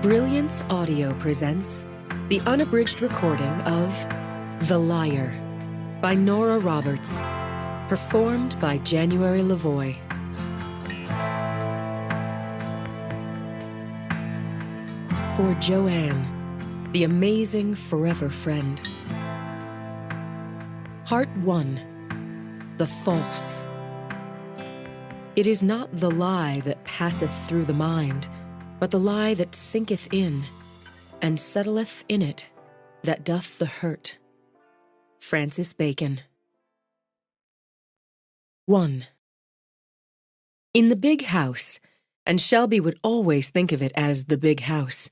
Brilliance Audio presents the unabridged recording of The Liar by Nora Roberts, performed by January Lavoie. For Joanne, the amazing forever friend. Part.1. The False. It is not the lie that passeth through the mind, but the lie that sinketh in, and settleth in it, that doth the hurt. Francis Bacon. 1. In the big house, and Shelby would always think of it as the big house,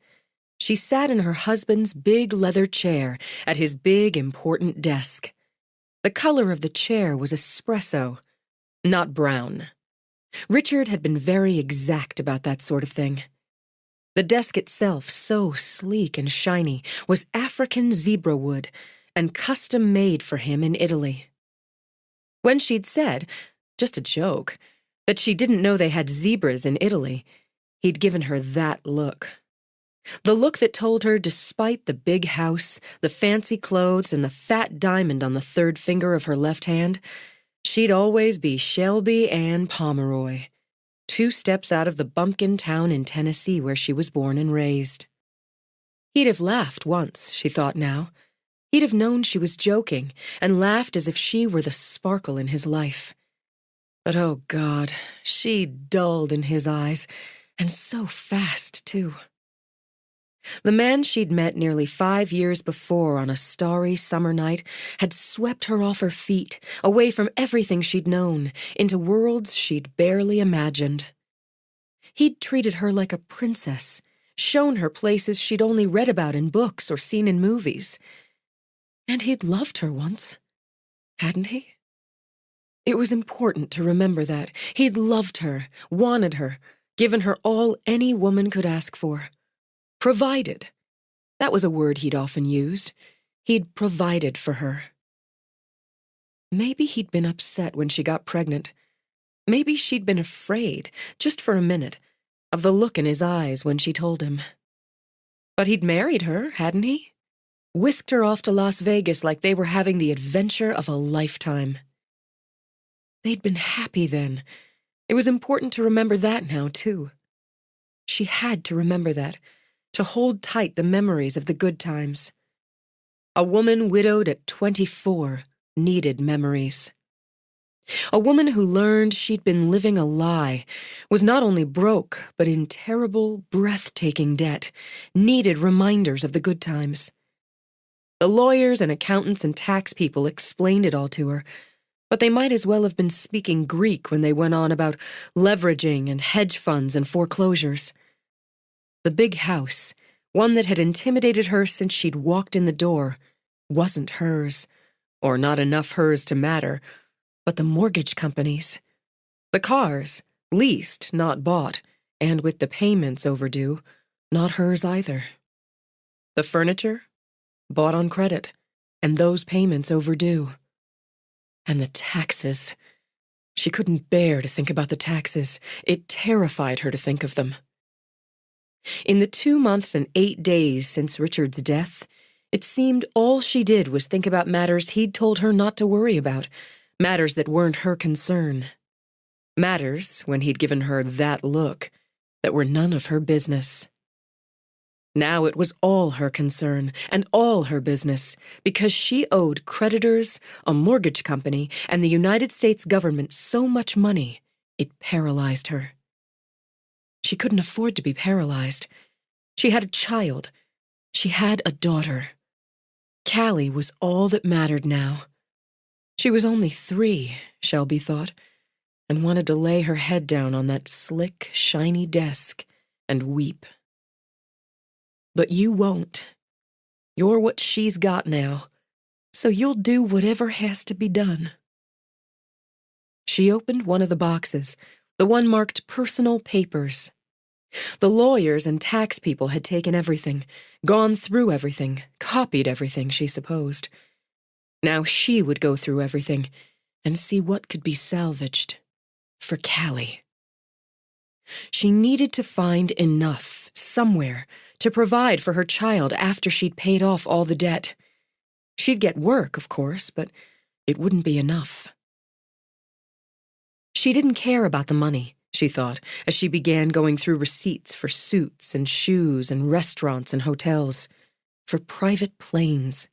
she sat in her husband's big leather chair at his big important desk. The color of the chair was espresso, not brown. Richard had been very exact about that sort of thing. The desk itself, so sleek and shiny, was African zebra wood and custom-made for him in Italy. When she'd said, just a joke, that she didn't know they had zebras in Italy, he'd given her that look. The look that told her, despite the big house, the fancy clothes, and the fat diamond on the third finger of her left hand, she'd always be Shelby Ann Pomeroy, 2 steps out of the bumpkin town in Tennessee where she was born and raised. He'd have laughed once, she thought now. He'd have known she was joking and laughed as if she were the sparkle in his life. But oh God, she dulled in his eyes, and so fast, too. The man she'd met nearly 5 years before on a starry summer night had swept her off her feet, away from everything she'd known, into worlds she'd barely imagined. He'd treated her like a princess, shown her places she'd only read about in books or seen in movies. And he'd loved her once, hadn't he? It was important to remember that. He'd loved her, wanted her, given her all any woman could ask for. Provided. That was a word he'd often used. He'd provided for her. Maybe he'd been upset when she got pregnant. Maybe she'd been afraid, just for a minute, of the look in his eyes when she told him. But he'd married her, hadn't he? Whisked her off to Las Vegas like they were having the adventure of a lifetime. They'd been happy then. It was important to remember that now, too. She had to remember that, to hold tight the memories of the good times. A woman widowed at 24 needed memories. A woman who learned she'd been living a lie, was not only broke, but in terrible, breathtaking debt, needed reminders of the good times. The lawyers and accountants and tax people explained it all to her, but they might as well have been speaking Greek when they went on about leveraging and hedge funds and foreclosures. The big house, one that had intimidated her since she'd walked in the door, wasn't hers, or not enough hers to matter, but the mortgage company's. The cars, leased, not bought, and with the payments overdue, not hers either. The furniture, bought on credit, and those payments overdue. And the taxes. She couldn't bear to think about the taxes. It terrified her to think of them. In the 2 months and 8 days since Richard's death, it seemed all she did was think about matters he'd told her not to worry about, matters that weren't her concern. Matters, when he'd given her that look, that were none of her business. Now it was all her concern and all her business, because she owed creditors, a mortgage company, and the United States government so much money, it paralyzed her. She couldn't afford to be paralyzed. She had a child. She had a daughter. Callie was all that mattered now. She was only 3, Shelby thought, and wanted to lay her head down on that slick, shiny desk and weep. But you won't. You're what she's got now, so you'll do whatever has to be done. She opened one of the boxes, the one marked personal papers. The lawyers and tax people had taken everything, gone through everything, copied everything, she supposed. Now she would go through everything and see what could be salvaged for Callie. She needed to find enough, somewhere, to provide for her child after she'd paid off all the debt. She'd get work, of course, but it wouldn't be enough. She didn't care about the money, she thought, as she began going through receipts for suits and shoes and restaurants and hotels, for private planes.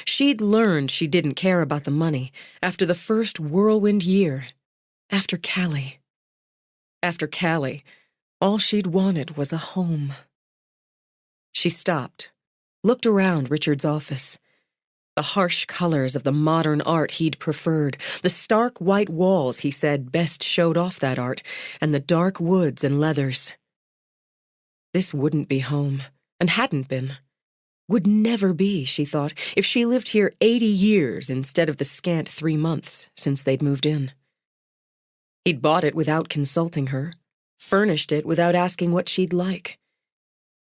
She'd learned she didn't care about the money after the first whirlwind year, after Callie. After Callie, all she'd wanted was a home. She stopped, looked around Richard's office. The harsh colors of the modern art he'd preferred, the stark white walls he said best showed off that art, and the dark woods and leathers. This wouldn't be home, and hadn't been. Would never be, she thought, if she lived here 80 years instead of the scant 3 months since they'd moved in. He'd bought it without consulting her, furnished it without asking what she'd like.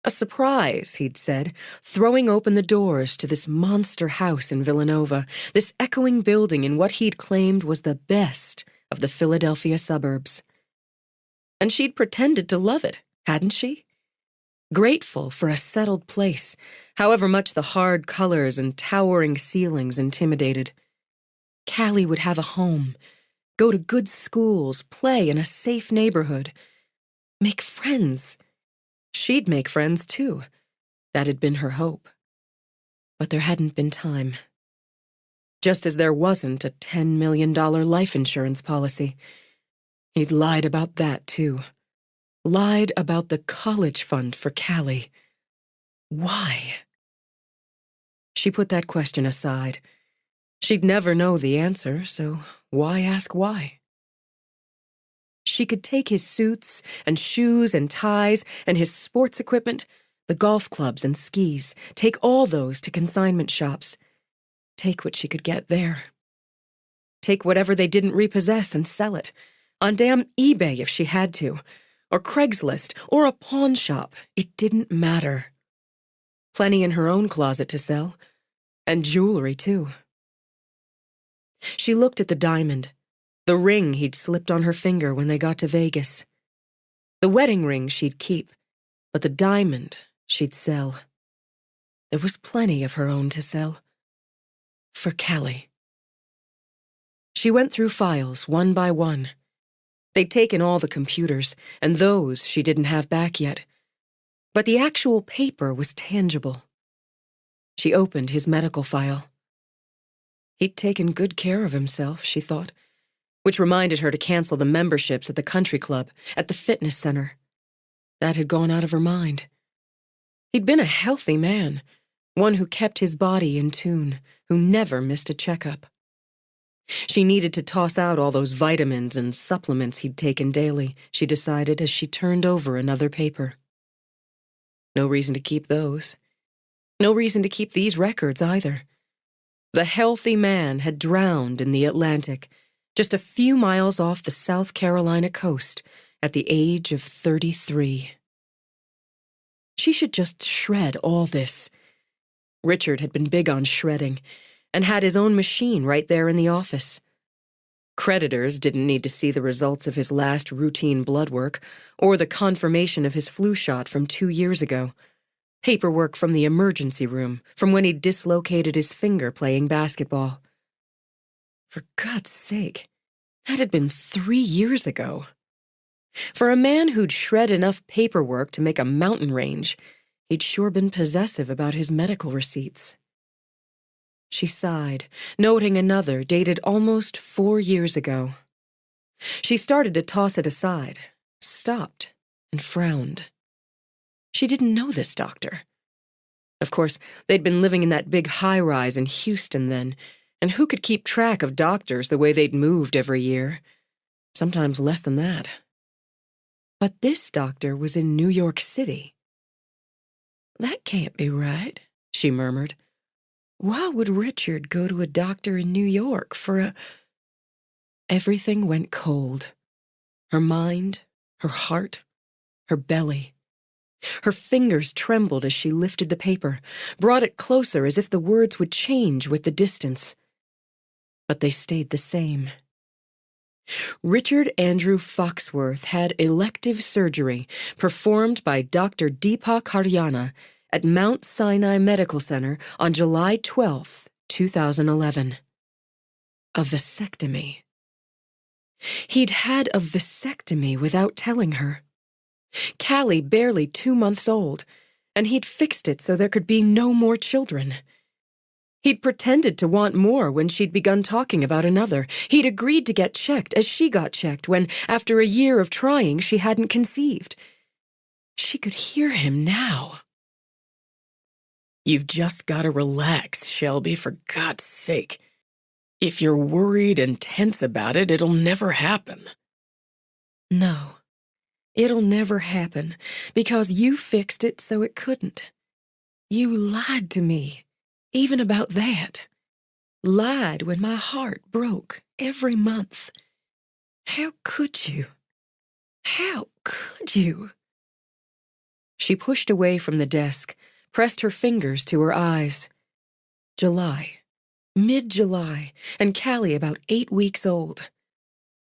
A surprise, he'd said, throwing open the doors to this monster house in Villanova, this echoing building in what he'd claimed was the best of the Philadelphia suburbs. And she'd pretended to love it, hadn't she? Grateful for a settled place, however much the hard colors and towering ceilings intimidated. Callie would have a home, go to good schools, play in a safe neighborhood, make friends. She'd make friends, too. That had been her hope. But there hadn't been time. Just as there wasn't a $10 million life insurance policy. He'd lied about that, too. Lied about the college fund for Callie. Why? She put that question aside. She'd never know the answer, so why ask why? She could take his suits and shoes and ties and his sports equipment, the golf clubs and skis, take all those to consignment shops. Take what she could get there. Take whatever they didn't repossess and sell it, on damn eBay if she had to, or Craigslist, or a pawn shop. It didn't matter. Plenty in her own closet to sell, and jewelry, too. She looked at the diamond, the ring he'd slipped on her finger when they got to Vegas. The wedding ring she'd keep, but the diamond she'd sell. There was plenty of her own to sell. For Callie. She went through files one by one. They'd taken all the computers, and those she didn't have back yet. But the actual paper was tangible. She opened his medical file. He'd taken good care of himself, she thought, which reminded her to cancel the memberships at the country club, at the fitness center. That had gone out of her mind. He'd been a healthy man, one who kept his body in tune, who never missed a checkup. She needed to toss out all those vitamins and supplements he'd taken daily, she decided as she turned over another paper. No reason to keep those. No reason to keep these records either. The healthy man had drowned in the Atlantic, just a few miles off the South Carolina coast, at the age of 33. She should just shred all this. Richard had been big on shredding, and had his own machine right there in the office. Creditors didn't need to see the results of his last routine blood work, or the confirmation of his flu shot from 2 years ago. Paperwork from the emergency room, from when he'd dislocated his finger playing basketball. For God's sake, that had been 3 years ago. For a man who'd shred enough paperwork to make a mountain range, he'd sure been possessive about his medical receipts. She sighed, noting another dated almost 4 years ago. She started to toss it aside, stopped, and frowned. She didn't know this doctor. Of course, they'd been living in that big high-rise in Houston then, and who could keep track of doctors the way they'd moved every year? Sometimes less than that. But this doctor was in New York City. That can't be right, she murmured. Why would Richard go to a doctor in New York for a... Everything went cold. Her mind, her heart, her belly. Her fingers trembled as she lifted the paper, brought it closer as if the words would change with the distance. But they stayed the same. Richard Andrew Foxworth had elective surgery performed by Dr. Deepak Haryana at Mount Sinai Medical Center on July 12, 2011. A vasectomy. He'd had a vasectomy without telling her. Callie barely 2 months old, and he'd fixed it so there could be no more children. He'd pretended to want more when she'd begun talking about another. He'd agreed to get checked as she got checked when, after a year of trying, she hadn't conceived. She could hear him now. "You've just got to relax, Shelby, for God's sake. If you're worried and tense about it, it'll never happen." "No, it'll never happen, because you fixed it so it couldn't. You lied to me, even about that. Lied when my heart broke every month. How could you? How could you?" She pushed away from the desk, pressed her fingers to her eyes. July. Mid-July, and Callie about 8 weeks old.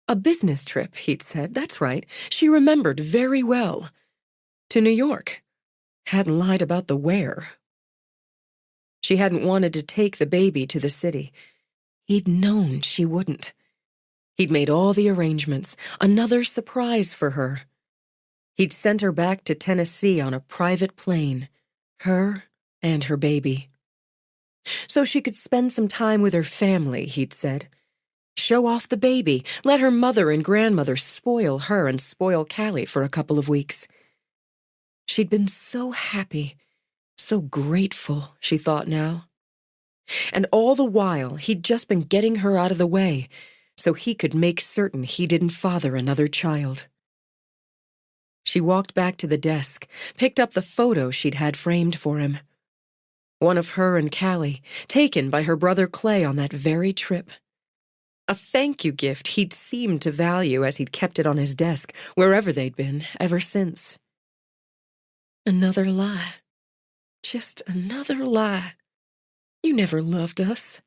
A business trip, he'd said. That's right. She remembered very well. To New York. Hadn't lied about the where. She hadn't wanted to take the baby to the city. He'd known she wouldn't. He'd made all the arrangements, another surprise for her. He'd sent her back to Tennessee on a private plane, her and her baby. So she could spend some time with her family, he'd said. Show off the baby, let her mother and grandmother spoil her and spoil Callie for a couple of weeks. She'd been so happy, so grateful, she thought now. And all the while, he'd just been getting her out of the way so he could make certain he didn't father another child. She walked back to the desk, picked up the photo she'd had framed for him. One of her and Callie, taken by her brother Clay on that very trip. A thank you gift he'd seemed to value as he'd kept it on his desk, wherever they'd been, ever since. Another lie. Just another lie. You never loved us.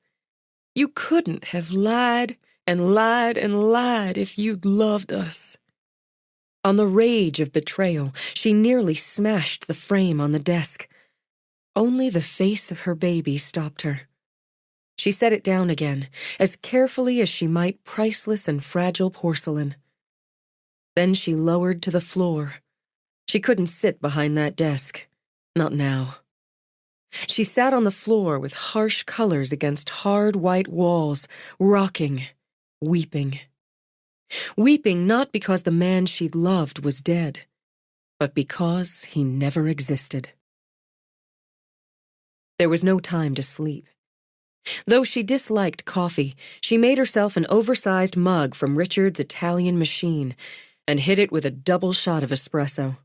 You couldn't have lied and lied and lied if you'd loved us. On the rage of betrayal, she nearly smashed the frame on the desk. Only the face of her baby stopped her. She set it down again, as carefully as she might priceless and fragile porcelain. Then she lowered to the floor. She couldn't sit behind that desk. Not now. She sat on the floor with harsh colors against hard white walls, rocking, weeping. Weeping not because the man she'd loved was dead, but because he never existed. There was no time to sleep. Though she disliked coffee, she made herself an oversized mug from Richard's Italian machine and hit it with a double shot of espresso.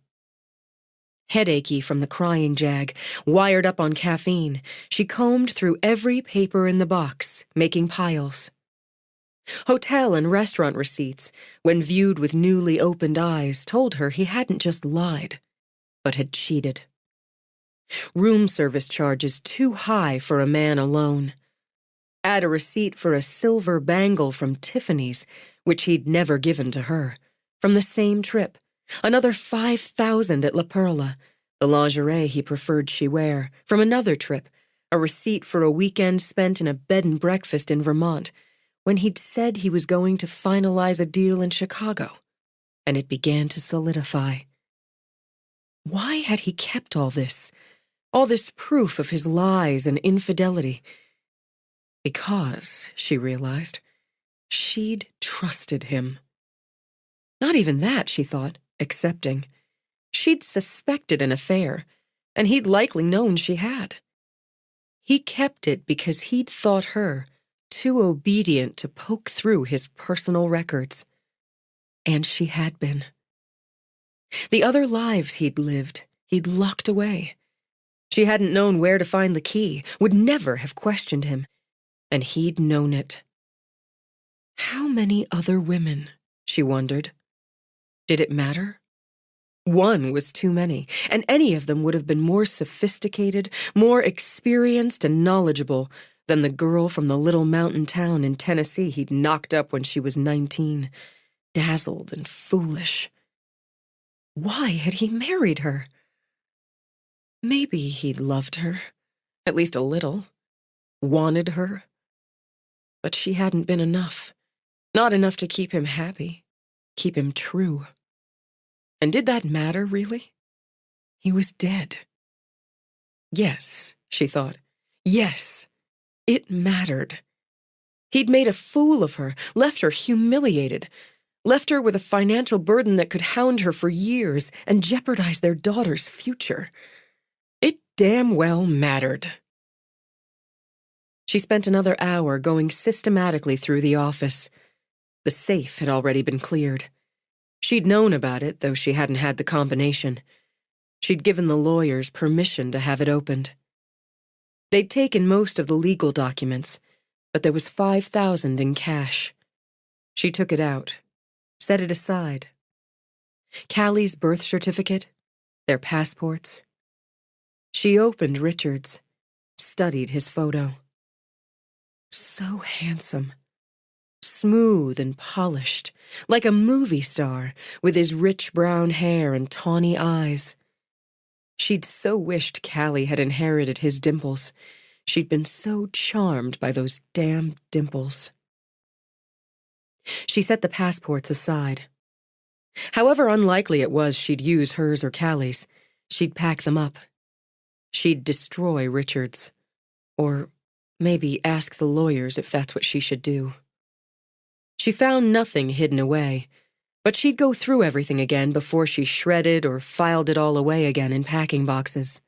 Headachy from the crying jag, wired up on caffeine, she combed through every paper in the box, making piles. Hotel and restaurant receipts, when viewed with newly opened eyes, told her he hadn't just lied, but had cheated. Room service charges too high for a man alone. Add a receipt for a silver bangle from Tiffany's, which he'd never given to her, from the same trip. Another $5,000 at La Perla, the lingerie he preferred she wear, from another trip, a receipt for a weekend spent in a bed and breakfast in Vermont, when he'd said he was going to finalize a deal in Chicago, and it began to solidify. Why had he kept all this proof of his lies and infidelity? Because, she realized, she'd trusted him. Not even that, she thought, accepting. She'd suspected an affair, and he'd likely known she had. He kept it because he'd thought her too obedient to poke through his personal records. And she had been. The other lives he'd lived, he'd locked away. She hadn't known where to find the key, would never have questioned him, and he'd known it. How many other women, she wondered. Did it matter? One was too many, and any of them would have been more sophisticated, more experienced and knowledgeable, than the girl from the little mountain town in Tennessee he'd knocked up when she was 19, dazzled and foolish. Why had he married her? Maybe he'd loved her, at least a little, wanted her. But she hadn't been enough. Not enough to keep him happy, keep him true. And did that matter, really? He was dead. Yes, she thought. Yes, it mattered. He'd made a fool of her, left her humiliated, left her with a financial burden that could hound her for years and jeopardize their daughter's future. It damn well mattered. She spent another hour going systematically through the office. The safe had already been cleared. She'd known about it, though she hadn't had the combination. She'd given the lawyers permission to have it opened. They'd taken most of the legal documents, but there was $5,000 in cash. She took it out, set it aside. Callie's birth certificate, their passports. She opened Richard's, studied his photo. So handsome. Smooth and polished, like a movie star, with his rich brown hair and tawny eyes. She'd so wished Callie had inherited his dimples. She'd been so charmed by those damn dimples. She set the passports aside. However unlikely it was she'd use hers or Callie's, she'd pack them up. She'd destroy Richard's. Or maybe ask the lawyers if that's what she should do. She found nothing hidden away, but she'd go through everything again before she shredded or filed it all away again in packing boxes.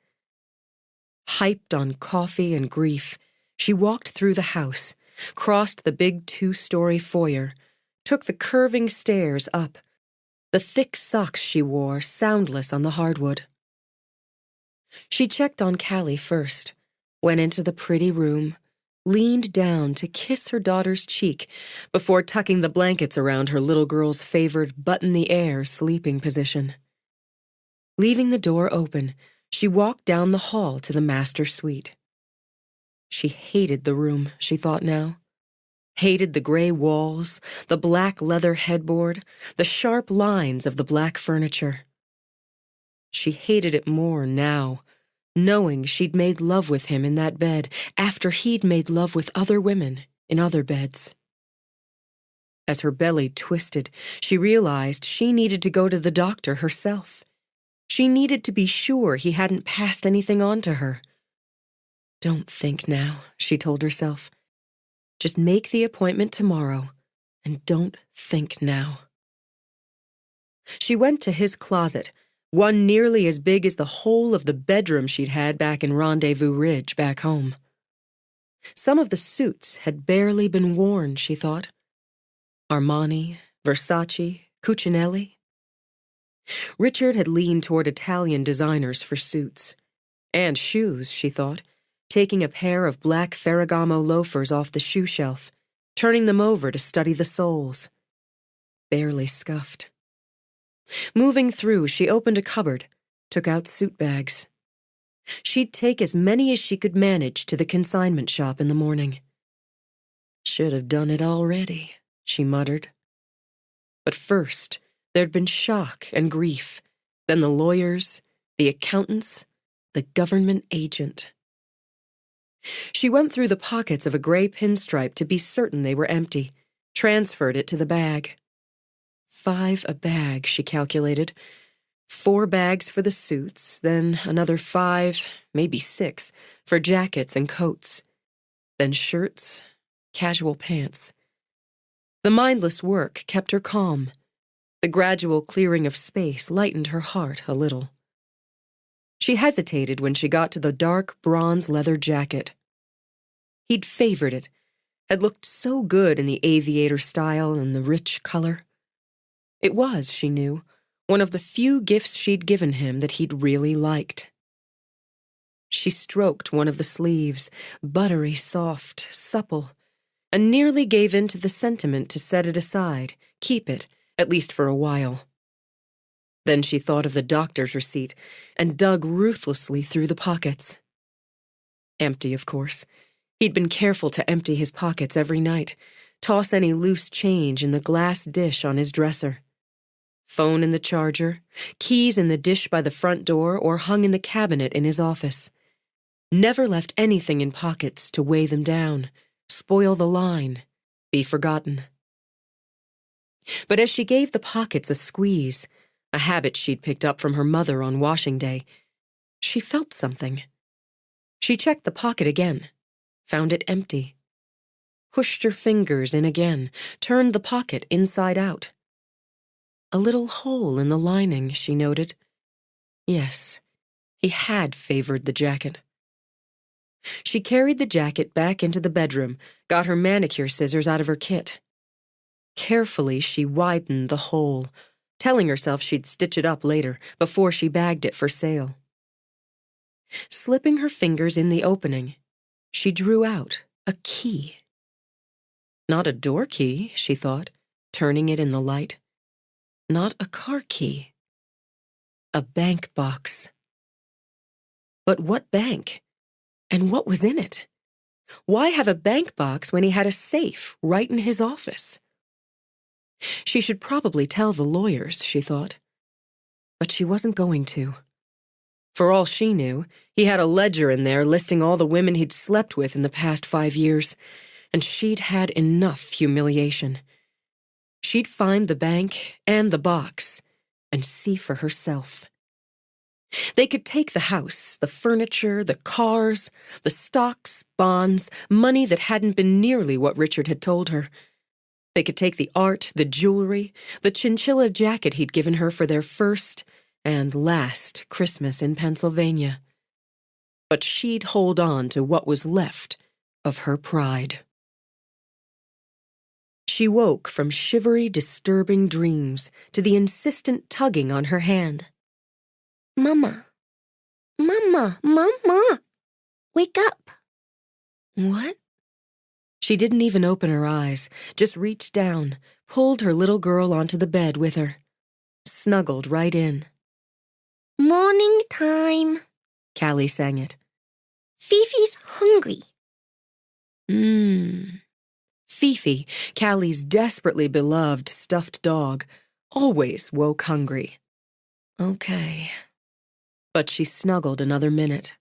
Hyped on coffee and grief, she walked through the house, crossed the big 2-story foyer, took the curving stairs up, the thick socks she wore soundless on the hardwood. She checked on Callie first, went into the pretty room, leaned down to kiss her daughter's cheek before tucking the blankets around her little girl's favored butt-in-the-air sleeping position. Leaving the door open, she walked down the hall to the master suite. She hated the room, she thought now. Hated the gray walls, the black leather headboard, the sharp lines of the black furniture. She hated it more now, knowing she'd made love with him in that bed after he'd made love with other women in other beds. As her belly twisted, she realized she needed to go to the doctor herself. She needed to be sure he hadn't passed anything on to her. Don't think now, she told herself. Just make the appointment tomorrow, and don't think now. She went to his closet, one nearly as big as the whole of the bedroom she'd had back in Rendezvous Ridge back home. Some of the suits had barely been worn, she thought. Armani, Versace, Cucinelli. Richard had leaned toward Italian designers for suits. And shoes, she thought, taking a pair of black Ferragamo loafers off the shoe shelf, turning them over to study the soles. Barely scuffed. Moving through, she opened a cupboard, took out suit bags. She'd take as many as she could manage to the consignment shop in the morning. Should have done it already, she muttered. But first, there'd been shock and grief, then the lawyers, the accountants, the government agent. She went through the pockets of a gray pinstripe to be certain they were empty, transferred it to the bag. 5 a bag, she calculated. 4 bags for the suits, then another 5, maybe 6, for jackets and coats. Then shirts, casual pants. The mindless work kept her calm. The gradual clearing of space lightened her heart a little. She hesitated when she got to the dark bronze leather jacket. He'd favored it, had looked so good in the aviator style and the rich color. It was, she knew, one of the few gifts she'd given him that he'd really liked. She stroked one of the sleeves, buttery soft, supple, and nearly gave in to the sentiment to set it aside, keep it, at least for a while. Then she thought of the doctor's receipt and dug ruthlessly through the pockets. Empty, of course. He'd been careful to empty his pockets every night, toss any loose change in the glass dish on his dresser. Phone in the charger, keys in the dish by the front door or hung in the cabinet in his office. Never left anything in pockets to weigh them down, spoil the line, be forgotten. But as she gave the pockets a squeeze, a habit she'd picked up from her mother on washing day, she felt something. She checked the pocket again, found it empty. Pushed her fingers in again, turned the pocket inside out. A little hole in the lining, she noted. Yes, he had favored the jacket. She carried the jacket back into the bedroom, got her manicure scissors out of her kit. Carefully, she widened the hole, telling herself she'd stitch it up later, before she bagged it for sale. Slipping her fingers in the opening, she drew out a key. Not a door key, she thought, turning it in the light. Not a car key. A bank box. But what bank? And what was in it? Why have a bank box when he had a safe right in his office? She should probably tell the lawyers, she thought. But she wasn't going to. For all she knew, he had a ledger in there listing all the women he'd slept with in the past 5 years, and she'd had enough humiliation. She'd find the bank and the box and see for herself. They could take the house, the furniture, the cars, the stocks, bonds, money that hadn't been nearly what Richard had told her. They could take the art, the jewelry, the chinchilla jacket he'd given her for their first and last Christmas in Pennsylvania. But she'd hold on to what was left of her pride. She woke from shivery, disturbing dreams to the insistent tugging on her hand. Mama, Mama, Mama, wake up. What? She didn't even open her eyes, just reached down, pulled her little girl onto the bed with her, snuggled right in. Morning time, Callie sang it. Fifi's hungry. Fifi, Callie's desperately beloved stuffed dog, always woke hungry. Okay. But she snuggled another minute.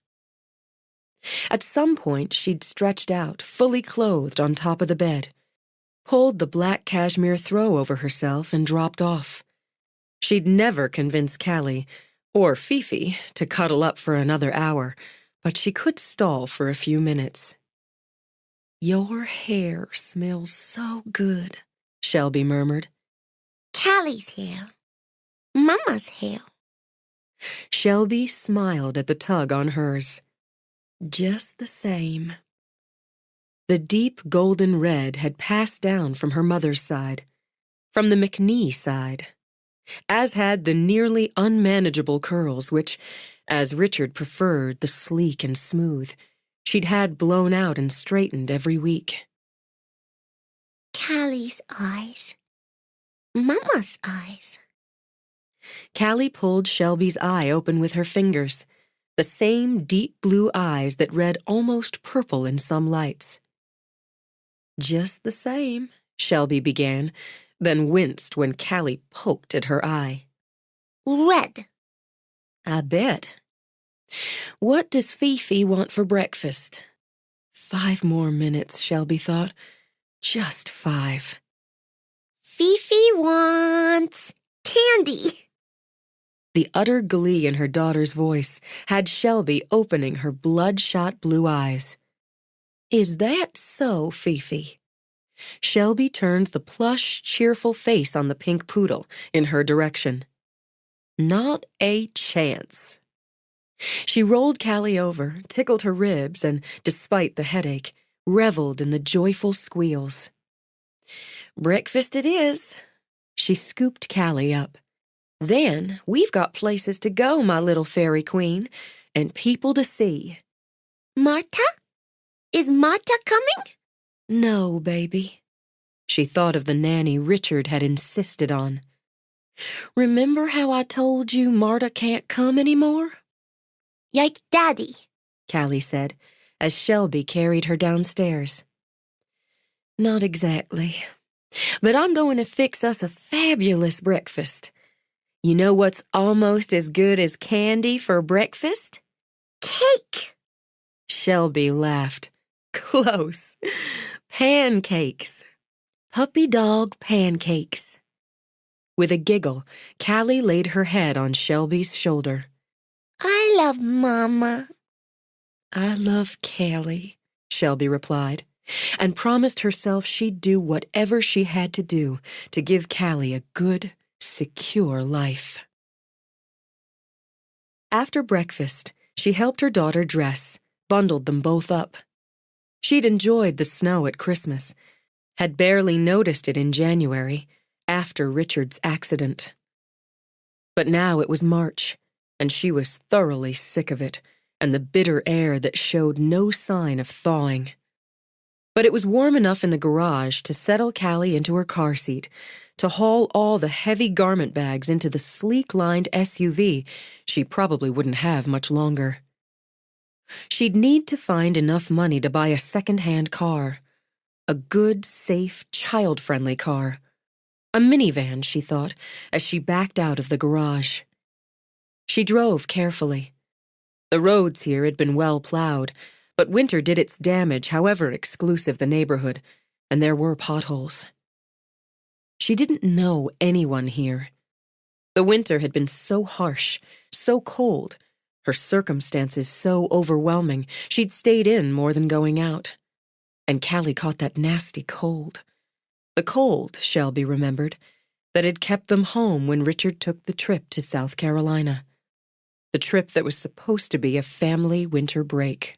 At some point, she'd stretched out, fully clothed on top of the bed, pulled the black cashmere throw over herself and dropped off. She'd never convince Callie, or Fifi, to cuddle up for another hour, but she could stall for a few minutes. Your hair smells so good, Shelby murmured. Callie's hair. Mama's hair. Shelby smiled at the tug on hers. Just the same. The deep golden red had passed down from her mother's side, from the McNee side, as had the nearly unmanageable curls which, as Richard preferred the sleek and smooth, she'd had blown out and straightened every week. Callie's eyes. Mama's eyes. Callie pulled Shelby's eye open with her fingers, the same deep blue eyes that read almost purple in some lights. Just the same, Shelby began, then winced when Callie poked at her eye. Red. I bet. What does Fifi want for breakfast? 5 more minutes, Shelby thought. Just 5. Fifi wants candy. The utter glee in her daughter's voice had Shelby opening her bloodshot blue eyes. Is that so, Fifi? Shelby turned the plush, cheerful face on the pink poodle in her direction. Not a chance. She rolled Callie over, tickled her ribs, and, despite the headache, reveled in the joyful squeals. Breakfast it is. She scooped Callie up. Then we've got places to go, my little fairy queen, and people to see. Marta? Is Marta coming? No, baby. She thought of the nanny Richard had insisted on. Remember how I told you Marta can't come anymore? Like Daddy, Callie said, as Shelby carried her downstairs. "Not exactly, but I'm going to fix us a fabulous breakfast. You know what's almost as good as candy for breakfast?" Cake! Shelby laughed. "Close. Pancakes. Puppy dog pancakes." With a giggle, Callie laid her head on Shelby's shoulder. I love Mama. "I love Callie," Shelby replied, and promised herself she'd do whatever she had to do to give Callie a good, secure life. After breakfast, she helped her daughter dress, bundled them both up. She'd enjoyed the snow at Christmas, had barely noticed it in January, after Richard's accident. But now it was March, and she was thoroughly sick of it, and the bitter air that showed no sign of thawing. But it was warm enough in the garage to settle Callie into her car seat, to haul all the heavy garment bags into the sleek-lined SUV she probably wouldn't have much longer. She'd need to find enough money to buy a second-hand car. A good, safe, child-friendly car. A minivan, she thought, as she backed out of the garage. She drove carefully. The roads here had been well plowed, but winter did its damage however exclusive the neighborhood, and there were potholes. She didn't know anyone here. The winter had been so harsh, so cold, her circumstances so overwhelming, she'd stayed in more than going out. And Callie caught that nasty cold. The cold, Shelby remembered, that had kept them home when Richard took the trip to South Carolina. The trip that was supposed to be a family winter break.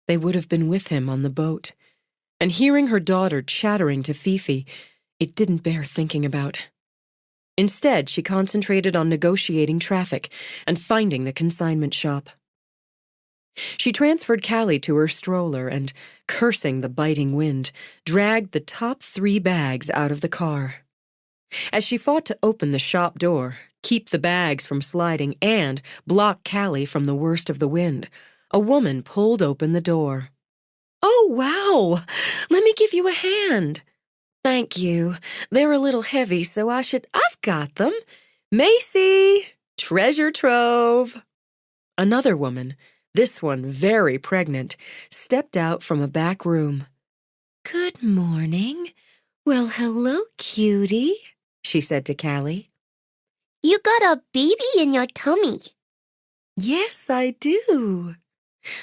They would have been with him on the boat, and hearing her daughter chattering to Fifi, it didn't bear thinking about. Instead, she concentrated on negotiating traffic and finding the consignment shop. She transferred Callie to her stroller and, cursing the biting wind, dragged the top 3 bags out of the car. As she fought to open the shop door, keep the bags from sliding, and block Callie from the worst of the wind, a woman pulled open the door. "Oh, wow! Let me give you a hand." "Thank you. They're a little heavy, so I've got them. Macy! Treasure trove!" Another woman, this one very pregnant, stepped out from a back room. "Good morning. Well, hello, cutie," she said to Callie. You got a baby in your tummy. "Yes, I do."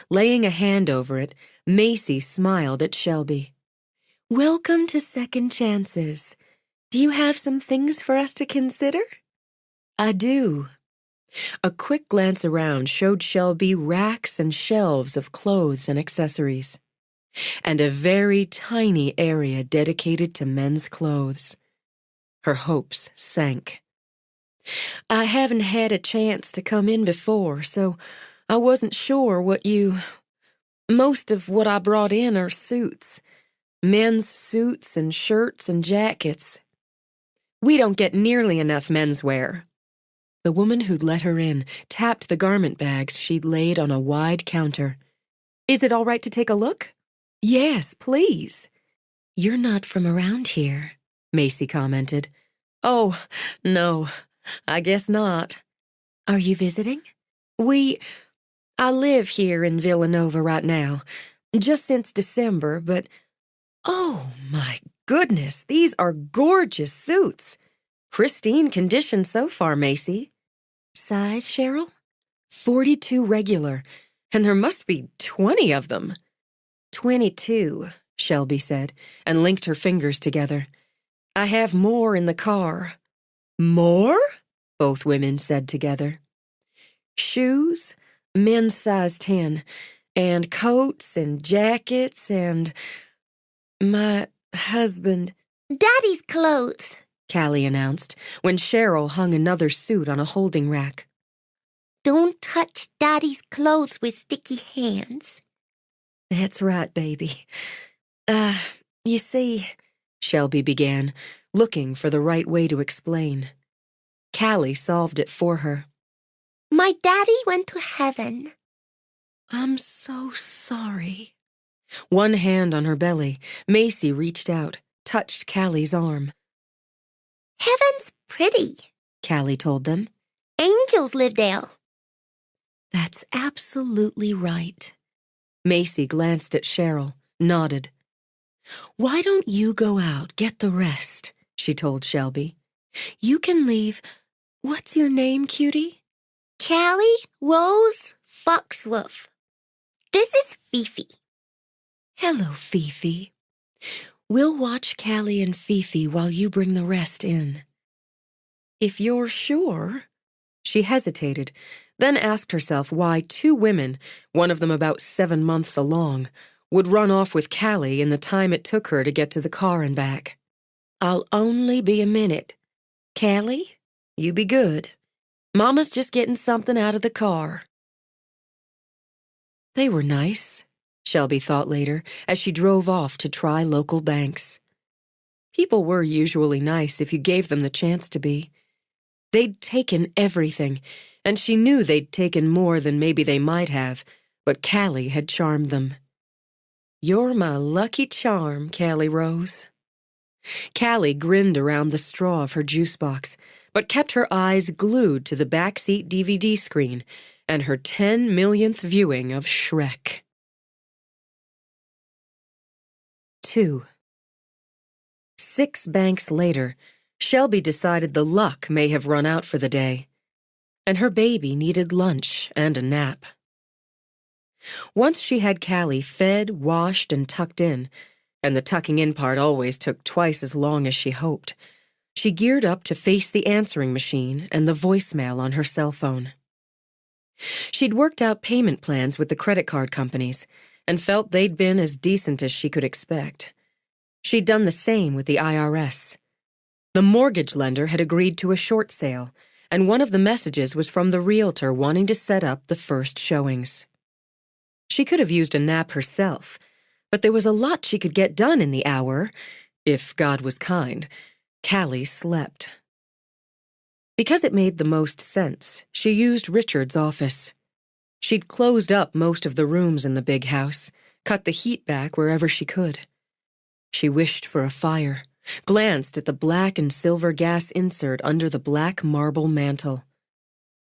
Laying a hand over it, Macy smiled at Shelby. "Welcome to Second Chances. Do you have some things for us to consider?" "I do." A quick glance around showed Shelby racks and shelves of clothes and accessories, and a very tiny area dedicated to men's clothes. Her hopes sank. "I haven't had a chance to come in before, so I wasn't sure Most of what I brought in are suits. Men's suits and shirts and jackets. We don't get nearly enough menswear." The woman who'd let her in tapped the garment bags she'd laid on a wide counter. "Is it all right to take a look?" "Yes, please." "You're not from around here," Macy commented. "Oh, no, I guess not." "Are you visiting?" I live here in Villanova right now, just since December, but oh my goodness, these are gorgeous suits. Pristine condition so far, Macy. Size, Cheryl? 42 regular, and there must be 20 of them. 22, Shelby said, and linked her fingers together. "I have more in the car." "More?" both women said together. "Shoes, men's size 10, and coats and jackets and my husband." Daddy's clothes, Callie announced when Cheryl hung another suit on a holding rack. Don't touch Daddy's clothes with sticky hands. "That's right, baby. You see," Shelby began, looking for the right way to explain. Callie solved it for her. My daddy went to heaven. I'm so sorry. One hand on her belly, Macy reached out, touched Callie's arm. Heaven's pretty, Callie told them. angels live there. That's absolutely right. Macy glanced at Cheryl, nodded. Why don't you go out, get the rest, she told Shelby. You can leave. What's your name, cutie? Callie Rose Foxworth. This is Fifi. Hello, Fifi. We'll watch Callie and Fifi while you bring the rest in. If you're sure. She hesitated, then asked herself why two women, one of them about 7 months along, would run off with Callie in the time it took her to get to the car and back. I'll only be a minute. Callie, you be good. Mama's just getting something out of the car. They were nice, Shelby thought later as she drove off to try local banks. People were usually nice if you gave them the chance to be. They'd taken everything, and she knew they'd taken more than maybe they might have, but Callie had charmed them. You're my lucky charm, Callie Rose. Callie grinned around the straw of her juice box, but kept her eyes glued to the backseat DVD screen and her 10 millionth viewing of Shrek. 2. 6 banks later, Shelby decided the luck may have run out for the day, and her baby needed lunch and a nap. Once she had Callie fed, washed, and tucked in, and the tucking in part always took twice as long as she hoped, she geared up to face the answering machine and the voicemail on her cell phone. She'd worked out payment plans with the credit card companies and felt they'd been as decent as she could expect. She'd done the same with the IRS. The mortgage lender had agreed to a short sale, and one of the messages was from the realtor wanting to set up the first showings. She could have used a nap herself, but there was a lot she could get done in the hour, if God was kind. Callie slept. Because it made the most sense, she used Richard's office. She'd closed up most of the rooms in the big house, cut the heat back wherever she could. She wished for a fire, glanced at the black and silver gas insert under the black marble mantel.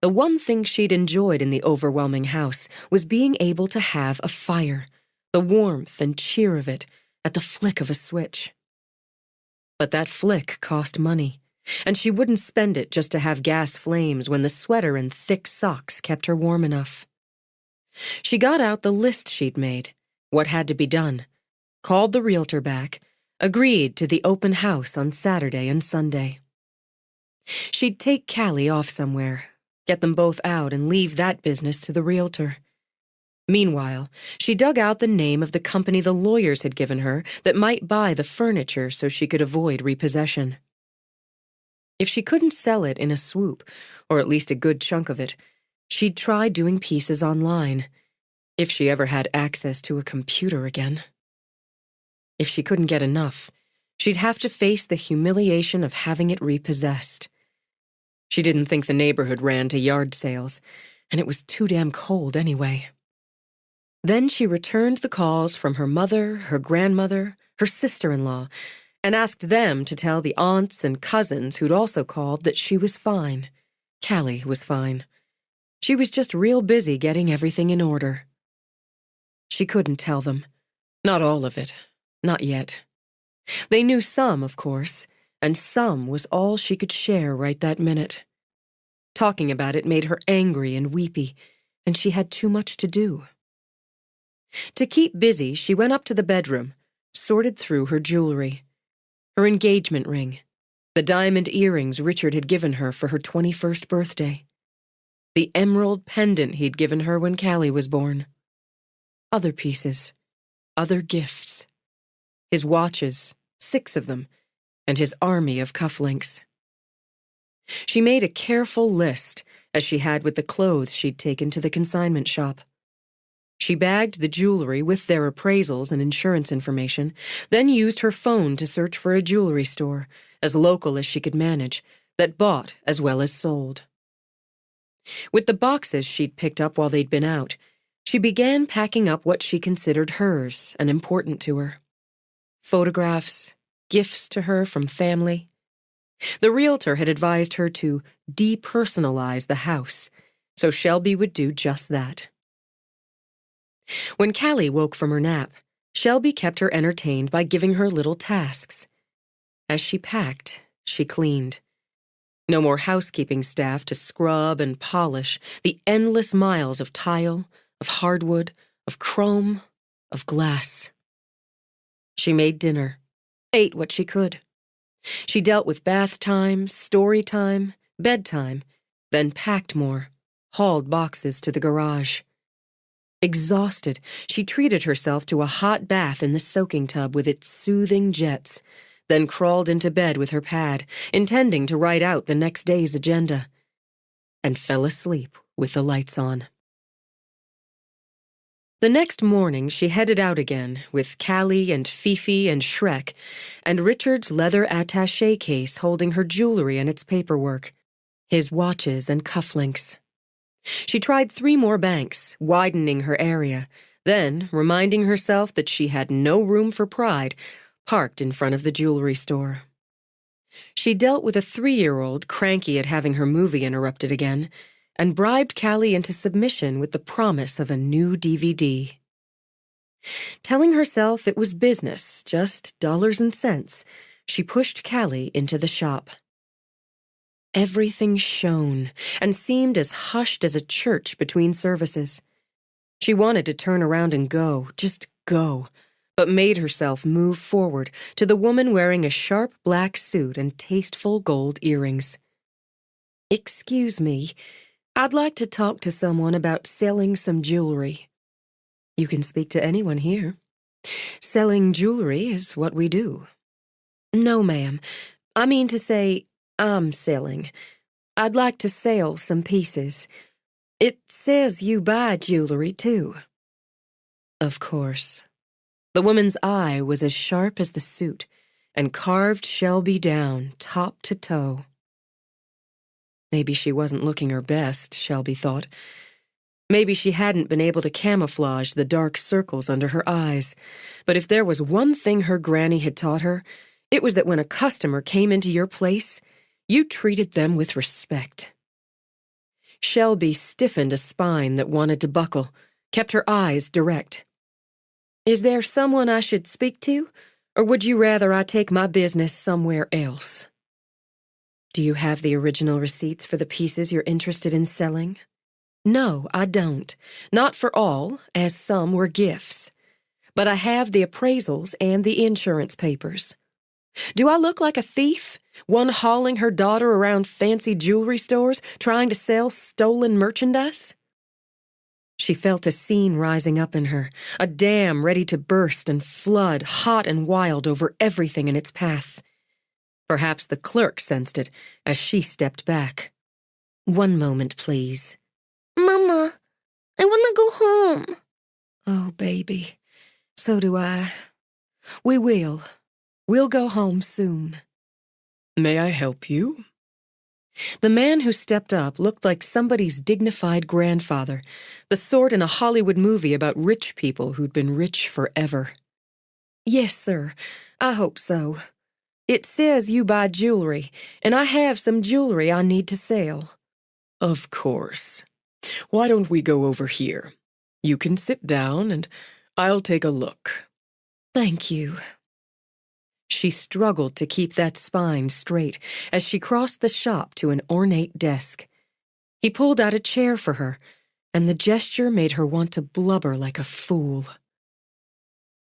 The one thing she'd enjoyed in the overwhelming house was being able to have a fire, the warmth and cheer of it at the flick of a switch. But that flick cost money, and she wouldn't spend it just to have gas flames when the sweater and thick socks kept her warm enough. She got out the list she'd made, what had to be done, called the realtor back, agreed to the open house on Saturday and Sunday. She'd take Callie off somewhere, get them both out and leave that business to the realtor. Meanwhile, she dug out the name of the company the lawyers had given her that might buy the furniture so she could avoid repossession. If she couldn't sell it in a swoop, or at least a good chunk of it, she'd try doing pieces online, if she ever had access to a computer again. If she couldn't get enough, she'd have to face the humiliation of having it repossessed. She didn't think the neighborhood ran to yard sales, and it was too damn cold anyway. Then she returned the calls from her mother, her grandmother, her sister-in-law, and asked them to tell the aunts and cousins who'd also called that she was fine. Callie was fine. She was just real busy getting everything in order. She couldn't tell them. Not all of it. Not yet. They knew some, of course, and some was all she could share right that minute. Talking about it made her angry and weepy, and she had too much to do. To keep busy, she went up to the bedroom, sorted through her jewelry. Her engagement ring, the diamond earrings Richard had given her for her 21st birthday, the emerald pendant he'd given her when Callie was born. Other pieces, other gifts. His watches, 6 of them, and his army of cufflinks. She made a careful list, as she had with the clothes she'd taken to the consignment shop. She bagged the jewelry with their appraisals and insurance information, then used her phone to search for a jewelry store, as local as she could manage, that bought as well as sold. With the boxes she'd picked up while they'd been out, She began packing up what she considered hers and important to her. Photographs, gifts to her from family. The realtor had advised her to depersonalize the house, so Shelby would do just that. When Callie woke from her nap, Shelby kept her entertained by giving her little tasks. As she packed, she cleaned. No more housekeeping staff to scrub and polish the endless miles of tile, of hardwood, of chrome, of glass. She made dinner, ate what she could. She dealt with bath time, story time, bedtime, then packed more, hauled boxes to the garage. Exhausted, she treated herself to a hot bath in the soaking tub with its soothing jets, then crawled into bed with her pad, intending to write out the next day's agenda, and fell asleep with the lights on. The next morning, she headed out again with Callie and Fifi and Shrek and Richard's leather attaché case holding her jewelry and its paperwork, his watches and cufflinks. She tried 3 more banks, widening her area, then, reminding herself that she had no room for pride, parked in front of the jewelry store. She dealt with a 3-year-old cranky at having her movie interrupted again, and bribed Callie into submission with the promise of a new DVD. Telling herself it was business, just dollars and cents, she pushed Callie into the shop. Everything shone and seemed as hushed as a church between services. She wanted to turn around and go, just go, but made herself move forward to the woman wearing a sharp black suit and tasteful gold earrings. "Excuse me, I'd like to talk to someone about selling some jewelry." "You can speak to anyone here. Selling jewelry is what we do." "No, ma'am. I mean to say, I'm selling. I'd like to sell some pieces. It says you buy jewelry, too." Of course. The woman's eye was as sharp as the suit and carved Shelby down, top to toe. Maybe she wasn't looking her best, Shelby thought. Maybe she hadn't been able to camouflage the dark circles under her eyes. But if there was one thing her granny had taught her, it was that when a customer came into your place, you treated them with respect. Shelby stiffened a spine that wanted to buckle, kept her eyes direct. "Is there someone I should speak to, or would you rather I take my business somewhere else?" "Do you have the original receipts for the pieces you're interested in selling?" "No, I don't. Not for all, as some were gifts. But I have the appraisals and the insurance papers. Do I look like a thief, one hauling her daughter around fancy jewelry stores trying to sell stolen merchandise?" She felt a scene rising up in her, a dam ready to burst and flood, hot and wild over everything in its path. Perhaps the clerk sensed it as she stepped back. "One moment, please." Mama, I want to go home. "Oh, baby, so do I. We will. We'll go home soon." "May I help you?" The man who stepped up looked like somebody's dignified grandfather, the sort in a Hollywood movie about rich people who'd been rich forever. "Yes, sir. I hope so. It says you buy jewelry, and I have some jewelry I need to sell." "Of course. Why don't we go over here? You can sit down, and I'll take a look." "Thank you." She struggled to keep that spine straight as she crossed the shop to an ornate desk. He pulled out a chair for her, and the gesture made her want to blubber like a fool.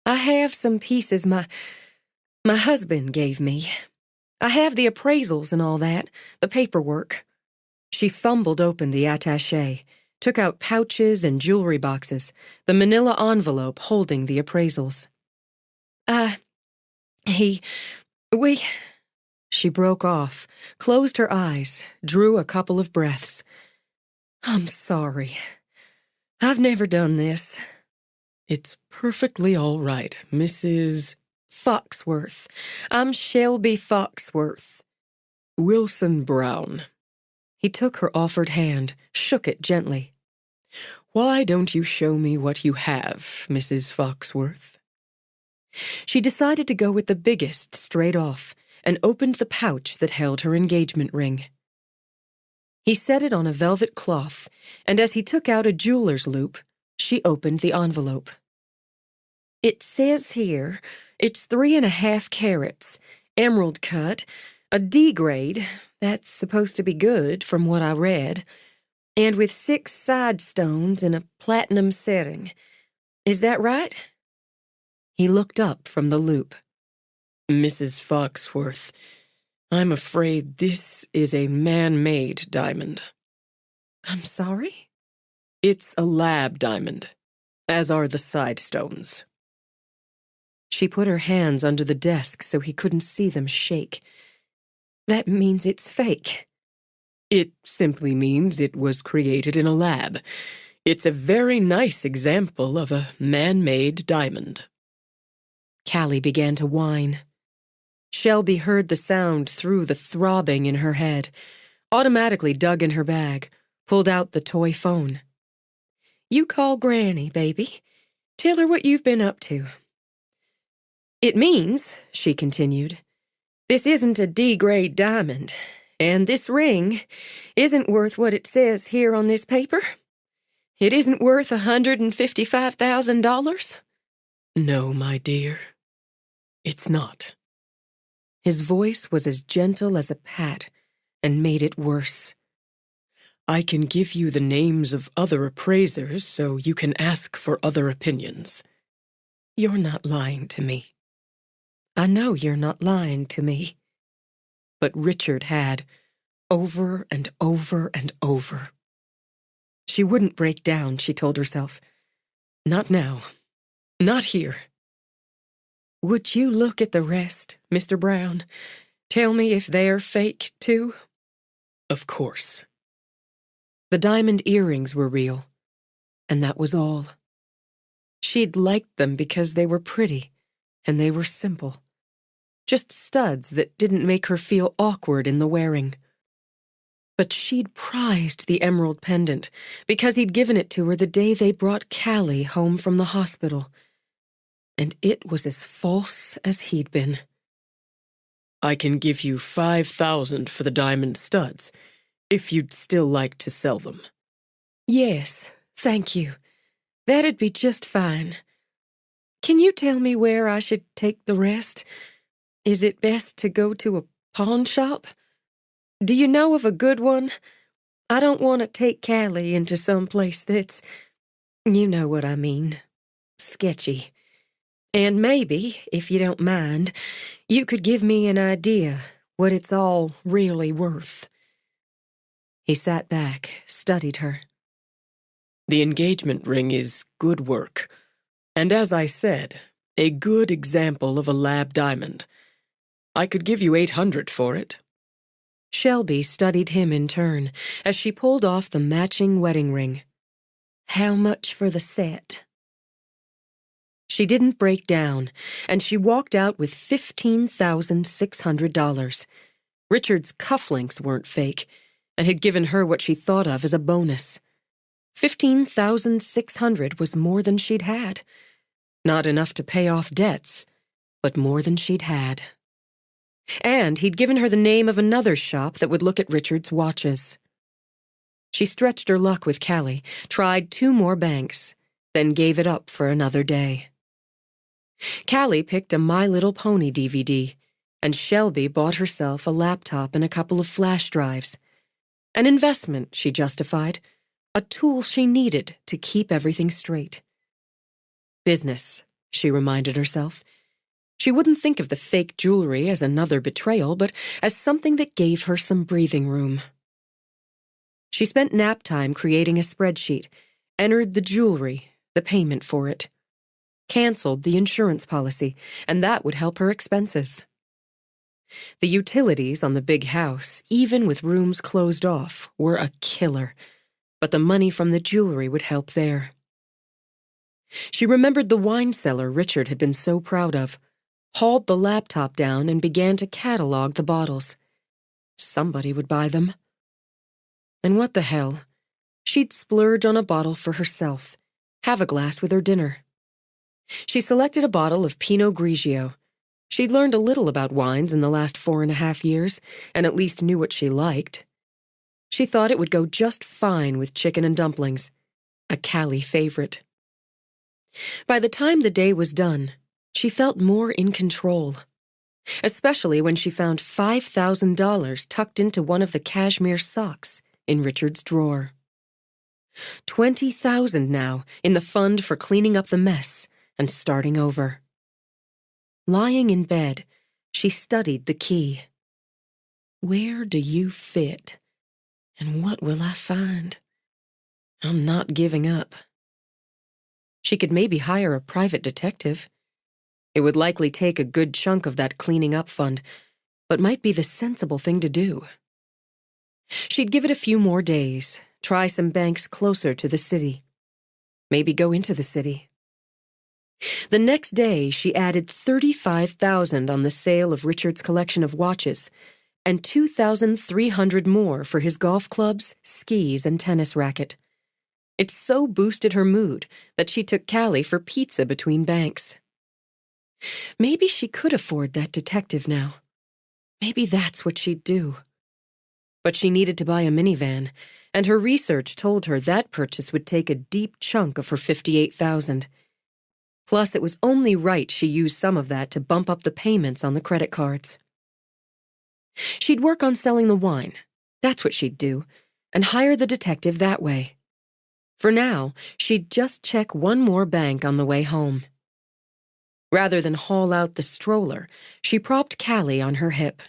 "I have some pieces my husband gave me. I have the appraisals and all that, the paperwork." She fumbled open the attaché, took out pouches and jewelry boxes, the manila envelope holding the appraisals. We... She broke off, closed her eyes, drew a couple of breaths. "I'm sorry. I've never done this." "It's perfectly all right, Mrs. Foxworth. I'm Shelby Foxworth." Wilson Brown." He took her offered hand, shook it gently. Why don't you show me what you have, Mrs. Foxworth? She decided to go with the biggest straight off and opened the pouch that held her engagement ring. He set it on a velvet cloth, and as he took out a jeweler's loop, she opened the envelope. It says here it's 3.5 carats, emerald cut, a D grade, that's supposed to be good from what I read, and with 6 side stones in a platinum setting. Is that right? He looked up from the loop. Mrs. Foxworth, I'm afraid this is a man-made diamond. I'm sorry? It's a lab diamond, as are the side stones. She put her hands under the desk so he couldn't see them shake. That means it's fake. It simply means it was created in a lab. It's a very nice example of a man-made diamond. Callie began to whine. Shelby heard the sound through the throbbing in her head, automatically dug in her bag, pulled out the toy phone. You call Granny, baby. Tell her what you've been up to. It means, she continued, this isn't a D-grade diamond, and this ring isn't worth what it says here on this paper. It isn't worth $155,000? No, my dear, it's not. His voice was as gentle as a pat and made it worse. I can give you the names of other appraisers so you can ask for other opinions. You're not lying to me. I know you're not lying to me. But Richard had, over and over and over. She wouldn't break down, she told herself. Not now. Not here. Would you look at the rest, Mr. Brown? Tell me if they're fake, too? Of course. The diamond earrings were real, and that was all. She'd liked them because they were pretty, and they were simple. Just studs that didn't make her feel awkward in the wearing. But she'd prized the emerald pendant because he'd given it to her the day they brought Callie home from the hospital. And it was as false as he'd been. I can give you $5,000 for the diamond studs, if you'd still like to sell them. Yes, thank you. That'd be just fine. Can you tell me where I should take the rest? Is it best to go to a pawn shop? Do you know of a good one? I don't want to take Callie into some place that's, you know what I mean, sketchy. And maybe, if you don't mind, you could give me an idea what it's all really worth. He sat back, studied her. The engagement ring is good work, and as I said, a good example of a lab diamond. I could give you $800 for it. Shelby studied him in turn as she pulled off the matching wedding ring. How much for the set? She didn't break down, and she walked out with $15,600. Richard's cufflinks weren't fake, and had given her what she thought of as a bonus. $15,600 was more than she'd had. Not enough to pay off debts, but more than she'd had. And he'd given her the name of another shop that would look at Richard's watches. She stretched her luck with Callie, tried 2 more banks, then gave it up for another day. Callie picked a My Little Pony DVD, and Shelby bought herself a laptop and a couple of flash drives. An investment, she justified, a tool she needed to keep everything straight. Business, she reminded herself. She wouldn't think of the fake jewelry as another betrayal, but as something that gave her some breathing room. She spent nap time creating a spreadsheet, entered the jewelry, the payment for it, canceled the insurance policy, and that would help her expenses. The utilities on the big house, even with rooms closed off, were a killer, but the money from the jewelry would help there. She remembered the wine cellar Richard had been so proud of, hauled the laptop down and began to catalog the bottles. Somebody would buy them. And what the hell? She'd splurge on a bottle for herself, have a glass with her dinner. She selected a bottle of Pinot Grigio. She'd learned a little about wines in the last 4.5 years, and at least knew what she liked. She thought it would go just fine with chicken and dumplings, a Callie favorite. By the time the day was done, she felt more in control, especially when she found $5,000 tucked into one of the cashmere socks in Richard's drawer. $20,000 now in the fund for cleaning up the mess and starting over. Lying in bed, she studied the key. Where do you fit? And what will I find? I'm not giving up. She could maybe hire a private detective. It would likely take a good chunk of that cleaning up fund, but might be the sensible thing to do. She'd give it a few more days, try some banks closer to the city. Maybe go into the city. The next day, she added $35,000 on the sale of Richard's collection of watches and $2,300 more for his golf clubs, skis, and tennis racket. It so boosted her mood that she took Callie for pizza between banks. Maybe she could afford that detective now. Maybe that's what she'd do. But she needed to buy a minivan, and her research told her that purchase would take a deep chunk of her $58,000. Plus, it was only right she use some of that to bump up the payments on the credit cards. She'd work on selling the wine. That's what she'd do, and hire the detective that way. For now, she'd just check one more bank on the way home. Rather than haul out the stroller, she propped Callie on her hip.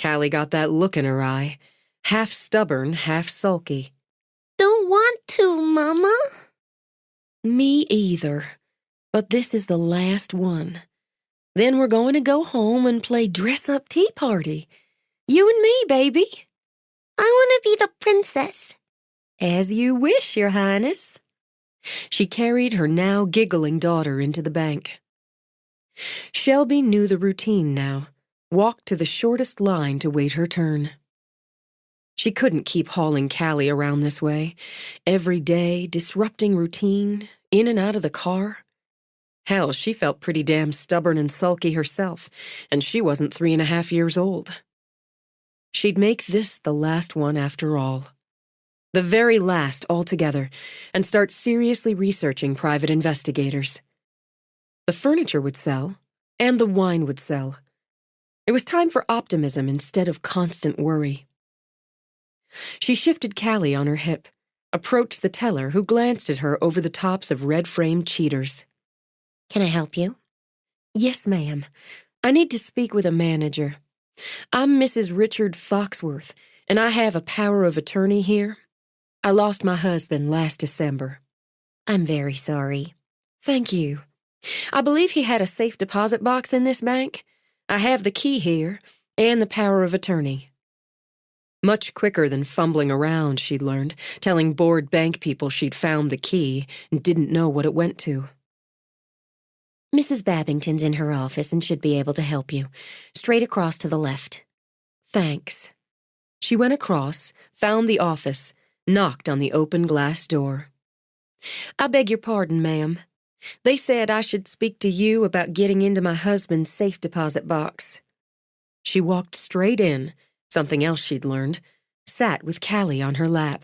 Callie got that look in her eye, half stubborn, half sulky. Don't want to, Mama. Me either. But this is the last one. Then we're going to go home and play dress-up tea party. You and me, baby. I want to be the princess. As you wish, Your Highness. She carried her now giggling daughter into the bank. Shelby knew the routine now, walked to the shortest line to wait her turn. She couldn't keep hauling Callie around this way, every day, disrupting routine, in and out of the car. Hell, she felt pretty damn stubborn and sulky herself, and she wasn't 3.5 years old. She'd make this the last one after all. The very last altogether, and start seriously researching private investigators. The furniture would sell, and the wine would sell. It was time for optimism instead of constant worry. She shifted Callie on her hip, approached the teller who glanced at her over the tops of red-framed cheaters. Can I help you? Yes, ma'am. I need to speak with a manager. I'm Mrs. Richard Foxworth, and I have a power of attorney here. I lost my husband last December. I'm very sorry. Thank you. I believe he had a safe deposit box in this bank. I have the key here, and the power of attorney. Much quicker than fumbling around, she'd learned, telling bored bank people she'd found the key and didn't know what it went to. Mrs. Babington's in her office and should be able to help you. Straight across to the left. Thanks. She went across, found the office, knocked on the open glass door. I beg your pardon, ma'am. They said I should speak to you about getting into my husband's safe deposit box. She walked straight in, something else she'd learned, sat with Callie on her lap.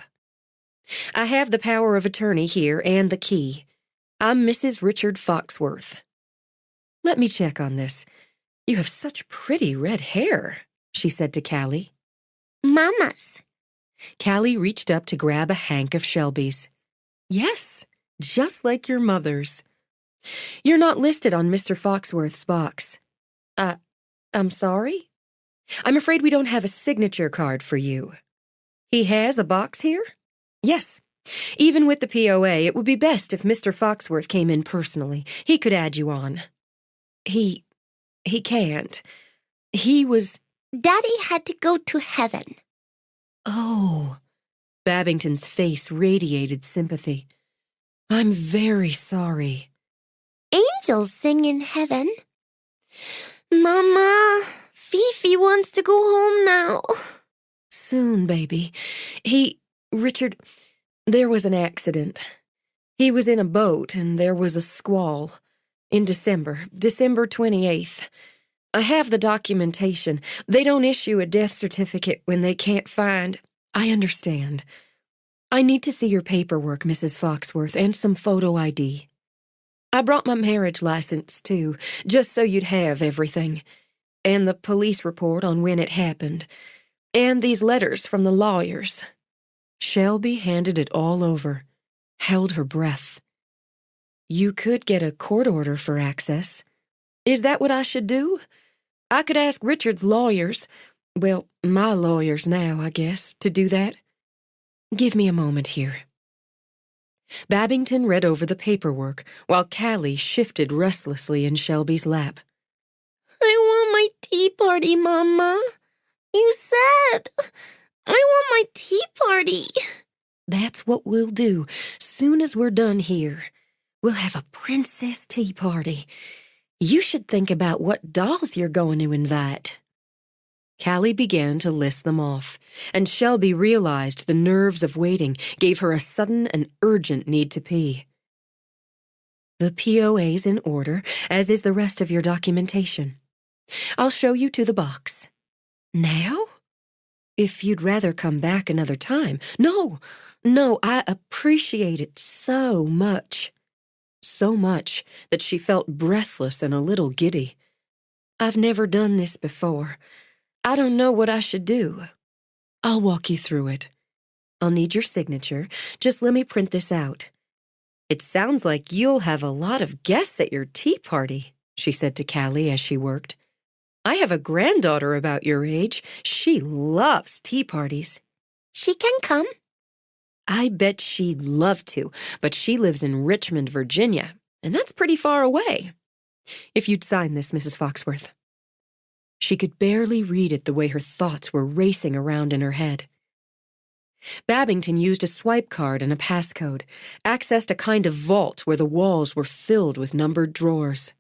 I have the power of attorney here and the key. I'm Mrs. Richard Foxworth. Let me check on this. You have such pretty red hair, she said to Callie. Mama's. Callie reached up to grab a hank of Shelby's. Yes, just like your mother's. You're not listed on Mr. Foxworth's box. I'm sorry? I'm afraid we don't have a signature card for you. He has a box here? Yes. Even with the POA, it would be best if Mr. Foxworth came in personally. He could add you on. He can't. He was... Daddy had to go to heaven. Oh. Babington's face radiated sympathy. I'm very sorry. Angels sing in heaven. Mama, Fifi wants to go home now. Soon, baby. Richard, There was an accident. He was in a boat, and there was a squall. In December 28th. I have the documentation. They don't issue a death certificate when they can't find. I understand. I need to see your paperwork, Mrs. Foxworth, and some photo ID. I brought my marriage license, too, just so you'd have everything. And the police report on when it happened. And these letters from the lawyers. Shelby handed it all over, held her breath. You could get a court order for access. Is that what I should do? I could ask Richard's lawyers, well, my lawyers now, I guess, to do that. Give me a moment here. Babington read over the paperwork while Callie shifted restlessly in Shelby's lap. I want my tea party, Mama. You said. I want my tea party. That's what we'll do. Soon as we're done here, we'll have a princess tea party. You should think about what dolls you're going to invite. Callie began to list them off, and Shelby realized the nerves of waiting gave her a sudden and urgent need to pee. The POA's in order, as is the rest of your documentation. I'll show you to the box. Now? If you'd rather come back another time. No, I appreciate it so much. So much that she felt breathless and a little giddy. I've never done this before. I don't know what I should do. I'll walk you through it. I'll need your signature. Just let me print this out. It sounds like you'll have a lot of guests at your tea party, she said to Callie as she worked. I have a granddaughter about your age. She loves tea parties. She can come. I bet she'd love to, but she lives in Richmond, Virginia, and that's pretty far away. If you'd sign this, Mrs. Foxworth. She could barely read it the way her thoughts were racing around in her head. Babington used a swipe card and a passcode, accessed a kind of vault where the walls were filled with numbered drawers.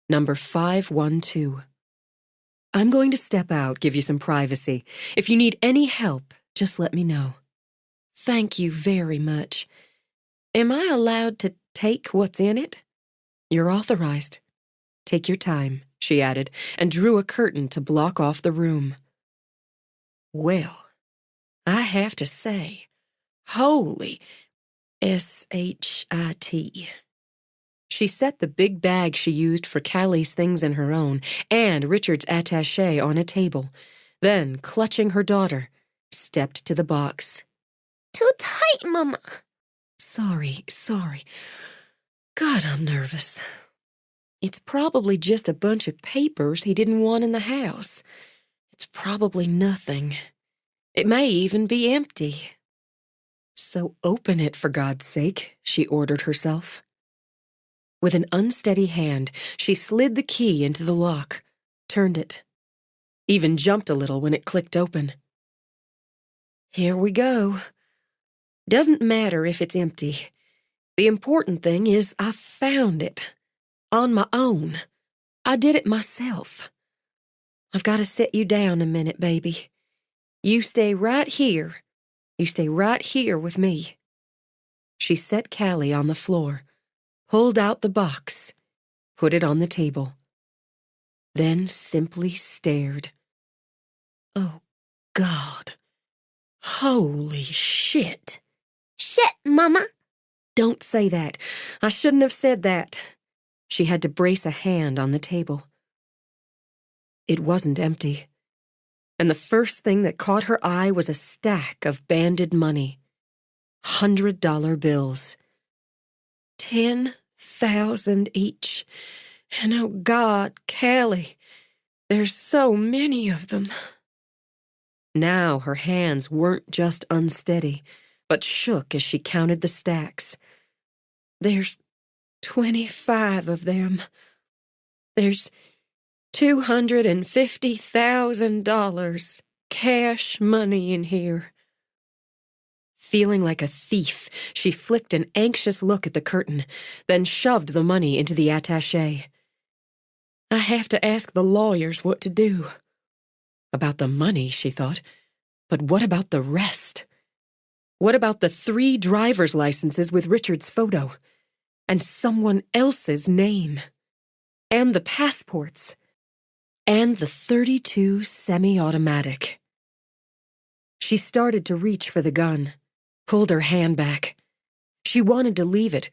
Number 512. I'm going to step out, give you some privacy. If you need any help, just let me know. Thank you very much. Am I allowed to take what's in it? You're authorized. Take your time, she added, and drew a curtain to block off the room. Well, I have to say, holy S-H-I-T. She set the big bag she used for Callie's things and her own, and Richard's attaché on a table, then, clutching her daughter, stepped to the box. Too tight, Mama. Sorry. God, I'm nervous. It's probably just a bunch of papers he didn't want in the house. It's probably nothing. It may even be empty. So open it, for God's sake, she ordered herself. With an unsteady hand, she slid the key into the lock, turned it, even jumped a little when it clicked open. Here we go. Doesn't matter if it's empty. The important thing is I found it. On my own. I did it myself. I've got to set you down a minute, baby. You stay right here. You stay right here with me. She set Callie on the floor, pulled out the box, put it on the table, then simply stared. Oh, God. Holy shit. Shit, Mama. Don't say that. I shouldn't have said that. She had to brace a hand on the table. It wasn't empty. And the first thing that caught her eye was a stack of banded money. $100 bills. 10,000 each. And oh God, Callie, there's so many of them. Now her hands weren't just unsteady, but shook as she counted the stacks. There's 25 of them. There's $250,000 cash money in here. Feeling like a thief, she flicked an anxious look at the curtain, then shoved the money into the attaché. I have to ask the lawyers what to do. About the money, she thought, but what about the rest? What about the 3 driver's licenses with Richard's photo? And someone else's name? And the passports? And the .32 semi-automatic? She started to reach for the gun, pulled her hand back. She wanted to leave it,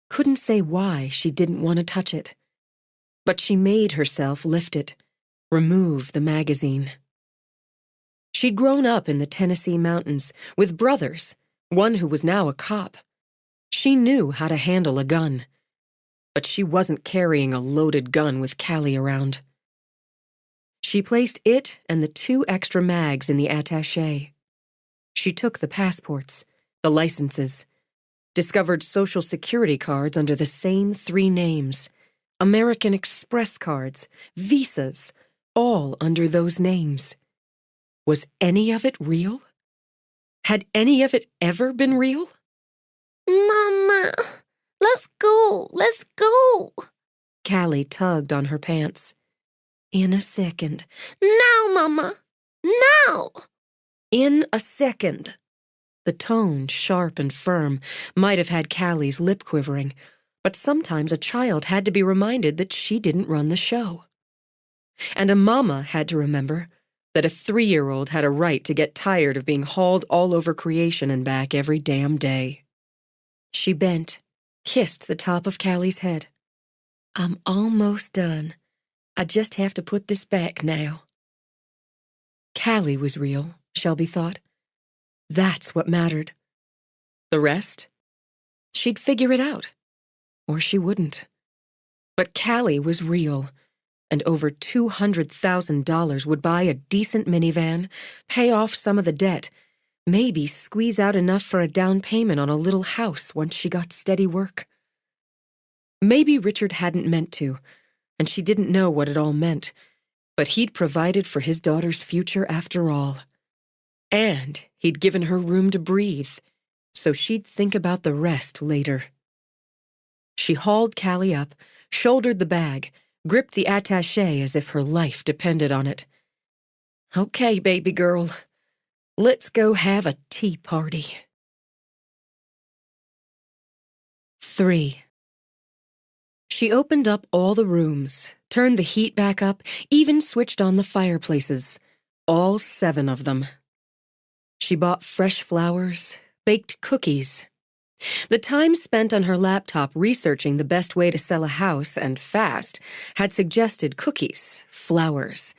couldn't say why she didn't want to touch it. But she made herself lift it, remove the magazine. She'd grown up in the Tennessee mountains with brothers, one who was now a cop. She knew how to handle a gun, but she wasn't carrying a loaded gun with Callie around. She placed it and the 2 extra mags in the attaché. She took the passports, the licenses, discovered Social Security cards under the same 3 names, American Express cards, visas, all under those names. Was any of it real? Had any of it ever been real? Mama, let's go, let's go. Callie tugged on her pants. In a second. Now, Mama, now. In a second. The tone, sharp and firm, might have had Callie's lip quivering, but sometimes a child had to be reminded that she didn't run the show. And a mama had to remember that a 3-year-old had a right to get tired of being hauled all over creation and back every damn day. She bent, kissed the top of Callie's head. I'm almost done. I just have to put this back now. Callie was real, Shelby thought. That's what mattered. The rest? She'd figure it out. Or she wouldn't. But Callie was real, and over $200,000 would buy a decent minivan, pay off some of the debt, maybe squeeze out enough for a down payment on a little house once she got steady work. Maybe Richard hadn't meant to, and she didn't know what it all meant, but he'd provided for his daughter's future after all. And he'd given her room to breathe, so she'd think about the rest later. She hauled Callie up, shouldered the bag, gripped the attaché as if her life depended on it. Okay, baby girl, let's go have a tea party. 3. She opened up all the rooms, turned the heat back up, even switched on the fireplaces, all 7 of them. She bought fresh flowers, baked cookies. The time spent on her laptop researching the best way to sell a house, and fast, had suggested cookies, flowers,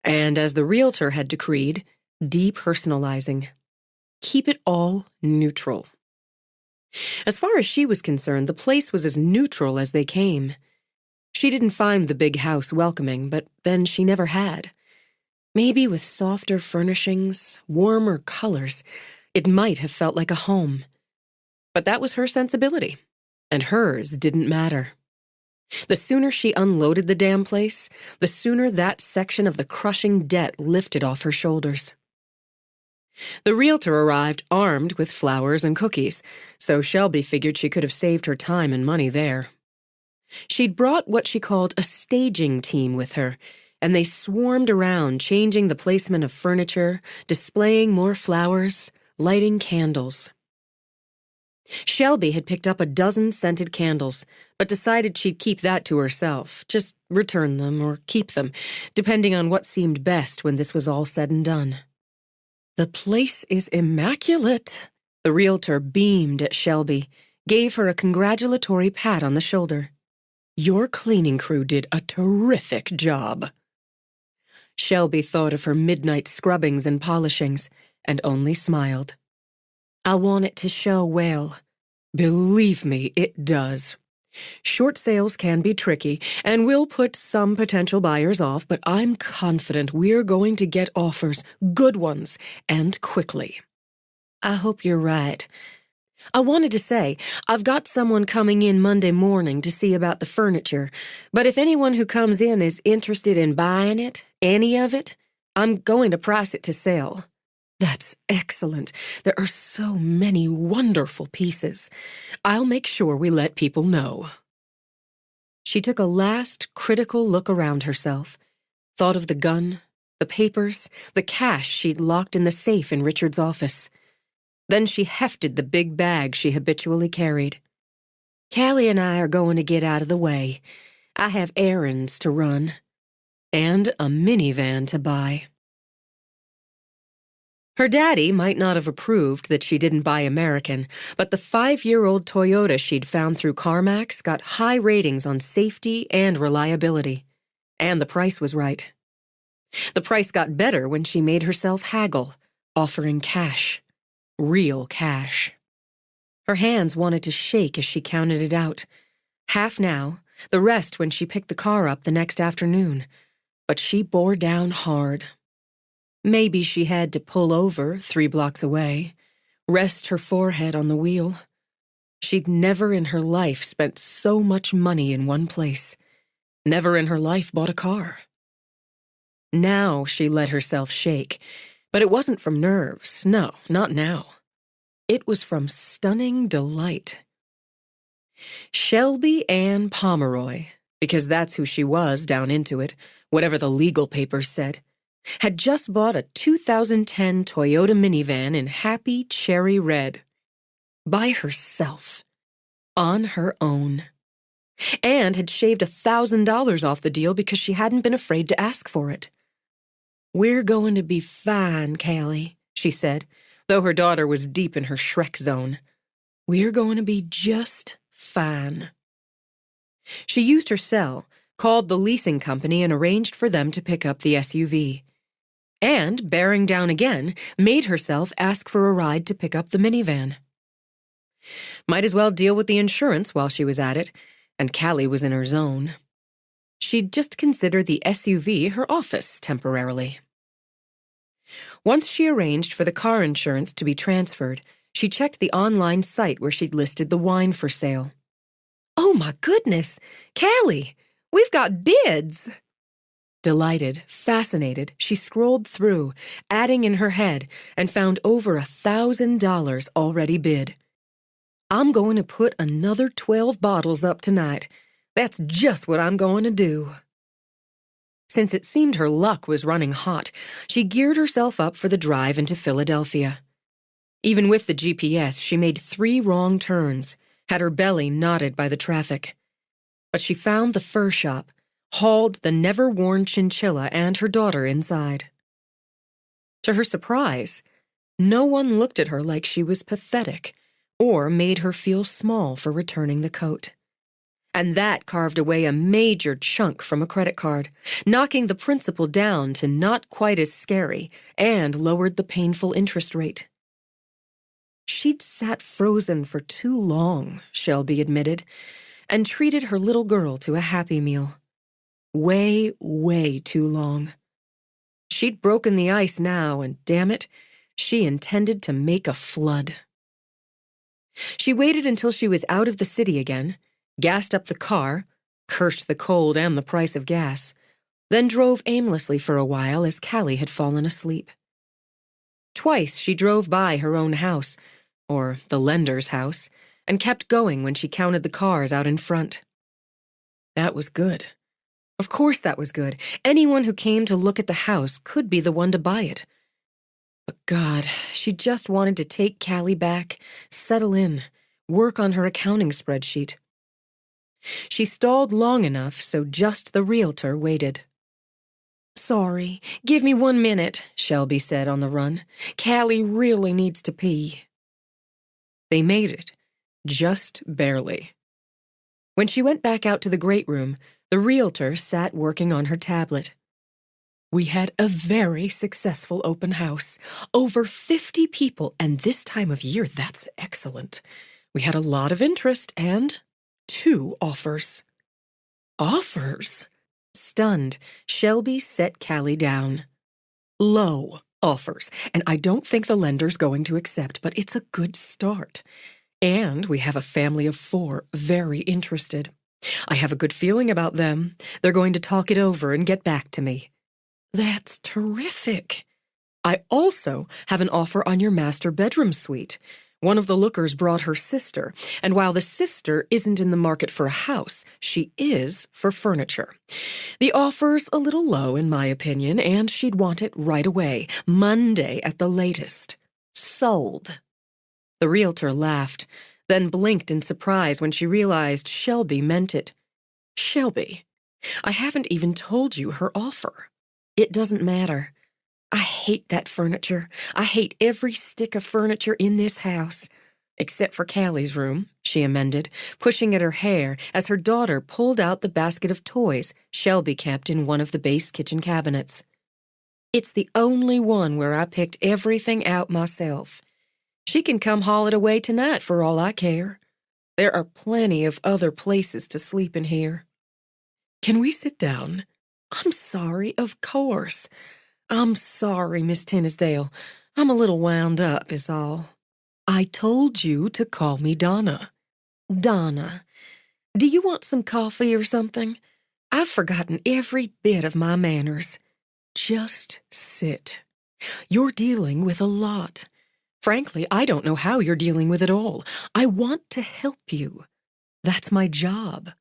and as the realtor had decreed, depersonalizing. Keep it all neutral. As far as she was concerned, the place was as neutral as they came. She didn't find the big house welcoming, but then she never had. Maybe with softer furnishings, warmer colors, it might have felt like a home. But that was her sensibility, and hers didn't matter. The sooner she unloaded the damn place, the sooner that section of the crushing debt lifted off her shoulders. The realtor arrived armed with flowers and cookies, so Shelby figured she could have saved her time and money there. She'd brought what she called a staging team with her, and they swarmed around, changing the placement of furniture, displaying more flowers, lighting candles. Shelby had picked up a dozen scented candles, but decided she'd keep that to herself, just return them or keep them, depending on what seemed best when this was all said and done. The place is immaculate. The realtor beamed at Shelby, gave her a congratulatory pat on the shoulder. Your cleaning crew did a terrific job. Shelby thought of her midnight scrubbings and polishings, and only smiled. I want it to show well. Believe me, it does. Short sales can be tricky, and will put some potential buyers off, but I'm confident we're going to get offers, good ones, and quickly. I hope you're right. I wanted to say, I've got someone coming in Monday morning to see about the furniture, but if anyone who comes in is interested in buying it, any of it, I'm going to price it to sell. That's excellent. There are so many wonderful pieces. I'll make sure we let people know. She took a last critical look around herself, thought of the gun, the papers, the cash she'd locked in the safe in Richard's office. Then she hefted the big bag she habitually carried. "Callie and I are going to get out of the way. I have errands to run. And a minivan to buy." Her daddy might not have approved that she didn't buy American, but the 5-year-old Toyota she'd found through CarMax got high ratings on safety and reliability. And the price was right. The price got better when she made herself haggle, offering cash. Real cash. Her hands wanted to shake as she counted it out. Half now, the rest when she picked the car up the next afternoon. But she bore down hard. Maybe she had to pull over 3 blocks away, rest her forehead on the wheel. She'd never in her life spent so much money in one place. Never in her life bought a car. Now she let herself shake, but it wasn't from nerves. No, not now. It was from stunning delight. Shelby Ann Pomeroy, because that's who she was down into it, whatever the legal papers said, had just bought a 2010 Toyota minivan in happy cherry red. By herself. On her own. And had shaved $1,000 off the deal because she hadn't been afraid to ask for it. "We're going to be fine, Callie," she said, though her daughter was deep in her Shrek zone. "We're going to be just fine." She used her cell, called the leasing company, and arranged for them to pick up the SUV. And, bearing down again, made herself ask for a ride to pick up the minivan. Might as well deal with the insurance while she was at it, and Callie was in her zone. She'd just consider the SUV her office temporarily. Once she arranged for the car insurance to be transferred, she checked the online site where she'd listed the wine for sale. "Oh my goodness! Callie! We've got bids!" Delighted, fascinated, she scrolled through, adding in her head, and found over $1,000 already bid. "I'm going to put another 12 bottles up tonight. That's just what I'm going to do." Since it seemed her luck was running hot, she geared herself up for the drive into Philadelphia. Even with the GPS, she made 3 wrong turns, had her belly knotted by the traffic. But she found the fur shop, hauled the never-worn chinchilla and her daughter inside. To her surprise, no one looked at her like she was pathetic or made her feel small for returning the coat. And that carved away a major chunk from a credit card, knocking the principal down to not quite as scary and lowered the painful interest rate. She'd sat frozen for too long, Shelby admitted, and treated her little girl to a Happy Meal. Way, way too long. She'd broken the ice now, and damn it, she intended to make a flood. She waited until she was out of the city again, gassed up the car, cursed the cold and the price of gas, then drove aimlessly for a while as Callie had fallen asleep. Twice she drove by her own house, or the lender's house, and kept going when she counted the cars out in front. That was good. Of course that was good. Anyone who came to look at the house could be the one to buy it. But God, she just wanted to take Callie back, settle in, work on her accounting spreadsheet. She stalled long enough so just the realtor waited. "Sorry, give me 1 minute," Shelby said on the run. "Callie really needs to pee." They made it, just barely. When she went back out to the great room, the realtor sat working on her tablet. "We had a very successful open house. Over 50 people, and this time of year, that's excellent. We had a lot of interest and 2 offers." "Offers?" Stunned, Shelby set Callie down. "Low offers, and I don't think the lender's going to accept, but it's a good start. And we have a family of 4 very interested. I have a good feeling about them. They're going to talk it over and get back to me." "That's terrific. I also have an offer on your master bedroom suite. One of the lookers brought her sister, and while the sister isn't in the market for a house, she is for furniture. The offer's a little low, in my opinion, and she'd want it right away, Monday at the latest. Sold." The realtor laughed, then blinked in surprise when she realized Shelby meant it. Shelby, I haven't even told you her offer. It doesn't matter. I hate that furniture. I hate every stick of furniture in this house. Except for Callie's room, she amended, pushing at her hair as her daughter pulled out the basket of toys Shelby kept in one of the base kitchen cabinets. It's the only one where I picked everything out myself. She can come haul it away tonight for all I care. There are plenty of other places to sleep in here. Can we sit down? I'm sorry, of course. I'm sorry, Miss Tinnisdale. I'm a little wound up, is all. I told you to call me Donna. Donna, do you want some coffee or something? I've forgotten every bit of my manners. Just sit. You're dealing with a lot. Frankly, I don't know how you're dealing with it all. I want to help you. That's my job.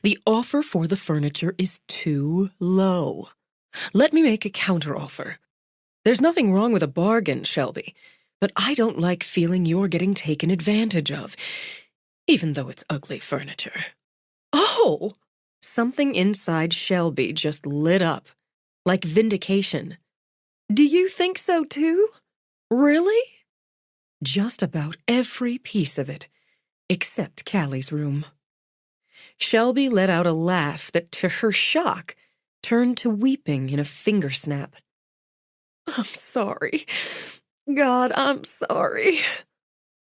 The offer for the furniture is too low. Let me make a counteroffer. There's nothing wrong with a bargain, Shelby, but I don't like feeling you're getting taken advantage of, even though it's ugly furniture. Oh! Something inside Shelby just lit up, like vindication. Do you think so too? Really? Just about every piece of it, except Callie's room. Shelby let out a laugh that, to her shock, turned to weeping in a finger snap. I'm sorry. God, I'm sorry.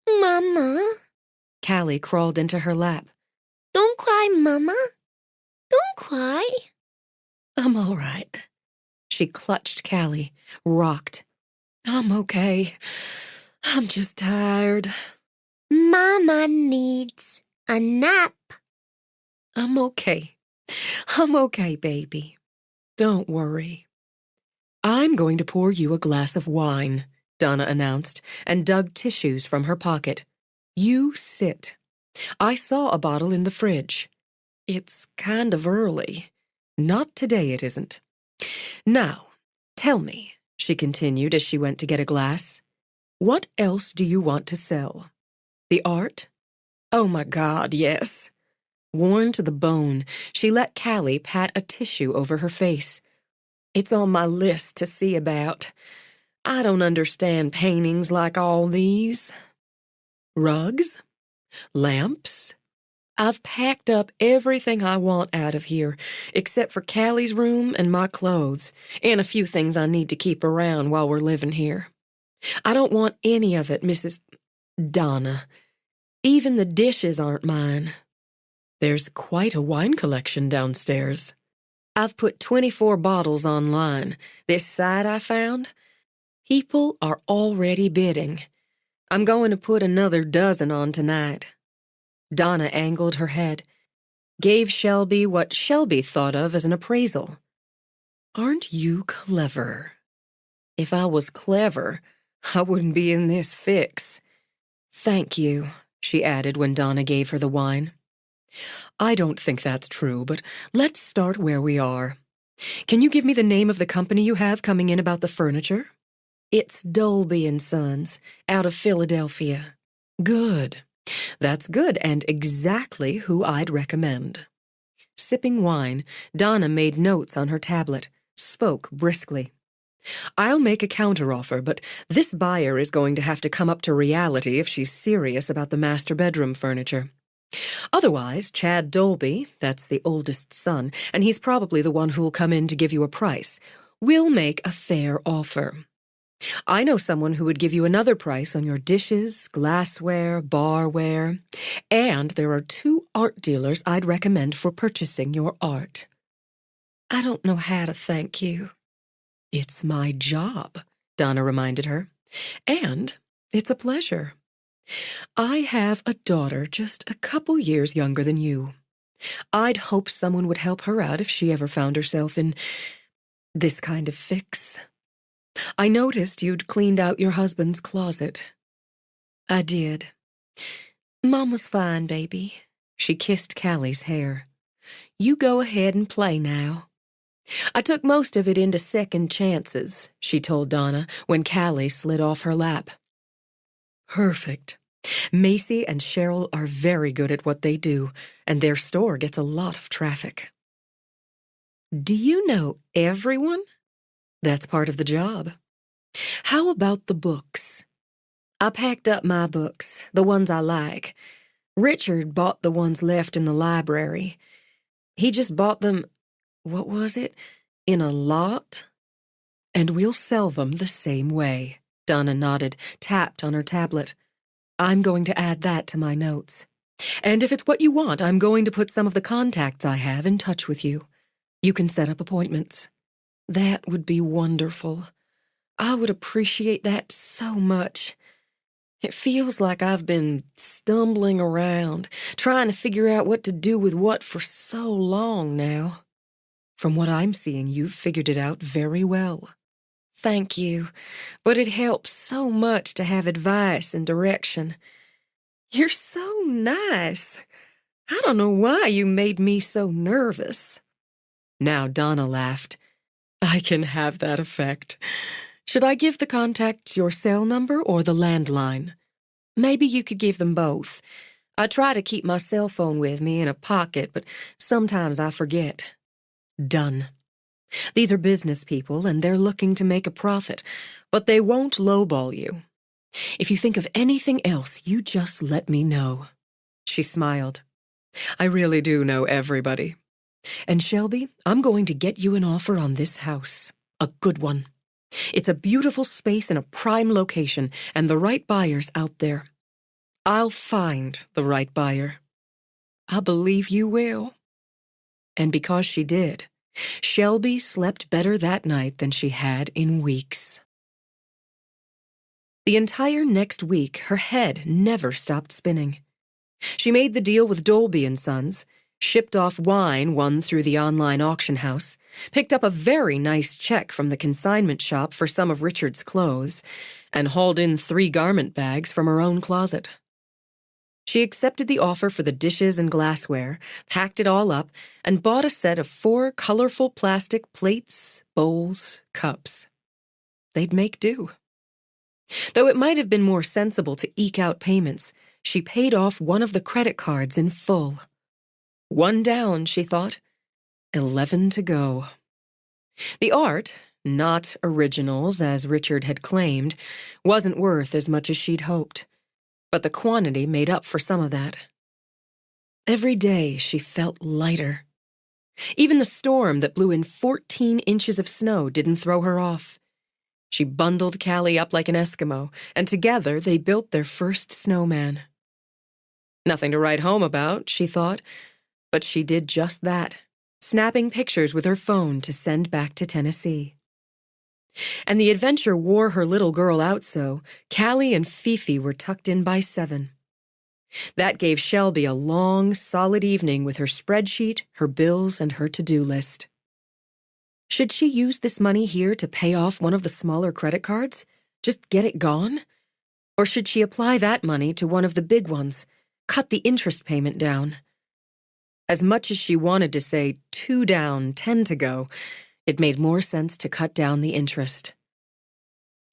Mama. Callie crawled into her lap. Don't cry, Mama. Don't cry. I'm all right. She clutched Callie, rocked. I'm okay. I'm just tired. Mama needs a nap. I'm okay. I'm okay, baby. Don't worry. I'm going to pour you a glass of wine, Donna announced, and dug tissues from her pocket. You sit. I saw a bottle in the fridge. It's kind of early. Not today, it isn't. Now, tell me, she continued as she went to get a glass, what else do you want to sell? The art? Oh my God, yes. Worn to the bone, she let Callie pat a tissue over her face. It's on my list to see about. I don't understand paintings like all these. Rugs? Lamps? I've packed up everything I want out of here, except for Callie's room and my clothes, and a few things I need to keep around while we're living here. I don't want any of it, Mrs. Donna. Even the dishes aren't mine. There's quite a wine collection downstairs. I've put 24 bottles online. This site I found, people are already bidding. I'm going to put another dozen on tonight. Donna angled her head, gave Shelby what Shelby thought of as an appraisal. Aren't you clever? If I was clever, I wouldn't be in this fix. Thank you, she added when Donna gave her the wine. I don't think that's true, but let's start where we are. Can you give me the name of the company you have coming in about the furniture? It's Dolby & Sons, out of Philadelphia. Good. That's good, and exactly who I'd recommend. Sipping wine, Donna made notes on her tablet, spoke briskly. I'll make a counteroffer, but this buyer is going to have to come up to reality if she's serious about the master bedroom furniture. Otherwise, Chad Dolby, that's the oldest son, and he's probably the one who'll come in to give you a price, will make a fair offer. I know someone who would give you another price on your dishes, glassware, barware, and there are 2 art dealers I'd recommend for purchasing your art. I don't know how to thank you. It's my job, Donna reminded her, and it's a pleasure. I have a daughter just a couple years younger than you. I'd hope someone would help her out if she ever found herself in this kind of fix. I noticed you'd cleaned out your husband's closet. I did. Mom was fine, baby. She kissed Callie's hair. You go ahead and play now. I took most of it into second chances, she told Donna when Callie slid off her lap. Perfect. Macy and Cheryl are very good at what they do, and their store gets a lot of traffic. Do you know everyone? That's part of the job. How about the books? I packed up my books, the ones I like. Richard bought the ones left in the library. He just bought them, what was it, in a lot? And we'll sell them the same way. Donna nodded, tapped on her tablet. I'm going to add that to my notes. And if it's what you want, I'm going to put some of the contacts I have in touch with you. You can set up appointments. That would be wonderful. I would appreciate that so much. It feels like I've been stumbling around, trying to figure out what to do with what for so long now. From what I'm seeing, you've figured it out very well. Thank you, but it helps so much to have advice and direction. You're so nice. I don't know why you made me so nervous. Now Donna laughed. I can have that effect. Should I give the contacts your cell number or the landline? Maybe you could give them both. I try to keep my cell phone with me in a pocket, but sometimes I forget. Done. These are business people, and they're looking to make a profit, but they won't lowball you. If you think of anything else, you just let me know. She smiled. I really do know everybody. And Shelby, I'm going to get you an offer on this house. A good one. It's a beautiful space in a prime location, and the right buyer's out there. I'll find the right buyer. I believe you will. And because she did, Shelby slept better that night than she had in weeks. The entire next week, her head never stopped spinning. She made the deal with Dolby & Sons, shipped off wine won through the online auction house, picked up a very nice check from the consignment shop for some of Richard's clothes, and hauled in 3 garment bags from her own closet. She accepted the offer for the dishes and glassware, packed it all up, and bought a set of 4 colorful plastic plates, bowls, cups. They'd make do. Though it might have been more sensible to eke out payments, she paid off one of the credit cards in full. 1 down, she thought. 11 to go. The art, not originals as Richard had claimed, wasn't worth as much as she'd hoped, but the quantity made up for some of that. Every day she felt lighter. Even the storm that blew in 14 inches of snow didn't throw her off. She bundled Callie up like an Eskimo, and together they built their first snowman. Nothing to write home about, she thought, but she did just that, snapping pictures with her phone to send back to Tennessee. And the adventure wore her little girl out so Callie and Fifi were tucked in by 7. That gave Shelby a long, solid evening with her spreadsheet, her bills, and her to-do list. Should she use this money here to pay off one of the smaller credit cards? Just get it gone? Or should she apply that money to one of the big ones, cut the interest payment down? As much as she wanted to say 2 down, 10 to go, it made more sense to cut down the interest.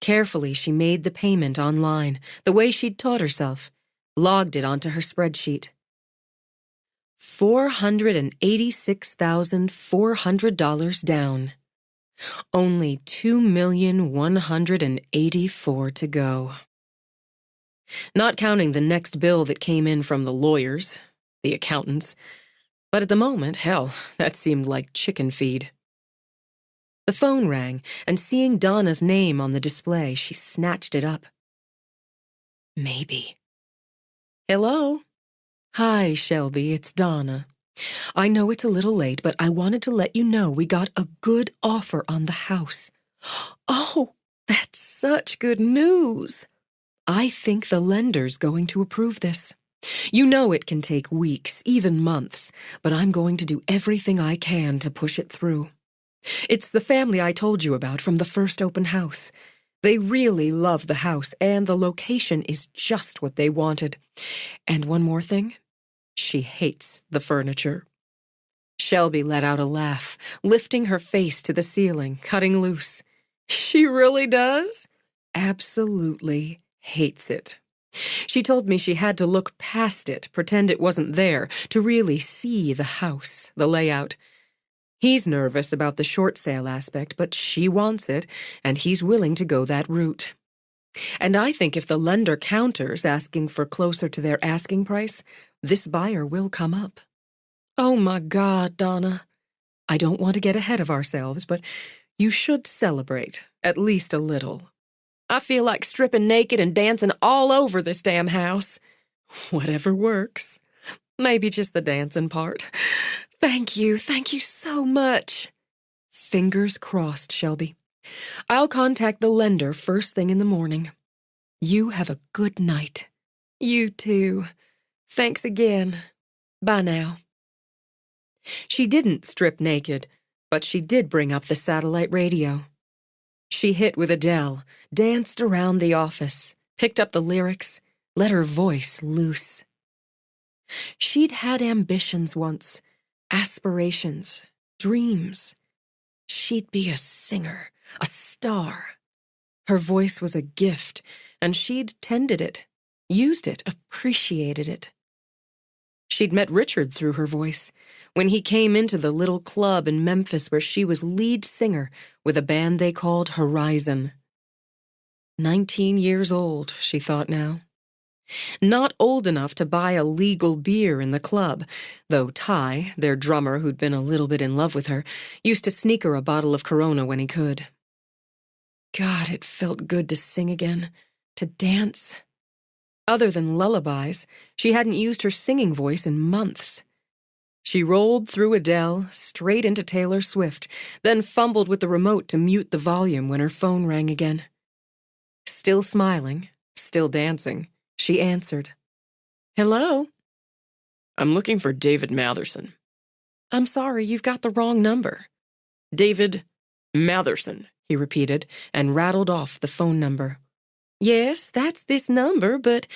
Carefully, she made the payment online, the way she'd taught herself, logged it onto her spreadsheet. $486,400 down. Only $2,184,000 to go. Not counting the next bill that came in from the lawyers, the accountants. But at the moment, hell, that seemed like chicken feed. The phone rang, and seeing Donna's name on the display, she snatched it up. Maybe. Hello? Hi, Shelby, it's Donna. I know it's a little late, but I wanted to let you know we got a good offer on the house. Oh, that's such good news. I think the lender's going to approve this. You know it can take weeks, even months, but I'm going to do everything I can to push it through. It's the family I told you about from the first open house. They really love the house, and the location is just what they wanted. And one more thing, she hates the furniture. Shelby let out a laugh, lifting her face to the ceiling, cutting loose. She really does? Absolutely hates it. She told me she had to look past it, pretend it wasn't there, to really see the house, the layout. He's nervous about the short sale aspect, but she wants it, and he's willing to go that route. And I think if the lender counters, asking for closer to their asking price, this buyer will come up. Oh my God, Donna. I don't want to get ahead of ourselves, but you should celebrate, at least a little. I feel like stripping naked and dancing all over this damn house. Whatever works. Maybe just the dancing part. Thank you so much. Fingers crossed, Shelby. I'll contact the lender first thing in the morning. You have a good night. You too. Thanks again. Bye now. She didn't strip naked, but she did bring up the satellite radio. She hit with Adele, danced around the office, picked up the lyrics, let her voice loose. She'd had ambitions once, aspirations, dreams. She'd be a singer, a star. Her voice was a gift, and she'd tended it, used it, appreciated it. She'd met Richard through her voice, when he came into the little club in Memphis where she was lead singer with a band they called Horizon. 19 years old, she thought now. Not old enough to buy a legal beer in the club, though Ty, their drummer who'd been a little bit in love with her, used to sneak her a bottle of Corona when he could. God, it felt good to sing again, to dance. Other than lullabies, she hadn't used her singing voice in months. She rolled through Adele, straight into Taylor Swift, then fumbled with the remote to mute the volume when her phone rang again. Still smiling, still dancing, she answered. Hello? I'm looking for David Matherson. I'm sorry, you've got the wrong number. David Matherson, he repeated, and rattled off the phone number. Yes, that's this number, but...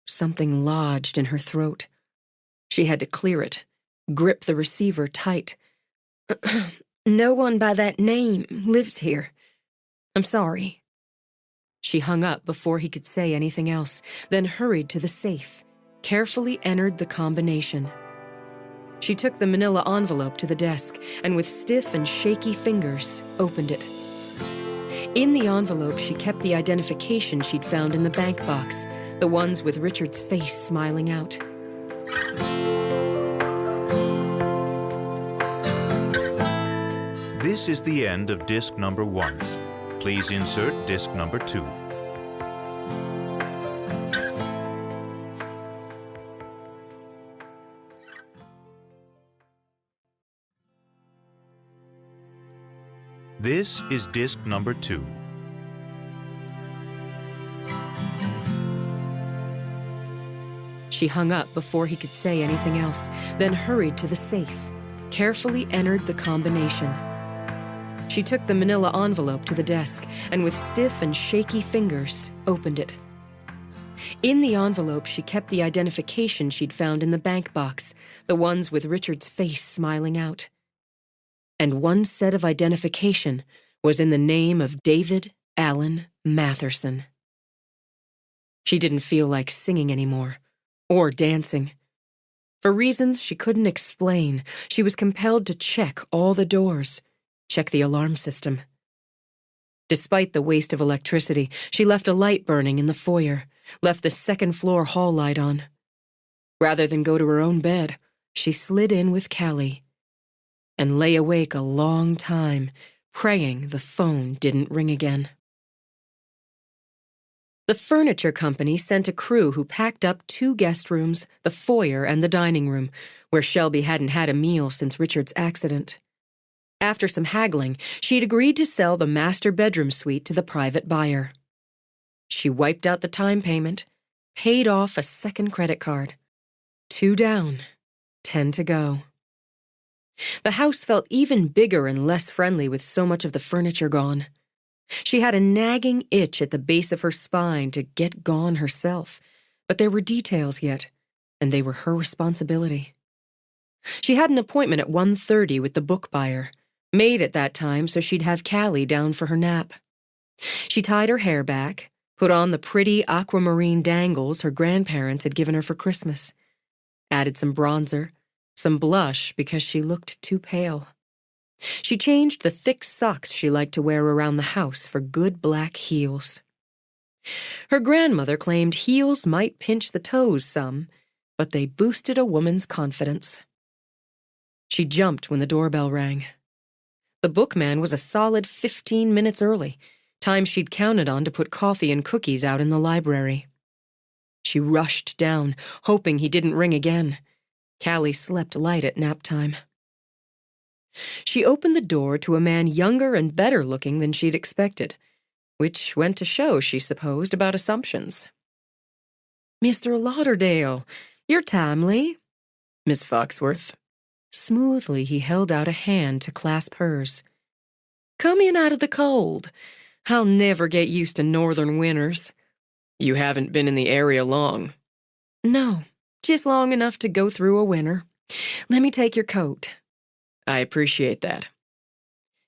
Something lodged in her throat. She had to clear it, grip the receiver tight. No one by that name lives here. I'm sorry. She hung up before he could say anything else, then hurried to the safe, carefully entered the combination. She took the manila envelope to the desk and with stiff and shaky fingers opened it. In the envelope, she kept the identification she'd found in the bank box, the ones with Richard's face smiling out. This is the end of disc number 1. Please insert disc number 2. This is disc number 2. She hung up before he could say anything else, then hurried to the safe, carefully entered the combination. She took the manila envelope to the desk and with stiff and shaky fingers opened it. In the envelope, she kept the identification she'd found in the bank box, the ones with Richard's face smiling out. And one set of identification was in the name of David Allen Matherson. She didn't feel like singing anymore, or dancing. For reasons she couldn't explain, she was compelled to check all the doors, check the alarm system. Despite the waste of electricity, she left a light burning in the foyer, left the second-floor hall light on. Rather than go to her own bed, she slid in with Callie and lay awake a long time, praying the phone didn't ring again. The furniture company sent a crew who packed up 2 guest rooms, the foyer and the dining room, where Shelby hadn't had a meal since Richard's accident. After some haggling, she'd agreed to sell the master bedroom suite to the private buyer. She wiped out the time payment, paid off a second credit card. 2 down, 10 to go. The house felt even bigger and less friendly with so much of the furniture gone. She had a nagging itch at the base of her spine to get gone herself, but there were details yet, and they were her responsibility. She had an appointment at 1:30 with the book buyer, made at that time so she'd have Callie down for her nap. She tied her hair back, put on the pretty aquamarine dangles her grandparents had given her for Christmas, added some bronzer, some blush because she looked too pale. She changed the thick socks she liked to wear around the house for good black heels. Her grandmother claimed heels might pinch the toes some, but they boosted a woman's confidence. She jumped when the doorbell rang. The bookman was a solid 15 minutes early, time she'd counted on to put coffee and cookies out in the library. She rushed down, hoping he didn't ring again. Callie slept light at nap time. She opened the door to a man younger and better looking than she'd expected, which went to show, she supposed, about assumptions. "Mr. Lauderdale, you're timely." "Miss Foxworth." Smoothly he held out a hand to clasp hers. "Come in out of the cold. I'll never get used to northern winters." "You haven't been in the area long." "No, just long enough to go through a winter. Let me take your coat." "I appreciate that."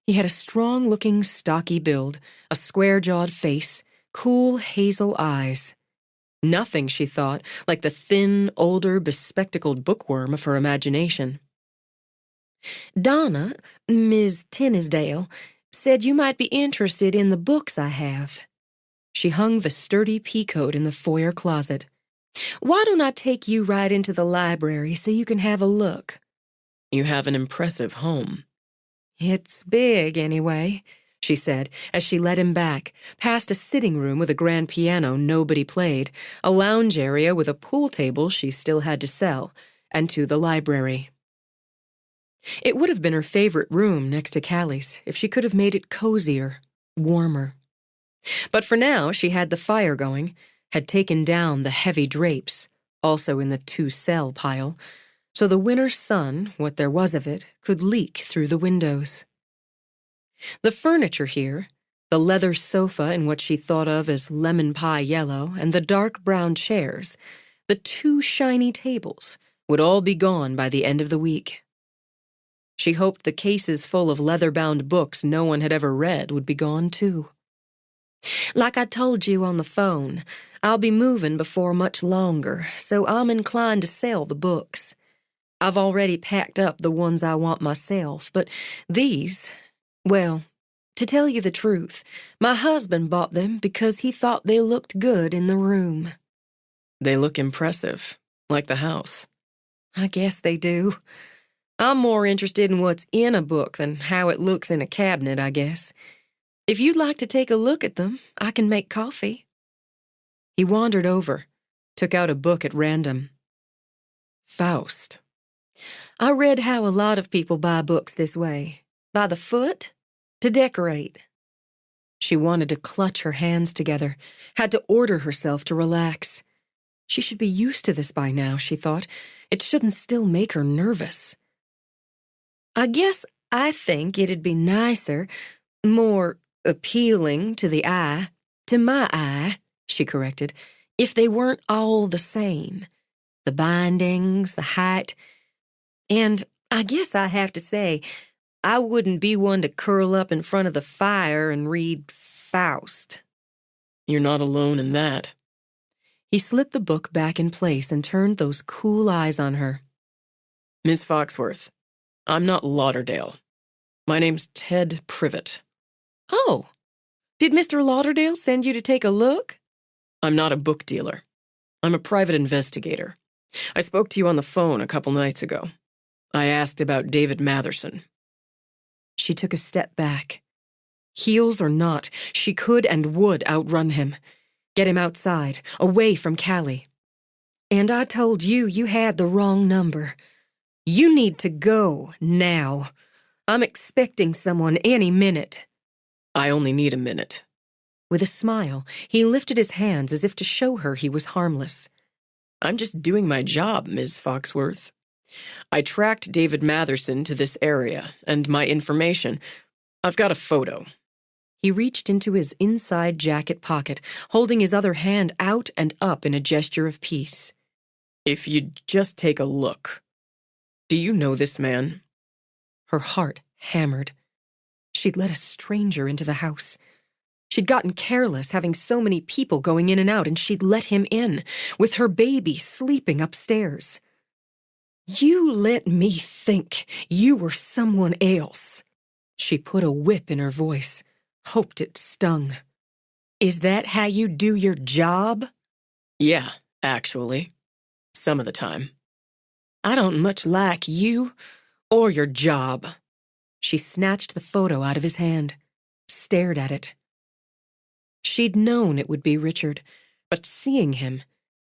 He had a strong-looking, stocky build, a square-jawed face, cool hazel eyes. Nothing, she thought, like the thin, older, bespectacled bookworm of her imagination. "Donna, Ms. Tinnisdale, said you might be interested in the books I have." She hung the sturdy peacoat in the foyer closet. "Why don't I take you right into the library so you can have a look?" "You have an impressive home." "It's big, anyway," she said as she led him back, past a sitting room with a grand piano nobody played, a lounge area with a pool table she still had to sell, and to the library. It would have been her favorite room next to Callie's if she could have made it cozier, warmer. But for now, she had the fire going, had taken down the heavy drapes, also in the two-cell pile, so the winter sun, what there was of it, could leak through the windows. The furniture here, the leather sofa in what she thought of as lemon pie yellow, and the dark brown chairs, the two shiny tables, would all be gone by the end of the week. She hoped the cases full of leather-bound books no one had ever read would be gone, too. "Like I told you on the phone, I'll be moving before much longer, so I'm inclined to sell the books. I've already packed up the ones I want myself, but these, well, to tell you the truth, my husband bought them because he thought they looked good in the room." "They look impressive, like the house." "I guess they do. I'm more interested in what's in a book than how it looks in a cabinet, I guess. If you'd like to take a look at them, I can make coffee." He wandered over, took out a book at random. Faust. "I read how a lot of people buy books this way, by the foot, to decorate." She wanted to clutch her hands together, had to order herself to relax. She should be used to this by now, she thought. It shouldn't still make her nervous. "I guess I think it'd be nicer, more appealing to the eye, to my eye," she corrected, "if they weren't all the same. The bindings, the height. And I guess I have to say, I wouldn't be one to curl up in front of the fire and read Faust." "You're not alone in that." He slipped the book back in place and turned those cool eyes on her. "Miss Foxworth, I'm not Lauderdale. My name's Ted Privet." "Oh, did Mr. Lauderdale send you to take a look?" "I'm not a book dealer. I'm a private investigator. I spoke to you on the phone a couple nights ago. I asked about David Matherson." She took a step back. Heels or not, she could and would outrun him. Get him outside, away from Callie. "And I told you you had the wrong number. You need to go now. I'm expecting someone any minute." "I only need a minute." With a smile, he lifted his hands as if to show her he was harmless. "I'm just doing my job, Ms. Foxworth. I tracked David Matherson to this area, and my information, I've got a photo." He reached into his inside jacket pocket, holding his other hand out and up in a gesture of peace. "If you'd just take a look. Do you know this man?" Her heart hammered. She'd let a stranger into the house. She'd gotten careless having so many people going in and out, and she'd let him in, with her baby sleeping upstairs. You let me think you were someone else. She put a whip in her voice, hoped it stung. Is that how you do your job? Yeah, actually. Some of the time. I don't much like you or your job. She snatched the photo out of his hand, stared at it. She'd known it would be Richard, but seeing him,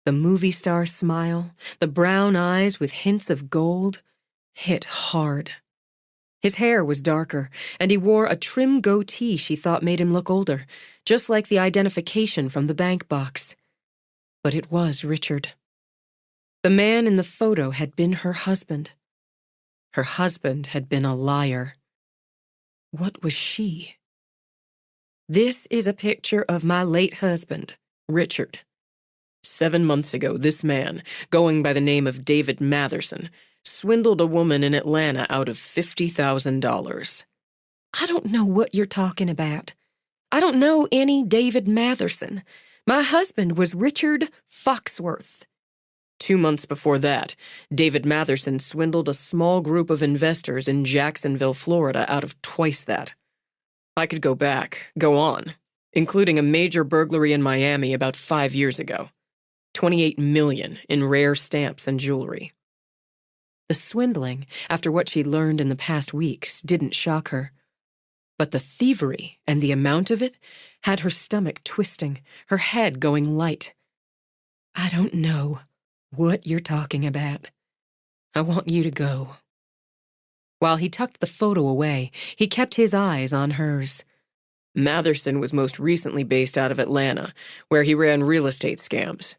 the movie star smile, the brown eyes with hints of gold, hit hard. His hair was darker, and he wore a trim goatee she thought made him look older, just like the identification from the bank box. But it was Richard. The man in the photo had been her husband. Her husband had been a liar. What was she? This is a picture of my late husband, Richard. 7 months ago, this man, going by the name of David Matherson, swindled a woman in Atlanta out of $50,000. I don't know what you're talking about. I don't know any David Matherson. My husband was Richard Foxworth. 2 months before that, David Matherson swindled a small group of investors in Jacksonville, Florida out of twice that. I could go on, including a major burglary in Miami about 5 years ago. $28 million in rare stamps and jewelry. The swindling, after what she'd learned in the past weeks, didn't shock her. But the thievery and the amount of it had her stomach twisting, her head going light. I don't know what you're talking about. I want you to go. While he tucked the photo away, he kept his eyes on hers. Matherson was most recently based out of Atlanta, where he ran real estate scams.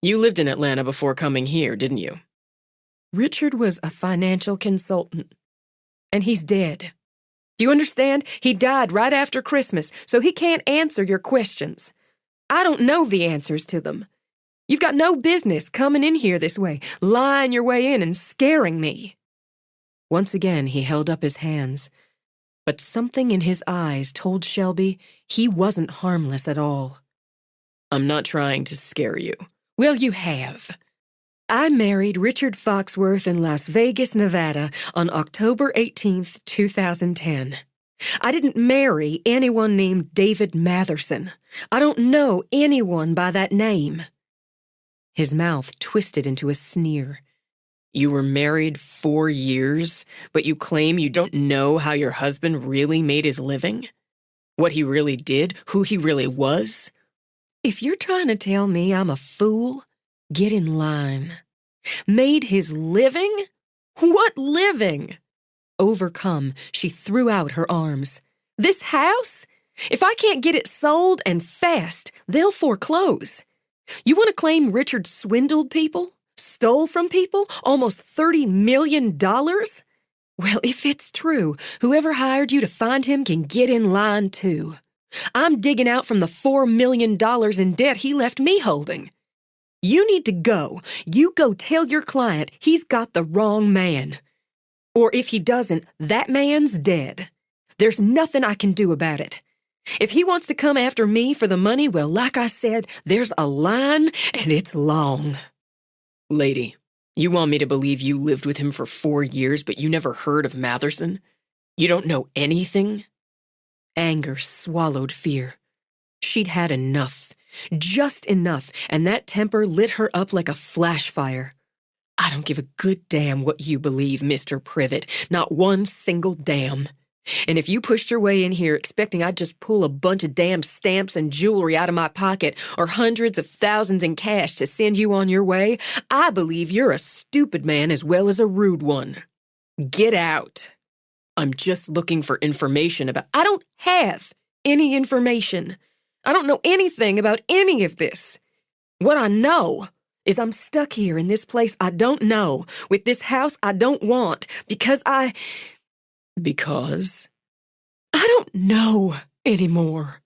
You lived in Atlanta before coming here, didn't you? Richard was a financial consultant, and he's dead. Do you understand? He died right after Christmas, so he can't answer your questions. I don't know the answers to them. You've got no business coming in here this way, lying your way in and scaring me. Once again, he held up his hands, but something in his eyes told Shelby he wasn't harmless at all. I'm not trying to scare you. Well, you have. I married Richard Foxworth in Las Vegas, Nevada on October 18th, 2010. I didn't marry anyone named David Matherson. I don't know anyone by that name. His mouth twisted into a sneer. You were married 4 years, but you claim you don't know how your husband really made his living? What he really did? Who he really was? If you're trying to tell me I'm a fool, get in line. Made his living? What living? Overcome, she threw out her arms. This house? If I can't get it sold and fast, they'll foreclose. You want to claim Richard swindled people? Stole from people? Almost $30 million? Well, if it's true, whoever hired you to find him can get in line too. I'm digging out from the $4 million in debt he left me holding. You need to go. You go tell your client he's got the wrong man. Or if he doesn't, that man's dead. There's nothing I can do about it. If he wants to come after me for the money, well, like I said, there's a line and it's long. Lady, you want me to believe you lived with him for 4 years, but you never heard of Matherson? You don't know anything? Anger swallowed fear. She'd had enough. Just enough, and that temper lit her up like a flash fire. I don't give a good damn what you believe, Mr. Privet. Not one single damn. And if you pushed your way in here expecting I'd just pull a bunch of damn stamps and jewelry out of my pocket or hundreds of thousands in cash to send you on your way, I believe you're a stupid man as well as a rude one. Get out. I'm just looking for information about— I don't have any information. I don't know anything about any of this. What I know is I'm stuck here in this place I don't know, with this house I don't want, because Because? I don't know anymore.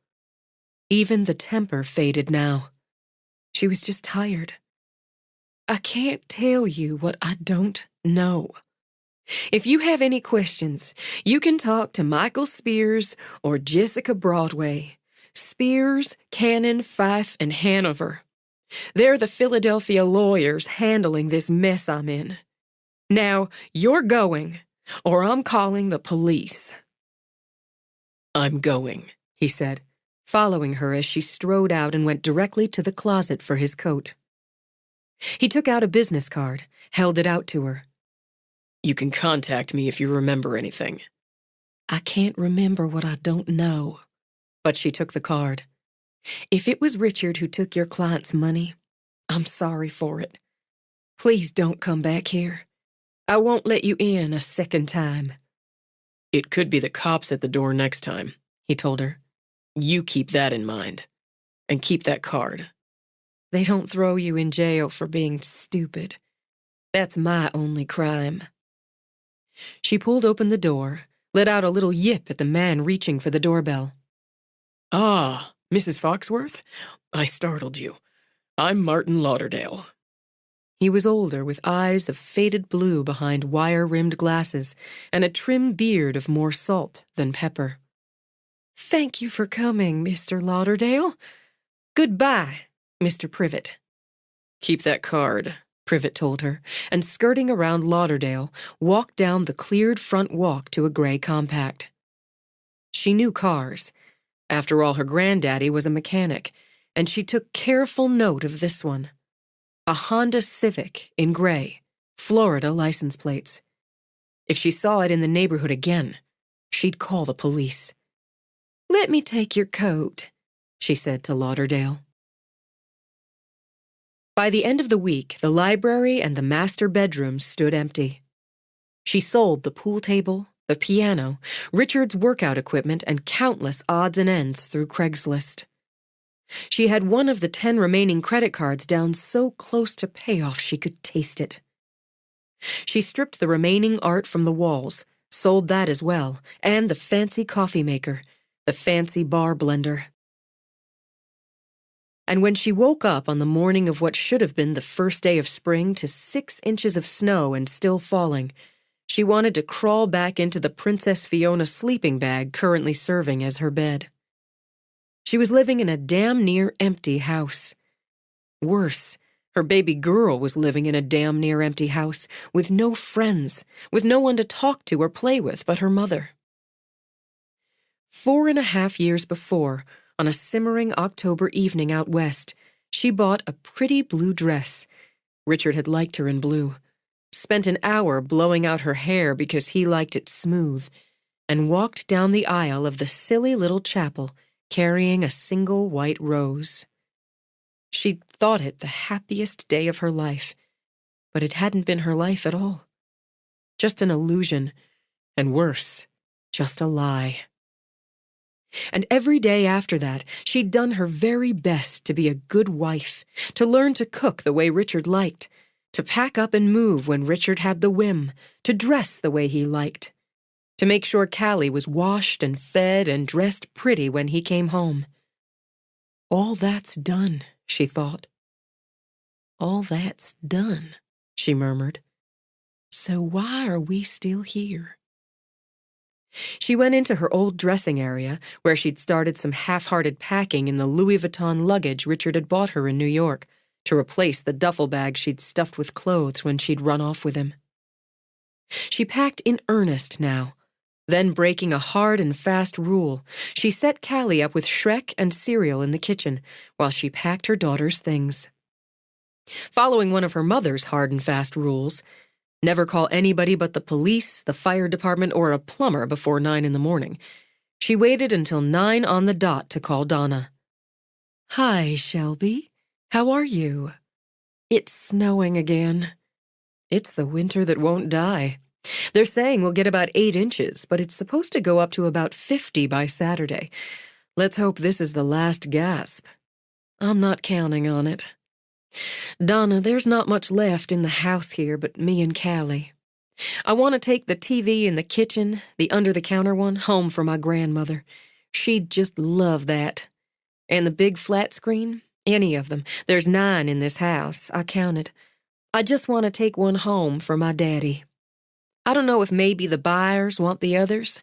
Even the temper faded now. She was just tired. I can't tell you what I don't know. If you have any questions, you can talk to Michael Spears or Jessica Broadway. Spears, Cannon, Fife, and Hanover. They're the Philadelphia lawyers handling this mess I'm in. Now, you're going, or I'm calling the police." "I'm going," he said, following her as she strode out and went directly to the closet for his coat. He took out a business card, held it out to her. "You can contact me if you remember anything." "I can't remember what I don't know." But she took the card. "If it was Richard who took your client's money, I'm sorry for it. Please don't come back here. I won't let you in a second time." "It could be the cops at the door next time," he told her. "You keep that in mind. And keep that card." "They don't throw you in jail for being stupid. That's my only crime." She pulled open the door, let out a little yip at the man reaching for the doorbell. "Ah, Mrs. Foxworth? I startled you. I'm Martin Lauderdale." He was older, with eyes of faded blue behind wire-rimmed glasses and a trim beard of more salt than pepper. "Thank you for coming, Mr. Lauderdale. Goodbye, Mr. Privet." "Keep that card," Privet told her, and skirting around Lauderdale, walked down the cleared front walk to a gray compact. She knew cars. After all, her granddaddy was a mechanic, and she took careful note of this one. A Honda Civic in gray, Florida license plates. If she saw it in the neighborhood again, she'd call the police. "Let me take your coat," she said to Lauderdale. By the end of the week, the library and the master bedrooms stood empty. She sold the pool table, the piano, Richard's workout equipment, and countless odds and ends through Craigslist. She had one of the 10 remaining credit cards down so close to payoff she could taste it. She stripped the remaining art from the walls, sold that as well, and the fancy coffee maker, the fancy bar blender. And when she woke up on the morning of what should have been the first day of spring to 6 inches of snow and still falling, she wanted to crawl back into the Princess Fiona sleeping bag currently serving as her bed. She was living in a damn near empty house. Worse, her baby girl was living in a damn near empty house, with no friends, with no one to talk to or play with but her mother. 4.5 years before, on a simmering October evening out west, she bought a pretty blue dress. Richard had liked her in blue. Spent an hour blowing out her hair because he liked it smooth, and walked down the aisle of the silly little chapel, carrying a single white rose. She'd thought it the happiest day of her life, but it hadn't been her life at all. Just an illusion, and worse, just a lie. And every day after that, she'd done her very best to be a good wife, to learn to cook the way Richard liked, to pack up and move when Richard had the whim, to dress the way he liked, to make sure Callie was washed and fed and dressed pretty when he came home. All that's done, she thought. All that's done, she murmured. So why are we still here? She went into her old dressing area, where she'd started some half-hearted packing in the Louis Vuitton luggage Richard had bought her in New York, to replace the duffel bag she'd stuffed with clothes when she'd run off with him. She packed in earnest now. Then, breaking a hard and fast rule, she set Callie up with Shrek and cereal in the kitchen while she packed her daughter's things. Following one of her mother's hard and fast rules, never call anybody but the police, the fire department, or a plumber before 9 in the morning, she waited until 9 on the dot to call Donna. "Hi, Shelby. How are you? It's snowing again. It's the winter that won't die. They're saying we'll get about 8 inches, but it's supposed to go up to about 50 by Saturday. Let's hope this is the last gasp. I'm not counting on it. Donna, there's not much left in the house here but me and Callie. I want to take the TV in the kitchen, the under-the-counter one, home for my grandmother. She'd just love that. And the big flat screen, any of them. There's 9 in this house, I counted. I just want to take one home for my daddy. I don't know if maybe the buyers want the others.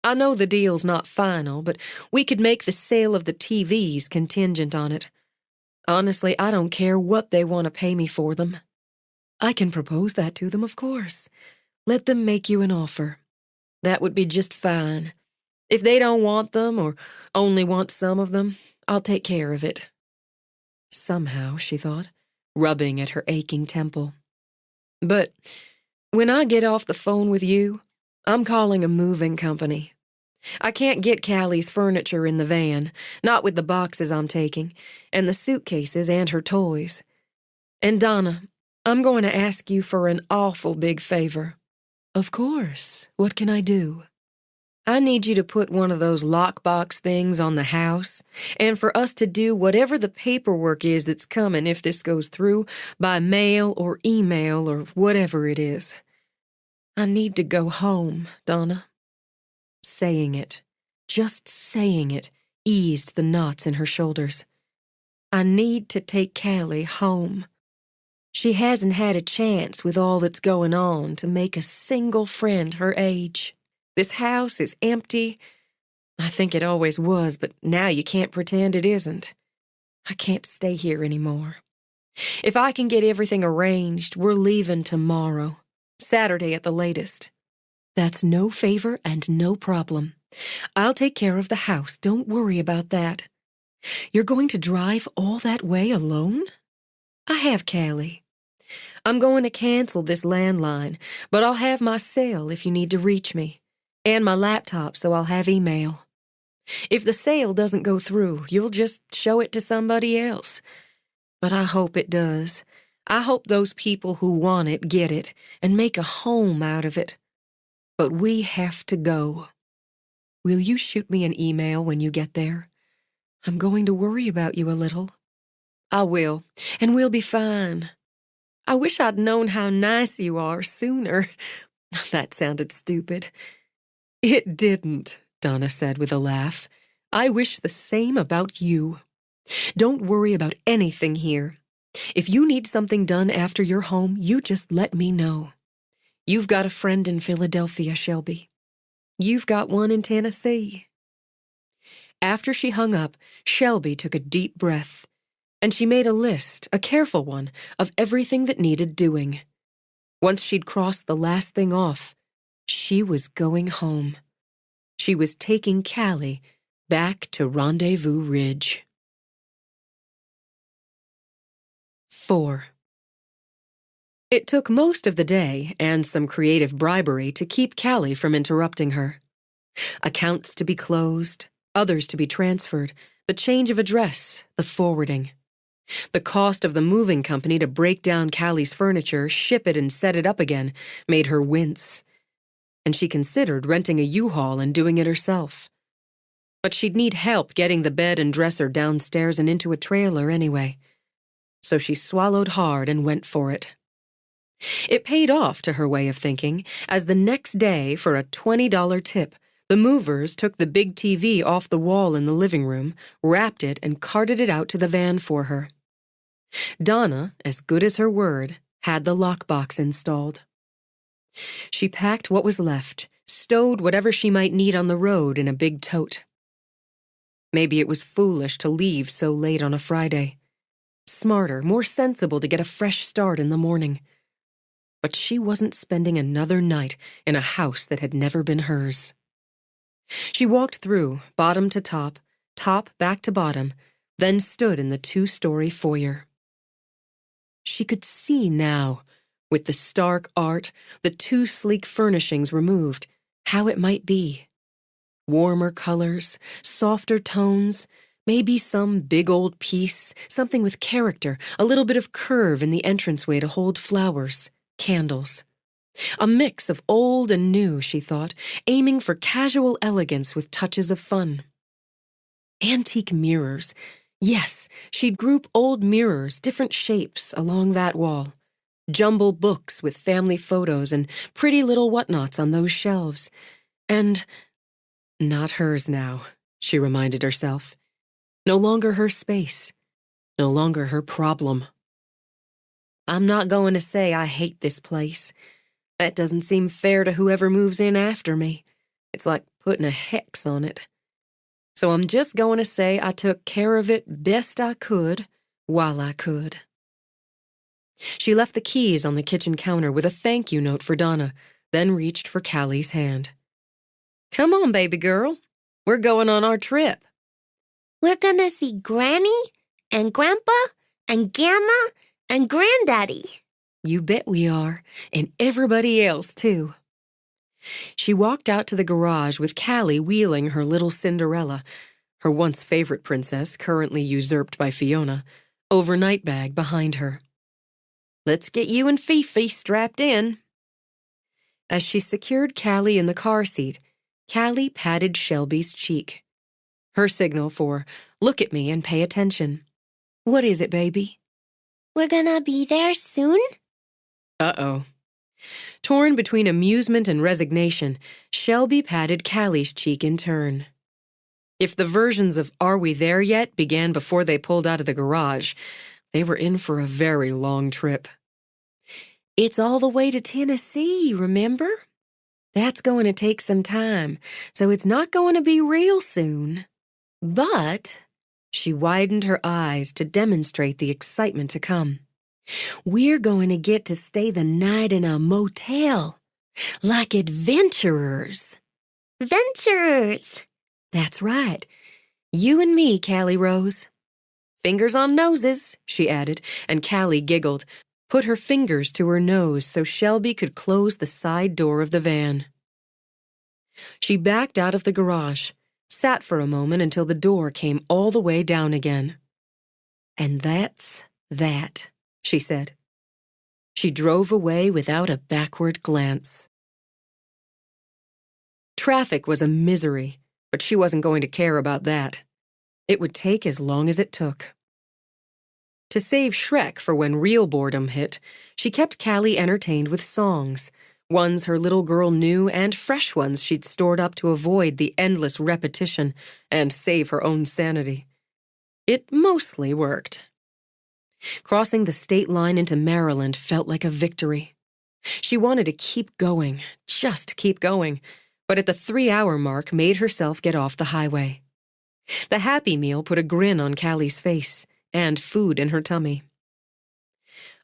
I know the deal's not final, but we could make the sale of the TVs contingent on it. Honestly, I don't care what they want to pay me for them. I can propose that to them, of course. Let them make you an offer. That would be just fine. If they don't want them or only want some of them, I'll take care of it. Somehow, she thought, rubbing at her aching temple. But when I get off the phone with you, I'm calling a moving company. I can't get Callie's furniture in the van, not with the boxes I'm taking, and the suitcases and her toys. And Donna, I'm going to ask you for an awful big favor. Of course. What can I do? I need you to put one of those lockbox things on the house, and for us to do whatever the paperwork is that's coming if this goes through, by mail or email or whatever it is. I need to go home, Donna. Saying it, just saying it, eased the knots in her shoulders. I need to take Callie home. She hasn't had a chance with all that's going on to make a single friend her age. This house is empty. I think it always was, but now you can't pretend it isn't. I can't stay here anymore. If I can get everything arranged, we're leaving tomorrow, Saturday at the latest. That's no favor and no problem. I'll take care of the house. Don't worry about that. You're going to drive all that way alone? I have Callie. I'm going to cancel this landline, but I'll have my cell if you need to reach me, and my laptop so I'll have email. If the sale doesn't go through, you'll just show it to somebody else. But I hope it does. I hope those people who want it get it and make a home out of it. But we have to go. Will you shoot me an email when you get there? I'm going to worry about you a little. I will, and we'll be fine. I wish I'd known how nice you are sooner. That sounded stupid. It didn't, Donna said with a laugh. I wish the same about you. Don't worry about anything here. If you need something done after you're home, you just let me know. You've got a friend in Philadelphia, Shelby. You've got one in Tennessee. After she hung up, Shelby took a deep breath, and she made a list, a careful one, of everything that needed doing. Once she'd crossed the last thing off, she was going home. She was taking Callie back to Rendezvous Ridge. 4. It took most of the day and some creative bribery to keep Callie from interrupting her. Accounts to be closed, others to be transferred, the change of address, the forwarding. The cost of the moving company to break down Callie's furniture, ship it, and set it up again made her wince. And she considered renting a U-Haul and doing it herself. But she'd need help getting the bed and dresser downstairs and into a trailer anyway. So she swallowed hard and went for it. It paid off to her way of thinking, as the next day, for a $20 tip, the movers took the big TV off the wall in the living room, wrapped it, and carted it out to the van for her. Donna, as good as her word, had the lockbox installed. She packed what was left, stowed whatever she might need on the road in a big tote. Maybe it was foolish to leave so late on a Friday. Smarter, more sensible to get a fresh start in the morning. But she wasn't spending another night in a house that had never been hers. She walked through, bottom to top back to bottom, then stood in the 2-story foyer. She could see now, with the stark art, the too sleek furnishings removed, how it might be. Warmer colors, softer tones, maybe some big old piece, something with character, a little bit of curve in the entranceway to hold flowers, candles. A mix of old and new, she thought, aiming for casual elegance with touches of fun. Antique mirrors. Yes, she'd group old mirrors, different shapes, along that wall. Jumble books with family photos and pretty little whatnots on those shelves. And not hers now, she reminded herself. No longer her space. No longer her problem. I'm not going to say I hate this place. That doesn't seem fair to whoever moves in after me. It's like putting a hex on it. So I'm just going to say I took care of it best I could while I could. She left the keys on the kitchen counter with a thank you note for Donna, then reached for Callie's hand. Come on, baby girl. We're going on our trip. We're gonna see Granny and Grandpa and Grandma and Granddaddy. You bet we are, and everybody else, too. She walked out to the garage with Callie wheeling her little Cinderella, her once favorite princess, currently usurped by Fiona, overnight bag behind her. Let's get you and Fifi strapped in. As she secured Callie in the car seat, Callie patted Shelby's cheek. Her signal for, look at me and pay attention. What is it, baby? We're gonna be there soon? Uh-oh. Torn between amusement and resignation, Shelby patted Callie's cheek in turn. If the versions of Are We There Yet began before they pulled out of the garage, they were in for a very long trip. It's all the way to Tennessee, remember? That's going to take some time, so it's not going to be real soon. But, she widened her eyes to demonstrate the excitement to come. We're going to get to stay the night in a motel, like adventurers. Venturers! That's right. You and me, Callie Rose. Fingers on noses, she added, and Callie giggled, put her fingers to her nose so Shelby could close the side door of the van. She backed out of the garage, sat for a moment until the door came all the way down again. And that's that, she said. She drove away without a backward glance. Traffic was a misery, but she wasn't going to care about that. It would take as long as it took. To save Shrek for when real boredom hit, she kept Callie entertained with songs, ones her little girl knew and fresh ones she'd stored up to avoid the endless repetition and save her own sanity. It mostly worked. Crossing the state line into Maryland felt like a victory. She wanted to keep going, just keep going, but at the 3-hour mark made herself get off the highway. The Happy Meal put a grin on Callie's face, and food in her tummy.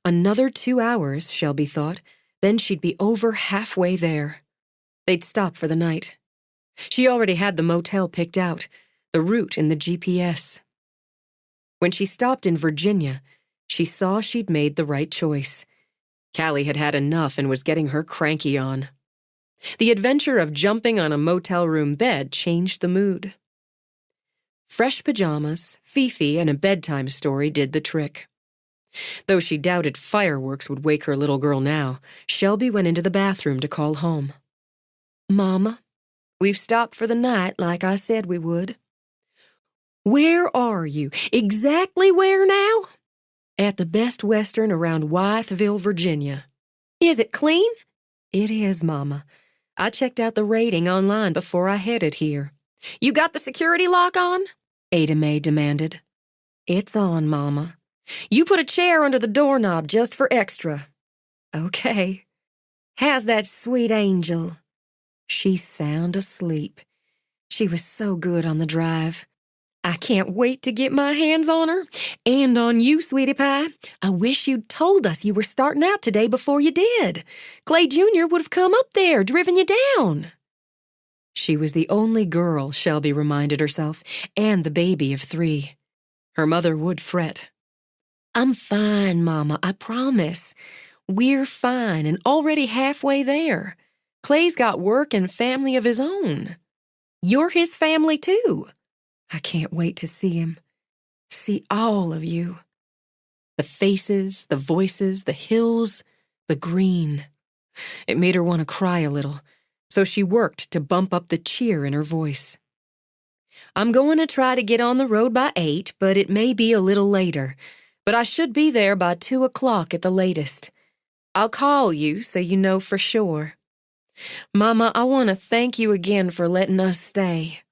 Another 2 hours, Shelby thought, then she'd be over halfway there. They'd stop for the night. She already had the motel picked out, the route in the GPS. When she stopped in Virginia, she saw she'd made the right choice. Callie had had enough and was getting her cranky on. The adventure of jumping on a motel room bed changed the mood. Fresh pajamas, Fifi, and a bedtime story did the trick. Though she doubted fireworks would wake her little girl now, Shelby went into the bathroom to call home. Mama, we've stopped for the night like I said we would. Where are you? Exactly where now? At the Best Western around Wytheville, Virginia. Is it clean? It is, Mama. I checked out the rating online before I headed here. You got the security lock on? Ada Mae demanded. It's on, Mama. You put a chair under the doorknob just for extra. Okay. How's that sweet angel? She's sound asleep. She was so good on the drive. I can't wait to get my hands on her. And on you, sweetie pie. I wish you'd told us you were starting out today before you did. Clay Jr. would have come up there, driven you down. She was the only girl, Shelby reminded herself, and the baby of 3. Her mother would fret. I'm fine, Mama, I promise. We're fine and already halfway there. Clay's got work and family of his own. You're his family, too. I can't wait to see him. See all of you. The faces, the voices, the hills, the green. It made her want to cry a little, so she worked to bump up the cheer in her voice. I'm going to try to get on the road by 8, but it may be a little later. But I should be there by 2 o'clock at the latest. I'll call you so you know for sure. Mama, I want to thank you again for letting us stay.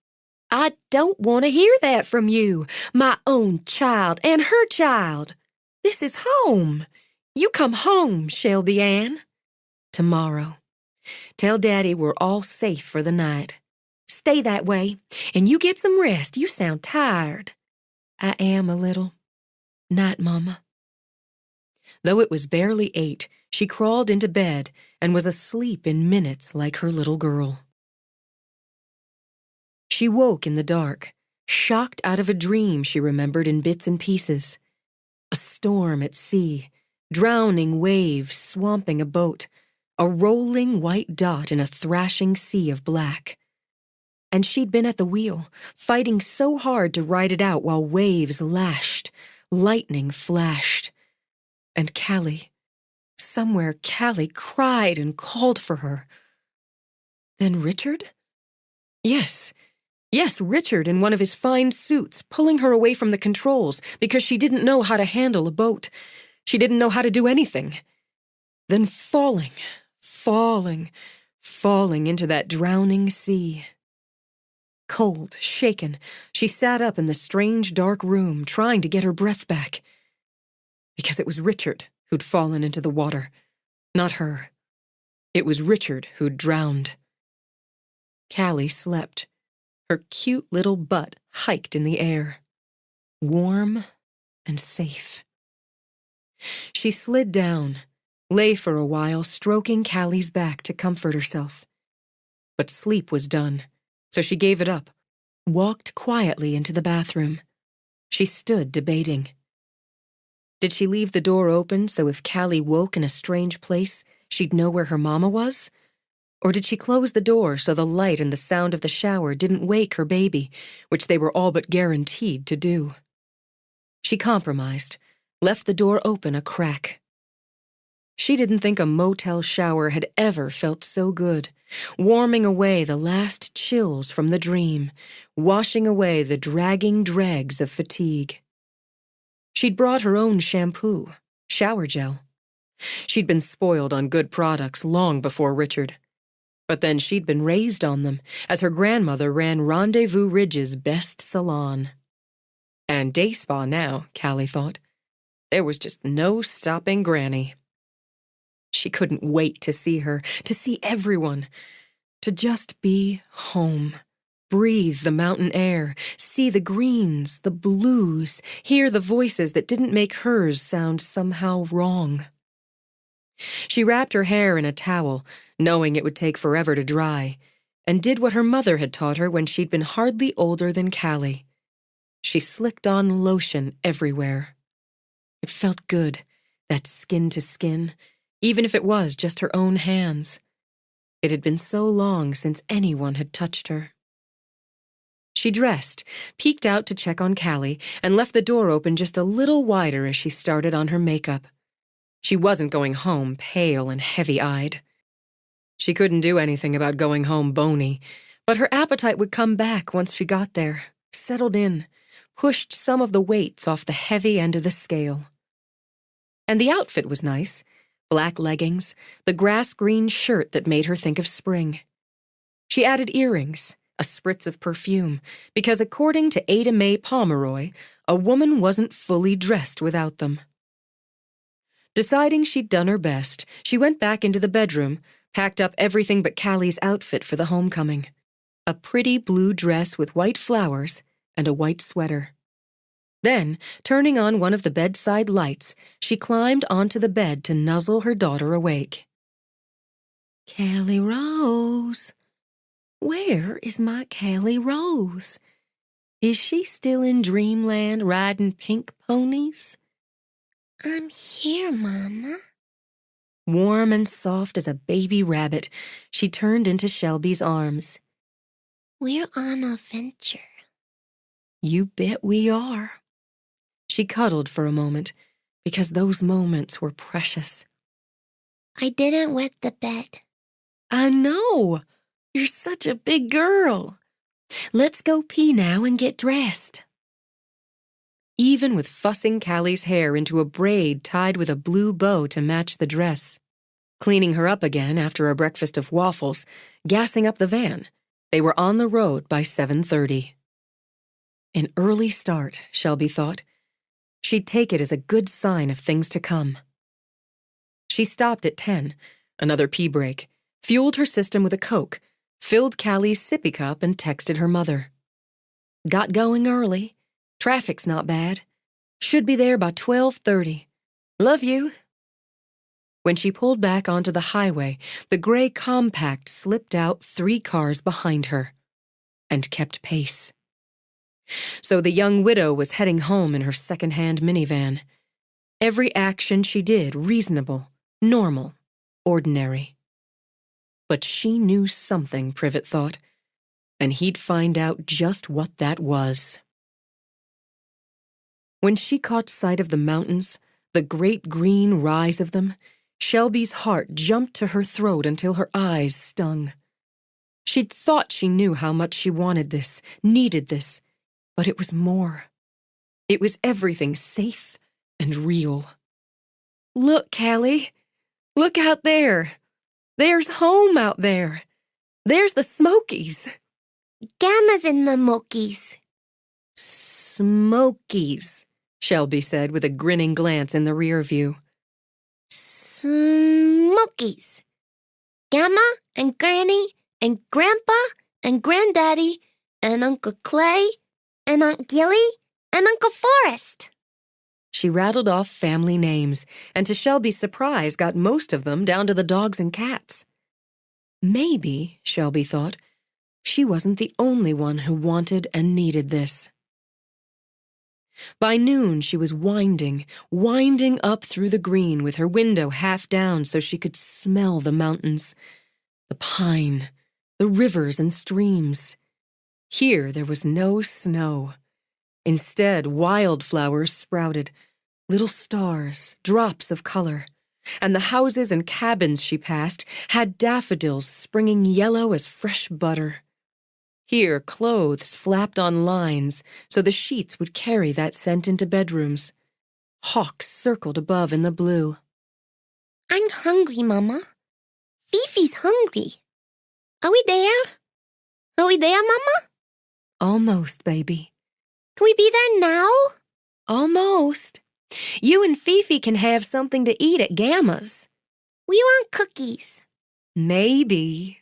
I don't want to hear that from you, my own child and her child. This is home. You come home, Shelby Ann. Tomorrow. Tell Daddy we're all safe for the night. stay that way, and you get some rest. You sound tired." "I am a little. Night, Mama." Though it was barely 8, she crawled into bed and was asleep in minutes like her little girl. She woke in the dark, shocked out of a dream she remembered in bits and pieces. A storm at sea, drowning waves swamping a boat, a rolling white dot in a thrashing sea of black. And she'd been at the wheel, fighting so hard to ride it out while waves lashed, lightning flashed. And Callie, somewhere Callie cried and called for her. Then Richard? Yes, Richard in one of his fine suits, pulling her away from the controls because she didn't know how to handle a boat. She didn't know how to do anything. Then falling into that drowning sea. Cold, shaken, she sat up in the strange dark room, trying to get her breath back. Because it was Richard who'd fallen into the water, not her. It was Richard who'd drowned. Callie slept, her cute little butt hiked in the air, warm and safe. She slid down, lay for a while stroking Callie's back to comfort herself. But sleep was done, so she gave it up, walked quietly into the bathroom. She stood debating. Did she leave the door open so if Callie woke in a strange place, she'd know where her mama was? Or did she close the door so the light and the sound of the shower didn't wake her baby, which they were all but guaranteed to do? She compromised, left the door open a crack. She didn't think a motel shower had ever felt so good, warming away the last chills from the dream, washing away the dragging dregs of fatigue. She'd brought her own shampoo, shower gel. She'd been spoiled on good products long before Richard. But then she'd been raised on them, as her grandmother ran Rendezvous Ridge's best salon. And day spa now, Callie thought. There was just no stopping Granny. She couldn't wait to see her, to see everyone, to just be home. Breathe the mountain air, see the greens, the blues, hear the voices that didn't make hers sound somehow wrong. She wrapped her hair in a towel, knowing it would take forever to dry, and did what her mother had taught her when she'd been hardly older than Callie. She slicked on lotion everywhere. It felt good, that skin to skin, even if it was just her own hands. It had been so long since anyone had touched her. She dressed, peeked out to check on Callie, and left the door open just a little wider as she started on her makeup. She wasn't going home pale and heavy-eyed. She couldn't do anything about going home bony, but her appetite would come back once she got there, settled in, pushed some of the weights off the heavy end of the scale. And the outfit was nice. Black leggings, the grass-green shirt that made her think of spring. She added earrings, a spritz of perfume, because according to Ada Mae Pomeroy, a woman wasn't fully dressed without them. Deciding she'd done her best, she went back into the bedroom, packed up everything but Callie's outfit for the homecoming. A pretty blue dress with white flowers and a white sweater. Then, turning on one of the bedside lights, she climbed onto the bed to nuzzle her daughter awake. "Callie Rose. Where is my Callie Rose? Is she still in dreamland riding pink ponies?" "I'm here, Mama." Warm and soft as a baby rabbit, she turned into Shelby's arms. "We're on a venture." "You bet we are." She cuddled for a moment, because those moments were precious. "I didn't wet the bed." "I know. You're such a big girl. Let's go pee now and get dressed." Even with fussing Callie's hair into a braid tied with a blue bow to match the dress, cleaning her up again after a breakfast of waffles, gassing up the van, they were on the road by 7:30. An early start, Shelby thought. She'd take it as a good sign of things to come. She stopped at 10, another pee break, fueled her system with a Coke, filled Callie's sippy cup, and texted her mother. Got going early. Traffic's not bad. Should be there by 12:30. Love you. When she pulled back onto the highway, the gray compact slipped out 3 cars behind her and kept pace. So the young widow was heading home in her second-hand minivan. Every action she did reasonable, normal, ordinary. But she knew something, Privet thought, and he'd find out just what that was. When she caught sight of the mountains, the great green rise of them, Shelby's heart jumped to her throat until her eyes stung. She'd thought she knew how much she wanted this, needed this, but it was more. It was everything safe and real. Look, Callie. Look out there. There's home out there. There's the Smokies. Gamma's in the Mokies. Smokies, Shelby said with a grinning glance in the rear view. Smokies. Gamma and Granny and Grandpa and Granddaddy and Uncle Clay and Aunt Gilly and Uncle Forrest. She rattled off family names, and to Shelby's surprise got most of them down to the dogs and cats. Maybe, Shelby thought, she wasn't the only one who wanted and needed this. By noon, she was winding up through the green with her window half down so she could smell the mountains, the pine, the rivers and streams. Here there was no snow. Instead, wildflowers sprouted, little stars, drops of color, and the houses and cabins she passed had daffodils springing yellow as fresh butter. Here, clothes flapped on lines so the sheets would carry that scent into bedrooms. Hawks circled above in the blue. I'm hungry, Mama. Fifi's hungry. Are we there? Are we there, Mama? Almost, baby. Can we be there now? Almost. You and Fifi can have something to eat at Gamma's. We want cookies. Maybe.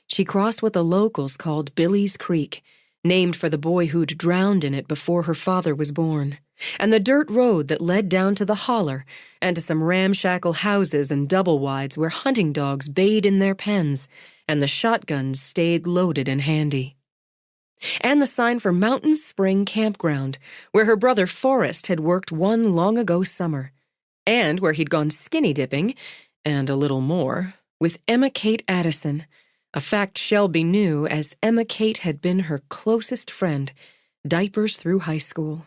She crossed what the locals called Billy's Creek, named for the boy who'd drowned in it before her father was born, and the dirt road that led down to the holler and to some ramshackle houses and double-wides where hunting dogs bayed in their pens and the shotguns stayed loaded and handy. And the sign for Mountain Spring Campground, where her brother Forrest had worked one long-ago summer, and where he'd gone skinny dipping, and a little more, with Emma Kate Addison, a fact Shelby knew as Emma Kate had been her closest friend, diapers through high school.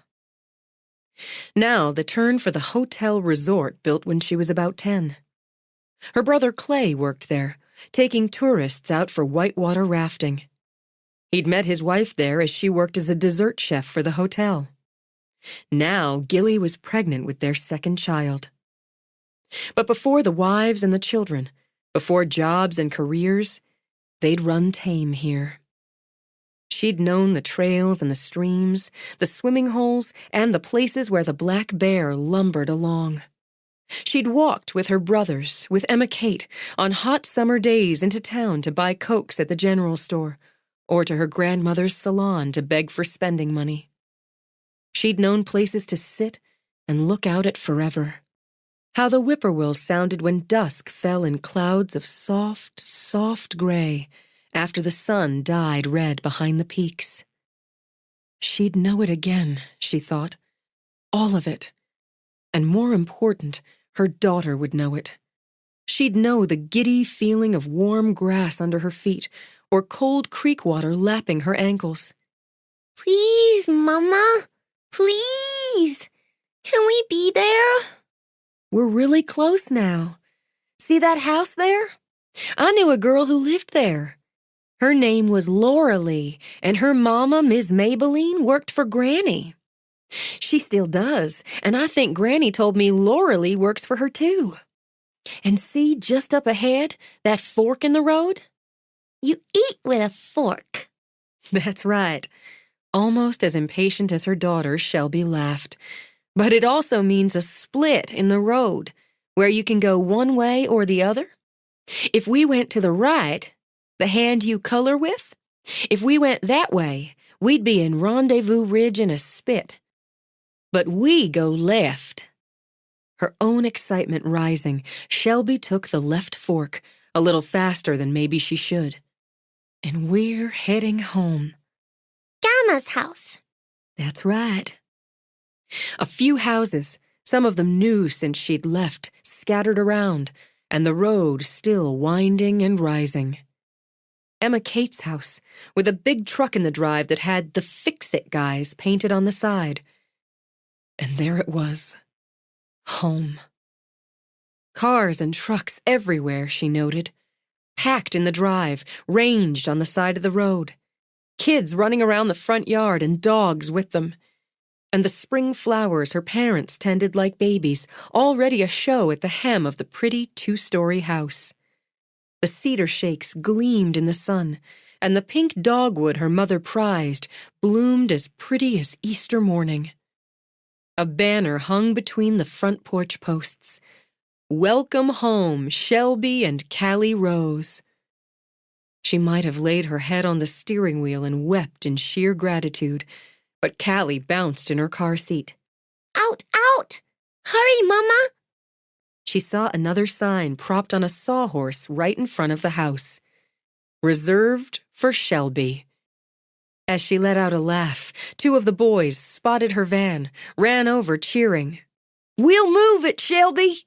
Now the turn for the hotel resort built when she was about 10. Her brother Clay worked there, taking tourists out for whitewater rafting. He'd met his wife there as she worked as a dessert chef for the hotel. Now Gilly was pregnant with their second child. But before the wives and the children, before jobs and careers, they'd run tame here. She'd known the trails and the streams, the swimming holes, and the places where the black bear lumbered along. She'd walked with her brothers, with Emma Kate, on hot summer days into town to buy Cokes at the general store, or to her grandmother's salon to beg for spending money. She'd known places to sit and look out at forever. How the whippoorwills sounded when dusk fell in clouds of soft, soft gray after the sun dyed red behind the peaks. She'd know it again, she thought. All of it. And more important, her daughter would know it. She'd know the giddy feeling of warm grass under her feet or cold creek water lapping her ankles. Please, Mama. Please. Can we be there? We're really close now. See that house there? I knew a girl who lived there. Her name was Laura Lee, and her mama, Miss Maybelline, worked for Granny. She still does, and I think Granny told me Laura Lee works for her too. And see, just up ahead, that fork in the road? You eat with a fork. That's right. Almost as impatient as her daughter, Shelby laughed. But it also means a split in the road, where you can go one way or the other. If we went to the right, The hand you color with? If we went that way, we'd be in Rendezvous Ridge in a spit. But we go left. Her own excitement rising, Shelby took the left fork, a little faster than maybe she should. And we're heading home. Gamma's house. That's right. A few houses, some of them new since she'd left, scattered around, and the road still winding and rising. Emma Kate's house, with a big truck in the drive that had the Fix-It guys painted on the side. And there it was. Home. Cars and trucks everywhere, she noted. Packed in the drive, ranged on the side of the road. Kids running around the front yard and dogs with them. And the spring flowers her parents tended like babies, already a show at the hem of the pretty two-story house. The cedar shakes gleamed in the sun, and the pink dogwood her mother prized bloomed as pretty as Easter morning. A banner hung between the front porch posts. Welcome home, Shelby and Callie Rose. She might have laid her head on the steering wheel and wept in sheer gratitude, but Callie bounced in her car seat. Out, out! Hurry, Mama! She saw another sign propped on a sawhorse right in front of the house. Reserved for Shelby. As she let out a laugh, two of the boys spotted her van, ran over cheering. We'll move it, Shelby!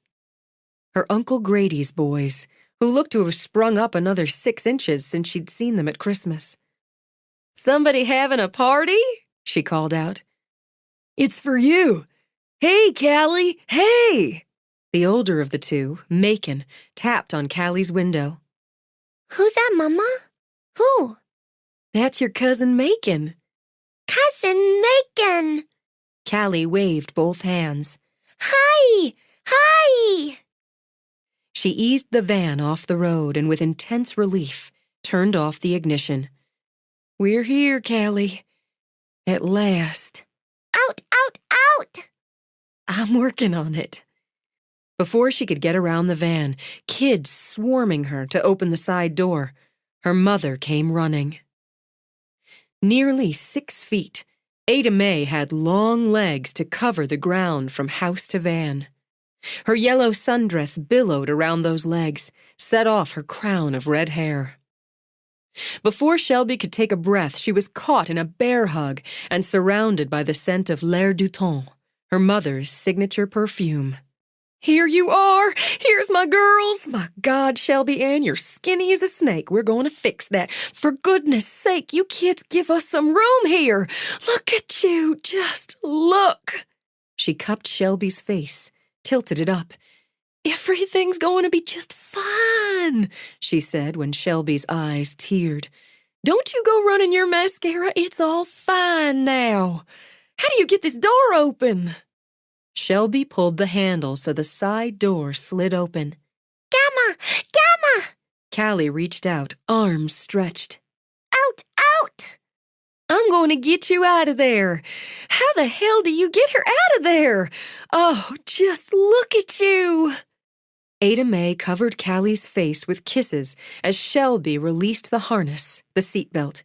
Her Uncle Grady's boys, who looked to have sprung up another 6 inches since she'd seen them at Christmas. Somebody having a party? She called out. It's for you. Hey, Callie, hey! The older of the two, Macon, tapped on Callie's window. Who's that, Mama? Who? That's your cousin Macon. Cousin Macon! Callie waved both hands. Hi! Hi! She eased the van off the road and with intense relief turned off the ignition. We're here, Callie. At last. Out, out, out! I'm working on it. Before she could get around the van, kids swarming her to open the side door, her mother came running. Nearly 6 feet, Ada Mae had long legs to cover the ground from house to van. Her yellow sundress billowed around those legs, set off her crown of red hair. Before Shelby could take a breath, she was caught in a bear hug and surrounded by the scent of L'air du Temps, her mother's signature perfume. Here you are! Here's my girls! My God, Shelby Ann, you're skinny as a snake. We're going to fix that. For goodness sake, you kids give us some room here. Look at you, just look. She cupped Shelby's face, tilted it up. Everything's going to be just fine, she said when Shelby's eyes teared. Don't you go running your mascara. It's all fine now. How do you get this door open? Shelby pulled the handle so the side door slid open. Gamma! Gamma! Callie reached out, arms stretched. Out, out! I'm going to get you out of there. How the hell do you get her out of there? Oh, just look at you. Ada Mae covered Callie's face with kisses as Shelby released the harness, the seatbelt.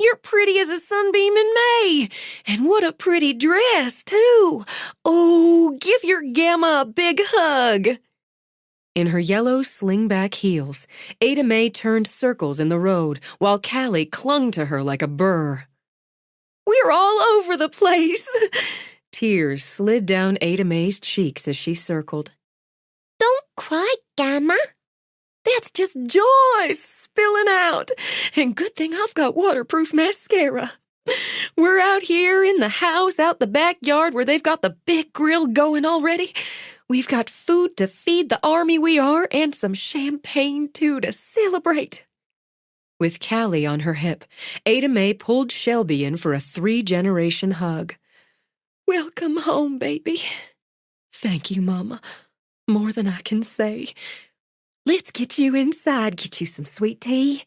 You're pretty as a sunbeam in May. And what a pretty dress, too. Oh, give your Gamma a big hug. In her yellow slingback heels, Ada Mae turned circles in the road while Callie clung to her like a burr. We're all over the place. Tears slid down Ada Mae's cheeks as she circled. Don't cry, Gamma. That's just joy spilling out. And good thing I've got waterproof mascara. We're out here in the house, out the backyard where they've got the big grill going already. We've got food to feed the army we are and some champagne, too, to celebrate. With Callie on her hip, Ada Mae pulled Shelby in for a 3-generation hug. Welcome home, baby. Thank you, Mama. More than I can say. Let's get you inside, get you some sweet tea.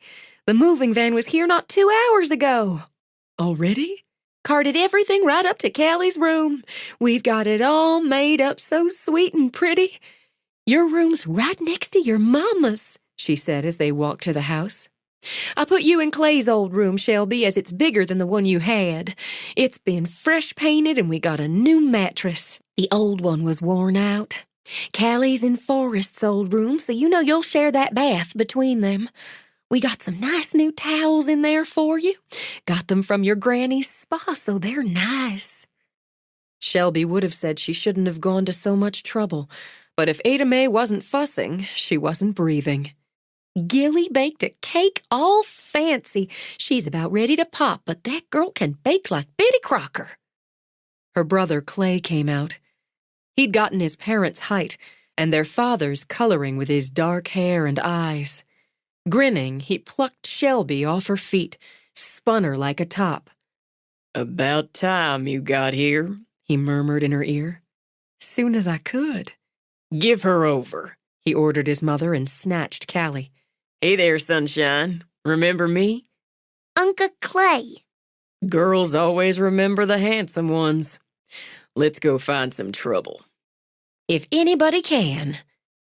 The moving van was here not 2 hours ago. Already? Carted everything right up to Callie's room. We've got it all made up so sweet and pretty. Your room's right next to your mama's, she said as they walked to the house. I put you in Clay's old room, Shelby, as it's bigger than the one you had. It's been fresh painted and we got a new mattress. The old one was worn out. Callie's in Forrest's old room, so you know you'll share that bath between them. We got some nice new towels in there for you. Got them from your granny's spa, so they're nice. Shelby would have said she shouldn't have gone to so much trouble, but if Ada Mae wasn't fussing, she wasn't breathing. Gilly baked a cake all fancy. She's about ready to pop, but that girl can bake like Betty Crocker. Her brother Clay came out. He'd gotten his parents' height, and their father's coloring with his dark hair and eyes. Grinning, he plucked Shelby off her feet, spun her like a top. "About time you got here," he murmured in her ear. "Soon as I could." "Give her over," he ordered his mother and snatched Callie. "Hey there, sunshine. Remember me?" Uncle Clay. Girls always remember the handsome ones. Let's go find some trouble. "If anybody can,"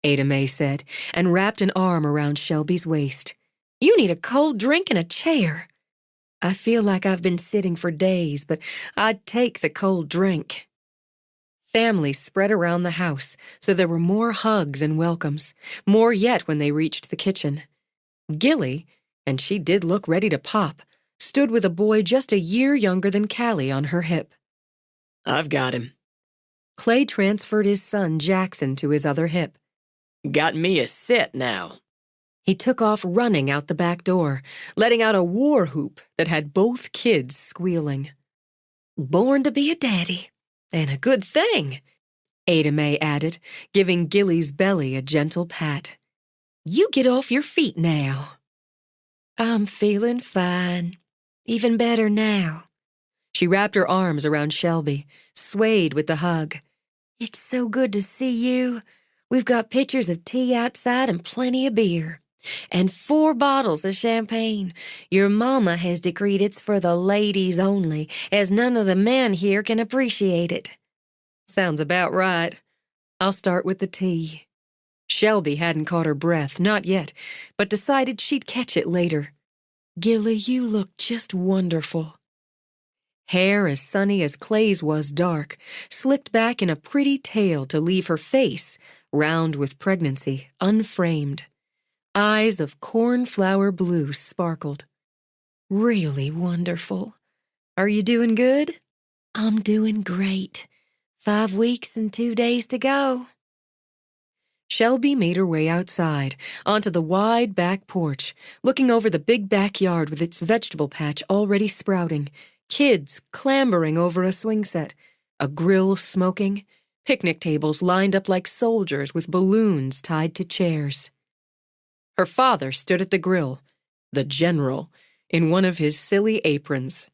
Ada Mae said, and wrapped an arm around Shelby's waist. "You need a cold drink and a chair. I feel like I've been sitting for days, but I'd take the cold drink." Family spread around the house, so there were more hugs and welcomes, more yet when they reached the kitchen. Gilly, and she did look ready to pop, stood with a boy just a year younger than Callie on her hip. "I've got him." Clay transferred his son Jackson to his other hip. "Got me a set now." He took off running out the back door, letting out a war whoop that had both kids squealing. "Born to be a daddy, and a good thing," Ada Mae added, giving Gilly's belly a gentle pat. "You get off your feet now." "I'm feeling fine. Even better now." She wrapped her arms around Shelby, swayed with the hug. "It's so good to see you. We've got pitchers of tea outside and plenty of beer. And 4 bottles of champagne. Your mama has decreed it's for the ladies only, as none of the men here can appreciate it." "Sounds about right. I'll start with the tea." Shelby hadn't caught her breath, not yet, but decided she'd catch it later. "Gilly, you look just wonderful." Hair as sunny as Clay's was dark, slicked back in a pretty tail to leave her face, round with pregnancy, unframed. Eyes of cornflower blue sparkled. "Really wonderful. Are you doing good?" "I'm doing great. 5 weeks and 2 days to go." Shelby made her way outside, onto the wide back porch, looking over the big backyard with its vegetable patch already sprouting, kids clambering over a swing set, a grill smoking, picnic tables lined up like soldiers with balloons tied to chairs. Her father stood at the grill, the general, in one of his silly aprons.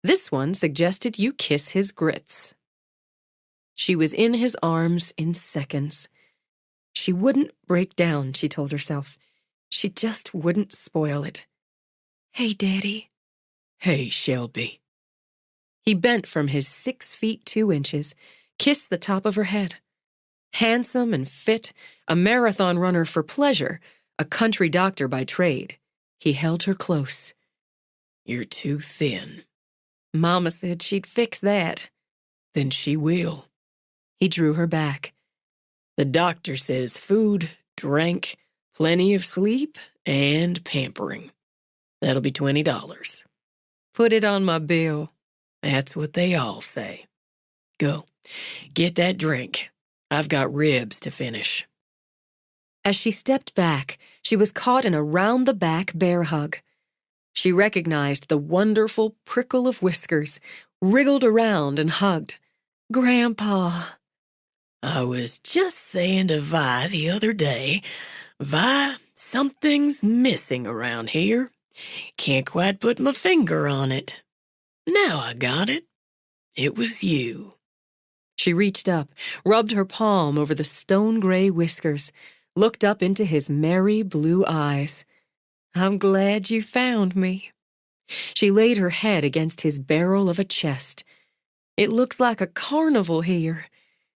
This one suggested you kiss his grits. She was in his arms in seconds. She wouldn't break down, she told herself. She just wouldn't spoil it. "Hey, Daddy." "Hey, Shelby." He bent from his 6 feet 2 inches, kissed the top of her head. Handsome and fit, a marathon runner for pleasure, a country doctor by trade, he held her close. "You're too thin." "Mama said she'd fix that." "Then she will." He drew her back. "The doctor says food, drink, plenty of sleep, and pampering. That'll be $20. "Put it on my bill." That's what they all say. Go, get that drink. I've got ribs to finish." As she stepped back, she was caught in a round-the-back bear hug. She recognized the wonderful prickle of whiskers, wriggled around and hugged. "Grandpa." "I was just saying to Vi the other day, Vi, something's missing around here. Can't quite put my finger on it. Now I got it. It was you." She reached up, rubbed her palm over the stone-gray whiskers, looked up into his merry blue eyes. "I'm glad you found me." She laid her head against his barrel of a chest. "It looks like a carnival here.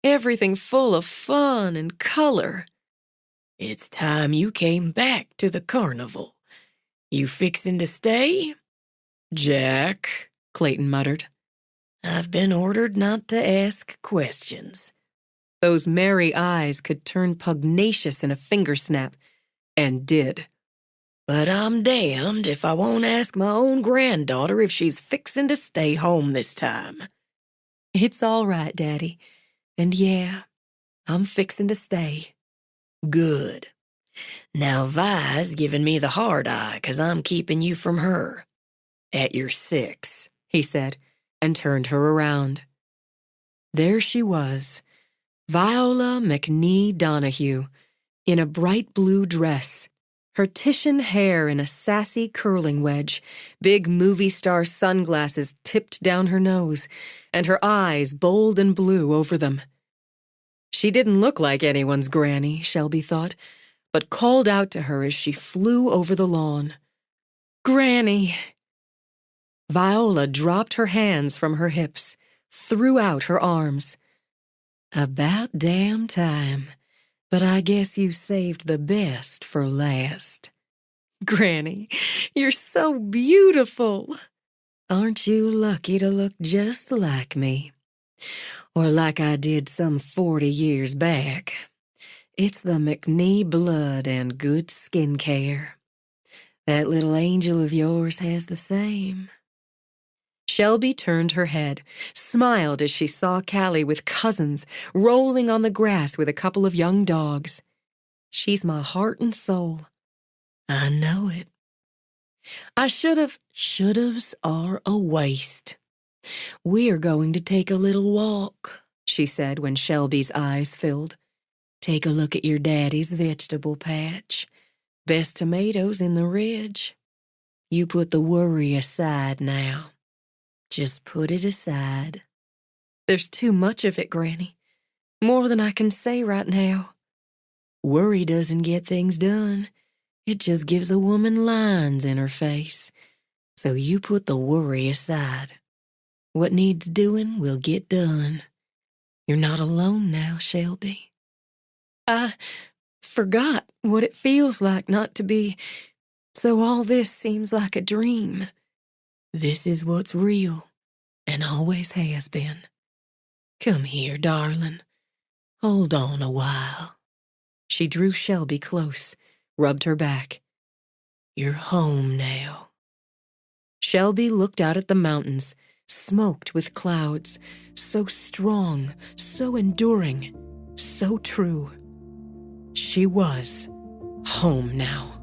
Everything full of fun and color." "It's time you came back to the carnival. You fixin' to stay? Jack, Clayton muttered. I've been ordered not to ask questions. Those merry eyes could turn pugnacious in a finger snap, and did. But I'm damned if I won't ask my own granddaughter if she's fixin' to stay home this time. It's all right, Daddy. And yeah, I'm fixin' to stay. Good. Now Vi's giving me the hard eye 'cause I'm keeping you from her. At your 6, he said, and turned her around. There she was, Viola McNee Donahue, in a bright blue dress, her Titian hair in a sassy curling wedge, big movie star sunglasses tipped down her nose, and her eyes bold and blue over them. She didn't look like anyone's granny, Shelby thought, but called out to her as she flew over the lawn. Granny! Viola dropped her hands from her hips, threw out her arms. About damn time, but I guess you saved the best for last. Granny, you're so beautiful. Aren't you lucky to look just like me? Or like I did some 40 years back. It's the McNee blood and good skincare. That little angel of yours has the same. Shelby turned her head, smiled as she saw Callie with cousins, rolling on the grass with a couple of young dogs. She's my heart and soul. I know it. I should'ves are a waste. We're going to take a little walk, she said when Shelby's eyes filled. Take a look at your daddy's vegetable patch. Best tomatoes in the ridge. You put the worry aside now. Just put it aside. There's too much of it, Granny. More than I can say right now. Worry doesn't get things done. It just gives a woman lines in her face. So you put the worry aside. What needs doing will get done. You're not alone now, Shelby. I forgot what it feels like not to be, so all this seems like a dream. This is what's real, and always has been. Come here, darling. Hold on a while. She drew Shelby close, rubbed her back. You're home now. Shelby looked out at the mountains, smoked with clouds, so strong, so enduring, so true. She was home now.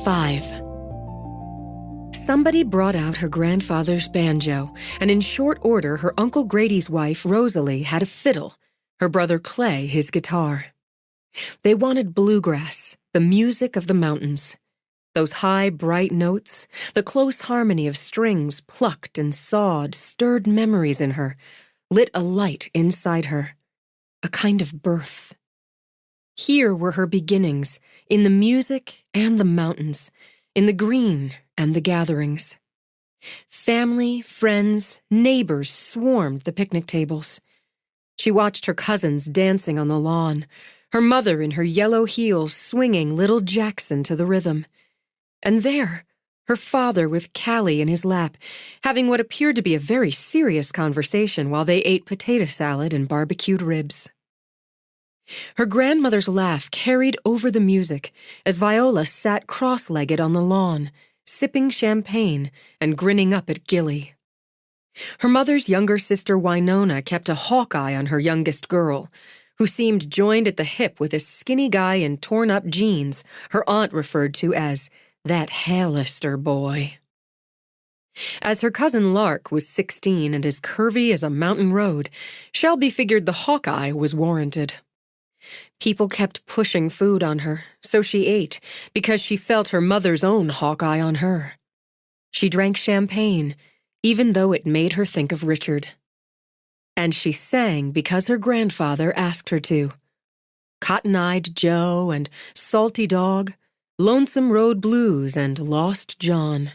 Five. Somebody brought out her grandfather's banjo, and in short order her Uncle Grady's wife, Rosalie, had a fiddle, her brother Clay his guitar. They wanted bluegrass, the music of the mountains. Those high, bright notes, the close harmony of strings plucked and sawed, stirred memories in her, lit a light inside her, a kind of birth. Here were her beginnings, in the music and the mountains, in the green and the gatherings. Family, friends, neighbors swarmed the picnic tables. She watched her cousins dancing on the lawn, her mother in her yellow heels swinging little Jackson to the rhythm. And there, her father with Callie in his lap, having what appeared to be a very serious conversation while they ate potato salad and barbecued ribs. Her grandmother's laugh carried over the music as Viola sat cross-legged on the lawn, sipping champagne and grinning up at Gilly. Her mother's younger sister Winona kept a hawk eye on her youngest girl, who seemed joined at the hip with a skinny guy in torn-up jeans her aunt referred to as that Hallister boy. As her cousin Lark was 16 and as curvy as a mountain road, Shelby figured the hawkeye was warranted. People kept pushing food on her, so she ate, because she felt her mother's own hawkeye on her. She drank champagne, even though it made her think of Richard. And she sang because her grandfather asked her to. Cotton-Eyed Joe and Salty Dog, Lonesome Road Blues and Lost John.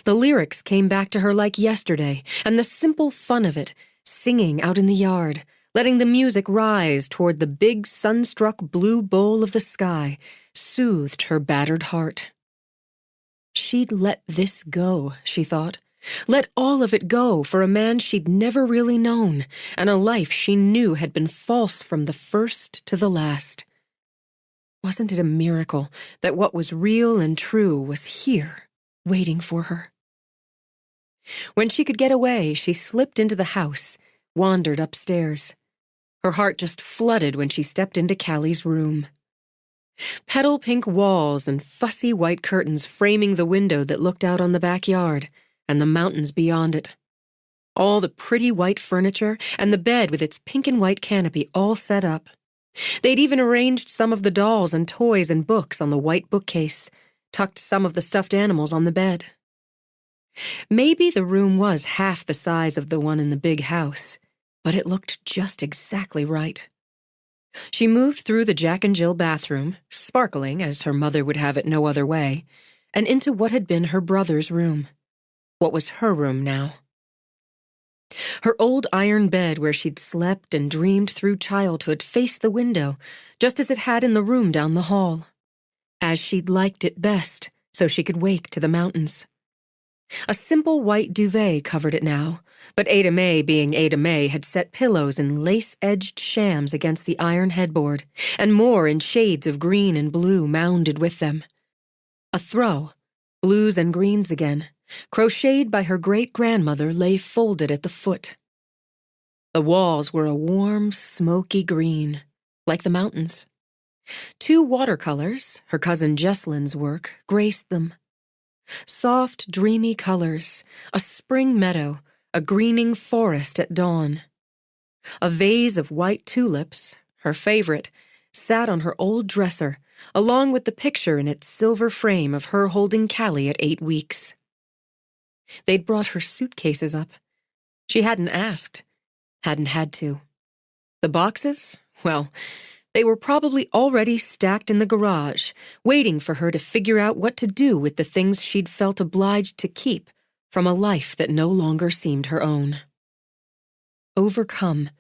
The lyrics came back to her like yesterday, and the simple fun of it, singing out in the yard, letting the music rise toward the big sunstruck blue bowl of the sky, soothed her battered heart. She'd let this go, she thought. Let all of it go for a man she'd never really known, and a life she knew had been false from the first to the last. Wasn't it a miracle that what was real and true was here, waiting for her? When she could get away, she slipped into the house, wandered upstairs. Her heart just flooded when she stepped into Callie's room. Petal-pink walls and fussy white curtains framing the window that looked out on the backyard and the mountains beyond it. All the pretty white furniture and the bed with its pink and white canopy all set up. They'd even arranged some of the dolls and toys and books on the white bookcase, tucked some of the stuffed animals on the bed. Maybe the room was half the size of the one in the big house, but it looked just exactly right. She moved through the Jack and Jill bathroom, sparkling as her mother would have it no other way, and into what had been her brother's room. What was her room now? Her old iron bed where she'd slept and dreamed through childhood faced the window, just as it had in the room down the hall. As she'd liked it best, so she could wake to the mountains. A simple white duvet covered it now, but Ada Mae, being Ada Mae, had set pillows in lace-edged shams against the iron headboard, and more in shades of green and blue mounded with them. A throw, blues and greens again, crocheted by her great-grandmother, lay folded at the foot. The walls were a warm, smoky green, like the mountains. 2 watercolors, her cousin Jesslyn's work, graced them. Soft, dreamy colors, a spring meadow, a greening forest at dawn. A vase of white tulips, her favorite, sat on her old dresser, along with the picture in its silver frame of her holding Callie at 8 weeks. They'd brought her suitcases up. She hadn't asked, hadn't had to. The boxes? Well, they were probably already stacked in the garage, waiting for her to figure out what to do with the things she'd felt obliged to keep from a life that no longer seemed her own. Overcome,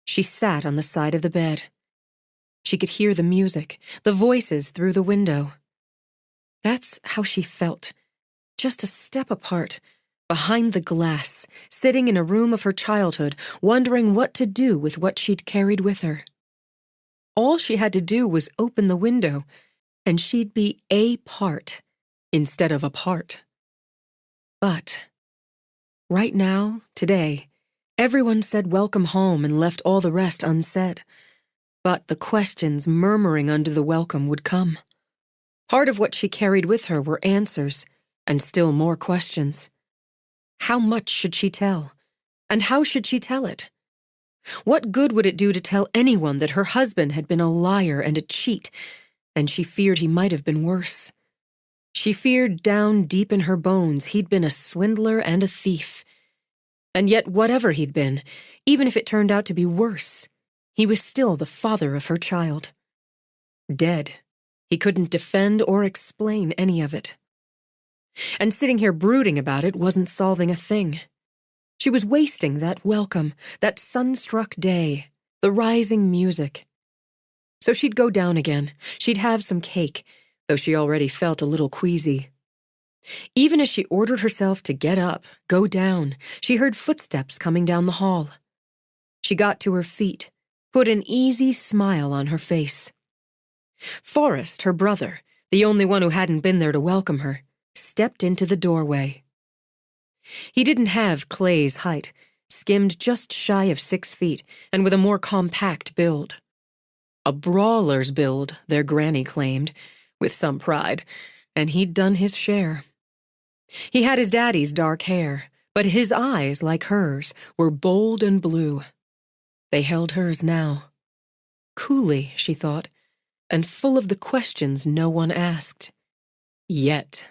she sat on the side of the bed. She could hear the music, the voices through the window. That's how she felt, just a step apart, behind the glass, sitting in a room of her childhood, wondering what to do with what she'd carried with her. All she had to do was open the window, and she'd be a part instead of a part. But right now, today, everyone said welcome home and left all the rest unsaid. But the questions murmuring under the welcome would come. Part of what she carried with her were answers, and still more questions. How much should she tell? And how should she tell it? What good would it do to tell anyone that her husband had been a liar and a cheat, and she feared he might have been worse? She feared down deep in her bones he'd been a swindler and a thief. And yet whatever he'd been, even if it turned out to be worse, he was still the father of her child. Dead. He couldn't defend or explain any of it. And sitting here brooding about it wasn't solving a thing. She was wasting that welcome, that sun-struck day, the rising music. So she'd go down again. She'd have some cake, though she already felt a little queasy. Even as she ordered herself to get up, go down, she heard footsteps coming down the hall. She got to her feet, put an easy smile on her face. Forrest, her brother, the only one who hadn't been there to welcome her, stepped into the doorway. He didn't have Clay's height, skimmed just shy of 6 feet and with a more compact build. A brawler's build, their granny claimed, with some pride, and he'd done his share. He had his daddy's dark hair, but his eyes, like hers, were bold and blue. They held hers now. Coolly, she thought, and full of the questions no one asked. Yet.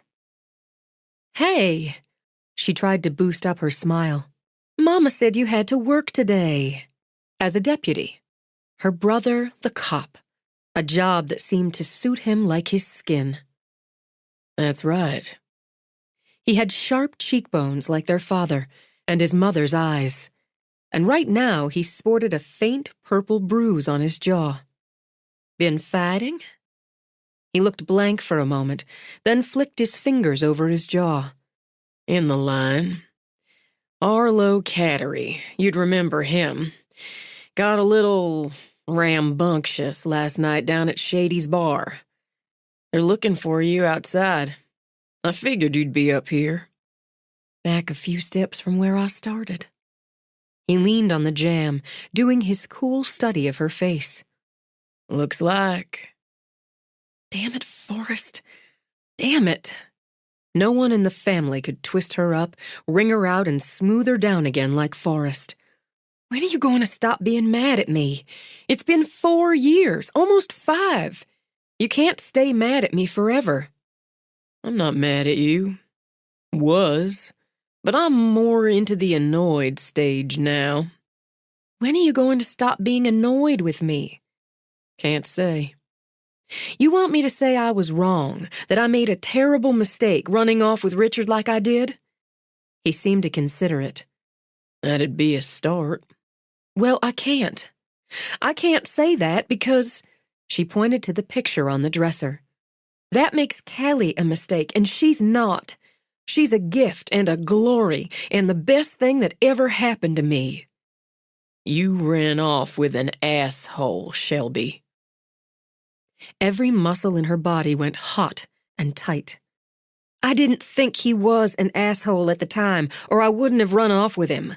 Hey! She tried to boost up her smile. Mama said you had to work today. As a deputy. Her brother, the cop. A job that seemed to suit him like his skin. That's right. He had sharp cheekbones like their father, and his mother's eyes. And right now he sported a faint purple bruise on his jaw. Been fighting? He looked blank for a moment, then flicked his fingers over his jaw. In the line. Arlo Cattery, you'd remember him. Got a little rambunctious last night down at Shady's bar. They're looking for you outside. I figured you'd be up here. Back a few steps from where I started. He leaned on the jamb, doing his cool study of her face. Looks like. Damn it, Forrest. Damn it. No one in the family could twist her up, wring her out, and smooth her down again like Forrest. When are you going to stop being mad at me? It's been 4 years, almost 5. You can't stay mad at me forever. I'm not mad at you. Was. But I'm more into the annoyed stage now. When are you going to stop being annoyed with me? Can't say. You want me to say I was wrong, that I made a terrible mistake running off with Richard like I did? He seemed to consider it. That'd be a start. Well, I can't. I can't say that because... She pointed to the picture on the dresser. That makes Callie a mistake, and she's not. She's a gift and a glory and the best thing that ever happened to me. You ran off with an asshole, Shelby. Every muscle in her body went hot and tight. I didn't think he was an asshole at the time, or I wouldn't have run off with him.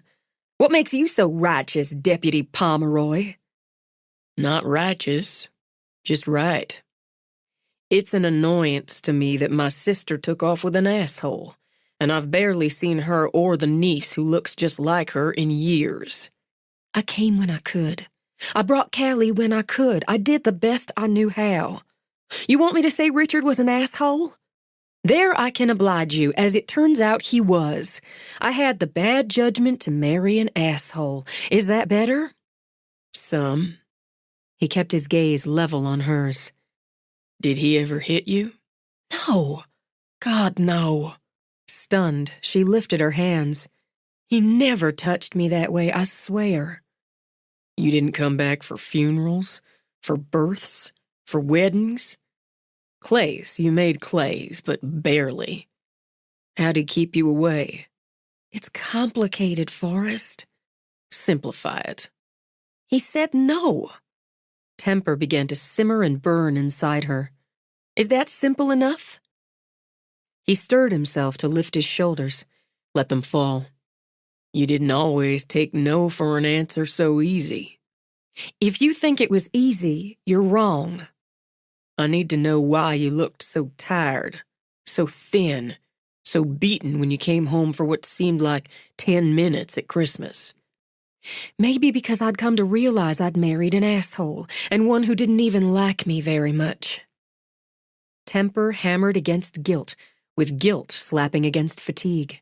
What makes you so righteous, Deputy Pomeroy? Not righteous, just right. It's an annoyance to me that my sister took off with an asshole, and I've barely seen her or the niece who looks just like her in years. I came when I could. I brought Callie when I could. I did the best I knew how. You want me to say Richard was an asshole? There I can oblige you, as it turns out he was. I had the bad judgment to marry an asshole. Is that better? Some. He kept his gaze level on hers. Did he ever hit you? No. God, no. Stunned, she lifted her hands. He never touched me that way, I swear. You didn't come back for funerals, for births, for weddings? Clay's, you made Clay's, but barely. How'd he keep you away? It's complicated, Forrest. Simplify it. He said no. Temper began to simmer and burn inside her. Is that simple enough? He stirred himself to lift his shoulders, let them fall. You didn't always take no for an answer so easy. If you think it was easy, you're wrong. I need to know why you looked so tired, so thin, so beaten when you came home for what seemed like 10 minutes at Christmas. Maybe because I'd come to realize I'd married an asshole, and one who didn't even like me very much. Temper hammered against guilt, with guilt slapping against fatigue.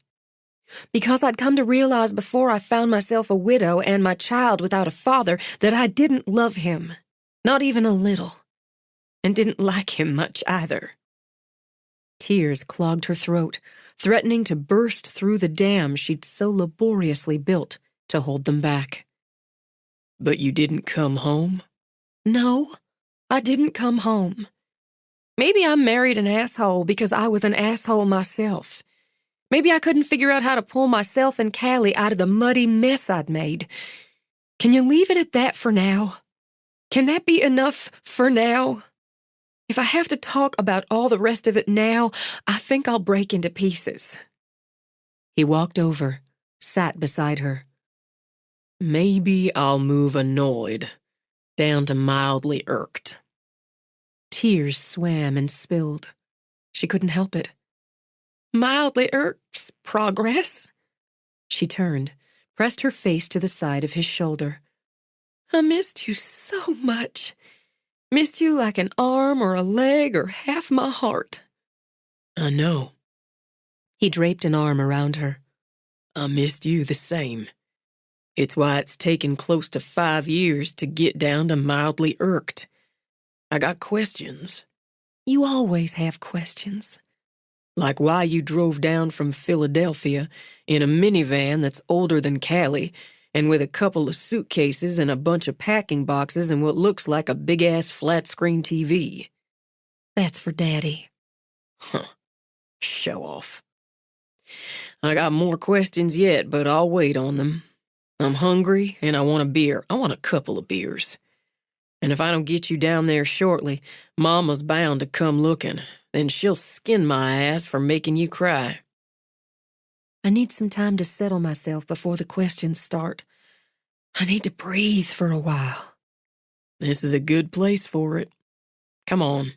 Because I'd come to realize before I found myself a widow and my child without a father that I didn't love him, not even a little, and didn't like him much either. Tears clogged her throat, threatening to burst through the dam she'd so laboriously built to hold them back. But you didn't come home? No, I didn't come home. Maybe I married an asshole because I was an asshole myself. Maybe I couldn't figure out how to pull myself and Callie out of the muddy mess I'd made. Can you leave it at that for now? Can that be enough for now? If I have to talk about all the rest of it now, I think I'll break into pieces. He walked over, sat beside her. Maybe I'll move annoyed down to mildly irked. Tears swam and spilled. She couldn't help it. Mildly irks progress. She turned, pressed her face to the side of his shoulder. I missed you so much. Missed you like an arm or a leg or half my heart. I know. He draped an arm around her. I missed you the same. It's why it's taken close to 5 years to get down to mildly irked. I got questions. You always have questions. Like why you drove down from Philadelphia in a minivan that's older than Callie and with a couple of suitcases and a bunch of packing boxes and what looks like a big-ass flat-screen TV. That's for Daddy. Huh. Show off. I got more questions yet, but I'll wait on them. I'm hungry and I want a beer. I want a couple of beers. And if I don't get you down there shortly, Mama's bound to come looking. Then she'll skin my ass for making you cry. I need some time to settle myself before the questions start. I need to breathe for a while. This is a good place for it. Come on.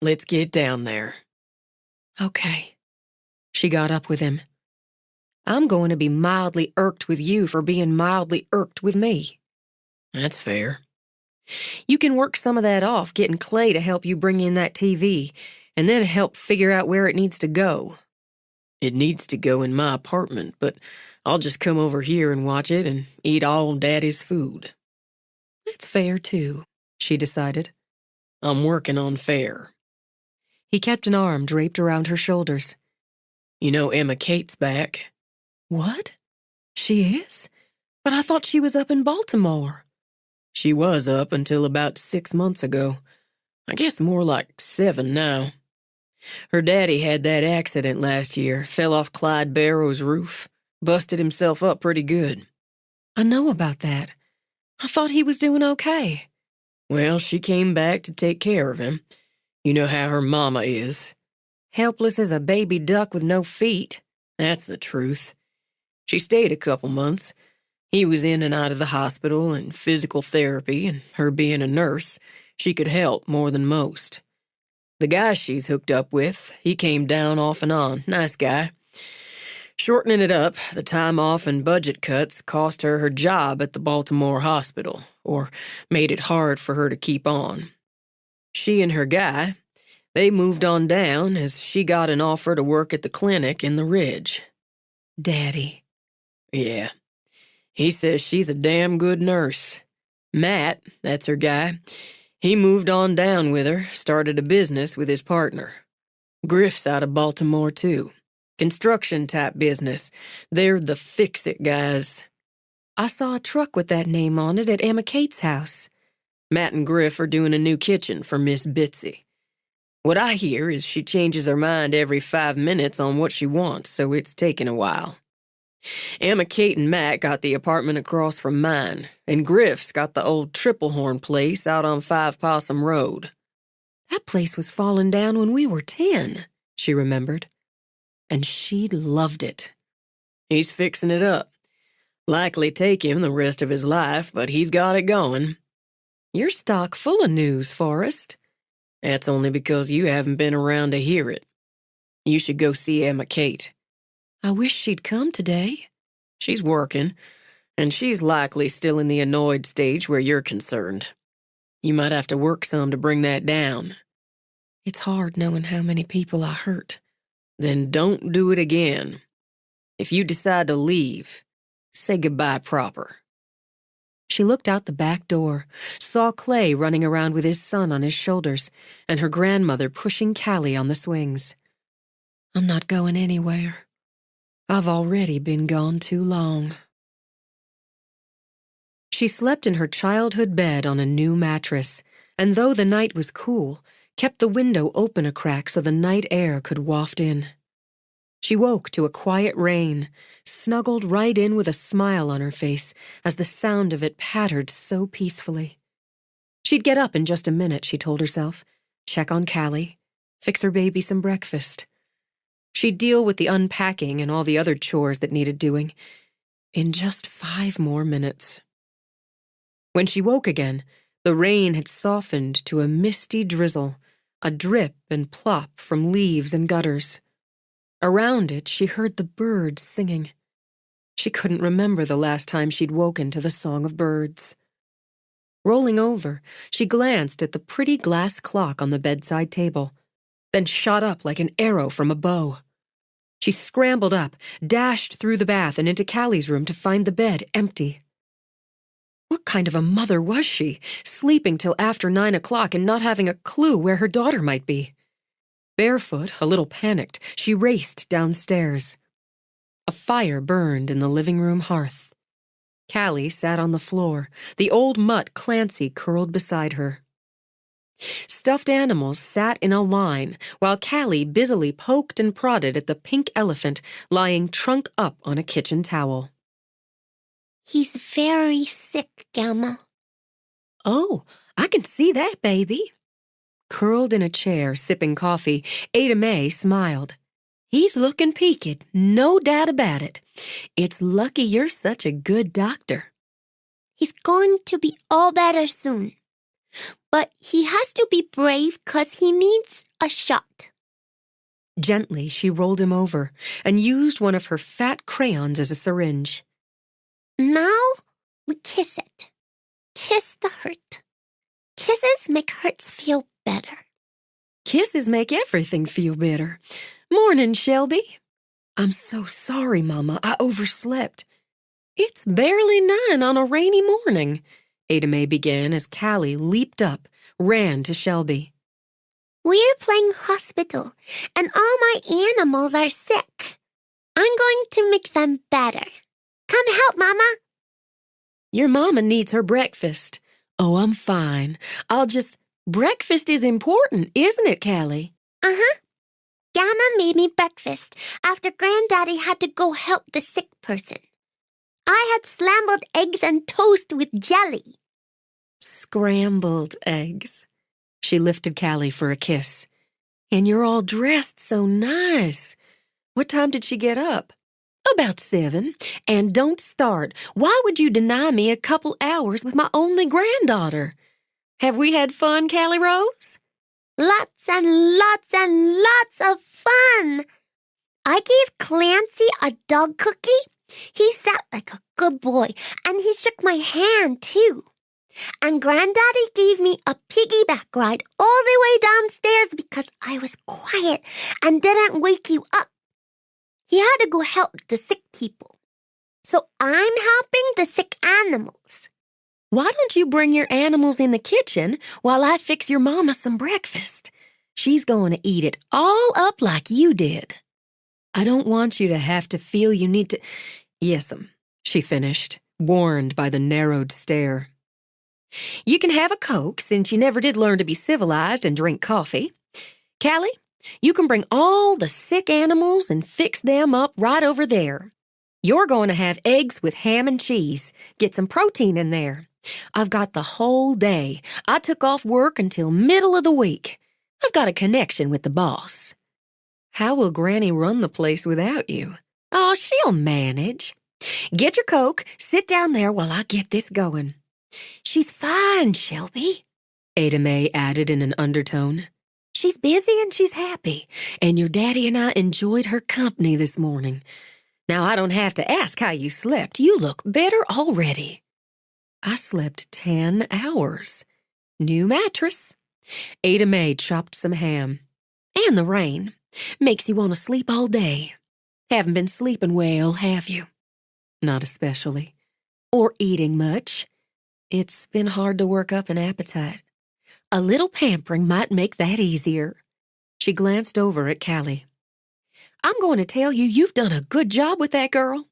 Let's get down there. Okay. She got up with him. I'm going to be mildly irked with you for being mildly irked with me. That's fair. You can work some of that off, getting Clay to help you bring in that TV, and then help figure out where it needs to go. It needs to go in my apartment, but I'll just come over here and watch it and eat all Daddy's food. That's fair, too, she decided. I'm working on fair. He kept an arm draped around her shoulders. You know Emma Kate's back. What? She is? But I thought she was up in Baltimore. She was up until about 6 months ago. I guess more like 7 now. Her daddy had that accident last year, fell off Clyde Barrow's roof, busted himself up pretty good. I know about that. I thought he was doing okay. Well, she came back to take care of him. You know how her mama is. Helpless as a baby duck with no feet. That's the truth. She stayed a couple months. He was in and out of the hospital and physical therapy, and her being a nurse, she could help more than most. The guy she's hooked up with, he came down off and on. Nice guy. Shortening it up, the time off and budget cuts cost her her job at the Baltimore hospital, or made it hard for her to keep on. She and her guy, they moved on down as she got an offer to work at the clinic in the Ridge. Daddy. Yeah. He says she's a damn good nurse. Matt, that's her guy, he moved on down with her, started a business with his partner. Griff's out of Baltimore, too. Construction-type business. They're the fix-it guys. I saw a truck with that name on it at Emma Kate's house. Matt and Griff are doing a new kitchen for Miss Bitsy. What I hear is she changes her mind every 5 minutes on what she wants, so it's taken a while. Emma Kate and Matt got the apartment across from mine, and Griff's got the old Triple Horn place out on 5 Possum Road. That place was falling down when we were 10, she remembered. And she loved it. He's fixing it up. Likely take him the rest of his life, but he's got it going. You're stock full of news, Forrest. That's only because you haven't been around to hear it. You should go see Emma Kate. I wish she'd come today. She's working, and she's likely still in the annoyed stage where you're concerned. You might have to work some to bring that down. It's hard knowing how many people I hurt. Then don't do it again. If you decide to leave, say goodbye proper. She looked out the back door, saw Clay running around with his son on his shoulders, and her grandmother pushing Callie on the swings. I'm not going anywhere. I've already been gone too long. She slept in her childhood bed on a new mattress, and though the night was cool, kept the window open a crack so the night air could waft in. She woke to a quiet rain, snuggled right in with a smile on her face as the sound of it pattered so peacefully. She'd get up in just a minute, she told herself, check on Callie, fix her baby some breakfast. She'd deal with the unpacking and all the other chores that needed doing in just 5 more minutes. When she woke again, the rain had softened to a misty drizzle, a drip and plop from leaves and gutters. Around it, she heard the birds singing. She couldn't remember the last time she'd woken to the song of birds. Rolling over, she glanced at the pretty glass clock on the bedside table, then shot up like an arrow from a bow. She scrambled up, dashed through the bath and into Callie's room to find the bed empty. What kind of a mother was she, sleeping till after 9 o'clock and not having a clue where her daughter might be? Barefoot, a little panicked, she raced downstairs. A fire burned in the living room hearth. Callie sat on the floor, the old mutt Clancy curled beside her. Stuffed animals sat in a line while Callie busily poked and prodded at the pink elephant lying trunk up on a kitchen towel. He's very sick, Gamma. Oh, I can see that, baby. Curled in a chair, sipping coffee, Ada Mae smiled. He's looking peaked, no doubt about it. It's lucky you're such a good doctor. He's going to be all better soon. But he has to be brave 'cause he needs a shot. Gently, she rolled him over and used one of her fat crayons as a syringe. Now we kiss it. Kiss the hurt. Kisses make hurts feel better. Kisses make everything feel better. Morning, Shelby. I'm so sorry, Mama. I overslept. It's barely 9 on a rainy morning, Ada Mae began as Callie leaped up, ran to Shelby. We're playing hospital, and all my animals are sick. I'm going to make them better. Come help, Mama. Your mama needs her breakfast. Oh, I'm fine. Breakfast is important, isn't it, Callie? Uh-huh. Gamma made me breakfast after Granddaddy had to go help the sick person. I had scrambled eggs and toast with jelly. Scrambled eggs. She lifted Callie for a kiss. And you're all dressed so nice. What time did she get up? About 7. And don't start. Why would you deny me a couple hours with my only granddaughter? Have we had fun, Callie Rose? Lots and lots and lots of fun. I gave Clancy a dog cookie. He sat like a good boy, and he shook my hand, too. And Granddaddy gave me a piggyback ride all the way downstairs because I was quiet and didn't wake you up. He had to go help the sick people. So I'm helping the sick animals. Why don't you bring your animals in the kitchen while I fix your mama some breakfast? She's going to eat it all up like you did. I don't want you to have to feel you need to... Yes'm, she finished, warned by the narrowed stare. You can have a Coke since you never did learn to be civilized and drink coffee. Callie, you can bring all the sick animals and fix them up right over there. You're going to have eggs with ham and cheese. Get some protein in there. I've got the whole day. I took off work until middle of the week. I've got a connection with the boss. How will Granny run the place without you? Oh, she'll manage. Get your Coke, sit down there while I get this going. She's fine, Shelby, Ada Mae added in an undertone. She's busy and she's happy, and your daddy and I enjoyed her company this morning. Now I don't have to ask how you slept. You look better already. I slept 10 hours. New mattress. Ada Mae chopped some ham. And the rain makes you want to sleep all day. Haven't been sleeping well, have you? Not especially. Or eating much. It's been hard to work up an appetite. A little pampering might make that easier. She glanced over at Callie. I'm going to tell you you've done a good job with that girl.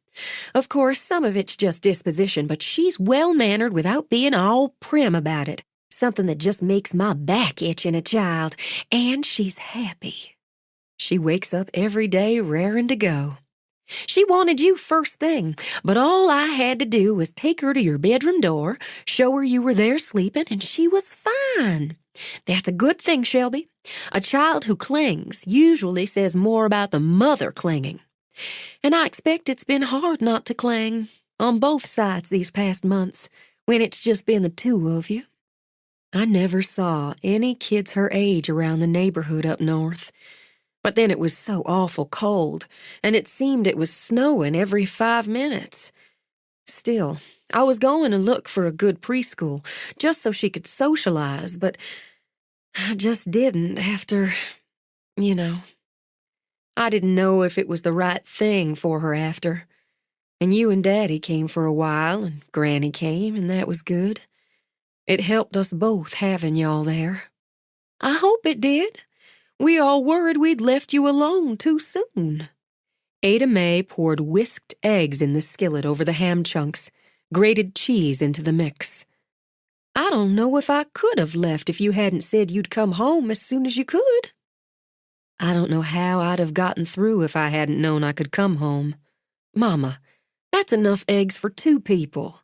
Of course, some of it's just disposition, but she's well-mannered without being all prim about it. Something that just makes my back itch in a child. And she's happy. She wakes up every day raring to go. She wanted you first thing, but all I had to do was take her to your bedroom door, show her you were there sleeping, and she was fine. That's a good thing, Shelby. A child who clings usually says more about the mother clinging. And I expect it's been hard not to cling on both sides these past months when it's just been the two of you. I never saw any kids her age around the neighborhood up north. But then it was so awful cold, and it seemed it was snowing every 5 minutes. Still, I was going to look for a good preschool, just so she could socialize, but I just didn't after, I didn't know if it was the right thing for her after. And you and Daddy came for a while, and Granny came, and that was good. It helped us both having y'all there. I hope it did. We all worried we'd left you alone too soon. Ada Mae poured whisked eggs in the skillet over the ham chunks, grated cheese into the mix. I don't know if I could have left if you hadn't said you'd come home as soon as you could. I don't know how I'd have gotten through if I hadn't known I could come home. Mama, that's enough eggs for 2 people.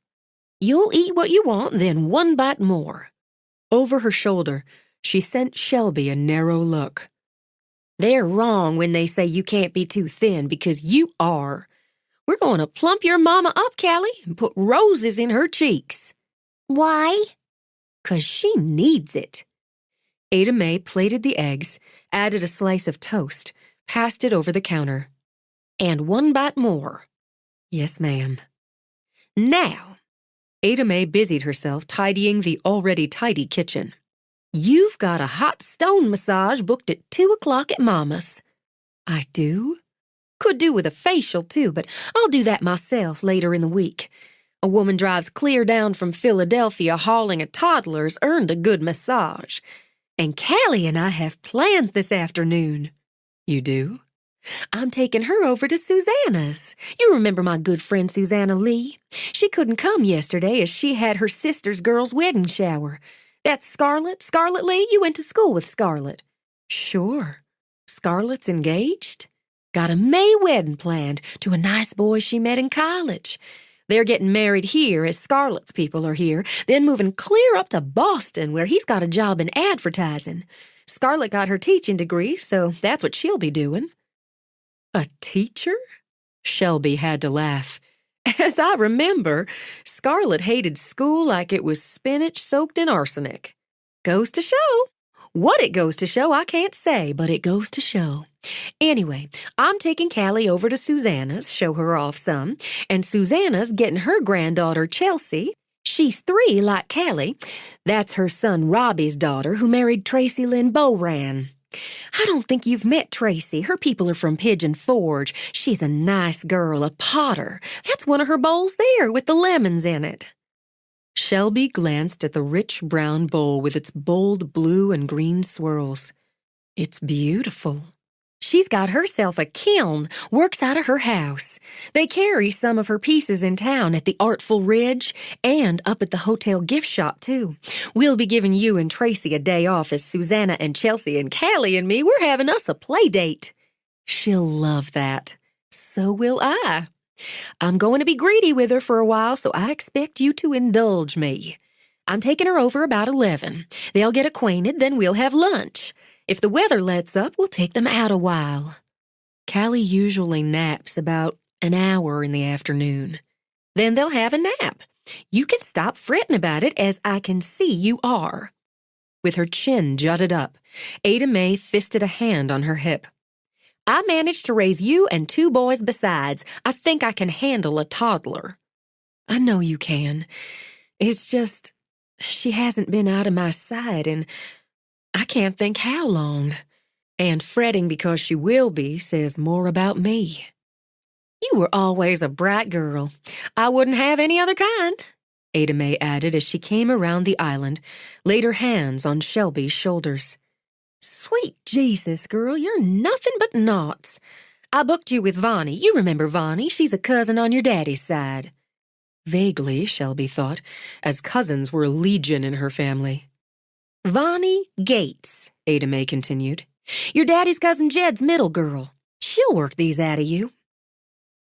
You'll eat what you want, then 1 bite more. Over her shoulder, she sent Shelby a narrow look. They're wrong when they say you can't be too thin, because you are. We're going to plump your mama up, Callie, and put roses in her cheeks. Why? 'Cause she needs it. Ada Mae plated the eggs, added a slice of toast, passed it over the counter. And 1 bite more. Yes, ma'am. Now, Ada Mae busied herself tidying the already tidy kitchen. You've got a hot stone massage booked at 2 o'clock at Mama's. I do? Could do with a facial, too, but I'll do that myself later in the week. A woman drives clear down from Philadelphia hauling a toddler's earned a good massage. And Callie and I have plans this afternoon. You do? I'm taking her over to Susanna's. You remember my good friend Susanna Lee? She couldn't come yesterday as she had her sister's girl's wedding shower. That's Scarlett. Scarlett Lee, you went to school with Scarlett. Sure. Scarlett's engaged? Got a May wedding planned to a nice boy she met in college. They're getting married here as Scarlett's people are here, then moving clear up to Boston where he's got a job in advertising. Scarlett got her teaching degree, so that's what she'll be doing. A teacher? Shelby had to laugh. As I remember, Scarlett hated school like it was spinach soaked in arsenic. Goes to show. What it goes to show, I can't say, but it goes to show. Anyway, I'm taking Callie over to Susanna's, show her off some, and Susanna's getting her granddaughter, Chelsea. She's 3 like Callie. That's her son Robbie's daughter who married Tracy Lynn Boran. I don't think you've met Tracy. Her people are from Pigeon Forge. She's a nice girl, a potter. That's one of her bowls there with the lemons in it. Shelby glanced at the rich brown bowl with its bold blue and green swirls. It's beautiful. She's got herself a kiln, works out of her house. They carry some of her pieces in town at the Artful Ridge and up at the hotel gift shop, too. We'll be giving you and Tracy a day off as Susanna and Chelsea and Callie and me. We're having us a play date. She'll love that. So will I. I'm going to be greedy with her for a while, so I expect you to indulge me. I'm taking her over about 11. They'll get acquainted, then we'll have lunch. If the weather lets up, we'll take them out a while. Callie usually naps about an hour in the afternoon. Then they'll have a nap. You can stop fretting about it, as I can see you are. With her chin jutted up, Ada Mae fisted a hand on her hip. I managed to raise you and 2 boys besides. I think I can handle a toddler. I know you can. It's just, she hasn't been out of my sight and I can't think how long. And fretting because she will be says more about me. You were always a bright girl. I wouldn't have any other kind, Ada Mae added as she came around the island, laid her hands on Shelby's shoulders. Sweet Jesus, girl, you're nothing but knots. I booked you with Vonnie. You remember Vonnie? She's a cousin on your daddy's side. Vaguely, Shelby thought, as cousins were legion in her family. Vonnie Gates, Ada Mae continued. Your daddy's cousin Jed's middle girl. She'll work these out of you.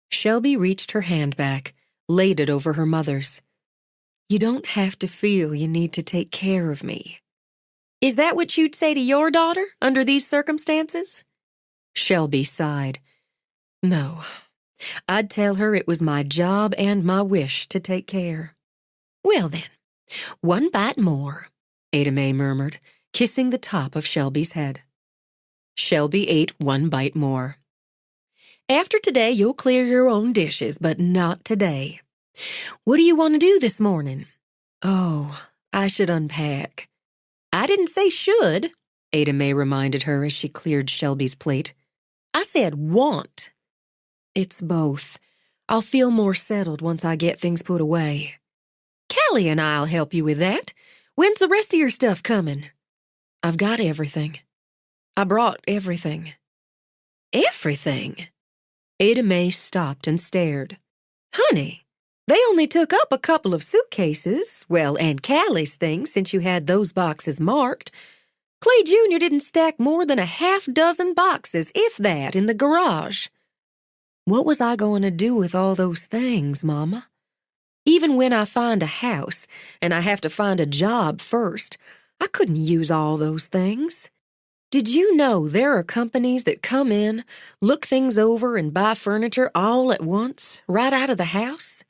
Shelby reached her hand back, laid it over her mother's. You don't have to feel you need to take care of me. Is that what you'd say to your daughter under these circumstances? Shelby sighed. No, I'd tell her it was my job and my wish to take care. Well then, one bite more, Ada Mae murmured, kissing the top of Shelby's head. Shelby ate one bite more. After today, you'll clear your own dishes, but not today. What do you want to do this morning? Oh, I should unpack. I didn't say should, Ada Mae reminded her as she cleared Shelby's plate. I said want. It's both. I'll feel more settled once I get things put away. Callie and I'll help you with that. When's the rest of your stuff coming? I've got everything. I brought everything. Everything? Ada Mae stopped and stared. Honey, they only took up a couple of suitcases, well, and Callie's things since you had those boxes marked. Clay Jr. didn't stack more than a half-dozen boxes, if that, in the garage. What was I going to do with all those things, Mama? Even when I find a house, and I have to find a job first, I couldn't use all those things. Did you know there are companies that come in, look things over, and buy furniture all at once, right out of the house?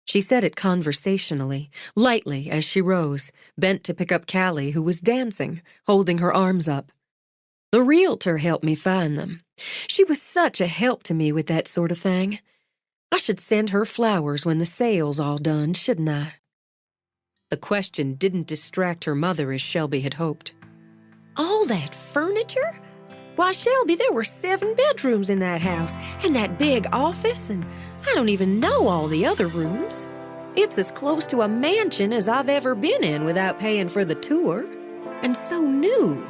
She said it conversationally, lightly as she rose, bent to pick up Callie, who was dancing, holding her arms up. The realtor helped me find them. She was such a help to me with that sort of thing. I should send her flowers when the sale's all done, shouldn't I? The question didn't distract her mother as Shelby had hoped. All that furniture? Why, Shelby, there were 7 bedrooms in that house, and that big office, and I don't even know all the other rooms. It's as close to a mansion as I've ever been in without paying for the tour, and so new.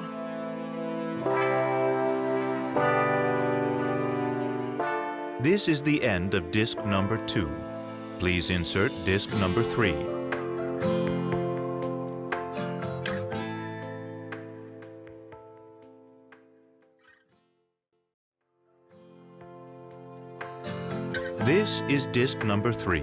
This is the end of disc number 2. Please insert disc number 3. This is disc number 3.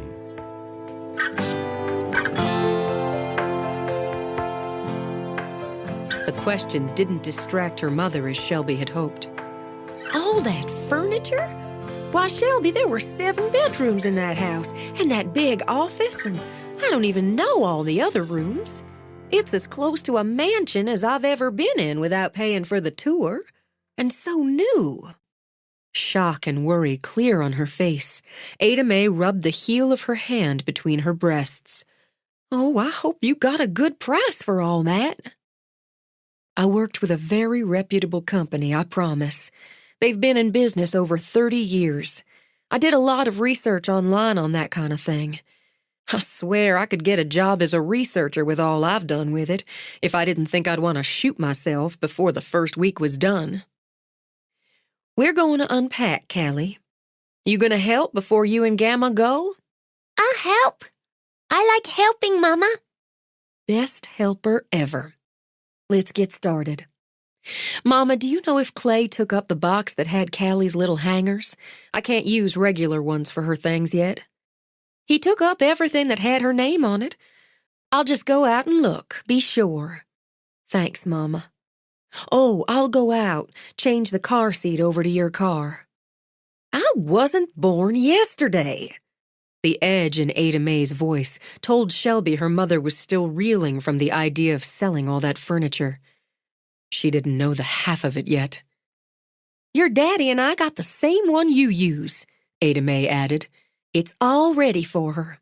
The question didn't distract her mother as Shelby had hoped. All that furniture? Why, Shelby, there were 7 bedrooms in that house, and that big office, and I don't even know all the other rooms. It's as close to a mansion as I've ever been in without paying for the tour, and so new. Shock and worry clear on her face, Ada Mae rubbed the heel of her hand between her breasts. Oh, I hope you got a good price for all that. I worked with a very reputable company, I promise. They've been in business over 30 years. I did a lot of research online on that kind of thing. I swear I could get a job as a researcher with all I've done with it, if I didn't think I'd want to shoot myself before the first week was done. We're going to unpack, Callie. You gonna help before you and Gamma go? I'll help. I like helping, Mama. Best helper ever. Let's get started. Mama, do you know if Clay took up the box that had Callie's little hangers? I can't use regular ones for her things yet. He took up everything that had her name on it. I'll just go out and look, be sure. Thanks, Mama. Oh, I'll go out, change the car seat over to your car. I wasn't born yesterday. The edge in Ada Mae's voice told Shelby her mother was still reeling from the idea of selling all that furniture. She didn't know the half of it yet. Your daddy and I got the same one you use, Ada Mae added. It's all ready for her.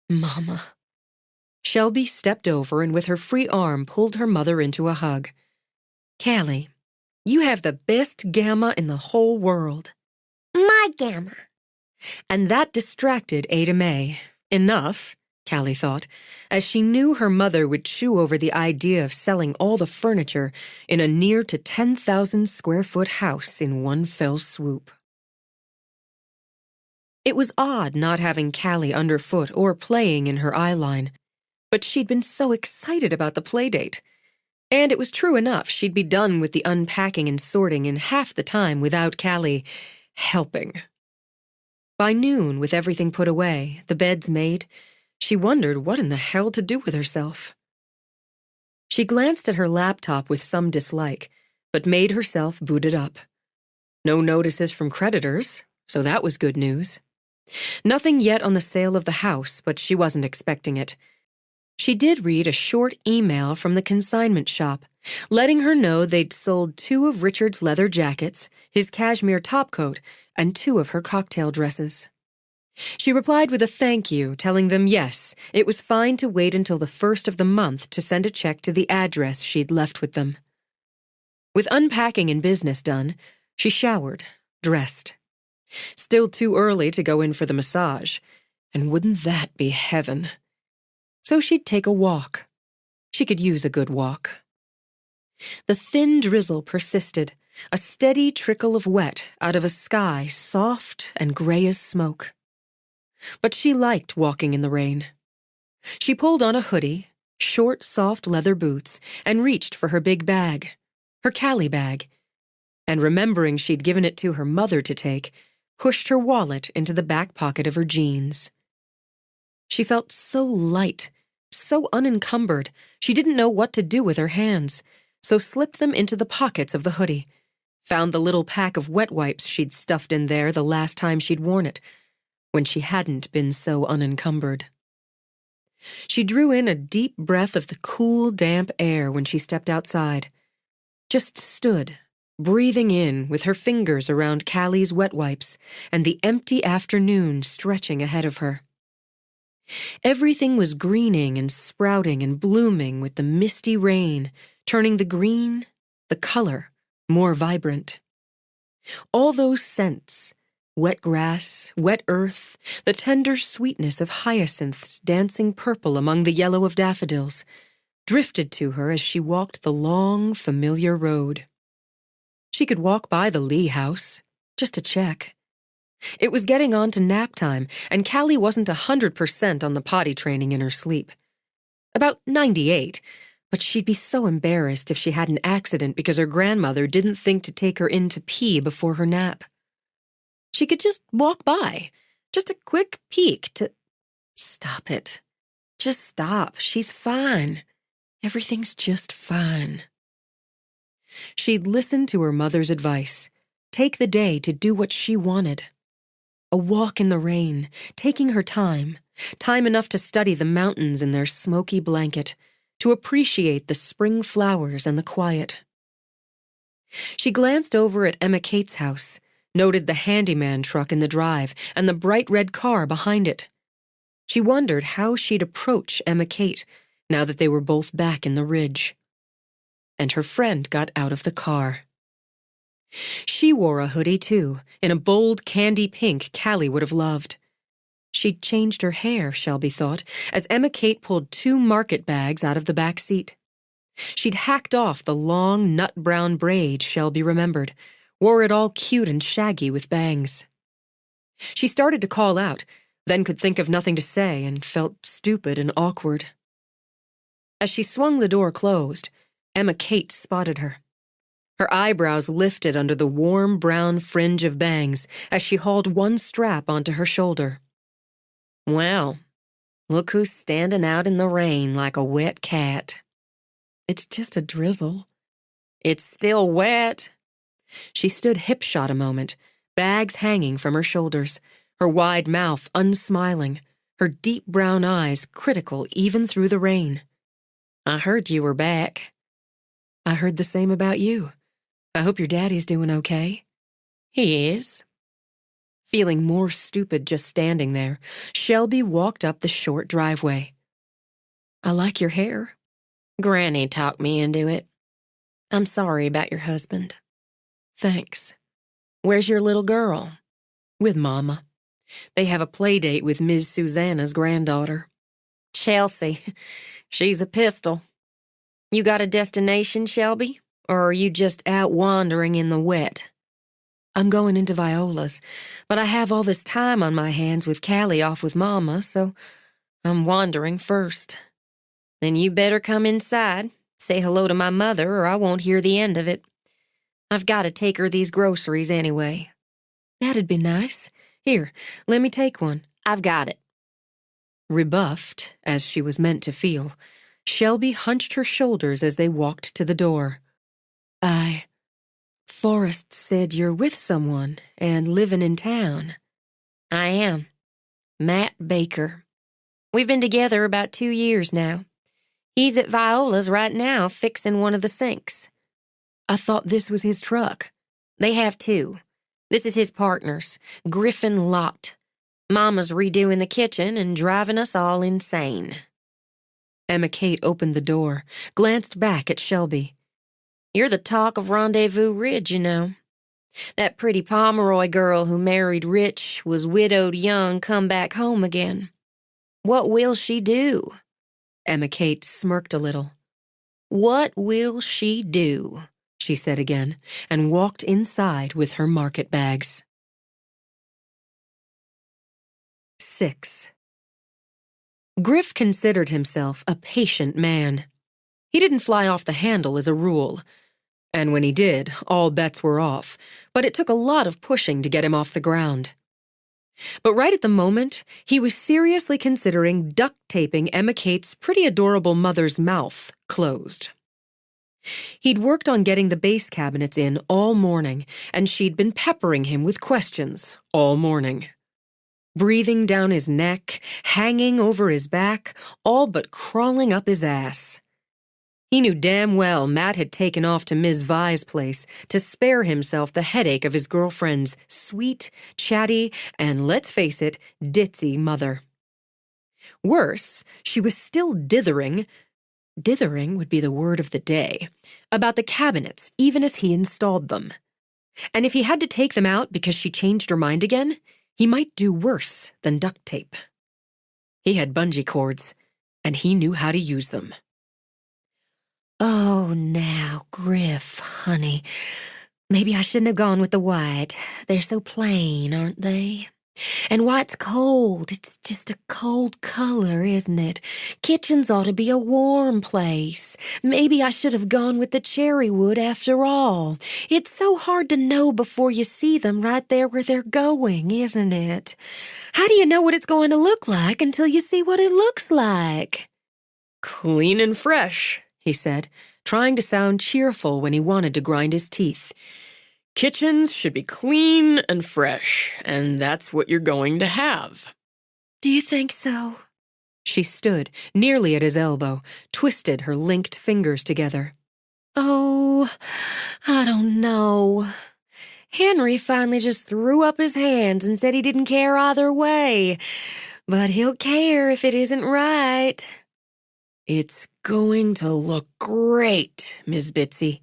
Mama. Shelby stepped over and with her free arm pulled her mother into a hug. Callie, you have the best Gamma in the whole world. My Gamma. And that distracted Ada Mae. Enough, Callie thought, as she knew her mother would chew over the idea of selling all the furniture in a near to 10,000 square foot house in one fell swoop. It was odd not having Callie underfoot or playing in her eyeline, but she'd been so excited about the playdate. And it was true enough, she'd be done with the unpacking and sorting in half the time without Callie helping. By noon, with everything put away, the beds made, she wondered what in the hell to do with herself. She She glanced at her laptop with some dislike, but made herself boot it up. No notices from creditors, so that was good news. Nothing yet on the sale of the house, but she wasn't expecting it. She did read a short email from the consignment shop, letting her know they'd sold 2 of Richard's leather jackets, his cashmere topcoat, and 2 of her cocktail dresses. She replied with a thank you, telling them yes, it was fine to wait until the 1st of the month to send a check to the address she'd left with them. With unpacking and business done, she showered, dressed. Still too early to go in for the massage, and wouldn't that be heaven? So she'd take a walk. She could use a good walk. The thin drizzle persisted, a steady trickle of wet out of a sky soft and gray as smoke. But she liked walking in the rain. She pulled on a hoodie, short, soft leather boots, and reached for her big bag, her Cali bag, and remembering she'd given it to her mother to take, pushed her wallet into the back pocket of her jeans. She felt so light, so unencumbered, she didn't know what to do with her hands, so slipped them into the pockets of the hoodie, found the little pack of wet wipes she'd stuffed in there the last time she'd worn it, when she hadn't been so unencumbered. She drew in a deep breath of the cool, damp air when she stepped outside, just stood, breathing in with her fingers around Callie's wet wipes and the empty afternoon stretching ahead of her. Everything was greening and sprouting and blooming with the misty rain, turning the green, the color, more vibrant. All those scents, wet grass, wet earth, the tender sweetness of hyacinths dancing purple among the yellow of daffodils, drifted to her as she walked the long, familiar road. She could walk by the Lee house, just to check. It was getting on to nap time, and Callie wasn't 100% on the potty training in her sleep. About 98, but she'd be so embarrassed if she had an accident because her grandmother didn't think to take her in to pee before her nap. She could just walk by, just a quick peek to... Stop it. Just stop. She's fine. Everything's just fine. She'd listen to her mother's advice, take the day to do what she wanted. A walk in the rain, taking her time enough to study the mountains in their smoky blanket, to appreciate the spring flowers and the quiet. She glanced over at Emma Kate's house, noted the handyman truck in the drive and the bright red car behind it. She wondered how she'd approach Emma Kate now that they were both back in the ridge. And her friend got out of the car. She wore a hoodie, too, in a bold candy pink Callie would have loved. She'd changed her hair, Shelby thought, as Emma Kate pulled 2 market bags out of the back seat. She'd hacked off the long, nut-brown braid Shelby remembered, wore it all cute and shaggy with bangs. She started to call out, then could think of nothing to say and felt stupid and awkward. As she swung the door closed, Emma Kate spotted her. Her eyebrows lifted under the warm brown fringe of bangs as she hauled one strap onto her shoulder. Well, look who's standing out in the rain like a wet cat. It's just a drizzle. It's still wet. She stood hip-shot a moment, bags hanging from her shoulders, her wide mouth unsmiling, her deep brown eyes critical even through the rain. I heard you were back. I heard the same about you. I hope your daddy's doing okay. He is. Feeling more stupid just standing there, Shelby walked up the short driveway. I like your hair. Granny talked me into it. I'm sorry about your husband. Thanks. Where's your little girl? With Mama. They have a play date with Ms. Susanna's granddaughter. Chelsea. She's a pistol. You got a destination, Shelby? Or are you just out wandering in the wet? I'm going into Viola's, but I have all this time on my hands with Callie off with Mama, so I'm wandering first. Then you better come inside, say hello to my mother, or I won't hear the end of it. I've got to take her these groceries anyway. That'd be nice. Here, let me take one. I've got it. Rebuffed, as she was meant to feel, Shelby hunched her shoulders as they walked to the door. Forrest said you're with someone and living in town. I am. Matt Baker. We've been together about 2 years now. He's at Viola's right now fixing one of the sinks. I thought this was his truck. They have 2. This is his partner's, Griffin Lott. Mama's redoing the kitchen and driving us all insane. Emma Kate opened the door, glanced back at Shelby. You're the talk of Rendezvous Ridge, you know. That pretty Pomeroy girl who married rich, was widowed young, come back home again. What will she do? Emma Kate smirked a little. What will she do? She said again, and walked inside with her market bags. 6. Griff considered himself a patient man. He didn't fly off the handle as a rule. And when he did, all bets were off, but it took a lot of pushing to get him off the ground. But right at the moment, he was seriously considering duct taping Emma Kate's pretty adorable mother's mouth closed. He'd worked on getting the base cabinets in all morning, and she'd been peppering him with questions all morning. Breathing down his neck, hanging over his back, all but crawling up his ass. He knew damn well Matt had taken off to Ms. Vi's place to spare himself the headache of his girlfriend's sweet, chatty, and, let's face it, ditzy mother. Worse, she was still dithering would be the word of the day, about the cabinets even as he installed them. And if he had to take them out because she changed her mind again, he might do worse than duct tape. He had bungee cords, and he knew how to use them. Oh, now, Griff, honey. Maybe I shouldn't have gone with the white. They're so plain, aren't they? And white's cold. It's just a cold color, isn't it? Kitchens ought to be a warm place. Maybe I should have gone with the cherry wood after all. It's so hard to know before you see them right there where they're going, isn't it? How do you know what it's going to look like until you see what it looks like? Clean and fresh, he said, trying to sound cheerful when he wanted to grind his teeth. Kitchens should be clean and fresh, and that's what you're going to have. Do you think so? She stood, nearly at his elbow, twisted her linked fingers together. Oh, I don't know. Henry finally just threw up his hands and said he didn't care either way. But he'll care if it isn't right. It's going to look great, Miss Bitsy.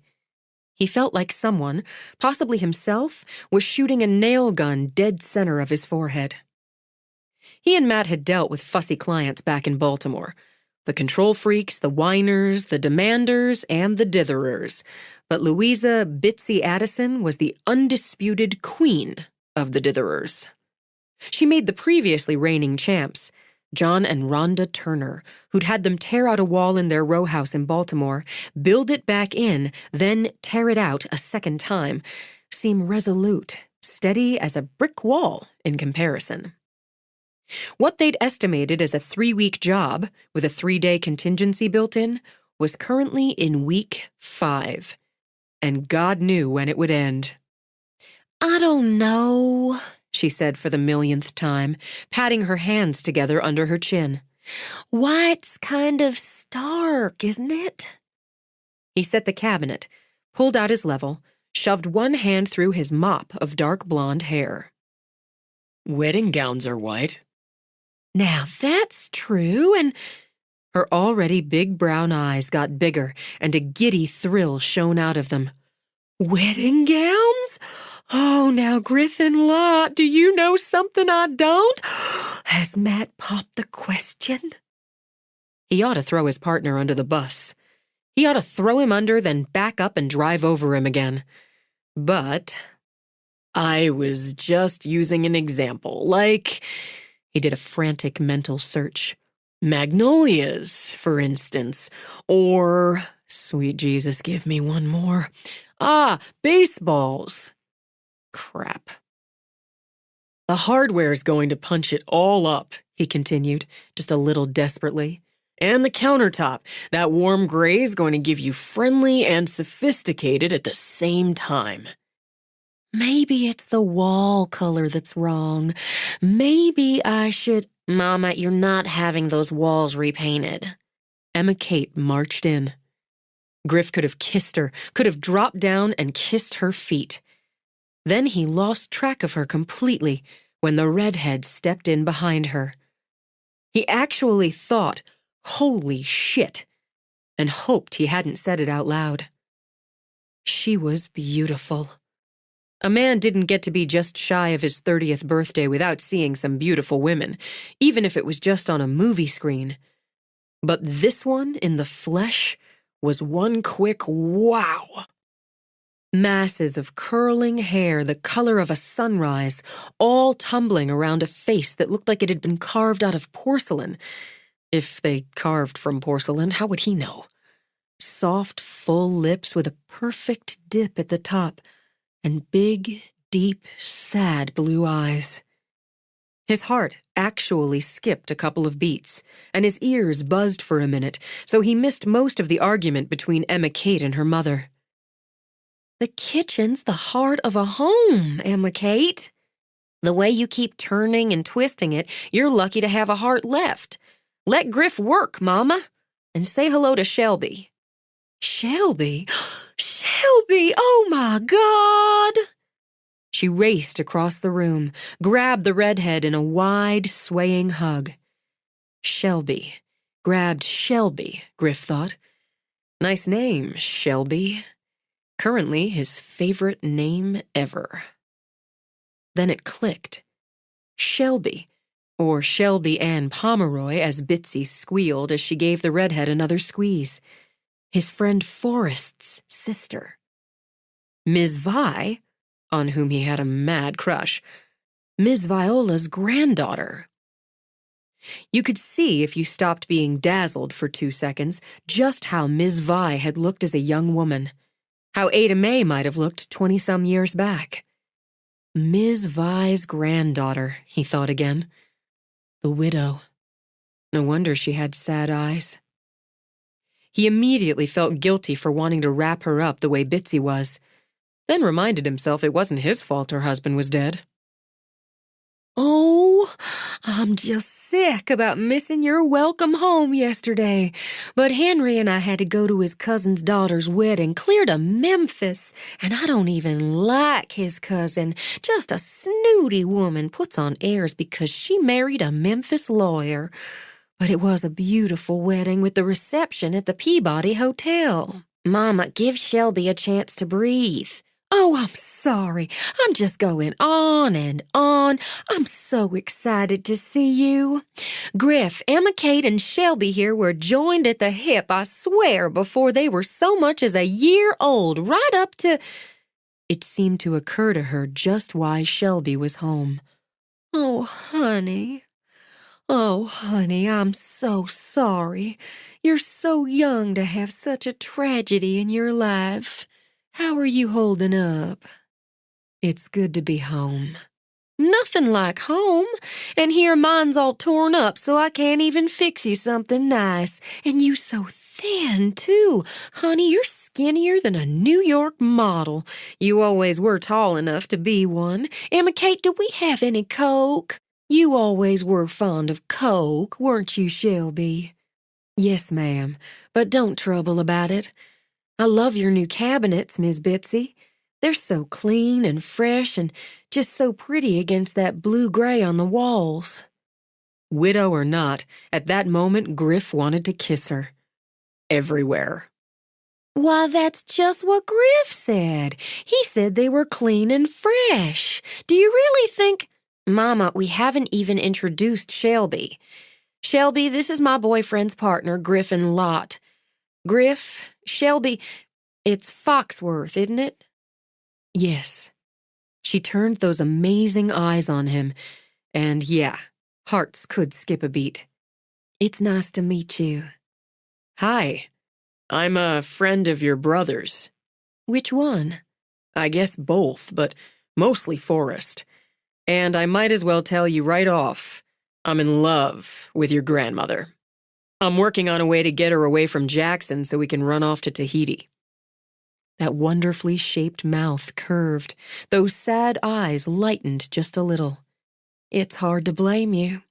He felt like someone, possibly himself, was shooting a nail gun dead center of his forehead. He and Matt had dealt with fussy clients back in Baltimore. The control freaks, the whiners, the demanders, and the ditherers. But Louisa Bitsy Addison was the undisputed queen of the ditherers. She made the previously reigning champs, John and Rhonda Turner, who'd had them tear out a wall in their row house in Baltimore, build it back in, then tear it out a second time, seem resolute, steady as a brick wall in comparison. What they'd estimated as a 3-week job, with a 3-day contingency built in, was currently in week 5. And God knew when it would end. I don't know, she said for the millionth time, patting her hands together under her chin. White's kind of stark, isn't it? He set the cabinet, pulled out his level, shoved one hand through his mop of dark blonde hair. Wedding gowns are white. Now that's true, and her already big brown eyes got bigger, and a giddy thrill shone out of them. Wedding gowns? Oh, now, Griffin Lott, do you know something I don't? Has Matt popped the question? He ought to throw his partner under the bus. He ought to throw him under, then back up and drive over him again. But I was just using an example, like, he did a frantic mental search. Magnolias, for instance, or, sweet Jesus, give me one more. Baseballs. Crap. The hardware's going to punch it all up, he continued, just a little desperately. And the countertop. That warm gray's going to give you friendly and sophisticated at the same time. Maybe it's the wall color that's wrong. Maybe I should... Mama, you're not having those walls repainted. Emma Kate marched in. Griff could have kissed her, could have dropped down and kissed her feet. Then he lost track of her completely when the redhead stepped in behind her. He actually thought, "Holy shit," and hoped he hadn't said it out loud. She was beautiful. A man didn't get to be just shy of his 30th birthday without seeing some beautiful women, even if it was just on a movie screen. But this one, in the flesh, was one quick wow. Masses of curling hair the color of a sunrise, all tumbling around a face that looked like it had been carved out of porcelain. If they carved from porcelain, how would he know? Soft, full lips with a perfect dip at the top, and big, deep, sad blue eyes. His heart actually skipped a couple of beats, and his ears buzzed for a minute, so he missed most of the argument between Emma Kate and her mother. The kitchen's the heart of a home, Emma Kate. The way you keep turning and twisting it, you're lucky to have a heart left. Let Griff work, Mama, and say hello to Shelby. Shelby? Shelby! Oh, my God! She raced across the room, grabbed the redhead in a wide, swaying hug. Shelby. Grabbed Shelby, Griff thought. Nice name, Shelby. Currently his favorite name ever. Then it clicked. Shelby, or Shelby Ann Pomeroy, as Bitsy squealed as she gave the redhead another squeeze. His friend Forrest's sister. Ms. Vi, on whom he had a mad crush. Ms. Viola's granddaughter. You could see, if you stopped being dazzled for 2 seconds, just how Ms. Vi had looked as a young woman. How Ada Mae might have looked 20-some years back. Ms. Vi's granddaughter, he thought again. The widow. No wonder she had sad eyes. He immediately felt guilty for wanting to wrap her up the way Bitsy was, then reminded himself it wasn't his fault her husband was dead. Oh, I'm just sick about missing your welcome home yesterday. But Henry and I had to go to his cousin's daughter's wedding clear to Memphis, and I don't even like his cousin. Just a snooty woman puts on airs because she married a Memphis lawyer. But it was a beautiful wedding with the reception at the Peabody Hotel. Mama, give Shelby a chance to breathe. Oh, I'm sorry. I'm just going on and on. I'm so excited to see you. Griff, Emma Kate, and Shelby here were joined at the hip, I swear, before they were so much as a year old, right up to... It seemed to occur to her just why Shelby was home. Oh, honey. Oh, honey, I'm so sorry. You're so young to have such a tragedy in your life. How are you holding up? It's good to be home. Nothing like home. And here mine's all torn up so I can't even fix you something nice. And you so thin, too. Honey, you're skinnier than a New York model. You always were tall enough to be one. Emma Kate, do we have any Coke? You always were fond of Coke, weren't you, Shelby? Yes, ma'am, but don't trouble about it. I love your new cabinets, Miss Bitsy. They're so clean and fresh and just so pretty against that blue-gray on the walls. Widow or not, at that moment Griff wanted to kiss her. Everywhere. Why, that's just what Griff said. He said they were clean and fresh. Do you really think... Mama, we haven't even introduced Shelby. Shelby, this is my boyfriend's partner, Griffin Lott. Griff, Shelby, it's Foxworth, isn't it? Yes. She turned those amazing eyes on him, and yeah, hearts could skip a beat. It's nice to meet you. Hi. I'm a friend of your brother's. Which one? I guess both, but mostly Forrest. And I might as well tell you right off, I'm in love with your grandmother. I'm working on a way to get her away from Jackson so we can run off to Tahiti. That wonderfully shaped mouth curved, those sad eyes lightened just a little. It's hard to blame you.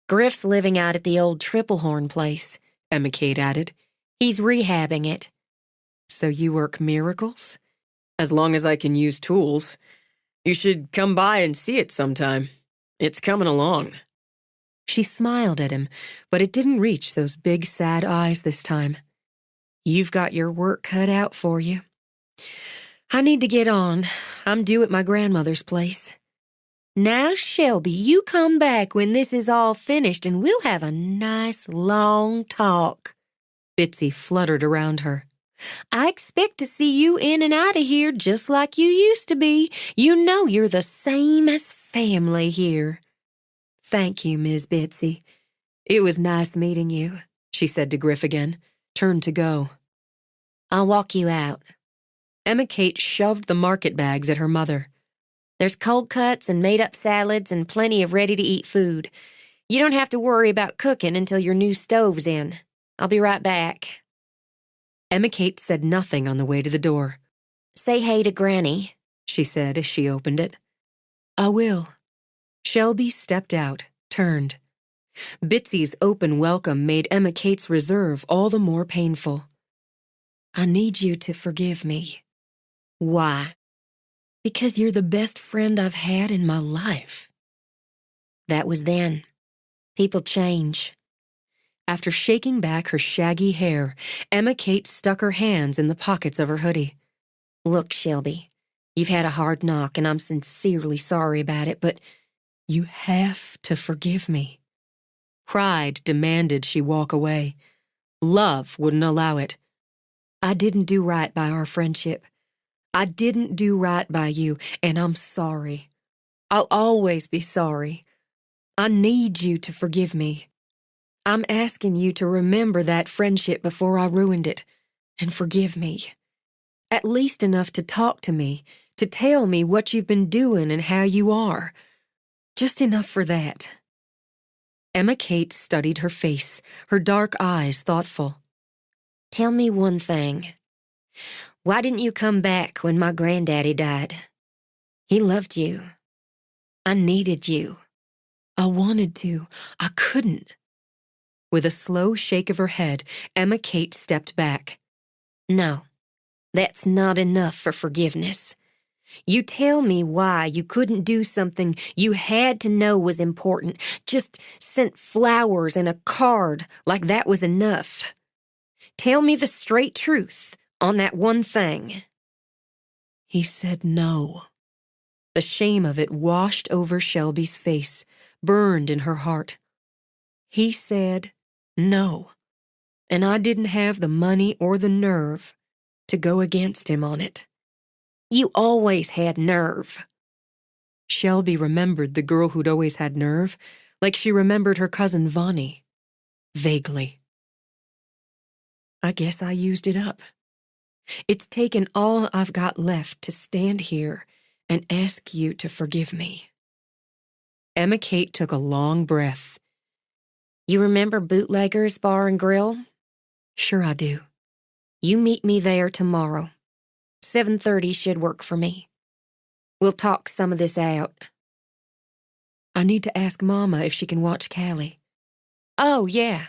Griff's living out at the old Triplehorn place, Emma Kate added. He's rehabbing it. So you work miracles? As long as I can use tools. You should come by and see it sometime. It's coming along. She smiled at him, but it didn't reach those big, sad eyes this time. You've got your work cut out for you. I need to get on. I'm due at my grandmother's place. Now, Shelby, you come back when this is all finished and we'll have a nice, long talk. Bitsy fluttered around her. I expect to see you in and out of here just like you used to be. You know you're the same as family here. Thank you, Ms. Bitsy. It was nice meeting you, she said to Griff again, turned to go. I'll walk you out. Emma Kate shoved the market bags at her mother. There's cold cuts and made-up salads and plenty of ready-to-eat food. You don't have to worry about cooking until your new stove's in. I'll be right back. Emma Kate said nothing on the way to the door. Say hey to Granny, she said as she opened it. I will. Shelby stepped out, turned. Bitsy's open welcome made Emma Kate's reserve all the more painful. I need you to forgive me. Why? Because you're the best friend I've had in my life. That was then. People change. After shaking back her shaggy hair, Emma Kate stuck her hands in the pockets of her hoodie. Look, Shelby, you've had a hard knock and I'm sincerely sorry about it, but you have to forgive me. Pride demanded she walk away. Love wouldn't allow it. I didn't do right by our friendship. I didn't do right by you, and I'm sorry. I'll always be sorry. I need you to forgive me. I'm asking you to remember that friendship before I ruined it, and forgive me. At least enough to talk to me, to tell me what you've been doing and how you are. Just enough for that. Emma Kate studied her face, her dark eyes thoughtful. Tell me one thing. Why didn't you come back when my granddaddy died? He loved you. I needed you. I wanted to. I couldn't. With a slow shake of her head, Emma Kate stepped back. No, that's not enough for forgiveness. You tell me why you couldn't do something you had to know was important. Just sent flowers and a card like that was enough. Tell me the straight truth on that one thing. He said no. The shame of it washed over Shelby's face, burned in her heart. He said no, and I didn't have the money or the nerve to go against him on it. You always had nerve. Shelby remembered the girl who'd always had nerve, like she remembered her cousin Vonnie. Vaguely. I guess I used it up. It's taken all I've got left to stand here and ask you to forgive me. Emma Kate took a long breath. You remember Bootlegger's Bar and Grill? Sure I do. You meet me there tomorrow. 7:30 should work for me. We'll talk some of this out. I need to ask Mama if she can watch Callie. Oh, yeah.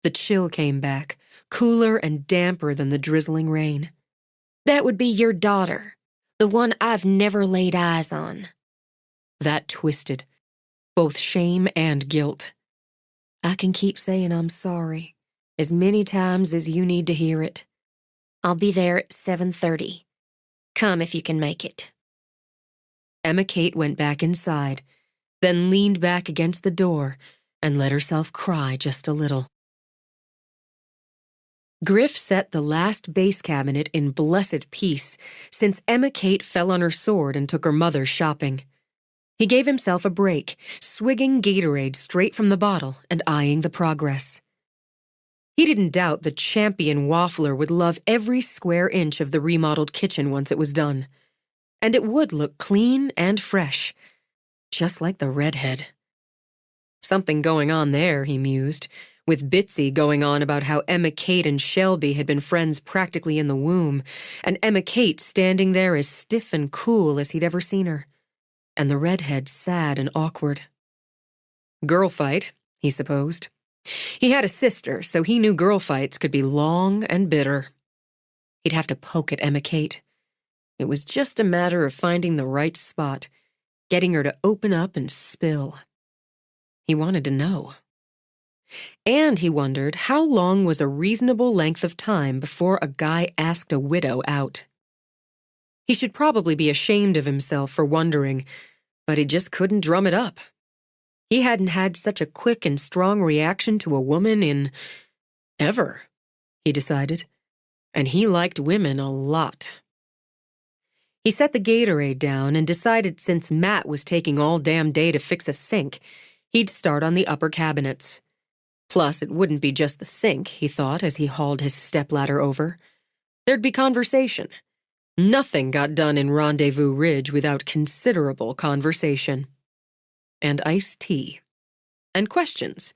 The chill came back, cooler and damper than the drizzling rain. That would be your daughter, the one I've never laid eyes on. That twisted, both shame and guilt. I can keep saying I'm sorry, as many times as you need to hear it. I'll be there at 7:30. Come if you can make it. Emma Kate went back inside, then leaned back against the door and let herself cry just a little. Griff set the last base cabinet in blessed peace since Emma Kate fell on her sword and took her mother shopping. He gave himself a break, swigging Gatorade straight from the bottle and eyeing the progress. He didn't doubt the champion waffler would love every square inch of the remodeled kitchen once it was done. And it would look clean and fresh, just like the redhead. Something going on there, he mused, with Bitsy going on about how Emma Kate and Shelby had been friends practically in the womb, and Emma Kate standing there as stiff and cool as he'd ever seen her, and the redhead sad and awkward. Girl fight, he supposed. He had a sister, so he knew girl fights could be long and bitter. He'd have to poke at Emma Kate. It was just a matter of finding the right spot, getting her to open up and spill. He wanted to know. And he wondered how long was a reasonable length of time before a guy asked a widow out. He should probably be ashamed of himself for wondering, but he just couldn't drum it up. He hadn't had such a quick and strong reaction to a woman in ever, he decided, and he liked women a lot. He set the Gatorade down and decided since Matt was taking all damn day to fix a sink, he'd start on the upper cabinets. Plus, it wouldn't be just the sink, he thought as he hauled his stepladder over. There'd be conversation. Nothing got done in Rendezvous Ridge without considerable conversation. And iced tea. And questions.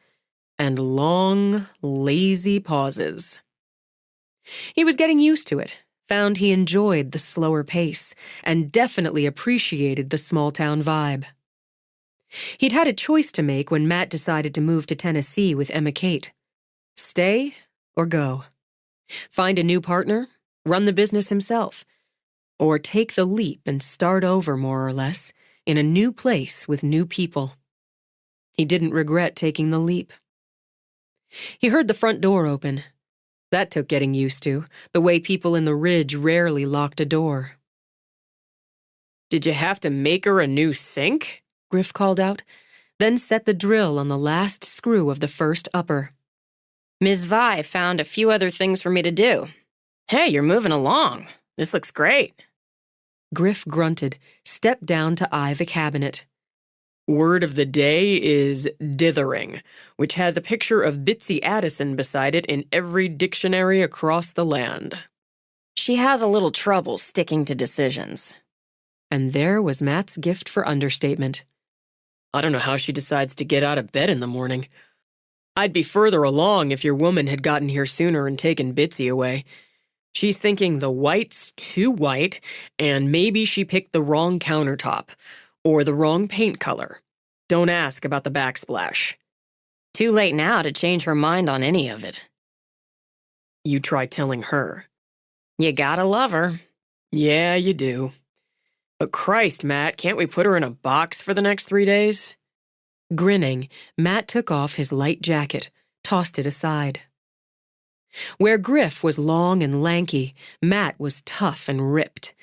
And long, lazy pauses. He was getting used to it, found he enjoyed the slower pace, and definitely appreciated the small-town vibe. He'd had a choice to make when Matt decided to move to Tennessee with Emma Kate. Stay or go? Find a new partner? Run the business himself? Or take the leap and start over, more or less, in a new place with new people? He didn't regret taking the leap. He heard the front door open. That took getting used to, the way people in the Ridge rarely locked a door. Did you have to make her a new sink? Griff called out, then set the drill on the last screw of the first upper. Ms. Vi found a few other things for me to do. Hey, you're moving along. This looks great. Griff grunted, stepped down to eye the cabinet. Word of the day is dithering, which has a picture of Bitsy Addison beside it in every dictionary across the land. She has a little trouble sticking to decisions. And there was Matt's gift for understatement. I don't know how she decides to get out of bed in the morning. I'd be further along if your woman had gotten here sooner and taken Bitsy away. She's thinking the white's too white, and maybe she picked the wrong countertop, or the wrong paint color. Don't ask about the backsplash. Too late now to change her mind on any of it. You try telling her. You gotta love her. Yeah, you do. But Christ, Matt, can't we put her in a box for the next 3 days? Grinning, Matt took off his light jacket, tossed it aside. Where Griff was long and lanky, Matt was tough and ripped.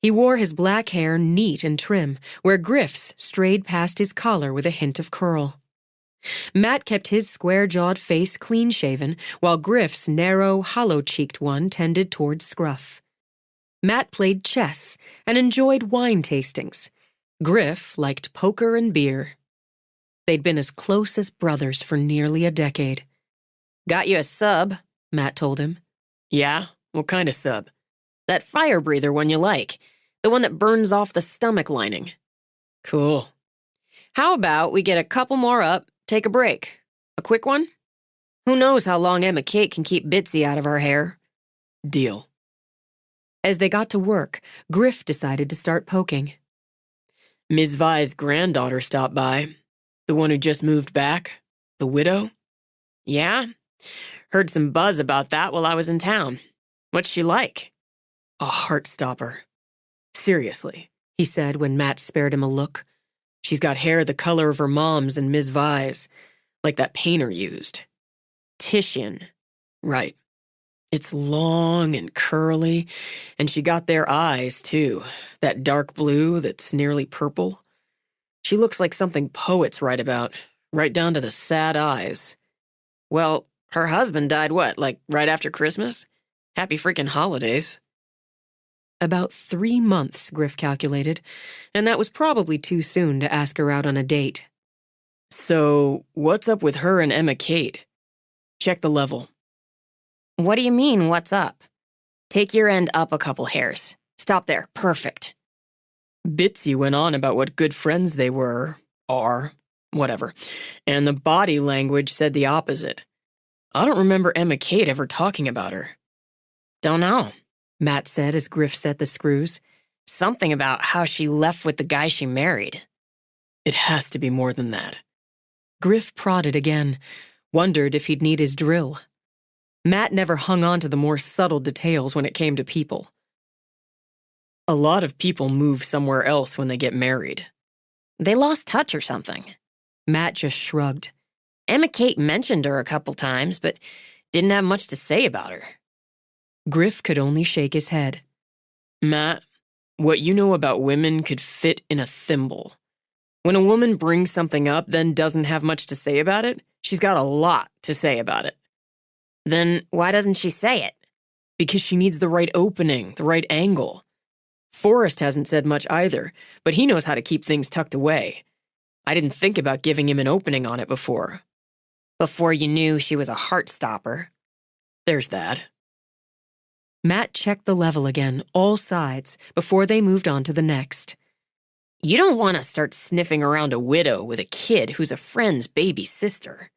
He wore his black hair neat and trim, where Griff's strayed past his collar with a hint of curl. Matt kept his square-jawed face clean-shaven, while Griff's narrow, hollow-cheeked one tended toward scruff. Matt played chess and enjoyed wine tastings. Griff liked poker and beer. They'd been as close as brothers for nearly a decade. Got you a sub, Matt told him. Yeah? What kind of sub? That fire breather one you like. The one that burns off the stomach lining. Cool. How about we get a couple more up, take a break? A quick one? Who knows how long Emma Kate can keep Bitsy out of our hair? Deal. As they got to work, Griff decided to start poking. Ms. Vi's granddaughter stopped by. The one who just moved back. The widow. Yeah? Heard some buzz about that while I was in town. What's she like? A heart-stopper. Seriously, he said when Matt spared him a look. She's got hair the color of her mom's and Ms. Vi's, like that painter used. Titian. Right. It's long and curly, and she got their eyes, too. That dark blue that's nearly purple. She looks like something poets write about, right down to the sad eyes. Well, her husband died like right after Christmas? Happy freaking holidays. About 3 months, Griff calculated, and that was probably too soon to ask her out on a date. So, what's up with her and Emma Kate? Check the level. What do you mean, what's up? Take your end up a couple hairs. Stop there. Perfect. Bitsy went on about what good friends they are, whatever, and the body language said the opposite. I don't remember Emma Kate ever talking about her. Don't know, Matt said as Griff set the screws. Something about how she left with the guy she married. It has to be more than that. Griff prodded again, wondered if he'd need his drill. Matt never hung on to the more subtle details when it came to people. A lot of people move somewhere else when they get married. They lost touch or something. Matt just shrugged. Emma Kate mentioned her a couple times, but didn't have much to say about her. Griff could only shake his head. Matt, what you know about women could fit in a thimble. When a woman brings something up, then doesn't have much to say about it, she's got a lot to say about it. Then why doesn't she say it? Because she needs the right opening, the right angle. Forrest hasn't said much either, but he knows how to keep things tucked away. I didn't think about giving him an opening on it before. Before you knew she was a heart stopper. There's that. Matt checked the level again, all sides, before they moved on to the next. You don't want to start sniffing around a widow with a kid who's a friend's baby sister.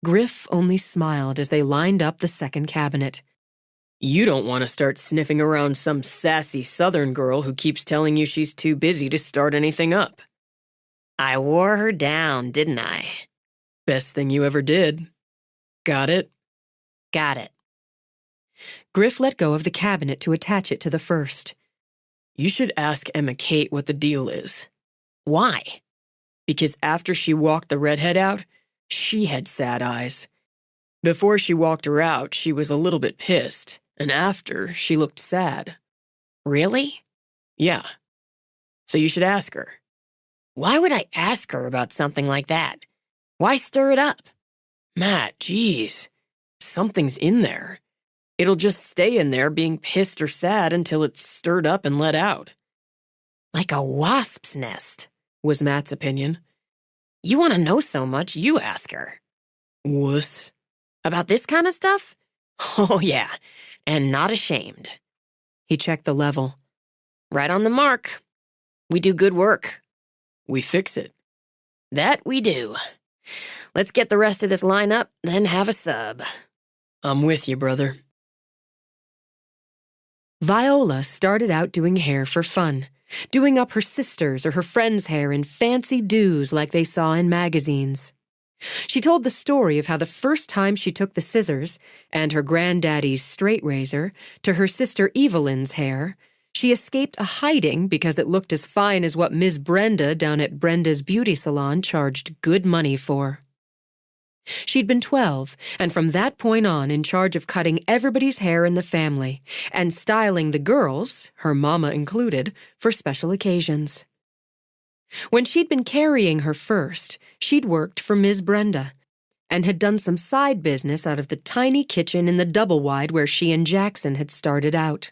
Griff only smiled as they lined up the second cabinet. You don't want to start sniffing around some sassy Southern girl who keeps telling you she's too busy to start anything up. I wore her down, didn't I? Best thing you ever did. Got it? Got it. Griff let go of the cabinet to attach it to the first. You should ask Emma Kate what the deal is. Why? Because after she walked the redhead out, she had sad eyes. Before she walked her out, she was a little bit pissed, and after, she looked sad. Really? Yeah. So you should ask her. Why would I ask her about something like that? Why stir it up? Matt, geez. Something's in there. It'll just stay in there being pissed or sad until it's stirred up and let out. Like a wasp's nest, was Matt's opinion. You want to know so much, you ask her. Wuss. About this kind of stuff? Oh, yeah, and not ashamed. He checked the level. Right on the mark. We do good work. We fix it. That we do. Let's get the rest of this line up, then have a sub. I'm with you, brother. Viola started out doing hair for fun, doing up her sister's or her friend's hair in fancy do's like they saw in magazines. She told the story of how the first time she took the scissors and her granddaddy's straight razor to her sister Evelyn's hair, she escaped a hiding because it looked as fine as what Ms. Brenda down at Brenda's beauty salon charged good money for. She'd been 12, and from that point on in charge of cutting everybody's hair in the family and styling the girls, her mama included, for special occasions. When she'd been carrying her first, she'd worked for Ms. Brenda and had done some side business out of the tiny kitchen in the double-wide where she and Jackson had started out.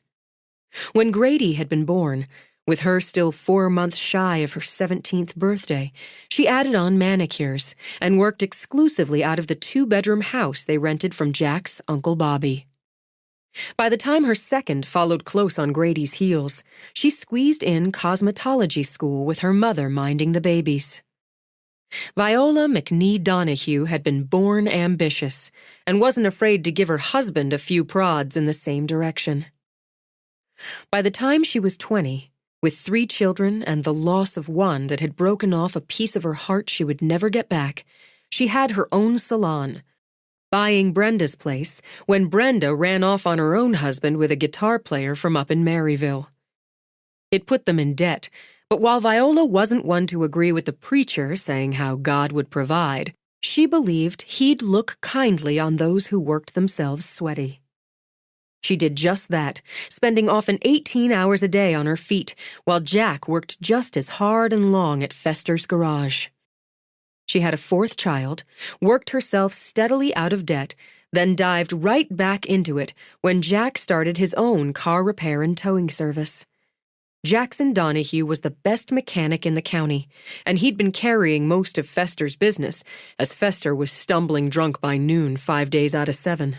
When Grady had been born, with her still 4 months shy of her 17th birthday, she added on manicures and worked exclusively out of the 2-bedroom house they rented from Jack's Uncle Bobby. By the time her second followed close on Grady's heels, she squeezed in cosmetology school with her mother minding the babies. Viola McNee Donahue had been born ambitious and wasn't afraid to give her husband a few prods in the same direction. By the time she was 20, with 3 children and the loss of one that had broken off a piece of her heart she would never get back, she had her own salon, buying Brenda's place when Brenda ran off on her own husband with a guitar player from up in Maryville. It put them in debt, but while Viola wasn't one to agree with the preacher saying how God would provide, she believed he'd look kindly on those who worked themselves sweaty. She did just that, spending often 18 hours a day on her feet, while Jack worked just as hard and long at Fester's garage. She had a 4th child, worked herself steadily out of debt, then dived right back into it when Jack started his own car repair and towing service. Jackson Donahue was the best mechanic in the county, and he'd been carrying most of Fester's business, as Fester was stumbling drunk by noon 5 days out of 7.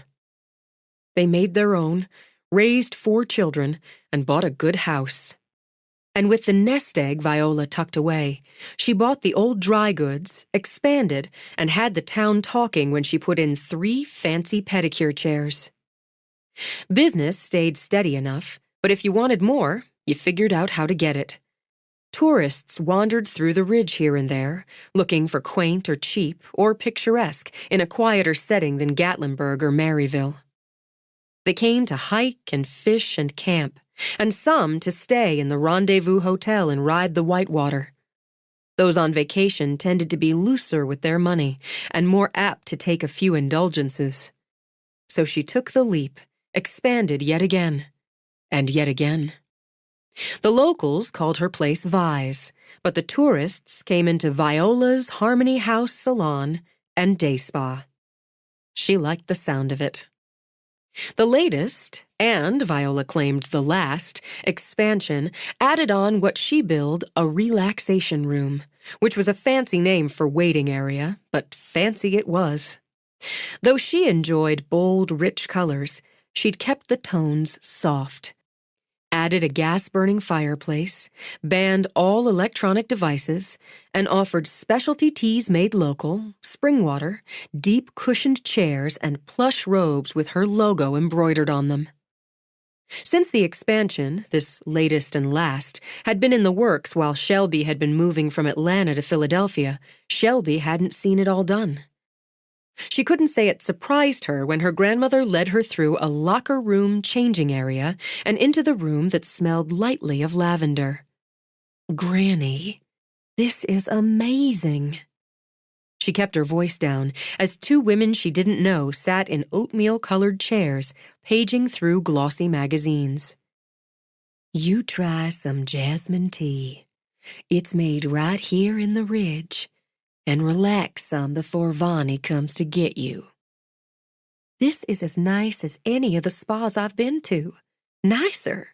They made their own, raised 4 children, and bought a good house. And with the nest egg Viola tucked away, she bought the old dry goods, expanded, and had the town talking when she put in 3 fancy pedicure chairs. Business stayed steady enough, but if you wanted more, you figured out how to get it. Tourists wandered through the ridge here and there, looking for quaint or cheap or picturesque in a quieter setting than Gatlinburg or Maryville. They came to hike and fish and camp, and some to stay in the Rendezvous Hotel and ride the Whitewater. Those on vacation tended to be looser with their money and more apt to take a few indulgences. So she took the leap, expanded yet again, and yet again. The locals called her place Vi's, but the tourists came into Viola's Harmony House Salon and Day Spa. She liked the sound of it. The latest, and Viola claimed the last, expansion added on what she billed a relaxation room, which was a fancy name for waiting area, but fancy it was. Though she enjoyed bold, rich colors, she'd kept the tones soft. Added a gas-burning fireplace, banned all electronic devices, and offered specialty teas made local, spring water, deep cushioned chairs, and plush robes with her logo embroidered on them. Since the expansion, this latest and last, had been in the works while Shelby had been moving from Atlanta to Philadelphia, Shelby hadn't seen it all done. She couldn't say it surprised her when her grandmother led her through a locker room changing area and into the room that smelled lightly of lavender. "Granny, this is amazing." She kept her voice down as 2 women she didn't know sat in oatmeal-colored chairs, paging through glossy magazines. "You try some jasmine tea. It's made right here in the ridge. And relax some before Vonnie comes to get you. This is as nice as any of the spas I've been to. Nicer."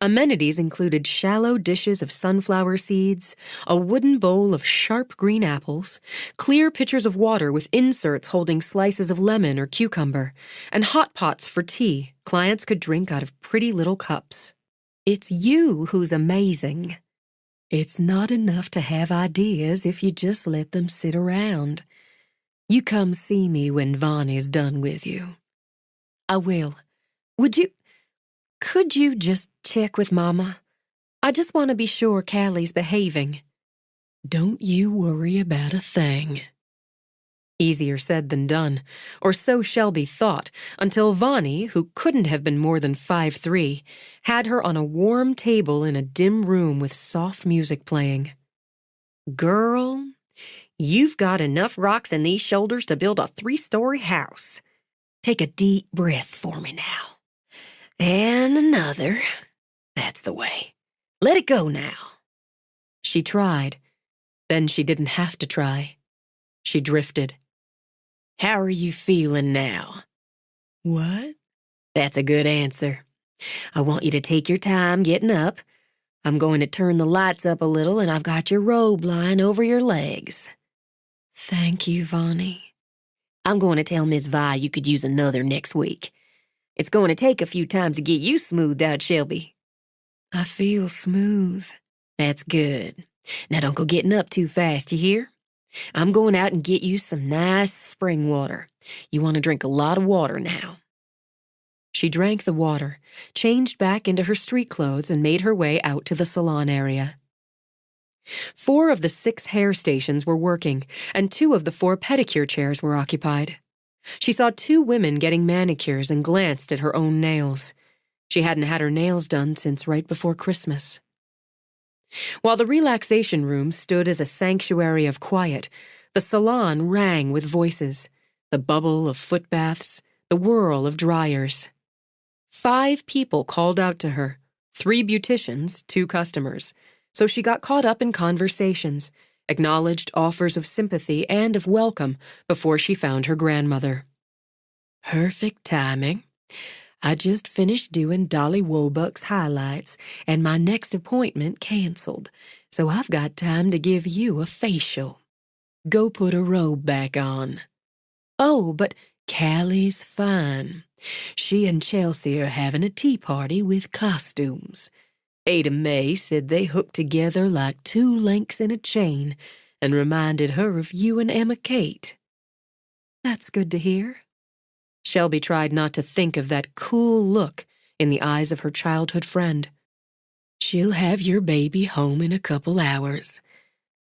Amenities included shallow dishes of sunflower seeds, a wooden bowl of sharp green apples, clear pitchers of water with inserts holding slices of lemon or cucumber, and hot pots for tea clients could drink out of pretty little cups. "It's you who's amazing. It's not enough to have ideas if you just let them sit around. You come see me when Vonnie's done with you." "I will. Could you just check with Mama? I just want to be sure Callie's behaving." "Don't you worry about a thing." Easier said than done, or so Shelby thought, until Vonnie, who couldn't have been more than 5'3", had her on a warm table in a dim room with soft music playing. "Girl, you've got enough rocks in these shoulders to build a 3-story house. Take a deep breath for me now. And another. That's the way. Let it go now." She tried. Then she didn't have to try. She drifted. "How are you feeling now?" "What?" "That's a good answer. I want you to take your time getting up. I'm going to turn the lights up a little, and I've got your robe lying over your legs." "Thank you, Vonnie." "I'm going to tell Miss Vi you could use another next week. It's going to take a few times to get you smoothed out, Shelby." "I feel smooth." "That's good. Now don't go getting up too fast, you hear? I'm going out and get you some nice spring water. You want to drink a lot of water now." She drank the water, changed back into her street clothes, and made her way out to the salon area. 4 of the 6 hair stations were working, and 2 of the 4 pedicure chairs were occupied. She saw 2 women getting manicures and glanced at her own nails. She hadn't had her nails done since right before Christmas. While the relaxation room stood as a sanctuary of quiet, the salon rang with voices, the bubble of foot baths, the whirl of dryers. 5 people called out to her, 3 beauticians, 2 customers, so she got caught up in conversations, acknowledged offers of sympathy and of welcome before she found her grandmother. "Perfect timing. I just finished doing Dolly Wobuck's highlights, and my next appointment canceled, so I've got time to give you a facial. Go put a robe back on." "Oh, but Callie's fine. She and Chelsea are having a tea party with costumes. Ada May said they hooked together like two links in a chain and reminded her of you and Emma Kate. That's good to hear. Shelby tried not to think of that cool look in the eyes of her childhood friend. She'll have your baby home in a couple hours.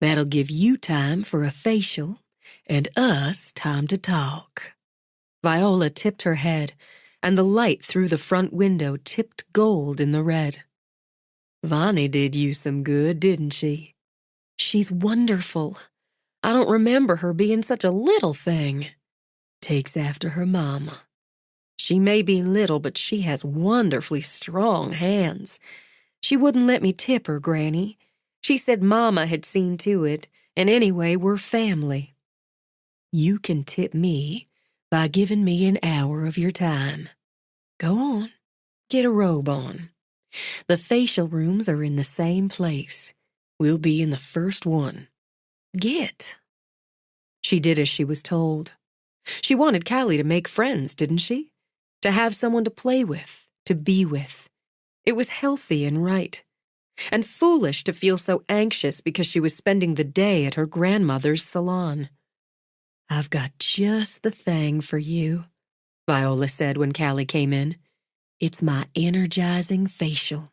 That'll give you time for a facial and us time to talk. Viola tipped her head, and the light through the front window tipped gold in the red. Vonnie did you some good, didn't she? She's wonderful. I don't remember her being such a little thing. Takes after her mama. She may be little, but she has wonderfully strong hands. She wouldn't let me tip her, Granny. She said Mama had seen to it, and anyway, we're family. You can tip me by giving me an hour of your time. Go on, get a robe on. The facial rooms are in the same place. We'll be in the first one. Get. She did as she was told. She wanted Callie to make friends, didn't she? To have someone to play with, to be with. It was healthy and right. And foolish to feel so anxious because she was spending the day at her grandmother's salon. I've got just the thing for you, Viola said when Callie came in. It's my energizing facial.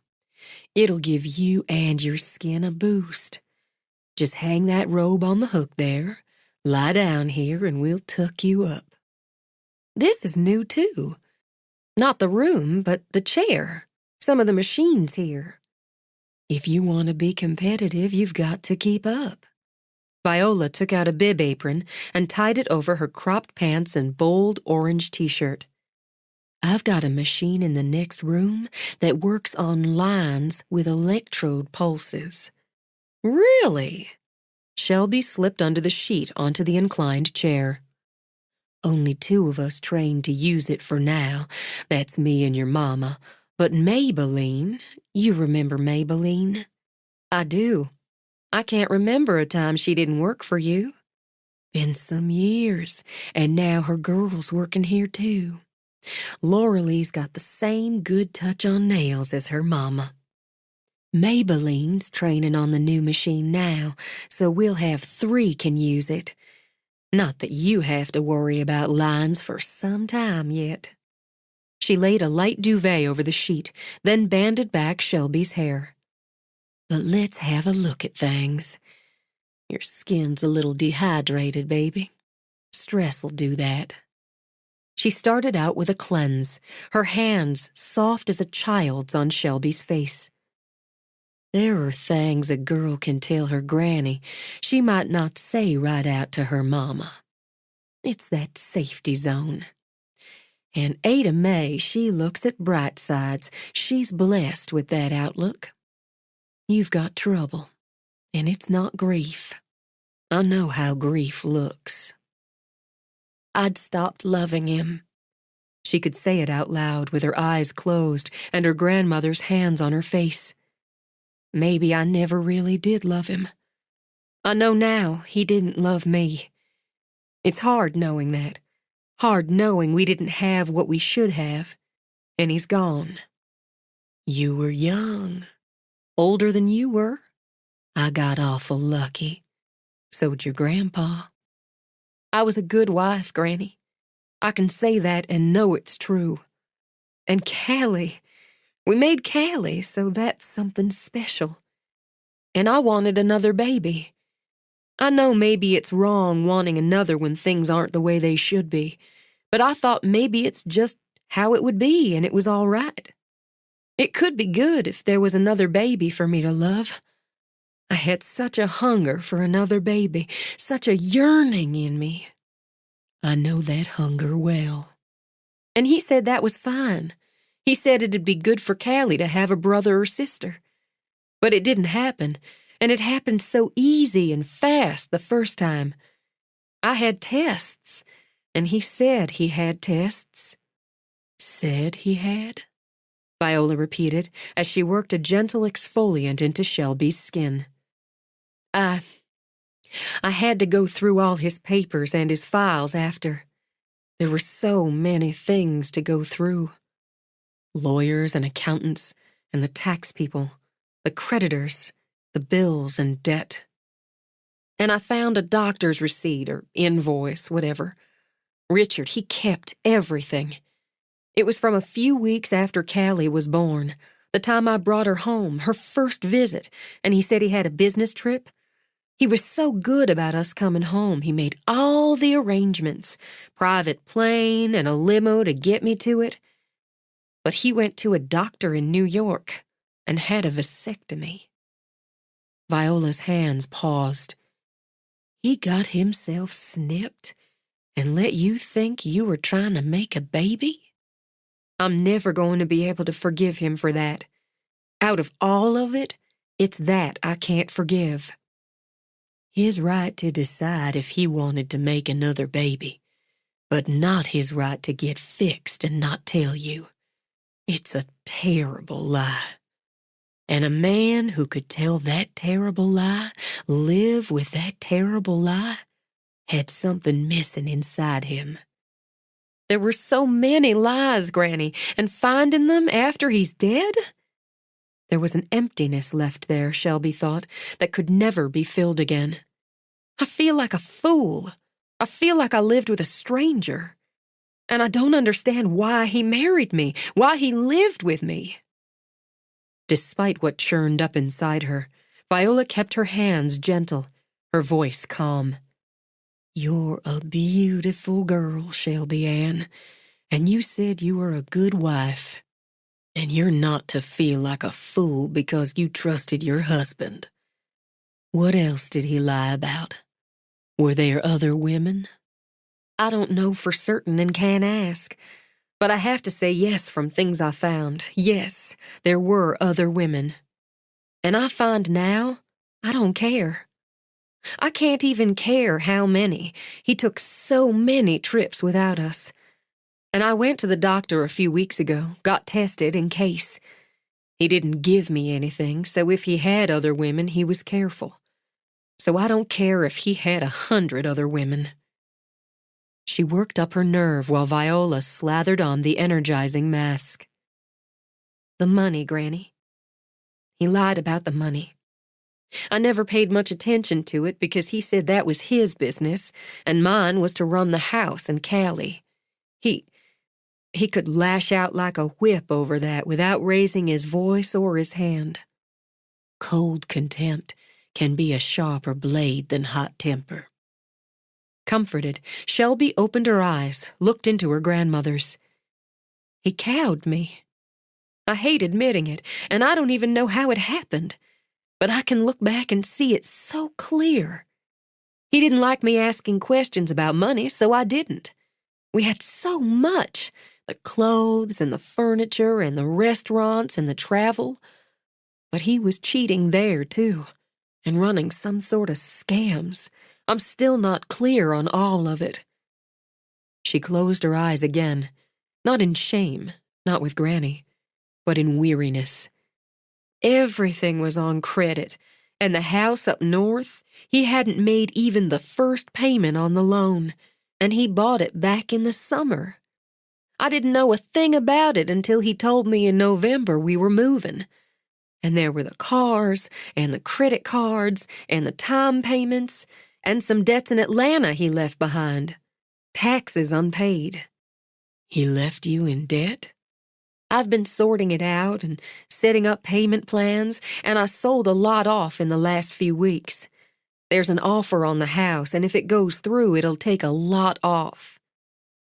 It'll give you and your skin a boost. Just hang that robe on the hook there, lie down here, and we'll tuck you up. This is new, too. Not the room, but the chair. Some of the machines here. If you want to be competitive, you've got to keep up. Viola took out a bib apron and tied it over her cropped pants and bold orange t-shirt. I've got a machine in the next room that works on lines with electrode pulses. Really? Shelby slipped under the sheet onto the inclined chair. Only two of us trained to use it for now. That's me and your mama. But Maybelline, you remember Maybelline? I do. I can't remember a time she didn't work for you. Been some years, and now her girl's working here too. Lauralee's got the same good touch on nails as her mama. Maybelline's training on the new machine now, so we'll have 3 can use it. Not that you have to worry about lines for some time yet. She laid a light duvet over the sheet, then banded back Shelby's hair. But let's have a look at things. Your skin's a little dehydrated, baby. Stress'll do that. She started out with a cleanse, her hands soft as a child's on Shelby's face. There are things a girl can tell her granny she might not say right out to her mama. It's that safety zone. And Ada May, she looks at bright sides. She's blessed with that outlook. You've got trouble, and it's not grief. I know how grief looks. I'd stopped loving him. She could say it out loud with her eyes closed and her grandmother's hands on her face. Maybe I never really did love him. I know now he didn't love me. It's hard knowing that. Hard knowing we didn't have what we should have. And he's gone. You were young. Older than you were. I got awful lucky. So'd your grandpa. I was a good wife, Granny. I can say that and know it's true. And Callie, we made Callie, so that's something special. And I wanted another baby. I know maybe it's wrong wanting another when things aren't the way they should be, but I thought maybe it's just how it would be and it was all right. It could be good if there was another baby for me to love. I had such a hunger for another baby, such a yearning in me. I know that hunger well. And he said that was fine. He said it'd be good for Callie to have a brother or sister. But it didn't happen, and it happened so easy and fast the first time. I had tests, and he said he had tests. Said he had? Viola repeated as she worked a gentle exfoliant into Shelby's skin. I had to go through all his papers and his files after. There were so many things to go through. Lawyers and accountants and the tax people. the creditors, the bills and debt. And I found a doctor's receipt or invoice, whatever. Richard, he kept everything. It was from a few weeks after Callie was born, the time I brought her home, her first visit, and he said he had a business trip. He was so good about us coming home, he made all the arrangements, private plane and a limo to get me to it. But he went to a doctor in New York and had a vasectomy. Viola's hands paused. He got himself snipped and let you think you were trying to make a baby? I'm never going to be able to forgive him for that. Out of all of it, it's that I can't forgive. His right to decide if he wanted to make another baby, but not his right to get fixed and not tell you. It's a terrible lie. And a man who could tell that terrible lie, live with that terrible lie, had something missing inside him. There were so many lies, Granny, and finding them after he's dead? There was an emptiness left there, Shelby thought, that could never be filled again. I feel like a fool. I feel like I lived with a stranger. And I don't understand why he married me, why he lived with me. Despite what churned up inside her, Viola kept her hands gentle, her voice calm. You're a beautiful girl, Shelby Ann, and you said you were a good wife. And you're not to feel like a fool because you trusted your husband. What else did he lie about? Were there other women? I don't know for certain and can't ask, but I have to say yes from things I found. Yes, there were other women. And I find now, I don't care. I can't even care how many. He took so many trips without us. And I went to the doctor a few weeks ago, got tested in case. He didn't give me anything, so if he had other women, he was careful. So I don't care if he had 100 other women. She worked up her nerve while Viola slathered on the energizing mask. The money, Granny. He lied about the money. I never paid much attention to it because he said that was his business, and mine was to run the house and Callie. He could lash out like a whip over that without raising his voice or his hand. Cold contempt can be a sharper blade than hot temper. Comforted, Shelby opened her eyes, looked into her grandmother's. He cowed me. I hate admitting it, and I don't even know how it happened, but I can look back and see it so clear. He didn't like me asking questions about money, so I didn't. We had so much, the clothes and the furniture and the restaurants and the travel. But he was cheating there, too, and running some sort of scams. I'm still not clear on all of it. She closed her eyes again, not in shame, not with Granny, but in weariness. Everything was on credit, and the house up north, he hadn't made even the first payment on the loan, and he bought it back in the summer. I didn't know a thing about it until he told me in November we were moving. And there were the cars, and the credit cards, and the time payments, and some debts in Atlanta he left behind. Taxes unpaid. He left you in debt? I've been sorting it out and setting up payment plans, and I sold a lot off in the last few weeks. There's an offer on the house, and if it goes through, it'll take a lot off.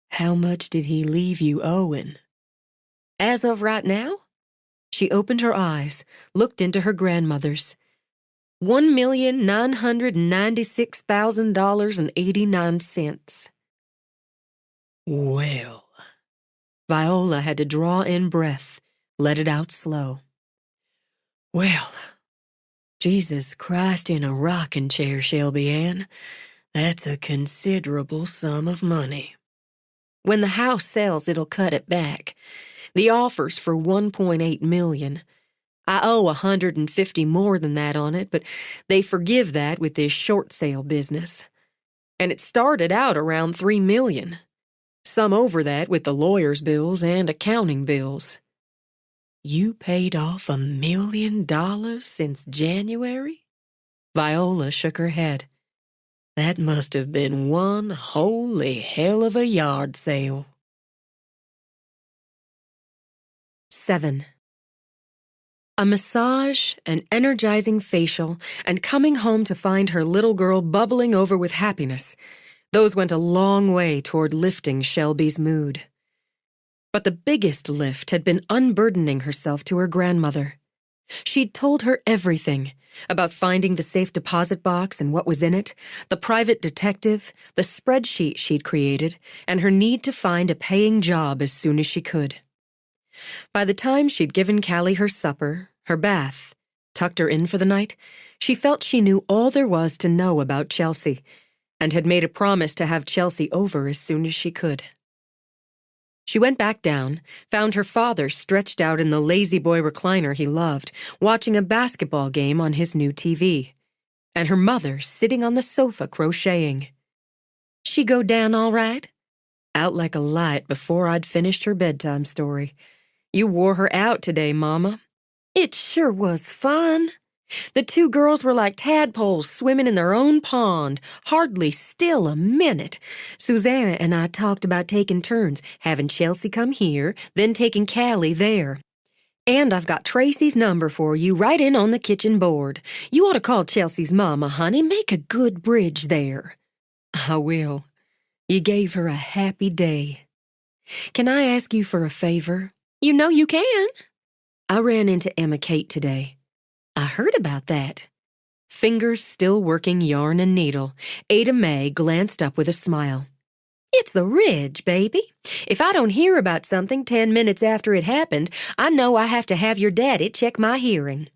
How much did he leave you owing? As of right now? She opened her eyes, looked into her grandmother's. $1,996,000.89. Well. Viola had to draw in breath, let it out slow. Well, Jesus Christ in a rocking chair, Shelby Ann. That's a considerable sum of money. When the house sells, it'll cut it back. The offer's for $1.8 million. I owe $150 more than that on it, but they forgive that with this short sale business. And it started out around $3 million. Some over that with the lawyer's bills and accounting bills. You paid off $1 million since January? Viola shook her head. That must have been one holy hell of a yard sale. 7. A massage, an energizing facial, and coming home to find her little girl bubbling over with happiness. Those went a long way toward lifting Shelby's mood. But the biggest lift had been unburdening herself to her grandmother. She'd told her everything about finding the safe deposit box and what was in it, the private detective, the spreadsheet she'd created, and her need to find a paying job as soon as she could. By the time she'd given Callie her supper, her bath, tucked her in for the night, she felt she knew all there was to know about Chelsea, and had made a promise to have Chelsea over as soon as she could. She went back down, found her father stretched out in the lazy boy recliner he loved, watching a basketball game on his new TV, and her mother sitting on the sofa crocheting. She go down all right? Out like a light before I'd finished her bedtime story. You wore her out today, Mama. It sure was fun. The two girls were like tadpoles swimming in their own pond, hardly still a minute. Susanna and I talked about taking turns, having Chelsea come here, then taking Callie there. And I've got Tracy's number for you right in on the kitchen board. You ought to call Chelsea's mama, honey. Make a good bridge there. I will. You gave her a happy day. Can I ask you for a favor? You know you can. I ran into Emma Kate today. I heard about that. Fingers still working yarn and needle, Ada Mae glanced up with a smile. It's the Ridge, baby. If I don't hear about something 10 minutes after it happened, I know I have to have your daddy check my hearing.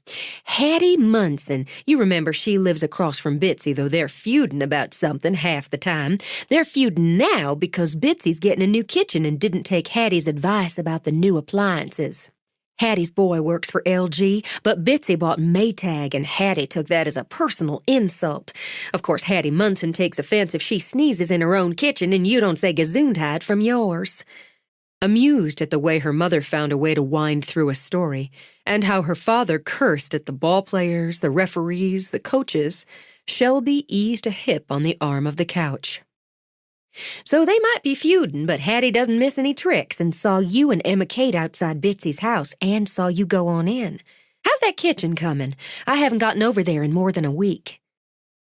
Hattie Munson, you remember she lives across from Bitsy, though they're feuding about something half the time. They're feuding now because Bitsy's getting a new kitchen and didn't take Hattie's advice about the new appliances. Hattie's boy works for LG, but Bitsy bought Maytag, and Hattie took that as a personal insult. Of course, Hattie Munson takes offense if she sneezes in her own kitchen and you don't say Gesundheit from yours. Amused at the way her mother found a way to wind through a story, and how her father cursed at the ball players, the referees, the coaches, Shelby eased a hip on the arm of the couch. So they might be feuding, but Hattie doesn't miss any tricks and saw you and Emma Kate outside Bitsy's house and saw you go on in. How's that kitchen coming? I haven't gotten over there in more than a week.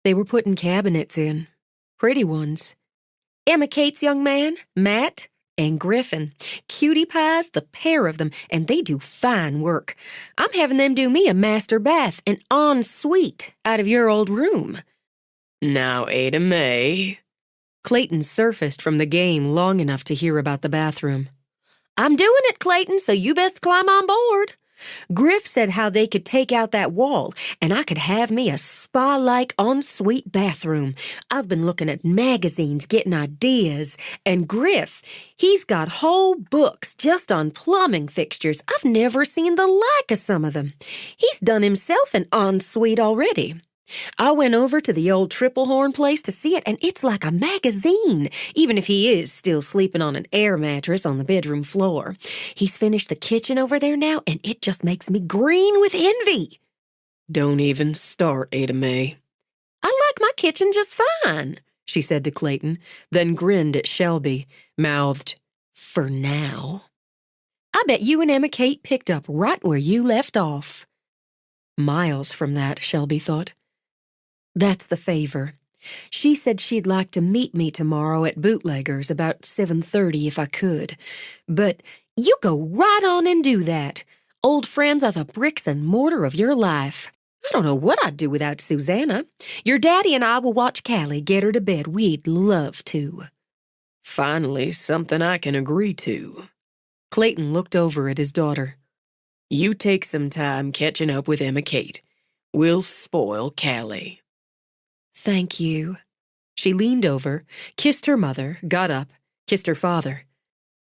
They were putting cabinets in. Pretty ones. Emma Kate's young man, Matt, and Griffin. Cutie pies, the pair of them, and they do fine work. I'm having them do me a master bath, an ensuite, out of your old room. Now, Ada Mae. Clayton surfaced from the game long enough to hear about the bathroom. I'm doing it, Clayton, so you best climb on board. Griff said how they could take out that wall, and I could have me a spa-like ensuite bathroom. I've been looking at magazines, getting ideas, and Griff, he's got whole books just on plumbing fixtures. I've never seen the like of some of them. He's done himself an ensuite already. I went over to the old Triple Horn place to see it, and it's like a magazine, even if he is still sleeping on an air mattress on the bedroom floor. He's finished the kitchen over there now, and it just makes me green with envy. Don't even start, Ada Mae. I like my kitchen just fine, she said to Clayton, then grinned at Shelby, mouthed, for now. I bet you and Emma Kate picked up right where you left off. Miles from that, Shelby thought. That's the favor. She said she'd like to meet me tomorrow at Bootlegger's about 7:30 if I could. But you go right on and do that. Old friends are the bricks and mortar of your life. I don't know what I'd do without Susanna. Your daddy and I will watch Callie get her to bed. We'd love to. Finally, something I can agree to. Clayton looked over at his daughter. You take some time catching up with Emma Kate. We'll spoil Callie. Thank you. She leaned over, kissed her mother, got up, kissed her father.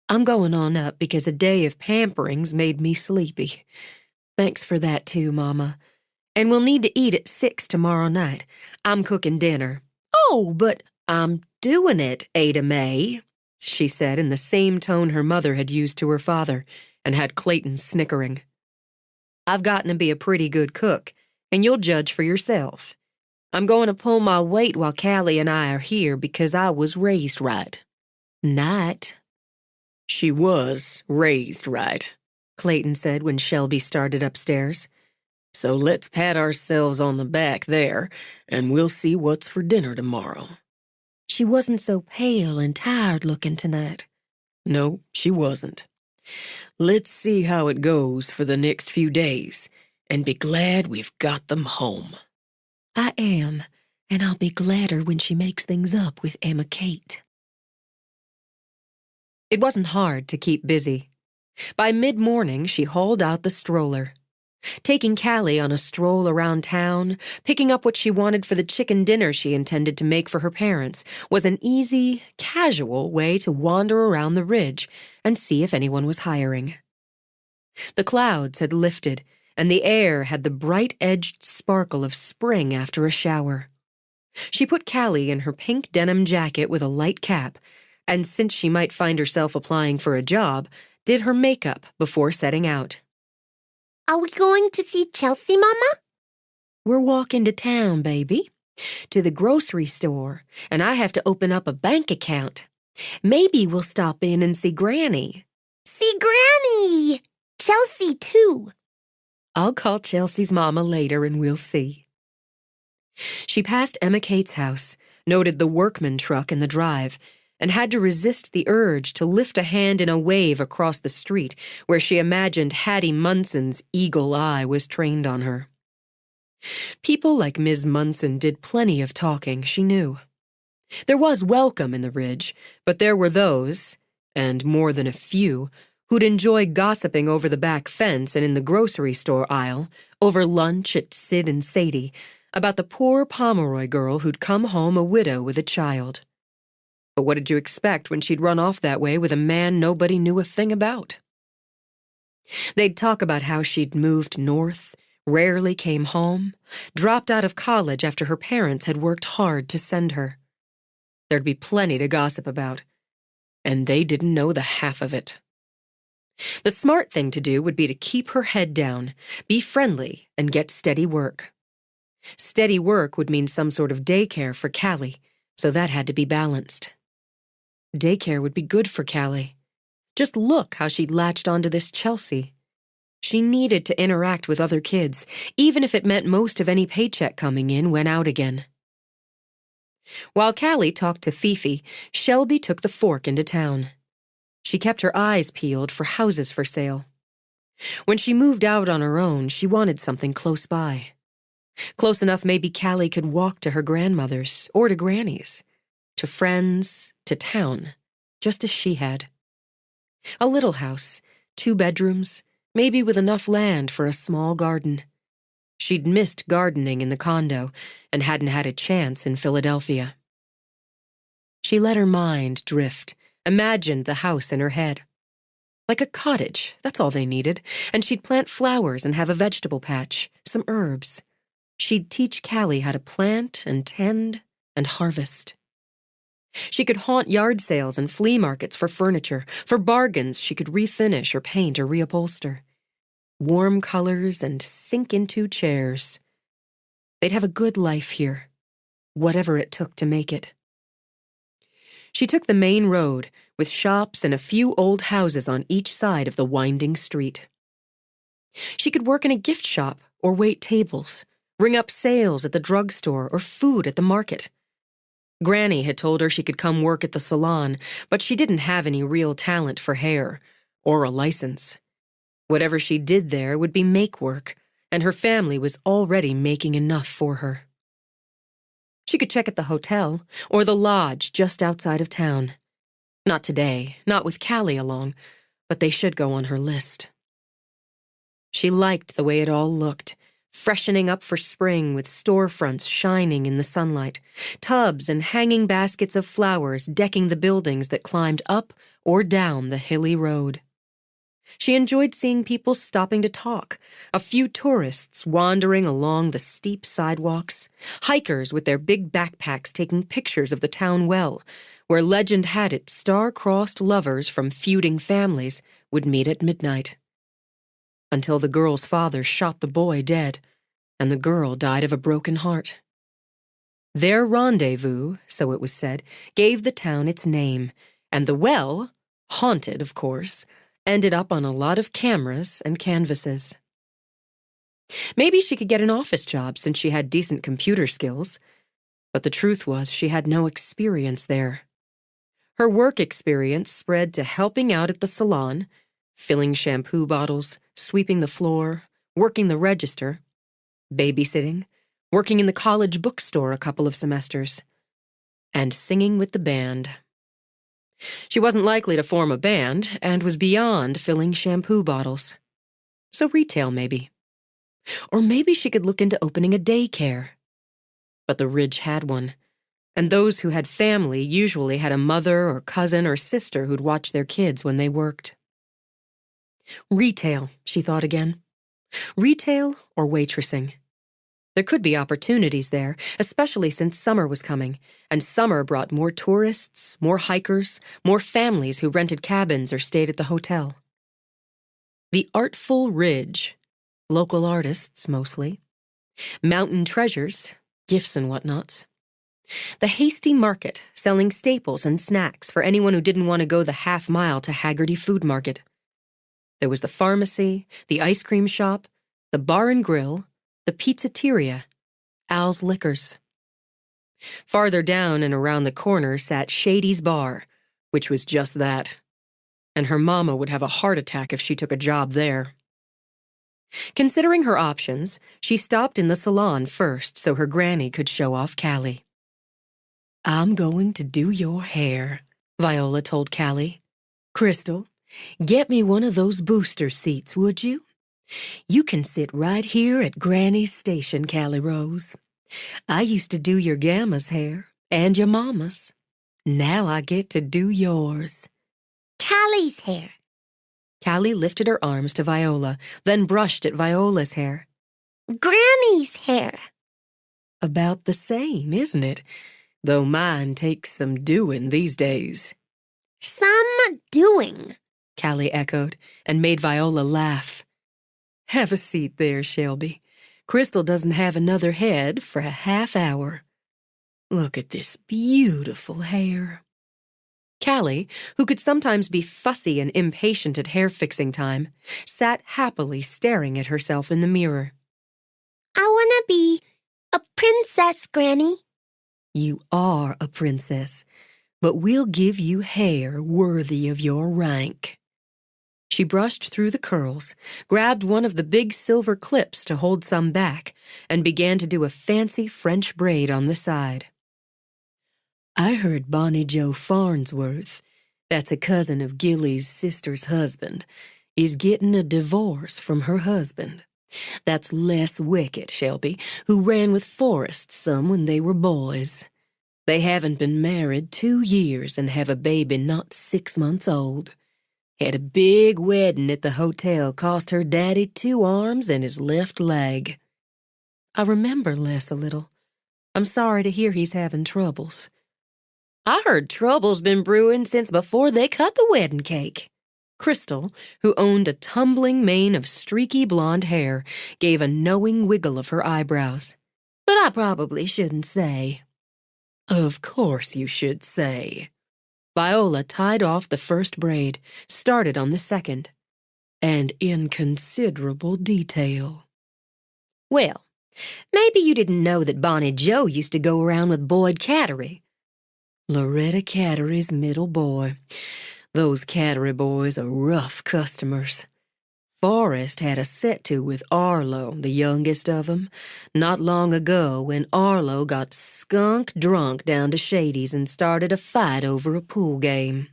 I'm going on up because a day of pampering's made me sleepy. Thanks for that too, Mama. And we'll need to eat at 6 tomorrow night. I'm cooking dinner. Oh, but I'm doing it, Ada Mae, she said in the same tone her mother had used to her father, and had Clayton snickering. I've gotten to be a pretty good cook, and you'll judge for yourself. I'm going to pull my weight while Callie and I are here because I was raised right. Night. She was raised right, Clayton said when Shelby started upstairs. so let's pat ourselves on the back there, and we'll see what's for dinner tomorrow. She wasn't so pale and tired-looking tonight. No, she wasn't. Let's see how it goes for the next few days, and be glad we've got them home. I am, and I'll be gladder when she makes things up with Emma Kate. It wasn't hard to keep busy. By mid-morning, she hauled out the stroller. Taking Callie on a stroll around town, picking up what she wanted for the chicken dinner she intended to make for her parents, was an easy, casual way to wander around the ridge and see if anyone was hiring. The clouds had lifted, and the air had the bright-edged sparkle of spring after a shower. She put Callie in her pink denim jacket with a light cap, and since she might find herself applying for a job, did her makeup before setting out. Are we going to see Chelsea, Mama? We're walking to town, baby, to the grocery store, and I have to open up a bank account. Maybe we'll stop in and see Granny. See Granny! Chelsea, too. I'll call Chelsea's mama later and we'll see. She passed Emma Kate's house, noted the workman truck in the drive, and had to resist the urge to lift a hand in a wave across the street where she imagined Hattie Munson's eagle eye was trained on her. People like Ms. Munson did plenty of talking, she knew. There was welcome in the Ridge, but there were those, and more than a few, who'd enjoy gossiping over the back fence and in the grocery store aisle, over lunch at Sid and Sadie, about the poor Pomeroy girl who'd come home a widow with a child. But what did you expect when she'd run off that way with a man nobody knew a thing about? They'd talk about how she'd moved north, rarely came home, dropped out of college after her parents had worked hard to send her. There'd be plenty to gossip about, and they didn't know the half of it. The smart thing to do would be to keep her head down, be friendly, and get steady work. Steady work would mean some sort of daycare for Callie, so that had to be balanced. Daycare would be good for Callie. Just look how she'd latched onto this Chelsea. She needed to interact with other kids, even if it meant most of any paycheck coming in went out again. While Callie talked to Fifi, Shelby took the fork into town. She kept her eyes peeled for houses for sale. When she moved out on her own, she wanted something close by. Close enough maybe Callie could walk to her grandmother's or to Granny's, to friends, to town, just as she had. A little house, 2 bedrooms, maybe with enough land for a small garden. She'd missed gardening in the condo and hadn't had a chance in Philadelphia. She let her mind drift, imagined the house in her head. Like a cottage, that's all they needed, and she'd plant flowers and have a vegetable patch, some herbs. She'd teach Callie how to plant and tend and harvest. She could haunt yard sales and flea markets for furniture, for bargains she could refinish or paint or reupholster. Warm colors and sink into chairs. They'd have a good life here, whatever it took to make it. She took the main road, with shops and a few old houses on each side of the winding street. She could work in a gift shop or wait tables, ring up sales at the drugstore or food at the market. Granny had told her she could come work at the salon, but she didn't have any real talent for hair, or a license. Whatever she did there would be make work, and her family was already making enough for her. She could check at the hotel, or the lodge just outside of town. Not today, not with Callie along, but they should go on her list. She liked the way it all looked, freshening up for spring with storefronts shining in the sunlight, tubs and hanging baskets of flowers decking the buildings that climbed up or down the hilly road. She enjoyed seeing people stopping to talk, a few tourists wandering along the steep sidewalks, hikers with their big backpacks taking pictures of the town well, where legend had it star-crossed lovers from feuding families would meet at midnight. until the girl's father shot the boy dead, and the girl died of a broken heart. Their rendezvous, so it was said, gave the town its name, and the well, haunted of course, ended up on a lot of cameras and canvases. Maybe she could get an office job since she had decent computer skills, but the truth was she had no experience there. Her work experience spread to helping out at the salon, filling shampoo bottles, sweeping the floor, working the register, babysitting, working in the college bookstore a couple of semesters, and singing with the band. She wasn't likely to form a band and was beyond filling shampoo bottles. So retail, maybe. Or maybe she could look into opening a daycare. But the Ridge had one, and those who had family usually had a mother or cousin or sister who'd watch their kids when they worked. Retail, she thought again. Retail or waitressing. There could be opportunities there, especially since summer was coming, and summer brought more tourists, more hikers, more families who rented cabins or stayed at the hotel. The Artful Ridge, local artists mostly, mountain treasures, gifts and whatnots. The Hasty Market, selling staples and snacks for anyone who didn't want to go the half-mile to Haggerty Food Market. There was the pharmacy, the ice cream shop, the bar and grill, the pizzeteria, Al's Liquors. Farther down and around the corner sat Shady's Bar, which was just that. And her mama would have a heart attack if she took a job there. Considering her options, she stopped in the salon first so her granny could show off Callie. "I'm going to do your hair," Viola told Callie. "Crystal, get me one of those booster seats, would you? You can sit right here at Granny's station, Callie Rose. I used to do your Gamma's hair, and your mama's. Now I get to do yours." Callie's hair. Callie lifted her arms to Viola, then brushed at Viola's hair. Granny's hair. About the same, isn't it? Though mine takes some doing these days. Some doing. Callie echoed, and made Viola laugh. "Have a seat there, Shelby. Crystal doesn't have another head for a half hour. Look at this beautiful hair." Callie, who could sometimes be fussy and impatient at hair-fixing time, sat happily staring at herself in the mirror. I want to be a princess, Granny. You are a princess, but we'll give you hair worthy of your rank. She brushed through the curls, grabbed one of the big silver clips to hold some back, and began to do a fancy French braid on the side. "I heard Bonnie Jo Farnsworth, that's a cousin of Gilly's sister's husband, is getting a divorce from her husband. That's Les Wickett, Shelby, who ran with Forrest some when they were boys. They haven't been married 2 years and have a baby not 6 months old. Had a big wedding at the hotel, cost her daddy 2 arms and his left leg." "I remember Les a little. I'm sorry to hear he's having troubles." "I heard trouble's been brewing since before they cut the wedding cake." Crystal, who owned a tumbling mane of streaky blonde hair, gave a knowing wiggle of her eyebrows. "But I probably shouldn't say." "Of course you should say." Viola tied off the first braid, started on the second. "And in considerable detail." "Well, maybe you didn't know that Bonnie Jo used to go around with Boyd Cattery." "Loretta Cattery's middle boy. Those Cattery boys are rough customers. Forrest had a set-to with Arlo, the youngest of 'em, not long ago when Arlo got skunk drunk down to Shady's and started a fight over a pool game.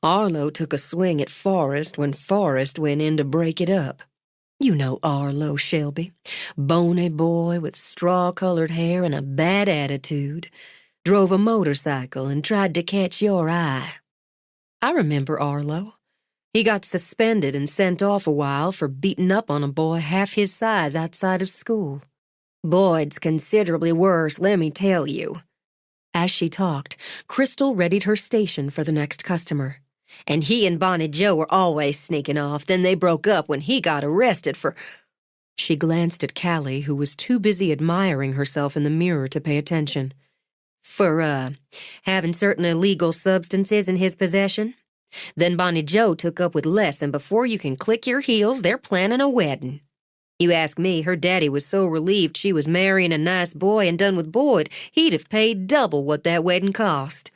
Arlo took a swing at Forrest when Forrest went in to break it up. You know Arlo, Shelby. Bony boy with straw-colored hair and a bad attitude. Drove a motorcycle and tried to catch your eye." "I remember Arlo. He got suspended and sent off a while for beating up on a boy half his size outside of school. Boyd's considerably worse, let me tell you." As she talked, Crystal readied her station for the next customer. And he and Bonnie Joe were always sneaking off. Then they broke up when he got arrested for... She glanced at Callie, who was too busy admiring herself in the mirror to pay attention. For, having certain illegal substances in his possession. Then Bonnie Joe took up with Les, and before you can click your heels, they're planning a wedding. You ask me, her daddy was so relieved she was marrying a nice boy and done with Boyd, he'd have paid double what that wedding cost.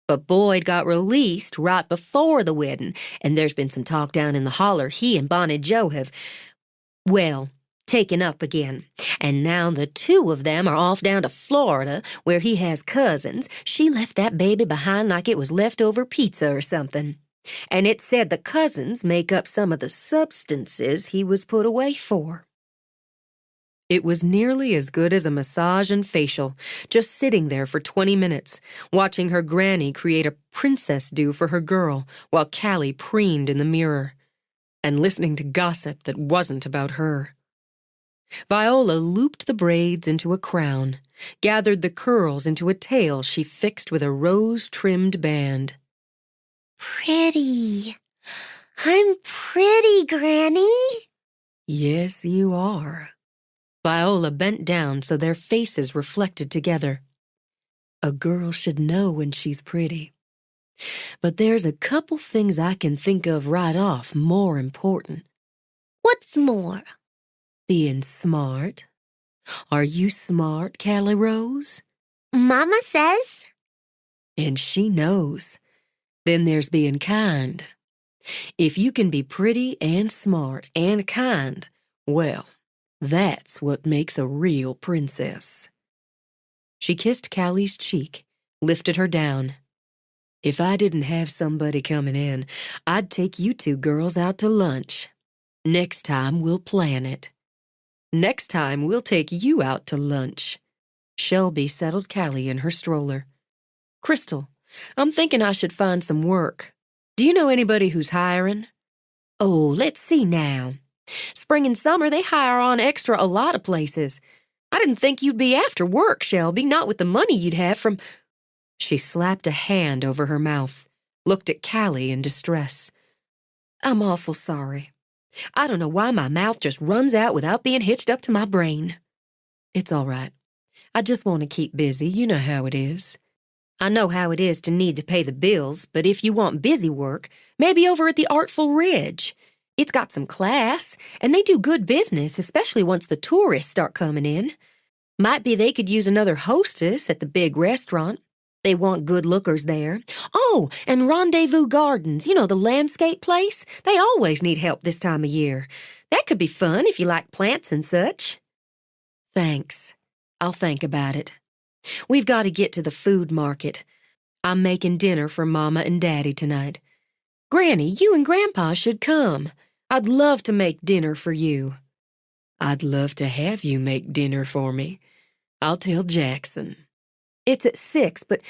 But Boyd got released right before the wedding, and there's been some talk down in the holler he and Bonnie Joe have, well, taken up again. And now the two of them are off down to Florida, where he has cousins. She left that baby behind like it was leftover pizza or something. And it said the cousins make up some of the substances he was put away for. It was nearly as good as a massage and facial, just sitting there for 20 minutes, watching her granny create a princess do for her girl while Callie preened in the mirror, and listening to gossip that wasn't about her. Viola looped the braids into a crown, gathered the curls into a tail she fixed with a rose-trimmed band. Pretty. I'm pretty, Granny. Yes, you are. Viola bent down so their faces reflected together. A girl should know when she's pretty. But there's a couple things I can think of right off more important. What's more? Being smart. Are you smart, Callie Rose? Mama says. And she knows. Then there's being kind. If you can be pretty and smart and kind, well, that's what makes a real princess. She kissed Callie's cheek, lifted her down. If I didn't have somebody coming in, I'd take you two girls out to lunch. Next time we'll plan it. Next time we'll take you out to lunch. Shelby settled Callie in her stroller. Crystal, I'm thinking I should find some work. Do you know anybody who's hiring? Oh, let's see now. Spring and summer, they hire on extra a lot of places. I didn't think you'd be after work, Shelby, not with the money you'd have from... She slapped a hand over her mouth, looked at Callie in distress. I'm awful sorry. I don't know why my mouth just runs out without being hitched up to my brain. It's all right. I just want to keep busy. You know how it is. I know how it is to need to pay the bills, but if you want busy work, maybe over at the Artful Ridge. It's got some class, and they do good business, especially once the tourists start coming in. Might be they could use another hostess at the big restaurant. They want good lookers there. Oh, and Rendezvous Gardens, you know, the landscape place? They always need help this time of year. That could be fun if you like plants and such. Thanks. I'll think about it. We've got to get to the food market. I'm making dinner for Mama and Daddy tonight. Granny, you and Grandpa should come. I'd love to make dinner for you. I'd love to have you make dinner for me. I'll tell Jackson. It's at 6, but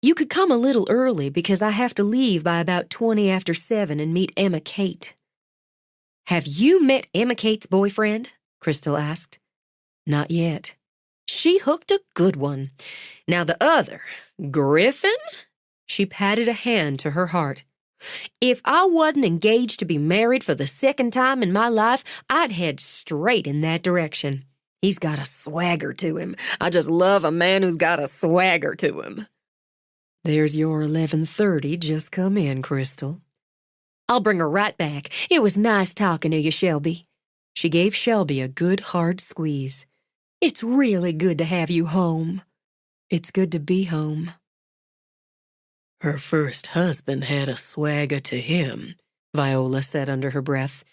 you could come a little early because I have to leave by about 20 after 7 and meet Emma Kate. Have you met Emma Kate's boyfriend? Crystal asked. Not yet. She hooked a good one. Now the other, Griffin? She patted a hand to her heart. If I wasn't engaged to be married for the second time in my life, I'd head straight in that direction. He's got a swagger to him. I just love a man who's got a swagger to him. There's your 11:30 just come in, Crystal. I'll bring her right back. It was nice talking to you, Shelby. She gave Shelby a good hard squeeze. It's really good to have you home. It's good to be home. Her first husband had a swagger to him, Viola said under her breath,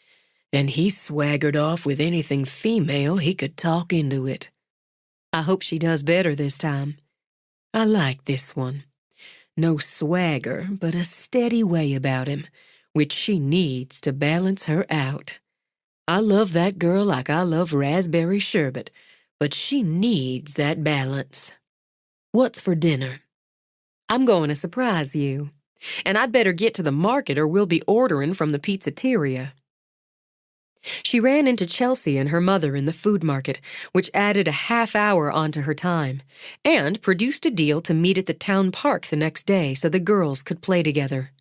and he swaggered off with anything female he could talk into it. I hope she does better this time. I like this one. No swagger, but a steady way about him, which she needs to balance her out. I love that girl like I love raspberry sherbet, but she needs that balance. What's for dinner? I'm going to surprise you. And I'd better get to the market or we'll be ordering from the pizzeteria. She ran into Chelsea and her mother in the food market, which added a half hour onto her time, and produced a deal to meet at the town park the next day so the girls could play together.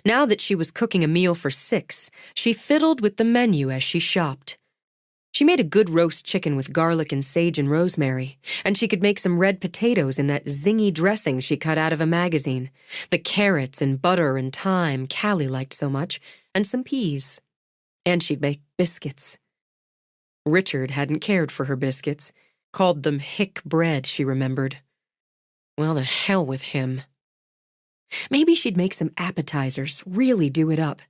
Now that she was cooking a meal for 6, she fiddled with the menu as she shopped. She made a good roast chicken with garlic and sage and rosemary, and she could make some red potatoes in that zingy dressing she cut out of a magazine, the carrots and butter and thyme Callie liked so much, and some peas. And she'd make biscuits. Richard hadn't cared for her biscuits, called them hick bread, she remembered. Well, the hell with him. Maybe she'd make some appetizers, really do it up,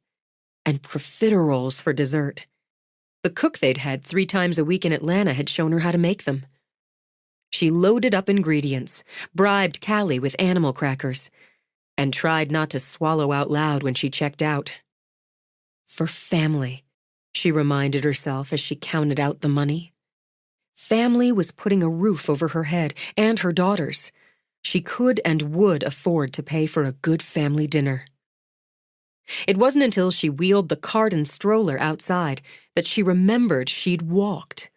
and profiteroles for dessert. The cook they'd had 3 times a week in Atlanta had shown her how to make them. She loaded up ingredients, bribed Callie with animal crackers, and tried not to swallow out loud when she checked out. For family, she reminded herself as she counted out the money. Family was putting a roof over her head and her daughters. She could and would afford to pay for a good family dinner. It wasn't until she wheeled the cart and stroller outside that she remembered she'd walked.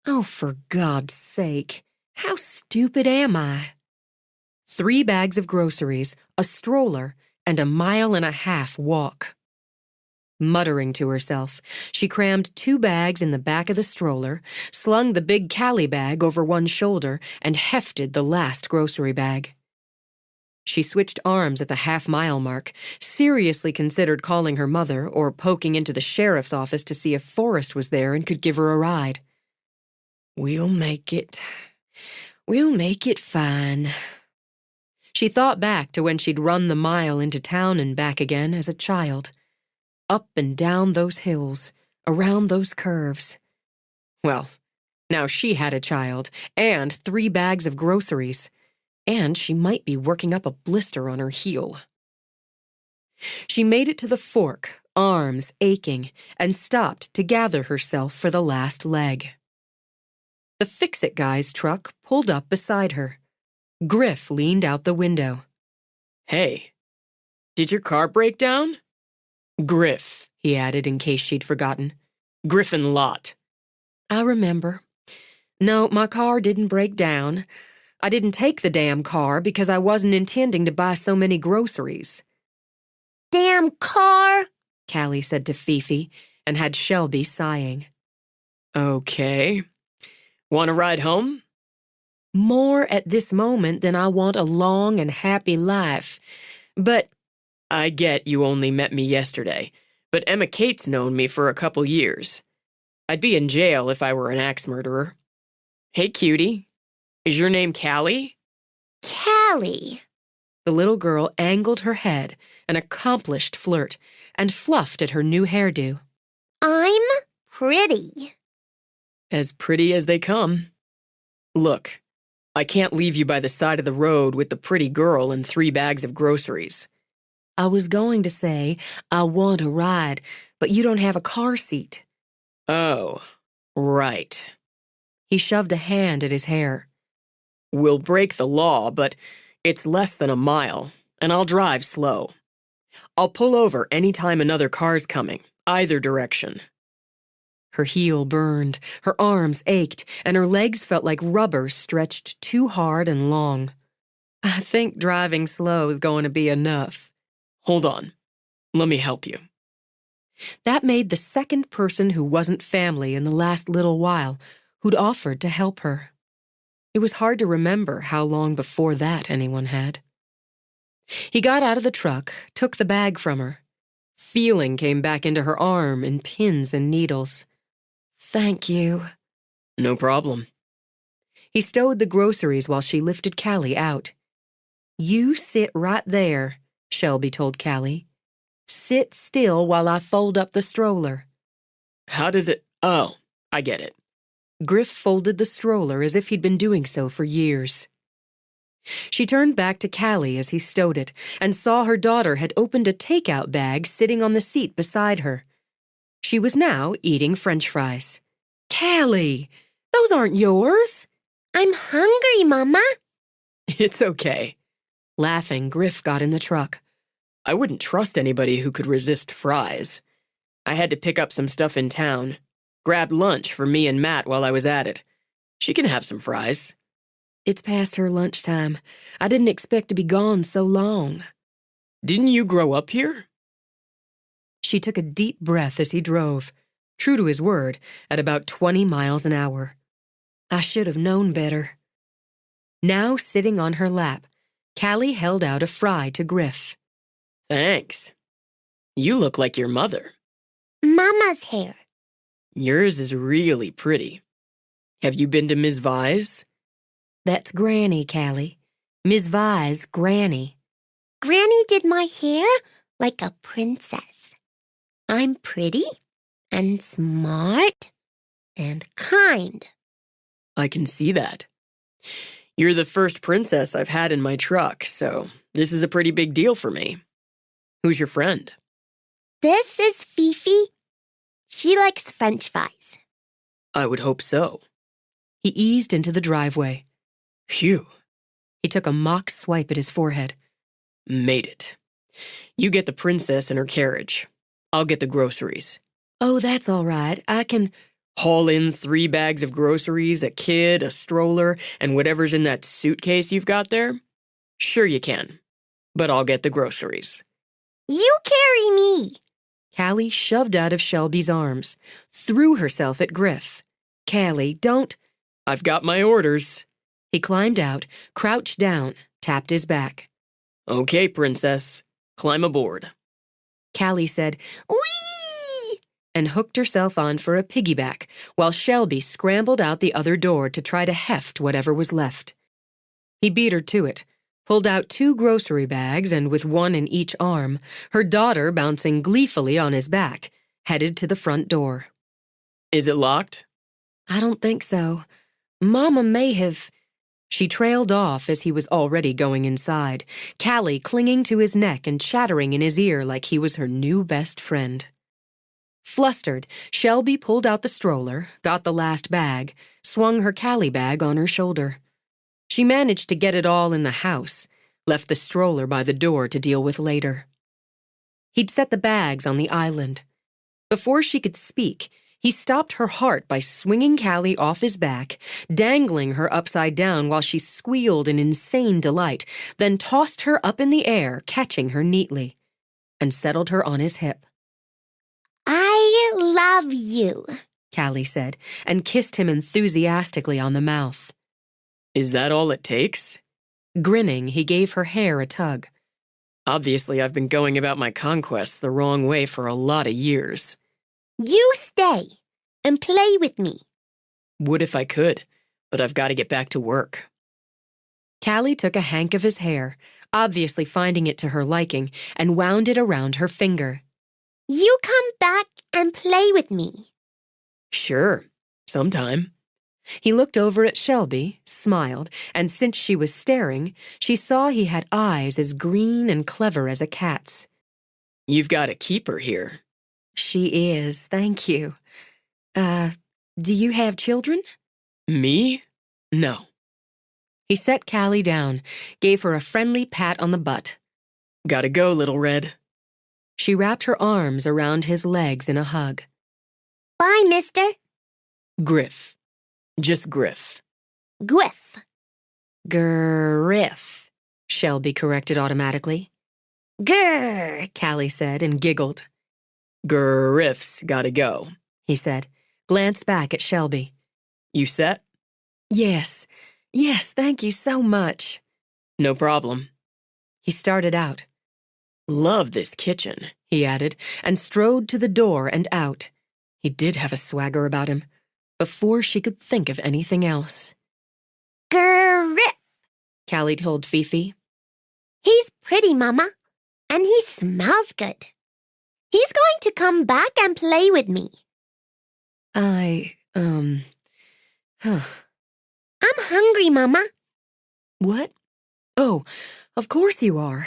Oh, for God's sake, how stupid am I? 3 bags of groceries, a stroller, and a 1.5 mile walk. Muttering to herself, she crammed 2 bags in the back of the stroller, slung the big Callie bag over one shoulder, and hefted the last grocery bag. She switched arms at the half-mile mark, seriously considered calling her mother or poking into the sheriff's office to see if Forrest was there and could give her a ride. We'll make it fine. She thought back to when she'd run the mile into town and back again as a child. Up and down those hills, around those curves. Well, now she had a child and 3 bags of groceries. And she might be working up a blister on her heel. She made it to the fork, arms aching, and stopped to gather herself for the last leg. The Fix-It guy's truck pulled up beside her. Griff leaned out the window. Hey, did your car break down? Griff, he added in case she'd forgotten. Griffin Lot. I remember. No, my car didn't break down. I didn't take the damn car because I wasn't intending to buy so many groceries. Damn car! Callie said to Fifi and had Shelby sighing. Okay. Want to ride home? More at this moment than I want a long and happy life. But I get you only met me yesterday, but Emma Kate's known me for a couple years. I'd be in jail if I were an axe murderer. Hey, cutie. Is your name Callie? Callie. The little girl angled her head, an accomplished flirt, and fluffed at her new hairdo. I'm pretty. As pretty as they come. Look, I can't leave you by the side of the road with the pretty girl and 3 bags of groceries. I was going to say, I want a ride, but you don't have a car seat. Oh, right. He shoved a hand at his hair. We'll break the law, but it's less than a mile, and I'll drive slow. I'll pull over any time another car's coming, either direction. Her heel burned, her arms ached, and her legs felt like rubber stretched too hard and long. I think driving slow is going to be enough. Hold on. Let me help you. That made the second person who wasn't family in the last little while who'd offered to help her. It was hard to remember how long before that anyone had. He got out of the truck, took the bag from her. Feeling came back into her arm in pins and needles. Thank you. No problem. He stowed the groceries while she lifted Callie out. You sit right there, Shelby told Callie. Sit still while I fold up the stroller. How does it... Oh, I get it. Griff folded the stroller as if he'd been doing so for years. She turned back to Callie as he stowed it and saw her daughter had opened a takeout bag sitting on the seat beside her. She was now eating French fries. Callie, those aren't yours. I'm hungry, Mama. It's okay. Laughing, Griff got in the truck. I wouldn't trust anybody who could resist fries. I had to pick up some stuff in town. Grabbed lunch for me and Matt while I was at it. She can have some fries. It's past her lunchtime. I didn't expect to be gone so long. Didn't you grow up here? She took a deep breath as he drove, true to his word, at about 20 miles an hour. I should have known better. Now sitting on her lap, Callie held out a fry to Griff. Thanks. You look like your mother. Mama's hair. Yours is really pretty. Have you been to Ms. Vi's? That's Granny, Callie. Ms. Vi's Granny. Granny did my hair like a princess. I'm pretty and smart and kind. I can see that. You're the first princess I've had in my truck, so this is a pretty big deal for me. Who's your friend? This is Fifi. She likes French fries. I would hope so. He eased into the driveway. Phew. He took a mock swipe at his forehead. Made it. You get the princess in her carriage. I'll get the groceries. Oh, that's all right. I can... Haul in 3 bags of groceries, a kid, a stroller, and whatever's in that suitcase you've got there? Sure you can. But I'll get the groceries. You carry me. Callie shoved out of Shelby's arms, threw herself at Griff. Callie, don't... I've got my orders. He climbed out, crouched down, tapped his back. Okay, princess. Climb aboard. Callie said, Whee! and hooked herself on for a piggyback, while Shelby scrambled out the other door to try to heft whatever was left. He beat her to it, pulled out 2 grocery bags, and with one in each arm, her daughter bouncing gleefully on his back, headed to the front door. Is it locked? I don't think so. Mama may have... She trailed off as he was already going inside, Callie clinging to his neck and chattering in his ear like he was her new best friend. Flustered, Shelby pulled out the stroller, got the last bag, swung her Callie bag on her shoulder. She managed to get it all in the house, left the stroller by the door to deal with later. He'd set the bags on the island. Before she could speak, he stopped her heart by swinging Callie off his back, dangling her upside down while she squealed in insane delight, then tossed her up in the air, catching her neatly, and settled her on his hip. I love you, Callie said, and kissed him enthusiastically on the mouth. Is that all it takes? Grinning, he gave her hair a tug. Obviously, I've been going about my conquests the wrong way for a lot of years. You stay and play with me. Would if I could, but I've got to get back to work. Callie took a hank of his hair, obviously finding it to her liking, and wound it around her finger. You come back and play with me. Sure, sometime. He looked over at Shelby, smiled, and since she was staring, she saw he had eyes as green and clever as a cat's. You've got a keeper here. She is, thank you. Do you have children? Me? No. He set Callie down, gave her a friendly pat on the butt. Gotta go, Little Red. She wrapped her arms around his legs in a hug. Bye, mister. Griff. Just Griff. Griff. Griff, Shelby corrected automatically. Grr. Callie said and giggled. Griff's gotta go, He said, glanced back at Shelby. You set? Yes, thank you so much. No problem. He started out. Love this kitchen, He added, and strode to the door and out. He did have a swagger about him, before she could think of anything else. Griff. Callie told Fifi. He's pretty, Mama, and he smells good. He's going to come back and play with me. I'm hungry, Mama. What? Oh, of course you are.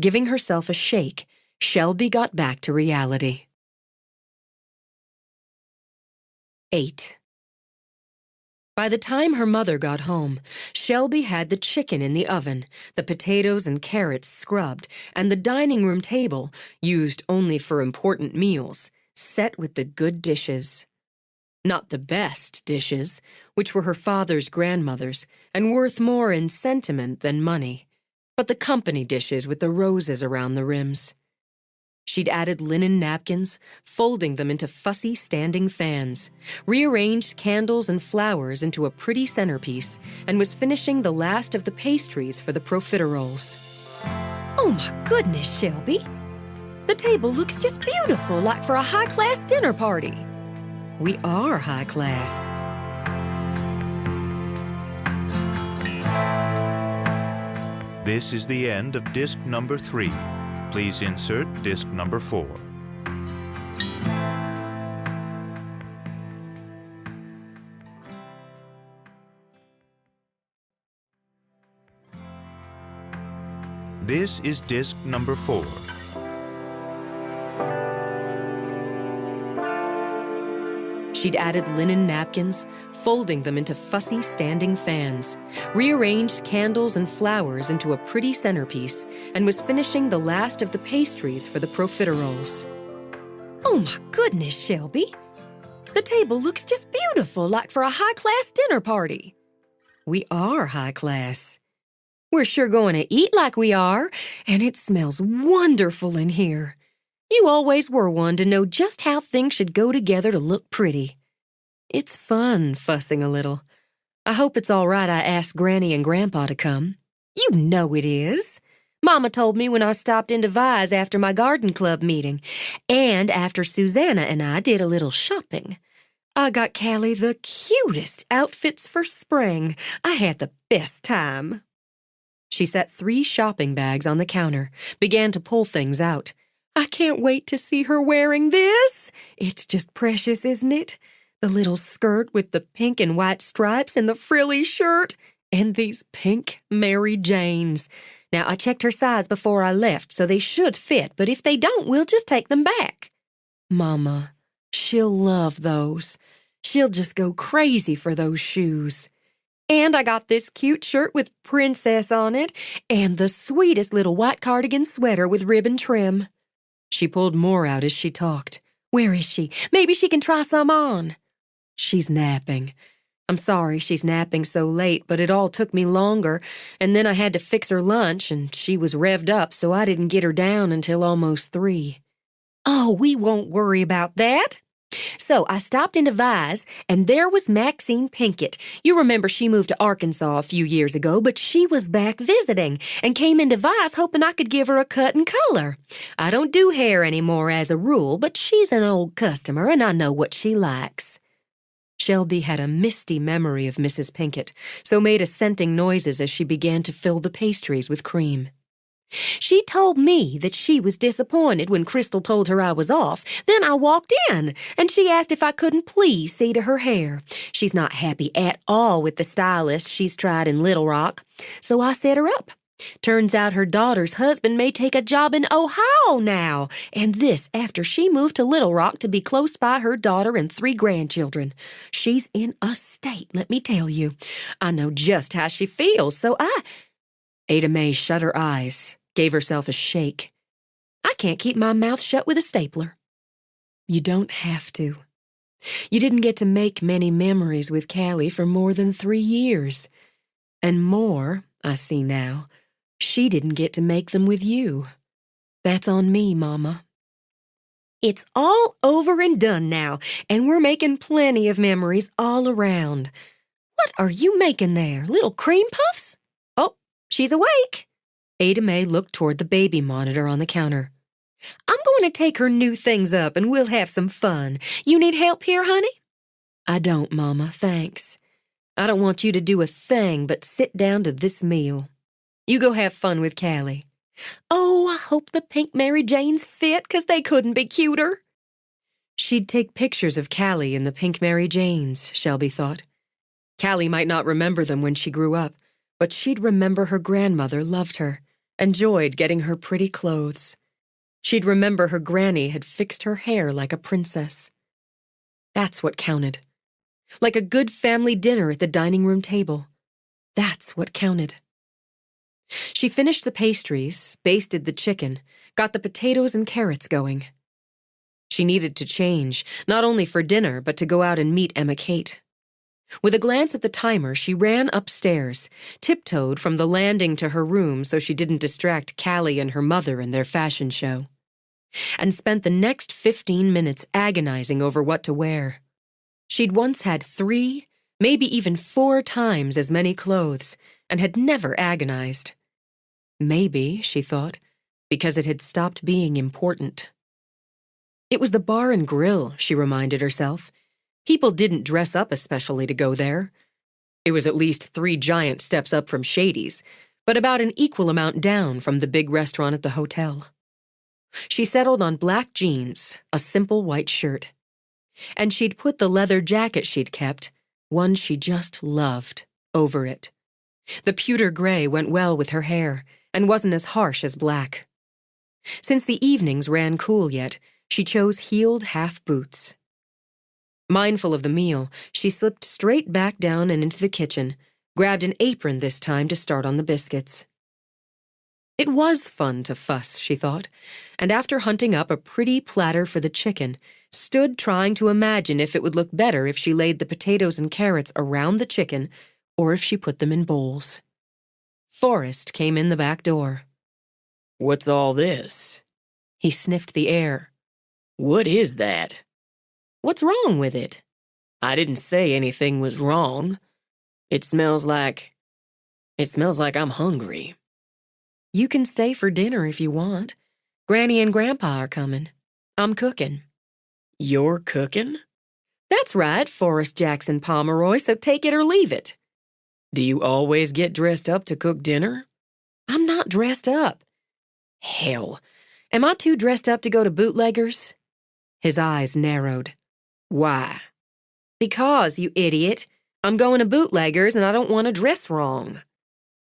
Giving herself a shake, Shelby got back to reality. 8. By the time her mother got home, Shelby had the chicken in the oven, the potatoes and carrots scrubbed, and the dining room table, used only for important meals, set with the good dishes. Not the best dishes, which were her father's grandmother's, and worth more in sentiment than money. but the company dishes with the roses around the rims. She'd added linen napkins, folding them into fussy standing fans, rearranged candles and flowers into a pretty centerpiece, and was finishing the last of the pastries for the profiteroles. Oh my goodness, Shelby. The table looks just beautiful, like for a high-class dinner party. We are high class. This is the end of disc number 3. Please insert disc number 4. This is disc number 4. She'd added linen napkins, folding them into fussy standing fans, rearranged candles and flowers into a pretty centerpiece, and was finishing the last of the pastries for the profiteroles. Oh my goodness, Shelby. The table looks just beautiful, like for a high-class dinner party. We are high class. We're sure going to eat like we are, and it smells wonderful in here. You always were one to know just how things should go together to look pretty. It's fun fussing a little. I hope it's all right I asked Granny and Grandpa to come. You know it is. Mama told me when I stopped into Vi's after my garden club meeting, and after Susanna and I did a little shopping. I got Callie the cutest outfits for spring. I had the best time. She set 3 shopping bags on the counter, began to pull things out. I can't wait to see her wearing this. It's just precious, isn't it? The little skirt with the pink and white stripes and the frilly shirt. And these pink Mary Janes. Now, I checked her size before I left, so they should fit, but if they don't, we'll just take them back. Mama, she'll love those. She'll just go crazy for those shoes. And I got this cute shirt with princess on it, and the sweetest little white cardigan sweater with ribbon trim. She pulled more out as she talked. Where is she? Maybe she can try some on. She's napping. I'm sorry she's napping so late, but it all took me longer, and then I had to fix her lunch, and she was revved up, so I didn't get her down until almost 3. Oh, we won't worry about that. So I stopped into Vi's, and there was Maxine Pinkett. You remember she moved to Arkansas a few years ago, but she was back visiting and came into Vi's hoping I could give her a cut and color. I don't do hair anymore as a rule, but she's an old customer, and I know what she likes. Shelby had a misty memory of Mrs. Pinkett, so made assenting noises as she began to fill the pastries with cream. She told me that she was disappointed when Crystal told her I was off. Then I walked in, and she asked if I couldn't please see to her hair. She's not happy at all with the stylist she's tried in Little Rock, so I set her up. Turns out her daughter's husband may take a job in Ohio now, and this after she moved to Little Rock to be close by her daughter and 3 grandchildren. She's in a state, let me tell you. I know just how she feels, so Ada Mae shut her eyes, gave herself a shake. I can't keep my mouth shut with a stapler. You don't have to. You didn't get to make many memories with Callie for more than 3 years. And more, I see now, she didn't get to make them with you. That's on me, Mama. It's all over and done now, and we're making plenty of memories all around. What are you making there? Little cream puffs? Oh, she's awake. Ada Mae looked toward the baby monitor on the counter. I'm going to take her new things up and we'll have some fun. You need help here, honey? I don't, Mama, thanks. I don't want you to do a thing but sit down to this meal. You go have fun with Callie. Oh, I hope the pink Mary Janes fit, 'cause they couldn't be cuter. She'd take pictures of Callie in the pink Mary Janes, Shelby thought. Callie might not remember them when she grew up, but she'd remember her grandmother loved her, enjoyed getting her pretty clothes. She'd remember her granny had fixed her hair like a princess. That's what counted. Like a good family dinner at the dining room table. That's what counted. She finished the pastries, basted the chicken, got the potatoes and carrots going. She needed to change, not only for dinner, but to go out and meet Emma Kate. With a glance at the timer, she ran upstairs, tiptoed from the landing to her room so she didn't distract Callie and her mother in their fashion show, and spent the next 15 minutes agonizing over what to wear. She'd once had 3, maybe even 4 times as many clothes, and had never agonized. Maybe, she thought, because it had stopped being important. It was the bar and grill, she reminded herself. People didn't dress up especially to go there. It was at least 3 giant steps up from Shady's, but about an equal amount down from the big restaurant at the hotel. She settled on black jeans, a simple white shirt. And she'd put the leather jacket she'd kept, one she just loved, over it. The pewter gray went well with her hair and wasn't as harsh as black. Since the evenings ran cool yet, she chose heeled half boots. Mindful of the meal, she slipped straight back down and into the kitchen, grabbed an apron this time to start on the biscuits. It was fun to fuss, she thought, and after hunting up a pretty platter for the chicken, stood trying to imagine if it would look better if she laid the potatoes and carrots around the chicken or if she put them in bowls. Forrest came in the back door. What's all this? He sniffed the air. What is that? What's wrong with it? I didn't say anything was wrong. It smells like I'm hungry. You can stay for dinner if you want. Granny and Grandpa are coming. I'm cooking. You're cooking? That's right, Forrest Jackson Pomeroy, so take it or leave it. Do you always get dressed up to cook dinner? I'm not dressed up. Hell, am I too dressed up to go to bootleggers? His eyes narrowed. Why? Because, you idiot. I'm going to bootleggers and I don't want to dress wrong.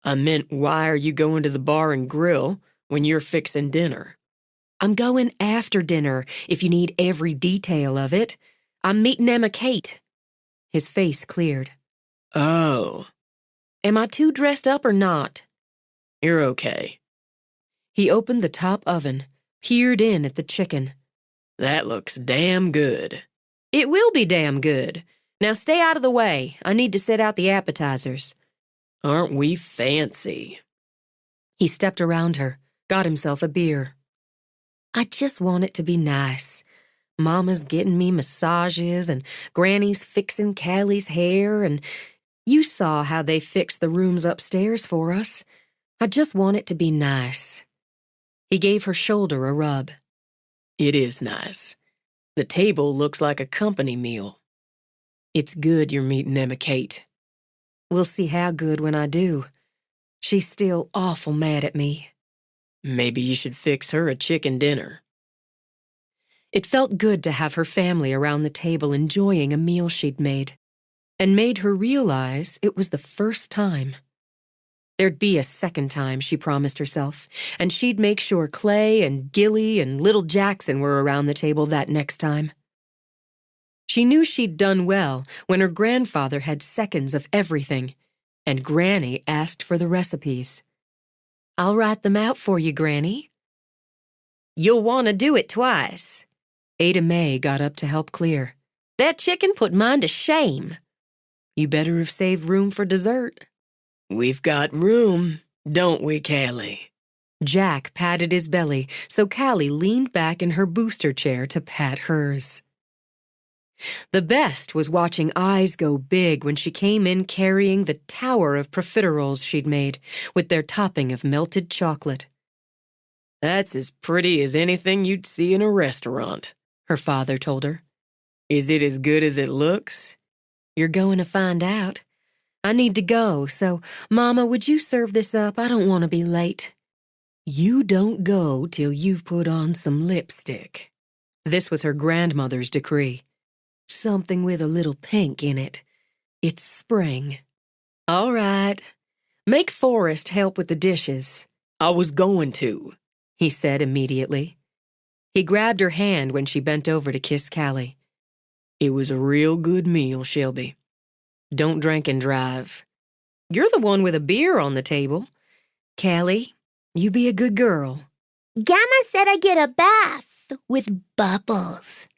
I meant, why are you going to the bar and grill when you're fixing dinner? I'm going after dinner, if you need every detail of it. I'm meeting Emma Kate. His face cleared. Oh. Am I too dressed up or not? You're okay. He opened the top oven, peered in at the chicken. That looks damn good. It will be damn good. Now stay out of the way. I need to set out the appetizers. Aren't we fancy? He stepped around her, got himself a beer. I just want it to be nice. Mama's getting me massages and Granny's fixing Callie's hair and you saw how they fixed the rooms upstairs for us. I just want it to be nice. He gave her shoulder a rub. It is nice. The table looks like a company meal. It's good you're meeting Emma Kate. We'll see how good when I do. She's still awful mad at me. Maybe you should fix her a chicken dinner. It felt good to have her family around the table enjoying a meal she'd made, and made her realize it was the first time. There'd be a second time, she promised herself, and she'd make sure Clay and Gilly and little Jackson were around the table that next time. She knew she'd done well when her grandfather had seconds of everything, and Granny asked for the recipes. I'll write them out for you, Granny. You'll want to do it twice. Ada Mae got up to help clear. That chicken put mine to shame. You better have saved room for dessert. We've got room, don't we, Callie? Jack patted his belly, so Callie leaned back in her booster chair to pat hers. The best was watching eyes go big when she came in carrying the tower of profiteroles she'd made, with their topping of melted chocolate. That's as pretty as anything you'd see in a restaurant, her father told her. Is it as good as it looks? You're going to find out. I need to go, so, Mama, would you serve this up? I don't want to be late. You don't go till you've put on some lipstick. This was her grandmother's decree. Something with a little pink in it. It's spring. All right. Make Forrest help with the dishes. I was going to, he said immediately. He grabbed her hand when she bent over to kiss Callie. It was a real good meal, Shelby. Don't drink and drive. You're the one with a beer on the table. Callie, you be a good girl. Gamma said I get a bath with bubbles.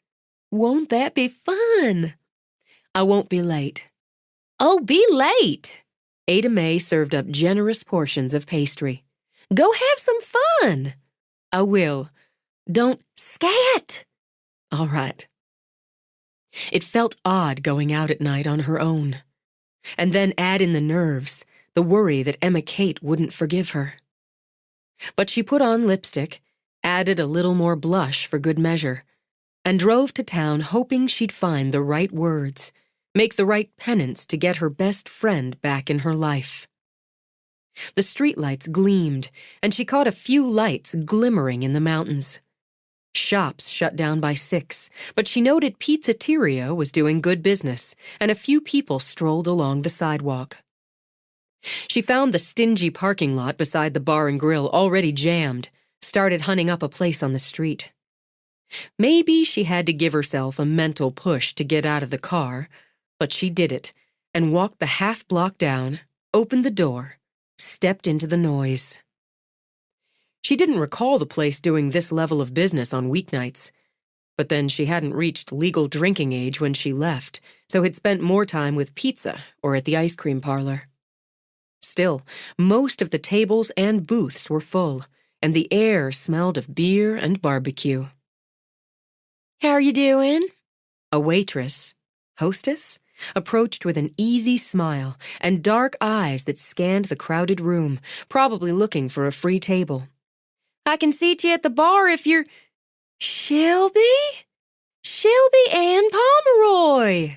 Won't that be fun? I won't be late. Oh, be late. Ada Mae served up generous portions of pastry. Go have some fun. I will. Don't Scat. All right. It felt odd going out at night on her own. And then add in the nerves, the worry that Emma Kate wouldn't forgive her. But she put on lipstick, added a little more blush for good measure, and drove to town hoping she'd find the right words, make the right penance to get her best friend back in her life. The streetlights gleamed, and she caught a few lights glimmering in the mountains. Shops shut down by 6, but she noted Pizzeteria was doing good business, and a few people strolled along the sidewalk. She found the stingy parking lot beside the bar and grill already jammed, started hunting up a place on the street. Maybe she had to give herself a mental push to get out of the car, but she did it, and walked the half block down, opened the door, stepped into the noise. She didn't recall the place doing this level of business on weeknights. But then she hadn't reached legal drinking age when she left, so had spent more time with pizza or at the ice cream parlor. Still, most of the tables and booths were full, and the air smelled of beer and barbecue. How are you doing? A waitress, hostess, approached with an easy smile and dark eyes that scanned the crowded room, probably looking for a free table. I can seat you at the bar if you're... Shelby? Shelby Ann Pomeroy!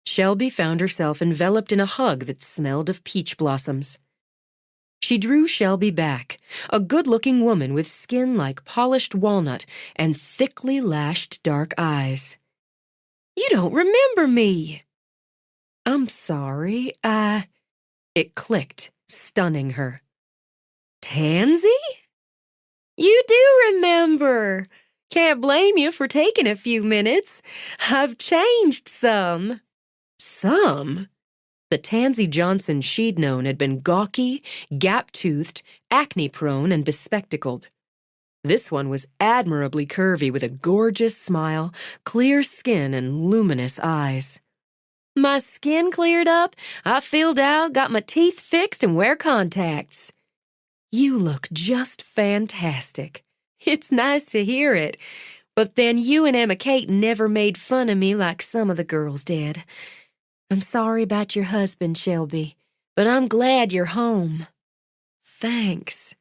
Shelby found herself enveloped in a hug that smelled of peach blossoms. She drew Shelby back, a good-looking woman with skin like polished walnut and thickly lashed dark eyes. You don't remember me. I'm sorry, It clicked, stunning her. Tansy? You do remember. Can't blame you for taking a few minutes. I've changed some. Some? The Tansy Johnson she'd known had been gawky, gap-toothed, acne-prone, and bespectacled. This one was admirably curvy with a gorgeous smile, clear skin, and luminous eyes. My skin cleared up, I filled out, got my teeth fixed, and wear contacts. You look just fantastic. It's nice to hear it. But then you and Emma Kate never made fun of me like some of the girls did. I'm sorry about your husband, Shelby, but I'm glad you're home. Thanks.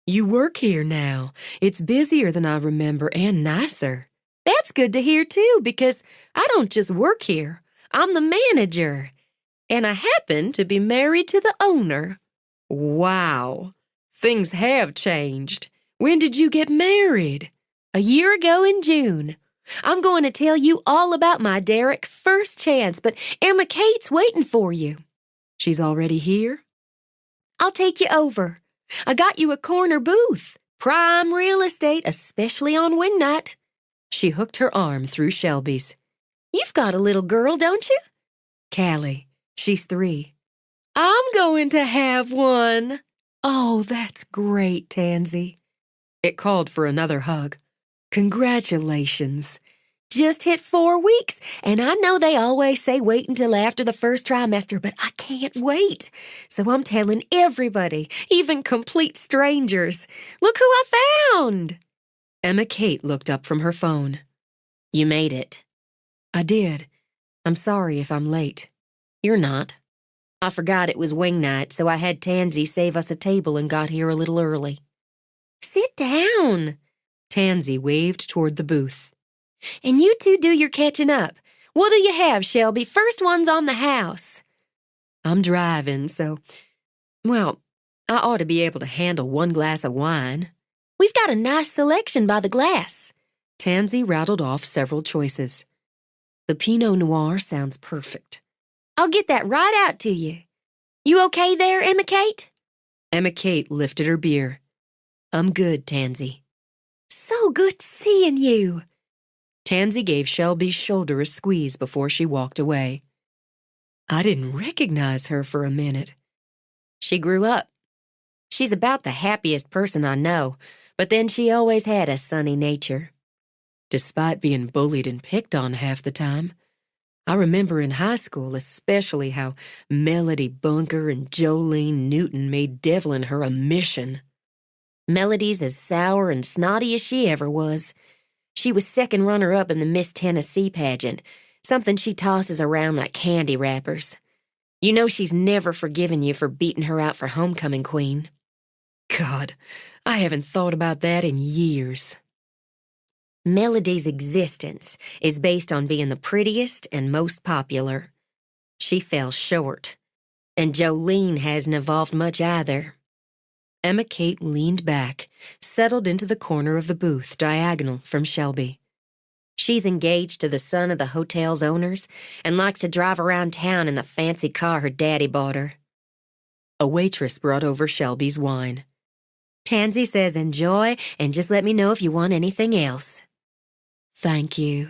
You work here now. It's busier than I remember and nicer. That's good to hear, too, because I don't just work here. I'm the manager. And I happen to be married to the owner. Wow. Things have changed. When did you get married? A year ago in June. I'm going to tell you all about my Derek first chance, but Emma Kate's waiting for you. She's already here? I'll take you over. I got you a corner booth. Prime real estate, especially on win night. She hooked her arm through Shelby's. You've got a little girl, don't you? Callie. She's 3. I'm going to have one. Oh, that's great, Tansy. It called for another hug. Congratulations. Just hit 4 weeks, and I know they always say wait until after the first trimester, but I can't wait. So I'm telling everybody, even complete strangers. Look who I found. Emma Kate looked up from her phone. You made it. I did. I'm sorry if I'm late. You're not. I forgot it was wing night, so I had Tansy save us a table and got here a little early. Sit down. Tansy waved toward the booth. And you two do your catching up. What'll you have, Shelby? First one's on the house. I'm driving, so... Well, I ought to be able to handle 1 glass of wine. We've got a nice selection by the glass. Tansy rattled off several choices. The Pinot Noir sounds perfect. I'll get that right out to you. You okay there, Emma Kate? Emma Kate lifted her beer. I'm good, Tansy. So good seeing you. Tansy gave Shelby's shoulder a squeeze before she walked away. I didn't recognize her for a minute. She grew up. She's about the happiest person I know, but then she always had a sunny nature. Despite being bullied and picked on half the time, I remember in high school especially how Melody Bunker and Jolene Newton made Devlin her a mission. Melody's as sour and snotty as she ever was. She was second runner-up in the Miss Tennessee pageant, something she tosses around like candy wrappers. You know she's never forgiven you for beating her out for homecoming queen. God, I haven't thought about that in years. Melody's existence is based on being the prettiest and most popular. She fell short, and Jolene hasn't evolved much either. Emma Kate leaned back, settled into the corner of the booth diagonal from Shelby. She's engaged to the son of the hotel's owners and likes to drive around town in the fancy car her daddy bought her. A waitress brought over Shelby's wine. Tansy says enjoy and just let me know if you want anything else. Thank you.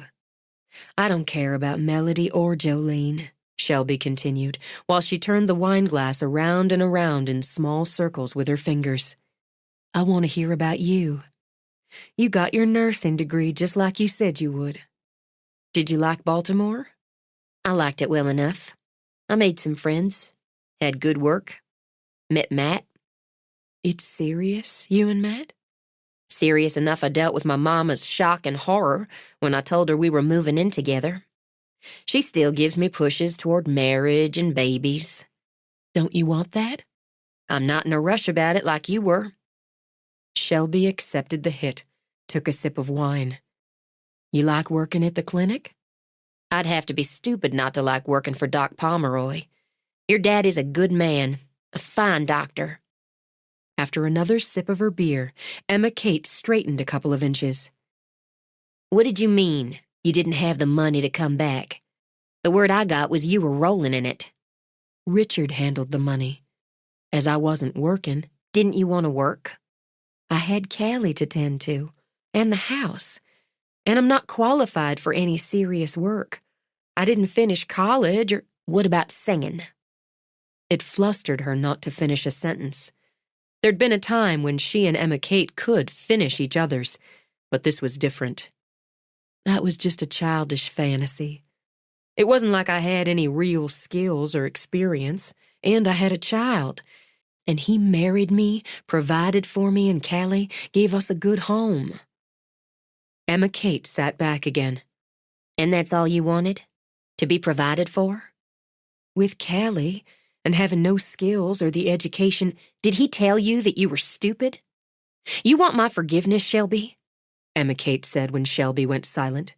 I don't care about Melody or Jolene, Shelby continued, while she turned the wine glass around and around in small circles with her fingers. I want to hear about you. You got your nursing degree just like you said you would. Did you like Baltimore? I liked it well enough. I made some friends, had good work, met Matt. It's serious, you and Matt? Serious enough I dealt with my mama's shock and horror when I told her we were moving in together. She still gives me pushes toward marriage and babies. Don't you want that? I'm not in a rush about it like you were. Shelby accepted the hit, took a sip of wine. You like working at the clinic? I'd have to be stupid not to like working for Doc Pomeroy. Your dad is a good man, a fine doctor. After another sip of her beer, Emma Kate straightened a couple of inches. What did you mean, you didn't have the money to come back? The word I got was you were rolling in it. Richard handled the money. As I wasn't working, didn't you want to work? I had Callie to tend to, and the house. And I'm not qualified for any serious work. I didn't finish college or... What about singing? It flustered her not to finish a sentence. There'd been a time when she and Emma Kate could finish each other's, but this was different. That was just a childish fantasy. It wasn't like I had any real skills or experience, and I had a child. And he married me, provided for me and Callie, gave us a good home. Emma Kate sat back again. And that's all you wanted? To be provided for? With Callie, and having no skills or the education, did he tell you that you were stupid? You want my forgiveness, Shelby? Emma Kate said when Shelby went silent.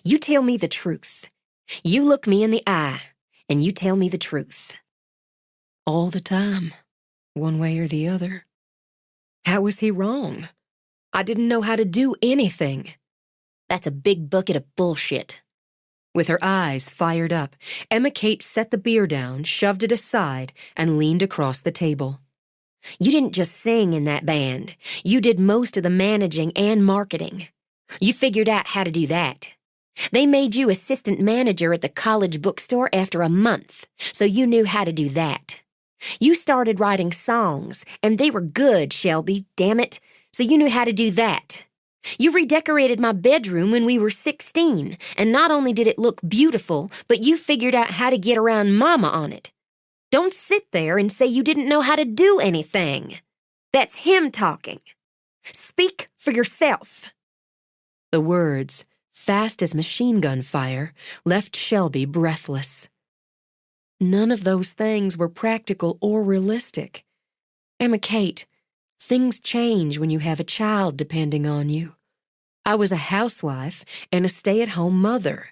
You tell me the truth. You look me in the eye, and you tell me the truth. All the time, one way or the other. How was he wrong? I didn't know how to do anything. That's a big bucket of bullshit. With her eyes fired up, Emma Kate set the beer down, shoved it aside, and leaned across the table. You didn't just sing in that band. You did most of the managing and marketing. You figured out how to do that. They made you assistant manager at the college bookstore after a month, so you knew how to do that. You started writing songs, and they were good, Shelby, damn it, so you knew how to do that. You redecorated my bedroom when we were 16, and not only did it look beautiful, but you figured out how to get around Mama on it. Don't sit there and say you didn't know how to do anything. That's him talking. Speak for yourself. The words, fast as machine gun fire, left Shelby breathless. None of those things were practical or realistic. Emma Kate, things change when you have a child depending on you. I was a housewife and a stay-at-home mother.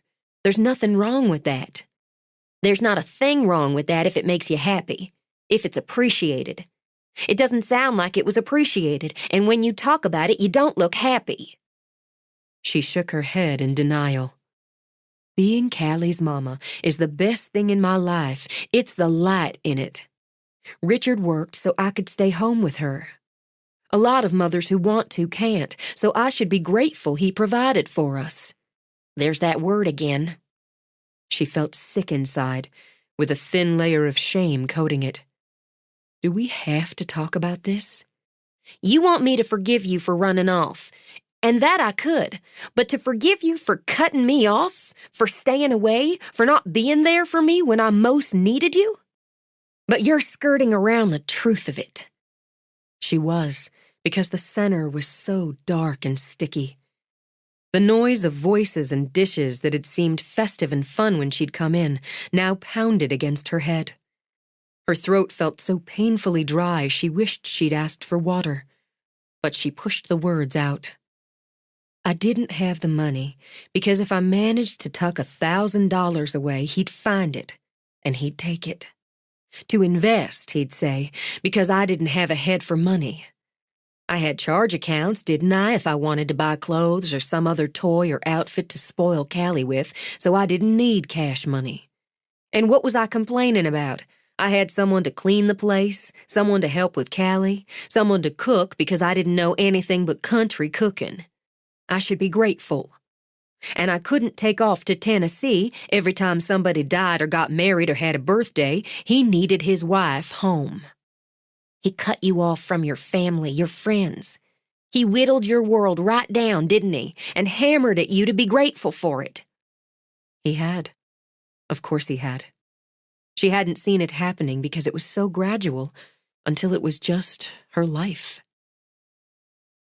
There's nothing wrong with that. There's not a thing wrong with that if it makes you happy, if it's appreciated. It doesn't sound like it was appreciated, and when you talk about it, you don't look happy. She shook her head in denial. Being Callie's mama is the best thing in my life. It's the light in it. Richard worked so I could stay home with her. A lot of mothers who want to can't, so I should be grateful he provided for us. There's that word again. She felt sick inside, with a thin layer of shame coating it. Do we have to talk about this? You want me to forgive you for running off. And that I could. But to forgive you for cutting me off, for staying away, for not being there for me when I most needed you? But you're skirting around the truth of it. She was, because the center was so dark and sticky. The noise of voices and dishes that had seemed festive and fun when she'd come in now pounded against her head. Her throat felt so painfully dry she wished she'd asked for water. But she pushed the words out. I didn't have the money, because if I managed to tuck $1,000 away, he'd find it, and he'd take it. To invest, he'd say, because I didn't have a head for money. I had charge accounts, didn't I, if I wanted to buy clothes or some other toy or outfit to spoil Callie with, so I didn't need cash money. And what was I complaining about? I had someone to clean the place, someone to help with Callie, someone to cook because I didn't know anything but country cooking. I should be grateful. And I couldn't take off to Tennessee every time somebody died or got married or had a birthday. He needed his wife home. He cut you off from your family, your friends. He whittled your world right down, didn't he? And hammered at you to be grateful for it. He had. Of course he had. She hadn't seen it happening because it was so gradual until it was just her life.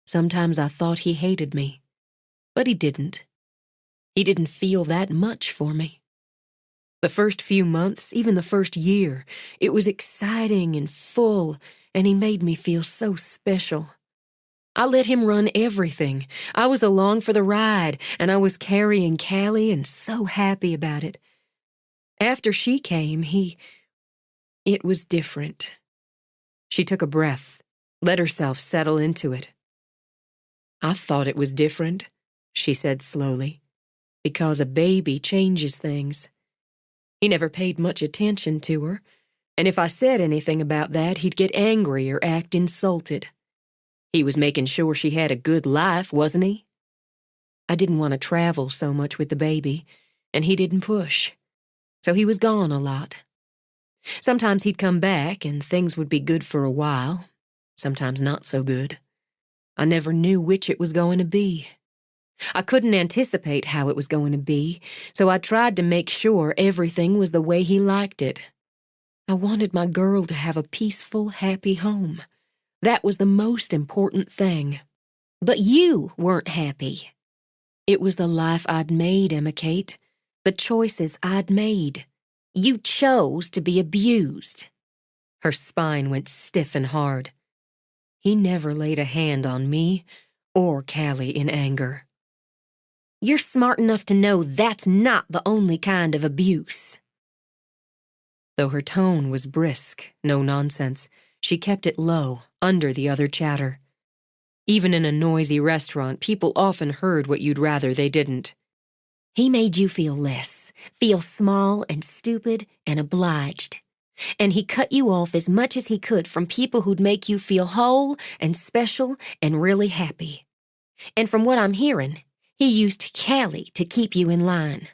Sometimes I thought he hated me, but he didn't. He didn't feel that much for me. The first few months, even the first year, it was exciting and full, and he made me feel so special. I let him run everything. I was along for the ride, and I was carrying Callie and so happy about it. After she came, it was different. She took a breath, let herself settle into it. I thought it was different, she said slowly, because a baby changes things. He never paid much attention to her, and if I said anything about that, he'd get angry or act insulted. He was making sure she had a good life, wasn't he? I didn't want to travel so much with the baby, and he didn't push. So he was gone a lot. Sometimes he'd come back and things would be good for a while, sometimes not so good. I never knew which it was going to be. I couldn't anticipate how it was going to be, so I tried to make sure everything was the way he liked it. I wanted my girl to have a peaceful, happy home. That was the most important thing. But you weren't happy. It was the life I'd made, Emma Kate. The choices I'd made. You chose to be abused. Her spine went stiff and hard. He never laid a hand on me or Callie in anger. You're smart enough to know that's not the only kind of abuse. Though her tone was brisk, no nonsense, she kept it low, under the other chatter. Even in a noisy restaurant, people often heard what you'd rather they didn't. He made you feel less, feel small and stupid and obliged. And he cut you off as much as he could from people who'd make you feel whole and special and really happy. And from what I'm hearing, he used Callie to keep you in line.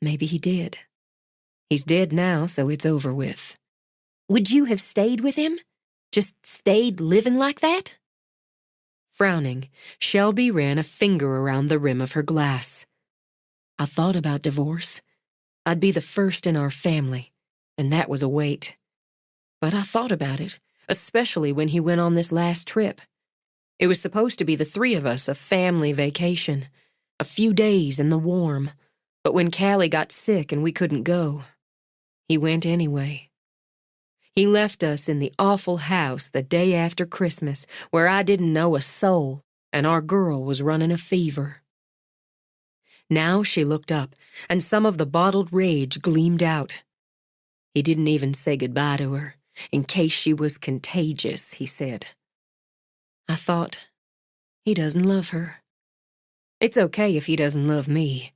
Maybe he did. He's dead now, so it's over with. Would you have stayed with him? Just stayed living like that? Frowning, Shelby ran a finger around the rim of her glass. I thought about divorce. I'd be the first in our family, and that was a weight. But I thought about it, especially when he went on this last trip. It was supposed to be the three of us, a family vacation, a few days in the warm. But when Callie got sick and we couldn't go, he went anyway. He left us in the awful house the day after Christmas, where I didn't know a soul, and our girl was running a fever. Now she looked up, and some of the bottled rage gleamed out. He didn't even say goodbye to her, in case she was contagious, he said. I thought, he doesn't love her. It's okay if he doesn't love me,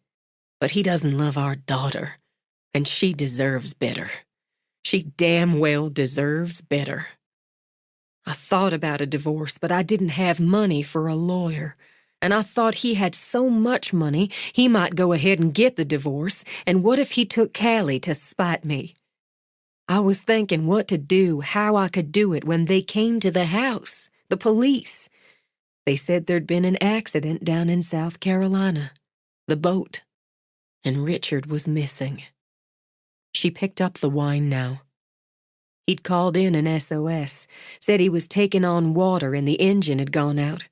but he doesn't love our daughter, and she deserves better. She damn well deserves better. I thought about a divorce, but I didn't have money for a lawyer. And I thought he had so much money, he might go ahead and get the divorce, and what if he took Callie to spite me? I was thinking what to do, how I could do it when they came to the house, the police. They said there'd been an accident down in South Carolina. The boat. And Richard was missing. She picked up the wine now. He'd called in an SOS, said he was taking on water and the engine had gone out.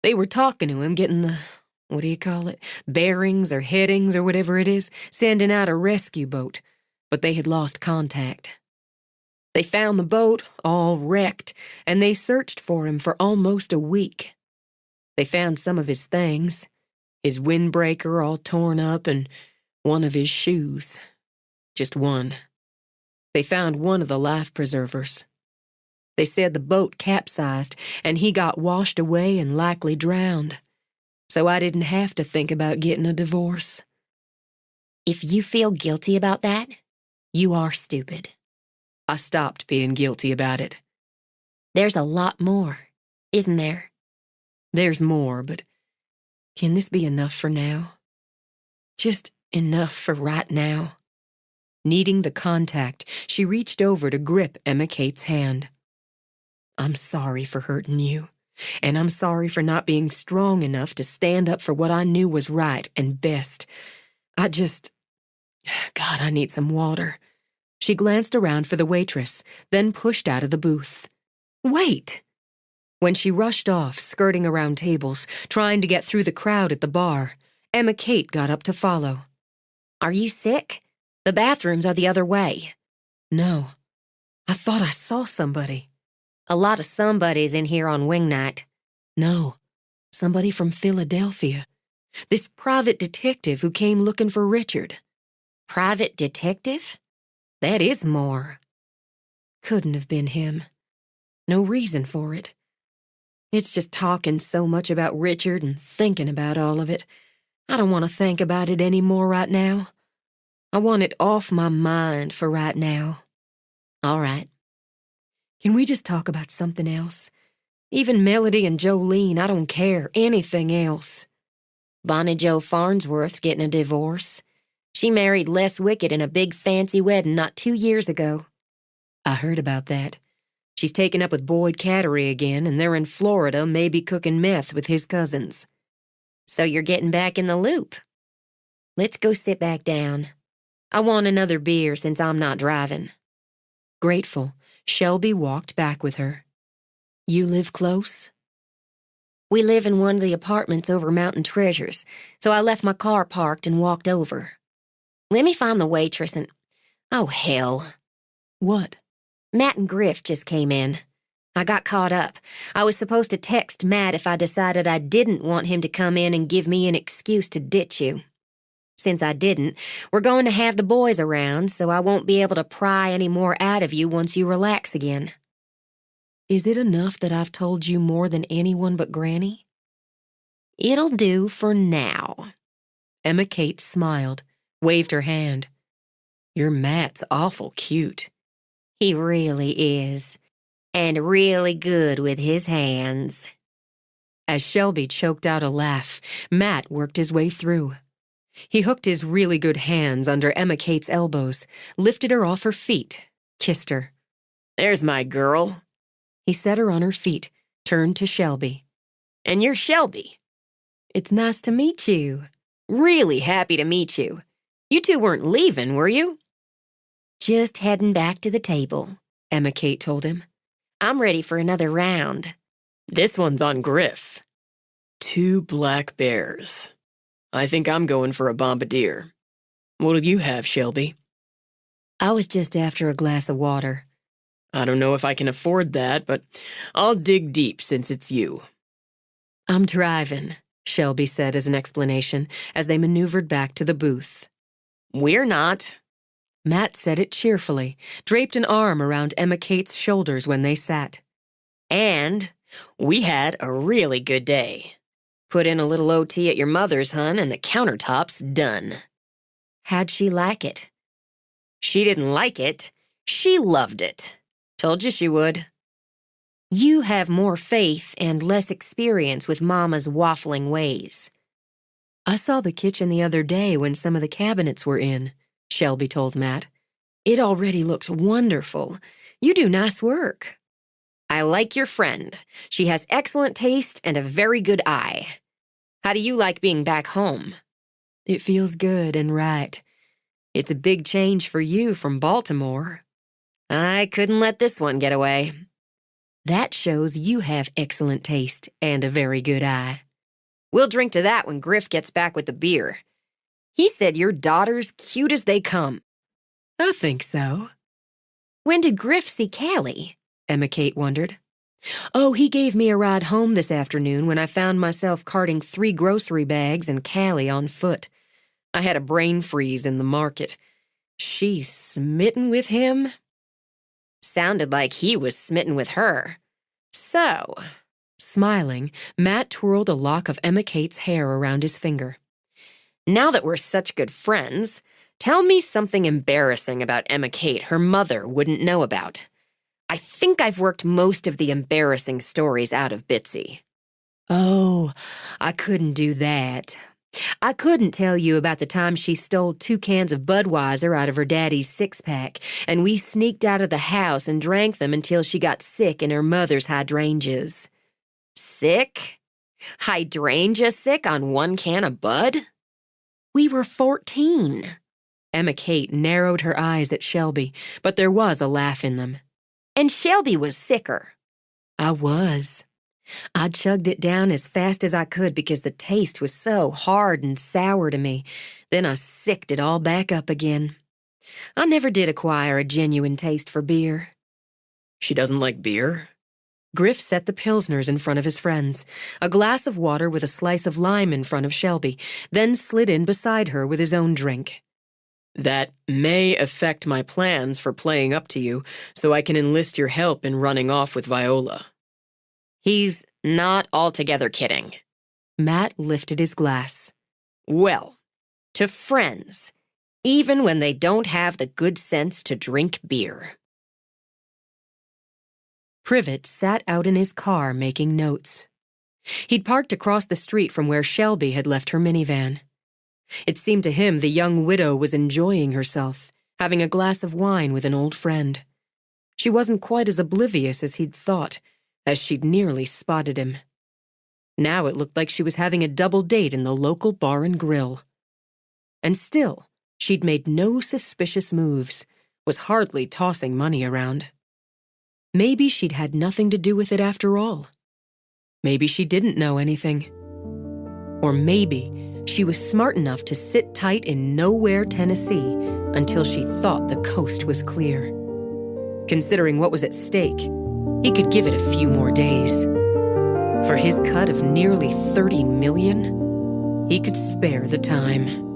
They were talking to him, getting the, bearings or headings or whatever it is, sending out a rescue boat, but they had lost contact. They found the boat, all wrecked, and they searched for him for almost a week. They found some of his things, his windbreaker all torn up and one of his shoes. Just one. They found one of the life preservers. They said the boat capsized and he got washed away and likely drowned. So I didn't have to think about getting a divorce. If you feel guilty about that, you are stupid. I stopped being guilty about it. There's a lot more, isn't there? There's more, but can this be enough for now? Just enough for right now. Needing the contact, she reached over to grip Emma Kate's hand. I'm sorry for hurting you, and I'm sorry for not being strong enough to stand up for what I knew was right and best. God, I need some water. She glanced around for the waitress, then pushed out of the booth. Wait! When she rushed off, skirting around tables, trying to get through the crowd at the bar, Emma Kate got up to follow. Are you sick? The bathrooms are the other way. No. I thought I saw somebody. A lot of somebodies in here on wing night. No. Somebody from Philadelphia. This private detective who came looking for Richard. Private detective? That is more. Couldn't have been him. No reason for it. It's just talking so much about Richard and thinking about all of it. I don't want to think about it anymore right now. I want it off my mind for right now. All right. Can we just talk about something else? Even Melody and Jolene, I don't care. Anything else. Bonnie Jo Farnsworth's getting a divorce. She married Les Wickett in a big fancy wedding not 2 years ago. I heard about that. She's taken up with Boyd Cattery again, and they're in Florida, maybe cooking meth with his cousins. So you're getting back in the loop. Let's go sit back down. I want another beer since I'm not driving. Grateful, Shelby walked back with her. You live close? We live in one of the apartments over Mountain Treasures, so I left my car parked and walked over. Let me find the waitress and... Oh, hell. What? Matt and Griff just came in. I got caught up. I was supposed to text Matt if I decided I didn't want him to come in and give me an excuse to ditch you. Since I didn't, we're going to have the boys around, so I won't be able to pry any more out of you once you relax again. Is it enough that I've told you more than anyone but Granny? It'll do for now. Emma Kate smiled, waved her hand. Your Matt's awful cute. He really is. And really good with his hands. As Shelby choked out a laugh, Matt worked his way through. He hooked his really good hands under Emma Kate's elbows, lifted her off her feet, kissed her. There's my girl. He set her on her feet, turned to Shelby. And you're Shelby. It's nice to meet you. Really happy to meet you. You two weren't leaving, were you? Just heading back to the table, Emma Kate told him. I'm ready for another round. This one's on Griff. 2 black bears. I think I'm going for a bombardier. What'll you have, Shelby? I was just after a glass of water. I don't know if I can afford that, but I'll dig deep since it's you. I'm driving, Shelby said as an explanation as they maneuvered back to the booth. We're not. Matt said it cheerfully, draped an arm around Emma Kate's shoulders when they sat. And we had a really good day. Put in a little OT at your mother's, hun, and the countertop's done. How'd she like it? She didn't like it. She loved it. Told you she would. You have more faith and less experience with Mama's waffling ways. I saw the kitchen the other day when some of the cabinets were in, Shelby told Matt. It already looks wonderful. You do nice work. I like your friend. She has excellent taste and a very good eye. How do you like being back home? It feels good and right. It's a big change for you from Baltimore. I couldn't let this one get away. That shows you have excellent taste and a very good eye. We'll drink to that when Griff gets back with the beer. He said your daughter's cute as they come. I think so. When did Griff see Callie? Emma Kate wondered. Oh, he gave me a ride home this afternoon when I found myself carting 3 grocery bags and Callie on foot. I had a brain freeze in the market. She's smitten with him? Sounded like he was smitten with her. So, smiling, Matt twirled a lock of Emma Kate's hair around his finger. Now that we're such good friends, tell me something embarrassing about Emma Kate her mother wouldn't know about. I think I've worked most of the embarrassing stories out of Bitsy. Oh, I couldn't do that. I couldn't tell you about the time she stole 2 cans of Budweiser out of her daddy's 6-pack, and we sneaked out of the house and drank them until she got sick in her mother's hydrangeas. Sick? Hydrangea sick on 1 can of Bud? We were 14. Emma Kate narrowed her eyes at Shelby, but there was a laugh in them. And Shelby was sicker. I was. I chugged it down as fast as I could because the taste was so hard and sour to me. Then I sicked it all back up again. I never did acquire a genuine taste for beer. She doesn't like beer? Griff set the Pilsners in front of his friends, a glass of water with a slice of lime in front of Shelby, then slid in beside her with his own drink. That may affect my plans for playing up to you, so I can enlist your help in running off with Viola. He's not altogether kidding. Matt lifted his glass. Well, to friends, even when they don't have the good sense to drink beer. Privet sat out in his car making notes. He'd parked across the street from where Shelby had left her minivan. It seemed to him the young widow was enjoying herself, having a glass of wine with an old friend. She wasn't quite as oblivious as he'd thought, as she'd nearly spotted him. Now it looked like she was having a double date in the local bar and grill. And still, she'd made no suspicious moves, was hardly tossing money around. Maybe she'd had nothing to do with it after all. Maybe she didn't know anything. Or maybe she was smart enough to sit tight in Nowhere, Tennessee, until she thought the coast was clear. Considering what was at stake, he could give it a few more days. For his cut of nearly $30 million, he could spare the time.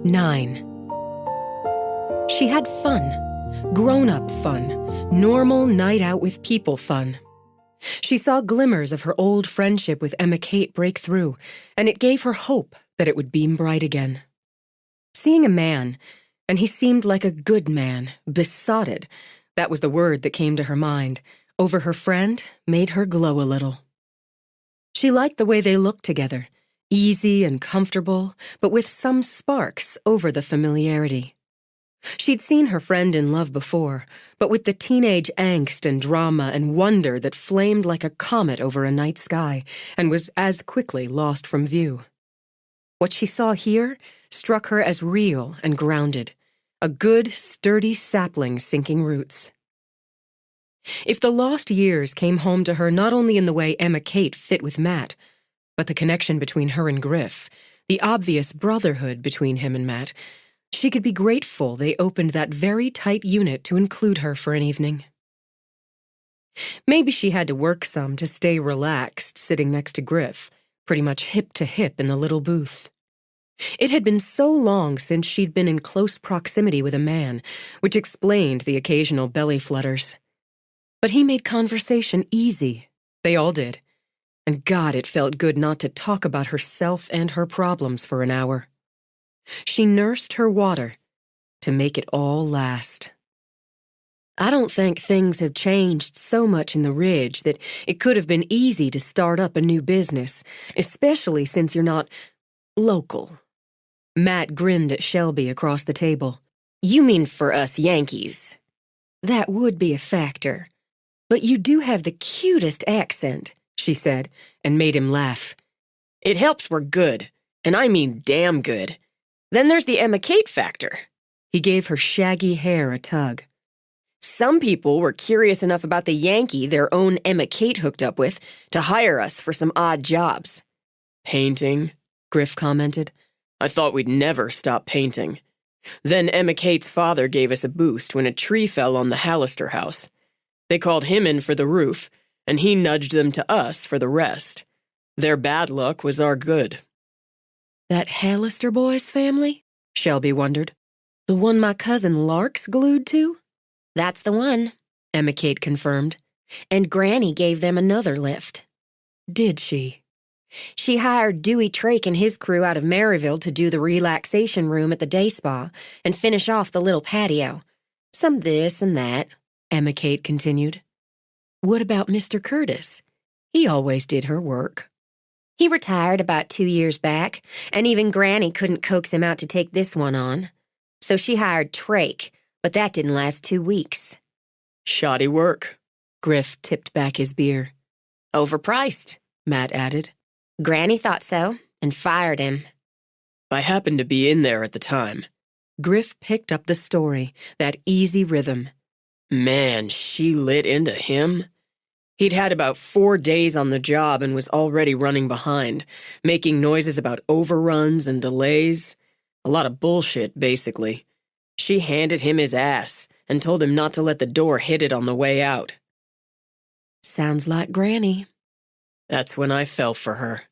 Nine. She had fun, grown-up fun, normal night out with people fun. She saw glimmers of her old friendship with Emma Kate break through, and it gave her hope that it would beam bright again. Seeing a man, and he seemed like a good man, besotted, that was the word that came to her mind, over her friend made her glow a little. She liked the way they looked together, easy and comfortable, but with some sparks over the familiarity. She'd seen her friend in love before, but with the teenage angst and drama and wonder that flamed like a comet over a night sky and was as quickly lost from view. What she saw here struck her as real and grounded, a good, sturdy sapling sinking roots. If the lost years came home to her not only in the way Emma Kate fit with Matt, but the connection between her and Griff, the obvious brotherhood between him and Matt, she could be grateful they opened that very tight unit to include her for an evening. Maybe she had to work some to stay relaxed sitting next to Griff, pretty much hip to hip in the little booth. It had been so long since she'd been in close proximity with a man, which explained the occasional belly flutters. But he made conversation easy. They all did. And God, it felt good not to talk about herself and her problems for an hour. She nursed her water to make it all last. I don't think things have changed so much in the Ridge that it could have been easy to start up a new business, especially since you're not local. Matt grinned at Shelby across the table. You mean for us Yankees? That would be a factor. But you do have the cutest accent, she said, and made him laugh. It helps we're good, and I mean damn good. Then there's the Emma Kate factor. He gave her shaggy hair a tug. Some people were curious enough about the Yankee their own Emma Kate hooked up with to hire us for some odd jobs. Painting, Griff commented. I thought we'd never stop painting. Then Emma Kate's father gave us a boost when a tree fell on the Hallister house. They called him in for the roof, and he nudged them to us for the rest. Their bad luck was our good. That Hallister boys' family? Shelby wondered. The one my cousin Lark's glued to? That's the one, Emma Kate confirmed. And Granny gave them another lift. Did she? She hired Dewey Trake and his crew out of Maryville to do the relaxation room at the day spa and finish off the little patio. Some this and that, Emma Kate continued. What about Mr. Curtis? He always did her work. He retired about 2 years back, and even Granny couldn't coax him out to take this one on. So she hired Trake, but that didn't last 2 weeks. Shoddy work. Griff tipped back his beer. Overpriced, Matt added. Granny thought so, and fired him. I happened to be in there at the time. Griff picked up the story, that easy rhythm. Man, she lit into him. He'd had about 4 days on the job and was already running behind, making noises about overruns and delays. A lot of bullshit, basically. She handed him his ass and told him not to let the door hit it on the way out. Sounds like Granny. That's when I fell for her.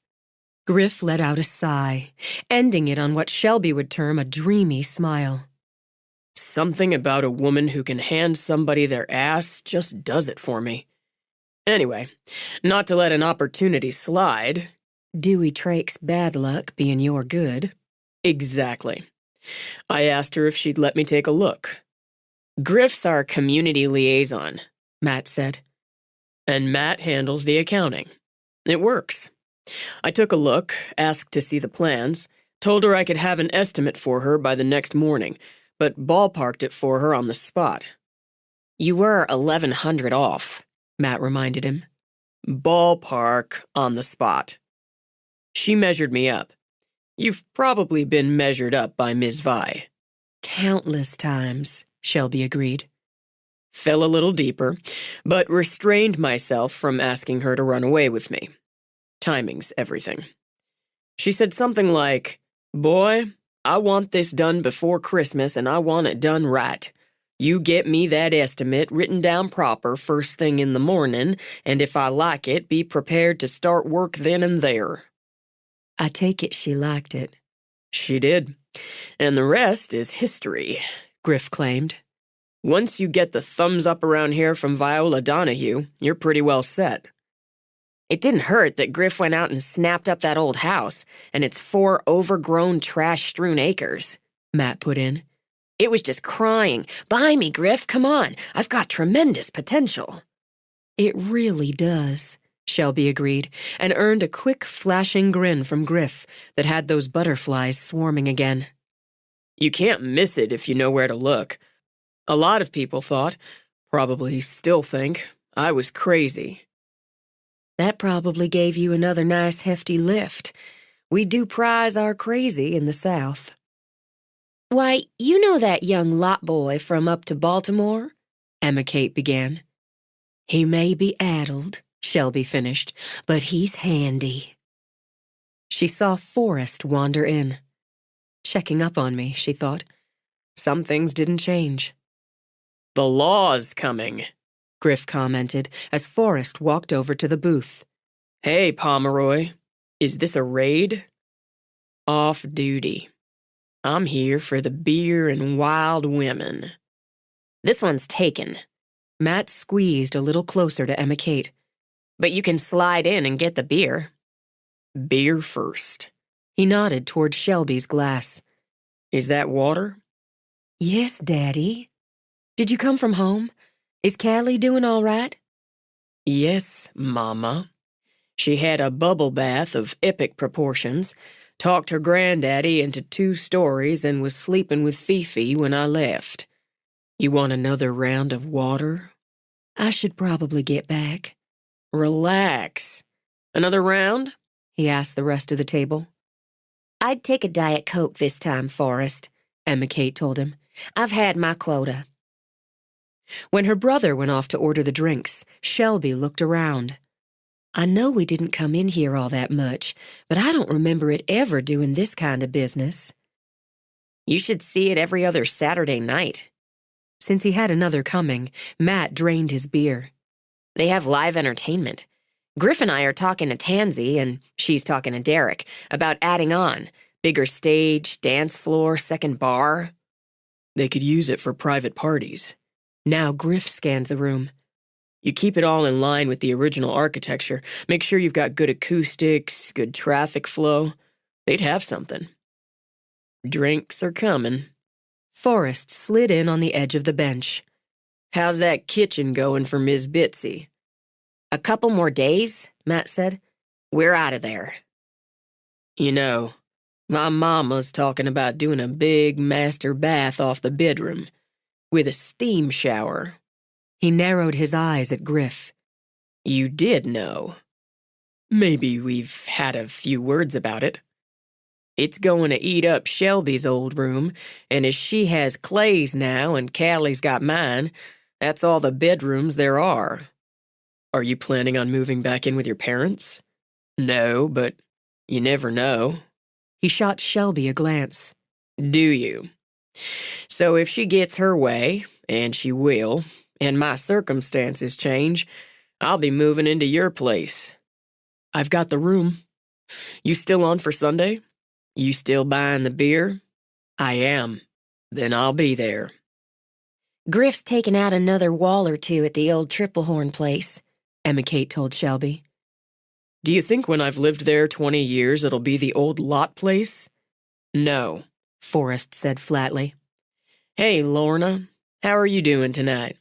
Griff let out a sigh, ending it on what Shelby would term a dreamy smile. Something about a woman who can hand somebody their ass just does it for me. Anyway, not to let an opportunity slide. Dewey Trake's bad luck being your good. Exactly. I asked her if she'd let me take a look. Griff's our community liaison, Matt said. And Matt handles the accounting. It works. I took a look, asked to see the plans, told her I could have an estimate for her by the next morning, but ballparked it for her on the spot. You were 1,100 off, Matt reminded him. Ballpark on the spot. She measured me up. You've probably been measured up by Ms. Vi. Countless times, Shelby agreed. Fell a little deeper, but restrained myself from asking her to run away with me. Timing's everything. She said something like, "Boy, I want this done before Christmas and I want it done right. You get me that estimate written down proper first thing in the morning, and if I like it, be prepared to start work then and there." I take it she liked it. She did. And the rest is history, Griff claimed. Once you get the thumbs up around here from Viola Donahue, you're pretty well set. It didn't hurt that Griff went out and snapped up that old house and its 4 overgrown, trash-strewn acres, Matt put in. It was just crying, "Buy me, Griff, come on, I've got tremendous potential." It really does, Shelby agreed, and earned a quick, flashing grin from Griff that had those butterflies swarming again. You can't miss it if you know where to look. A lot of people thought, probably still think, I was crazy. That probably gave you another nice hefty lift. We do prize our crazy in the South. Why, you know that young lot boy from up to Baltimore? Emma Kate began. He may be addled, Shelby finished, but he's handy. She saw Forrest wander in. Checking up on me, she thought. Some things didn't change. The law's coming, Griff commented as Forrest walked over to the booth. Hey, Pomeroy. Is this a raid? Off duty. I'm here for the beer and wild women. This one's taken. Matt squeezed a little closer to Emma Kate. But you can slide in and get the beer. Beer first. He nodded toward Shelby's glass. Is that water? Yes, Daddy. Did you come from home? Is Callie doing all right? Yes, Mama. She had a bubble bath of epic proportions, talked her granddaddy into 2 stories, and was sleeping with Fifi when I left. You want another round of water? I should probably get back. Relax. Another round? He asked the rest of the table. I'd take a Diet Coke this time, Forrest, Emma Kate told him. I've had my quota. When her brother went off to order the drinks, Shelby looked around. I know we didn't come in here all that much, but I don't remember it ever doing this kind of business. You should see it every other Saturday night. Since he had another coming, Matt drained his beer. They have live entertainment. Griff and I are talking to Tansy, and she's talking to Derek, about adding on. Bigger stage, dance floor, second bar. They could use it for private parties. Now Griff scanned the room. You keep it all in line with the original architecture. Make sure you've got good acoustics, good traffic flow. They'd have something. Drinks are coming. Forrest slid in on the edge of the bench. How's that kitchen going for Ms. Bitsy? A couple more days, Matt said. We're out of there. You know, my mama's talking about doing a big master bath off the bedroom, with a steam shower. He narrowed his eyes at Griff. You did know. Maybe we've had a few words about it. It's going to eat up Shelby's old room, and as she has Clay's now and Callie's got mine, that's all the bedrooms there are. Are you planning on moving back in with your parents? No, but you never know. He shot Shelby a glance. Do you? So if she gets her way, and she will, and my circumstances change, I'll be moving into your place. I've got the room. You still on for Sunday? You still buying the beer? I am. Then I'll be there. Griff's taken out another wall or two at the old Triple Horn place, Emma Kate told Shelby. Do you think when I've lived there 20 years it'll be the old lot place? No, Forrest said flatly. Hey, Lorna, how are you doing tonight?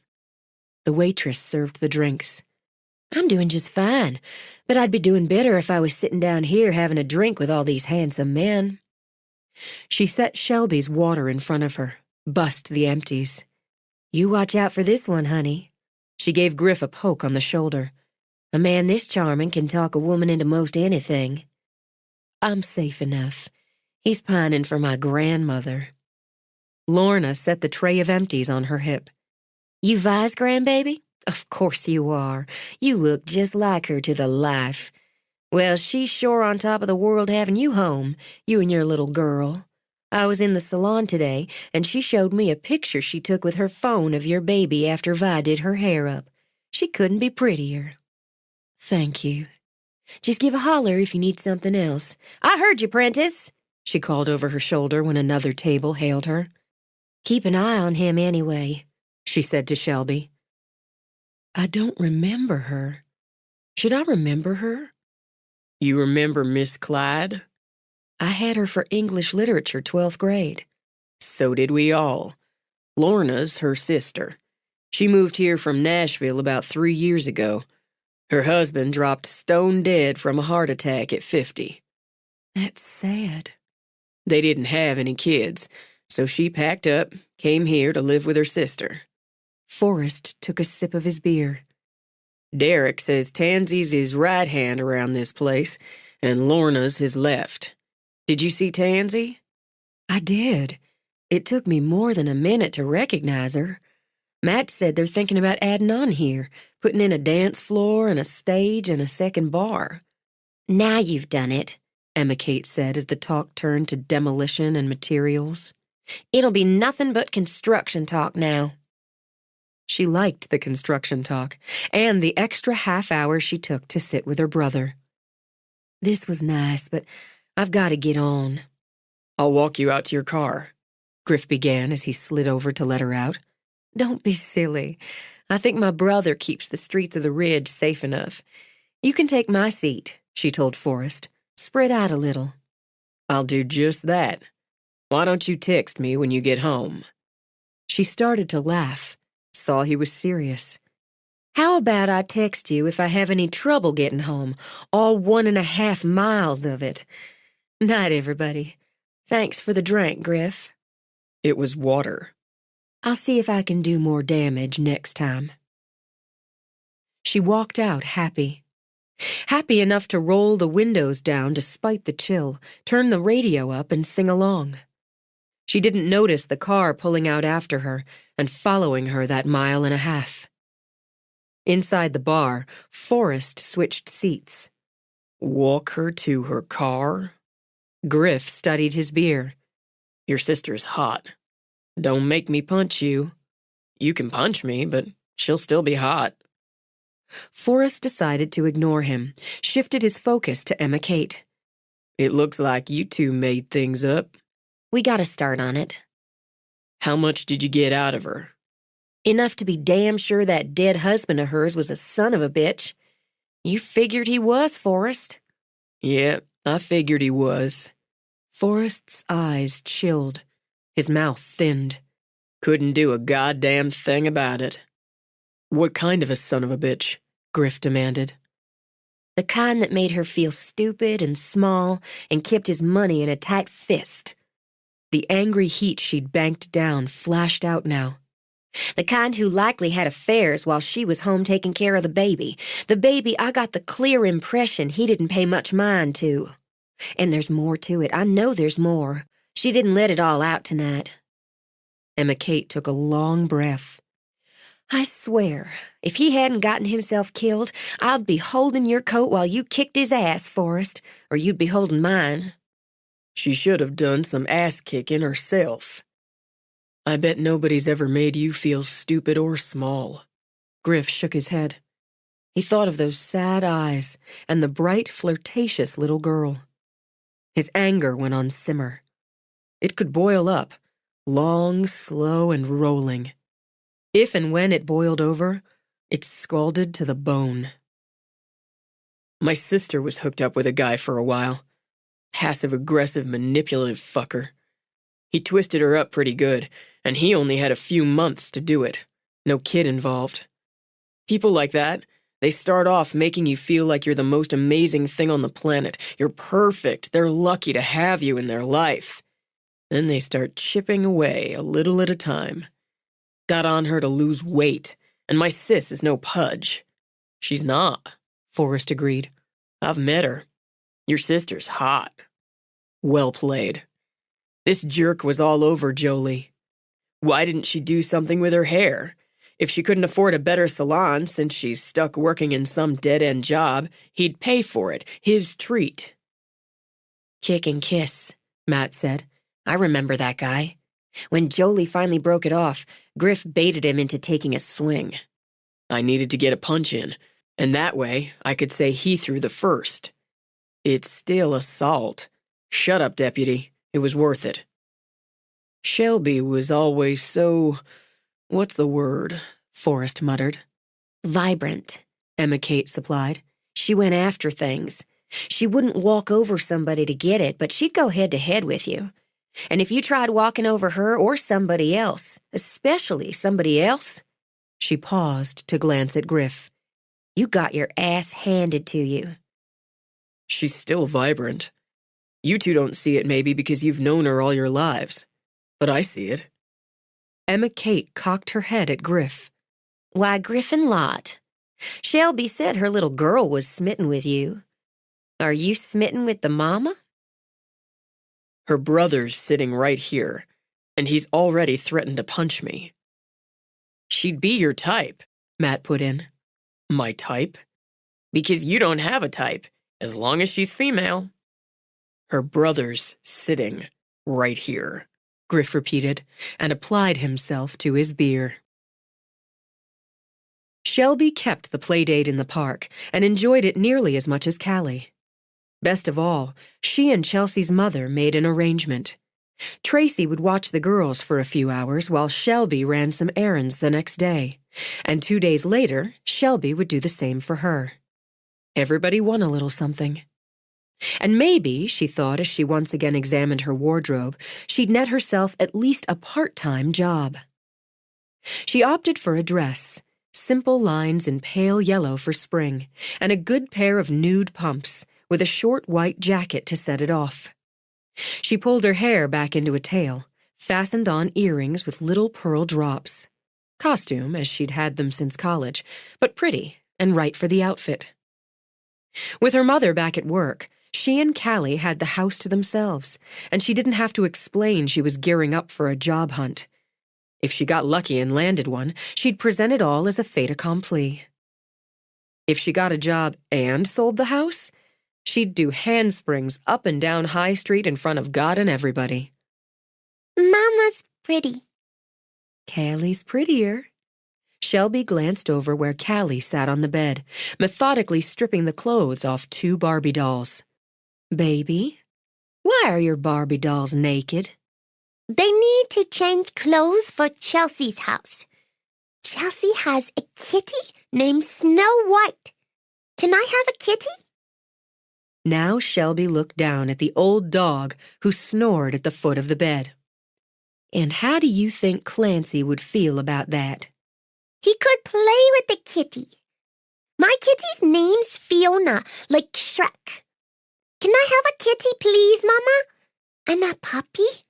The waitress served the drinks. I'm doing just fine, but I'd be doing better if I was sitting down here having a drink with all these handsome men. She set Shelby's water in front of her, bussed the empties. You watch out for this one, honey. She gave Griff a poke on the shoulder. A man this charming can talk a woman into most anything. I'm safe enough. He's pining for my grandmother. Lorna set the tray of empties on her hip. You Vi's grandbaby? Of course you are. You look just like her to the life. Well, she's sure on top of the world having you home, you and your little girl. I was in the salon today, and she showed me a picture she took with her phone of your baby after Vi did her hair up. She couldn't be prettier. Thank you. Just give a holler if you need something else. I heard you, Prentice, she called over her shoulder when another table hailed her. Keep an eye on him anyway, she said to Shelby. I don't remember her. Should I remember her? You remember Miss Clyde? I had her for English literature 12th grade. So did we all. Lorna's her sister. She moved here from Nashville about 3 years ago. Her husband dropped stone dead from a heart attack at 50. That's sad. They didn't have any kids, so she packed up, came here to live with her sister. Forrest took a sip of his beer. Derek says Tansy's his right hand around this place, and Lorna's his left. Did you see Tansy? I did. It took me more than a minute to recognize her. Matt said they're thinking about adding on here, putting in a dance floor and a stage and a second bar. Now you've done it, Emma Kate said as the talk turned to demolition and materials. It'll be nothing but construction talk now. She liked the construction talk and the extra half hour she took to sit with her brother. This was nice, but I've got to get on. I'll walk you out to your car. Griff began as he slid over to let her out. Don't be silly. I think my brother keeps the streets of the Ridge safe enough. You can take my seat, she told Forrest. Spread out a little. I'll do just that. Why don't you text me when you get home? She started to laugh, saw he was serious. How about I text you if I have any trouble getting home, all 1.5 miles of it? Night, everybody. Thanks for the drink, Griff. It was water. I'll see if I can do more damage next time. She walked out happy. Happy enough to roll the windows down despite the chill, turn the radio up and sing along. She didn't notice the car pulling out after her and following her that 1.5 miles. Inside the bar, Forrest switched seats. Walk her to her car? Griff studied his beer. Your sister's hot. Don't make me punch you. You can punch me, but she'll still be hot. Forrest decided to ignore him, shifted his focus to Emma Kate. It looks like you two made things up. We got a start on it. How much did you get out of her? Enough to be damn sure that dead husband of hers was a son of a bitch. You figured he was, Forrest. Yeah, I figured he was. Forrest's eyes chilled. His mouth thinned. Couldn't do a goddamn thing about it. What kind of a son of a bitch? Griff demanded. The kind that made her feel stupid and small and kept his money in a tight fist. The angry heat she'd banked down flashed out now. The kind who likely had affairs while she was home taking care of the baby. The baby I got the clear impression he didn't pay much mind to. And there's more to it. I know there's more. She didn't let it all out tonight. Emma Kate took a long breath. I swear, if he hadn't gotten himself killed, I'd be holding your coat while you kicked his ass, Forrest, or you'd be holding mine. She should have done some ass-kicking herself. I bet nobody's ever made you feel stupid or small. Griff shook his head. He thought of those sad eyes and the bright, flirtatious little girl. His anger went on simmer. It could boil up, long, slow, and rolling. If and when it boiled over, it scalded to the bone. My sister was hooked up with a guy for a while. Passive-aggressive, manipulative fucker. He twisted her up pretty good, and he only had a few months to do it. No kid involved. People like that, they start off making you feel like you're the most amazing thing on the planet. You're perfect. They're lucky to have you in their life. Then they start chipping away a little at a time. Got on her to lose weight, and my sis is no pudge. She's not, Forrest agreed. I've met her. Your sister's hot. Well played. This jerk was all over Jolie. Why didn't she do something with her hair? If she couldn't afford a better salon since she's stuck working in some dead-end job, he'd pay for it, his treat. Kick and kiss, Matt said. I remember that guy. When Jolie finally broke it off, Griff baited him into taking a swing. I needed to get a punch in, and that way I could say he threw the first. It's still assault. Shut up, deputy. It was worth it. Shelby was always so... what's the word? Forrest muttered. Vibrant, Emma Kate supplied. She went after things. She wouldn't walk over somebody to get it, but she'd go head-to-head with you. And if you tried walking over her or somebody else, especially somebody else, she paused to glance at Griff. You got your ass handed to you. She's still vibrant. You two don't see it maybe because you've known her all your lives. But I see it. Emma Kate cocked her head at Griff. Why, Griffin Lot. Shelby said her little girl was smitten with you. Are you smitten with the mama? Her brother's sitting right here, and he's already threatened to punch me. She'd be your type, Matt put in. My type? Because you don't have a type, as long as she's female. Her brother's sitting right here, Griff repeated, and applied himself to his beer. Shelby kept the playdate in the park and enjoyed it nearly as much as Callie. Best of all, she and Chelsea's mother made an arrangement. Tracy would watch the girls for a few hours while Shelby ran some errands the next day, and 2 days later, Shelby would do the same for her. Everybody won a little something. And maybe, she thought as she once again examined her wardrobe, she'd net herself at least a part-time job. She opted for a dress, simple lines in pale yellow for spring, and a good pair of nude pumps with a short white jacket to set it off. She pulled her hair back into a tail, fastened on earrings with little pearl drops. Costume, as she'd had them since college, but pretty and right for the outfit. With her mother back at work, she and Callie had the house to themselves, and she didn't have to explain she was gearing up for a job hunt. If she got lucky and landed one, she'd present it all as a fait accompli. If she got a job and sold the house, she'd do handsprings up and down High Street in front of God and everybody. Mama's pretty. Callie's prettier. Shelby glanced over where Callie sat on the bed, methodically stripping the clothes off 2 Barbie dolls. Baby, why are your Barbie dolls naked? They need to change clothes for Chelsea's house. Chelsea has a kitty named Snow White. Can I have a kitty? Now Shelby looked down at the old dog who snored at the foot of the bed. And how do you think Clancy would feel about that? He could play with the kitty. My kitty's name's Fiona, like Shrek. Can I have a kitty, please, Mama? And a puppy?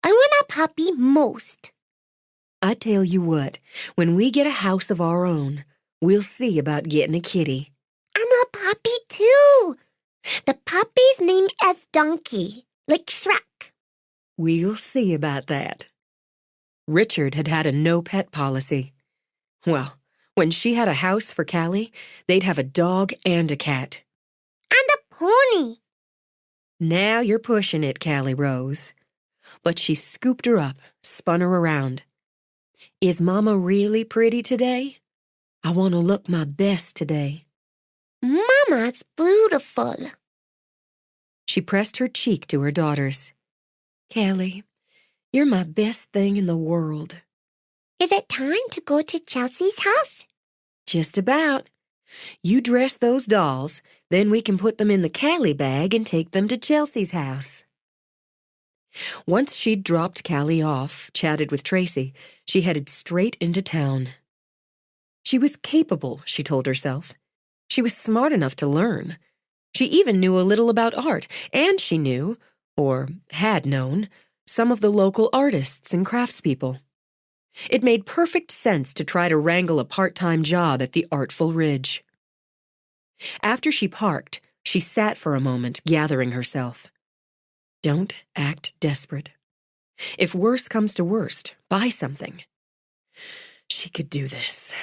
I want a puppy most. I tell you what, when we get a house of our own, we'll see about getting a kitty. And a puppy, too. The puppy's name is Donkey, like Shrek. We'll see about that. Richard had had a no-pet policy. Well, when she had a house for Callie, they'd have a dog and a cat. And a pony. Now you're pushing it, Callie Rose. But she scooped her up, spun her around. Is Mama really pretty today? I want to look my best today. Mama's beautiful. She pressed her cheek to her daughter's. Callie, you're my best thing in the world. Is it time to go to Chelsea's house? Just about. You dress those dolls, then we can put them in the Callie bag and take them to Chelsea's house. Once she'd dropped Callie off, chatted with Tracy, she headed straight into town. She was capable, she told herself. She was smart enough to learn. She even knew a little about art, and she knew, or had known, some of the local artists and craftspeople. It made perfect sense to try to wrangle a part-time job at the Artful Ridge. After she parked, she sat for a moment, gathering herself. Don't act desperate. If worse comes to worst, buy something. She could do this.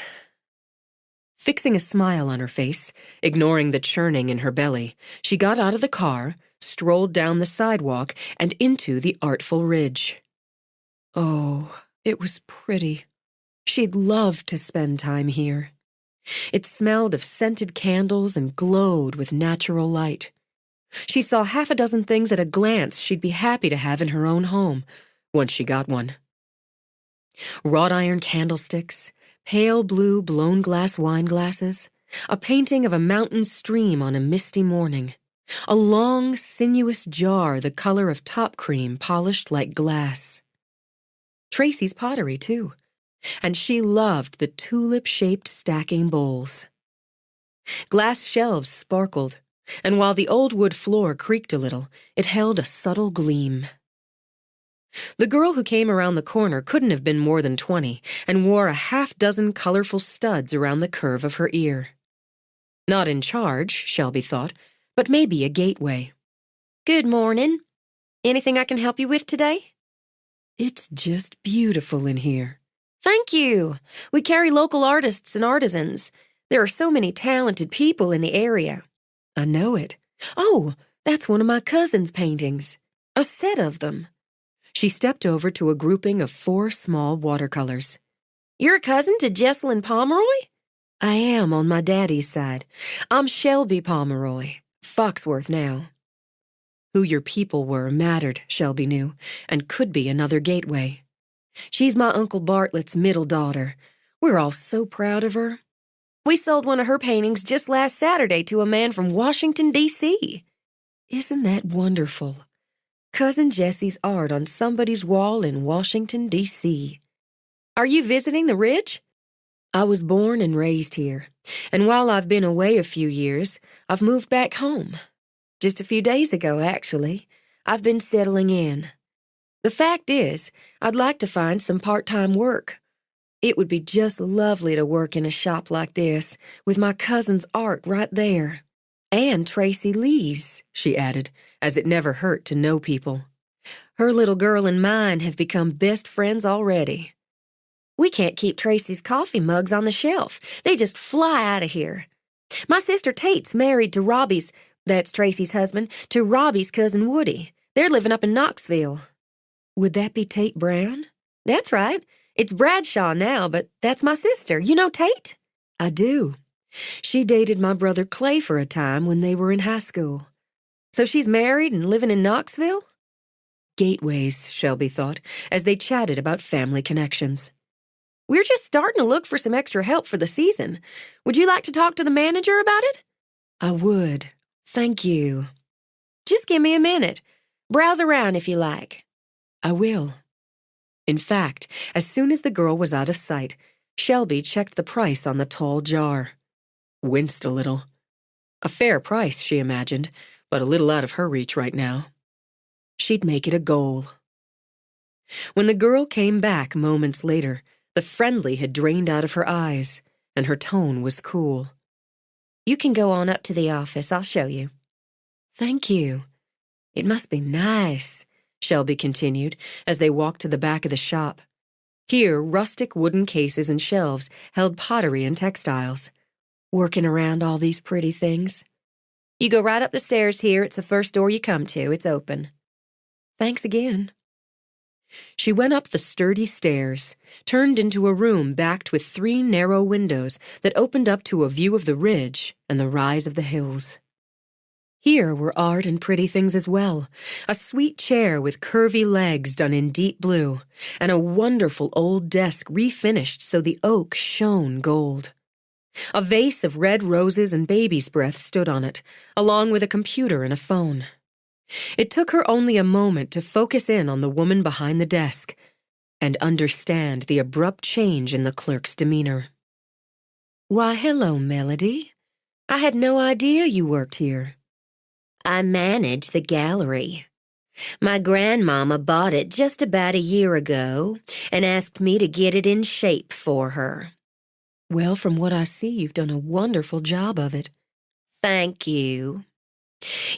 Fixing a smile on her face, ignoring the churning in her belly, she got out of the car, strolled down the sidewalk, and into the Artful Ridge. Oh, it was pretty. She'd loved to spend time here. It smelled of scented candles and glowed with natural light. She saw 6 things at a glance she'd be happy to have in her own home, once she got one. Wrought iron candlesticks, pale blue blown glass wine glasses, a painting of a mountain stream on a misty morning, a long, sinuous jar the color of top cream polished like glass. Tracy's pottery, too, and she loved the tulip-shaped stacking bowls. Glass shelves sparkled, and while the old wood floor creaked a little, it held a subtle gleam. The girl who came around the corner couldn't have been more than 20 and wore a 6 colorful studs around the curve of her ear. Not in charge, Shelby thought, but maybe a gateway. Good morning. Anything I can help you with today? It's just beautiful in here. Thank you. We carry local artists and artisans. There are so many talented people in the area. I know it. Oh, that's one of my cousin's paintings. A set of them. She stepped over to a grouping of 4 small watercolors. You're a cousin to Jesselyn Pomeroy? I am on my daddy's side. I'm Shelby Pomeroy, Foxworth now. Who your people were mattered, Shelby knew, and could be another gateway. She's my Uncle Bartlett's middle daughter. We're all so proud of her. We sold one of her paintings just last Saturday to a man from Washington, D.C. Isn't that wonderful? Cousin Jessie's art on somebody's wall in Washington, D.C. Are you visiting the Ridge? I was born and raised here, and while I've been away a few years, I've moved back home. Just a few days ago, actually. I've been settling in. The fact is, I'd like to find some part-time work. It would be just lovely to work in a shop like this, with my cousin's art right there. And Tracy Lee's, she added, as it never hurt to know people. Her little girl and mine have become best friends already. We can't keep Tracy's coffee mugs on the shelf. They just fly out of here. My sister Tate's married to Robbie's, that's Tracy's husband, to Robbie's cousin Woody. They're living up in Knoxville. Would that be Tate Brown? That's right. It's Bradshaw now, but that's my sister. You know Tate? I do. She dated my brother Clay for a time when they were in high school. So she's married and living in Knoxville? Gateways, Shelby thought, as they chatted about family connections. We're just starting to look for some extra help for the season. Would you like to talk to the manager about it? I would. Thank you. Just give me a minute. Browse around if you like. I will. In fact, as soon as the girl was out of sight, Shelby checked the price on the tall jar. Winced a little. A fair price, she imagined, but a little out of her reach right now. She'd make it a goal. When the girl came back moments later, the friendly had drained out of her eyes, and her tone was cool. You can go on up to the office. I'll show you. Thank you. It must be nice, Shelby continued as they walked to the back of the shop. Here, rustic wooden cases and shelves held pottery and textiles. Working around all these pretty things. You go right up the stairs here. It's the first door you come to. It's open. Thanks again. She went up the sturdy stairs, turned into a room backed with 3 narrow windows that opened up to a view of the ridge and the rise of the hills. Here were art and pretty things as well, a sweet chair with curvy legs done in deep blue, and a wonderful old desk refinished so the oak shone gold. A vase of red roses and baby's breath stood on it, along with a computer and a phone. It took her only a moment to focus in on the woman behind the desk and understand the abrupt change in the clerk's demeanor. Why, hello, Melody. I had no idea you worked here. I manage the gallery. My grandmama bought it just about a year ago and asked me to get it in shape for her. Well, from what I see, you've done a wonderful job of it. Thank you.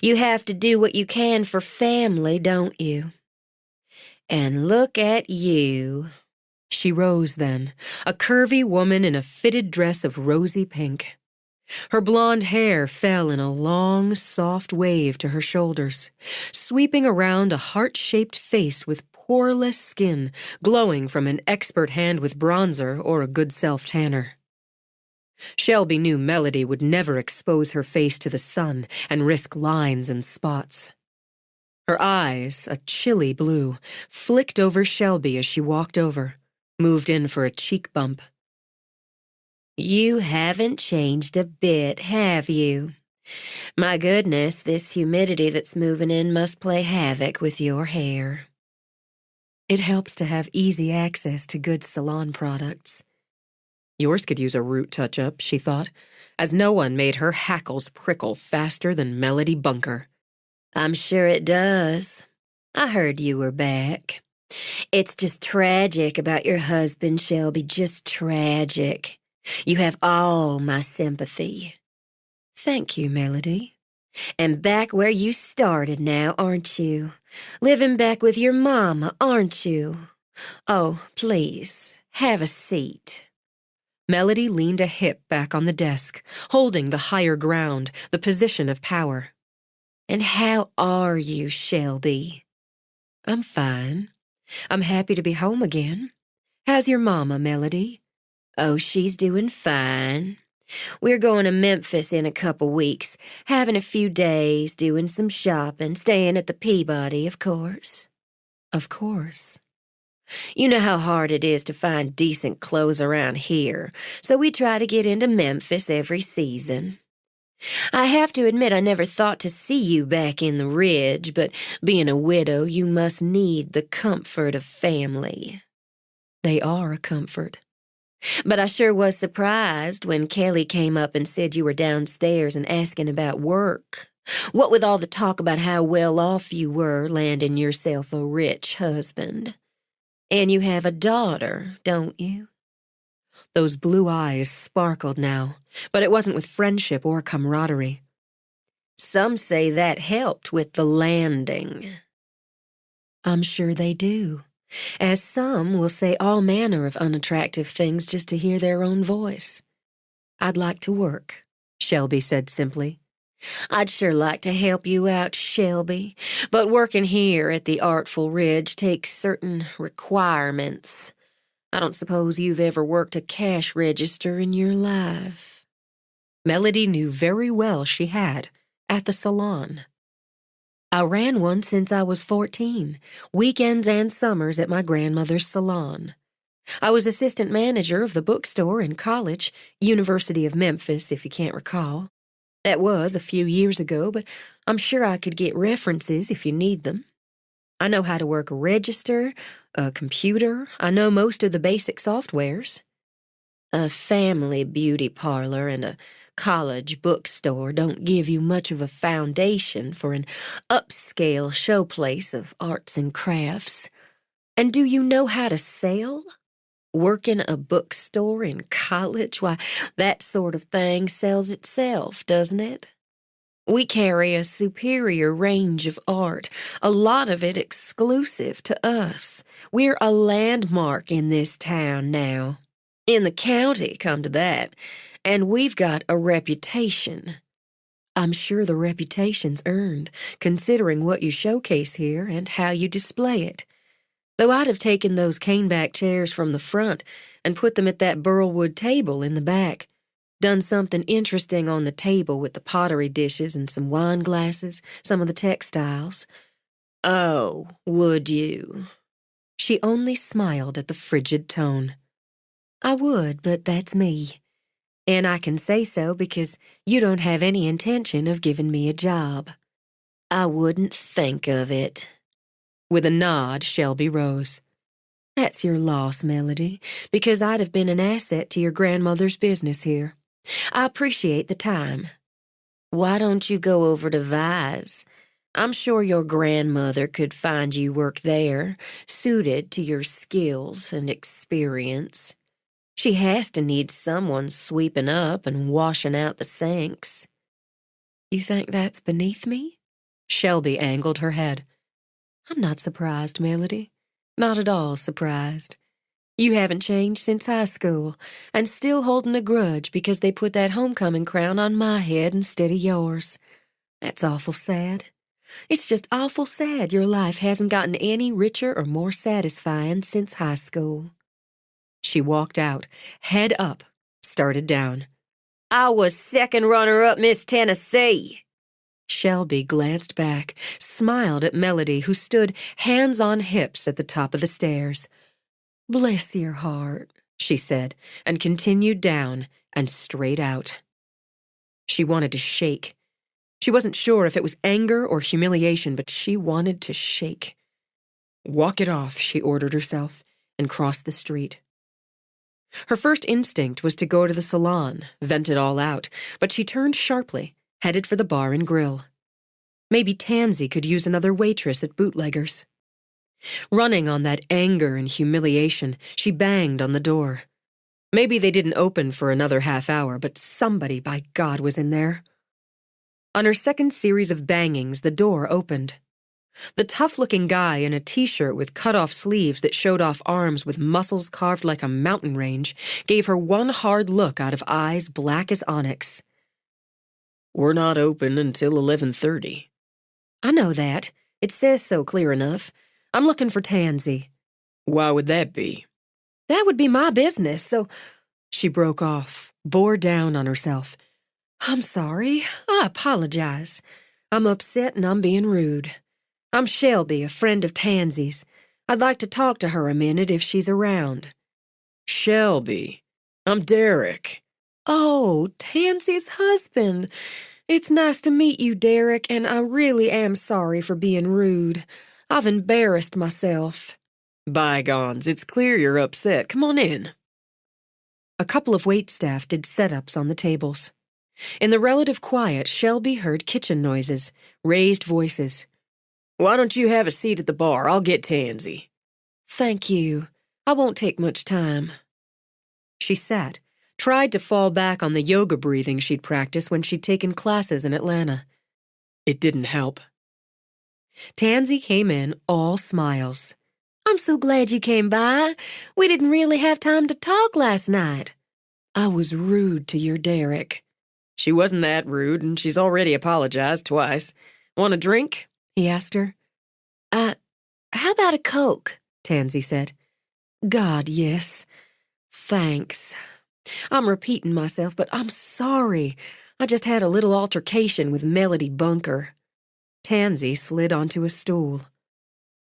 You have to do what you can for family, don't you? And look at you. She rose then, a curvy woman in a fitted dress of rosy pink. Her blonde hair fell in a long, soft wave to her shoulders, sweeping around a heart-shaped face with poreless skin glowing from an expert hand with bronzer or a good self-tanner. Shelby knew Melody would never expose her face to the sun and risk lines and spots. Her eyes, a chilly blue, flicked over Shelby as she walked over, moved in for a cheek bump. You haven't changed a bit, have you? My goodness, this humidity that's moving in must play havoc with your hair. It helps to have easy access to good salon products. Yours could use a root touch-up, she thought, as no one made her hackles prickle faster than Melody Bunker. I'm sure it does. I heard you were back. It's just tragic about your husband, Shelby, just tragic. You have all my sympathy. Thank you, Melody. And back where you started now, aren't you? Living back with your mama, aren't you? Oh, please, have a seat. Melody leaned a hip back on the desk, holding the higher ground, the position of power. And how are you, Shelby? I'm fine. I'm happy to be home again. How's your mama, Melody? Oh, she's doing fine. We're going to Memphis in a couple weeks, having a few days, doing some shopping, staying at the Peabody, of course. Of course. You know how hard it is to find decent clothes around here, so we try to get into Memphis every season. I have to admit I never thought to see you back in the Ridge, but being a widow, you must need the comfort of family. They are a comfort. But I sure was surprised when Kelly came up and said you were downstairs and asking about work. What with all the talk about how well off you were landing yourself a rich husband. And you have a daughter, don't you? Those blue eyes sparkled now, but it wasn't with friendship or camaraderie. Some say that helped with the landing. I'm sure they do, as some will say all manner of unattractive things just to hear their own voice. I'd like to work, Shelby said simply. I'd sure like to help you out, Shelby, but working here at the Artful Ridge takes certain requirements. I don't suppose you've ever worked a cash register in your life. Melody knew very well she had, at the salon. I ran one since I was 14, weekends and summers at my grandmother's salon. I was assistant manager of the bookstore in college, University of Memphis, if you can't recall. That was a few years ago, but I'm sure I could get references if you need them. I know how to work a register, a computer. I know most of the basic softwares. A family beauty parlor and a college bookstore don't give you much of a foundation for an upscale showplace of arts and crafts. And do you know how to sell? Working a bookstore in college? Why, that sort of thing sells itself, doesn't it? We carry a superior range of art, a lot of it exclusive to us. We're a landmark in this town now. In the county, come to that. And we've got a reputation. I'm sure the reputation's earned, considering what you showcase here and how you display it. Though I'd have taken those caneback chairs from the front and put them at that burlwood table in the back. Done something interesting on the table with the pottery dishes and some wine glasses, some of the textiles. Oh, would you? She only smiled at the frigid tone. I would, but that's me. And I can say so because you don't have any intention of giving me a job. I wouldn't think of it. With a nod, Shelby rose. That's your loss, Melody, because I'd have been an asset to your grandmother's business here. I appreciate the time. Why don't you go over to Vi's? I'm sure your grandmother could find you work there, suited to your skills and experience. She has to need someone sweeping up and washing out the sinks. You think that's beneath me? Shelby angled her head. I'm not surprised, Melody. Not at all surprised. You haven't changed since high school, and still holding a grudge because they put that homecoming crown on my head instead of yours. That's awful sad. It's just awful sad your life hasn't gotten any richer or more satisfying since high school. She walked out, head up, started down. I was second runner-up Miss Tennessee. Shelby glanced back, smiled at Melody, who stood hands on hips at the top of the stairs. Bless your heart, she said, and continued down and straight out. She wanted to shake. She wasn't sure if it was anger or humiliation, but she wanted to shake. Walk it off, she ordered herself, and crossed the street. Her first instinct was to go to the salon, vent it all out, but she turned sharply, headed for the bar and grill. Maybe Tansy could use another waitress at Bootlegger's. Running on that anger and humiliation, she banged on the door. Maybe they didn't open for another half hour, but somebody, by God, was in there. On her second series of bangings, the door opened. The tough-looking guy in a t-shirt with cut-off sleeves that showed off arms with muscles carved like a mountain range gave her one hard look out of eyes black as onyx. We're not open until 11:30. I know that. It says so clear enough. I'm looking for Tansy. Why would that be? That would be my business, so... She broke off, bore down on herself. I'm sorry. I apologize. I'm upset and I'm being rude. I'm Shelby, a friend of Tansy's. I'd like to talk to her a minute if she's around. Shelby, I'm Derek. Oh, Tansy's husband. It's nice to meet you, Derek, and I really am sorry for being rude. I've embarrassed myself. Bygones, it's clear you're upset. Come on in. A couple of waitstaff did setups on the tables. In the relative quiet, Shelby heard kitchen noises, raised voices. Why don't you have a seat at the bar? I'll get Tansy. Thank you. I won't take much time. She sat, tried to fall back on the yoga breathing she'd practiced when she'd taken classes in Atlanta. It didn't help. Tansy came in all smiles. I'm so glad you came by. We didn't really have time to talk last night. I was rude to your Derek. She wasn't that rude, and she's already apologized twice. Want a drink? He asked her. How about a Coke? Tansy said. God, yes. Thanks. I'm repeating myself, but I'm sorry. I just had a little altercation with Melody Bunker. Tansy slid onto a stool.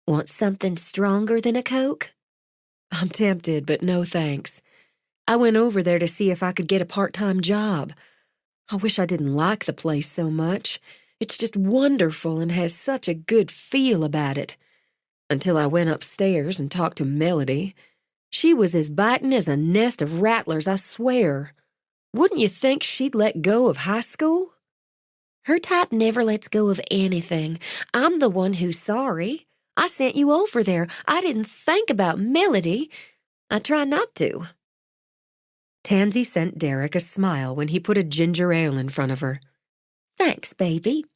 Want something stronger than a Coke? I'm tempted, but no thanks. I went over there to see if I could get a part-time job. I wish I didn't like the place so much. It's just wonderful and has such a good feel about it. Until I went upstairs and talked to Melody. She was as biting as a nest of rattlers, I swear. Wouldn't you think she'd let go of high school? Her type never lets go of anything. I'm the one who's sorry. I sent you over there. I didn't think about Melody. I try not to. Tansy sent Derek a smile when he put a ginger ale in front of her. Thanks, baby.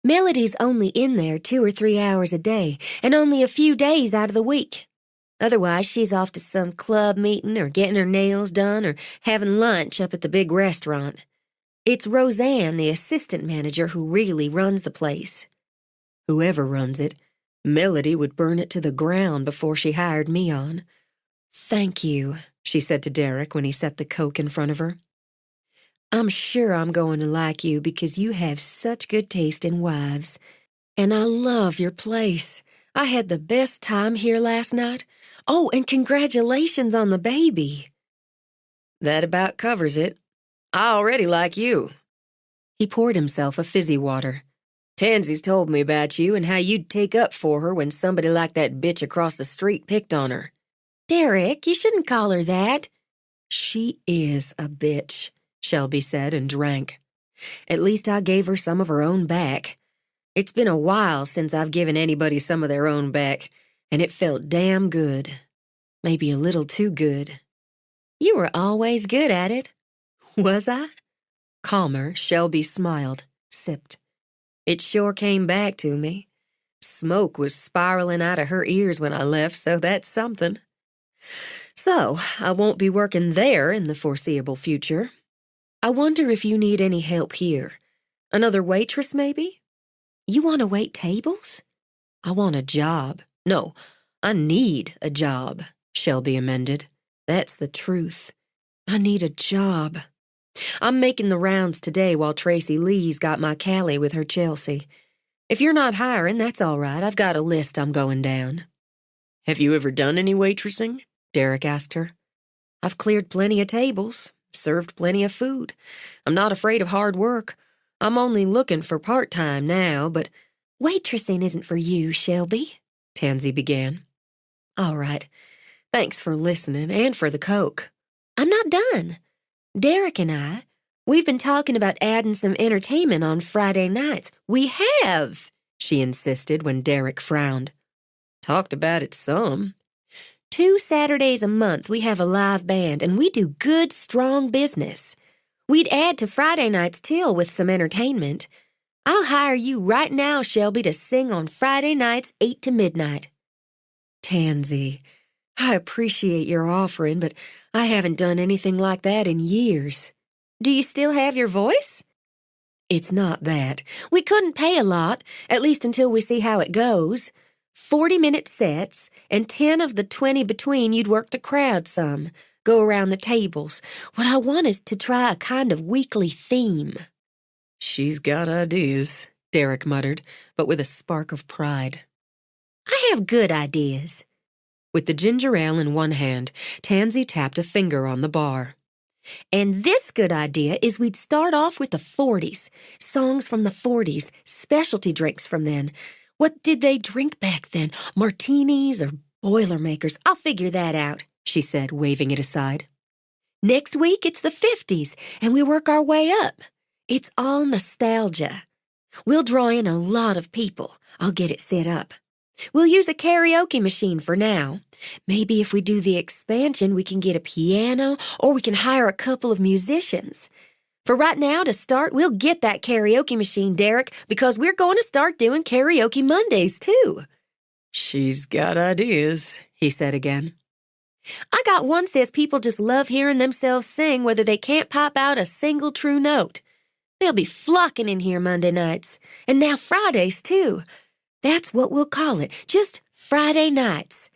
Melody's only in there 2 or 3 hours a day, and only a few days out of the week. Otherwise, she's off to some club meeting or getting her nails done or having lunch up at the big restaurant. It's Roseanne, the assistant manager, who really runs the place. Whoever runs it, Melody would burn it to the ground before she hired me on. Thank you, she said to Derek when he set the Coke in front of her. I'm sure I'm going to like you because you have such good taste in wives. And I love your place. I had the best time here last night. Oh, and congratulations on the baby. That about covers it. I already like you. He poured himself a fizzy water. Tansy's told me about you and how you'd take up for her when somebody like that bitch across the street picked on her. Derek, you shouldn't call her that. She is a bitch, Shelby said and drank. At least I gave her some of her own back. It's been a while since I've given anybody some of their own back, and it felt damn good. Maybe a little too good. You were always good at it. Was I? Calmer, Shelby smiled, sipped. It sure came back to me. Smoke was spiraling out of her ears when I left, so that's something. So, I won't be working there in the foreseeable future. I wonder if you need any help here. Another waitress, maybe? You want to wait tables? I want a job. No, I need a job, Shelby amended. That's the truth. I need a job. I'm making the rounds today while Tracy Lee's got my Callie with her Chelsea. If you're not hiring, that's all right. I've got a list I'm going down. Have you ever done any waitressing? Derek asked her. I've cleared plenty of tables, served plenty of food. I'm not afraid of hard work. I'm only looking for part-time now, but waitressing isn't for you, Shelby, Tansy began. All right. Thanks for listening and for the Coke. I'm not done. Derek and we've been talking about adding some entertainment on Friday nights. We have, she insisted when Derek frowned. Talked about it some. 2 Saturdays a month we have a live band, and we do good, strong business. We'd add to Friday nights till with some entertainment. I'll hire you right now, Shelby, to sing on Friday nights 8 to midnight. Tansy, I appreciate your offering, but I haven't done anything like that in years. Do you still have your voice? It's not that. We couldn't pay a lot, at least until we see how it goes. 40-minute sets, and 10 of the 20 between you'd work the crowd some. go around the tables. What I want is to try a kind of weekly theme." She's got ideas, Derek muttered, but with a spark of pride. "I have good ideas." With the ginger ale in one hand, Tansy tapped a finger on the bar. "And this good idea is we'd start off with the 40s, songs from the 40s, specialty drinks from then. What did they drink back then? Martinis or Boilermakers? I'll figure that out," she said, waving it aside. "Next week, it's the 50s, and we work our way up. It's all nostalgia. We'll draw in a lot of people. I'll get it set up. We'll use a karaoke machine for now. Maybe if we do the expansion, we can get a piano, or we can hire a couple of musicians. For right now, to start, we'll get that karaoke machine, Derek, because we're going to start doing karaoke Mondays, too." She's got ideas, he said again. "I got one says people just love hearing themselves sing whether they can't pop out a single true note. They'll be flocking in here Monday nights, and now Fridays, too. That's what we'll call it, just Friday nights.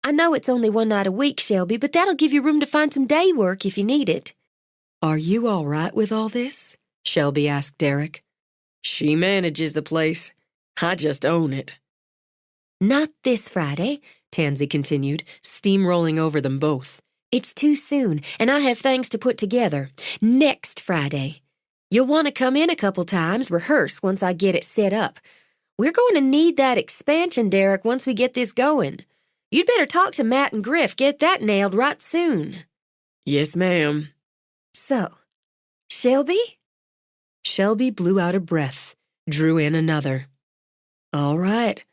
I know it's only one night a week, Shelby, but that'll give you room to find some day work if you need it." "Are you all right with all this?" Shelby asked Derek. She manages the place. I just own it. "Not this Friday," Tansy continued, steamrolling over them both. "It's too soon, and I have things to put together. Next Friday. You'll want to come in a couple times, rehearse once I get it set up. We're going to need that expansion, Derek, once we get this going. You'd better talk to Matt and Griff, get that nailed right soon." Yes, ma'am. "So, Shelby?" Shelby blew out a breath, drew in another. All right,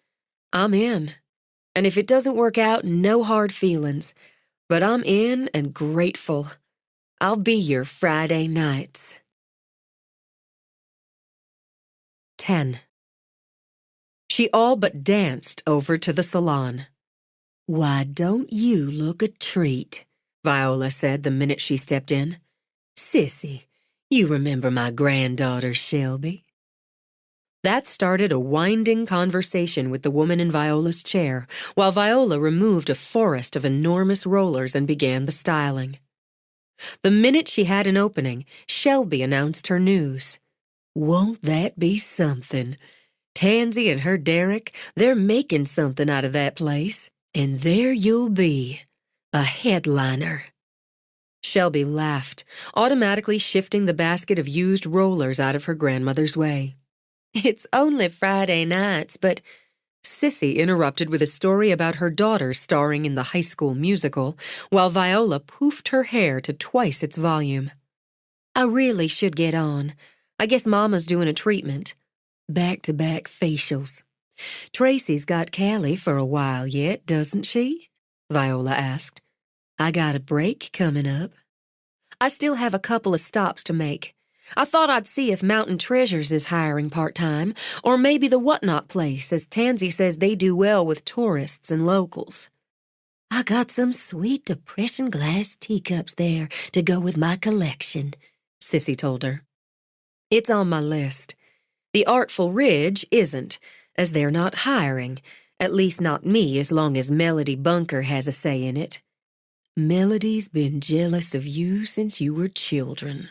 I'm in. And if it doesn't work out, no hard feelings. But I'm in and grateful. I'll be your Friday nights. 10. She all but danced over to the salon. "Why don't you look a treat?" Viola said the minute she stepped in. "Sissy, you remember my granddaughter, Shelby?" That started a winding conversation with the woman in Viola's chair, while Viola removed a forest of enormous rollers and began the styling. The minute she had an opening, Shelby announced her news. "Won't that be something? Tansy and her Derek, they're making something out of that place. And there you'll be, a headliner." Shelby laughed, automatically shifting the basket of used rollers out of her grandmother's way. "It's only Friday nights, but—" Sissy interrupted with a story about her daughter starring in the high school musical, while Viola poofed her hair to twice its volume. "I really should get on. I guess Mama's doing a treatment. Back-to-back facials. Tracy's got Callie for a while yet, doesn't she?" Viola asked. "I got a break coming up." "I still have a couple of stops to make. I thought I'd see if Mountain Treasures is hiring part-time, or maybe the Whatnot place, as Tansy says they do well with tourists and locals." "I got some sweet depression glass teacups there to go with my collection," Sissy told her. "It's on my list. The Artful Ridge isn't, as they're not hiring, at least not me as long as Melody Bunker has a say in it." "Melody's been jealous of you since you were children."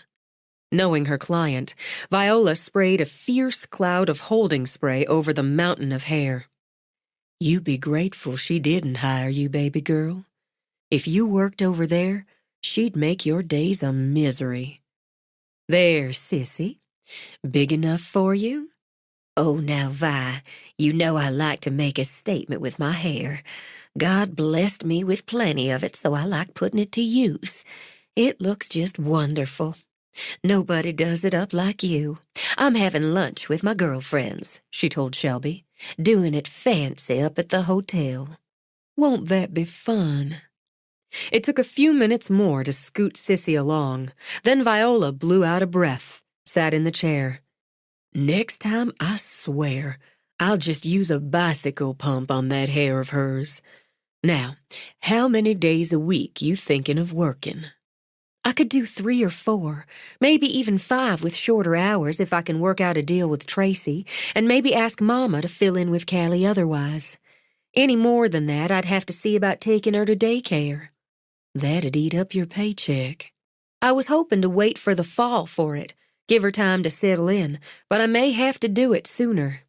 Knowing her client, Viola sprayed a fierce cloud of holding spray over the mountain of hair. "You be grateful she didn't hire you, baby girl. If you worked over there, she'd make your days a misery. There, Sissy. Big enough for you? Oh, now, Vi, you know I like to make a statement with my hair. God blessed me with plenty of it, so I like putting it to use. It looks just wonderful. Nobody does it up like you. I'm having lunch with my girlfriends," she told Shelby. "Doing it fancy up at the hotel. Won't that be fun?" It took a few minutes more to scoot Sissy along. Then Viola blew out a breath, sat in the chair. "Next time, I swear, I'll just use a bicycle pump on that hair of hers. Now, how many days a week you thinking of working?" "I could do 3 or 4, maybe even 5 with shorter hours if I can work out a deal with Tracy, and maybe ask Mama to fill in with Callie otherwise. Any more than that, I'd have to see about taking her to daycare." That'd eat up your paycheck. I was hoping to wait for the fall for it, give her time to settle in, but I may have to do it sooner.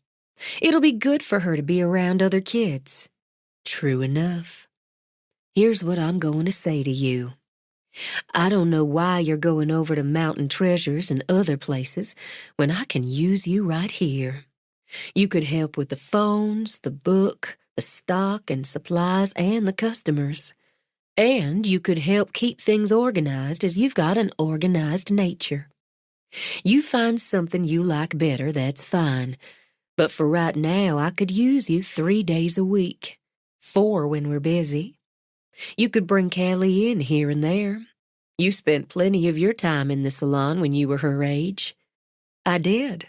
It'll be good for her to be around other kids. True enough. Here's what I'm going to say to you. I don't know why you're going over to Mountain Treasures and other places when I can use you right here. You could help with the phones, the book, the stock and supplies, and the customers. And you could help keep things organized as you've got an organized nature. You find something you like better, that's fine. But for right now, I could use you 3 days a week. 4 when we're busy. You could bring Callie in here and there. You spent plenty of your time in the salon when you were her age. I did.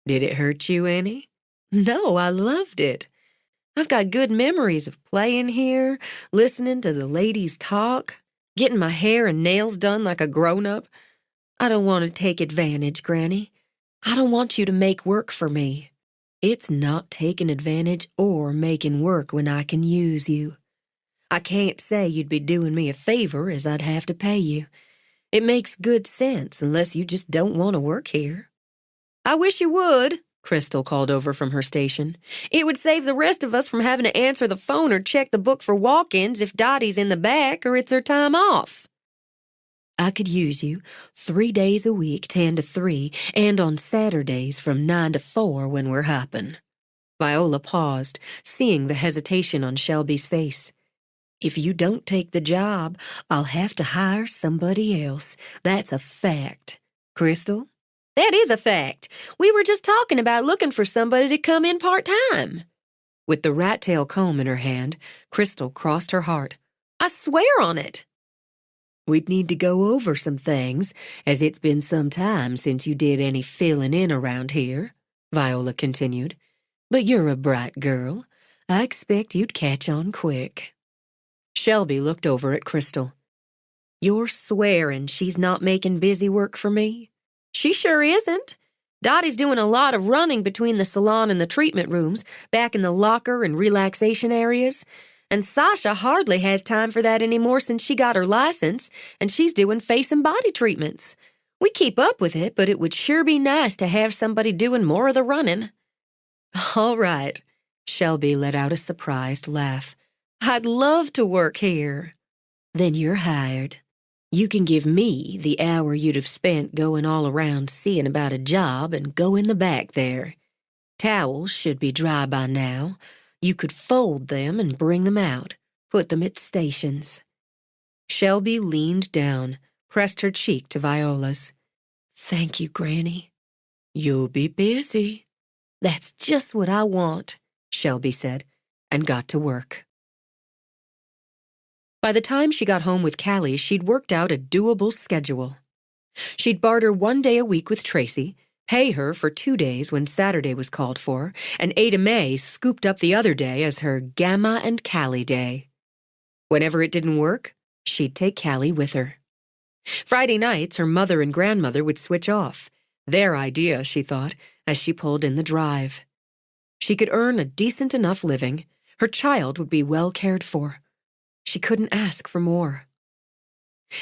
Did it hurt you any? No, I loved it. I've got good memories of playing here, listening to the ladies talk, getting my hair and nails done like a grown-up. I don't want to take advantage, Granny. I don't want you to make work for me. It's not taking advantage or making work when I can use you. I can't say you'd be doing me a favor as I'd have to pay you. It makes good sense unless you just don't want to work here. I wish you would, Crystal called over from her station. It would save the rest of us from having to answer the phone or check the book for walk-ins if Dottie's in the back or it's her time off. I could use you 3 days a week, 10 to 3, and on Saturdays from 9 to 4 when we're hopping. Viola paused, seeing the hesitation on Shelby's face. If you don't take the job, I'll have to hire somebody else. That's a fact. Crystal? That is a fact. We were just talking about looking for somebody to come in part-time. With the rat-tail comb in her hand, Crystal crossed her heart. I swear on it. We'd need to go over some things, as it's been some time since you did any filling in around here, Viola continued. But you're a bright girl. I expect you'd catch on quick. Shelby looked over at Crystal. You're swearing she's not making busy work for me? She sure isn't. Dottie's doing a lot of running between the salon and the treatment rooms, back in the locker and relaxation areas. And Sasha hardly has time for that anymore since she got her license, and she's doing face and body treatments. We keep up with it, but it would sure be nice to have somebody doing more of the running. All right. Shelby let out a surprised laugh. I'd love to work here. Then you're hired. You can give me the hour you'd have spent going all around seeing about a job and go in the back there. Towels should be dry by now. You could fold them and bring them out, put them at stations. Shelby leaned down, pressed her cheek to Viola's. Thank you, Granny. You'll be busy. That's just what I want, Shelby said, and got to work. By the time she got home with Callie, she'd worked out a doable schedule. She'd barter 1 day a week with Tracy, pay her for 2 days when Saturday was called for, and Ada Mae scooped up the other day as her Gamma and Callie day. Whenever it didn't work, she'd take Callie with her. Friday nights, her mother and grandmother would switch off. Their idea, she thought, as she pulled in the drive. She could earn a decent enough living. Her child would be well cared for. She couldn't ask for more.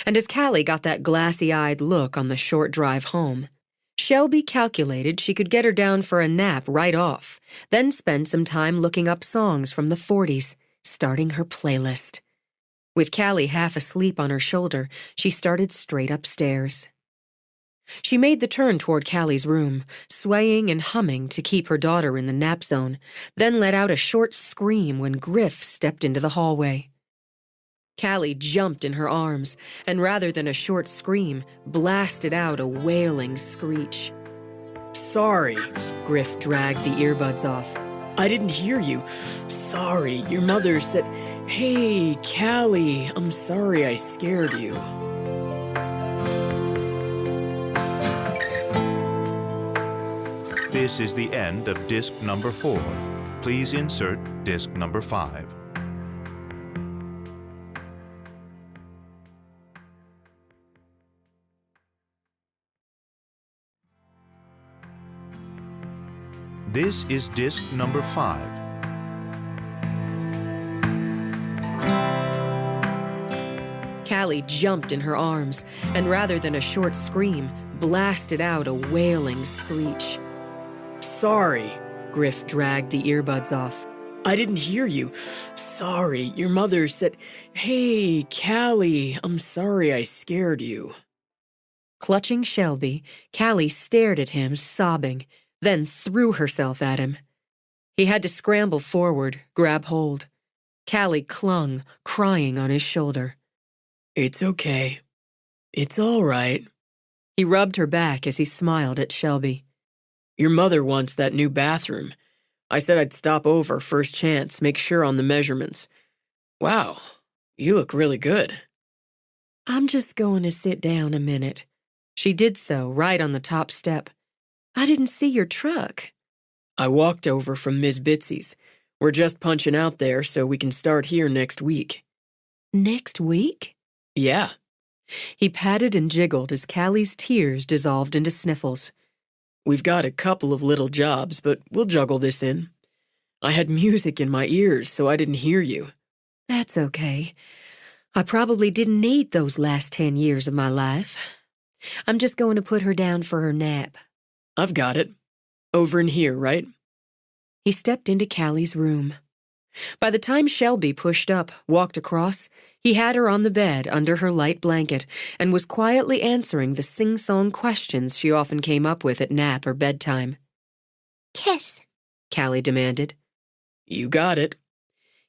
And as Callie got that glassy-eyed look on the short drive home, Shelby calculated she could get her down for a nap right off, then spend some time looking up songs from the 40s, starting her playlist. With Callie half asleep on her shoulder, she started straight upstairs. She made the turn toward Callie's room, swaying and humming to keep her daughter in the nap zone, then let out a short scream when Griff stepped into the hallway. Callie jumped in her arms, and rather than a short scream, blasted out a wailing screech. Sorry, Griff dragged the earbuds off. I didn't hear you. Sorry, your mother said, Hey, Callie, I'm sorry I scared you. This is the end of disc number 4. Please insert disc number 5. This is disc number 5. Callie jumped in her arms, and rather than a short scream, blasted out a wailing screech. Sorry. Griff dragged the earbuds off. I didn't hear you. Sorry. Your mother said, "Hey, Callie, I'm sorry I scared you." Clutching Shelby, Callie stared at him, sobbing, then threw herself at him. He had to scramble forward, grab hold. Callie clung, crying on his shoulder. It's okay. It's all right. He rubbed her back as he smiled at Shelby. Your mother wants that new bathroom. I said I'd stop over first chance, make sure on the measurements. Wow, you look really good. I'm just going to sit down a minute. She did so, right on the top step. I didn't see your truck. I walked over from Ms. Bitsy's. We're just punching out there so we can start here next week. Next week? Yeah. He patted and jiggled as Callie's tears dissolved into sniffles. We've got a couple of little jobs, but we'll juggle this in. I had music in my ears, so I didn't hear you. That's okay. I probably didn't need those last 10 years of my life. I'm just going to put her down for her nap. I've got it. Over in here, right? He stepped into Callie's room. By the time Shelby pushed up, walked across, he had her on the bed under her light blanket and was quietly answering the sing-song questions she often came up with at nap or bedtime. Kiss. Callie demanded. You got it.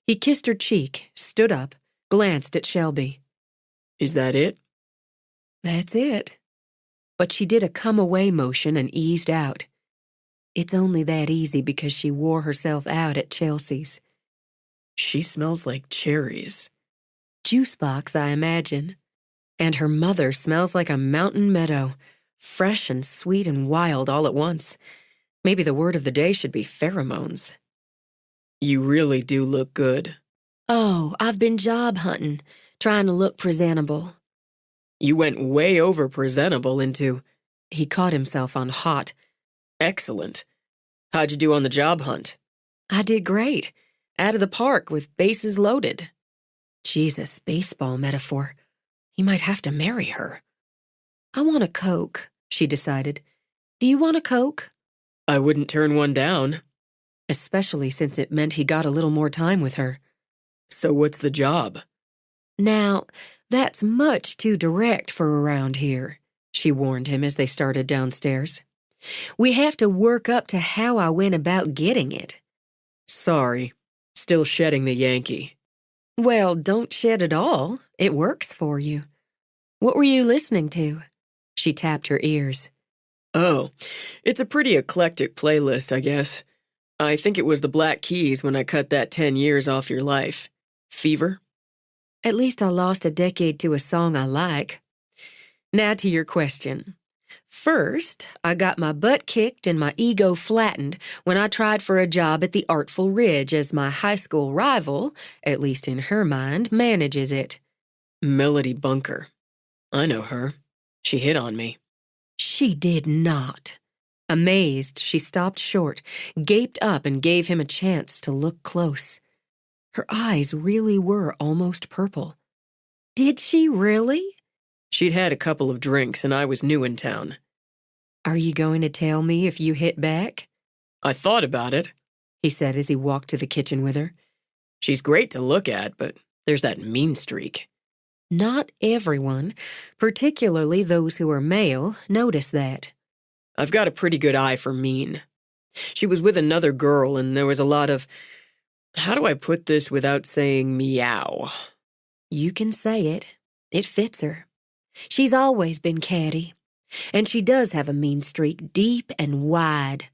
He kissed her cheek, stood up, glanced at Shelby. Is that it? That's it. But she did a come-away motion and eased out. It's only that easy because she wore herself out at Chelsea's. She smells like cherries. Juice box, I imagine. And her mother smells like a mountain meadow, fresh and sweet and wild all at once. Maybe the word of the day should be pheromones. You really do look good. Oh, I've been job hunting, trying to look presentable. You went way over presentable into... He caught himself on hot. Excellent. How'd you do on the job hunt? I did great. Out of the park with bases loaded. Jesus, baseball metaphor. He might have to marry her. I want a Coke, she decided. Do you want a Coke? I wouldn't turn one down. Especially since it meant he got a little more time with her. So what's the job? Now, that's much too direct for around here, she warned him as they started downstairs. We have to work up to how I went about getting it. Sorry. Still shedding the Yankee. Well, don't shed it all. It works for you. What were you listening to? She tapped her ears. Oh, it's a pretty eclectic playlist, I guess. I think it was the Black Keys when I cut that 10 years off your life. Fever? At least I lost a decade to a song I like. Now to your question. First, I got my butt kicked and my ego flattened when I tried for a job at the Artful Ridge as my high school rival, at least in her mind, manages it. Melody Bunker. I know her. She hit on me. She did not. Amazed, she stopped short, gaped up and gave him a chance to look close. Her eyes really were almost purple. Did she really? She'd had a couple of drinks and I was new in town. Are you going to tell me if you hit back? I thought about it, he said as he walked to the kitchen with her. She's great to look at, but there's that mean streak. Not everyone, particularly those who are male, notice that. I've got a pretty good eye for mean. She was with another girl and there was a lot of... How do I put this without saying meow? You can say it. It fits her. She's always been catty. And she does have a mean streak, deep and wide.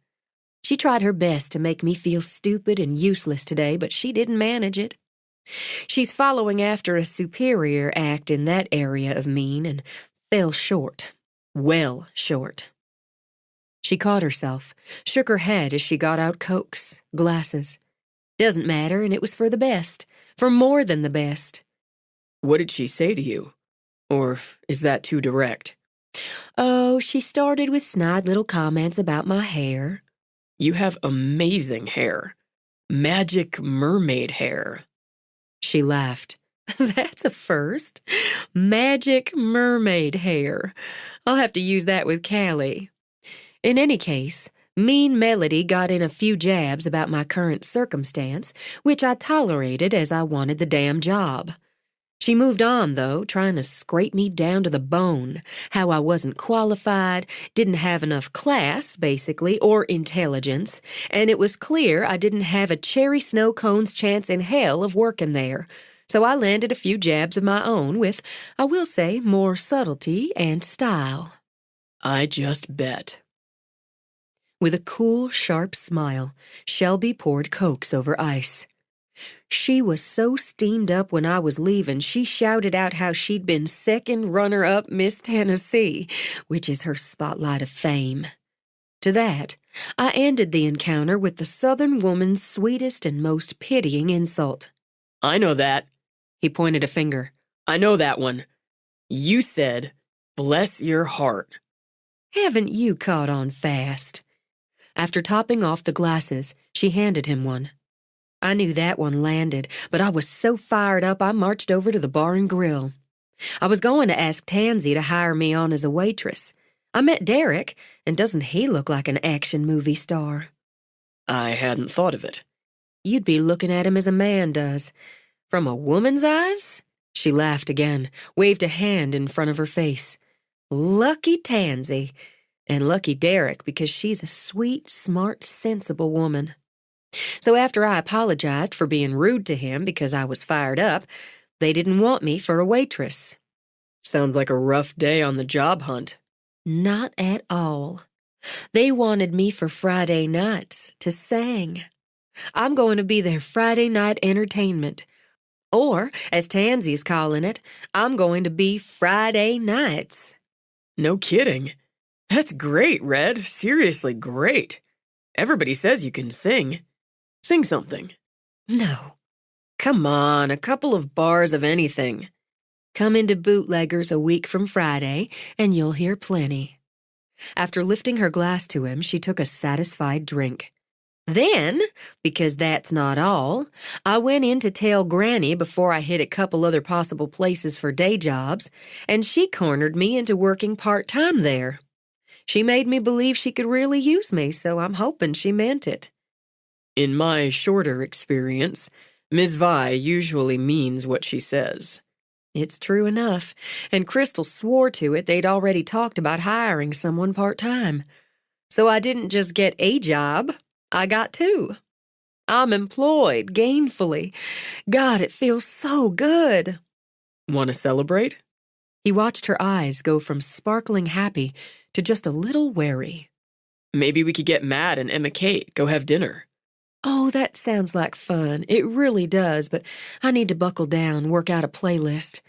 She tried her best to make me feel stupid and useless today, but she didn't manage it. She's following after a superior act in that area of mean and fell short. Well short. She caught herself, shook her head as she got out Cokes, glasses. Doesn't matter, and it was for the best, for more than the best. What did she say to you? Or is that too direct? Oh, she started with snide little comments about my hair. You have amazing hair. Magic mermaid hair. She laughed. That's a first. Magic mermaid hair. I'll have to use that with Callie. In any case, Mean Melody got in a few jabs about my current circumstance, which I tolerated as I wanted the damn job. She moved on, though, trying to scrape me down to the bone, how I wasn't qualified, didn't have enough class, basically, or intelligence, and it was clear I didn't have a cherry snow cone's chance in hell of working there. So I landed a few jabs of my own with, I will say, more subtlety and style. I just bet. With a cool, sharp smile, Shelby poured Cokes over ice. She was so steamed up when I was leaving, she shouted out how she'd been second runner-up Miss Tennessee, which is her spotlight of fame. To that, I ended the encounter with the Southern woman's sweetest and most pitying insult. I know that. He pointed a finger. I know that one. You said, bless your heart. Haven't you caught on fast? After topping off the glasses, she handed him one. I knew that one landed, but I was so fired up I marched over to the bar and grill. I was going to ask Tansy to hire me on as a waitress. I met Derek, and doesn't he look like an action movie star? I hadn't thought of it. You'd be looking at him as a man does. From a woman's eyes? She laughed again, waved a hand in front of her face. Lucky Tansy. And lucky Derek, because she's a sweet, smart, sensible woman. So after I apologized for being rude to him because I was fired up, they didn't want me for a waitress. Sounds like a rough day on the job hunt. Not at all. They wanted me for Friday nights to sing. I'm going to be their Friday night entertainment. Or, as Tansy's calling it, I'm going to be Friday nights. No kidding. That's great, Red. Seriously great. Everybody says you can sing. Sing something. No. Come on, a couple of bars of anything. Come into Bootleggers a week from Friday, and you'll hear plenty. After lifting her glass to him, she took a satisfied drink. Then, because that's not all, I went in to tell Granny before I hit a couple other possible places for day jobs, and she cornered me into working part-time there. She made me believe she could really use me, so I'm hoping she meant it. In my shorter experience, Ms. Vi usually means what she says. It's true enough, and Crystal swore to it they'd already talked about hiring someone part-time. So I didn't just get a job, I got two. I'm employed gainfully. God, it feels so good. Want to celebrate? He watched her eyes go from sparkling happy to just a little wary. Maybe we could get Matt and Emma Kate, go have dinner. Oh, that sounds like fun. It really does, but I need to buckle down, work out a playlist.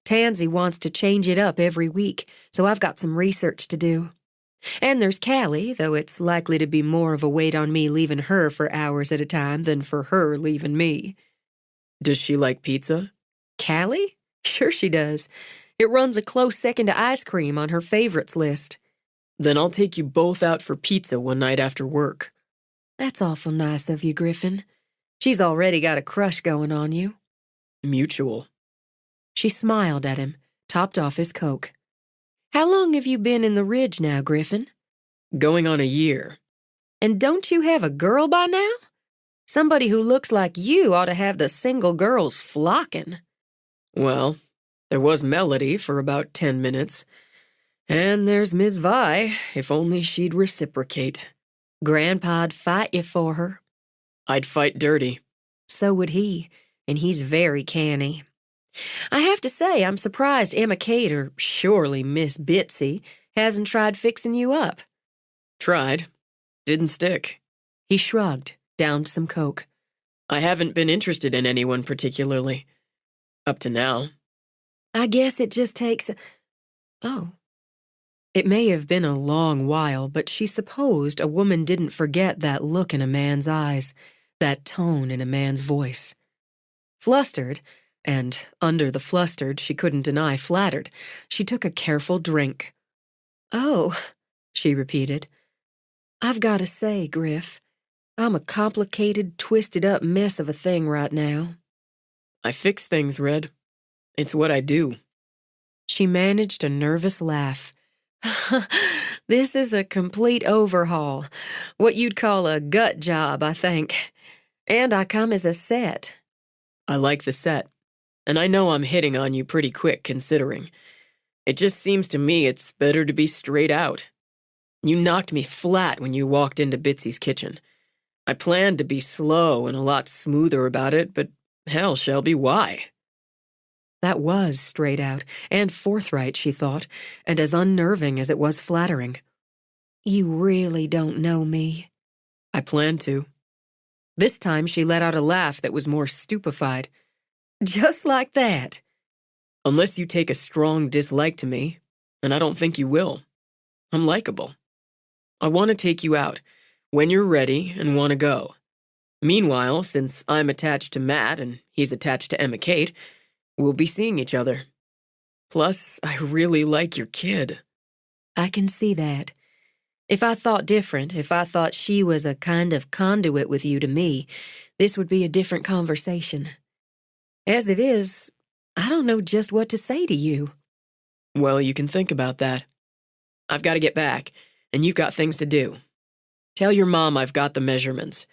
Tansy wants to change it up every week, so I've got some research to do. And there's Callie, though it's likely to be more of a weight on me leaving her for hours at a time than for her leaving me. Does she like pizza? Callie? Sure she does. It runs a close second to ice cream on her favorites list. Then I'll take you both out for pizza one night after work. That's awful nice of you, Griffin. She's already got a crush going on you. Mutual. She smiled at him, topped off his Coke. How long have you been in the Ridge now, Griffin? Going on a year. And don't you have a girl by now? Somebody who looks like you ought to have the single girls flocking. Well, there was Melody for about 10 minutes. And there's Ms. Vi, if only she'd reciprocate. Grandpa'd fight you for her. I'd fight dirty. So would he, and he's very canny. I have to say, I'm surprised Emma Kate, or surely Miss Bitsy, hasn't tried fixing you up. Tried. Didn't stick. He shrugged, downed some Coke. I haven't been interested in anyone particularly. Up to now. I guess it just takes... Oh. It may have been a long while, but she supposed a woman didn't forget that look in a man's eyes, that tone in a man's voice. Flustered, and under the flustered she couldn't deny flattered, she took a careful drink. Oh, she repeated. I've got to say, Griff, I'm a complicated, twisted-up mess of a thing right now. I fix things, Red. It's what I do. She managed a nervous laugh. This is a complete overhaul. What you'd call a gut job, I think. And I come as a set. I like the set, and I know I'm hitting on you pretty quick considering. It just seems to me it's better to be straight out. You knocked me flat when you walked into Bitsy's kitchen. I planned to be slow and a lot smoother about it, but hell, Shelby, why? That was straight out and forthright, she thought, and as unnerving as it was flattering. You really don't know me. I planned to. This time she let out a laugh that was more stupefied. Just like that. Unless you take a strong dislike to me, and I don't think you will. I'm likable. I want to take you out when you're ready and want to go. Meanwhile, since I'm attached to Matt and he's attached to Emma Kate, we'll be seeing each other. Plus, I really like your kid. I can see that. If I thought different, if I thought she was a kind of conduit with you to me, this would be a different conversation. As it is, I don't know just what to say to you. Well, you can think about that. I've got to get back, and you've got things to do. Tell your mom I've got the measurements.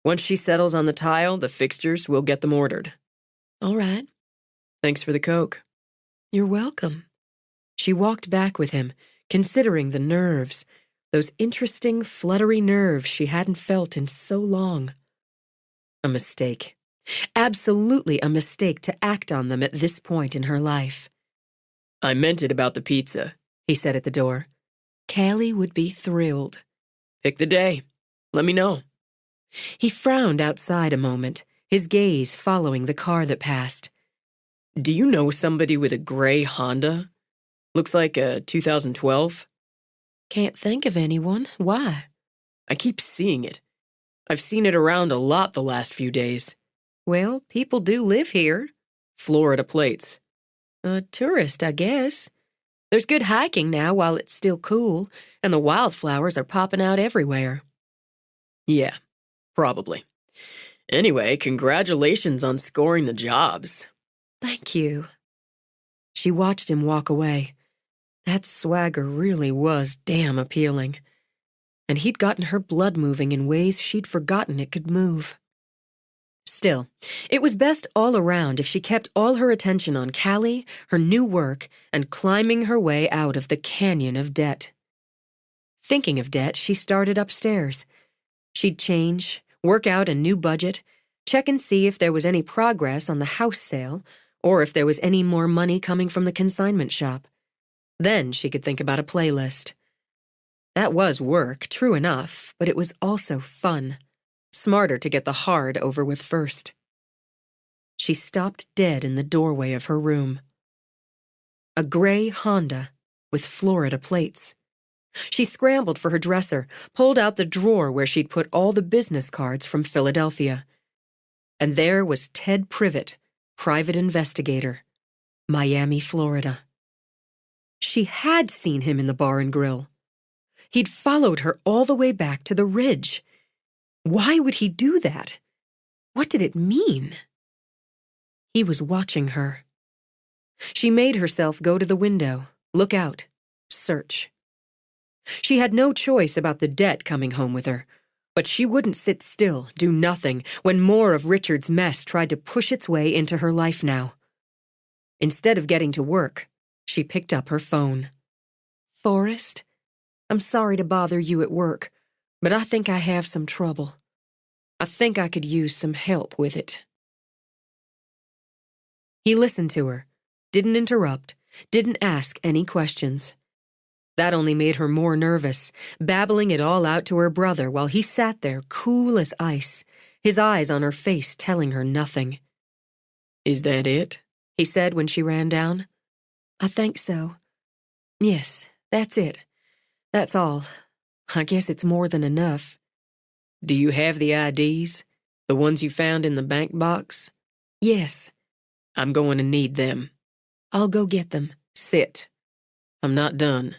Once she settles on the tile, the fixtures, we'll get them ordered. All right. Thanks for the Coke. You're welcome. She walked back with him, considering the nerves, those interesting, fluttery nerves she hadn't felt in so long. A mistake. Absolutely a mistake to act on them at this point in her life. I meant it about the pizza, he said at the door. Callie would be thrilled. Pick the day. Let me know. He frowned outside a moment, his gaze following the car that passed. Do you know somebody with a gray Honda? Looks like a 2012. Can't think of anyone. Why? I keep seeing it. I've seen it around a lot the last few days. Well, people do live here. Florida plates. A tourist, I guess. There's good hiking now while it's still cool, and the wildflowers are popping out everywhere. Yeah, probably. Anyway, congratulations on scoring the jobs. Thank you. She watched him walk away. That swagger really was damn appealing. And he'd gotten her blood moving in ways she'd forgotten it could move. Still, it was best all around if she kept all her attention on Callie, her new work, and climbing her way out of the canyon of debt. Thinking of debt, she started upstairs. She'd change, work out a new budget, check and see if there was any progress on the house sale, or if there was any more money coming from the consignment shop. Then she could think about a playlist. That was work, true enough, but it was also fun. Smarter to get the hard over with first. She stopped dead in the doorway of her room. A gray Honda with Florida plates. She scrambled for her dresser, pulled out the drawer where she'd put all the business cards from Philadelphia. And there was Ted Privet, private investigator, Miami, Florida. She had seen him in the bar and grill. He'd followed her all the way back to the ridge. Why would he do that? What did it mean? He was watching her. She made herself go to the window, look out, search. She had no choice about the debt coming home with her, but she wouldn't sit still, do nothing, when more of Richard's mess tried to push its way into her life now. Instead of getting to work, she picked up her phone. Forrest, I'm sorry to bother you at work, but I think I have some trouble. I think I could use some help with it. He listened to her, didn't interrupt, didn't ask any questions. That only made her more nervous, babbling it all out to her brother while he sat there cool as ice, his eyes on her face telling her nothing. Is that it? He said when she ran down. I think so. Yes, that's it. That's all. I guess it's more than enough. Do you have the IDs? The ones you found in the bank box? Yes. I'm going to need them. I'll go get them. Sit. I'm not done.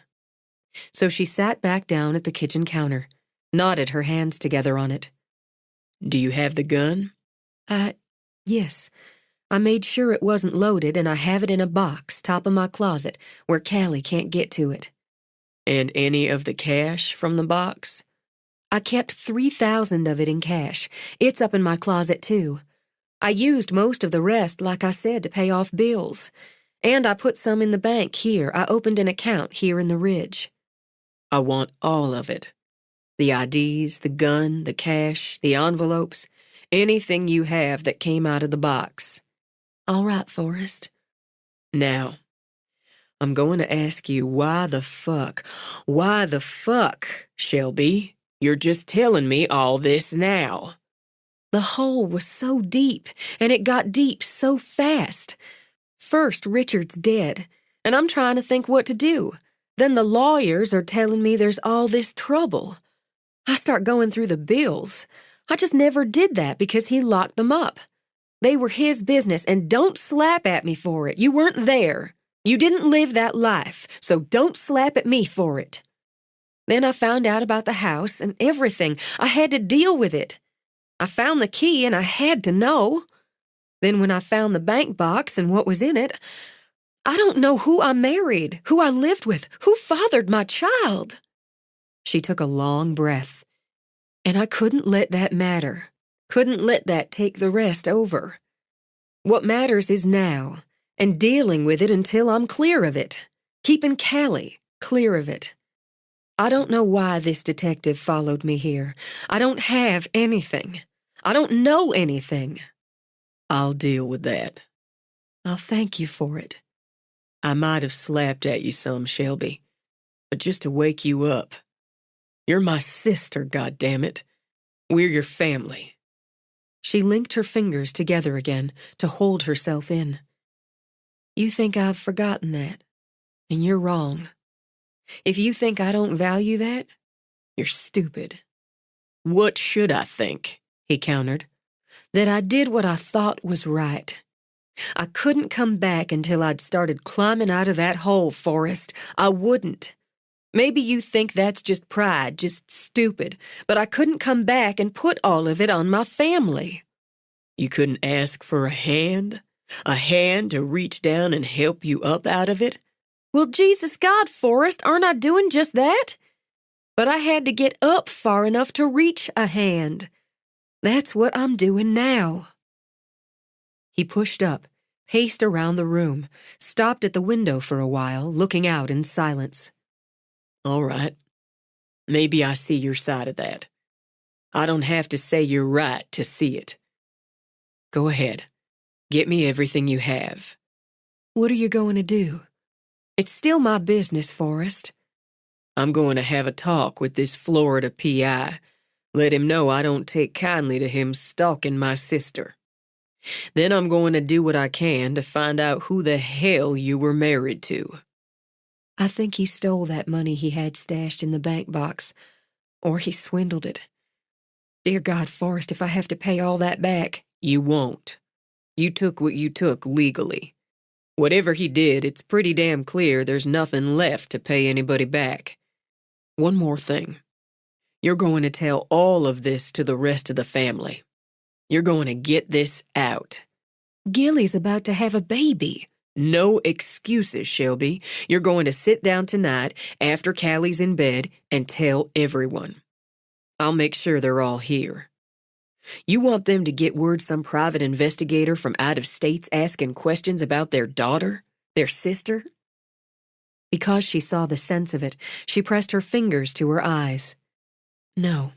So she sat back down at the kitchen counter, knotted her hands together on it. Do you have the gun? Yes. I made sure it wasn't loaded, and I have it in a box, top of my closet, where Callie can't get to it. And any of the cash from the box? I kept 3,000 of it in cash. It's up in my closet, too. I used most of the rest, like I said, to pay off bills. And I put some in the bank here. I opened an account here in the Ridge. I want all of it. The IDs, the gun, the cash, the envelopes, anything you have that came out of the box. All right, Forrest. Now, I'm going to ask you why the fuck, Shelby? You're just telling me all this now. The hole was so deep, and it got deep so fast. First, Richard's dead, and I'm trying to think what to do. Then the lawyers are telling me there's all this trouble. I start going through the bills. I just never did that because he locked them up. They were his business, and don't slap at me for it. You weren't there. You didn't live that life, so don't slap at me for it. Then I found out about the house and everything. I had to deal with it. I found the key, and I had to know. Then when I found the bank box and what was in it, I don't know who I married, who I lived with, who fathered my child. She took a long breath, and I couldn't let that matter. Couldn't let that take the rest over. What matters is now, and dealing with it until I'm clear of it. Keeping Callie clear of it. I don't know why this detective followed me here. I don't have anything. I don't know anything. I'll deal with that. I'll thank you for it. I might have slapped at you some, Shelby, but just to wake you up. You're my sister, goddammit. We're your family. She linked her fingers together again to hold herself in. You think I've forgotten that, and you're wrong. If you think I don't value that, you're stupid. What should I think? He countered. That I did what I thought was right. I couldn't come back until I'd started climbing out of that hole, Forrest. I wouldn't. Maybe you think that's just pride, just stupid, but I couldn't come back and put all of it on my family. You couldn't ask for a hand? A hand to reach down and help you up out of it? Well, Jesus God, Forrest, aren't I doing just that? But I had to get up far enough to reach a hand. That's what I'm doing now. He pushed up, paced around the room, stopped at the window for a while, looking out in silence. All right. Maybe I see your side of that. I don't have to say you're right to see it. Go ahead. Get me everything you have. What are you going to do? It's still my business, Forrest. I'm going to have a talk with this Florida PI. Let him know I don't take kindly to him stalking my sister. Then I'm going to do what I can to find out who the hell you were married to. I think he stole that money he had stashed in the bank box, or he swindled it. Dear God, Forrest, if I have to pay all that back... You won't. You took what you took legally. Whatever he did, it's pretty damn clear there's nothing left to pay anybody back. One more thing. You're going to tell all of this to the rest of the family. You're going to get this out. Gilly's about to have a baby. No excuses, Shelby. You're going to sit down tonight after Callie's in bed and tell everyone. I'll make sure they're all here. You want them to get word some private investigator from out of state's asking questions about their daughter, their sister? Because she saw the sense of it, she pressed her fingers to her eyes. No,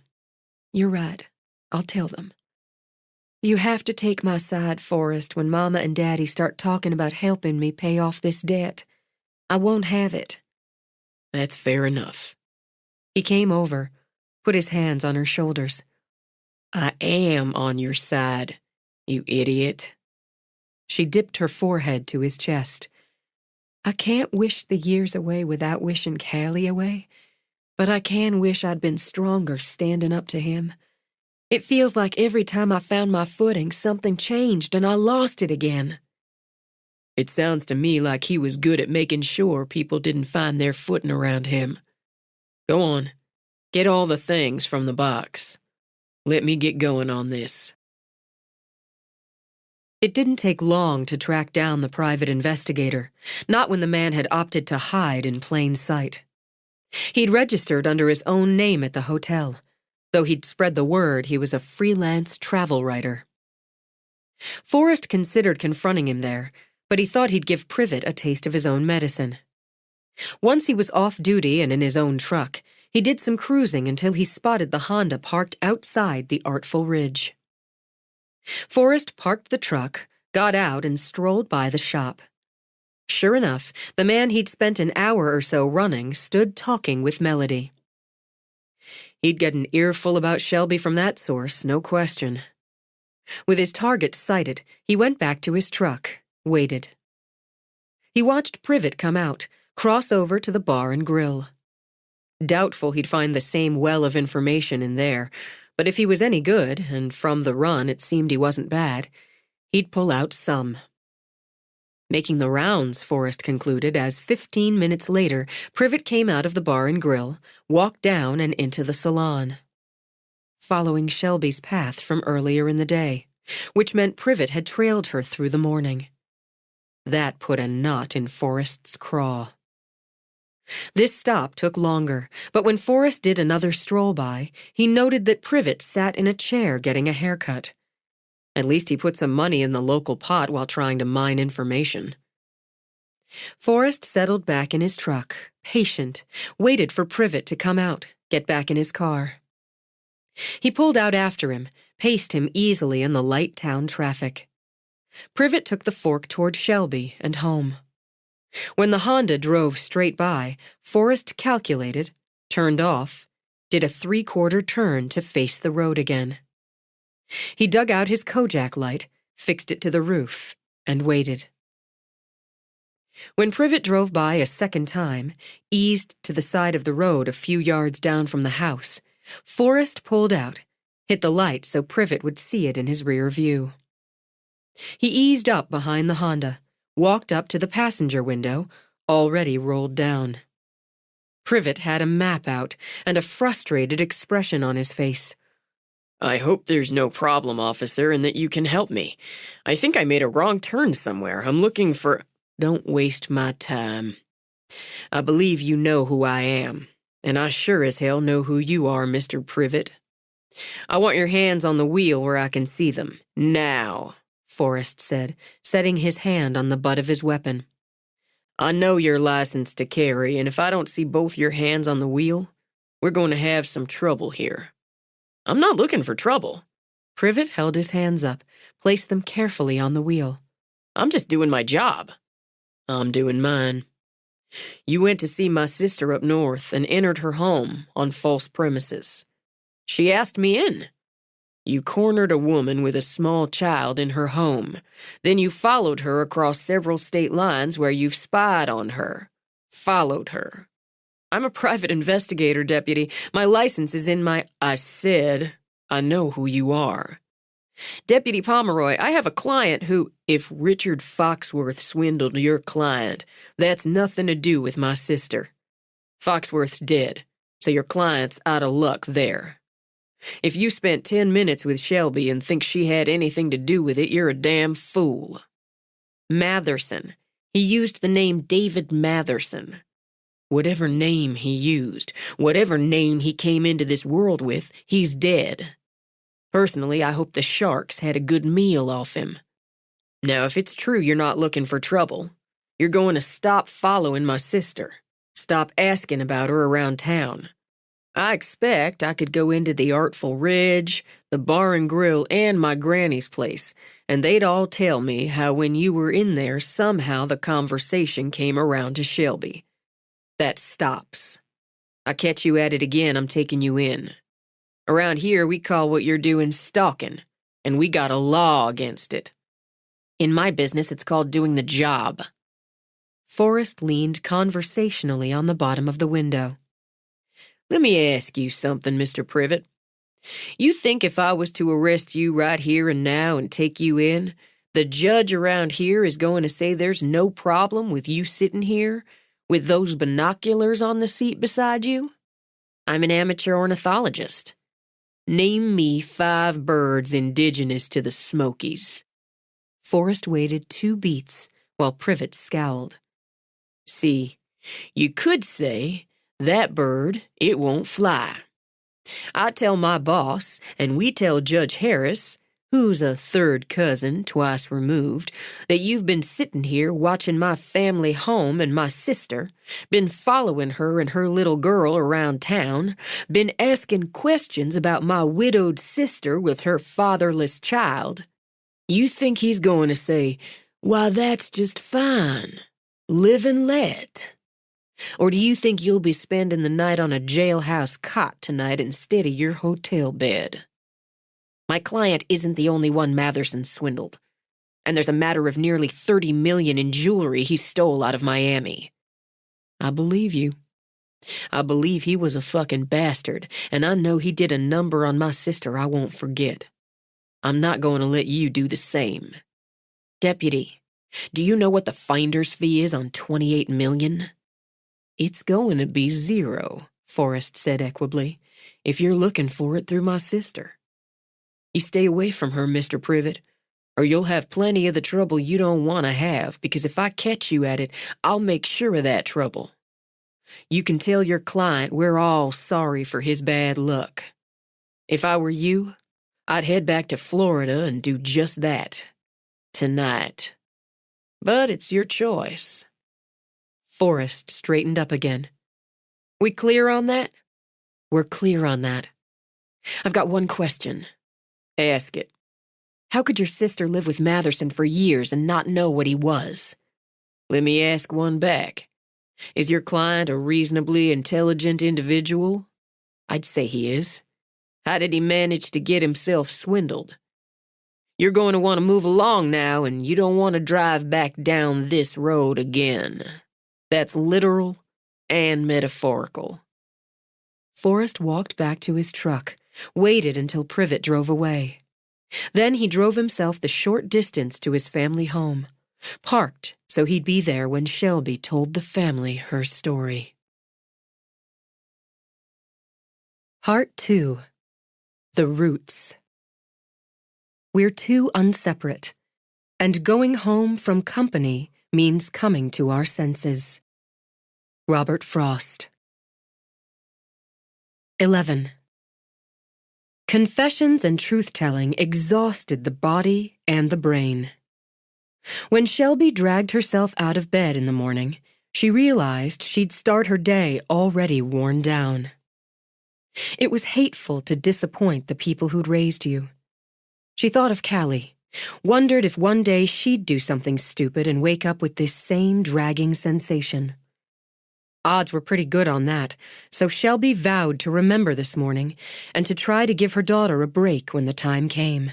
you're right. I'll tell them. You have to take my side, Forrest, when Mama and Daddy start talking about helping me pay off this debt. I won't have it. That's fair enough. He came over, put his hands on her shoulders. I am on your side, you idiot. She dipped her forehead to his chest. I can't wish the years away without wishing Callie away, but I can wish I'd been stronger standing up to him. It feels like every time I found my footing, something changed and I lost it again. It sounds to me like he was good at making sure people didn't find their footing around him. Go on, get all the things from the box. Let me get going on this. It didn't take long to track down the private investigator, not when the man had opted to hide in plain sight. He'd registered under his own name at the hotel, though he'd spread the word he was a freelance travel writer. Forrest considered confronting him there, but he thought he'd give Privet a taste of his own medicine. Once he was off duty and in his own truck, he did some cruising until he spotted the Honda parked outside the Artful Ridge. Forrest parked the truck, got out, and strolled by the shop. Sure enough, the man he'd spent an hour or so running stood talking with Melody. He'd get an earful about Shelby from that source, no question. With his target sighted, he went back to his truck, waited. He watched Privet come out, cross over to the bar and grill. Doubtful he'd find the same well of information in there, but if he was any good, and from the run it seemed he wasn't bad, he'd pull out some. Making the rounds, Forrest concluded, as 15 minutes later, Privet came out of the bar and grill, walked down and into the salon. Following Shelby's path from earlier in the day, which meant Privet had trailed her through the morning. That put a knot in Forrest's craw. This stop took longer, but when Forrest did another stroll by, he noted that Privet sat in a chair getting a haircut. At least he put some money in the local pot while trying to mine information. Forrest settled back in his truck, patient, waited for Privet to come out, get back in his car. He pulled out after him, paced him easily in the light town traffic. Privet took the fork toward Shelby and home. When the Honda drove straight by, Forrest calculated, turned off, did a 3/4 turn to face the road again. He dug out his Kojak light, fixed it to the roof, and waited. When Privet drove by a second time, eased to the side of the road a few yards down from the house, Forrest pulled out, hit the light so Privet would see it in his rear view. He eased up behind the Honda, walked up to the passenger window, already rolled down. Privet had a map out and a frustrated expression on his face. I hope there's no problem, officer, and that you can help me. I think I made a wrong turn somewhere. I'm looking for... Don't waste my time. I believe you know who I am, and I sure as hell know who you are, Mr. Privet. I want your hands on the wheel where I can see them. Now, Forrest said, setting his hand on the butt of his weapon. I know you're licensed to carry, and if I don't see both your hands on the wheel, we're going to have some trouble here. I'm not looking for trouble. Privet held his hands up, placed them carefully on the wheel. I'm just doing my job. I'm doing mine. You went to see my sister up north and entered her home on false premises. She asked me in. You cornered a woman with a small child in her home. Then you followed her across several state lines where you've spied on her. Followed her. I'm a private investigator, Deputy. My license is in my... I said, I know who you are. Deputy Pomeroy, I have a client who... If Richard Foxworth swindled your client, that's nothing to do with my sister. Foxworth's dead, so your client's out of luck there. If you spent 10 minutes with Shelby and think she had anything to do with it, you're a damn fool. Matherson. He used the name David Matherson. Whatever name he used, whatever name he came into this world with, he's dead. Personally, I hope the sharks had a good meal off him. Now, if it's true you're not looking for trouble, you're going to stop following my sister. Stop asking about her around town. I expect I could go into the Artful Ridge, the bar and grill, and my granny's place, and they'd all tell me how when you were in there, somehow the conversation came around to Shelby. That stops. I catch you at it again, I'm taking you in. Around here, we call what you're doing stalking, and we got a law against it. In my business, it's called doing the job. Forrest leaned conversationally on the bottom of the window. Let me ask you something, Mr. Privet. You think if I was to arrest you right here and now and take you in, the judge around here is going to say there's no problem with you sitting here with those binoculars on the seat beside you? I'm an amateur ornithologist. Name me 5 birds indigenous to the Smokies. Forrest waited 2 beats while Privet scowled. See, you could say, that bird, it won't fly. I tell my boss, and we tell Judge Harris, who's a 3rd cousin twice removed, that you've been sitting here watching my family home and my sister, been following her and her little girl around town, been asking questions about my widowed sister with her fatherless child. You think he's going to say, why, that's just fine. Live and let. Or do you think you'll be spending the night on a jailhouse cot tonight instead of your hotel bed? My client isn't the only one Matherson swindled, and there's a matter of nearly $30 million in jewelry he stole out of Miami. I believe you. I believe he was a fucking bastard, and I know he did a number on my sister I won't forget. I'm not going to let you do the same. Deputy, do you know what the finder's fee is on $28 million? It's going to be 0, Forrest said equably, if you're looking for it through my sister. You stay away from her, Mr. Privet, or you'll have plenty of the trouble you don't want to have, because if I catch you at it, I'll make sure of that trouble. You can tell your client we're all sorry for his bad luck. If I were you, I'd head back to Florida and do just that. Tonight. But it's your choice. Forrest straightened up again. We clear on that? We're clear on that. I've got one question. Ask it. How could your sister live with Matherson for years and not know what he was? Let me ask one back. Is your client a reasonably intelligent individual? I'd say he is. How did he manage to get himself swindled? You're going to want to move along now, and you don't want to drive back down this road again. That's literal and metaphorical. Forrest walked back to his truck, waited until Privet drove away. Then he drove himself the short distance to his family home, parked so he'd be there when Shelby told the family her story. Part 2. The Roots. We're 2 unseparate, and going home from company means coming to our senses. Robert Frost. 11. Confessions and truth-telling exhausted the body and the brain. When Shelby dragged herself out of bed in the morning, she realized she'd start her day already worn down. It was hateful to disappoint the people who'd raised you. She thought of Callie, wondered if one day she'd do something stupid and wake up with this same dragging sensation. Odds were pretty good on that, so Shelby vowed to remember this morning and to try to give her daughter a break when the time came.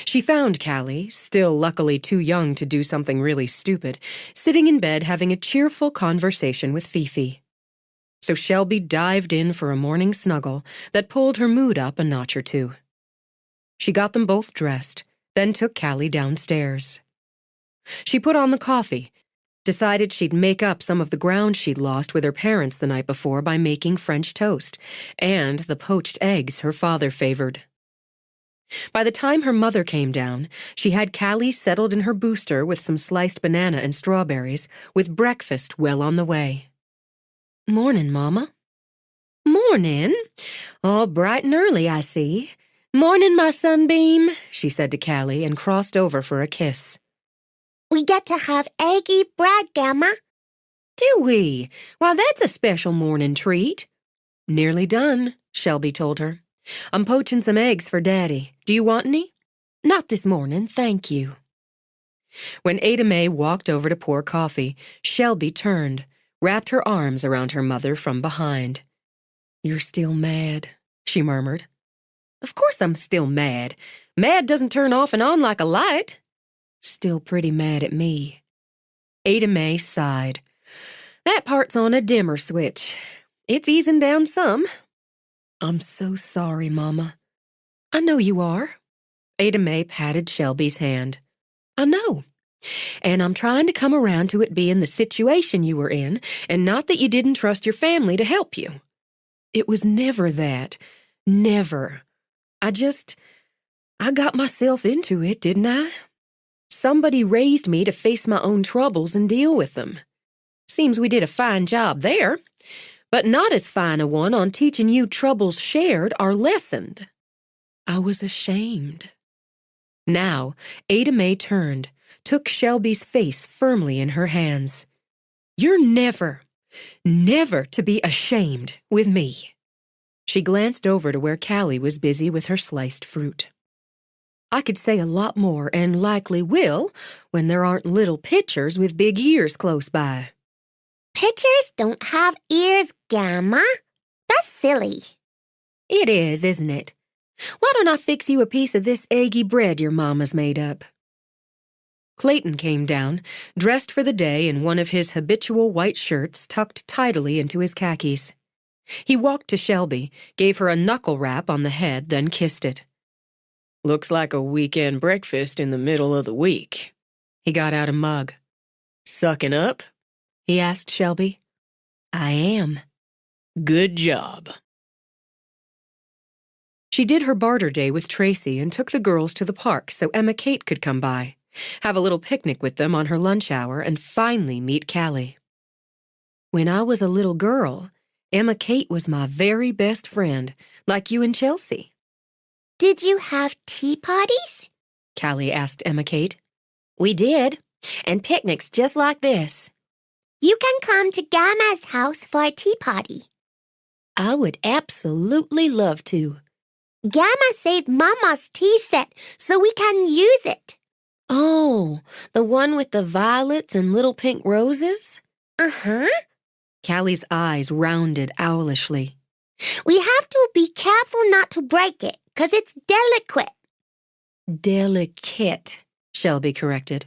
She found Callie, still luckily too young to do something really stupid, sitting in bed having a cheerful conversation with Fifi. So Shelby dived in for a morning snuggle that pulled her mood up a notch or 2. She got them both dressed, then took Callie downstairs. She put on the coffee, decided she'd make up some of the ground she'd lost with her parents the night before by making French toast and the poached eggs her father favored. By the time her mother came down, she had Callie settled in her booster with some sliced banana and strawberries, with breakfast well on the way. "Mornin', Mama." "Mornin'. All bright and early, I see. Mornin', my sunbeam," she said to Callie and crossed over for a kiss. We get to have eggy bread, Gamma. "Do we? Why, that's a special morning treat." "Nearly done," Shelby told her. "I'm poaching some eggs for Daddy. Do you want any?" "Not this morning, thank you." When Ada Mae walked over to pour coffee, Shelby turned, wrapped her arms around her mother from behind. "You're still mad," she murmured. "Of course I'm still mad. Mad doesn't turn off and on like a light." "Still pretty mad at me." Ada Mae sighed. "That part's on a dimmer switch. It's easing down some." "I'm so sorry, Mama." "I know you are." Ada Mae patted Shelby's hand. "I know. And I'm trying to come around to it being the situation you were in, and not that you didn't trust your family to help you. It was never that. Never. I got myself into it, didn't I? Somebody raised me to face my own troubles and deal with them. Seems we did a fine job there, but not as fine a one on teaching you troubles shared are lessened. I was ashamed. Now, Ada Mae turned, took Shelby's face firmly in her hands. You're never to be ashamed with me. She glanced over to where Callie was busy with her sliced fruit. I could say a lot more and likely will when there aren't little pitchers with big ears close by. Pitchers don't have ears, Gamma. That's silly. It is, isn't it? Why don't I fix you a piece of this eggy bread your mama's made up? Clayton came down, dressed for the day in one of his habitual white shirts tucked tidily into his khakis. He walked to Shelby, gave her a knuckle rap on the head, then kissed it. Looks like a weekend breakfast in the middle of the week. He got out a mug. Sucking up? He asked Shelby. I am. Good job. She did her barter day with Tracy and took the girls to the park so Emma Kate could come by, have a little picnic with them on her lunch hour, and finally meet Callie. When I was a little girl, Emma Kate was my very best friend, like you and Chelsea. Did you have tea parties? Callie asked Emma Kate. We did, and picnics just like this. You can come to Gamma's house for a tea party. I would absolutely love to. Gamma saved Mama's tea set so we can use it. Oh, the one with the violets and little pink roses? Uh-huh. Callie's eyes rounded owlishly. We have to be careful not to break it, 'cause it's delicate. Delicate, Shelby corrected.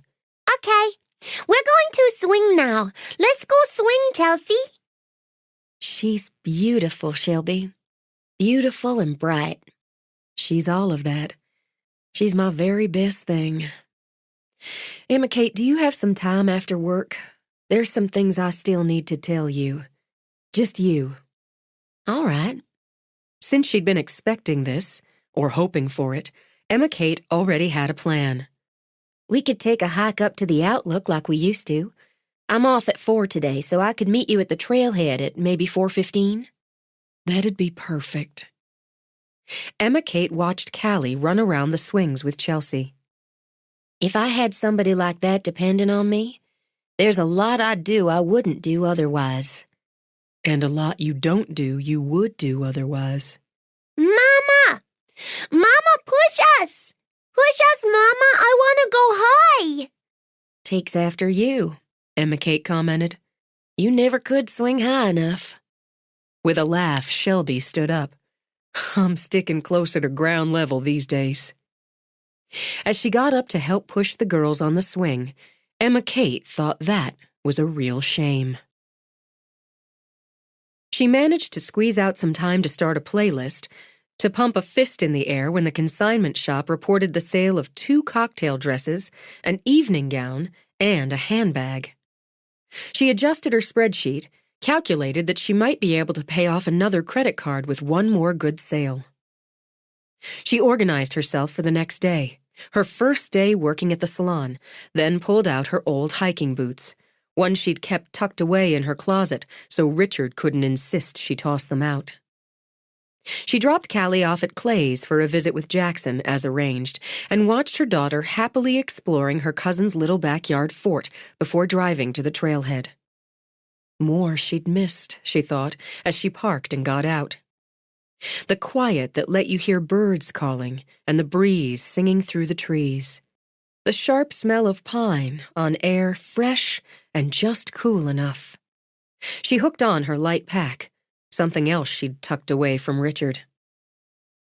Okay, we're going to swing now. Let's go swing, Chelsea. She's beautiful, Shelby. Beautiful and bright. She's all of that. She's my very best thing. Emma Kate, do you have some time after work? There's some things I still need to tell you. Just you. All right. Since she'd been expecting this, or hoping for it, Emma Kate already had a plan. We could take a hike up to the Outlook like we used to. I'm off at 4 today, so I could meet you at the trailhead at maybe 4:15. That'd be perfect. Emma Kate watched Callie run around the swings with Chelsea. If I had somebody like that depending on me, there's a lot I'd do I wouldn't do otherwise. And a lot you don't do you would do otherwise. Mama! Mama, push us! Push us, Mama! I want to go high! Takes after you, Emma Kate commented. You never could swing high enough. With a laugh, Shelby stood up. I'm sticking closer to ground level these days. As she got up to help push the girls on the swing, Emma Kate thought that was a real shame. She managed to squeeze out some time to start a playlist, to pump a fist in the air when the consignment shop reported the sale of 2 cocktail dresses, an evening gown, and a handbag. She adjusted her spreadsheet, calculated that she might be able to pay off another credit card with one more good sale. She organized herself for the next day, her first day working at the salon, then pulled out her old hiking boots, one she'd kept tucked away in her closet so Richard couldn't insist she toss them out. She dropped Callie off at Clay's for a visit with Jackson, as arranged, and watched her daughter happily exploring her cousin's little backyard fort before driving to the trailhead. More she'd missed, she thought, as she parked and got out. The quiet that let you hear birds calling and the breeze singing through the trees. The sharp smell of pine on air fresh and just cool enough. She hooked on her light pack, something else she'd tucked away from Richard.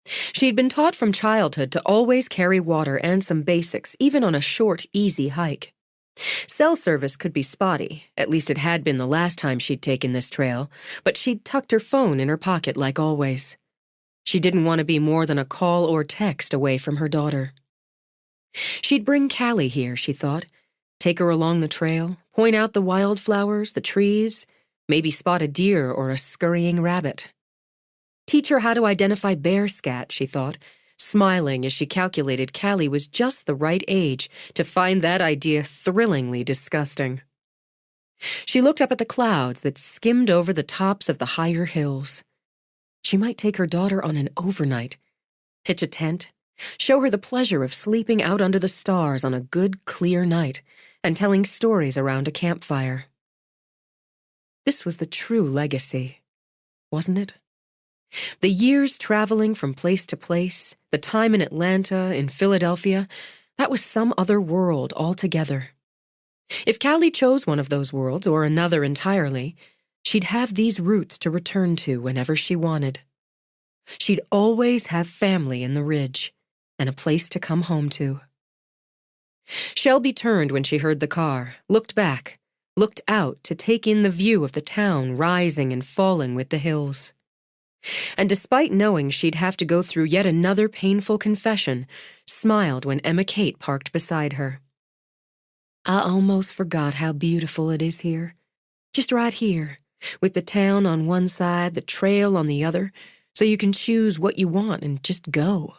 She'd been taught from childhood to always carry water and some basics, even on a short, easy hike. Cell service could be spotty, at least it had been the last time she'd taken this trail, but she'd tucked her phone in her pocket like always. She didn't want to be more than a call or text away from her daughter. She'd bring Callie here, she thought, take her along the trail, point out the wildflowers, the trees, maybe spot a deer or a scurrying rabbit. Teach her how to identify bear scat, she thought, smiling as she calculated Callie was just the right age to find that idea thrillingly disgusting. She looked up at the clouds that skimmed over the tops of the higher hills. She might take her daughter on an overnight, pitch a tent, show her the pleasure of sleeping out under the stars on a good, clear night, and telling stories around a campfire. This was the true legacy, wasn't it? The years traveling from place to place, the time in Atlanta, in Philadelphia, that was some other world altogether. If Callie chose one of those worlds or another entirely, she'd have these roots to return to whenever she wanted. She'd always have family in the Ridge and a place to come home to. Shelby turned when she heard the car, looked back, looked out to take in the view of the town rising and falling with the hills. And despite knowing she'd have to go through yet another painful confession, smiled when Emma Kate parked beside her. I almost forgot how beautiful it is here. Just right here, with the town on one side, the trail on the other, so you can choose what you want and just go.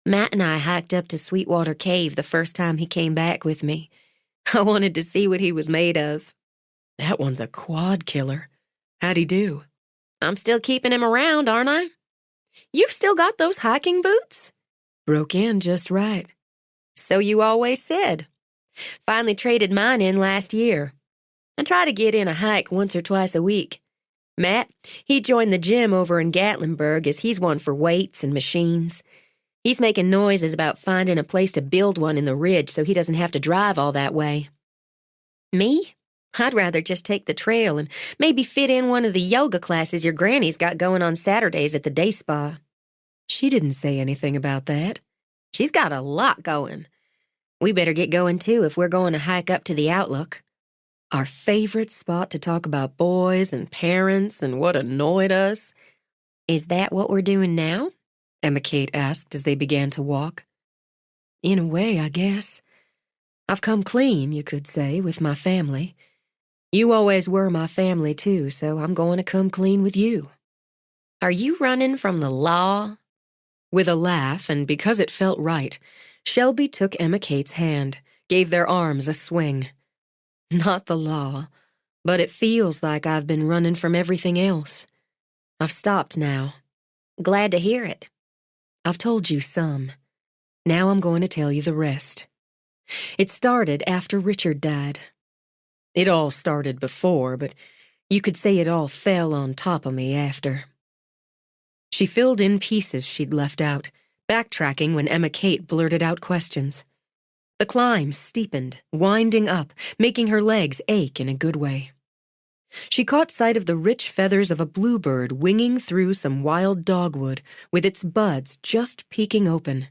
Matt and I hiked up to Sweetwater Cave the first time he came back with me. I wanted to see what he was made of. That one's a quad killer. How'd he do? I'm still keeping him around, aren't I? You've still got those hiking boots? Broke in just right. So you always said. Finally traded mine in last year. I try to get in a hike once or twice a week. Matt, he joined the gym over in Gatlinburg as he's one for weights and machines. He's making noises about finding a place to build one in the Ridge so he doesn't have to drive all that way. Me? I'd rather just take the trail and maybe fit in one of the yoga classes your granny's got going on Saturdays at the day spa. She didn't say anything about that. She's got a lot going. We better get going too if we're going to hike up to the Outlook. Our favorite spot to talk about boys and parents and what annoyed us. Is that what we're doing now? Emma Kate asked as they began to walk. In a way, I guess. I've come clean, you could say, with my family. You always were my family, too, so I'm going to come clean with you. Are you running from the law? With a laugh, and because it felt right, Shelby took Emma Kate's hand, gave their arms a swing. Not the law, but it feels like I've been running from everything else. I've stopped now. Glad to hear it. I've told you some. Now I'm going to tell you the rest. It started after Richard died. It all started before, but you could say it all fell on top of me after. She filled in pieces she'd left out, backtracking when Emma Kate blurted out questions. The climb steepened, winding up, making her legs ache in a good way. She caught sight of the rich feathers of a bluebird winging through some wild dogwood, with its buds just peeking open,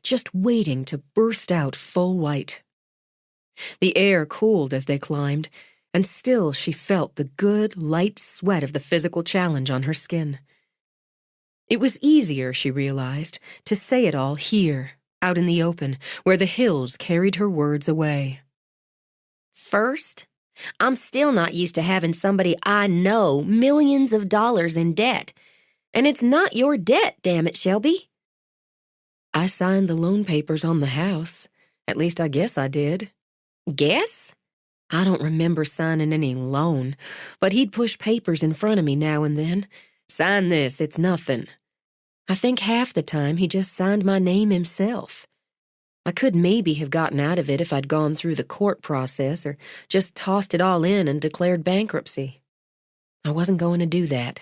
just waiting to burst out full white. The air cooled as they climbed, and still she felt the good, light sweat of the physical challenge on her skin. It was easier, she realized, to say it all here, out in the open, where the hills carried her words away. First, I'm still not used to having somebody I know millions of dollars in debt. And it's not your debt, damn it, Shelby. I signed the loan papers on the house. At least I guess I did. Guess? I don't remember signing any loan, but he'd push papers in front of me now and then. Sign this, it's nothing. I think half the time he just signed my name himself. I could maybe have gotten out of it if I'd gone through the court process or just tossed it all in and declared bankruptcy. I wasn't going to do that.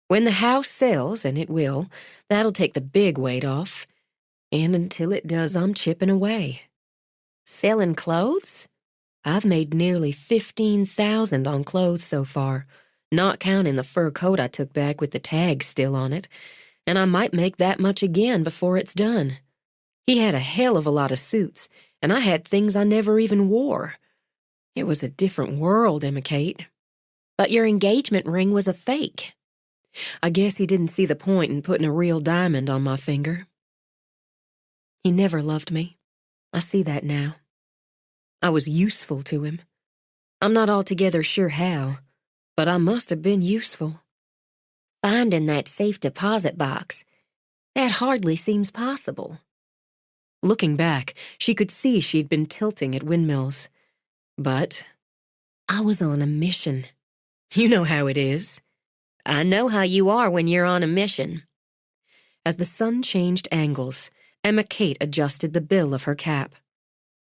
When the house sells, and it will, that'll take the big weight off. And until it does, I'm chipping away. Selling clothes? I've made nearly $15,000 on clothes so far, not counting the fur coat I took back with the tag still on it, and I might make that much again before it's done. He had a hell of a lot of suits, and I had things I never even wore. It was a different world, Emma Kate. But your engagement ring was a fake. I guess he didn't see the point in putting a real diamond on my finger. He never loved me. I see that now. I was useful to him. I'm not altogether sure how, but I must have been useful. Finding that safe deposit box. That hardly seems possible. Looking back, she could see she'd been tilting at windmills. But I was on a mission. you know how it is. I know how you are when you're on a mission. As the sun changed angles, Emma Kate adjusted the bill of her cap.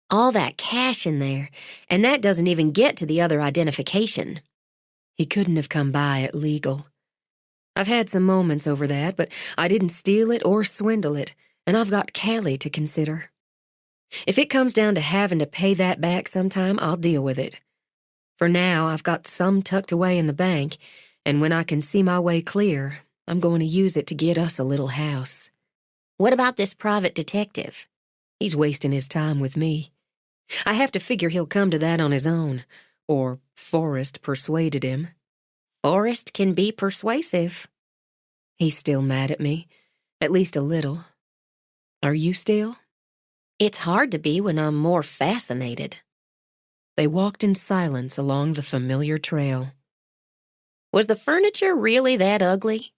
All that cash in there, and that doesn't even get to the other identification. He couldn't have come by it legal. I've had some moments over that, but I didn't steal it or swindle it, and I've got Callie to consider. If it comes down to having to pay that back sometime, I'll deal with it. For now, I've got some tucked away in the bank, and when I can see my way clear, I'm going to use it to get us a little house. What about this private detective? He's wasting his time with me. I have to figure he'll come to that on his own, or Forrest persuaded him. Forrest can be persuasive. He's still mad at me, at least a little. Are you still? It's hard to be when I'm more fascinated. They walked in silence along the familiar trail. Was the furniture really that ugly?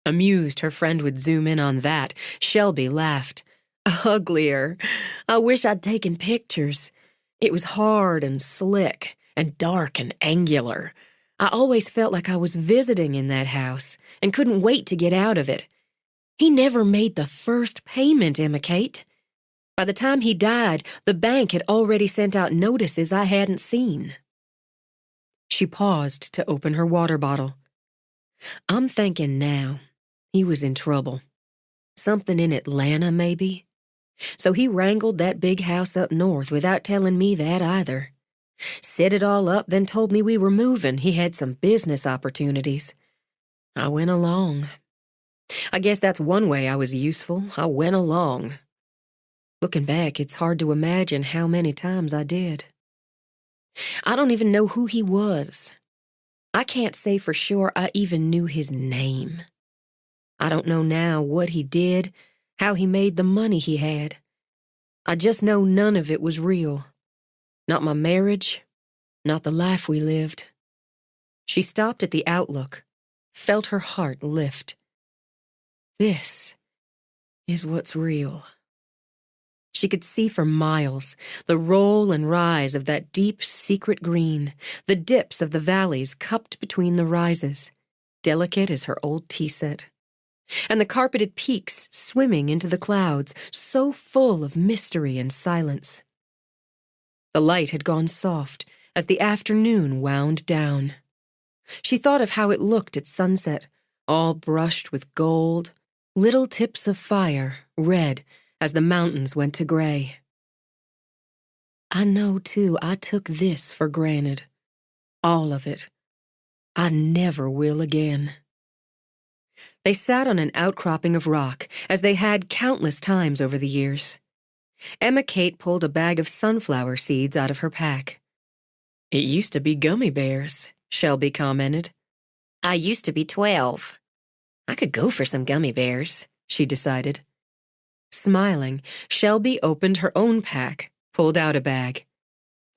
Amused her friend would zoom in on that, Shelby laughed. Uglier. I wish I'd taken pictures. It was hard and slick and dark and angular. I always felt like I was visiting in that house and couldn't wait to get out of it. He never made the first payment, Emma Kate. By the time he died, the bank had already sent out notices I hadn't seen. She paused to open her water bottle. I'm thinking now, he was in trouble. Something in Atlanta, maybe? So he wrangled that big house up north without telling me that either. Set it all up, then told me we were moving. He had some business opportunities. I went along. I guess that's one way I was useful. I went along. Looking back, it's hard to imagine how many times I did. I don't even know who he was. I can't say for sure I even knew his name. I don't know now what he did, how he made the money he had. I just know none of it was real. Not my marriage, not the life we lived. She stopped at the outlook, felt her heart lift. This is what's real. She could see for miles the roll and rise of that deep, secret green, the dips of the valleys cupped between the rises, delicate as her old tea set, and the carpeted peaks swimming into the clouds, so full of mystery and silence. The light had gone soft as the afternoon wound down. She thought of how it looked at sunset, all brushed with gold, little tips of fire, red, as the mountains went to gray. I know, too, I took this for granted. All of it. I never will again. They sat on an outcropping of rock, as they had countless times over the years. Emma Kate pulled a bag of sunflower seeds out of her pack. It used to be gummy bears, Shelby commented. I used to be 12. I could go for some gummy bears, she decided. Smiling, Shelby opened her own pack, pulled out a bag.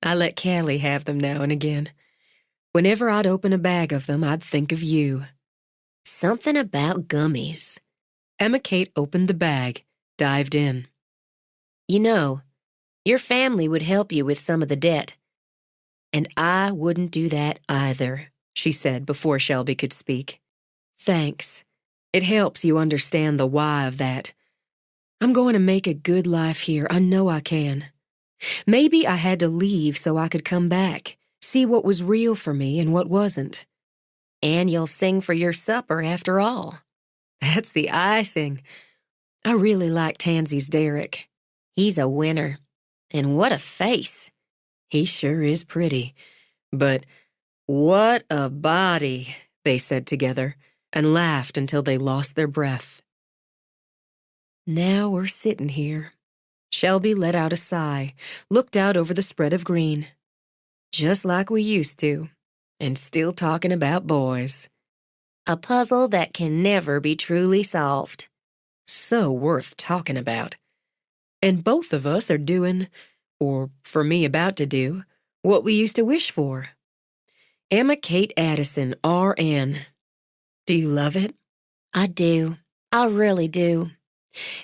I let Callie have them now and again. Whenever I'd open a bag of them, I'd think of you. Something about gummies. Emma Kate opened the bag, dived in. You know, your family would help you with some of the debt. And I wouldn't do that either, she said before Shelby could speak. Thanks. It helps you understand the why of that. I'm going to make a good life here. I know I can. Maybe I had to leave so I could come back, see what was real for me and what wasn't. And you'll sing for your supper after all. That's the icing. I really like Tansy's Derek. He's a winner. And what a face. He sure is pretty. But what a body, they said together, and laughed until they lost their breath. Now we're sitting here. Shelby let out a sigh, looked out over the spread of green. Just like we used to, and still talking about boys. A puzzle that can never be truly solved. So worth talking about. And both of us are doing, or for me about to do, what we used to wish for. Emma Kate Addison, R.N. Do you love it? I do. I really do.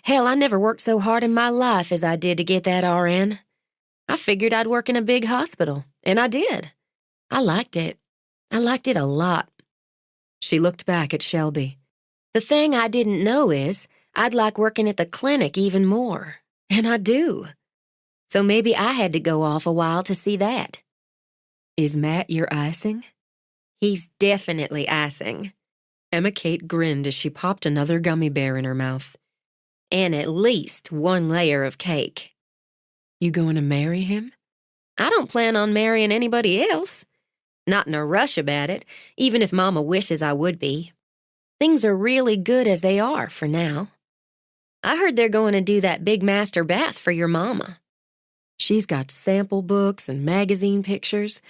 Hell, I never worked so hard in my life as I did to get that RN. I figured I'd work in a big hospital, and I did. I liked it. I liked it a lot. She looked back at Shelby. The thing I didn't know is I'd like working at the clinic even more, and I do. So maybe I had to go off a while to see that. Is Matt your icing? He's definitely icing. Emma Kate grinned as she popped another gummy bear in her mouth. And at least one layer of cake. You going to marry him? I don't plan on marrying anybody else. Not in a rush about it, even if Mama wishes I would be. Things are really good as they are for now. I heard they're going to do that big master bath for your mama. She's got sample books and magazine pictures.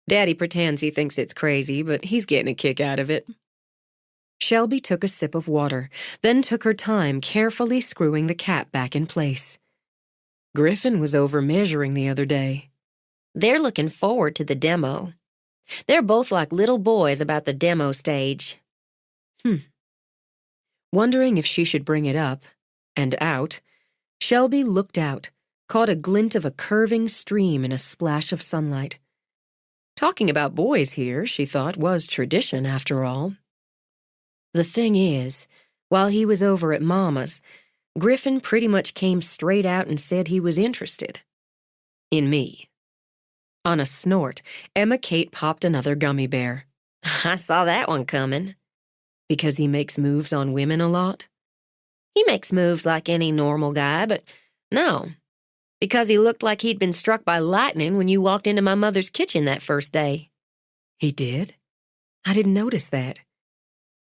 Daddy pretends he thinks it's crazy, but he's getting a kick out of it. Shelby took a sip of water, then took her time carefully screwing the cap back in place. Griffin was over measuring the other day. They're looking forward to the demo. They're both like little boys about the demo stage. Wondering if she should bring it up, and out, Shelby looked out, caught a glint of a curving stream in a splash of sunlight. Talking about boys here, she thought, was tradition after all. The thing is, while he was over at Mama's, Griffin pretty much came straight out and said he was interested. In me. On a snort, Emma Kate popped another gummy bear. I saw that one coming. Because he makes moves on women a lot? He makes moves like any normal guy, but no. Because he looked like he'd been struck by lightning when you walked into my mother's kitchen that first day. He did? I didn't notice that.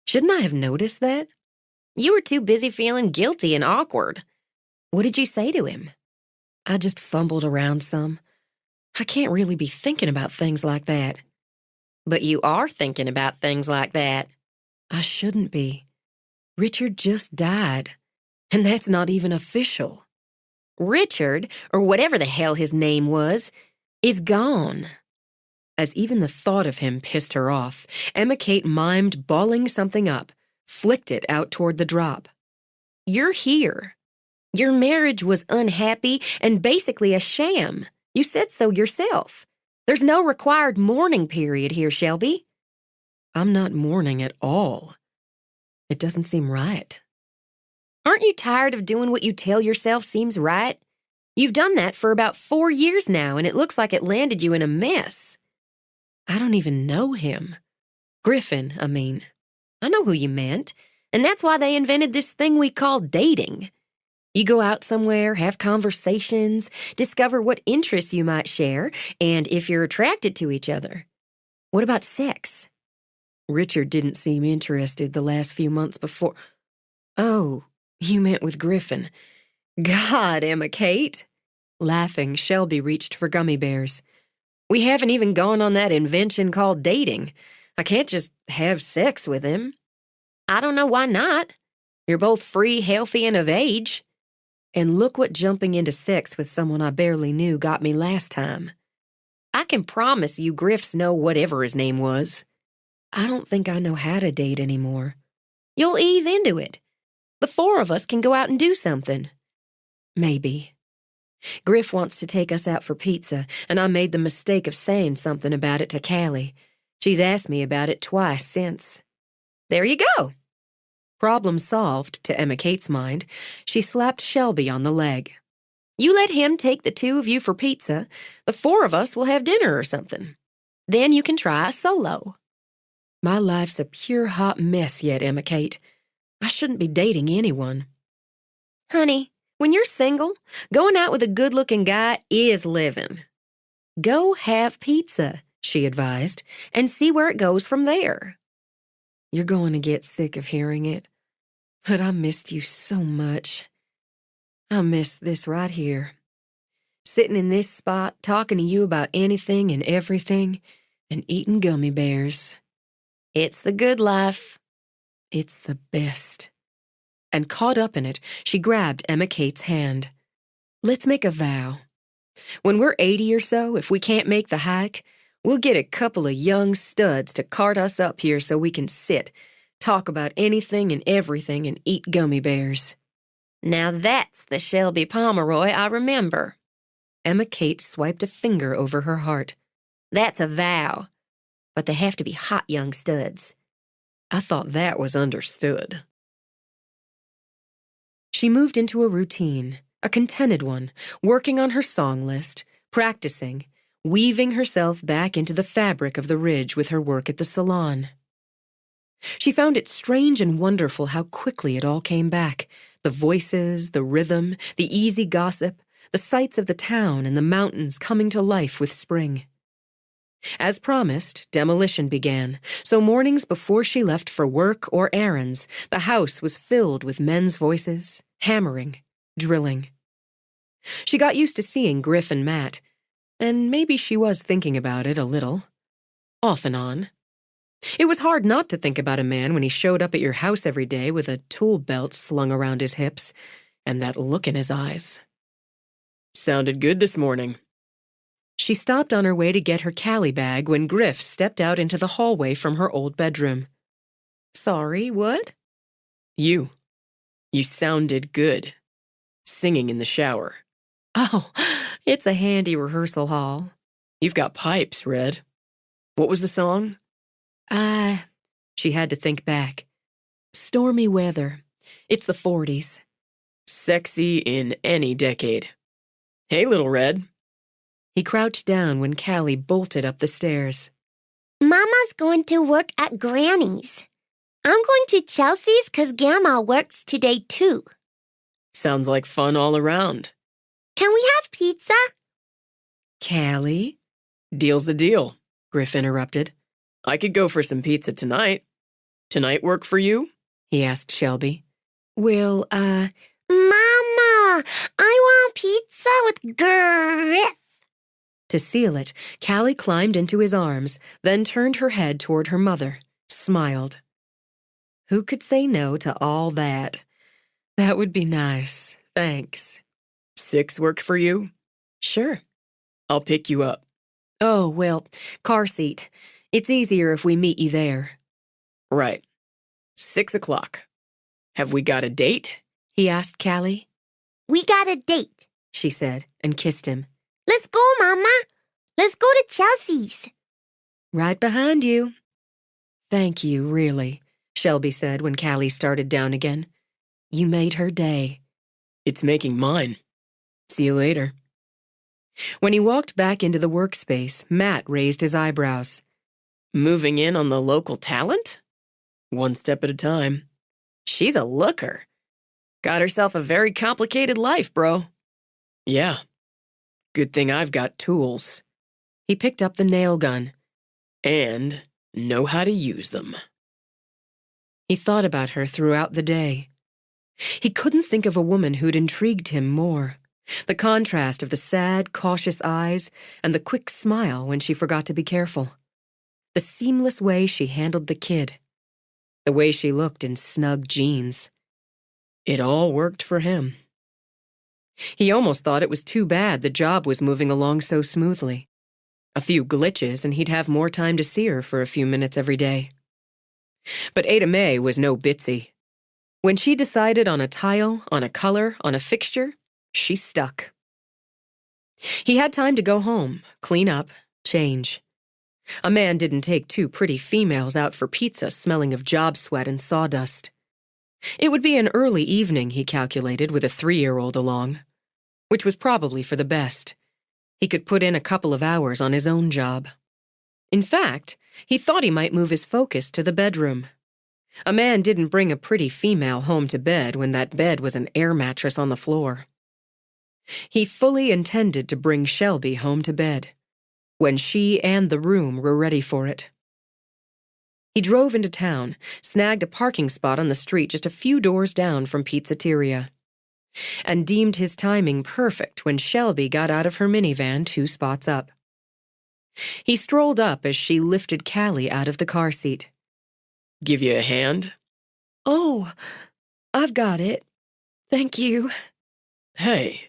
Shouldn't I have noticed that? You were too busy feeling guilty and awkward. What did you say to him? I just fumbled around some. I can't really be thinking about things like that. But you are thinking about things like that. I shouldn't be. Richard just died, and that's not even official. Richard, or whatever the hell his name was, is gone. As even the thought of him pissed her off, Emma Kate mimed balling something up, flicked it out toward the drop. You're here. Your marriage was unhappy and basically a sham. You said so yourself. There's no required mourning period here, Shelby. I'm not mourning at all. It doesn't seem right. Aren't you tired of doing what you tell yourself seems right? You've done that for about 4 years now, and it looks like it landed you in a mess. I don't even know him. Griffin, I mean. I know who you meant, and that's why they invented this thing we call dating. You go out somewhere, have conversations, discover what interests you might share, and if you're attracted to each other. What about sex? Richard didn't seem interested the last few months before. Oh, you meant with Griffin. God, Emma Kate. Laughing, Shelby reached for gummy bears. We haven't even gone on that invention called dating. I can't just have sex with him. I don't know why not. You're both free, healthy, and of age. And look what jumping into sex with someone I barely knew got me last time. I can promise you Griffs know whatever his name was. I don't think I know how to date anymore. You'll ease into it. The 4 of us can go out and do something. Maybe. Griff wants to take us out for pizza, and I made the mistake of saying something about it to Callie. She's asked me about it twice since. There you go. Problem solved, to Emma Kate's mind. She slapped Shelby on the leg. You let him take the 2 of you for pizza. The 4 of us will have dinner or something. Then you can try a solo. My life's a pure hot mess yet, Emma Kate. I shouldn't be dating anyone. Honey, when you're single, going out with a good-looking guy is living. Go have pizza, she advised, and see where it goes from there. You're going to get sick of hearing it, but I missed you so much. I miss this right here. Sitting in this spot, talking to you about anything and everything, and eating gummy bears. It's the good life. It's the best. And caught up in it, she grabbed Emma Kate's hand. Let's make a vow. When we're 80 or so, if we can't make the hike, we'll get a couple of young studs to cart us up here so we can sit, talk about anything and everything, and eat gummy bears. Now that's the Shelby Pomeroy I remember. Emma Kate swiped a finger over her heart. That's a vow. But they have to be hot young studs. I thought that was understood. She moved into a routine, a contented one, working on her song list, practicing, weaving herself back into the fabric of the ridge with her work at the salon. She found it strange and wonderful how quickly it all came back. The voices, the rhythm, the easy gossip, the sights of the town and the mountains coming to life with spring. As promised, demolition began, so mornings before she left for work or errands, the house was filled with men's voices, hammering, drilling. She got used to seeing Griff and Matt, and maybe she was thinking about it a little. Off and on. It was hard not to think about a man when he showed up at your house every day with a tool belt slung around his hips and that look in his eyes. Sounded good this morning. She stopped on her way to get her Callie bag when Griff stepped out into the hallway from her old bedroom. Sorry, what? You sounded good. Singing in the shower. Oh, it's a handy rehearsal hall. You've got pipes, Red. What was the song? She had to think back. Stormy weather. It's the 40s. Sexy in any decade. Hey, little Red. He crouched down when Callie bolted up the stairs. Mama's going to work at Granny's. I'm going to Chelsea's 'cause Grandma works today too. Sounds like fun all around. Can we have pizza? Callie? Deal's a deal. Griff interrupted. I could go for some pizza tonight. Tonight work for you? He asked Shelby. Well, Mama, I want pizza with Griff. To seal it, Callie climbed into his arms, then turned her head toward her mother, smiled. Who could say no to all that? That would be nice, thanks. 6 work for you? Sure. I'll pick you up. Oh, well, car seat. It's easier if we meet you there. Right. 6 o'clock. Have we got a date? He asked Callie. We got a date, She said, and kissed him. Let's go, Mama. Let's go to Chelsea's. Right behind you. Thank you, really, Shelby said when Callie started down again. You made her day. It's making mine. See you later. When he walked back into the workspace, Matt raised his eyebrows. Moving in on the local talent? One step at a time. She's a looker. Got herself a very complicated life, bro. Yeah. Good thing I've got tools. He picked up the nail gun. And know how to use them. He thought about her throughout the day. He couldn't think of a woman who'd intrigued him more. The contrast of the sad, cautious eyes and the quick smile when she forgot to be careful. The seamless way she handled the kid. The way she looked in snug jeans. It all worked for him. He almost thought it was too bad the job was moving along so smoothly. A few glitches and he'd have more time to see her for a few minutes every day. But Ada Mae was no bitsy. When she decided on a tile, on a color, on a fixture, she stuck. He had time to go home, clean up, change. A man didn't take 2 pretty females out for pizza smelling of job sweat and sawdust. It would be an early evening, he calculated, with a 3-year-old along, which was probably for the best. He could put in a couple of hours on his own job. In fact, he thought he might move his focus to the bedroom. A man didn't bring a pretty female home to bed when that bed was an air mattress on the floor. He fully intended to bring Shelby home to bed, when she and the room were ready for it. He drove into town, snagged a parking spot on the street just a few doors down from Pizzeteria, and deemed his timing perfect when Shelby got out of her minivan 2 spots up. He strolled up as she lifted Callie out of the car seat. Give you a hand? Oh, I've got it. Thank you. Hey.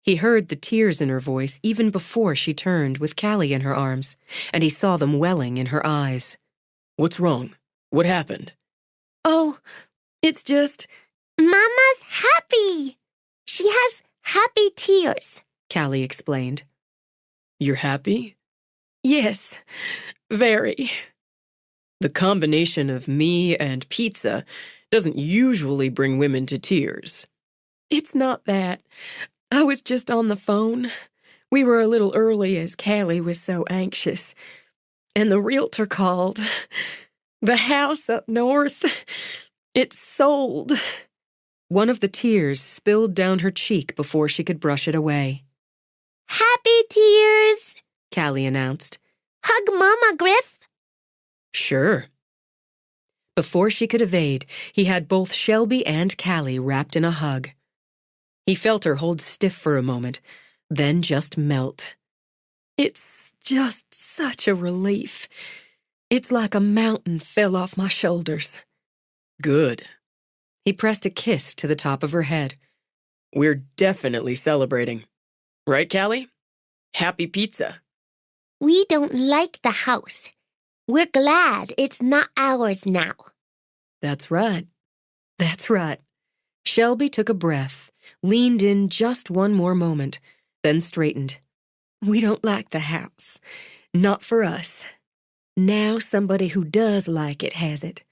He heard the tears in her voice even before she turned with Callie in her arms, and he saw them welling in her eyes. What's wrong? What happened? Oh, it's just... Mama's happy. She has happy tears. Callie explained. You're happy? Yes, very. The combination of me and pizza doesn't usually bring women to tears. It's not that. I was just on the phone. We were a little early as Callie was so anxious. And the realtor called. The house up north, it's sold. One of the tears spilled down her cheek before she could brush it away. Happy tears. Callie announced. Hug Mama, Griff. Sure. Before she could evade, he had both Shelby and Callie wrapped in a hug. He felt her hold stiff for a moment, then just melt. It's just such a relief. It's like a mountain fell off my shoulders. Good. He pressed a kiss to the top of her head. We're definitely celebrating. Right, Callie? Happy pizza. We don't like the house. We're glad it's not ours now. That's right. That's right. Shelby took a breath, leaned in just one more moment, then straightened. We don't like the house. Not for us. Now somebody who does like it has it.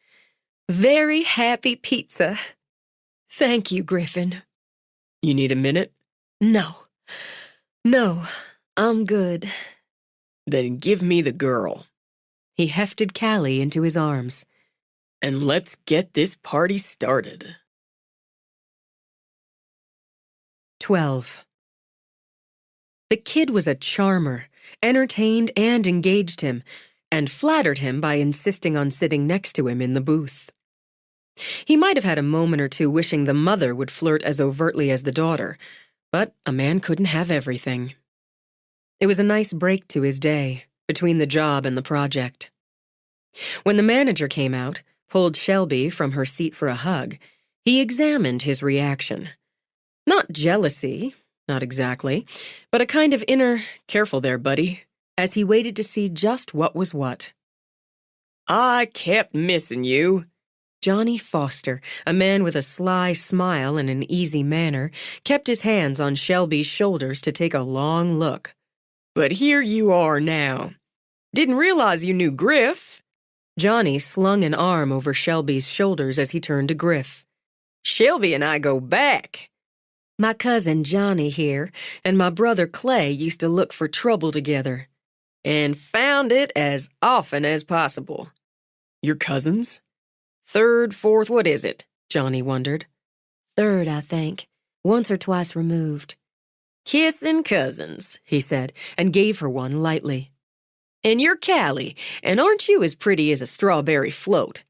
Very happy pizza. Thank you, Griffin. You need a minute? No, I'm good. Then give me the girl. He hefted Callie into his arms. And let's get this party started. 12. The kid was a charmer, entertained and engaged him, and flattered him by insisting on sitting next to him in the booth. He might have had a moment or two wishing the mother would flirt as overtly as the daughter, but a man couldn't have everything. It was a nice break to his day, between the job and the project. When the manager came out, pulled Shelby from her seat for a hug, he examined his reaction. Not jealousy, not exactly, but a kind of inner, careful there, buddy, as he waited to see just what was what. I kept missing you. Johnny Foster, a man with a sly smile and an easy manner, kept his hands on Shelby's shoulders to take a long look. But here you are now. Didn't realize you knew Griff. Johnny slung an arm over Shelby's shoulders as he turned to Griff. Shelby and I go back. My cousin Johnny here and my brother Clay used to look for trouble together. And found it as often as possible. Your cousins? Third, fourth, what is it? Johnny wondered. Third, I think. Once or twice removed. Kissing cousins, he said, and gave her one lightly. And you're Callie, and aren't you as pretty as a strawberry float?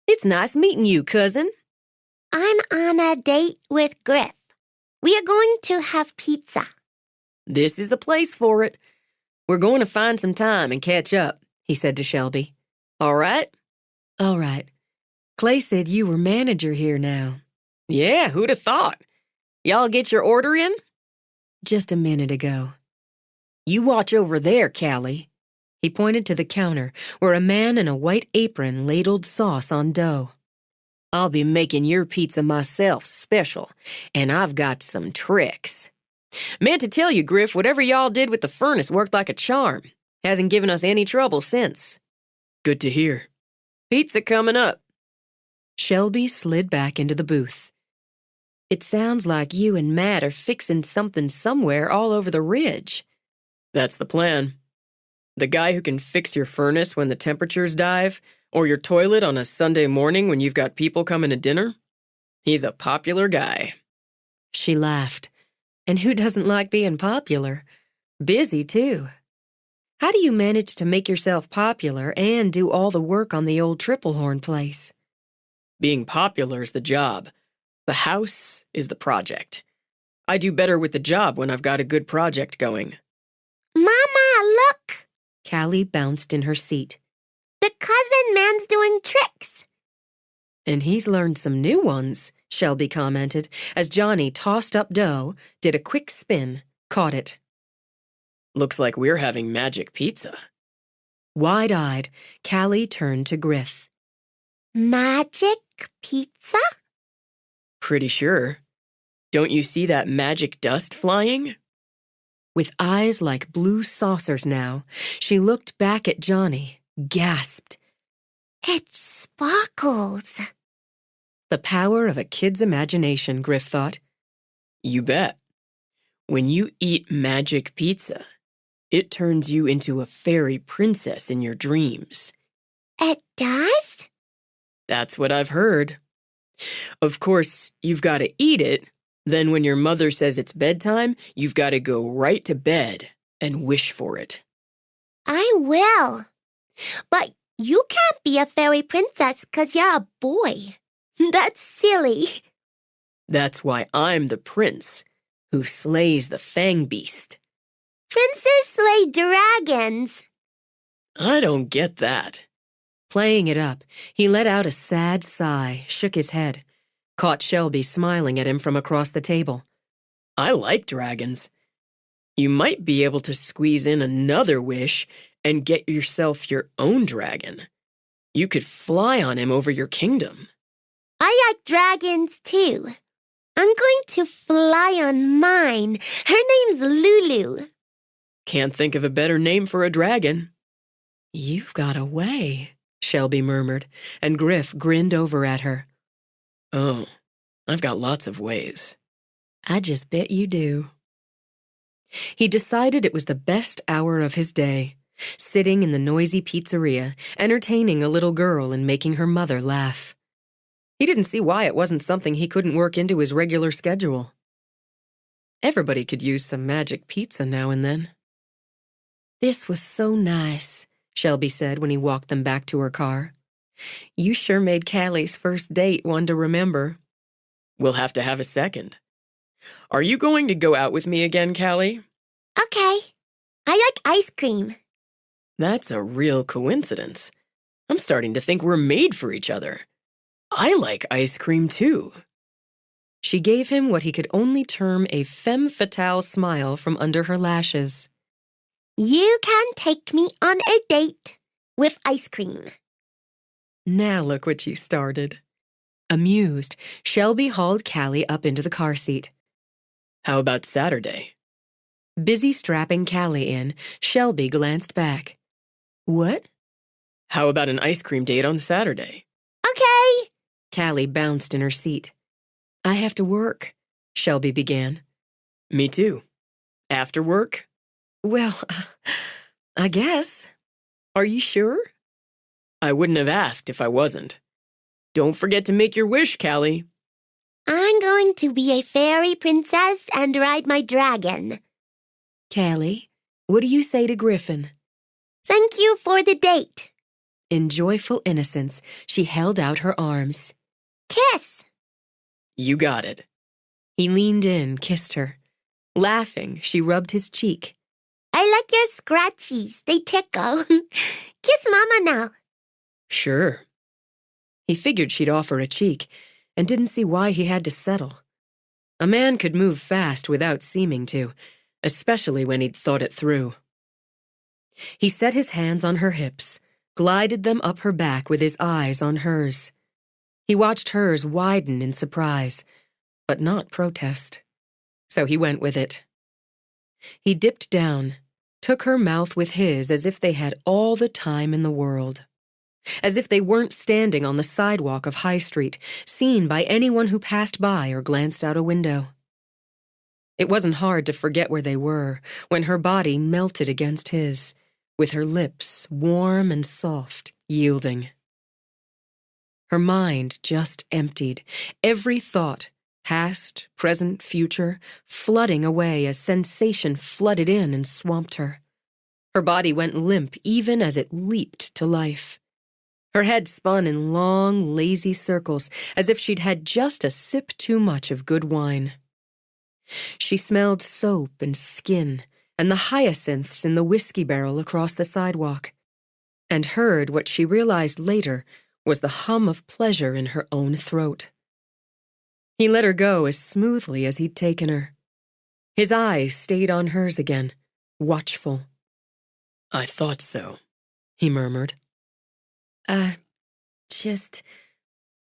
It's nice meeting you, cousin. I'm on a date with Griff. We are going to have pizza. This is the place for it. We're going to find some time and catch up, he said to Shelby. All right? All right. Clay said you were manager here now. Yeah, who'd have thought? Y'all get your order in? Just a minute ago. You watch over there, Callie. He pointed to the counter where a man in a white apron ladled sauce on dough. I'll be making your pizza myself special, and I've got some tricks. Meant to tell you, Griff, whatever y'all did with the furnace worked like a charm. Hasn't given us any trouble since. Good to hear. Pizza coming up. Shelby slid back into the booth. It sounds like you and Matt are fixing something somewhere all over the ridge. That's the plan. The guy who can fix your furnace when the temperatures dive, or your toilet on a Sunday morning when you've got people coming to dinner? He's a popular guy. She laughed. And who doesn't like being popular? Busy, too. How do you manage to make yourself popular and do all the work on the old Triplehorn place? Being popular is the job. The house is the project. I do better with the job when I've got a good project going. Mama, look! Callie bounced in her seat. The cousin man's doing tricks. And he's learned some new ones, Shelby commented, as Johnny tossed up dough, did a quick spin, caught it. Looks like we're having magic pizza. Wide-eyed, Callie turned to Griff. Magic pizza? Pretty sure. Don't you see that magic dust flying? With eyes like blue saucers now, she looked back at Johnny, gasped. It sparkles. The power of a kid's imagination, Griff thought. You bet. When you eat magic pizza, it turns you into a fairy princess in your dreams. It does? That's what I've heard. Of course, you've got to eat it. Then when your mother says it's bedtime, you've got to go right to bed and wish for it. I will. But you can't be a fairy princess 'cause you're a boy. That's silly. That's why I'm the prince who slays the fang beast. Princes slay dragons. I don't get that. Playing it up, he let out a sad sigh, shook his head, caught Shelby smiling at him from across the table. I like dragons. You might be able to squeeze in another wish and get yourself your own dragon. You could fly on him over your kingdom. I like dragons too. I'm going to fly on mine. Her name's Lulu. Can't think of a better name for a dragon. You've got a way, Shelby murmured, and Griff grinned over at her. Oh, I've got lots of ways. I just bet you do. He decided it was the best hour of his day, sitting in the noisy pizzeria, entertaining a little girl and making her mother laugh. He didn't see why it wasn't something he couldn't work into his regular schedule. Everybody could use some magic pizza now and then. This was so nice, Shelby said when he walked them back to her car. You sure made Callie's first date one to remember. We'll have to have a second. Are you going to go out with me again, Callie? Okay. I like ice cream. That's a real coincidence. I'm starting to think we're made for each other. I like ice cream too. She gave him what he could only term a femme fatale smile from under her lashes. You can take me on a date with ice cream. Now look what you started. Amused, Shelby hauled Callie up into the car seat. How about Saturday? Busy strapping Callie in, Shelby glanced back. What? How about an ice cream date on Saturday? Okay. Callie bounced in her seat. I have to work, Shelby began. Me too. After work? Well, I guess. Are you sure? I wouldn't have asked if I wasn't. Don't forget to make your wish, Callie. I'm going to be a fairy princess and ride my dragon. Callie, what do you say to Griffin? Thank you for the date. In joyful innocence, she held out her arms. Kiss. You got it. He leaned in, kissed her. Laughing, she rubbed his cheek. I like your scratchies. They tickle. Kiss Mama now. Sure. He figured she'd offer a cheek, and didn't see why he had to settle. A man could move fast without seeming to, especially when he'd thought it through. He set his hands on her hips, glided them up her back with his eyes on hers. He watched hers widen in surprise, but not protest. So he went with it. He dipped down, took her mouth with his as if they had all the time in the world. As if they weren't standing on the sidewalk of High Street, seen by anyone who passed by or glanced out a window. It wasn't hard to forget where they were when her body melted against his, with her lips warm and soft, yielding. Her mind just emptied, every thought, past, present, future, flooding away as sensation flooded in and swamped her. Her body went limp even as it leaped to life. Her head spun in long, lazy circles as if she'd had just a sip too much of good wine. She smelled soap and skin and the hyacinths in the whiskey barrel across the sidewalk, and heard what she realized later was the hum of pleasure in her own throat. He let her go as smoothly as he'd taken her. His eyes stayed on hers again, watchful. I thought so, he murmured.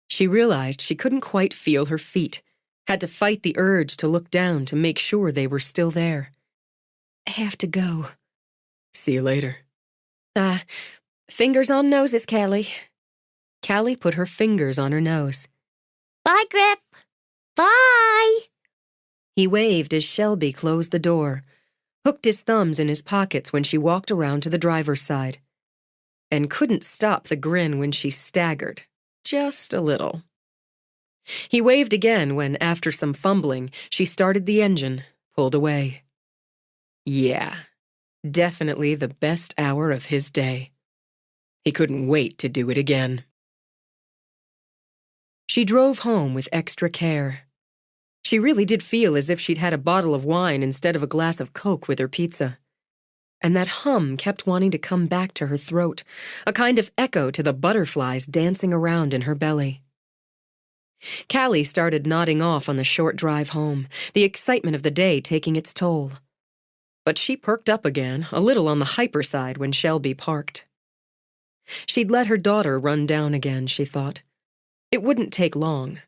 She realized she couldn't quite feel her feet, had to fight the urge to look down to make sure they were still there. Have to go. See you later. Fingers on noses, Callie. Callie put her fingers on her nose. Bye, Griff. Bye. He waved as Shelby closed the door, hooked his thumbs in his pockets when she walked around to the driver's side, and couldn't stop the grin when she staggered, just a little. He waved again when, after some fumbling, she started the engine, pulled away. Yeah, definitely the best hour of his day. He couldn't wait to do it again. She drove home with extra care. She really did feel as if she'd had a bottle of wine instead of a glass of Coke with her pizza. And that hum kept wanting to come back to her throat, a kind of echo to the butterflies dancing around in her belly. Callie started nodding off on the short drive home, the excitement of the day taking its toll. But she perked up again, a little on the hyper side when Shelby parked. She'd let her daughter run down again, she thought. It wouldn't take long.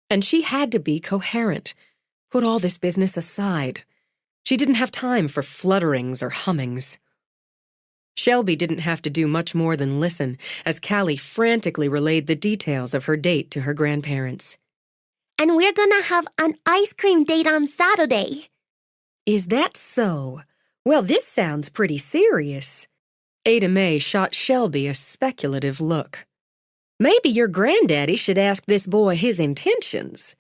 And she had to be coherent, put all this business aside. She didn't have time for flutterings or hummings. Shelby didn't have to do much more than listen as Callie frantically relayed the details of her date to her grandparents. And we're gonna have an ice cream date on Saturday. Is that so? Well, this sounds pretty serious. Ada Mae shot Shelby a speculative look. Maybe your granddaddy should ask this boy his intentions.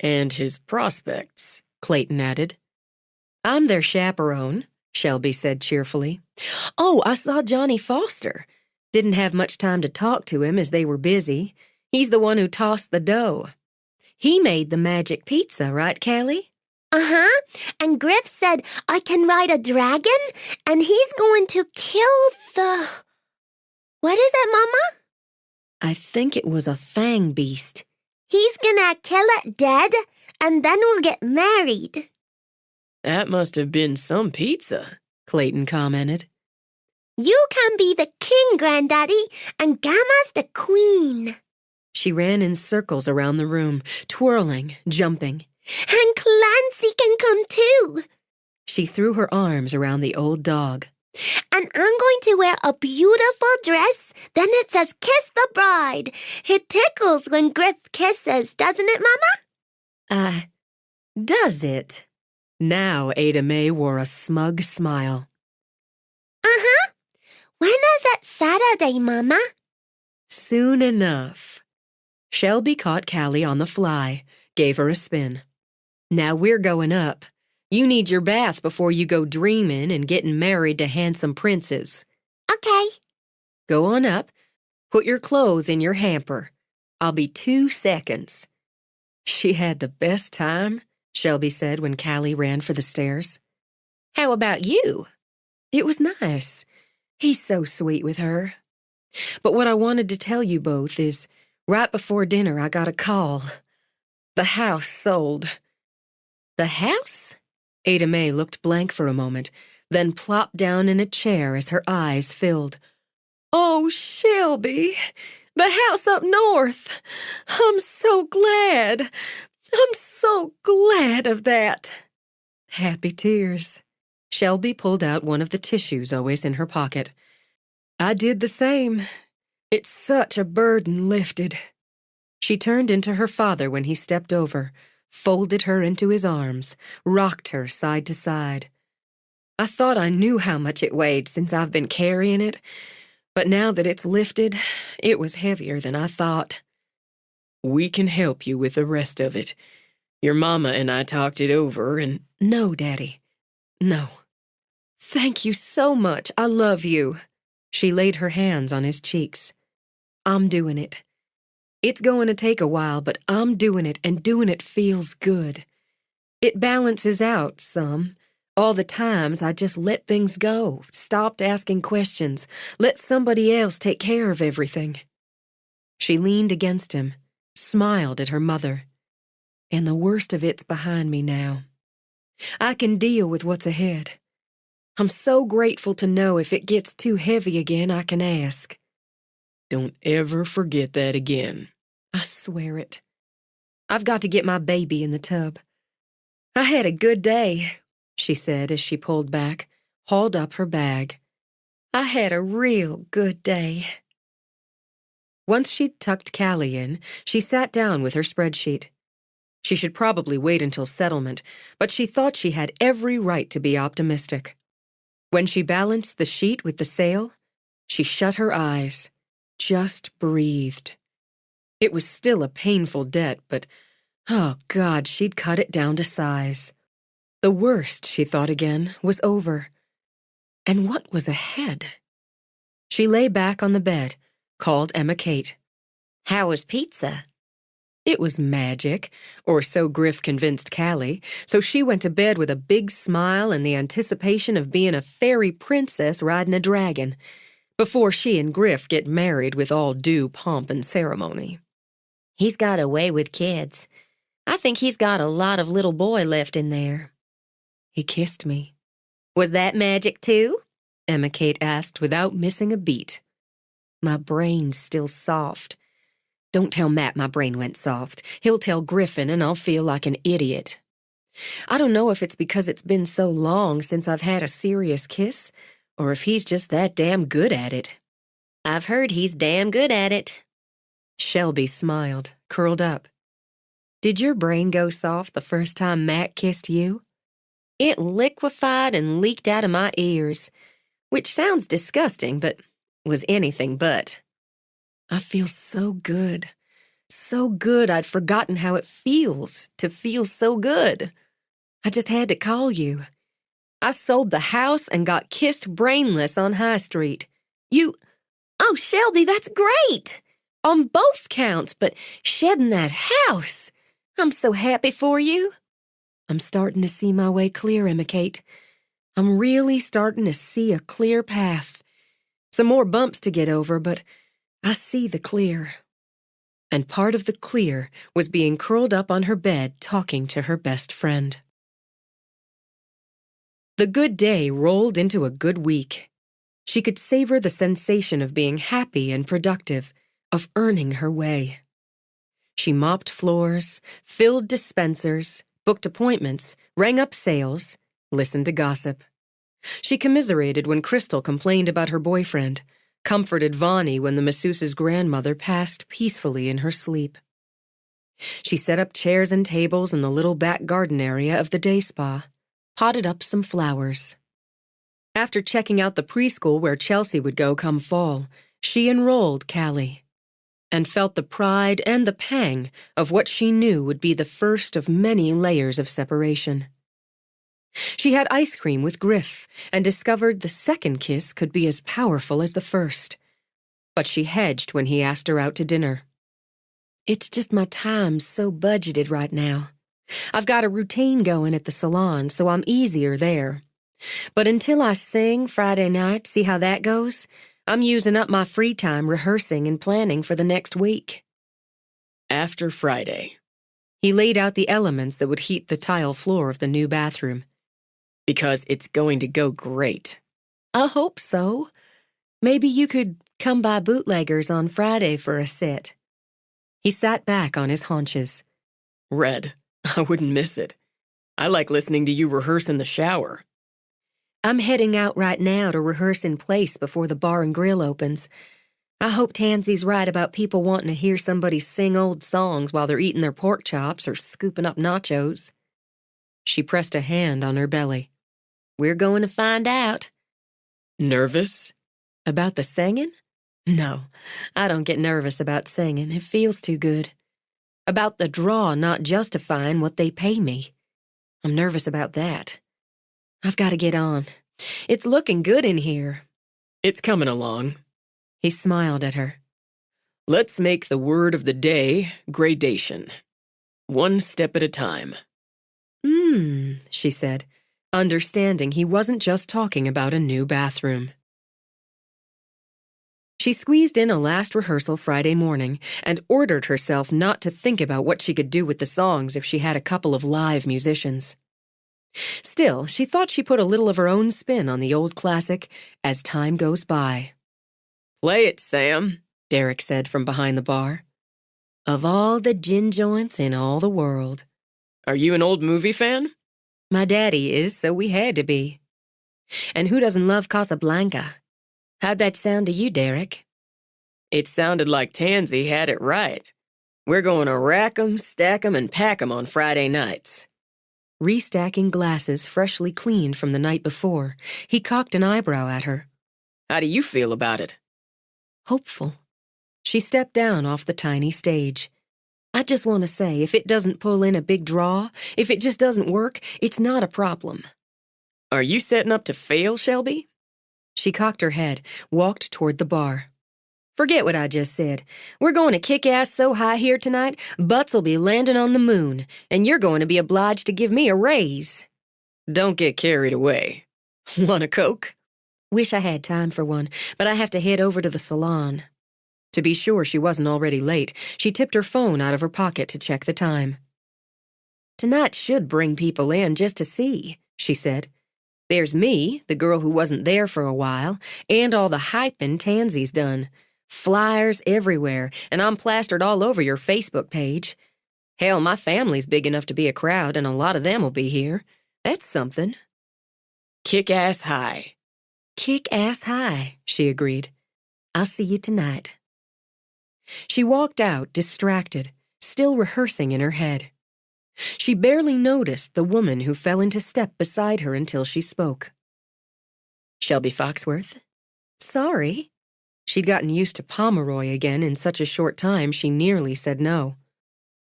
And his prospects, Clayton added. I'm their chaperone, Shelby said cheerfully. Oh, I saw Johnny Foster. Didn't have much time to talk to him as they were busy. He's the one who tossed the dough. He made the magic pizza, right, Callie? Uh-huh. And Griff said I can ride a dragon, and he's going to kill the... What is it, Mama? I think it was a fang beast. He's gonna kill it dead, and then we'll get married. That must have been some pizza, Clayton commented. You can be the king, Granddaddy, and Gamma's the queen. She ran in circles around the room, twirling, jumping. And Clancy can come too. She threw her arms around the old dog. And I'm going to wear a beautiful dress. Then it says, Kiss the Bride. It tickles when Griff kisses, doesn't it, Mama? Does it? Now Ada Mae wore a smug smile. Uh-huh. When is it Saturday, Mama? Soon enough. Shelby caught Callie on the fly, gave her a spin. Now we're going up. You need your bath before you go dreaming and getting married to handsome princes. Okay. Go on up. Put your clothes in your hamper. I'll be 2 seconds. She had the best time, Shelby said when Callie ran for the stairs. How about you? It was nice. He's so sweet with her. But what I wanted to tell you both is, right before dinner I got a call. The house sold. The house? Ada Mae looked blank for a moment, then plopped down in a chair as her eyes filled. Oh, Shelby, the house up north. I'm so glad. I'm so glad of that. Happy tears. Shelby pulled out one of the tissues always in her pocket. I did the same. It's such a burden lifted. She turned into her father when he stepped over, folded her into his arms, rocked her side to side. I thought I knew how much it weighed since I've been carrying it, but now that it's lifted, it was heavier than I thought. We can help you with the rest of it. Your mama and I talked it over and... No, Daddy. No. Thank you so much. I love you. She laid her hands on his cheeks. I'm doing it. It's going to take a while, but I'm doing it, and doing it feels good. It balances out some. All the times I just let things go, stopped asking questions, let somebody else take care of everything. She leaned against him, smiled at her mother. And the worst of it's behind me now. I can deal with what's ahead. I'm so grateful to know if it gets too heavy again, I can ask. Don't ever forget that again. I swear it. I've got to get my baby in the tub. I had a good day, she said as she pulled back, hauled up her bag. I had a real good day. Once she'd tucked Callie in, she sat down with her spreadsheet. She should probably wait until settlement, but she thought she had every right to be optimistic. When she balanced the sheet with the sale, she shut her eyes, just breathed. It was still a painful debt, but, oh God, she'd cut it down to size. The worst, she thought again, was over. And what was ahead? She lay back on the bed, called Emma Kate. How was pizza? It was magic, or so Griff convinced Callie, so she went to bed with a big smile and the anticipation of being a fairy princess riding a dragon, before she and Griff get married with all due pomp and ceremony. He's got a way with kids. I think he's got a lot of little boy left in there. He kissed me. Was that magic too? Emma Kate asked without missing a beat. My brain's still soft. Don't tell Matt my brain went soft. He'll tell Griffin and I'll feel like an idiot. I don't know if it's because it's been so long since I've had a serious kiss, or if he's just that damn good at it. I've heard he's damn good at it. Shelby smiled, curled up. Did your brain go soft the first time Matt kissed you? It liquefied and leaked out of my ears, which sounds disgusting, but was anything but. I feel so good. So good I'd forgotten how it feels to feel so good. I just had to call you. I sold the house and got kissed brainless on High Street. Oh, Shelby, that's great! On both counts, but shedding that house. I'm so happy for you. I'm starting to see my way clear, Emma Kate. I'm really starting to see a clear path. Some more bumps to get over, but I see the clear. And part of the clear was being curled up on her bed talking to her best friend. The good day rolled into a good week. She could savor the sensation of being happy and productive, of earning her way. She mopped floors, filled dispensers, booked appointments, rang up sales, listened to gossip. She commiserated when Crystal complained about her boyfriend, comforted Vonnie when the masseuse's grandmother passed peacefully in her sleep. She set up chairs and tables in the little back garden area of the day spa, potted up some flowers. After checking out the preschool where Chelsea would go come fall, she enrolled Callie, and felt the pride and the pang of what she knew would be the first of many layers of separation. She had ice cream with Griff and discovered the second kiss could be as powerful as the first. But she hedged when he asked her out to dinner. It's just my time's so budgeted right now. I've got a routine going at the salon, so I'm easier there. But until I sing Friday night, see how that goes, I'm using up my free time rehearsing and planning for the next week. After Friday. He laid out the elements that would heat the tile floor of the new bathroom. Because it's going to go great. I hope so. Maybe you could come by Bootleggers on Friday for a sit. He sat back on his haunches. Red, I wouldn't miss it. I like listening to you rehearse in the shower. I'm heading out right now to rehearse in place before the bar and grill opens. I hope Tansy's right about people wanting to hear somebody sing old songs while they're eating their pork chops or scooping up nachos. She pressed a hand on her belly. We're going to find out. Nervous? About the singing? No, I don't get nervous about singing. It feels too good. About the draw not justifying what they pay me. I'm nervous about that. I've got to get on. It's looking good in here. It's coming along. He smiled at her. Let's make the word of the day gradation. One step at a time. She said, understanding he wasn't just talking about a new bathroom. She squeezed in a last rehearsal Friday morning and ordered herself not to think about what she could do with the songs if she had a couple of live musicians. Still, she thought she put a little of her own spin on the old classic, As Time Goes By. Play it, Sam. Derek said from behind the bar. Of all the gin joints in all the world. Are you an old movie fan? My daddy is, so we had to be. And who doesn't love Casablanca? How'd that sound to you, Derek? It sounded like Tansy had it right. We're going to rack 'em, stack 'em, and pack 'em on Friday nights. Restacking glasses freshly cleaned from the night before, he cocked an eyebrow at her. How do you feel about it? Hopeful. She stepped down off the tiny stage. I just want to say, if it doesn't pull in a big draw, if it just doesn't work, it's not a problem. Are you setting up to fail, Shelby? She cocked her head, walked toward the bar. Forget what I just said. We're going to kick ass so high here tonight, butts'll be landing on the moon, and you're going to be obliged to give me a raise. Don't get carried away. Want a Coke? Wish I had time for one, but I have to head over to the salon. To be sure she wasn't already late, she tipped her phone out of her pocket to check the time. Tonight should bring people in just to see, she said. There's me, the girl who wasn't there for a while, and all the hypin' Tansy's done. Flyers everywhere, and I'm plastered all over your Facebook page. Hell, my family's big enough to be a crowd, and a lot of them will be here. That's something. Kick ass high. Kick ass high, she agreed. I'll see you tonight. She walked out, distracted, still rehearsing in her head. She barely noticed the woman who fell into step beside her until she spoke. Shelby Foxworth? Sorry. She'd gotten used to Pomeroy again in such a short time she nearly said no.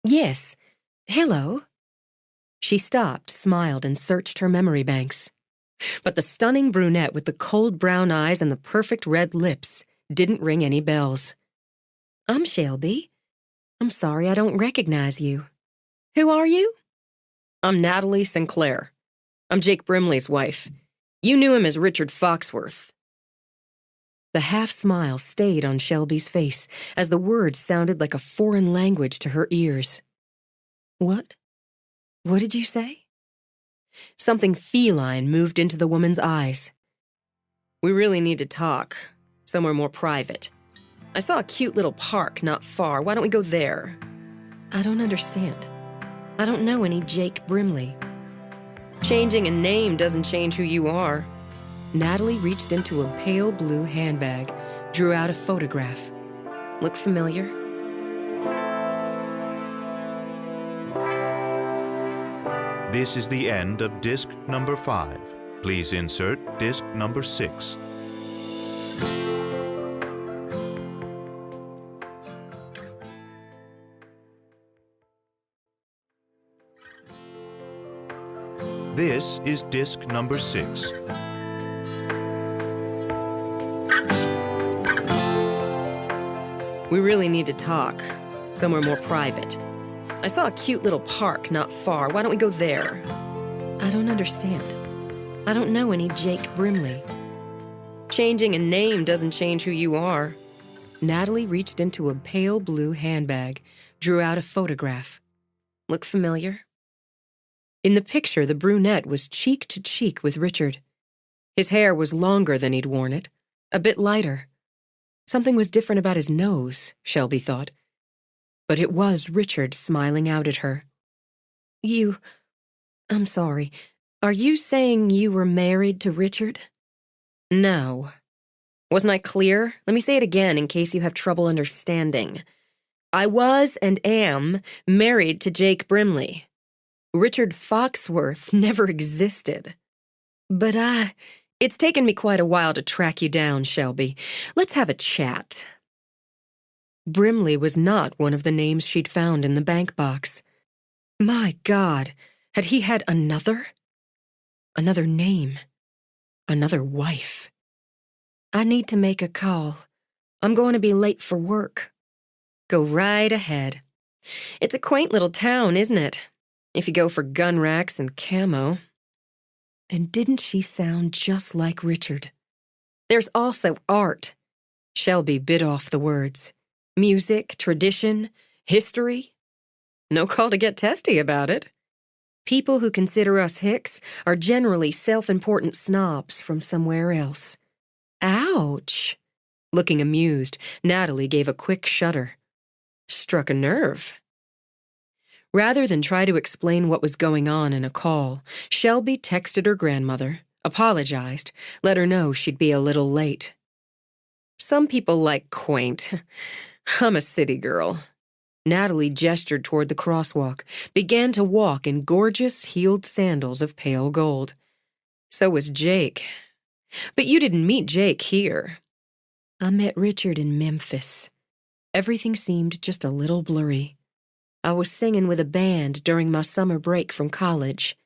Yes. Hello. She stopped, smiled, and searched her memory banks. But the stunning brunette with the cold brown eyes and the perfect red lips didn't ring any bells. I'm Shelby. I'm sorry I don't recognize you. Who are you? I'm Natalie Sinclair. I'm Jake Brimley's wife. You knew him as Richard Foxworth. The half-smile stayed on Shelby's face as the words sounded like a foreign language to her ears. What? What did you say? Something feline moved into the woman's eyes. We really need to talk. Somewhere more private. I saw a cute little park not far. Why don't we go there? I don't understand. I don't know any Jake Brimley. Changing a name doesn't change who you are. Natalie reached into a pale blue handbag, drew out a photograph. Look familiar? This is the end of disc number 5. Please insert disc number 6. This is disc number 6. We really need to talk. Somewhere more private. I saw a cute little park not far. Why don't we go there? I don't understand. I don't know any Jake Brimley. Changing a name doesn't change who you are. Natalie reached into a pale blue handbag, drew out a photograph. Look familiar? In the picture, the brunette was cheek to cheek with Richard. His hair was longer than he'd worn it, a bit lighter. Something was different about his nose, Shelby thought. But it was Richard smiling out at her. I'm sorry. Are you saying you were married to Richard? No. Wasn't I clear? Let me say it again in case you have trouble understanding. I was and am married to Jake Brimley. Richard Foxworth never existed. But It's taken me quite a while to track you down, Shelby. Let's have a chat. Brimley was not one of the names she'd found in the bank box. My God, had he had another? Another name. Another wife. I need to make a call. I'm going to be late for work. Go right ahead. It's a quaint little town, isn't it? If you go for gun racks and camo. And didn't she sound just like Richard? There's also art. Shelby bit off the words. Music, tradition, history. No call to get testy about it. People who consider us hicks are generally self-important snobs from somewhere else. Ouch. Looking amused, Natalie gave a quick shudder. Struck a nerve. Rather than try to explain what was going on in a call, Shelby texted her grandmother, apologized, let her know she'd be a little late. Some people like quaint. I'm a city girl. Natalie gestured toward the crosswalk, began to walk in gorgeous heeled sandals of pale gold. So was Jake. But you didn't meet Jake here. I met Richard in Memphis. Everything seemed just a little blurry. I was singing with a band during my summer break from college,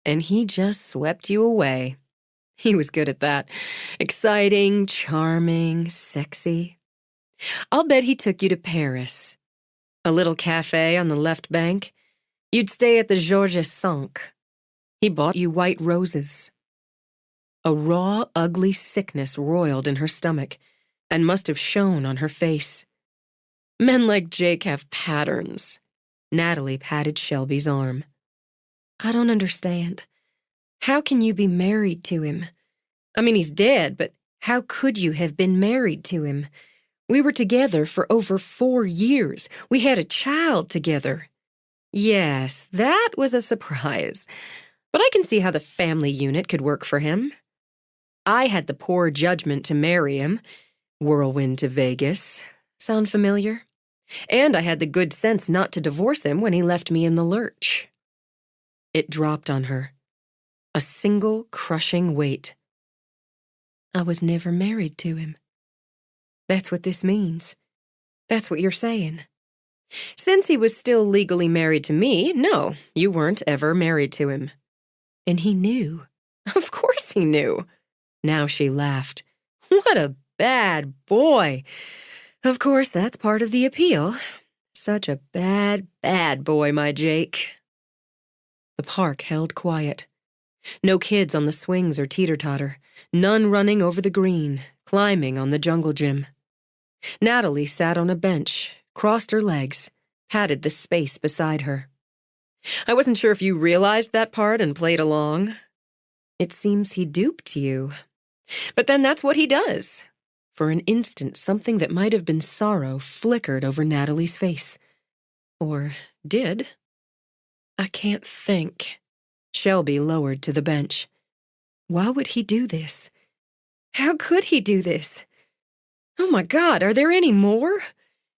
and he just swept you away. He was good at that. Exciting, charming, sexy. I'll bet he took you to Paris. A little cafe on the left bank. You'd stay at the Georges V. He bought you white roses. A raw, ugly sickness roiled in her stomach and must have shown on her face. Men like Jake have patterns. Natalie patted Shelby's arm. I don't understand. How can you be married to him? I mean, he's dead, but how could you have been married to him? We were together for over 4 years. We had a child together. Yes, that was a surprise. But I can see how the family unit could work for him. I had the poor judgment to marry him. Whirlwind to Vegas. Sound familiar? And I had the good sense not to divorce him when he left me in the lurch. It dropped on her. A single crushing weight. I was never married to him. That's what this means. That's what you're saying. Since he was still legally married to me, no, you weren't ever married to him. And he knew. Of course he knew. Now she laughed. What a bad boy. Of course, that's part of the appeal. Such a bad, bad boy, my Jake. The park held quiet. No kids on the swings or teeter-totter. None running over the green, climbing on the jungle gym. Natalie sat on a bench, crossed her legs, patted the space beside her. I wasn't sure if you realized that part and played along. It seems he duped you. But then that's what he does. For an instant, something that might have been sorrow flickered over Natalie's face. Or did. I can't think. Shelby lowered to the bench. Why would he do this? How could he do this? Oh my God, are there any more?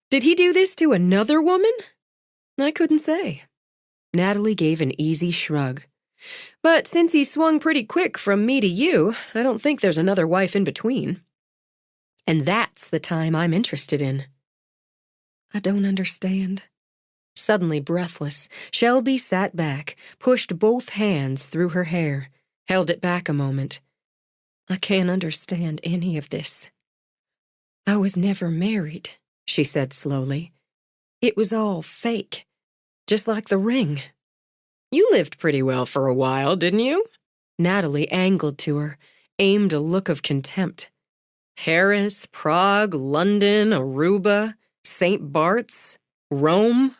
Did he do this to another woman? I couldn't say. Natalie gave an easy shrug. But since he swung pretty quick from me to you, I don't think there's another wife in between. And that's the time I'm interested in. I don't understand. Suddenly breathless, Shelby sat back, pushed both hands through her hair, held it back a moment. I can't understand any of this. I was never married, she said slowly. It was all fake, just like the ring. You lived pretty well for a while, didn't you? Natalie angled to her, aimed a look of contempt. Paris, Prague, London, Aruba, St. Bart's, Rome.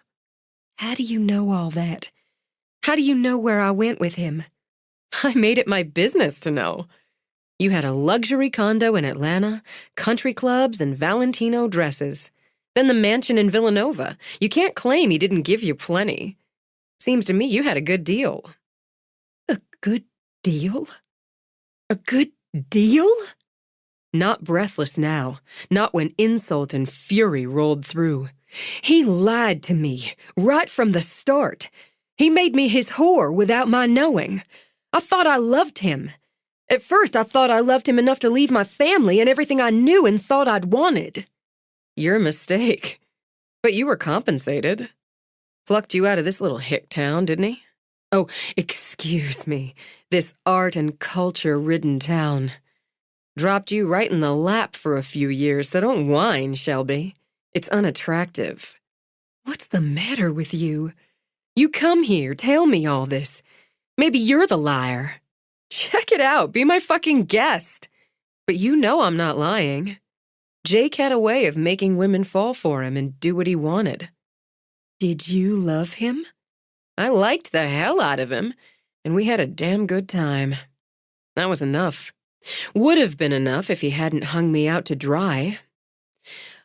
How do you know all that? How do you know where I went with him? I made it my business to know. You had a luxury condo in Atlanta, country clubs, and Valentino dresses. Then the mansion in Villanova. You can't claim he didn't give you plenty. Seems to me you had a good deal. A good deal? A good deal? Not breathless now, not when insult and fury rolled through. He lied to me, right from the start. He made me his whore without my knowing. I thought I loved him. At first, I thought I loved him enough to leave my family and everything I knew and thought I'd wanted. Your mistake. But you were compensated. Plucked you out of this little hick town, didn't he? Oh, excuse me. This art and culture-ridden town. Dropped you right in the lap for a few years, so don't whine, Shelby. It's unattractive. What's the matter with you? You come here, tell me all this. Maybe you're the liar. Check it out, be my fucking guest. But you know I'm not lying. Jake had a way of making women fall for him and do what he wanted. Did you love him? I liked the hell out of him, and we had a damn good time. That was enough. Would have been enough if he hadn't hung me out to dry.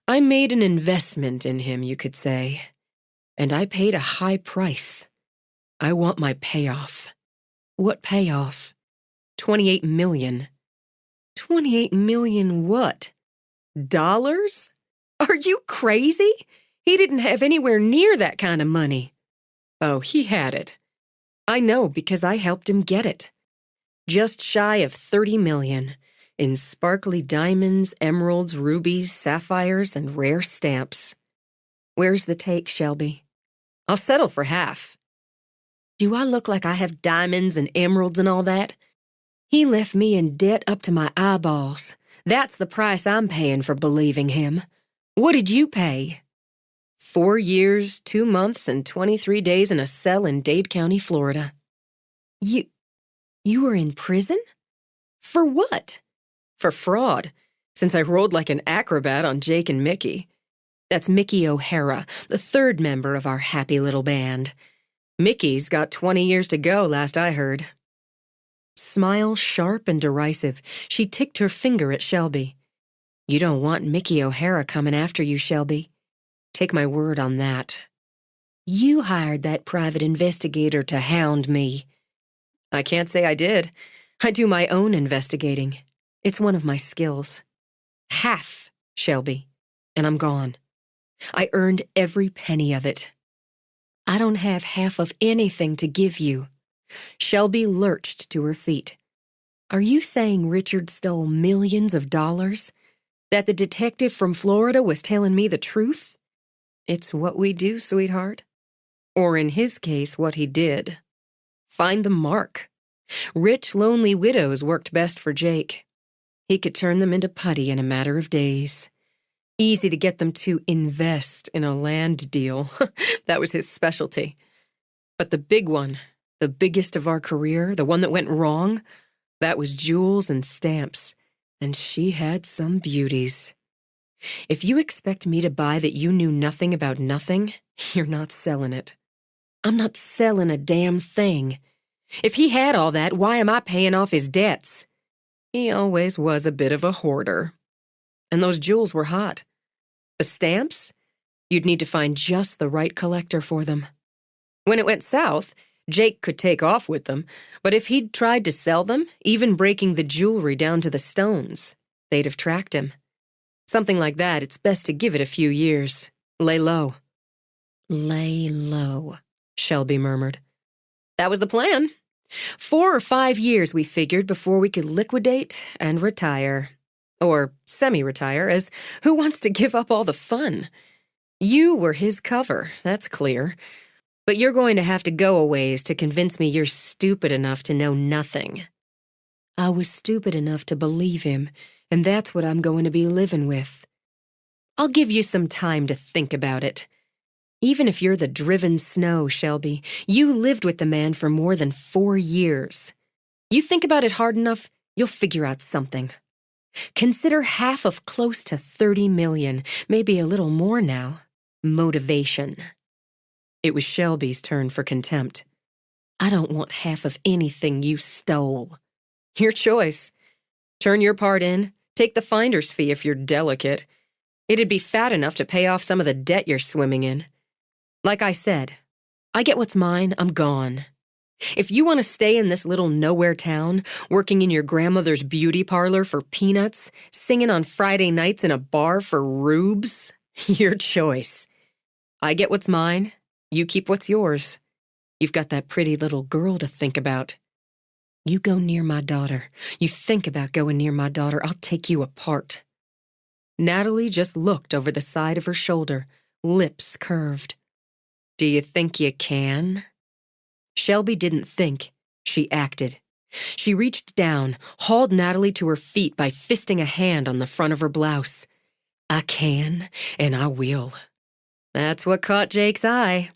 I made an investment in him, you could say, and I paid a high price. I want my payoff. What payoff? 28 million. 28 million what? Dollars? Are you crazy? He didn't have anywhere near that kind of money. Oh, he had it. I know because I helped him get it. Just shy of 30 million in sparkly diamonds, emeralds, rubies, sapphires, and rare stamps. Where's the take, Shelby? I'll settle for half. Do I look like I have diamonds and emeralds and all that? He left me in debt up to my eyeballs. That's the price I'm paying for believing him. What did you pay? 4 years, 2 months, and 23 days in a cell in Dade County, Florida. You were in prison? For what? For fraud, since I rolled like an acrobat on Jake and Mickey. That's Mickey O'Hara, the third member of our happy little band. Mickey's got 20 years to go, last I heard. Smile sharp and derisive, she ticked her finger at Shelby. You don't want Mickey O'Hara coming after you, Shelby. Take my word on that. You hired that private investigator to hound me. I can't say I did. I do my own investigating. It's one of my skills. Half, Shelby, and I'm gone. I earned every penny of it. I don't have half of anything to give you. Shelby lurched to her feet. Are you saying Richard stole millions of dollars? That the detective from Florida was telling me the truth? It's what we do, sweetheart. Or in his case, what he did. Find the mark. Rich, lonely widows worked best for Jake. He could turn them into putty in a matter of days. Easy to get them to invest in a land deal. That was his specialty. But the big one, the biggest of our career, the one that went wrong, that was jewels and stamps. And she had some beauties. If you expect me to buy that you knew nothing about nothing, you're not selling it. I'm not selling a damn thing. If he had all that, why am I paying off his debts? He always was a bit of a hoarder. And those jewels were hot. The stamps? You'd need to find just the right collector for them. When it went south, Jake could take off with them, but if he'd tried to sell them, even breaking the jewelry down to the stones, they'd have tracked him. Something like that, it's best to give it a few years. Lay low. Lay low, Shelby murmured. That was the plan. 4 or 5 years, we figured, before we could liquidate and retire. Or semi-retire, as who wants to give up all the fun? You were his cover, that's clear. But you're going to have to go a ways to convince me you're stupid enough to know nothing. I was stupid enough to believe him, and that's what I'm going to be living with. I'll give you some time to think about it. Even if you're the driven snow, Shelby, you lived with the man for more than 4 years. You think about it hard enough, you'll figure out something. Consider half of close to 30 million, maybe a little more now. Motivation. It was Shelby's turn for contempt. I don't want half of anything you stole. Your choice. Turn your part in, take the finder's fee if you're delicate. It'd be fat enough to pay off some of the debt you're swimming in. Like I said, I get what's mine, I'm gone. If you want to stay in this little nowhere town, working in your grandmother's beauty parlor for peanuts, singing on Friday nights in a bar for rubes, your choice. I get what's mine, you keep what's yours. You've got that pretty little girl to think about. You go near my daughter. You think about going near my daughter, I'll take you apart. Natalie just looked over the side of her shoulder, lips curved. Do you think you can? Shelby didn't think. She acted. She reached down, hauled Natalie to her feet by fisting a hand on the front of her blouse. I can, and I will. That's what caught Jake's eye.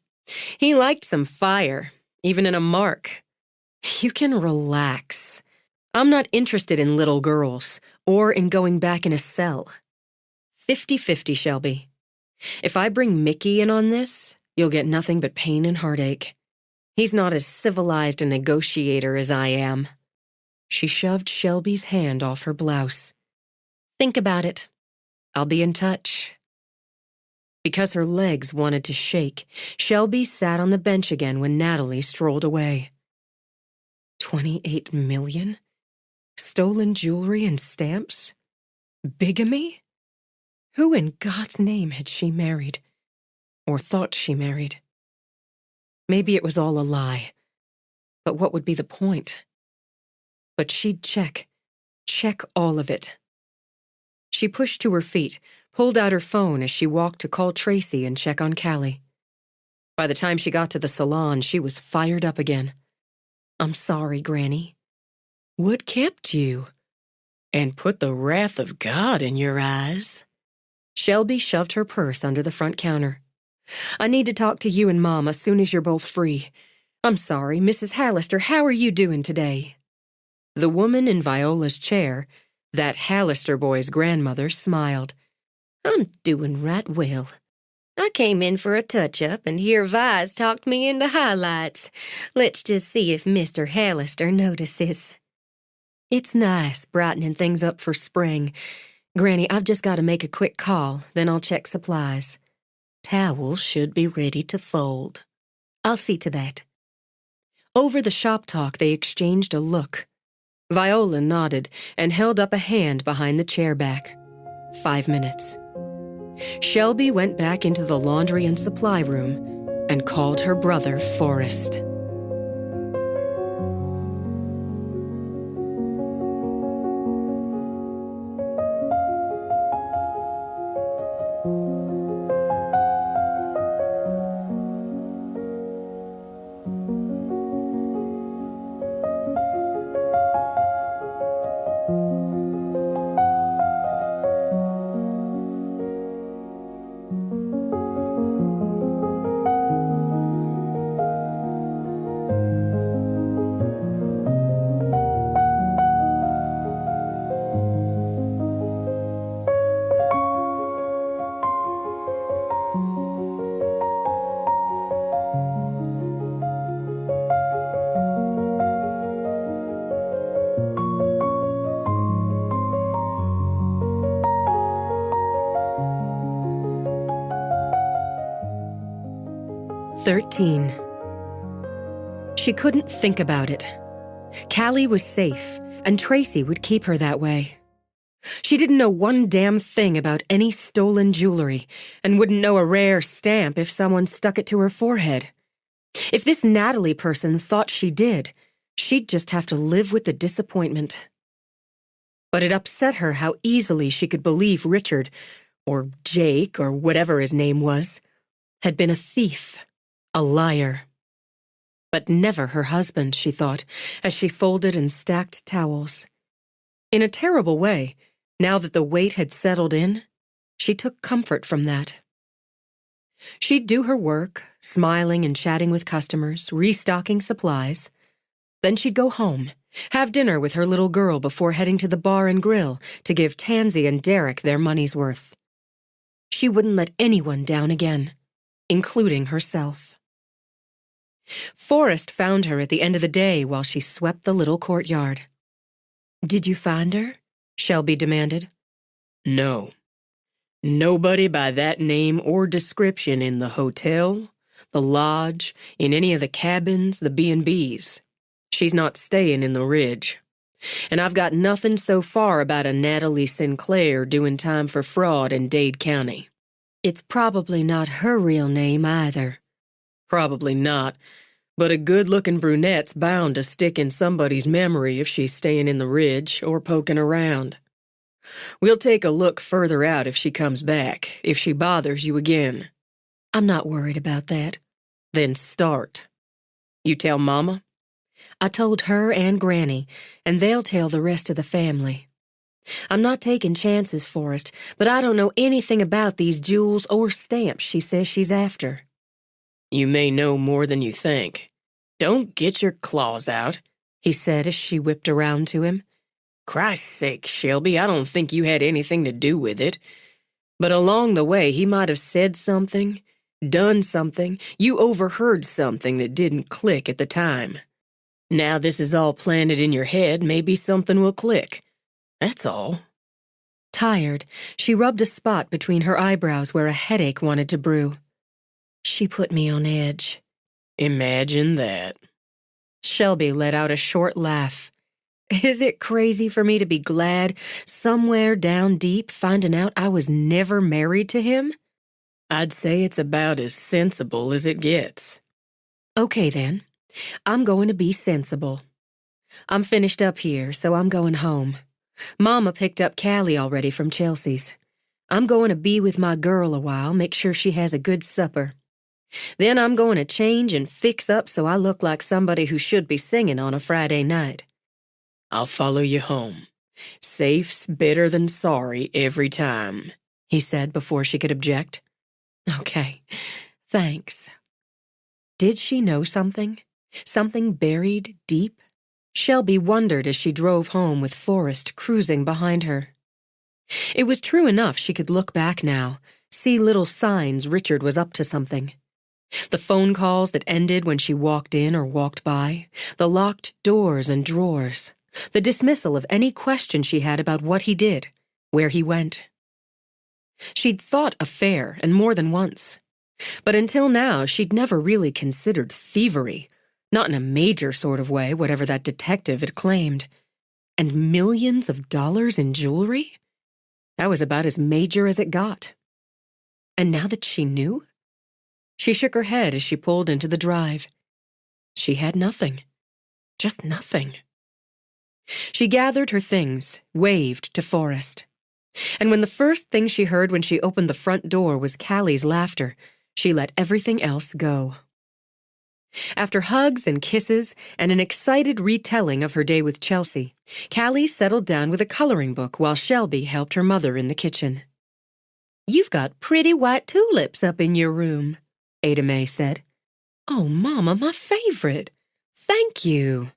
He liked some fire, even in a mark. You can relax. I'm not interested in little girls, or in going back in a cell. 50-50, Shelby. If I bring Mickey in on this, you'll get nothing but pain and heartache. He's not as civilized a negotiator as I am. She shoved Shelby's hand off her blouse. Think about it. I'll be in touch. Because her legs wanted to shake, Shelby sat on the bench again when Natalie strolled away. 28 million? Stolen jewelry and stamps? Bigamy? Who in God's name had she married? Or thought she married? Maybe it was all a lie. But what would be the point? But she'd check all of it. She pushed to her feet, pulled out her phone as she walked to call Tracy and check on Callie. By the time she got to the salon, she was fired up again. I'm sorry, Granny. What kept you? And put the wrath of God in your eyes. Shelby shoved her purse under the front counter. I need to talk to you and Mom as soon as you're both free. I'm sorry, Mrs. Hallister, how are you doing today? The woman in Viola's chair, that Hallister boy's grandmother, smiled. I'm doing right well. I came in for a touch-up, and here Vi's talked me into highlights. Let's just see if Mr. Hallister notices. It's nice brightening things up for spring. Granny, I've just got to make a quick call, then I'll check supplies. Towels should be ready to fold. I'll see to that. Over the shop talk, they exchanged a look. Viola nodded and held up a hand behind the chair back. 5 minutes. Shelby went back into the laundry and supply room and called her brother Forrest. "13." She couldn't think about it. Callie was safe, and Tracy would keep her that way. She didn't know one damn thing about any stolen jewelry, and wouldn't know a rare stamp if someone stuck it to her forehead. If this Natalie person thought she did, she'd just have to live with the disappointment. But it upset her how easily she could believe Richard, or Jake, or whatever his name was, had been a thief. A liar. But never her husband, she thought, as she folded and stacked towels. In a terrible way, now that the weight had settled in, she took comfort from that. She'd do her work, smiling and chatting with customers, restocking supplies. Then she'd go home, have dinner with her little girl before heading to the bar and grill to give Tansy and Derek their money's worth. She wouldn't let anyone down again, including herself. Forrest found her at the end of the day while she swept the little courtyard. "Did you find her?" Shelby demanded. "No. Nobody by that name or description in the hotel, the lodge, in any of the cabins, the B&Bs. She's not staying in the Ridge. And I've got nothing so far about a Natalie Sinclair doing time for fraud in Dade County." "It's probably not her real name either." "Probably not, but a good-looking brunette's bound to stick in somebody's memory if she's staying in the Ridge or poking around. We'll take a look further out if she comes back, if she bothers you again." "I'm not worried about that." "Then start. You tell Mama?" "I told her and Granny, and they'll tell the rest of the family. I'm not taking chances, Forrest, but I don't know anything about these jewels or stamps she says she's after." "You may know more than you think. Don't get your claws out," he said as she whipped around to him. "Christ's sake, Shelby, I don't think you had anything to do with it. But along the way, he might have said something, done something, you overheard something that didn't click at the time. Now this is all planted in your head, maybe something will click. That's all. Tired, she rubbed a spot between her eyebrows where a headache wanted to brew. She put me on edge. Imagine that. Shelby let out a short laugh. Is it crazy for me to be glad, somewhere down deep, finding out I was never married to him? I'd say it's about as sensible as it gets. Okay, then. I'm going to be sensible. I'm finished up here, so I'm going home. Mama picked up Callie already from Chelsea's. I'm going to be with my girl a while, make sure she has a good supper. Then I'm going to change and fix up so I look like somebody who should be singing on a Friday night. I'll follow you home. Safe's better than sorry every time, he said before she could object. Okay, thanks. Did she know something? Something buried deep? Shelby wondered as she drove home with Forrest cruising behind her. It was true enough she could look back now, see little signs Richard was up to something. The phone calls that ended when she walked in or walked by, the locked doors and drawers, the dismissal of any question she had about what he did, where he went. She'd thought affair, and more than once. But until now, she'd never really considered thievery, not in a major sort of way, whatever that detective had claimed. And millions of dollars in jewelry? That was about as major as it got. And now that she knew? She shook her head as she pulled into the drive. She had nothing. Just nothing. She gathered her things, waved to Forrest. And when the first thing she heard when she opened the front door was Callie's laughter, she let everything else go. After hugs and kisses and an excited retelling of her day with Chelsea, Callie settled down with a coloring book while Shelby helped her mother in the kitchen. "You've got pretty white tulips up in your room," Ada Mae said. "Oh, Mama, my favorite. Thank you."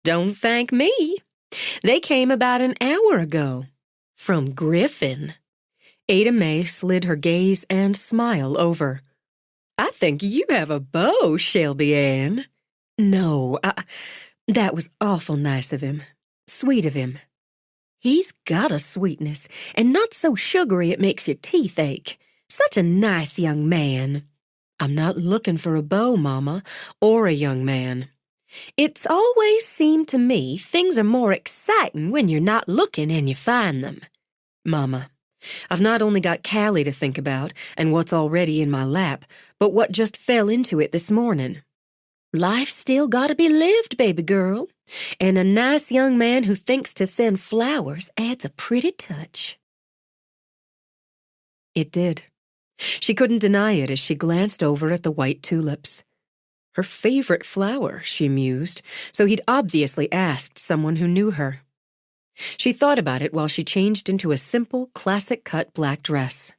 "Don't thank me. They came about an hour ago. From Griffin." Ada Mae slid her gaze and smile over. "I think you have a beau, Shelby Ann." "No, that was awful nice of him. Sweet of him. He's got a sweetness, and not so sugary it makes your teeth ache. Such a nice young man." "I'm not looking for a beau, Mama, or a young man. It's always seemed to me things are more exciting when you're not looking and you find them. Mama, I've not only got Callie to think about and what's already in my lap, but what just fell into it this morning. Life's still gotta be lived, baby girl, and a nice young man who thinks to send flowers adds a pretty touch." It did. She couldn't deny it as she glanced over at the white tulips. Her favorite flower, she mused, so he'd obviously asked someone who knew her. She thought about it while she changed into a simple, classic-cut black dress.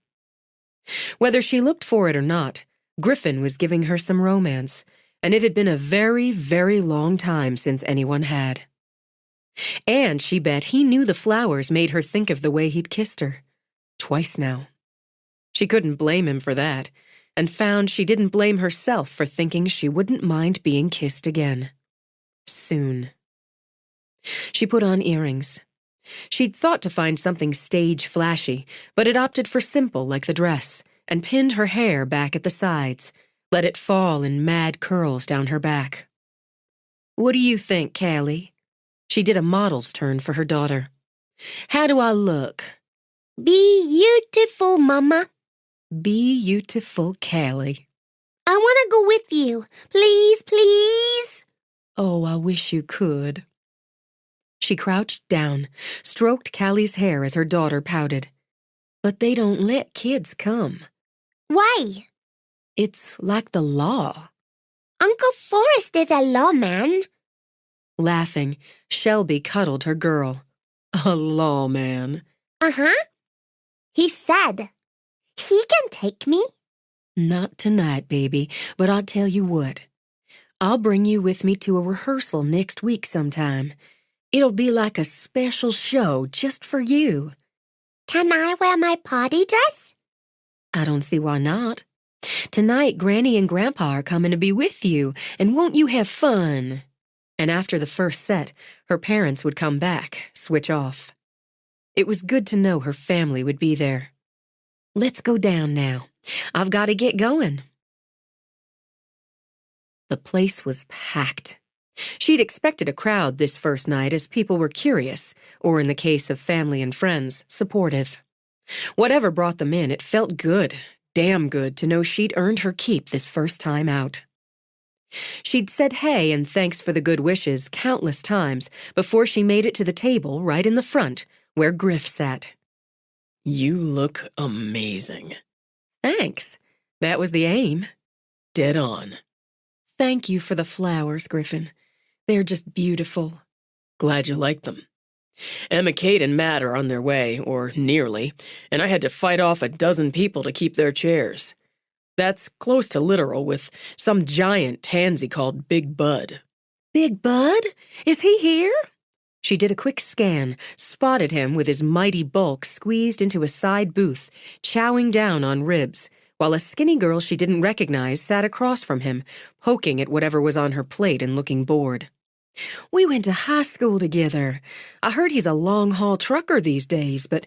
Whether she looked for it or not, Griffin was giving her some romance, and it had been a very, very long time since anyone had. And she bet he knew the flowers made her think of the way he'd kissed her. Twice now. She couldn't blame him for that, and found she didn't blame herself for thinking she wouldn't mind being kissed again. Soon. She put on earrings. She'd thought to find something stage flashy, but had opted for simple like the dress, and pinned her hair back at the sides, let it fall in mad curls down her back. "What do you think, Callie?" She did a model's turn for her daughter. "How do I look?" Beautiful, Mama. Beautiful, Callie. I want to go with you. Please, please. Oh, I wish you could. She crouched down, stroked Callie's hair as her daughter pouted. "But they don't let kids come." Why? "It's like the law." Uncle Forrest is a lawman. Laughing, Shelby cuddled her girl. "A lawman." Uh-huh. He said, he can take me. "Not tonight, baby, but I'll tell you what. I'll bring you with me to a rehearsal next week sometime. It'll be like a special show just for you." Can I wear my party dress? "I don't see why not. Tonight, Granny and Grandpa are coming to be with you, and won't you have fun?" And after the first set, her parents would come back, switch off. It was good to know her family would be there. Let's go down now. I've got to get going. The place was packed. She'd expected a crowd this first night as people were curious, or in the case of family and friends, supportive. Whatever brought them in, it felt good, damn good, to know she'd earned her keep this first time out. She'd said hey and thanks for the good wishes countless times before she made it to the table right in the front where Griff sat. You look amazing. Thanks. That was the aim. Dead on. Thank you for the flowers, Griffin. They're just beautiful. Glad you like them. Emma, Kate, and Matt are on their way, or nearly, and I had to fight off a dozen people to keep their chairs. That's close to literal, with some giant tansy called Big Bud. Big Bud? Is he here? She did a quick scan, spotted him with his mighty bulk squeezed into a side booth, chowing down on ribs, while a skinny girl she didn't recognize sat across from him, poking at whatever was on her plate and looking bored. We went to high school together. I heard he's a long-haul trucker these days, but...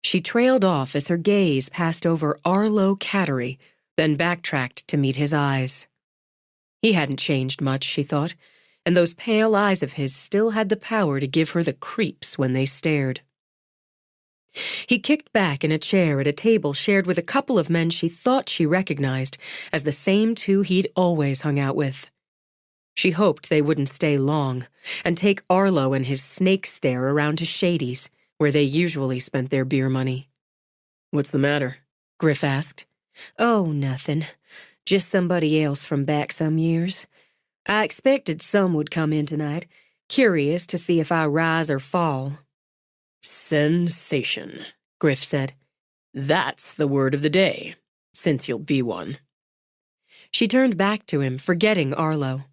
She trailed off as her gaze passed over Arlo Cattery, then backtracked to meet his eyes. He hadn't changed much, she thought, and those pale eyes of his still had the power to give her the creeps when they stared. He kicked back in a chair at a table shared with a couple of men she thought she recognized as the same two he'd always hung out with. She hoped they wouldn't stay long and take Arlo and his snake stare around to Shady's, where they usually spent their beer money. What's the matter? Griff asked. Oh, nothing. Just somebody else from back some years. I expected some would come in tonight, curious to see if I rise or fall. Sensation, Griff said. That's the word of the day, since you'll be one. She turned back to him, forgetting Arlo.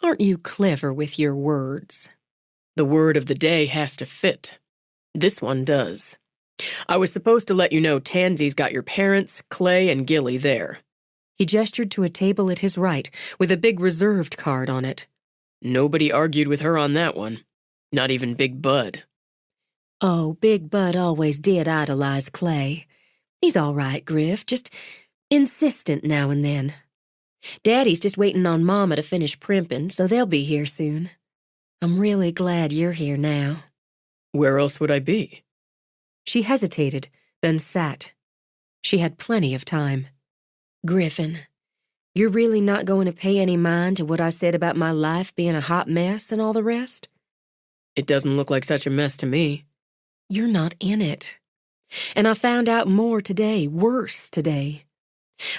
Aren't you clever with your words? The word of the day has to fit. This one does. I was supposed to let you know Tansy's got your parents, Clay, and Gilly there. He gestured to a table at his right, with a big reserved card on it. Nobody argued with her on that one. Not even Big Bud. Oh, Big Bud always did idolize Clay. He's all right, Griff, just insistent now and then. Daddy's just waiting on Mama to finish primping, so they'll be here soon. I'm really glad you're here now. Where else would I be? She hesitated, then sat. She had plenty of time. Griffin, you're really not going to pay any mind to what I said about my life being a hot mess and all the rest? It doesn't look like such a mess to me. You're not in it. And I found out more today, worse today.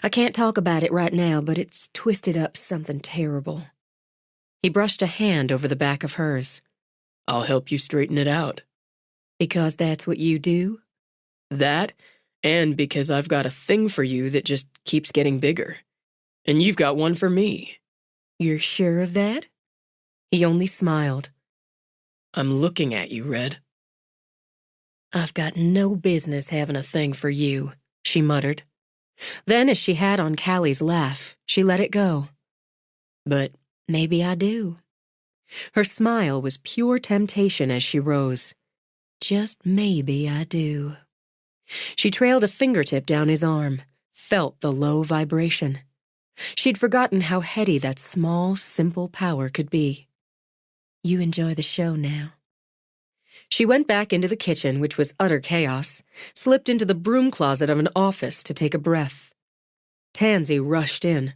I can't talk about it right now, but it's twisted up something terrible. He brushed a hand over the back of hers. I'll help you straighten it out. Because that's what you do? That, and because I've got a thing for you that just keeps getting bigger. And you've got one for me. You're sure of that? He only smiled. I'm looking at you, Red. I've got no business having a thing for you, she muttered. Then, as she had on Callie's laugh, she let it go. But maybe I do. Her smile was pure temptation as she rose. Just maybe I do. She trailed a fingertip down his arm, felt the low vibration. She'd forgotten how heady that small, simple power could be. You enjoy the show now. She went back into the kitchen, which was utter chaos, slipped into the broom closet of an office to take a breath. Tansy rushed in.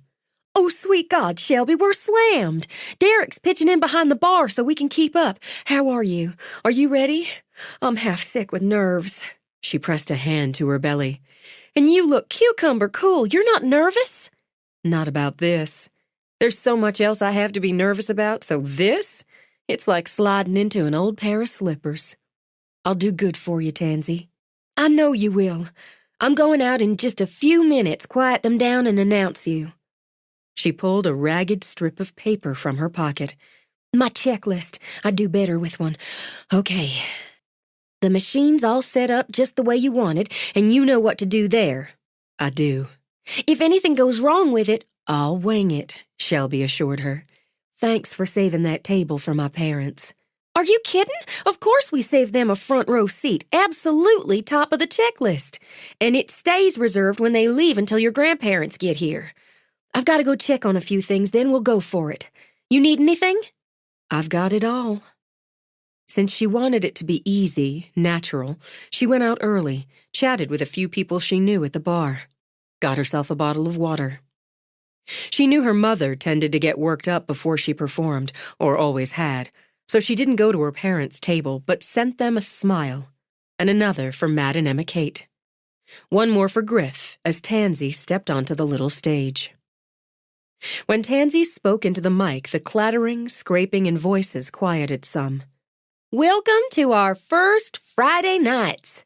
Oh, sweet God, Shelby, we're slammed. Derek's pitching in behind the bar so we can keep up. How are you? Are you ready? I'm half sick with nerves. She pressed a hand to her belly. And you look cucumber cool. You're not nervous? Not about this. There's so much else I have to be nervous about, so this? It's like sliding into an old pair of slippers. I'll do good for you, Tansy. I know you will. I'm going out in just a few minutes, quiet them down and announce you. She pulled a ragged strip of paper from her pocket. My checklist. I'd do better with one. Okay. The machine's all set up just the way you want it, and you know what to do there. I do. If anything goes wrong with it, I'll wing it, Shelby assured her. Thanks for saving that table for my parents. Are you kidding? Of course we saved them a front row seat, absolutely top of the checklist. And it stays reserved when they leave until your grandparents get here. I've got to go check on a few things, then we'll go for it. You need anything? I've got it all. Since she wanted it to be easy, natural, she went out early, chatted with a few people she knew at the bar, got herself a bottle of water. She knew her mother tended to get worked up before she performed, or always had, so she didn't go to her parents' table, but sent them a smile, and another for Matt and Emma Kate. One more for Griff, as Tansy stepped onto the little stage. When Tansy spoke into the mic, the clattering, scraping, and voices quieted some. Welcome to our first Friday nights.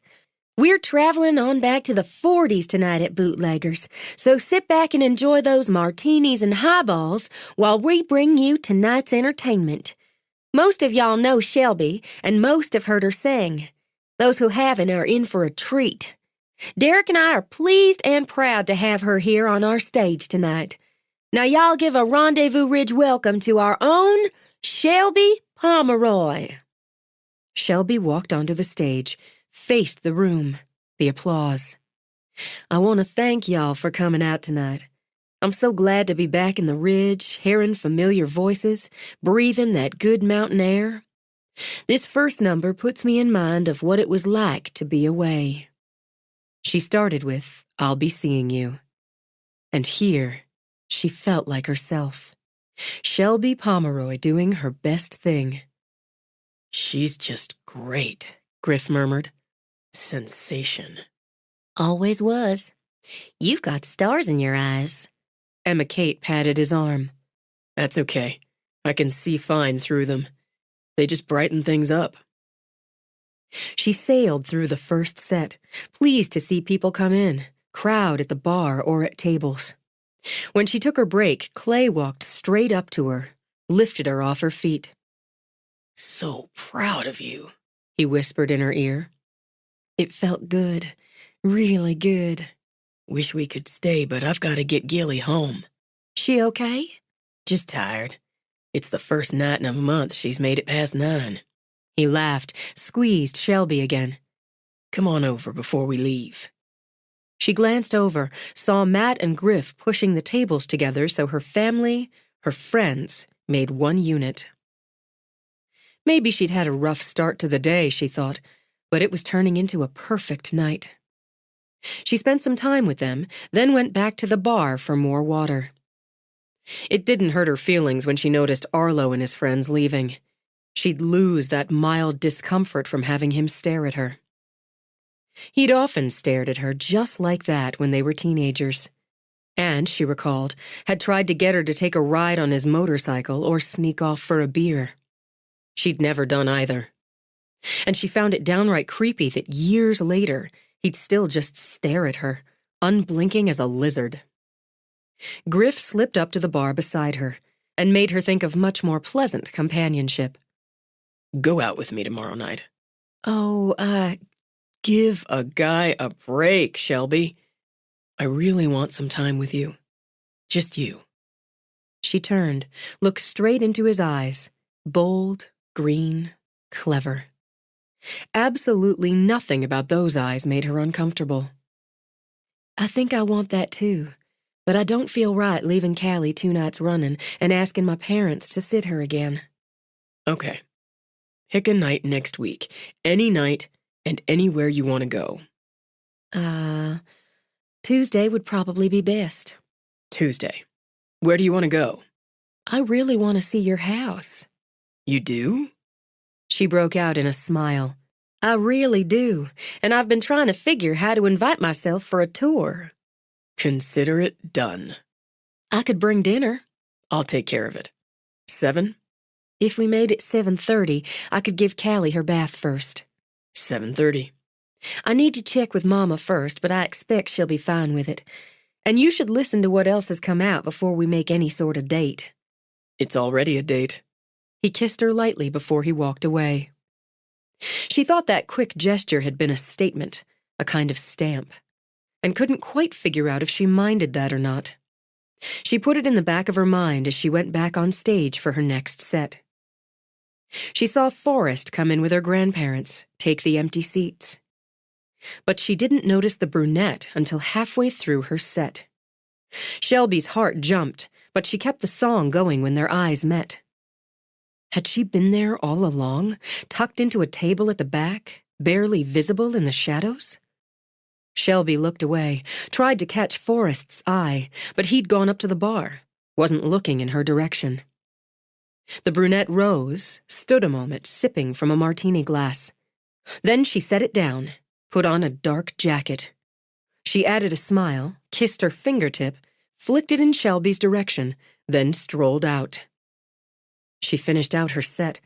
We're traveling on back to the 40s tonight at Bootleggers, so sit back and enjoy those martinis and highballs while we bring you tonight's entertainment. Most of y'all know Shelby, and most have heard her sing. Those who haven't are in for a treat. Derek and I are pleased and proud to have her here on our stage tonight. Now y'all give a Rendezvous Ridge welcome to our own Shelby Pomeroy. Shelby walked onto the stage, faced the room, the applause. I want to thank y'all for coming out tonight. I'm so glad to be back in the Ridge, hearing familiar voices, breathing that good mountain air. This first number puts me in mind of what it was like to be away. She started with, I'll be seeing you. And here, she felt like herself. Shelby Pomeroy doing her best thing. She's just great, Griff murmured. Sensation. Always was. You've got stars in your eyes. Emma Kate patted his arm. That's okay. I can see fine through them. They just brighten things up. She sailed through the first set, pleased to see people come in, crowd at the bar or at tables. When she took her break, Clay walked straight up to her, lifted her off her feet. So proud of you, he whispered in her ear. It felt good, really good. Wish we could stay, but I've got to get Gilly home. She okay? Just tired. It's the first night in a month she's made it past 9. He laughed, squeezed Shelby again. Come on over before we leave. She glanced over, saw Matt and Griff pushing the tables together so her family, her friends, made one unit. Maybe she'd had a rough start to the day, she thought, but it was turning into a perfect night. She spent some time with them, then went back to the bar for more water. It didn't hurt her feelings when she noticed Arlo and his friends leaving. She'd lose that mild discomfort from having him stare at her. He'd often stared at her just like that when they were teenagers. And, she recalled, had tried to get her to take a ride on his motorcycle or sneak off for a beer. She'd never done either. And she found it downright creepy that years later, he'd still just stare at her, unblinking as a lizard. Griff slipped up to the bar beside her and made her think of much more pleasant companionship. Go out with me tomorrow night. Oh, Give a guy a break, Shelby. I really want some time with you. Just you. She turned, looked straight into his eyes, bold, green, clever. Absolutely nothing about those eyes made her uncomfortable. I think I want that too, but I don't feel right leaving Callie 2 nights running and asking my parents to sit her again. Okay. Pick a night next week. Any night and anywhere you want to go. Tuesday would probably be best. Tuesday. Where do you want to go? I really want to see your house. You do? She broke out in a smile. I really do, and I've been trying to figure how to invite myself for a tour. Consider it done. I could bring dinner. I'll take care of it. 7? If we made it 7:30, I could give Callie her bath first. 7:30. I need to check with Mama first, but I expect she'll be fine with it. And you should listen to what else has come out before we make any sort of date. It's already a date. He kissed her lightly before he walked away. She thought that quick gesture had been a statement, a kind of stamp, and couldn't quite figure out if she minded that or not. She put it in the back of her mind as she went back on stage for her next set. She saw Forrest come in with her grandparents, take the empty seats. But she didn't notice the brunette until halfway through her set. Shelby's heart jumped, but she kept the song going when their eyes met. Had she been there all along, tucked into a table at the back, barely visible in the shadows? Shelby looked away, tried to catch Forrest's eye, but he'd gone up to the bar, wasn't looking in her direction. The brunette rose, stood a moment sipping from a martini glass. Then she set it down, put on a dark jacket. She added a smile, kissed her fingertip, flicked it in Shelby's direction, then strolled out. She finished out her set.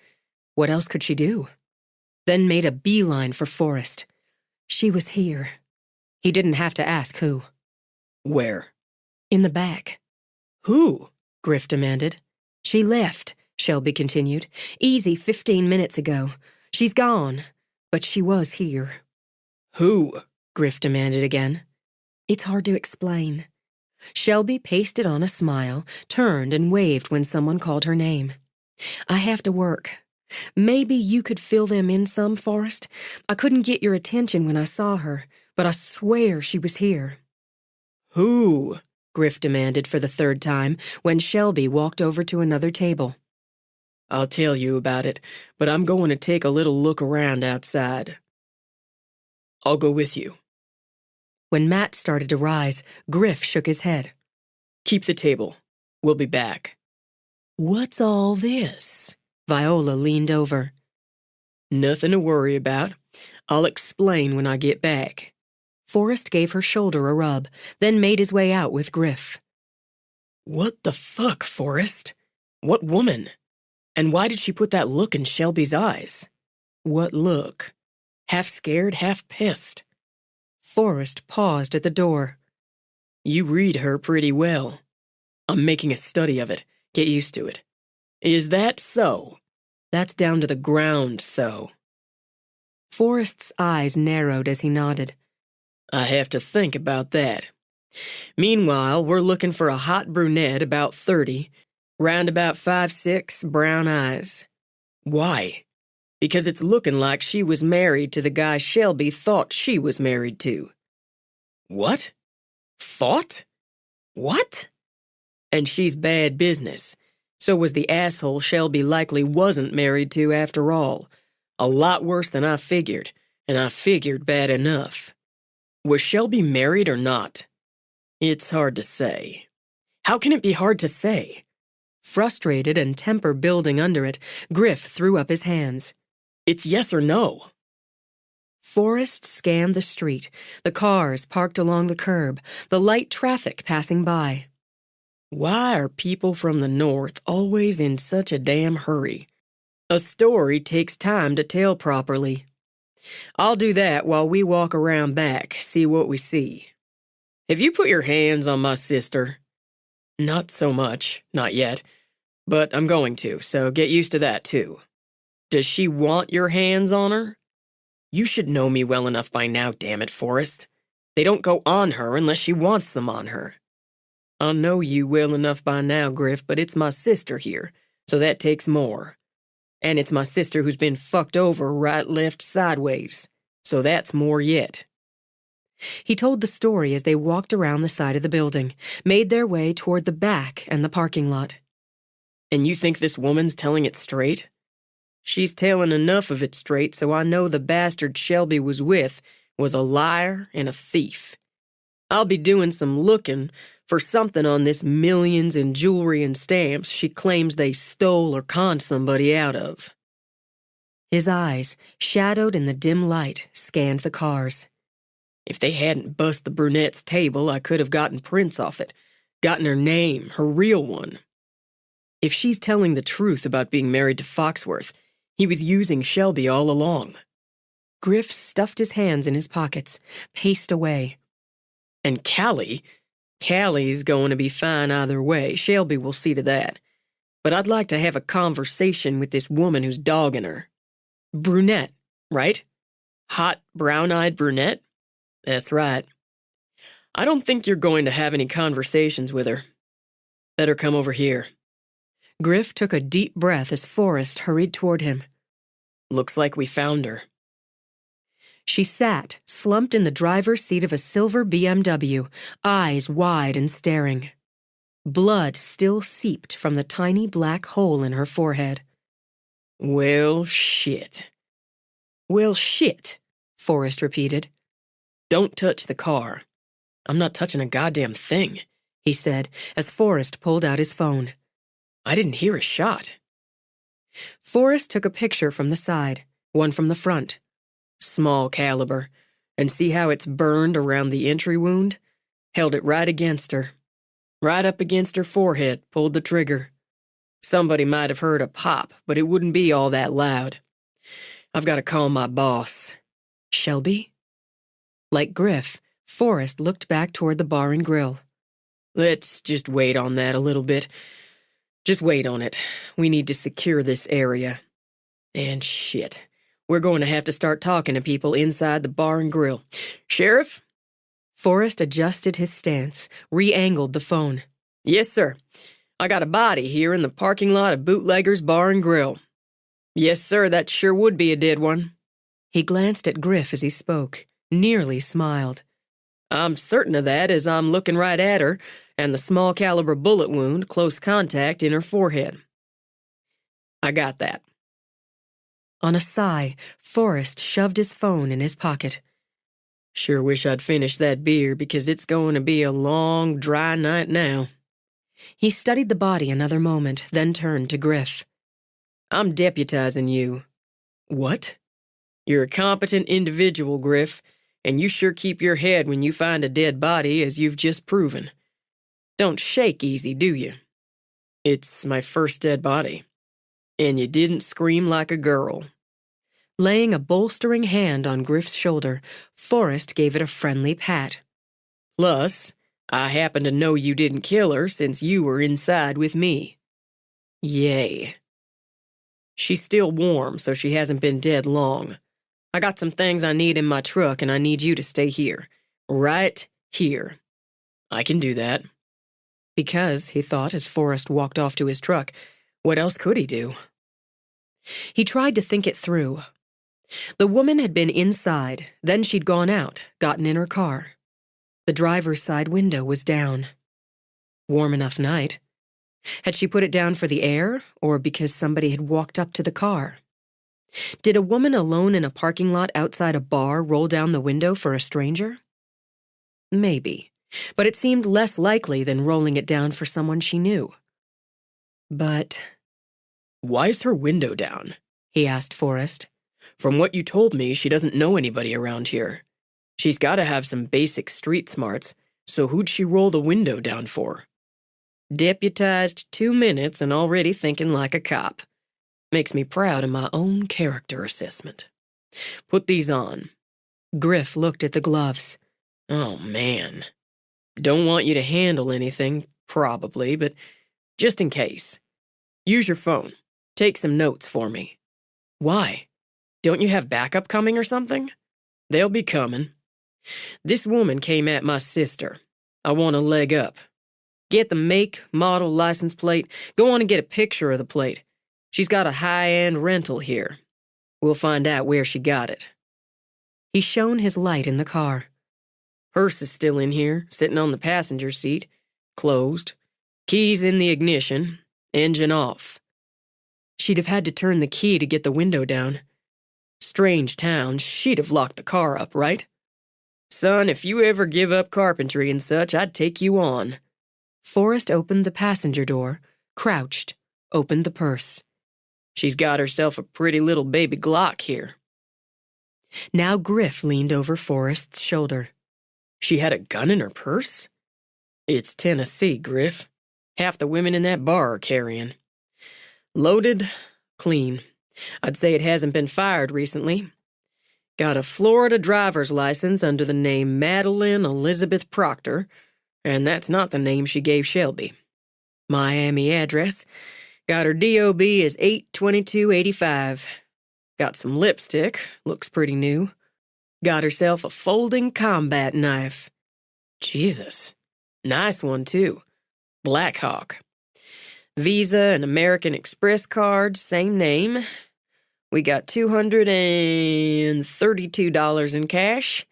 What else could she do? Then made a beeline for Forrest. She was here. He didn't have to ask who. Where? In the back. Who? Griff demanded. She left, Shelby continued. Easy 15 minutes ago. She's gone, but she was here. Who? Griff demanded again. It's hard to explain. Shelby pasted on a smile, turned and waved when someone called her name. I have to work. Maybe you could fill them in some, Forrest. I couldn't get your attention when I saw her, but I swear she was here. Who? Griff demanded for the third time when Shelby walked over to another table. I'll tell you about it, but I'm going to take a little look around outside. I'll go with you. When Matt started to rise, Griff shook his head. Keep the table. We'll be back. What's all this? Viola leaned over. Nothing to worry about. I'll explain when I get back. Forrest gave her shoulder a rub, then made his way out with Griff. What the fuck, Forrest? What woman? And why did she put that look in Shelby's eyes? What look? Half scared, half pissed. Forrest paused at the door. You read her pretty well. I'm making a study of it. Get used to it. Is that so? That's down to the ground so. Forrest's eyes narrowed as he nodded. I have to think about that. Meanwhile, we're looking for a hot brunette about 30, round about 5'6", brown eyes. Why? Because it's looking like she was married to the guy Shelby thought she was married to. What? Thought? What? And she's bad business. So was the asshole Shelby likely wasn't married to after all. A lot worse than I figured, and I figured bad enough. Was Shelby married or not? It's hard to say. How can it be hard to say? Frustrated and temper building under it, Griff threw up his hands. It's yes or no. Forrest scanned the street, the cars parked along the curb, the light traffic passing by. Why are people from the north always in such a damn hurry? A story takes time to tell properly. I'll do that while we walk around back, see what we see. Have you put your hands on my sister? Not so much, not yet. But I'm going to, so get used to that too. Does she want your hands on her? You should know me well enough by now, damn it, Forrest. They don't go on her unless she wants them on her. I know you well enough by now, Griff, but it's my sister here, so that takes more. And it's my sister who's been fucked over right, left, sideways, so that's more yet. He told the story as they walked around the side of the building, made their way toward the back and the parking lot. And you think this woman's telling it straight? She's telling enough of it straight so I know the bastard Shelby was with was a liar and a thief. I'll be doing some looking for something on this millions in jewelry and stamps she claims they stole or conned somebody out of. His eyes, shadowed in the dim light, scanned the cars. If they hadn't bust the brunette's table, I could have gotten prints off it, gotten her name, her real one. If she's telling the truth about being married to Foxworth, he was using Shelby all along. Griff stuffed his hands in his pockets, paced away. And Callie's going to be fine either way. Shelby will see to that. But I'd like to have a conversation with this woman who's dogging her. Brunette, right? Hot, brown-eyed brunette? That's right. I don't think you're going to have any conversations with her. Better come over here. Griff took a deep breath as Forrest hurried toward him. Looks like we found her. She sat, slumped in the driver's seat of a silver BMW, eyes wide and staring. Blood still seeped from the tiny black hole in her forehead. Well, shit. Well, shit, Forrest repeated. Don't touch the car. I'm not touching a goddamn thing, he said as Forrest pulled out his phone. I didn't hear a shot. Forrest took a picture from the side, one from the front. Small caliber, and see how it's burned around the entry wound? Held it right against her. Right up against her forehead, pulled the trigger. Somebody might have heard a pop, but it wouldn't be all that loud. I've got to call my boss. Shelby? Like Griff, Forrest looked back toward the bar and grill. Let's just wait on that a little bit. Just wait on it. We need to secure this area. And shit, we're going to have to start talking to people inside the bar and grill. Sheriff? Forrest adjusted his stance, re-angled the phone. Yes, sir. I got a body here in the parking lot of Bootlegger's Bar and Grill. Yes, sir, that sure would be a dead one. He glanced at Griff as he spoke, nearly smiled. I'm certain of that as I'm looking right at her, and the small caliber bullet wound, close contact in her forehead. I got that. On a sigh, Forrest shoved his phone in his pocket. Sure wish I'd finished that beer because it's going to be a long, dry night now. He studied the body another moment, then turned to Griff. I'm deputizing you. What? You're a competent individual, Griff, and you sure keep your head when you find a dead body, as you've just proven. Don't shake easy, do you? It's my first dead body. And you didn't scream like a girl. Laying a bolstering hand on Griff's shoulder, Forrest gave it a friendly pat. Plus, I happen to know you didn't kill her since you were inside with me. Yay. She's still warm, so she hasn't been dead long. I got some things I need in my truck, and I need you to stay here. Right here. I can do that. Because, he thought as Forrest walked off to his truck, what else could he do? He tried to think it through. The woman had been inside, then she'd gone out, gotten in her car. The driver's side window was down. Warm enough night. Had she put it down for the air, or because somebody had walked up to the car? Did a woman alone in a parking lot outside a bar roll down the window for a stranger? Maybe, but it seemed less likely than rolling it down for someone she knew. But... Why's her window down? He asked Forrest. From what you told me, she doesn't know anybody around here. She's got to have some basic street smarts, so who'd she roll the window down for? Deputized 2 minutes and already thinking like a cop. Makes me proud of my own character assessment. Put these on. Griff looked at the gloves. Oh, man. Don't want you to handle anything, probably, but just in case. Use your phone. Take some notes for me. Why? Don't you have backup coming or something? They'll be coming. This woman came at my sister. I want a leg up. Get the make, model, license plate. Go on and get a picture of the plate. She's got a high-end rental here. We'll find out where she got it. He shone his light in the car. Purse is still in here, sitting on the passenger seat. Closed. Keys in the ignition. Engine off. She'd have had to turn the key to get the window down. Strange town, she'd have locked the car up, right? Son, if you ever give up carpentry and such, I'd take you on. Forrest opened the passenger door, crouched, opened the purse. She's got herself a pretty little baby Glock here. Now Griff leaned over Forrest's shoulder. She had a gun in her purse? It's Tennessee, Griff. Half the women in that bar are carrying. Loaded, clean. I'd say it hasn't been fired recently. Got a Florida driver's license under the name Madeline Elizabeth Proctor, and that's not the name she gave Shelby. Miami address. Got her DOB as 8/22/85. Got some lipstick, looks pretty new. Got herself a folding combat knife. Jesus. Nice one, too. Blackhawk. Visa and American Express cards, same name. We got $232 in cash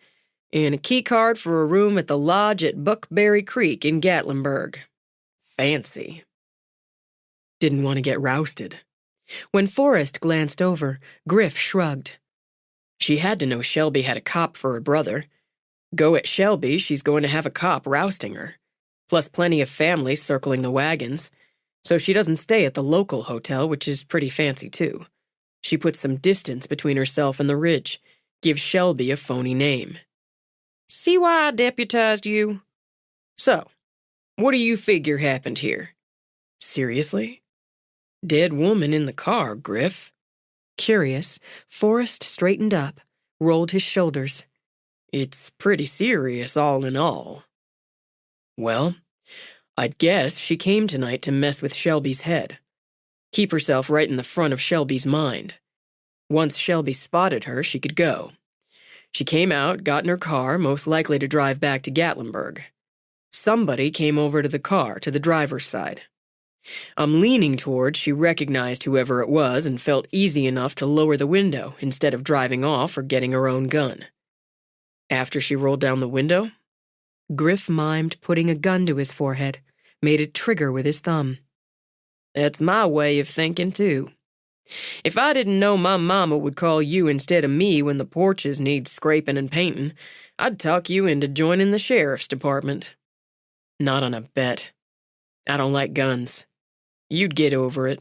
and a key card for a room at the lodge at Buckberry Creek in Gatlinburg. Fancy. Didn't want to get rousted. When Forrest glanced over, Griff shrugged. She had to know Shelby had a cop for her brother. Go at Shelby, she's going to have a cop rousting her. Plus plenty of family circling the wagons. So she doesn't stay at the local hotel, which is pretty fancy too. She puts some distance between herself and the ridge, gives Shelby a phony name. See why I deputized you? So, what do you figure happened here? Seriously? Dead woman in the car, Griff. Curious, Forrest straightened up, rolled his shoulders. It's pretty serious, all in all. Well, I'd guess she came tonight to mess with Shelby's head. Keep herself right in the front of Shelby's mind. Once Shelby spotted her, she could go. She came out, got in her car, most likely to drive back to Gatlinburg. Somebody came over to the car, to the driver's side. I'm leaning towards she recognized whoever it was and felt easy enough to lower the window instead of driving off or getting her own gun. After she rolled down the window, Griff mimed putting a gun to his forehead, made it trigger with his thumb. That's my way of thinking, too. If I didn't know my mama would call you instead of me when the porches need scraping and painting, I'd talk you into joining the sheriff's department. Not on a bet. I don't like guns. You'd get over it.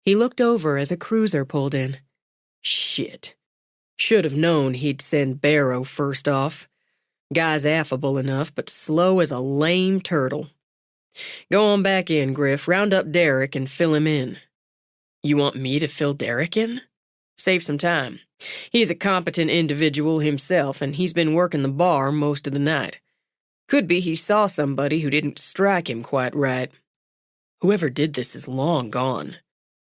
He looked over as a cruiser pulled in. Shit. Should have known he'd send Barrow first off. Guy's affable enough, but slow as a lame turtle. Go on back in, Griff. Round up Derek and fill him in. You want me to fill Derek in? Save some time. He's a competent individual himself, and he's been working the bar most of the night. Could be he saw somebody who didn't strike him quite right. Whoever did this is long gone.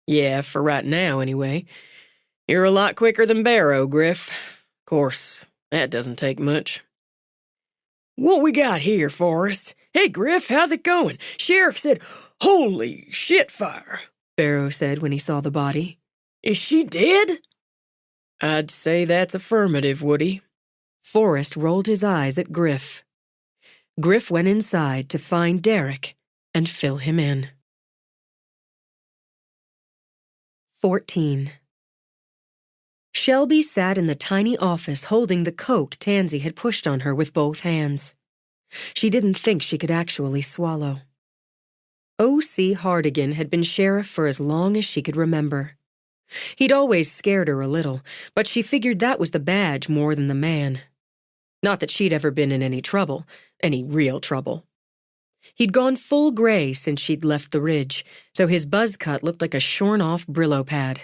Yeah, for right now, anyway. You're a lot quicker than Barrow, Griff. Of course, that doesn't take much. What we got here, Forrest? Hey, Griff, how's it going? Sheriff said, holy shit fire, Barrow said when he saw the body. Is she dead? I'd say that's affirmative, Woody. Forrest rolled his eyes at Griff. Griff went inside to find Derek and fill him in. 14. Shelby sat in the tiny office holding the Coke Tansy had pushed on her with both hands. She didn't think she could actually swallow. O.C. Hardigan had been sheriff for as long as she could remember. He'd always scared her a little, but she figured that was the badge more than the man. Not that she'd ever been in any trouble, any real trouble. He'd gone full gray since she'd left the ridge, so his buzz cut looked like a shorn-off Brillo pad.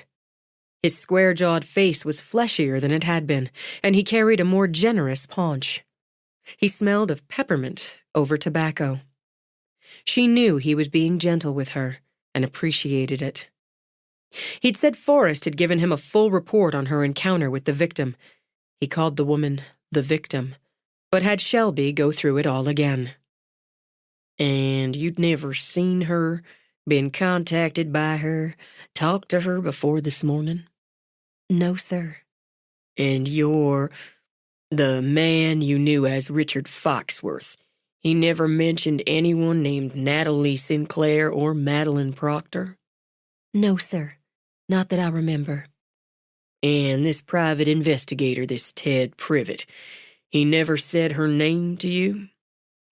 His square-jawed face was fleshier than it had been, and he carried a more generous paunch. He smelled of peppermint over tobacco. She knew he was being gentle with her and appreciated it. He'd said Forrest had given him a full report on her encounter with the victim. He called the woman the victim, but had Shelby go through it all again. And you'd never seen her, been contacted by her, talked to her before this morning? No, sir. And you're the man you knew as Richard Foxworth. He never mentioned anyone named Natalie Sinclair or Madeline Proctor? No, sir. Not that I remember. And this private investigator, this Ted Privet, he never said her name to you?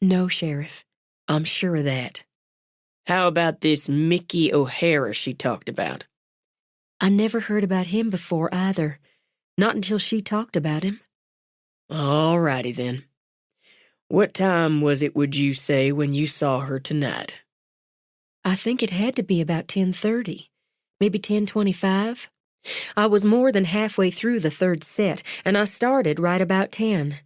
No, Sheriff. I'm sure of that. How about this Mickey O'Hara she talked about? I never heard about him before either. Not until she talked about him. All righty then. What time was it, would you say, when you saw her tonight? I think it had to be about 10:30, maybe 10:25. I was more than halfway through the third set, and I started right about 10.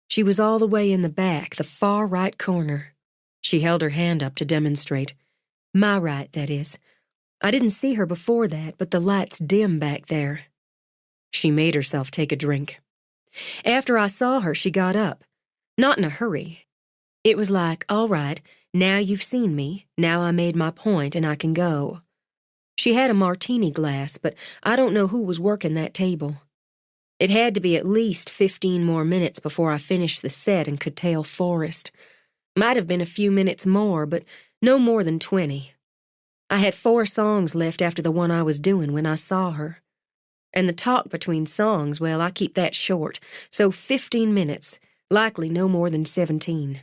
She was all the way in the back, the far right corner. She held her hand up to demonstrate. My right, that is. I didn't see her before that, but the light's dim back there. She made herself take a drink. After I saw her, she got up. Not in a hurry. It was like, all right, Now you've seen me, now I made my point and I can go. She had a martini glass, but I don't know who was working that table. It had to be at least 15 more minutes before I finished the set and could tail Forrest. Might have been a few minutes more, but no more than 20. I had 4 songs left after the one I was doing when I saw her. And the talk between songs, well, I keep that short, so 15 minutes, likely no more than 17.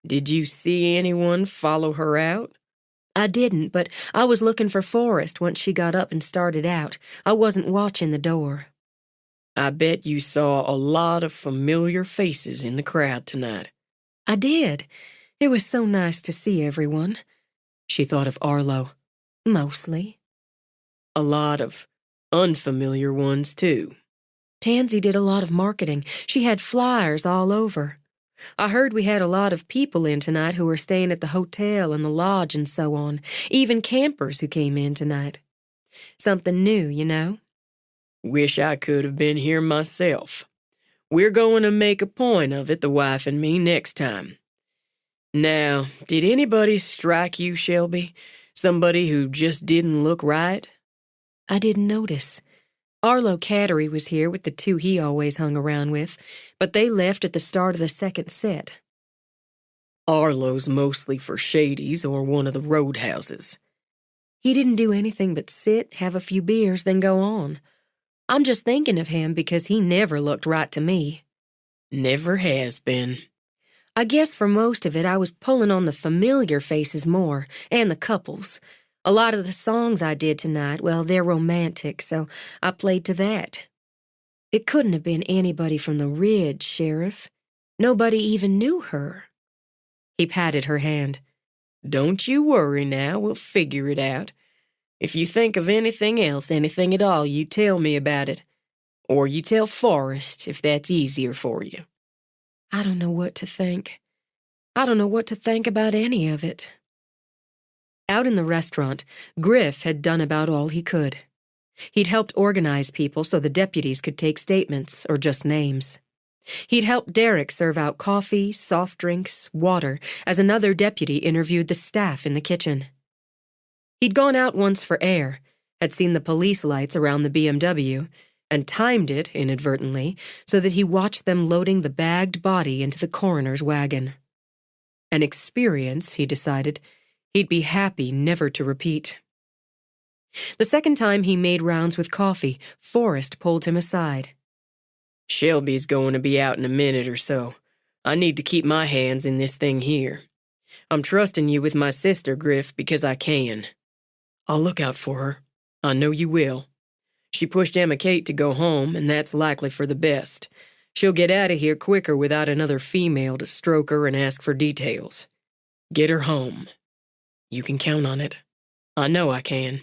Did you see anyone follow her out? I didn't, but I was looking for Forrest once she got up and started out. I wasn't watching the door. I bet you saw a lot of familiar faces in the crowd tonight. I did. It was so nice to see everyone. She thought of Arlo. Mostly. A lot of unfamiliar ones, too. Tansy did a lot of marketing. She had flyers all over. I heard we had a lot of people in tonight who were staying at the hotel and the lodge and so on, even campers who came in tonight. Something new, you know? Wish I could have been here myself. We're going to make a point of it, the wife and me, next time. Now, did anybody strike you, Shelby? Somebody who just didn't look right? I didn't notice. Arlo Cattery was here with the 2 he always hung around with, but they left at the start of the second set. Arlo's mostly for Shady's or one of the roadhouses. He didn't do anything but sit, have a few beers, then go on. I'm just thinking of him because he never looked right to me. Never has been. I guess for most of it I was pulling on the familiar faces more, and the couples. A lot of the songs I did tonight, well, they're romantic, so I played to that. It couldn't have been anybody from the Ridge, Sheriff. Nobody even knew her. He patted her hand. Don't you worry now, we'll figure it out. If you think of anything else, anything at all, you tell me about it. Or you tell Forrest, if that's easier for you. I don't know what to think. I don't know what to think about any of it. Out in the restaurant, Griff had done about all he could. He'd helped organize people so the deputies could take statements, or just names. He'd helped Derek serve out coffee, soft drinks, water, as another deputy interviewed the staff in the kitchen. He'd gone out once for air, had seen the police lights around the BMW, and timed it, inadvertently, so that he watched them loading the bagged body into the coroner's wagon. An experience, he decided, he'd be happy never to repeat. The second time he made rounds with coffee, Forrest pulled him aside. Shelby's going to be out in a minute or so. I need to keep my hands in this thing here. I'm trusting you with my sister, Griff, because I can. I'll look out for her. I know you will. She pushed Emma Kate to go home, and that's likely for the best. She'll get out of here quicker without another female to stroke her and ask for details. Get her home. You can count on it. I know I can.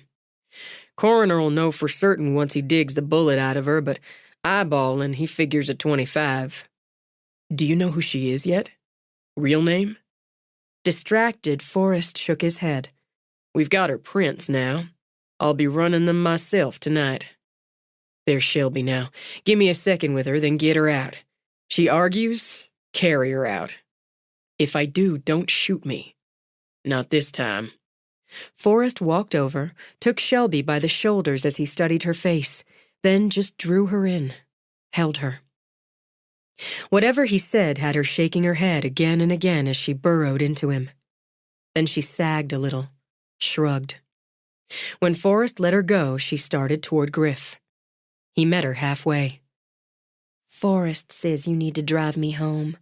Coroner'll know for certain once he digs the bullet out of her, but eyeballing, he figures at 25. Do you know who she is yet? Real name? Distracted, Forrest shook his head. We've got her prints now. I'll be running them myself tonight. There's Shelby now. Give me a second with her, then get her out. She argues, carry her out. If I do, don't shoot me. Not this time. Forrest walked over, took Shelby by the shoulders as he studied her face, then just drew her in, held her. Whatever he said had her shaking her head again and again as she burrowed into him. Then she sagged a little, shrugged. When Forrest let her go, she started toward Griff. He met her halfway. Forrest says you need to drive me home.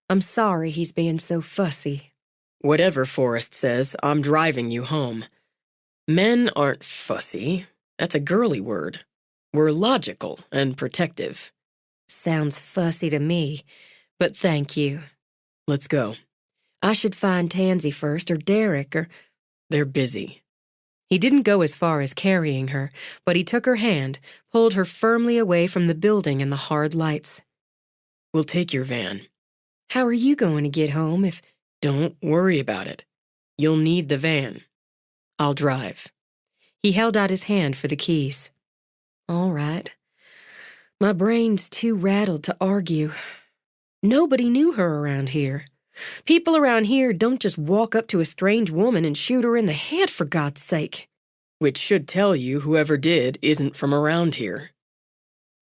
I'm sorry he's being so fussy. Whatever Forrest says, I'm driving you home. Men aren't fussy. That's a girly word. We're logical and protective. Sounds fussy to me, but thank you. Let's go. I should find Tansy first, or Derek, or... They're busy. He didn't go as far as carrying her, but he took her hand, pulled her firmly away from the building and the hard lights. We'll take your van. How are you going to get home if... Don't worry about it. You'll need the van. I'll drive. He held out his hand for the keys. All right. My brain's too rattled to argue. Nobody knew her around here. People around here don't just walk up to a strange woman and shoot her in the head, for God's sake. Which should tell you whoever did isn't from around here.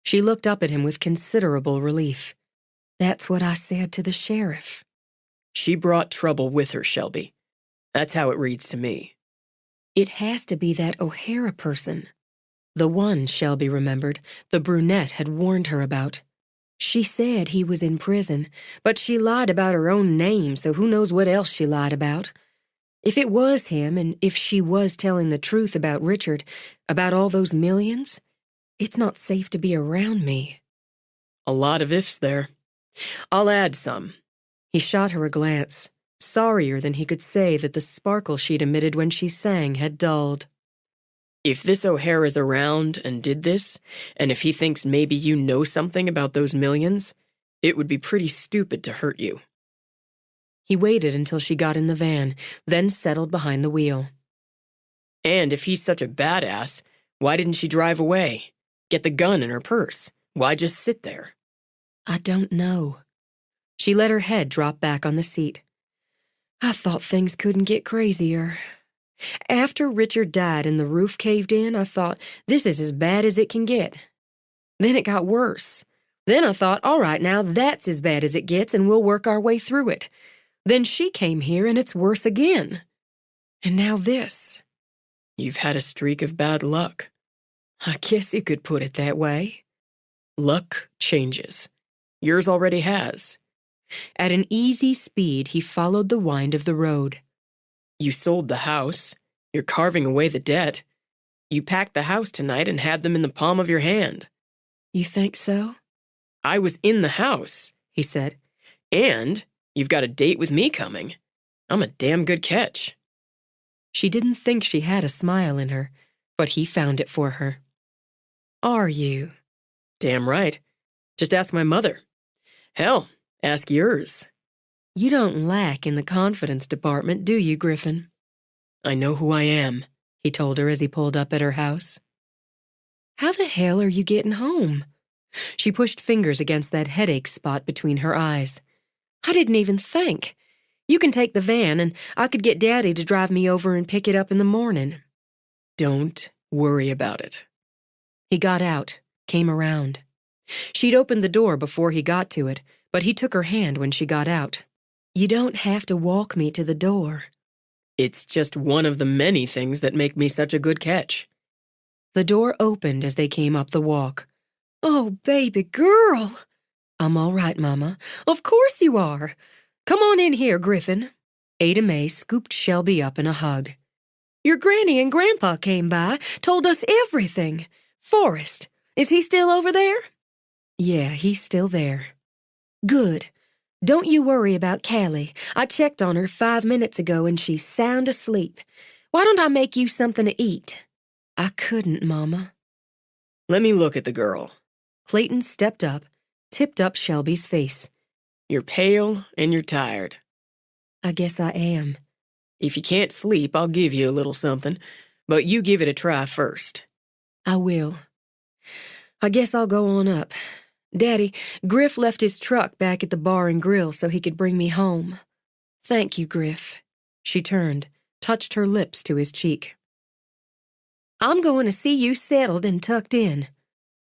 She looked up at him with considerable relief. That's what I said to the sheriff. She brought trouble with her, Shelby. That's how it reads to me. It has to be that O'Hara person. The one, Shelby remembered, the brunette had warned her about. She said he was in prison, but she lied about her own name, so who knows what else she lied about. If it was him, and if she was telling the truth about Richard, about all those millions, it's not safe to be around me. A lot of ifs there. I'll add some. He shot her a glance, sorrier than he could say that the sparkle she'd emitted when she sang had dulled. If this O'Hara's around and did this, and if he thinks maybe you know something about those millions, it would be pretty stupid to hurt you. He waited until she got in the van, then settled behind the wheel. And if he's such a badass, why didn't she drive away? Get the gun in her purse. Why just sit there? I don't know. She let her head drop back on the seat. I thought things couldn't get crazier. After Richard died and the roof caved in, I thought, this is as bad as it can get. Then it got worse. Then I thought, all right, now that's as bad as it gets and we'll work our way through it. Then she came here and it's worse again. And now this. You've had a streak of bad luck. I guess you could put it that way. Luck changes. Yours already has. At an easy speed, he followed the wind of the road. You sold the house. You're carving away the debt. You packed the house tonight and had them in the palm of your hand. You think so? I was in the house, he said. And you've got a date with me coming. I'm a damn good catch. She didn't think she had a smile in her, but he found it for her. Are you? Damn right. Just ask my mother. Hell, ask yours. You don't lack in the confidence department, do you, Griffin? I know who I am, he told her as he pulled up at her house. How the hell are you getting home? She pushed fingers against that headache spot between her eyes. I didn't even think. You can take the van, and I could get Daddy to drive me over and pick it up in the morning. Don't worry about it. He got out, came around. She'd opened the door before he got to it, but he took her hand when she got out. You don't have to walk me to the door. It's just one of the many things that make me such a good catch. The door opened as they came up the walk. Oh, baby girl. I'm all right, Mama. Of course you are. Come on in here, Griffin. Ada Mae scooped Shelby up in a hug. Your Granny and Grandpa came by, told us everything. Forrest, is he still over there? Yeah, he's still there. Good. Don't you worry about Callie. I checked on her 5 minutes ago and she's sound asleep. Why don't I make you something to eat? I couldn't, Mama. Let me look at the girl. Clayton stepped up, tipped up Shelby's face. You're pale and you're tired. I guess I am. If you can't sleep, I'll give you a little something, but you give it a try first. I will. I guess I'll go on up. Daddy, Griff left his truck back at the bar and grill so he could bring me home. Thank you, Griff. She turned, touched her lips to his cheek. I'm going to see you settled and tucked in.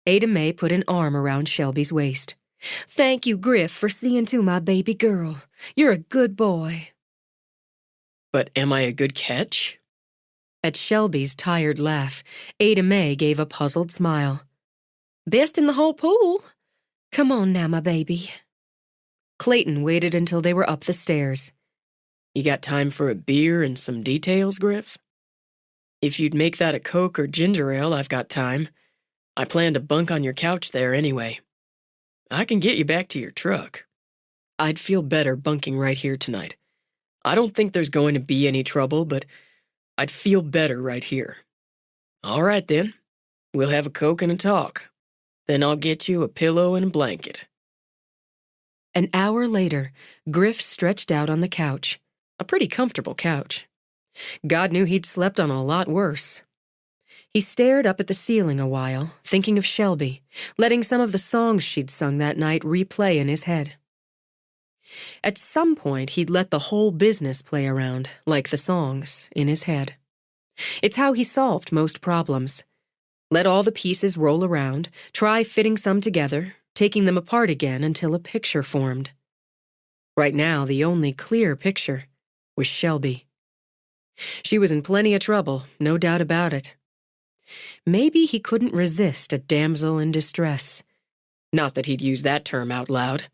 Ada Mae put an arm around Shelby's waist. Thank you, Griff, for seeing to my baby girl. You're a good boy. But am I a good catch? At Shelby's tired laugh, Ada Mae gave a puzzled smile. Best in the whole pool. Come on now, my baby. Clayton waited until they were up the stairs. You got time for a beer and some details, Griff? If you'd make that a Coke or ginger ale, I've got time. I plan to bunk on your couch there anyway. I can get you back to your truck. I'd feel better bunking right here tonight. I don't think there's going to be any trouble, but I'd feel better right here. All right, then. We'll have a Coke and a talk. Then I'll get you a pillow and a blanket. An hour later, Griff stretched out on the couch. A pretty comfortable couch. God knew he'd slept on a lot worse. He stared up at the ceiling a while, thinking of Shelby, letting some of the songs she'd sung that night replay in his head. At some point, he'd let the whole business play around, like the songs, in his head. It's how he solved most problems. Let all the pieces roll around, try fitting some together, taking them apart again until a picture formed. Right now, the only clear picture was Shelby. She was in plenty of trouble, no doubt about it. Maybe he couldn't resist a damsel in distress. Not that he'd use that term out loud.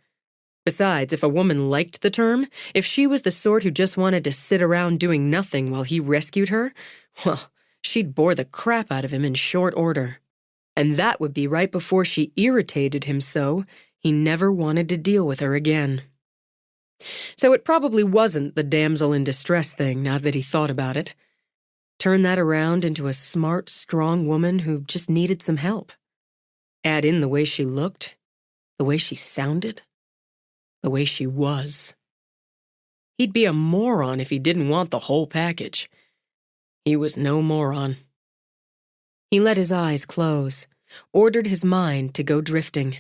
Besides, if a woman liked the term, if she was the sort who just wanted to sit around doing nothing while he rescued her, well, she'd bore the crap out of him in short order. And that would be right before she irritated him so he never wanted to deal with her again. So it probably wasn't the damsel in distress thing, now that he thought about it. Turn that around into a smart, strong woman who just needed some help. Add in the way she looked, the way she sounded, the way she was. He'd be a moron if he didn't want the whole package. He was no moron. He let his eyes close, ordered his mind to go drifting.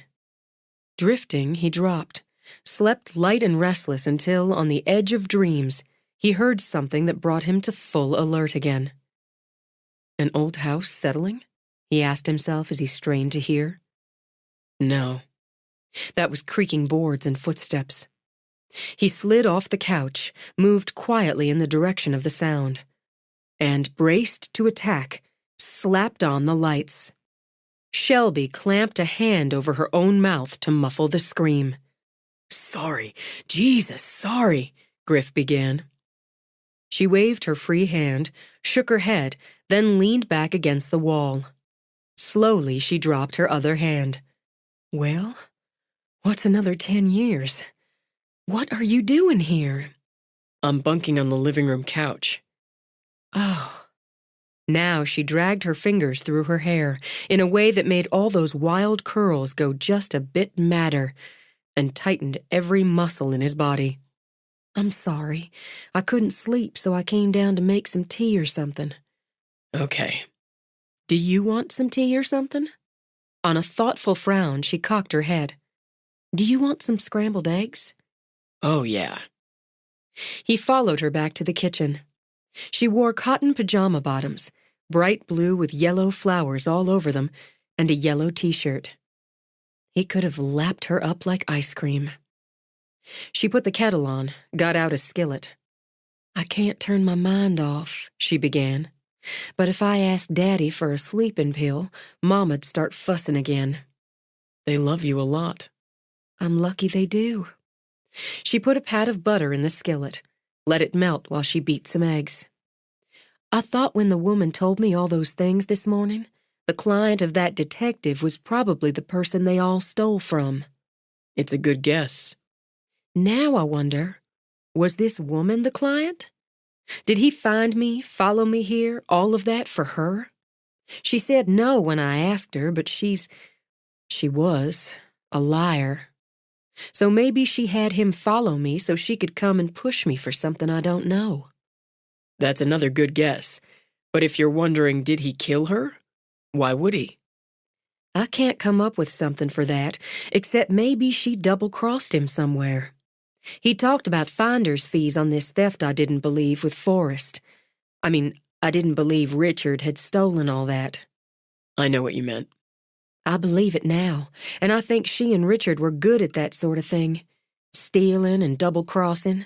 Drifting, he dropped, slept light and restless until, on the edge of dreams, he heard something that brought him to full alert again. An old house settling? He asked himself as he strained to hear. No. That was creaking boards and footsteps. He slid off the couch, moved quietly in the direction of the sound, and, braced to attack, slapped on the lights. Shelby clamped a hand over her own mouth to muffle the scream. "Sorry, Jesus, sorry," Griff began. She waved her free hand, shook her head, then leaned back against the wall. Slowly, she dropped her other hand. "Well, what's another 10 years? What are you doing here?" "I'm bunking on the living room couch." "Oh." Now she dragged her fingers through her hair in a way that made all those wild curls go just a bit madder and tightened every muscle in his body. "I'm sorry. I couldn't sleep, so I came down to make some tea or something." "Okay. Do you want some tea or something?" On a thoughtful frown, she cocked her head. "Do you want some scrambled eggs?" "Oh, yeah." He followed her back to the kitchen. She wore cotton pajama bottoms, bright blue with yellow flowers all over them, and a yellow t-shirt. He could have lapped her up like ice cream. She put the kettle on, got out a skillet. "I can't turn my mind off," she began. "But if I asked Daddy for a sleeping pill, Moma'd start fussing again." "They love you a lot." "I'm lucky they do." She put a pat of butter in the skillet, let it melt while she beat some eggs. "I thought when the woman told me all those things this morning, the client of that detective was probably the person they all stole from." "It's a good guess." "Now I wonder, was this woman the client? Did he find me, follow me here, all of that for her? She said no when I asked her, but she was a liar. So maybe she had him follow me so she could come and push me for something I don't know." "That's another good guess. But if you're wondering, did he kill her? Why would he?" "I can't come up with something for that, except maybe she double-crossed him somewhere. He talked about finder's fees on this theft I didn't believe with Forrest. I didn't believe Richard had stolen all that." "I know what you meant." "I believe it now, and I think she and Richard were good at that sort of thing, stealing and double-crossing.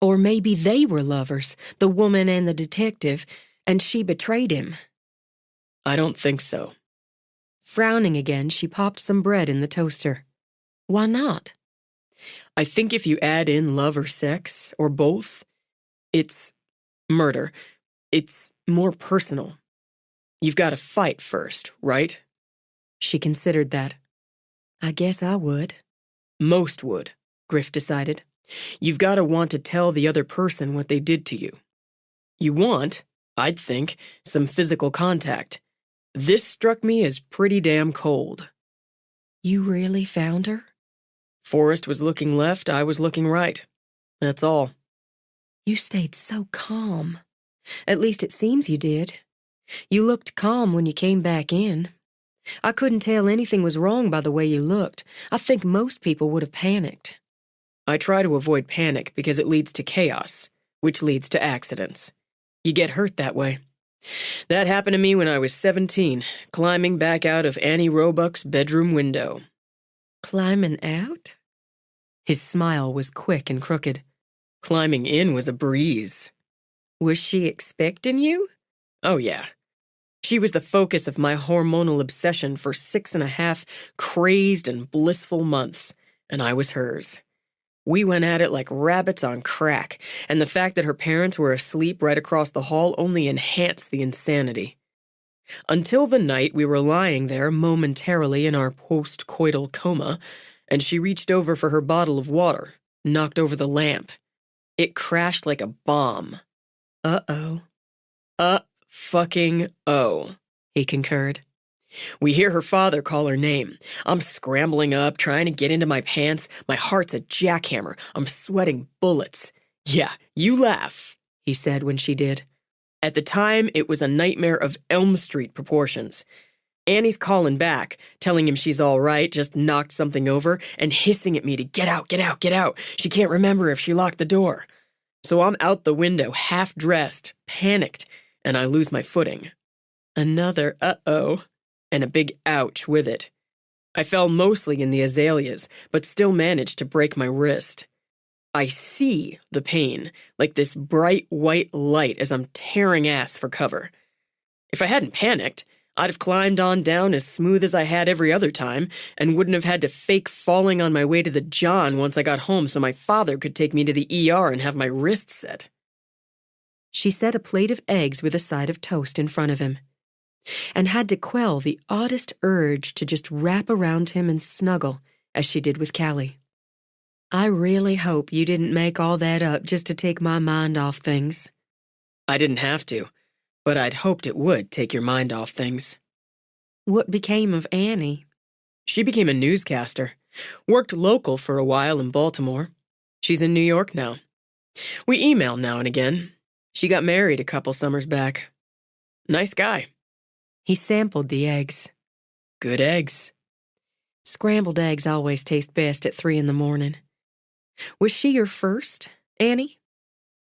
Or maybe they were lovers, the woman and the detective, and she betrayed him." "I don't think so." Frowning again, she popped some bread in the toaster. "Why not?" "I think if you add in love or sex, or both, it's murder. It's more personal. You've got to fight first, right?" She considered that. "I guess I would." "Most would," Griff decided. "You've got to want to tell the other person what they did to you. You want, I'd think, some physical contact. This struck me as pretty damn cold." "You really found her?" "Forrest was looking left, I was looking right. That's all." "You stayed so calm. At least it seems you did. You looked calm when you came back in. I couldn't tell anything was wrong by the way you looked. I think most people would have panicked." I try to avoid panic because it leads to chaos, which leads to accidents. You get hurt that way. That happened to me when I was 17, climbing back out of Annie Roebuck's bedroom window. Climbing out? His smile was quick and crooked. Climbing in was a breeze. Was she expecting you? Oh, yeah. She was the focus of my hormonal obsession for 6.5 crazed and blissful months, and I was hers. We went at it like rabbits on crack, and the fact that her parents were asleep right across the hall only enhanced the insanity. Until the night we were lying there momentarily in our post-coital coma, and she reached over for her bottle of water, knocked over the lamp. It crashed like a bomb. Uh-oh. Fucking-oh, he concurred. We hear her father call her name. I'm scrambling up, trying to get into my pants. My heart's a jackhammer. I'm sweating bullets. Yeah, you laugh, he said when she did. At the time, it was a nightmare of Elm Street proportions. Annie's calling back, telling him she's all right, just knocked something over, and hissing at me to get out, get out, get out. She can't remember if she locked the door. So I'm out the window, half-dressed, panicked, and I lose my footing. Another uh-oh, and a big ouch with it. I fell mostly in the azaleas, but still managed to break my wrist. I see the pain, like this bright white light as I'm tearing ass for cover. If I hadn't panicked, I'd have climbed on down as smooth as I had every other time and wouldn't have had to fake falling on my way to the John once I got home so my father could take me to the ER and have my wrist set. She set a plate of eggs with a side of toast in front of him, and had to quell the oddest urge to just wrap around him and snuggle, as she did with Callie. I really hope you didn't make all that up just to take my mind off things. I didn't have to, but I'd hoped it would take your mind off things. What became of Annie? She became a newscaster. Worked local for a while in Baltimore. She's in New York now. We email now and again. She got married a couple summers back. Nice guy. He sampled the eggs. Good eggs. Scrambled eggs always taste best at 3 a.m. Was she your first, Annie?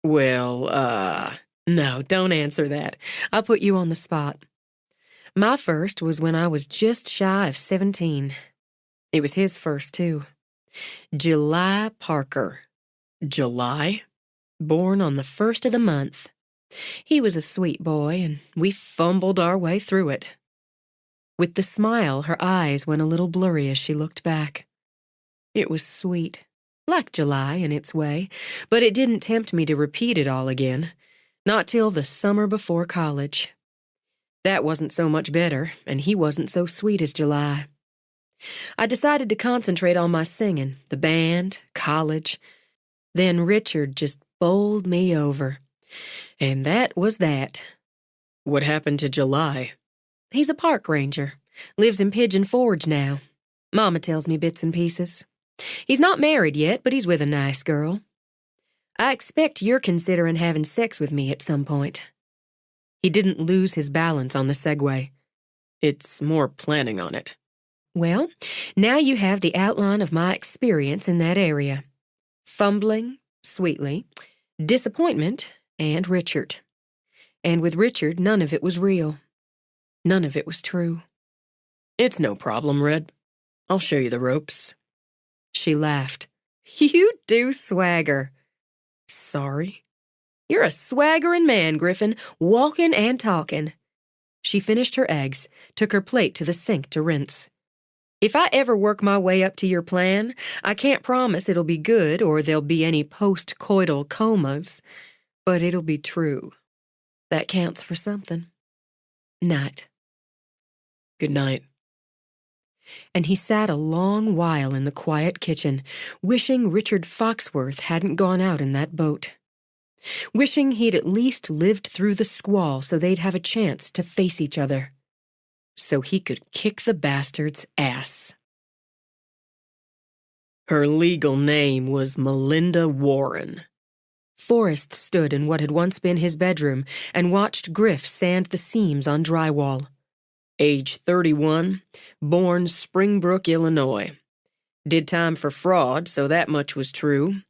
Well, No, don't answer that. I'll put you on the spot. My first was when I was just shy of 17. It was his first, too. July Parker. July? Born on the 1st of the month. He was a sweet boy, and we fumbled our way through it. With the smile, her eyes went a little blurry as she looked back. It was sweet, like July in its way, but it didn't tempt me to repeat it all again, not till the summer before college. That wasn't so much better, and he wasn't so sweet as July. I decided to concentrate on my singing, the band, college. Then Richard just bowled me over. And that was that. What happened to July? He's a park ranger. Lives in Pigeon Forge now. Mama tells me bits and pieces. He's not married yet, but he's with a nice girl. I expect you're considering having sex with me at some point. He didn't lose his balance on the segue. It's more planning on it. Well, now you have the outline of my experience in that area. Fumbling, sweetly, disappointment, and Richard. And with Richard, none of it was real. None of it was true. It's no problem, Red. I'll show you the ropes. She laughed. You do swagger. Sorry? You're a swaggering man, Griffin, walking and talking. She finished her eggs, took her plate to the sink to rinse. If I ever work my way up to your plan, I can't promise it'll be good or there'll be any post-coital comas, but it'll be true. That counts for something. Night. Good night. And he sat a long while in the quiet kitchen, wishing Richard Foxworth hadn't gone out in that boat. Wishing he'd at least lived through the squall so they'd have a chance to face each other. So he could kick the bastard's ass. Her legal name was Melinda Warren. Forrest stood in what had once been his bedroom and watched Griff sand the seams on drywall. Age 31, born Springbrook, Illinois. Did time for fraud, so that much was true.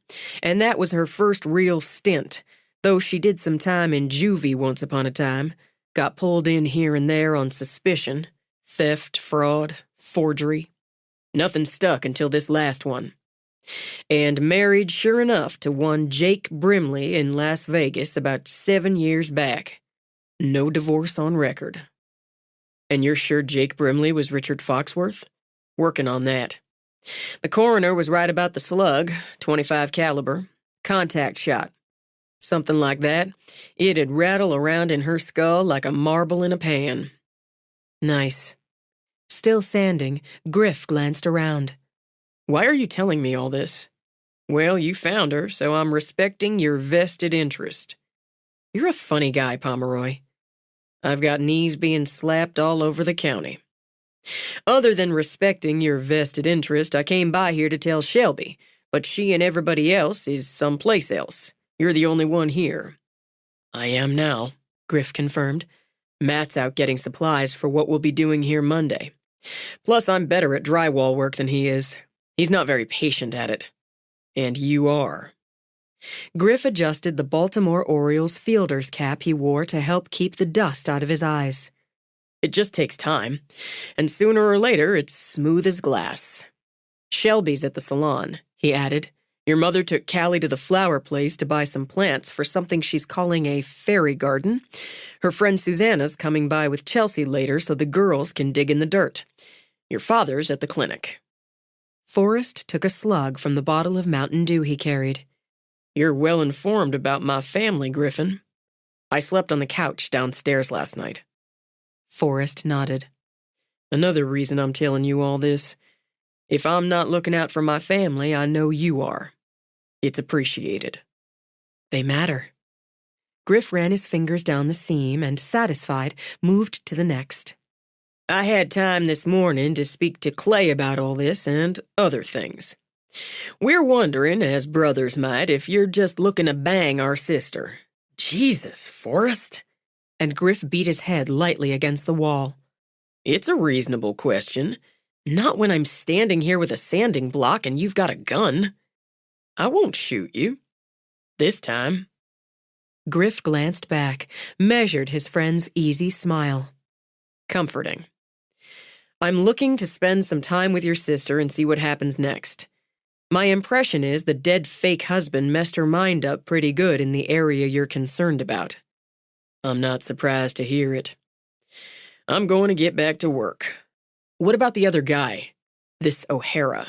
And that was her first real stint, though she did some time in juvie once upon a time. Got pulled in here and there on suspicion. Theft, fraud, forgery. Nothing stuck until this last one. And married, sure enough, to one Jake Brimley in Las Vegas about 7 years back. No divorce on record. And you're sure Jake Brimley was Richard Foxworth? Working on that. The coroner was right about the slug, .25 caliber, contact shot. Something like that. It'd rattle around in her skull like a marble in a pan. Nice. Still sanding, Griff glanced around. Why are you telling me all this? Well, you found her, so I'm respecting your vested interest. You're a funny guy, Pomeroy. I've got knees being slapped all over the county. Other than respecting your vested interest, I came by here to tell Shelby, but she and everybody else is someplace else. You're the only one here. I am now, Griff confirmed. Matt's out getting supplies for what we'll be doing here Monday. Plus, I'm better at drywall work than he is. He's not very patient at it. And you are. Griff adjusted the Baltimore Orioles fielder's cap he wore to help keep the dust out of his eyes. It just takes time, and sooner or later, it's smooth as glass. Shelby's at the salon, he added. Your mother took Callie to the flower place to buy some plants for something she's calling a fairy garden. Her friend Susanna's coming by with Chelsea later so the girls can dig in the dirt. Your father's at the clinic. Forrest took a slug from the bottle of Mountain Dew he carried. You're well informed about my family, Griffin. I slept on the couch downstairs last night. Forrest nodded. Another reason I'm telling you all this. If I'm not looking out for my family, I know you are. It's appreciated. They matter. Griff ran his fingers down the seam and, satisfied, moved to the next. I had time this morning to speak to Clay about all this and other things. We're wondering, as brothers might, if you're just looking to bang our sister. Jesus, Forrest. And Griff beat his head lightly against the wall. It's a reasonable question. Not when I'm standing here with a sanding block and you've got a gun. I won't shoot you. This time. Griff glanced back, measured his friend's easy smile. Comforting. I'm looking to spend some time with your sister and see what happens next. My impression is the dead fake husband messed her mind up pretty good in the area you're concerned about. I'm not surprised to hear it. I'm going to get back to work. What about the other guy? This O'Hara?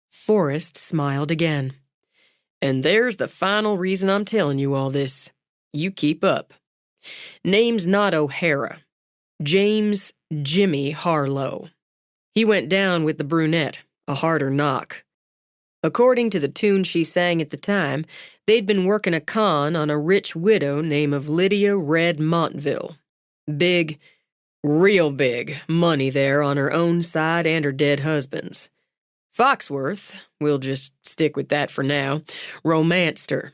Forrest smiled again. And there's the final reason I'm telling you all this. You keep up. Name's not O'Hara. James Jimmy Harlow. He went down with the brunette, a harder knock. According to the tune she sang at the time, they'd been working a con on a rich widow named of Lydia Red Montville. Big, real big money there on her own side and her dead husband's. Foxworth, we'll just stick with that for now, romanced her.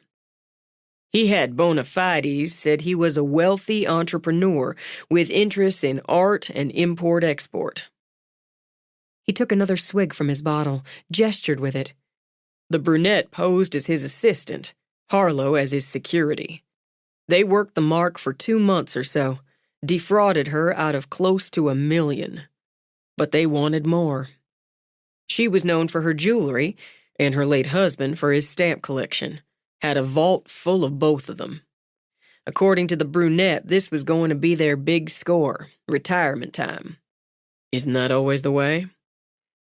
He had bona fides, said he was a wealthy entrepreneur with interests in art and import-export. He took another swig from his bottle, gestured with it. The brunette posed as his assistant, Harlow as his security. They worked the mark for 2 months or so, defrauded her out of close to $1 million. But they wanted more. She was known for her jewelry, and her late husband for his stamp collection. Had a vault full of both of them. According to the brunette, this was going to be their big score, retirement time. Isn't that always the way?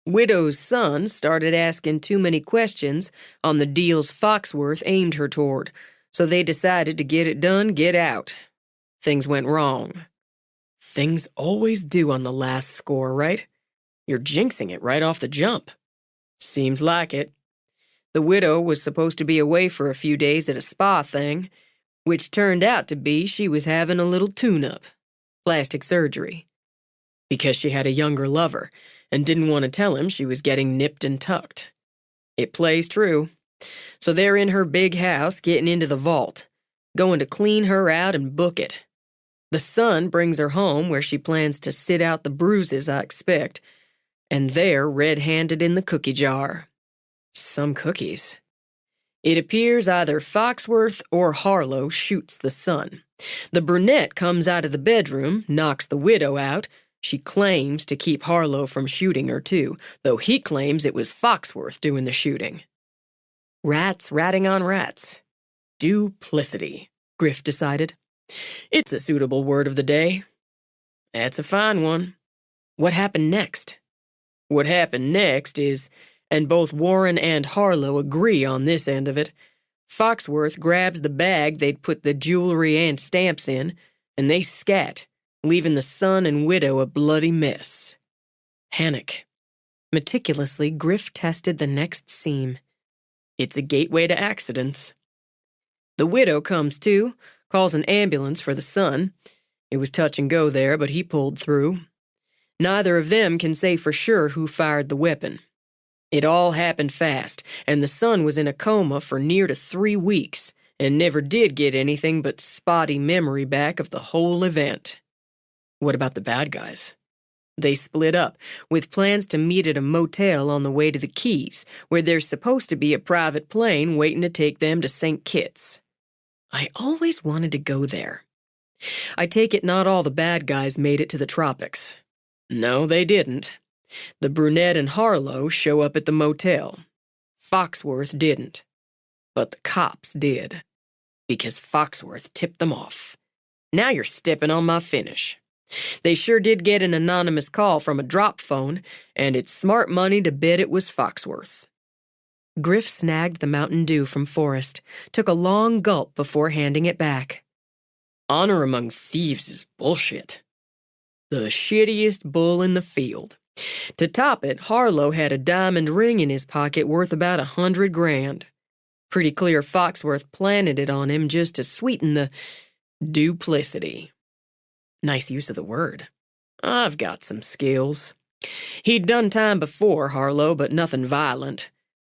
Widow's son started asking too many questions on the deals Foxworth aimed her toward, so they decided to get it done, get out. Things went wrong. Things always do on the last score, right? You're jinxing it right off the jump. Seems like it. The widow was supposed to be away for a few days at a spa thing, which turned out to be she was having a little tune-up, plastic surgery, because she had a younger lover and didn't want to tell him she was getting nipped and tucked. It plays true. So they're in her big house getting into the vault, going to clean her out and book it. The son brings her home where she plans to sit out the bruises, I expect, and there red-handed in the cookie jar. Some cookies. It appears either Foxworth or Harlow shoots the son. The brunette comes out of the bedroom, knocks the widow out. She claims to keep Harlow from shooting her too, though he claims it was Foxworth doing the shooting. Rats ratting on rats. Duplicity, Griff decided. It's a suitable word of the day. That's a fine one. What happened next? What happened next is, and both Warren and Harlow agree on this end of it, Foxworth grabs the bag they'd put the jewelry and stamps in, and they scat, leaving the son and widow a bloody mess. Panic. Meticulously, Griff tested the next seam. It's a gateway to accidents. The widow comes to, calls an ambulance for the son. It was touch and go there, but he pulled through. Neither of them can say for sure who fired the weapon. It all happened fast, and the son was in a coma for near to 3 weeks and never did get anything but spotty memory back of the whole event. What about the bad guys? They split up, with plans to meet at a motel on the way to the Keys, where there's supposed to be a private plane waiting to take them to St. Kitts. I always wanted to go there. I take it not all the bad guys made it to the tropics. No, they didn't. The brunette and Harlow show up at the motel. Foxworth didn't. But the cops did. Because Foxworth tipped them off. Now you're stepping on my finish. They sure did get an anonymous call from a drop phone, and it's smart money to bet it was Foxworth. Griff snagged the Mountain Dew from Forrest, took a long gulp before handing it back. Honor among thieves is bullshit. The shittiest bull in the field. To top it, Harlow had a diamond ring in his pocket worth about $100,000. Pretty clear Foxworth planted it on him just to sweeten the duplicity. Nice use of the word. I've got some skills. He'd done time before, Harlow, but nothing violent.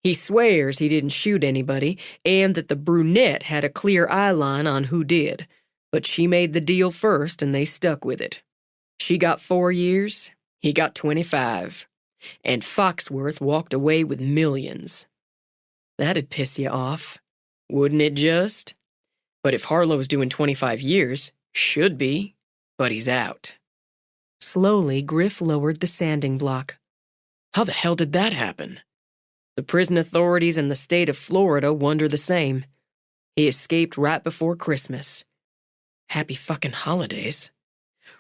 He swears he didn't shoot anybody and that the brunette had a clear eyeline on who did, but she made the deal first and they stuck with it. She got 4 years, he got 25, and Foxworth walked away with millions. That'd piss you off, wouldn't it just? But if Harlow's doing 25 years, should be, but he's out. Slowly, Griff lowered the sanding block. How the hell did that happen? The prison authorities in the state of Florida wonder the same. He escaped right before Christmas. Happy fucking holidays.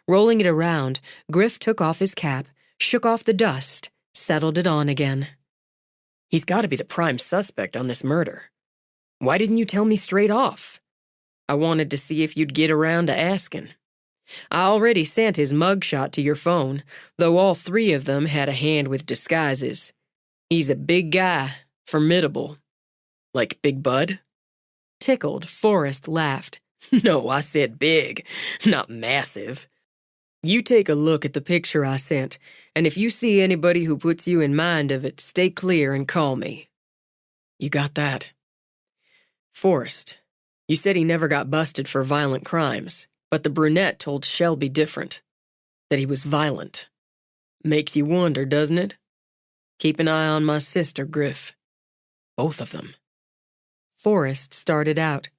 Rolling it around, Griff took off his cap, shook off the dust, settled it on again. He's got to be the prime suspect on this murder. Why didn't you tell me straight off? I wanted to see if you'd get around to asking. I already sent his mugshot to your phone, though all 3 of them had a hand with disguises. He's a big guy, formidable. Like Big Bud? Tickled, Forrest laughed. No, I said big, not massive. You take a look at the picture I sent, and if you see anybody who puts you in mind of it, stay clear and call me. You got that? Forrest, you said he never got busted for violent crimes, but the brunette told Shelby different, that he was violent. Makes you wonder, doesn't it? Keep an eye on my sister, Griff. Both of them. Forrest started out.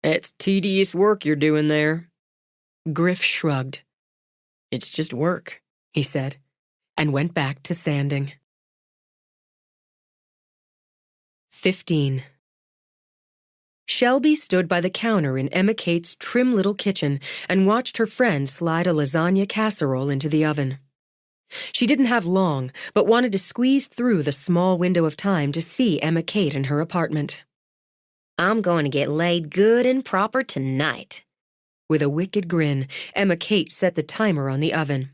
It's tedious work you're doing there. Griff shrugged. It's just work, he said, and went back to sanding. 15. Shelby stood by the counter in Emma Kate's trim little kitchen and watched her friend slide a lasagna casserole into the oven. She didn't have long, but wanted to squeeze through the small window of time to see Emma Kate in her apartment. I'm going to get laid good and proper tonight. With a wicked grin, Emma Kate set the timer on the oven.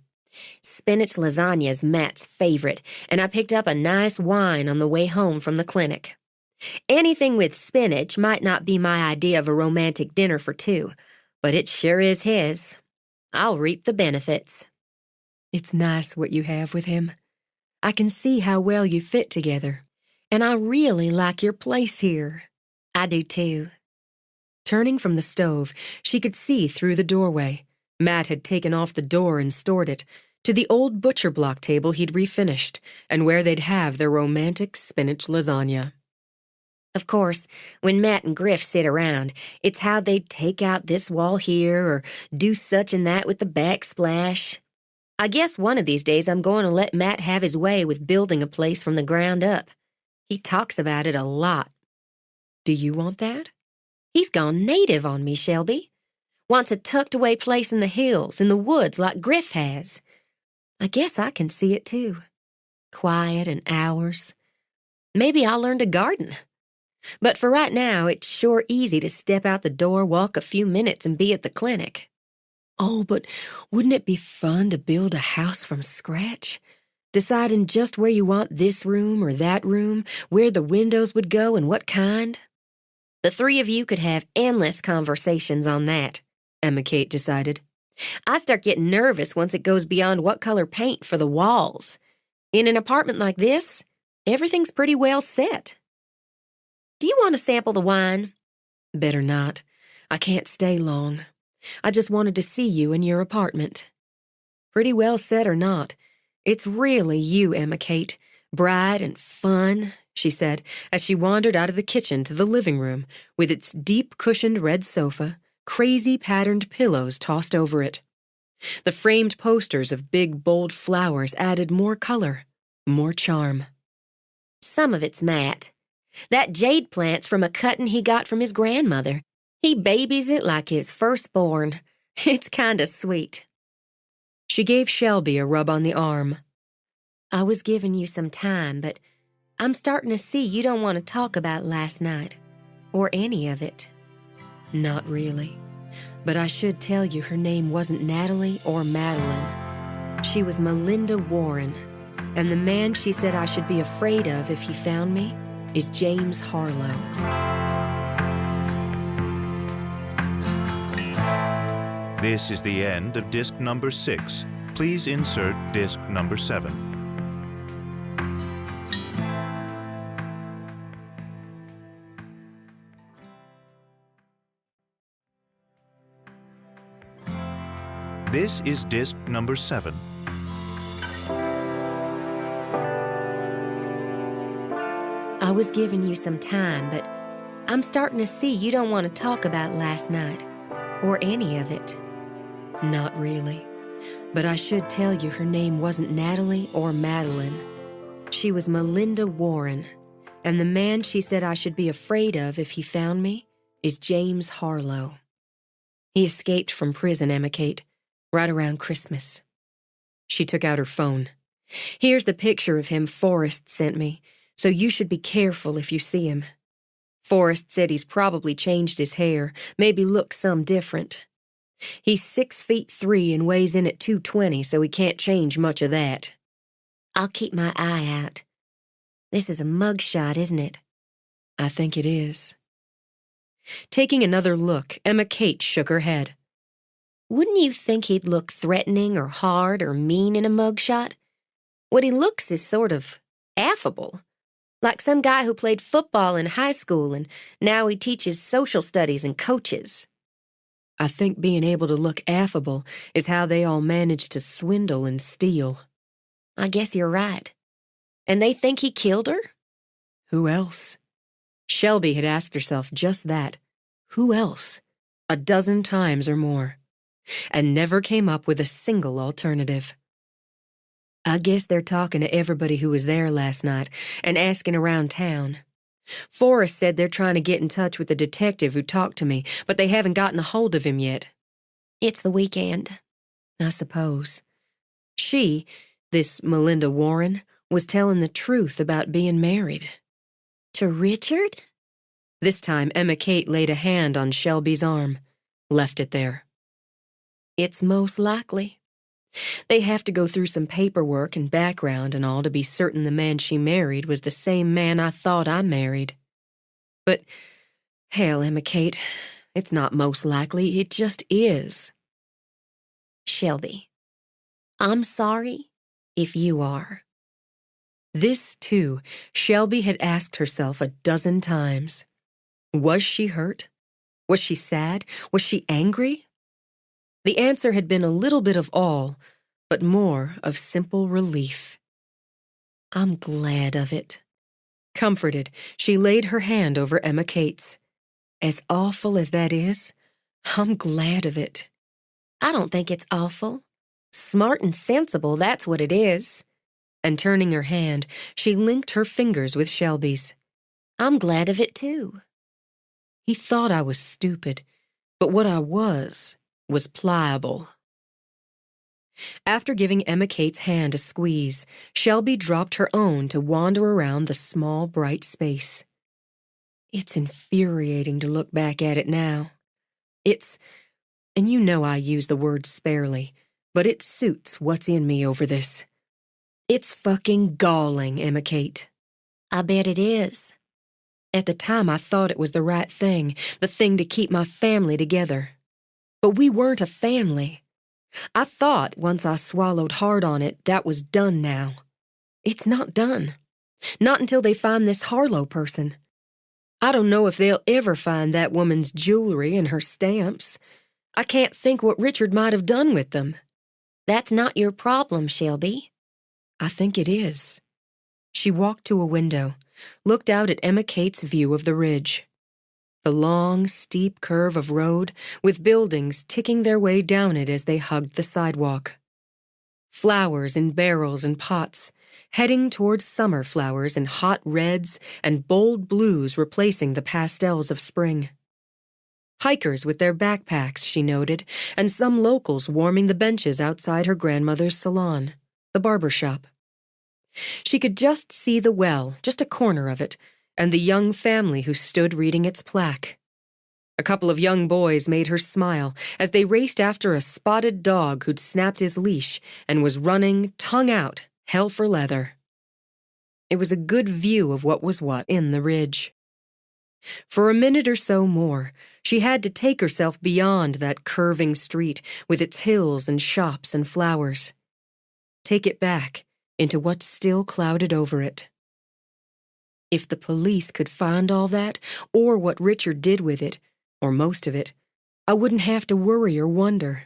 Spinach lasagna's Matt's favorite, and I picked up a nice wine on the way home from the clinic. Anything with spinach might not be my idea of a romantic dinner for 2, but it sure is his. I'll reap the benefits. It's nice what you have with him. I can see how well you fit together, and I really like your place here. I do too. Turning from the stove, she could see through the doorway. Matt had taken off the door and stored it, to the old butcher block table he'd refinished and where they'd have their romantic spinach lasagna. Of course, when Matt and Griff sit around, it's how they'd take out this wall here or do such and that with the backsplash. I guess one of these days I'm going to let Matt have his way with building a place from the ground up. He talks about it a lot. Do you want that? He's gone native on me, Shelby. Wants a tucked-away place in the hills, in the woods like Griff has. I guess I can see it too. Quiet and hours. Maybe I'll learn to garden. But for right now, it's sure easy to step out the door, walk a few minutes, and be at the clinic. Oh, but wouldn't it be fun to build a house from scratch? Deciding just where you want this room or that room, where the windows would go and what kind? The three of you could have endless conversations on that, Emma Kate decided. I start getting nervous once it goes beyond what color paint for the walls. In an apartment like this, everything's pretty well set. Do you want to sample the wine? Better not. I can't stay long. I just wanted to see you in your apartment. Pretty well set or not, it's really you, Emma Kate. Bright and fun, she said, as she wandered out of the kitchen to the living room with its deep-cushioned red sofa, crazy patterned pillows tossed over it. The framed posters of big, bold flowers added more color, more charm. Some of it's Matt. That jade plant's from a cutting he got from his grandmother. He babies it like his firstborn. It's kinda sweet. She gave Shelby a rub on the arm. I was giving you some time, but I'm starting to see you don't want to talk about last night. Or any of it. Not really. But I should tell you her name wasn't Natalie or Madeline. She was Melinda Warren. And the man she said I should be afraid of if he found me is James Harlow. This is the end of disc number 6. Please insert disc number 7. This is disc number 7. I was giving you some time, but I'm starting to see you don't want to talk about last night. Or any of it. Not really. But I should tell you her name wasn't Natalie or Madeline. She was Melinda Warren. And the man she said I should be afraid of if he found me is James Harlow. He escaped from prison, Emma Kate, right around Christmas. She took out her phone. Here's the picture of him Forrest sent me, so you should be careful if you see him. Forrest said he's probably changed his hair, maybe looks some different. He's 6'3" and weighs in at 220, so he can't change much of that. I'll keep my eye out. This is a mugshot, isn't it? I think it is. Taking another look, Emma Kate shook her head. Wouldn't you think he'd look threatening or hard or mean in a mugshot? What he looks is sort of affable. Like some guy who played football in high school and now he teaches social studies and coaches. I think being able to look affable is how they all manage to swindle and steal. I guess you're right. And they think he killed her? Who else? Shelby had asked herself just that. Who else? 12 times or more. And never came up with a single alternative. I guess they're talking to everybody who was there last night and asking around town. Forrest said they're trying to get in touch with the detective who talked to me, but they haven't gotten a hold of him yet. It's the weekend. I suppose. She, this Melinda Warren, was telling the truth about being married. To Richard? This time, Emma Kate laid a hand on Shelby's arm, left it there. It's most likely. They have to go through some paperwork and background and all to be certain the man she married was the same man I thought I married. But, hell, Emma Kate, it's not most likely, it just is. Shelby, I'm sorry if you are. This, too, Shelby had asked herself 12 times. Was she hurt? Was she sad? Was she angry? The answer had been a little bit of all, but more of simple relief. I'm glad of it. Comforted, she laid her hand over Emma Kate's. As awful as that is, I'm glad of it. I don't think it's awful. Smart and sensible, that's what it is. And turning her hand, she linked her fingers with Shelby's. I'm glad of it, too. He thought I was stupid, but what I was pliable. After giving Emma Kate's hand a squeeze, Shelby dropped her own to wander around the small, bright space. It's infuriating to look back at it now. And you know I use the word sparely, but it suits what's in me over this. It's fucking galling, Emma Kate. I bet it is. At the time, I thought it was the right thing, the thing to keep my family together. But we weren't a family. I thought once I swallowed hard on it, that was done now. It's not done. Not until they find this Harlow person. I don't know if they'll ever find that woman's jewelry and her stamps. I can't think what Richard might have done with them. That's not your problem, Shelby. I think it is. She walked to a window, looked out at Emma Kate's view of the ridge. The long, steep curve of road with buildings ticking their way down it as they hugged the sidewalk. Flowers in barrels and pots, heading towards summer flowers in hot reds and bold blues replacing the pastels of spring. Hikers with their backpacks, she noted, and some locals warming the benches outside her grandmother's salon, the barber shop. She could just see the well, just a corner of it, and the young family who stood reading its plaque. A couple of young boys made her smile as they raced after a spotted dog who'd snapped his leash and was running, tongue out, hell for leather. It was a good view of what was what in the ridge. For a minute or so more, she had to take herself beyond that curving street with its hills and shops and flowers. Take it back into what still clouded over it. If the police could find all that, or what Richard did with it, or most of it, I wouldn't have to worry or wonder.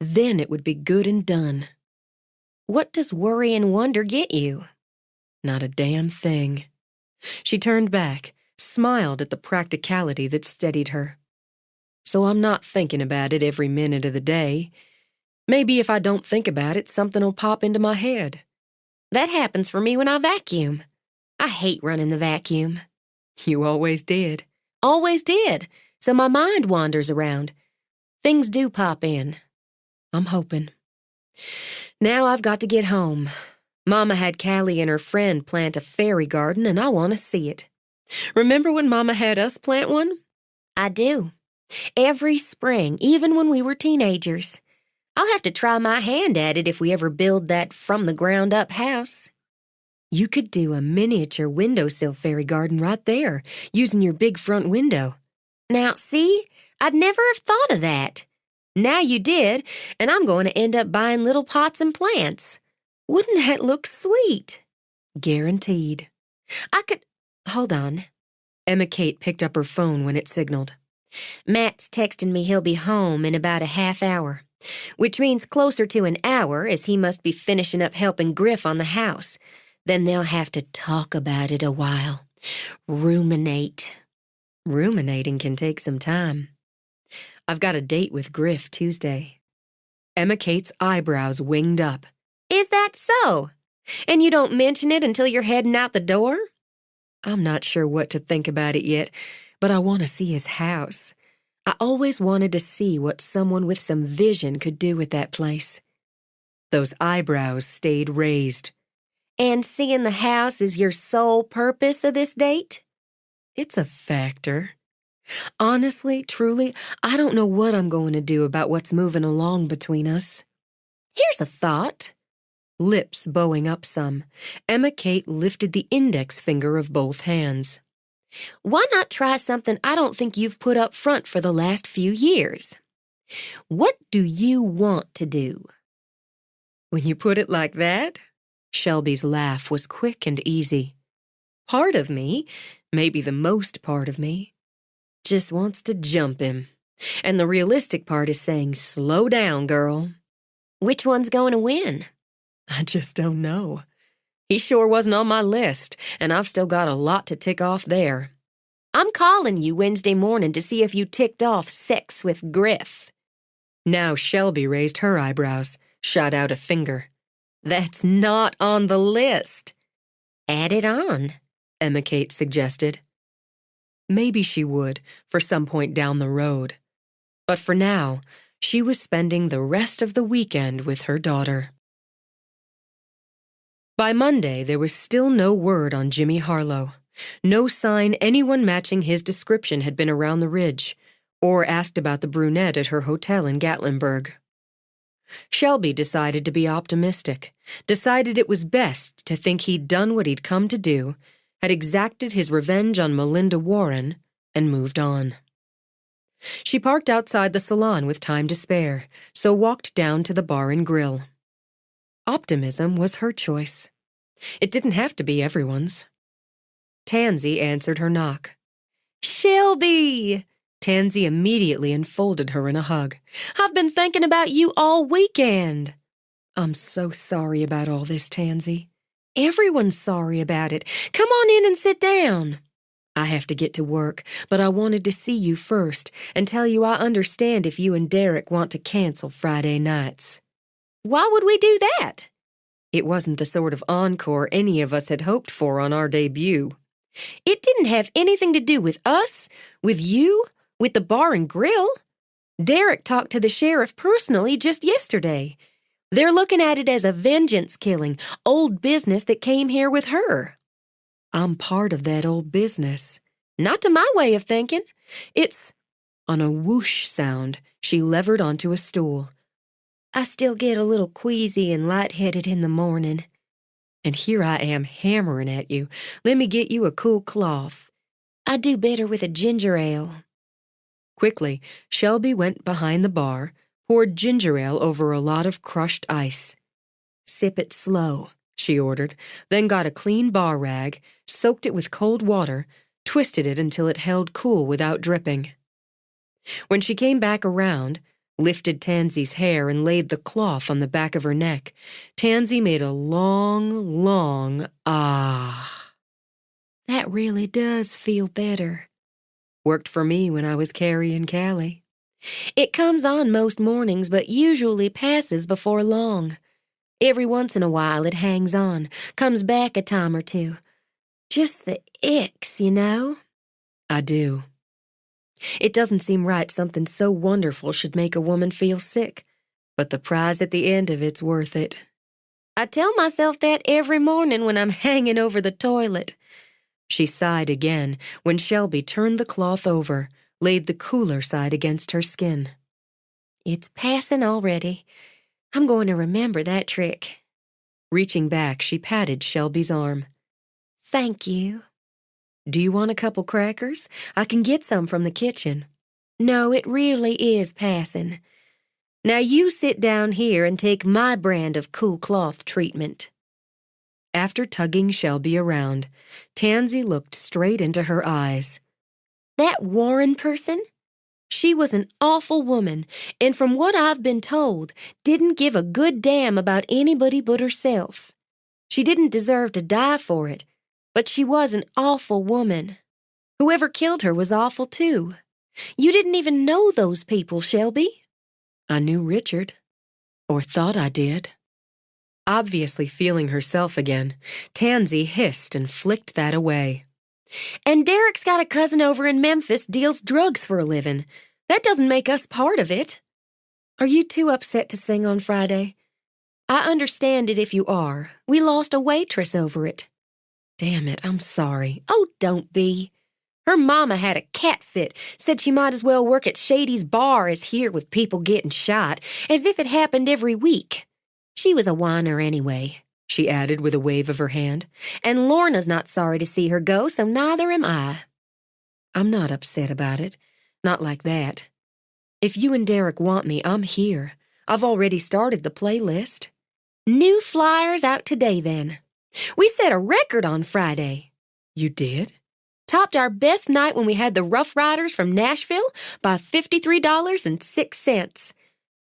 Then it would be good and done. What does worry and wonder get you? Not a damn thing. She turned back, smiled at the practicality that steadied her. So I'm not thinking about it every minute of the day. Maybe if I don't think about it, something'll pop into my head. That happens for me when I vacuum. I hate running the vacuum. You always did. Always did. So my mind wanders around. Things do pop in. I'm hoping. Now I've got to get home. Mama had Callie and her friend plant a fairy garden, and I want to see it. Remember when Mama had us plant one? I do. Every spring, even when we were teenagers. I'll have to try my hand at it if we ever build that from-the-ground-up house. You could do a miniature windowsill fairy garden right there, using your big front window. Now, see? I'd never have thought of that. Now you did, and I'm going to end up buying little pots and plants. Wouldn't that look sweet? Guaranteed. Hold on. Emma Kate picked up her phone when it signaled. Matt's texting me he'll be home in about a half hour, which means closer to an hour as he must be finishing up helping Griff on the house. Then they'll have to talk about it a while. Ruminate. Ruminating can take some time. I've got a date with Griff Tuesday. Emma Kate's eyebrows winged up. Is that so? And you don't mention it until you're heading out the door? I'm not sure what to think about it yet, but I want to see his house. I always wanted to see what someone with some vision could do with that place. Those eyebrows stayed raised. And seeing the house is your sole purpose of this date? It's a factor. Honestly, truly, I don't know what I'm going to do about what's moving along between us. Here's a thought. Lips bowing up some, Emma Kate lifted the index finger of both hands. Why not try something I don't think you've put up front for the last few years? What do you want to do? When you put it like that? Shelby's laugh was quick and easy. Part of me, maybe the most part of me, just wants to jump him. And the realistic part is saying, slow down, girl. Which one's going to win? I just don't know. He sure wasn't on my list, and I've still got a lot to tick off there. I'm calling you Wednesday morning to see if you ticked off sex with Griff. Now Shelby raised her eyebrows, shot out a finger. That's not on the list. Add it on, Emma Kate suggested. Maybe she would, for some point down the road. But for now, she was spending the rest of the weekend with her daughter. By Monday, there was still no word on Jimmy Harlow. No sign anyone matching his description had been around the ridge, or asked about the brunette at her hotel in Gatlinburg. Shelby decided to be optimistic, decided it was best to think he'd done what he'd come to do, had exacted his revenge on Melinda Warren, and moved on. She parked outside the salon with time to spare, so walked down to the bar and grill. Optimism was her choice. It didn't have to be everyone's. Tansy answered her knock. Shelby! Tansy immediately enfolded her in a hug. I've been thinking about you all weekend. I'm so sorry about all this, Tansy. Everyone's sorry about it. Come on in and sit down. I have to get to work, but I wanted to see you first and tell you I understand if you and Derek want to cancel Friday nights. Why would we do that? It wasn't the sort of encore any of us had hoped for on our debut. It didn't have anything to do with us, with you, with the bar and grill. Derek talked to the sheriff personally just yesterday. They're looking at it as a vengeance killing, old business that came here with her. I'm part of that old business. Not to my way of thinking. It's... On a whoosh sound, she levered onto a stool. I still get a little queasy and lightheaded in the morning. And here I am hammering at you. Let me get you a cool cloth. I do better with a ginger ale. Quickly, Shelby went behind the bar, poured ginger ale over a lot of crushed ice. Sip it slow, she ordered, then got a clean bar rag, soaked it with cold water, twisted it until it held cool without dripping. When she came back around, lifted Tansy's hair and laid the cloth on the back of her neck, Tansy made a long, long ah. That really does feel better. Worked for me when I was carrying Callie. It comes on most mornings, but usually passes before long. Every once in a while it hangs on, comes back a time or two. Just the icks, you know? I do. It doesn't seem right something so wonderful should make a woman feel sick, but the prize at the end of it's worth it. I tell myself that every morning when I'm hanging over the toilet. She sighed again when Shelby turned the cloth over, laid the cooler side against her skin. It's passing already. I'm going to remember that trick. Reaching back, she patted Shelby's arm. Thank you. Do you want a couple crackers? I can get some from the kitchen. No, it really is passing. Now you sit down here and take my brand of cool cloth treatment. After tugging Shelby around, Tansy looked straight into her eyes. That Warren person? She was an awful woman, and from what I've been told, didn't give a good damn about anybody but herself. She didn't deserve to die for it, but she was an awful woman. Whoever killed her was awful too. You didn't even know those people, Shelby. I knew Richard, or thought I did. Obviously feeling herself again, Tansy hissed and flicked that away. And Derek's got a cousin over in Memphis deals drugs for a living. That doesn't make us part of it. Are you too upset to sing on Friday? I understand it if you are. We lost a waitress over it. Damn it, I'm sorry. Oh, don't be. Her mama had a cat fit, said she might as well work at Shady's bar as here with people getting shot, as if it happened every week. She was a whiner anyway, she added with a wave of her hand, and Lorna's not sorry to see her go, so neither am I. I'm not upset about it. Not like that. If you and Derek want me, I'm here. I've already started the playlist. New flyers out today, then. We set a record on Friday. You did? Topped our best night when we had the Rough Riders from Nashville by $53.06.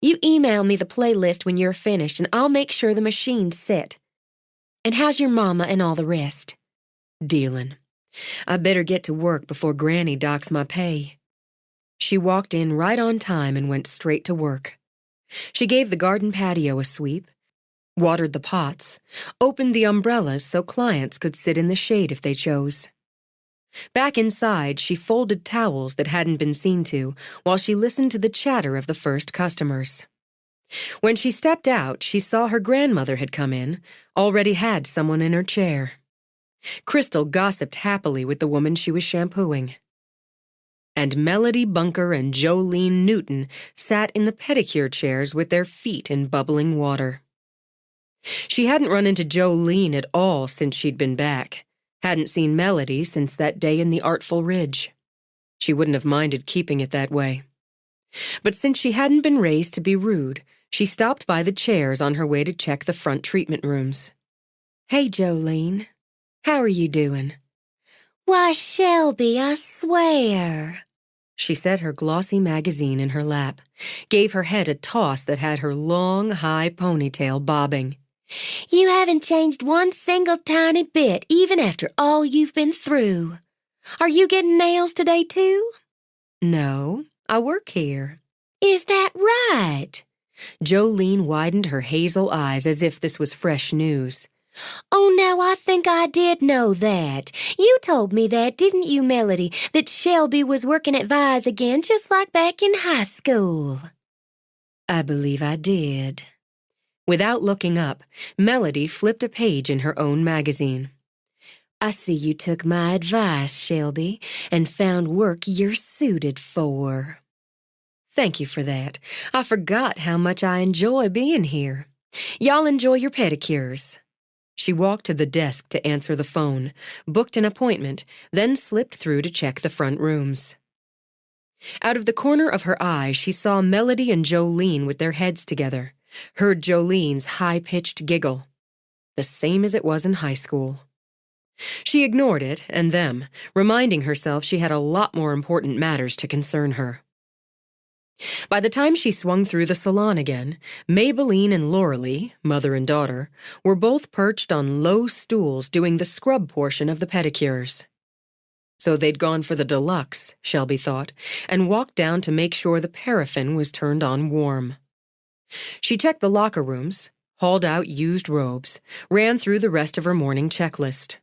You email me the playlist when you're finished, and I'll make sure the machine's set. And how's your mama and all the rest? Dealin'. I better get to work before Granny docks my pay. She walked in right on time and went straight to work. She gave the garden patio a sweep, watered the pots, opened the umbrellas so clients could sit in the shade if they chose. Back inside, she folded towels that hadn't been seen to while she listened to the chatter of the first customers. When she stepped out, she saw her grandmother had come in, already had someone in her chair. Crystal gossiped happily with the woman she was shampooing. And Melody Bunker and Jolene Newton sat in the pedicure chairs with their feet in bubbling water. She hadn't run into Jolene at all since she'd been back, hadn't seen Melody since that day in the Artful Ridge. She wouldn't have minded keeping it that way. But since she hadn't been raised to be rude, she stopped by the chairs on her way to check the front treatment rooms. Hey, Jolene. How are you doing? Why, Shelby, I swear. She set her glossy magazine in her lap, gave her head a toss that had her long, high ponytail bobbing. You haven't changed one single tiny bit, even after all you've been through. Are you getting nails today, too? No, I work here. Is that right? Jolene widened her hazel eyes as if this was fresh news. Oh, now I think I did know that. You told me that, didn't you, Melody, that Shelby was working at Vi's again just like back in high school? I believe I did. Without looking up, Melody flipped a page in her own magazine. I see you took my advice, Shelby, and found work you're suited for. Thank you for that. I forgot how much I enjoy being here. Y'all enjoy your pedicures. She walked to the desk to answer the phone, booked an appointment, then slipped through to check the front rooms. Out of the corner of her eye, she saw Melody and Jolene with their heads together, heard Jolene's high-pitched giggle, the same as it was in high school. She ignored it and them, reminding herself she had a lot more important matters to concern her. By the time she swung through the salon again, Maybelline and Lauralee, mother and daughter, were both perched on low stools doing the scrub portion of the pedicures. So they'd gone for the deluxe, Shelby thought, and walked down to make sure the paraffin was turned on warm. She checked the locker rooms, hauled out used robes, ran through the rest of her morning checklist.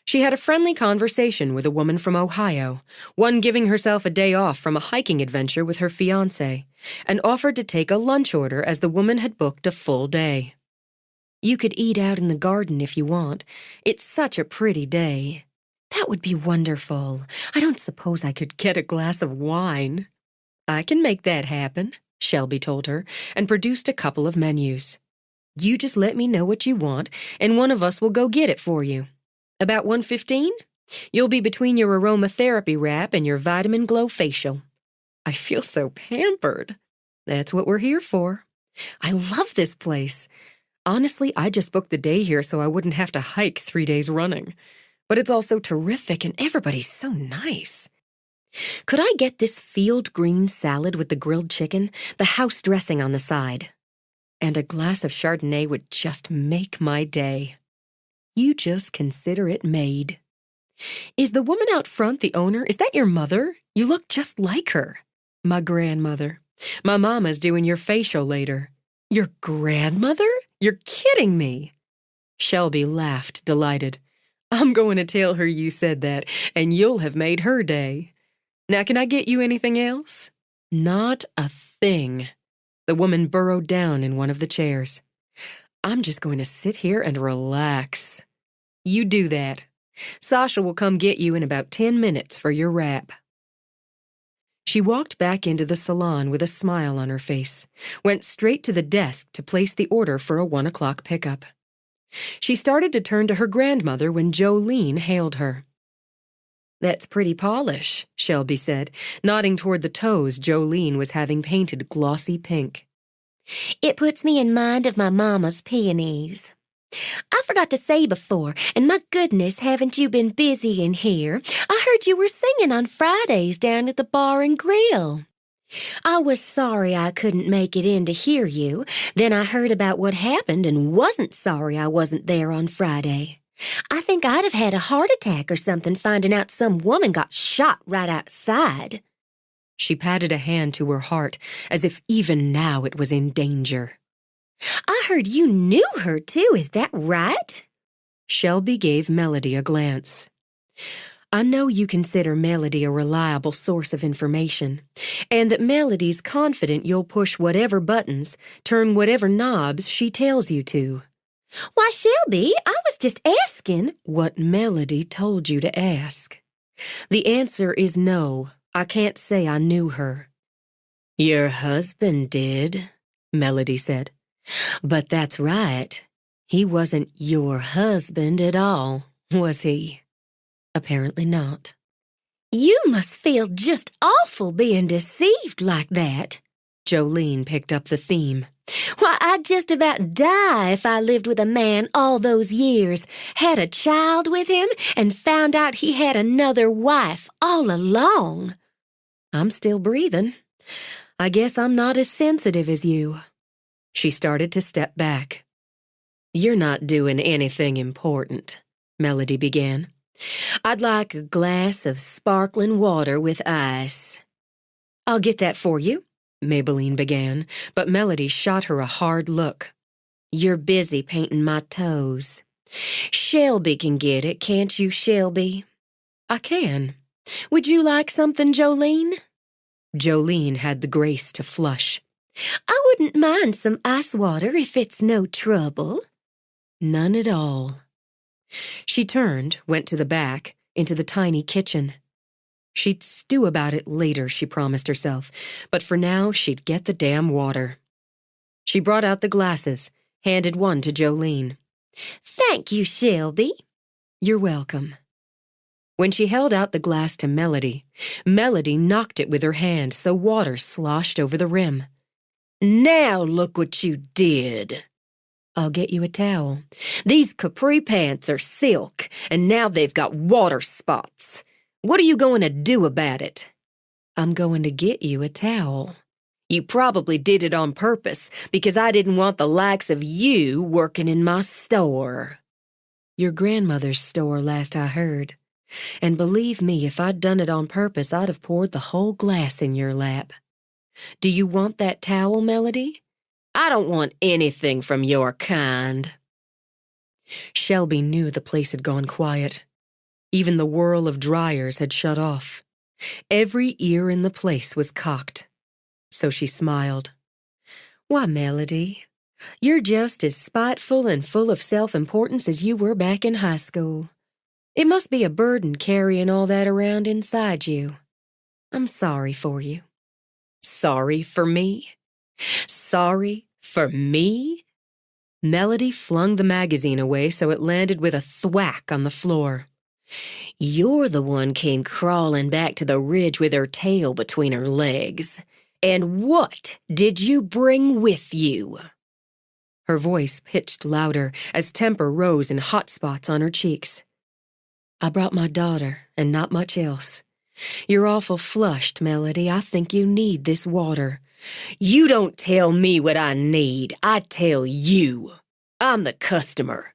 She had a friendly conversation with a woman from Ohio, one giving herself a day off from a hiking adventure with her fiancé, and offered to take a lunch order as the woman had booked a full day. You could eat out in the garden if you want. It's such a pretty day. That would be wonderful. I don't suppose I could get a glass of wine. I can make that happen, Shelby told her, and produced a couple of menus. You just let me know what you want, and one of us will go get it for you. About 1:15? You'll be between your aromatherapy wrap and your vitamin glow facial. I feel so pampered. That's what we're here for. I love this place. Honestly, I just booked the day here so I wouldn't have to hike 3 days running. But it's all so terrific and everybody's so nice. Could I get this field green salad with the grilled chicken, the house dressing on the side? And a glass of Chardonnay would just make my day. You just consider it made. Is the woman out front the owner? Is that your mother? You look just like her. My grandmother. My mama's doing your facial later. Your grandmother? You're kidding me. Shelby laughed, delighted. I'm going to tell her you said that, and you'll have made her day. Now, can I get you anything else? Not a thing. The woman burrowed down in one of the chairs. I'm just going to sit here and relax. You do that. Sasha will come get you in about 10 minutes for your wrap. She walked back into the salon with a smile on her face, went straight to the desk to place the order for a 1 o'clock pickup. She started to turn to her grandmother when Jolene hailed her. That's pretty polish, Shelby said, nodding toward the toes Jolene was having painted glossy pink. It puts me in mind of my mama's peonies. I forgot to say before, and my goodness, haven't you been busy in here? I heard you were singing on Fridays down at the bar and grill. I was sorry I couldn't make it in to hear you. Then I heard about what happened and wasn't sorry I wasn't there on Friday. I think I'd have had a heart attack or something finding out some woman got shot right outside. She patted a hand to her heart, as if even now it was in danger. I heard you knew her, too. Is that right? Shelby gave Melody a glance. I know you consider Melody a reliable source of information, and that Melody's confident you'll push whatever buttons, turn whatever knobs she tells you to. Why, Shelby, I was just asking. What Melody told you to ask. The answer is no. I can't say I knew her. Your husband did, Melody said. But that's right. He wasn't your husband at all, was he? Apparently not. You must feel just awful being deceived like that. Jolene picked up the theme. Why, I'd just about die if I lived with a man all those years, had a child with him, and found out he had another wife all along. I'm still breathing. I guess I'm not as sensitive as you. She started to step back. You're not doing anything important, Melody began. I'd like a glass of sparkling water with ice. I'll get that for you, Maybelline began, but Melody shot her a hard look. You're busy painting my toes. Shelby can get it, can't you, Shelby? I can. Would you like something, Jolene? Jolene had the grace to flush. I wouldn't mind some ice water if it's no trouble. None at all. She turned, went to the back, into the tiny kitchen. She'd stew about it later, she promised herself, but for now she'd get the damn water. She brought out the glasses, handed one to Jolene. Thank you, Shelby. You're welcome. When she held out the glass to Melody, Melody knocked it with her hand so water sloshed over the rim. Now look what you did. I'll get you a towel. These capri pants are silk, and now they've got water spots. What are you going to do about it? I'm going to get you a towel. You probably did it on purpose, because I didn't want the likes of you working in my store. Your grandmother's store, last I heard. And believe me, if I'd done it on purpose, I'd have poured the whole glass in your lap. Do you want that towel, Melody? I don't want anything from your kind. Shelby knew the place had gone quiet. Even the whirl of dryers had shut off. Every ear in the place was cocked. So she smiled. Why, Melody, you're just as spiteful and full of self-importance as you were back in high school. It must be a burden carrying all that around inside you. I'm sorry for you. Sorry for me? Sorry for me? Melody flung the magazine away so it landed with a thwack on the floor. You're the one came crawling back to the ridge with her tail between her legs. And what did you bring with you? Her voice pitched louder as temper rose in hot spots on her cheeks. I brought my daughter, and not much else. You're awful flushed, Melody. I think you need this water. You don't tell me what I need. I tell you. I'm the customer.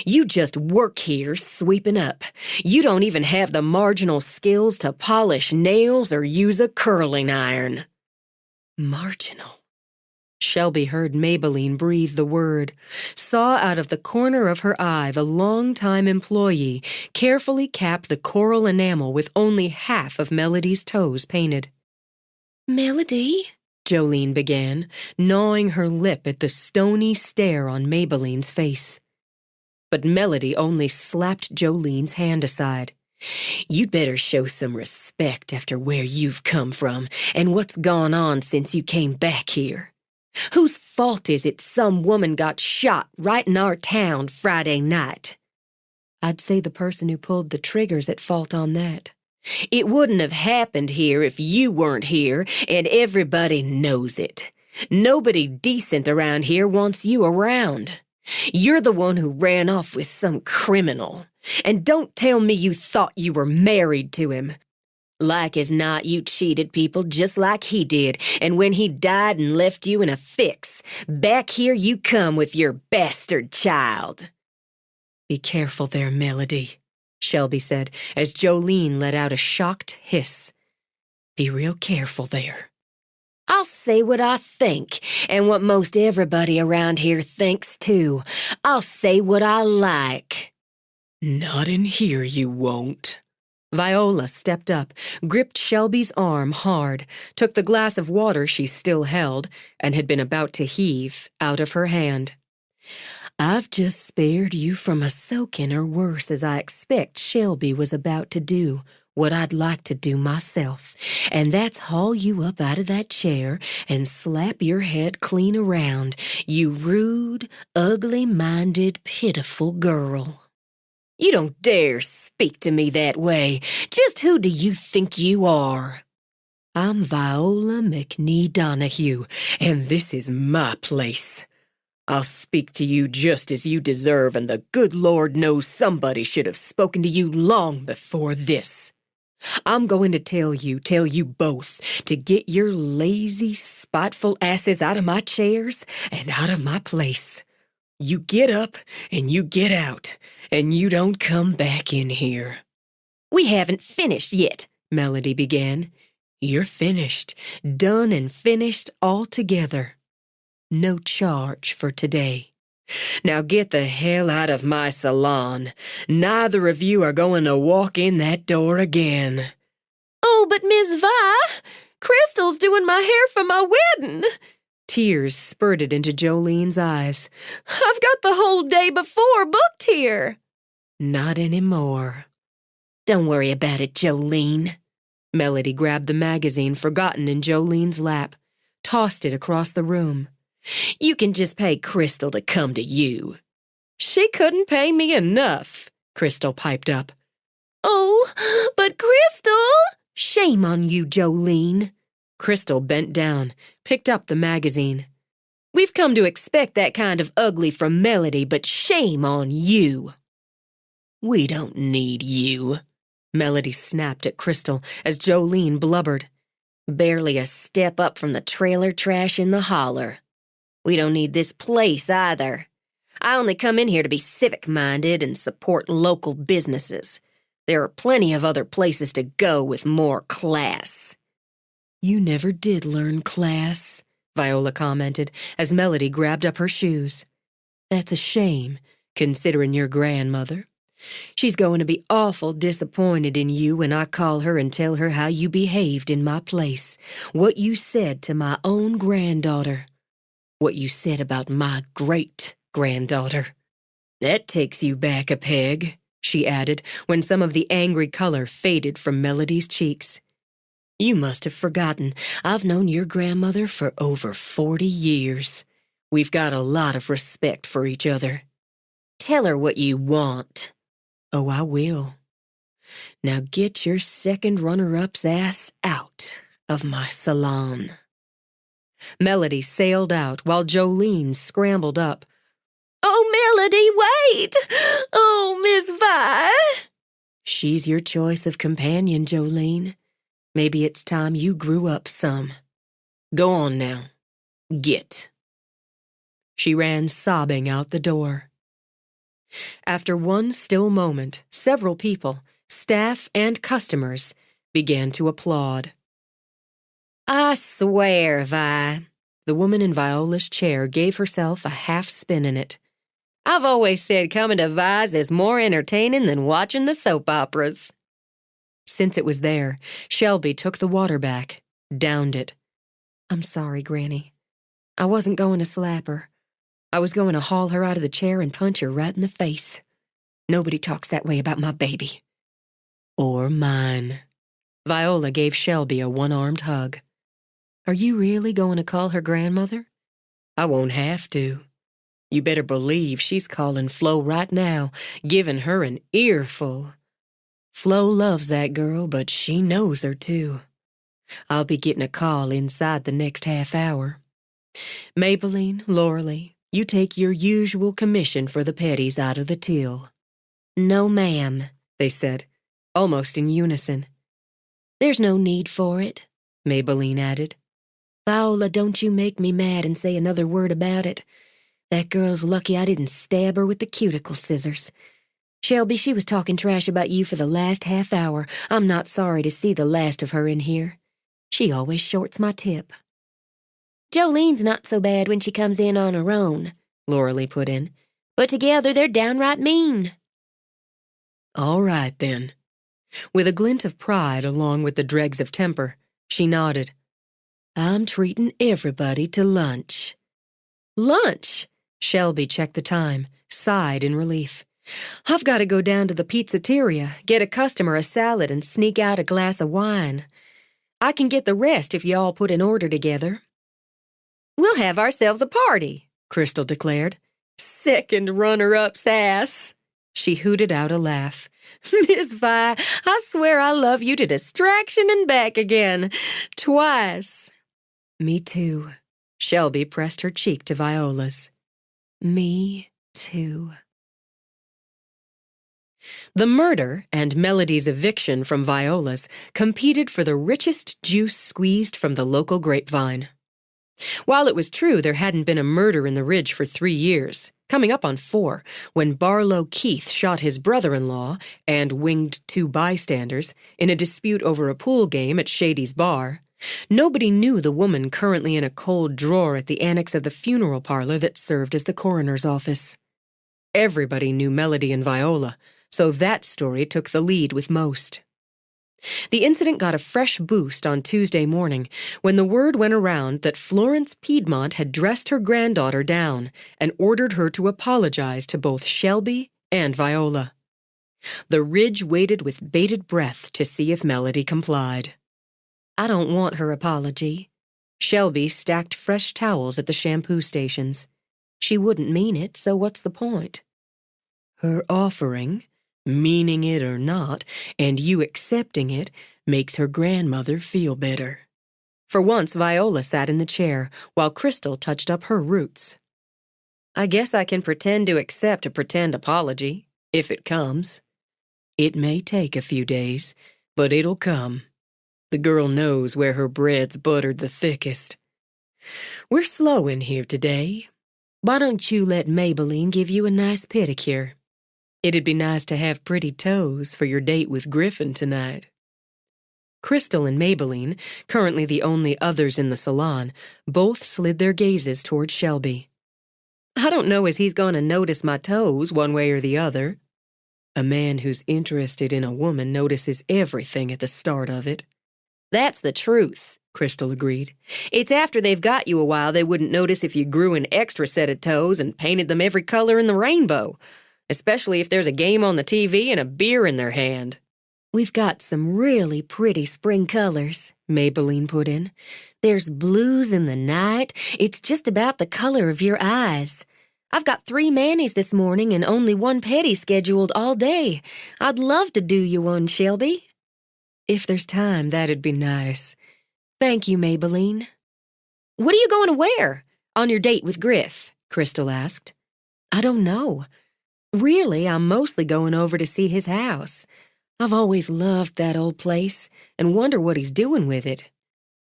You just work here sweeping up. You don't even have the marginal skills to polish nails or use a curling iron. Marginal. Shelby heard Maybelline breathe the word, saw out of the corner of her eye the long-time employee carefully cap the coral enamel with only half of Melody's toes painted. Melody, Jolene began, gnawing her lip at the stony stare on Maybelline's face. But Melody only slapped Jolene's hand aside. You'd better show some respect after where you've come from and what's gone on since you came back here. Whose fault is it some woman got shot right in our town Friday night? I'd say the person who pulled the trigger's at fault on that. It wouldn't have happened here if you weren't here, and everybody knows it. Nobody decent around here wants you around. You're the one who ran off with some criminal. And don't tell me you thought you were married to him. Like as not, you cheated people just like he did, and when he died and left you in a fix, back here you come with your bastard child. Be careful there, Melody, Shelby said as Jolene let out a shocked hiss. Be real careful there. I'll say what I think, and what most everybody around here thinks, too. I'll say what I like. Not in here, you won't. Viola stepped up, gripped Shelby's arm hard, took the glass of water she still held and had been about to heave out of her hand. I've just spared you from a soaking or worse, as I expect Shelby was about to do what I'd like to do myself, and that's haul you up out of that chair and slap your head clean around, you rude, ugly-minded, pitiful girl. You don't dare speak to me that way. Just who do you think you are? I'm Viola McNee Donahue, and this is my place. I'll speak to you just as you deserve, and the good Lord knows somebody should have spoken to you long before this. I'm going to tell you both, to get your lazy, spiteful asses out of my chairs and out of my place. You get up and you get out, and you don't come back in here. We haven't finished yet, Melody began. You're finished, done and finished altogether. No charge for today. Now get the hell out of my salon. Neither of you are going to walk in that door again. Oh, but Miss Vi, Crystal's doing my hair for my wedding. Tears spurted into Jolene's eyes. I've got the whole day before booked here. Not anymore. Don't worry about it, Jolene. Melody grabbed the magazine forgotten in Jolene's lap, tossed it across the room. You can just pay Crystal to come to you. She couldn't pay me enough, Crystal piped up. Oh, but Crystal! Shame on you, Jolene. Crystal bent down, picked up the magazine. We've come to expect that kind of ugly from Melody, but shame on you. We don't need you. Melody snapped at Crystal as Jolene blubbered. Barely a step up from the trailer trash in the holler. We don't need this place either. I only come in here to be civic-minded and support local businesses. There are plenty of other places to go with more class. You never did learn class, Viola commented as Melody grabbed up her shoes. That's a shame, considering your grandmother. She's going to be awful disappointed in you when I call her and tell her how you behaved in my place, what you said to my own granddaughter. What you said about my great-granddaughter. That takes you back a peg, she added when some of the angry color faded from Melody's cheeks. You must have forgotten I've known your grandmother for over 40 years. We've got a lot of respect for each other. Tell her what you want. Oh, I will. Now get your second runner-up's ass out of my salon. Melody sailed out while Jolene scrambled up. Oh, Melody, wait! Oh, Miss Vi! She's your choice of companion, Jolene. Maybe it's time you grew up some. Go on now. Get. She ran sobbing out the door. After one still moment, several people, staff and customers, began to applaud. I swear, Vi. The woman in Viola's chair gave herself a half spin in it. I've always said coming to Vi's is more entertaining than watching the soap operas. Since it was there, Shelby took the water back, downed it. I'm sorry, Granny. I wasn't going to slap her. I was going to haul her out of the chair and punch her right in the face. Nobody talks that way about my baby. Or mine. Viola gave Shelby a one-armed hug. Are you really going to call her grandmother? I won't have to. You better believe she's calling Flo right now, giving her an earful. Flo loves that girl, but she knows her too. I'll be getting a call inside the next half hour. Maybelline, Loralee, you take your usual commission for the petties out of the till. No, ma'am, they said, almost in unison. There's no need for it, Maybelline added. Viola, don't you make me mad and say another word about it. That girl's lucky I didn't stab her with the cuticle scissors. Shelby, she was talking trash about you for the last half hour. I'm not sorry to see the last of her in here. She always shorts my tip. Jolene's not so bad when she comes in on her own, Lauralee put in. But together they're downright mean. All right, then. With a glint of pride along with the dregs of temper, she nodded. I'm treating everybody to lunch. Lunch? Shelby checked the time, sighed in relief. I've got to go down to the pizzeteria, get a customer a salad, and sneak out a glass of wine. I can get the rest if you all put an order together. We'll have ourselves a party, Crystal declared. Second runner-up's ass. She hooted out a laugh. Miss Vi, I swear I love you to distraction and back again. Twice. Me too. Shelby pressed her cheek to Viola's. Me too. The murder and Melody's eviction from Viola's competed for the richest juice squeezed from the local grapevine. While it was true there hadn't been a murder in the Ridge for 3 years, coming up on 4, when Barlow Keith shot his brother-in-law and winged 2 bystanders in a dispute over a pool game at Shady's bar, nobody knew the woman currently in a cold drawer at the annex of the funeral parlor that served as the coroner's office. Everybody knew Melody and Viola, so that story took the lead with most. The incident got a fresh boost on Tuesday morning when the word went around that Florence Piedmont had dressed her granddaughter down and ordered her to apologize to both Shelby and Viola. The Ridge waited with bated breath to see if Melody complied. I don't want her apology. Shelby stacked fresh towels at the shampoo stations. She wouldn't mean it, so what's the point? Her offering, meaning it or not, and you accepting it, makes her grandmother feel better. For once, Viola sat in the chair, while Crystal touched up her roots. I guess I can pretend to accept a pretend apology, if it comes. It may take a few days, but it'll come. The girl knows where her bread's buttered the thickest. We're slow in here today. Why don't you let Maybelline give you a nice pedicure? It'd be nice to have pretty toes for your date with Griffin tonight. Crystal and Maybelline, currently the only others in the salon, both slid their gazes toward Shelby. I don't know as he's going to notice my toes one way or the other. A man who's interested in a woman notices everything at the start of it. That's the truth, Crystal agreed. It's after they've got you a while they wouldn't notice if you grew an extra set of toes and painted them every color in the rainbow, especially if there's a game on the TV and a beer in their hand. We've got some really pretty spring colors, Maybelline put in. There's blues in the night. It's just about the color of your eyes. I've got 3 manis this morning and only 1 pedi scheduled all day. I'd love to do you one, Shelby. If there's time, that'd be nice. Thank you, Maybelline. What are you going to wear on your date with Griff? Crystal asked. I don't know. Really, I'm mostly going over to see his house. I've always loved that old place and wonder what he's doing with it.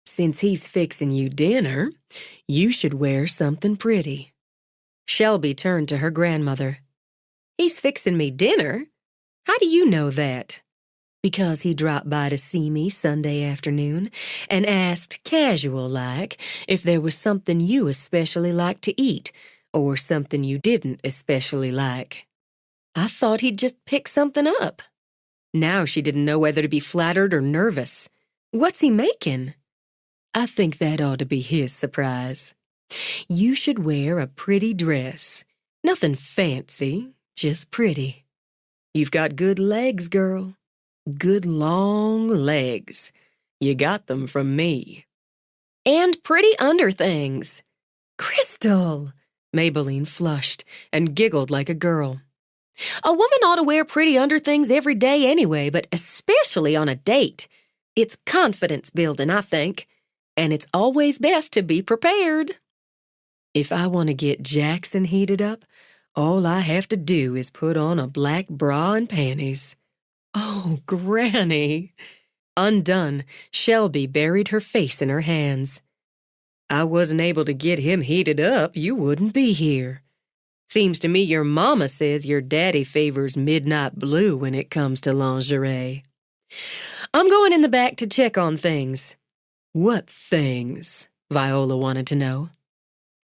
Since he's fixing you dinner, you should wear something pretty. Shelby turned to her grandmother. He's fixing me dinner? How do you know that? Because he dropped by to see me Sunday afternoon and asked casual-like if there was something you especially liked to eat or something you didn't especially like. I thought he'd just pick something up. Now she didn't know whether to be flattered or nervous. What's he making? I think that ought to be his surprise. You should wear a pretty dress. Nothing fancy, just pretty. You've got good legs, girl. Good long legs. You got them from me. And pretty underthings. Crystal! Maybelline flushed and giggled like a girl. A woman ought to wear pretty underthings every day anyway, but especially on a date. It's confidence building, I think, and it's always best to be prepared. If I want to get Jackson heated up, all I have to do is put on a black bra and panties. Oh, Granny! Undone, Shelby buried her face in her hands. I wasn't able to get him heated up, you wouldn't be here. Seems to me your mama says your daddy favors midnight blue when it comes to lingerie. I'm going in the back to check on things. What things? Viola wanted to know.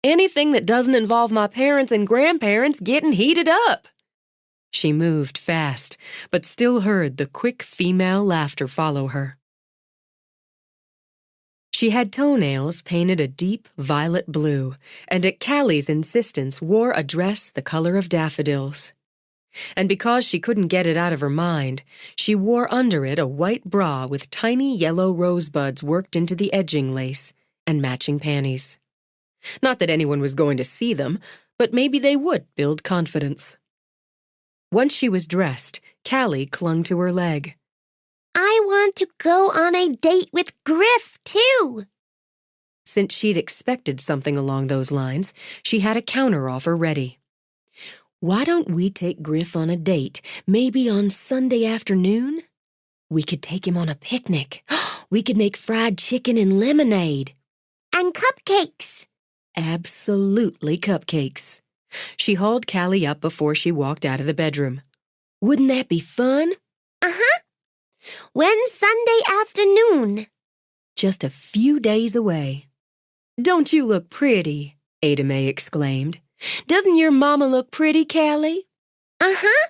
Anything that doesn't involve my parents and grandparents getting heated up. She moved fast, but still heard the quick female laughter follow her. She had toenails painted a deep violet blue, and at Callie's insistence wore a dress the color of daffodils. And because she couldn't get it out of her mind, she wore under it a white bra with tiny yellow rosebuds worked into the edging lace and matching panties. Not that anyone was going to see them, but maybe they would build confidence. Once she was dressed, Callie clung to her leg. I want to go on a date with Griff, too. Since she'd expected something along those lines, she had a counteroffer ready. Why don't we take Griff on a date, maybe on Sunday afternoon? We could take him on a picnic. We could make fried chicken and lemonade. And cupcakes. Absolutely cupcakes. She hauled Callie up before she walked out of the bedroom. Wouldn't that be fun? Uh-huh. When's Sunday afternoon? Just a few days away. Don't you look pretty? Ada Mae exclaimed. Doesn't your mama look pretty, Callie? Uh-huh.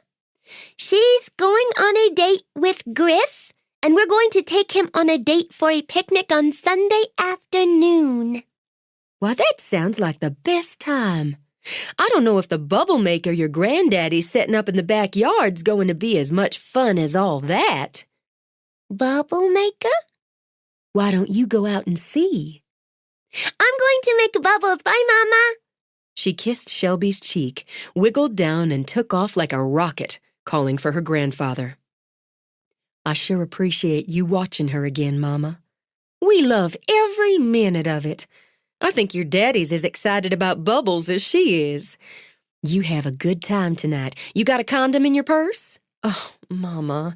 She's going on a date with Griff, and we're going to take him on a date for a picnic on Sunday afternoon. Why, that sounds like the best time. I don't know if the bubble maker your granddaddy's setting up in the backyard's going to be as much fun as all that. Bubble maker? Why don't you go out and see? I'm going to make bubbles. Bye, Mama. She kissed Shelby's cheek, wiggled down, and took off like a rocket, calling for her grandfather. I sure appreciate you watching her again, Mama. We love every minute of it. I think your daddy's as excited about Bubbles as she is. You have a good time tonight. You got a condom in your purse? Oh, Mama.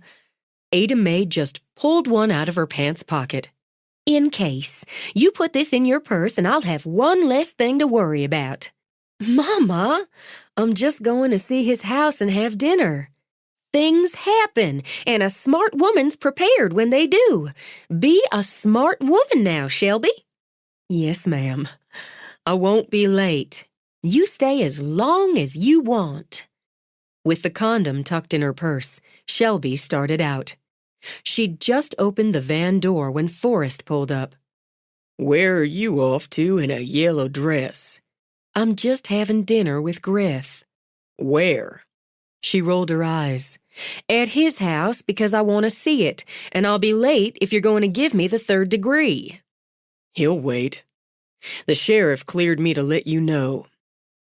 Ada Mae just pulled one out of her pants pocket. In case. You put this in your purse and I'll have one less thing to worry about. Mama, I'm just going to see his house and have dinner. Things happen, and a smart woman's prepared when they do. Be a smart woman now, Shelby. Yes, ma'am. I won't be late. You stay as long as you want. With the condom tucked in her purse, Shelby started out. She'd just opened the van door when Forrest pulled up. Where are you off to in a yellow dress? I'm just having dinner with Griff. Where? She rolled her eyes. At his house because I want to see it, and I'll be late if you're going to give me the 3rd degree. He'll wait. The sheriff cleared me to let you know.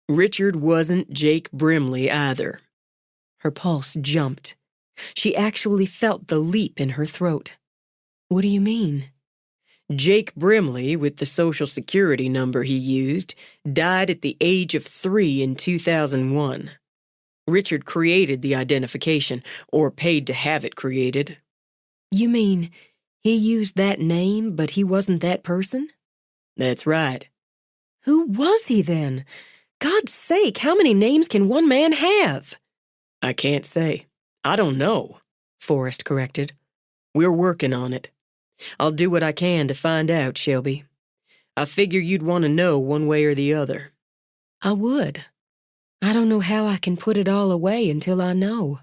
Richard wasn't Jake Brimley either. Her pulse jumped. She actually felt the leap in her throat. What do you mean? Jake Brimley, with the Social Security number he used, died at the age of 3 in 2001. Richard created the identification, or paid to have it created. You mean he used that name, but he wasn't that person? That's right. Who was he then? God's sake, how many names can one man have? I can't say. I don't know, Forrest corrected. We're working on it. I'll do what I can to find out, Shelby. I figure you'd want to know one way or the other. I would. I don't know how I can put it all away until I know.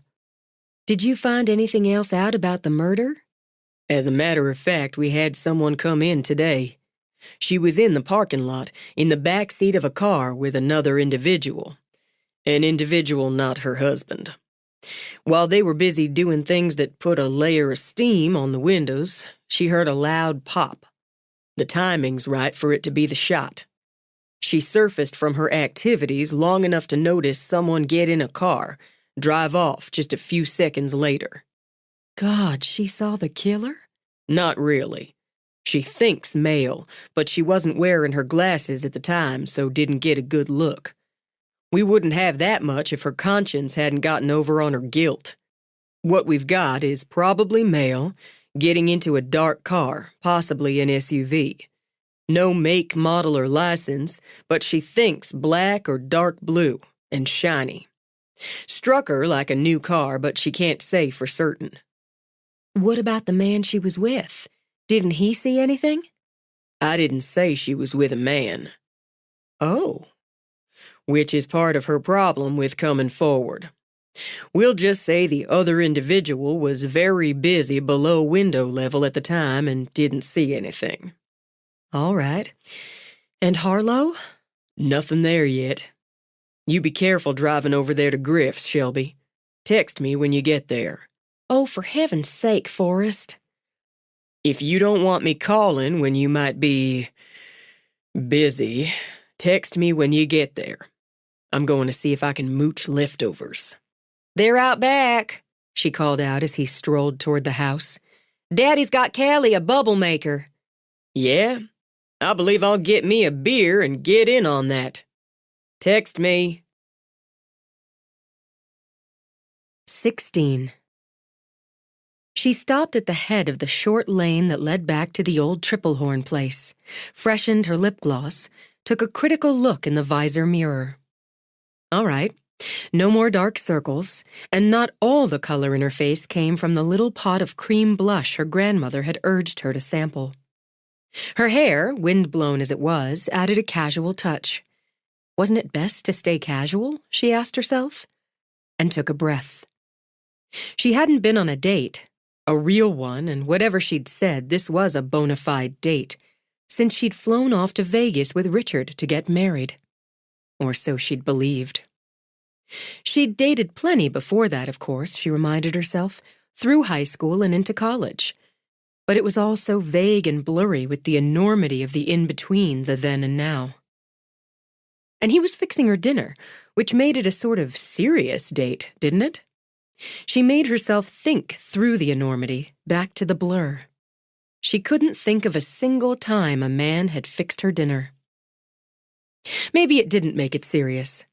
Did you find anything else out about the murder? As a matter of fact, we had someone come in today. She was in the parking lot, in the back seat of a car with another individual. An individual not her husband. While they were busy doing things that put a layer of steam on the windows, she heard a loud pop. The timing's right for it to be the shot. She surfaced from her activities long enough to notice someone get in a car, drive off just a few seconds later. God, she saw the killer? Not really. She thinks male, but she wasn't wearing her glasses at the time, so didn't get a good look. We wouldn't have that much if her conscience hadn't gotten over on her guilt. What we've got is probably male, getting into a dark car, possibly an SUV. No make, model, or license, but she thinks black or dark blue and shiny. Struck her like a new car, but she can't say for certain. What about the man she was with? Didn't he see anything? I didn't say she was with a man. Oh. Which is part of her problem with coming forward. We'll just say the other individual was very busy below window level at the time and didn't see anything. All right. And Harlow? Nothing there yet. You be careful driving over there to Griff's, Shelby. Text me when you get there. Oh, for heaven's sake, Forrest. If you don't want me calling when you might be busy, text me when you get there. I'm going to see if I can mooch leftovers. They're out back, she called out as he strolled toward the house. Daddy's got Callie a bubble maker. Yeah? I believe I'll get me a beer and get in on that. Text me. 16. She stopped at the head of the short lane that led back to the old Triplehorn place, freshened her lip gloss, took a critical look in the visor mirror. All right, no more dark circles, and not all the color in her face came from the little pot of cream blush her grandmother had urged her to sample. Her hair, wind-blown as it was, added a casual touch. Wasn't it best to stay casual, she asked herself, and took a breath. She hadn't been on a date, a real one, and whatever she'd said, this was a bona fide date, since she'd flown off to Vegas with Richard to get married. Or so she'd believed. She'd dated plenty before that, of course, she reminded herself, through high school and into college. But it was all so vague and blurry with the enormity of the in-between, the then and now. And he was fixing her dinner, which made it a sort of serious date, didn't it? She made herself think through the enormity, back to the blur. She couldn't think of a single time a man had fixed her dinner. Maybe it didn't make it serious.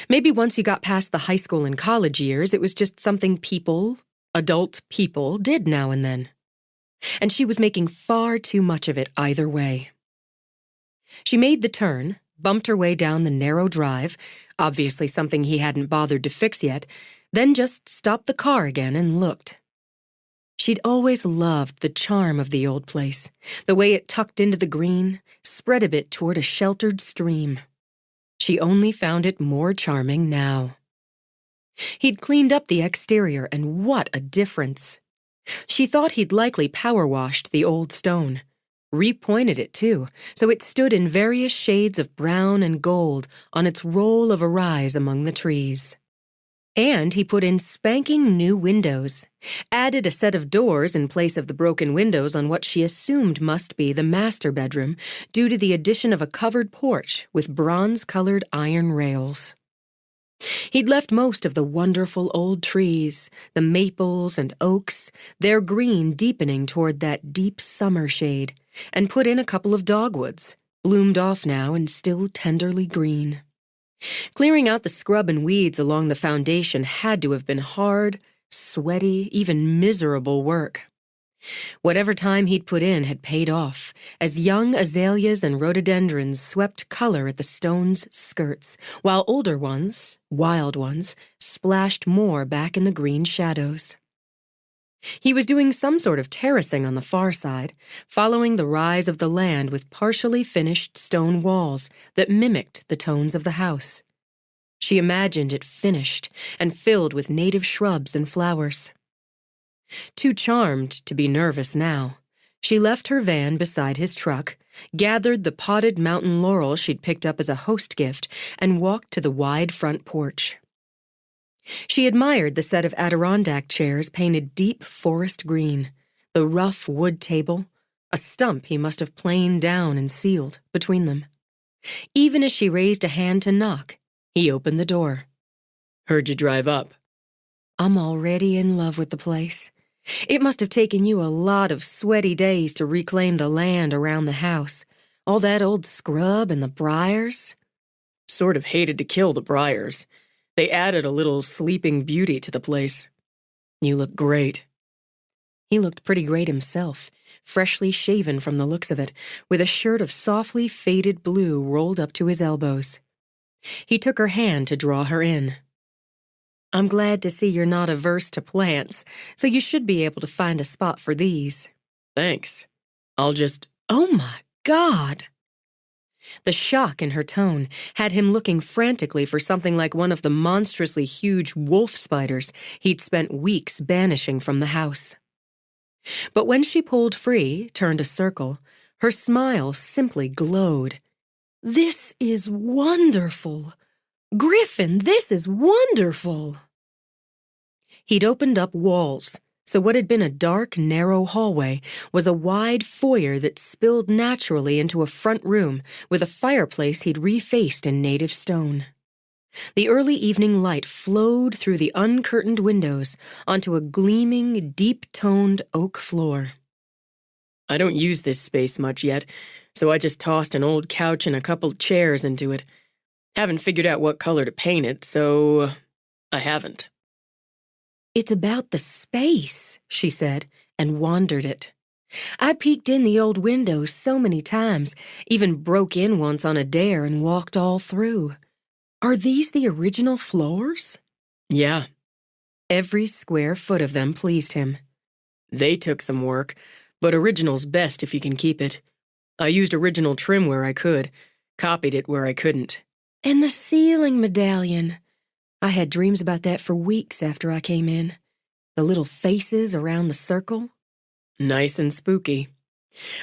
Maybe once you got past the high school and college years, it was just something people, adult people, did now and then. And she was making far too much of it either way. She made the turn, bumped her way down the narrow drive, obviously something he hadn't bothered to fix yet, then just stopped the car again and looked. She'd always loved the charm of the old place, the way it tucked into the green, spread a bit toward a sheltered stream. She only found it more charming now. He'd cleaned up the exterior, and what a difference! She thought he'd likely power-washed the old stone, repointed it too, so it stood in various shades of brown and gold on its roll of a rise among the trees. And he put in spanking new windows, added a set of doors in place of the broken windows on what she assumed must be the master bedroom due to the addition of a covered porch with bronze-colored iron rails. He'd left most of the wonderful old trees, the maples and oaks, their green deepening toward that deep summer shade, and put in a couple of dogwoods, bloomed off now and still tenderly green. Clearing out the scrub and weeds along the foundation had to have been hard, sweaty, even miserable work. Whatever time he'd put in had paid off, as young azaleas and rhododendrons swept color at the stone's skirts, while older ones, wild ones, splashed more back in the green shadows. He was doing some sort of terracing on the far side, following the rise of the land with partially finished stone walls that mimicked the tones of the house. She imagined it finished and filled with native shrubs and flowers. Too charmed to be nervous now, she left her van beside his truck, gathered the potted mountain laurel she'd picked up as a host gift, and walked to the wide front porch. She admired the set of Adirondack chairs painted deep forest green, the rough wood table, a stump he must have planed down and sealed between them. Even as she raised a hand to knock, he opened the door. Heard you drive up. I'm already in love with the place. It must have taken you a lot of sweaty days to reclaim the land around the house. All that old scrub and the briars. Sort of hated to kill the briars. They added a little sleeping beauty to the place. You look great. He looked pretty great himself, freshly shaven from the looks of it, with a shirt of softly faded blue rolled up to his elbows. He took her hand to draw her in. "I'm glad to see you're not averse to plants, so you should be able to find a spot for these." Thanks. I'll just... "Oh my God!" The shock in her tone had him looking frantically for something like one of the monstrously huge wolf spiders he'd spent weeks banishing from the house. But when she pulled free, turned a circle, her smile simply glowed. "This is wonderful! Griffin, this is wonderful!" He'd opened up walls, so what had been a dark, narrow hallway was a wide foyer that spilled naturally into a front room with a fireplace he'd refaced in native stone. The early evening light flowed through the uncurtained windows onto a gleaming, deep-toned oak floor. I don't use this space much yet, so I just tossed an old couch and a couple chairs into it. Haven't figured out what color to paint it, so I haven't. "It's about the space," she said, and wandered it. "I peeked in the old windows so many times, even broke in once on a dare and walked all through. Are these the original floors?" Yeah, Every square foot of them pleased him. they took some work, but original's best if you can keep it. I used original trim where I could, copied it where I couldn't. And the ceiling medallion. I had dreams about that for weeks after I came in. The little faces around the circle. Nice and spooky.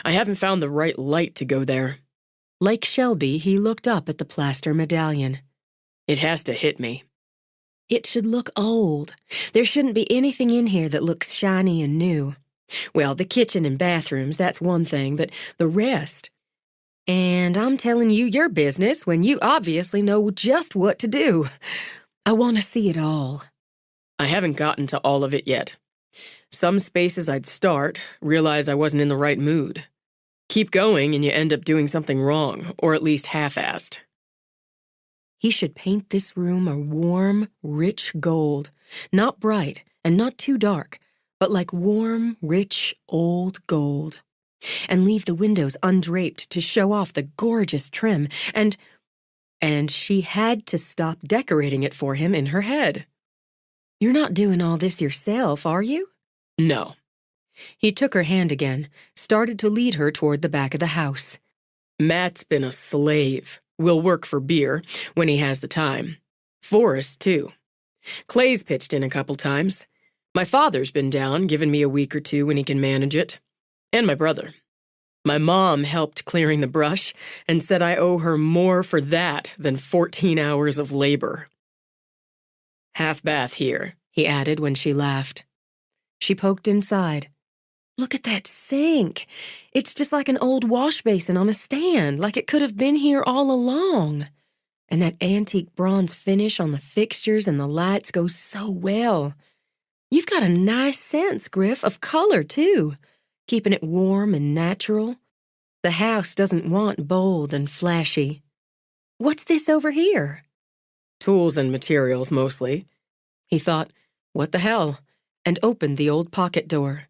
I haven't found the right light to go there. Like Shelby, he looked up at the plaster medallion. It has to hit me. It should look old. There shouldn't be anything in here that looks shiny and new. Well, the kitchen and bathrooms, that's one thing, but the rest. And I'm telling you your business when you obviously know just what to do. I want to see it all. I haven't gotten to all of it yet. Some spaces I'd start, realize I wasn't in the right mood. Keep going and you end up doing something wrong, or at least half-assed. He should paint this room a warm, rich gold, not bright and not too dark, but like warm, rich, old gold. And leave the windows undraped to show off the gorgeous trim, and she had to stop decorating it for him in her head. "You're not doing all this yourself, are you?" No. He took her hand again, started to lead her toward the back of the house. Matt's been a slave. Will work for beer, when he has the time. Forrest, too. Clay's pitched in a couple times. My father's been down, giving me a week or two when he can manage it. And my brother. My mom helped clearing the brush and said I owe her more for that than 14 hours of labor. Half bath here, he added when she laughed. She poked inside. "Look at that sink. It's just like an old wash basin on a stand, like it could have been here all along. And that antique bronze finish on the fixtures and the lights goes so well. You've got a nice sense, Griff, of color, too, keeping it warm and natural. The house doesn't want bold and flashy. What's this over here?" Tools and materials, mostly. He thought, what the hell, and opened the old pocket door.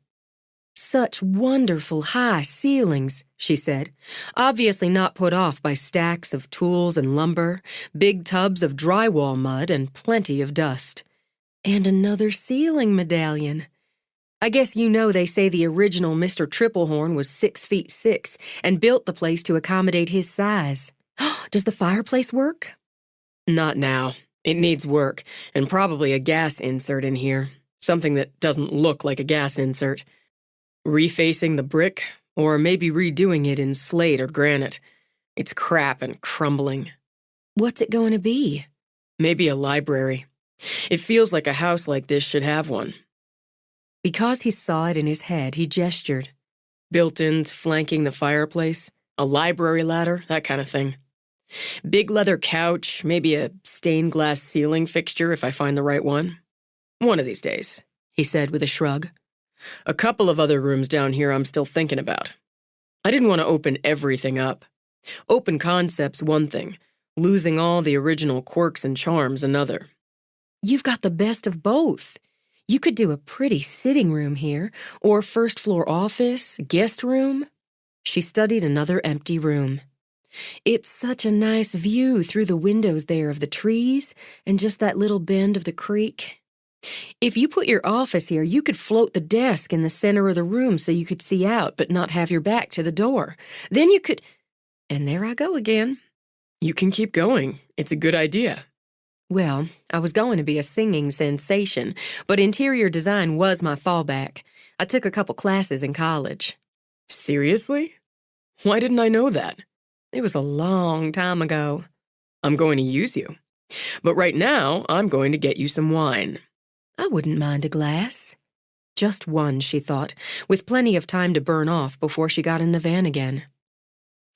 "Such wonderful high ceilings," she said, obviously not put off by stacks of tools and lumber, big tubs of drywall mud, and plenty of dust. "And another ceiling medallion. I guess you know they say the original Mr. Triplehorn was 6'6" and built the place to accommodate his size. Does the fireplace work?" Not now. It needs work, and probably a gas insert in here. Something that doesn't look like a gas insert. Refacing the brick, or maybe redoing it in slate or granite. It's crap and crumbling. "What's it going to be?" Maybe a library. It feels like a house like this should have one. Because he saw it in his head, he gestured. Built-ins flanking the fireplace, a library ladder, that kind of thing. Big leather couch, maybe a stained glass ceiling fixture if I find the right one. One of these days, he said with a shrug. A couple of other rooms down here I'm still thinking about. I didn't want to open everything up. Open concept's one thing, losing all the original quirks and charms another. "You've got the best of both. You could do a pretty sitting room here, or first-floor office, guest room. She studied another empty room. It's such a nice view through the windows there of the trees and just that little bend of the creek. If you put your office here, you could float the desk in the center of the room so you could see out but not have your back to the door. Then you could... And there I go again. You can keep going. It's a good idea. Well, I was going to be a singing sensation, but interior design was my fallback. I took a couple classes in college. Seriously? Why didn't I know that? It was a long time ago. I'm going to use you. But right now, I'm going to get you some wine. I wouldn't mind a glass. Just one, she thought, with plenty of time to burn off before she got in the van again.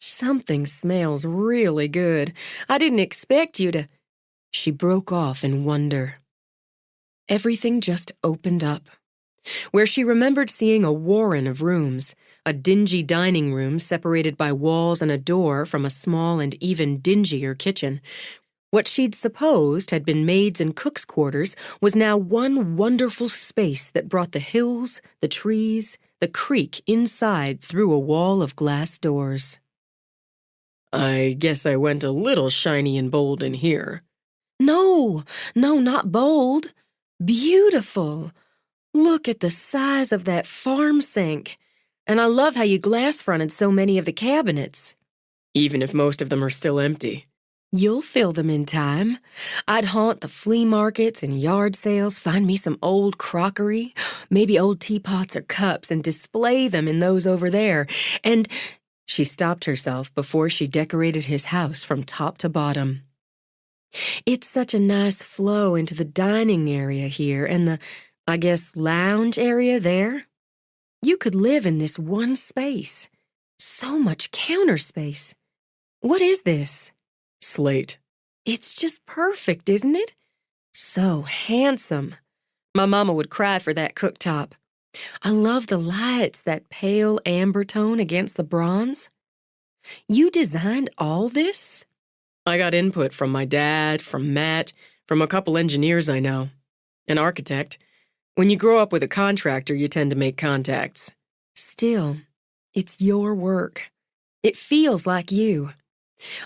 Something smells really good. I didn't expect you to... She broke off in wonder. Everything just opened up. Where she remembered seeing a warren of rooms, a dingy dining room separated by walls and a door from a small and even dingier kitchen. What she'd supposed had been maids' and cooks' quarters was now one wonderful space that brought the hills, the trees, the creek inside through a wall of glass doors. I guess I went a little shiny and bold in here. No, not bold. Beautiful. Look at the size of that farm sink. And I love how you glass-fronted so many of the cabinets. Even if most of them are still empty. You'll fill them in time. I'd haunt the flea markets and yard sales, find me some old crockery, maybe old teapots or cups, and display them in those over there. And she stopped herself before she decorated his house from top to bottom. It's such a nice flow into the dining area here and the, I guess, lounge area there. You could live in this one space. So much counter space. What is this? Slate. It's just perfect, isn't it? So handsome. My mama would cry for that cooktop. I love the lights, that pale amber tone against the bronze. You designed all this? I got input from my dad, from Matt, from a couple engineers I know. An architect. When you grow up with a contractor, you tend to make contacts. Still, it's your work. It feels like you.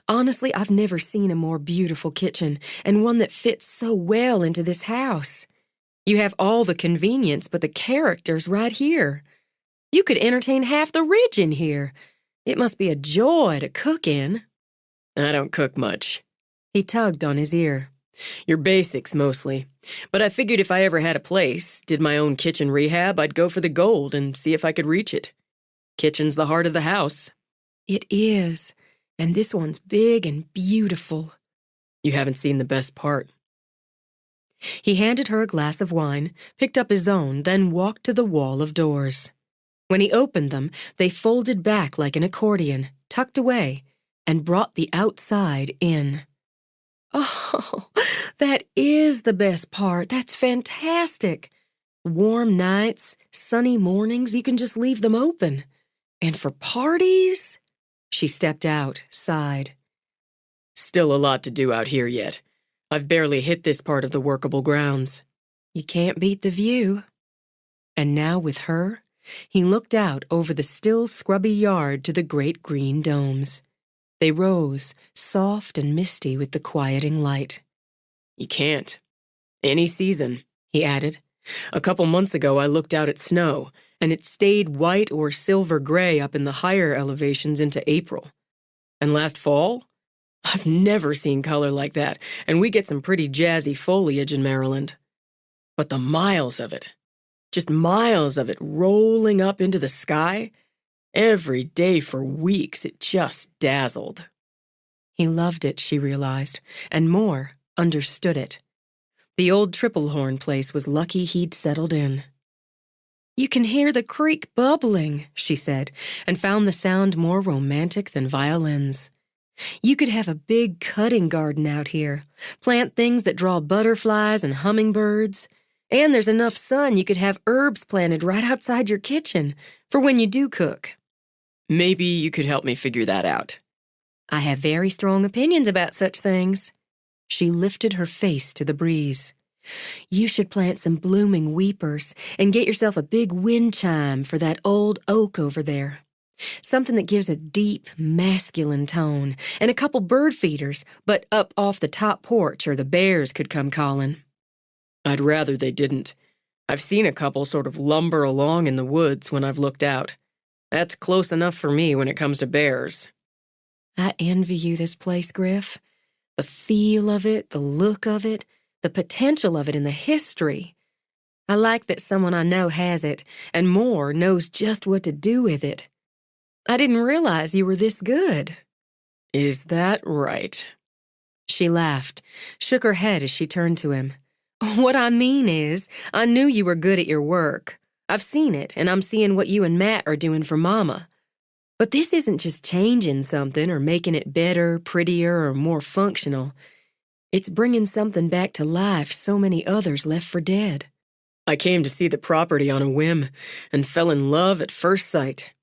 Honestly, I've never seen a more beautiful kitchen, and one that fits so well into this house. You have all the convenience, but the character's right here. You could entertain half the ridge in here. It must be a joy to cook in. I don't cook much. He tugged on his ear. Your basics, mostly. But I figured if I ever had a place, did my own kitchen rehab, I'd go for the gold and see if I could reach it. Kitchen's the heart of the house. It is. And this one's big and beautiful. You haven't seen the best part. He handed her a glass of wine, picked up his own, then walked to the wall of doors. When he opened them, they folded back like an accordion, tucked away, and brought the outside in. Oh, that is the best part. That's fantastic. Warm nights, sunny mornings, you can just leave them open. And for parties... She stepped out, sighed. Still a lot to do out here yet. I've barely hit this part of the workable grounds. You can't beat the view. And now with her, he looked out over the still scrubby yard to the great green domes. They rose, soft and misty with the quieting light. You can't. Any season, he added. A couple months ago I looked out at snow, and it stayed white or silver gray up in the higher elevations into April. And last fall, I've never seen color like that, and we get some pretty jazzy foliage in Maryland. But the miles of it, just miles of it rolling up into the sky, every day for weeks, it just dazzled. He loved it, she realized, and more, understood it. The old Triplehorn place was lucky he'd settled in. You can hear the creek bubbling, she said, and found the sound more romantic than violins. You could have a big cutting garden out here, plant things that draw butterflies and hummingbirds, and there's enough sun you could have herbs planted right outside your kitchen for when you do cook. Maybe you could help me figure that out. I have very strong opinions about such things. She lifted her face to the breeze. You should plant some blooming weepers and get yourself a big wind chime for that old oak over there. Something that gives a deep, masculine tone, and a couple bird feeders, but up off the top porch or the bears could come calling. I'd rather they didn't. I've seen a couple sort of lumber along in the woods when I've looked out. That's close enough for me when it comes to bears. I envy you this place, Griff. The feel of it, the look of it, the potential of it, and the history. I like that someone I know has it, and more knows just what to do with it. I didn't realize you were this good. Is that right? She laughed, shook her head as she turned to him. What I mean is, I knew you were good at your work. I've seen it, and I'm seeing what you and Matt are doing for Mama. But this isn't just changing something or making it better, prettier, or more functional. It's bringing something back to life so many others left for dead. I came to see the property on a whim and fell in love at first sight.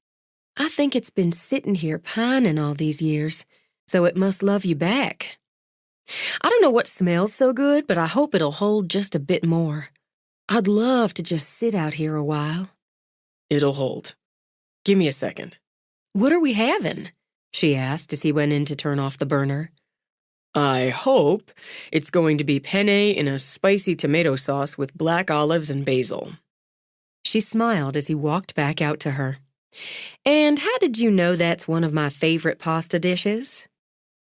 I think it's been sitting here pining all these years, so it must love you back. I don't know what smells so good, but I hope it'll hold just a bit more. I'd love to just sit out here a while. It'll hold. Give me a second. What are we having? She asked as he went in to turn off the burner. I hope it's going to be penne in a spicy tomato sauce with black olives and basil. She smiled as he walked back out to her. And how did you know that's one of my favorite pasta dishes?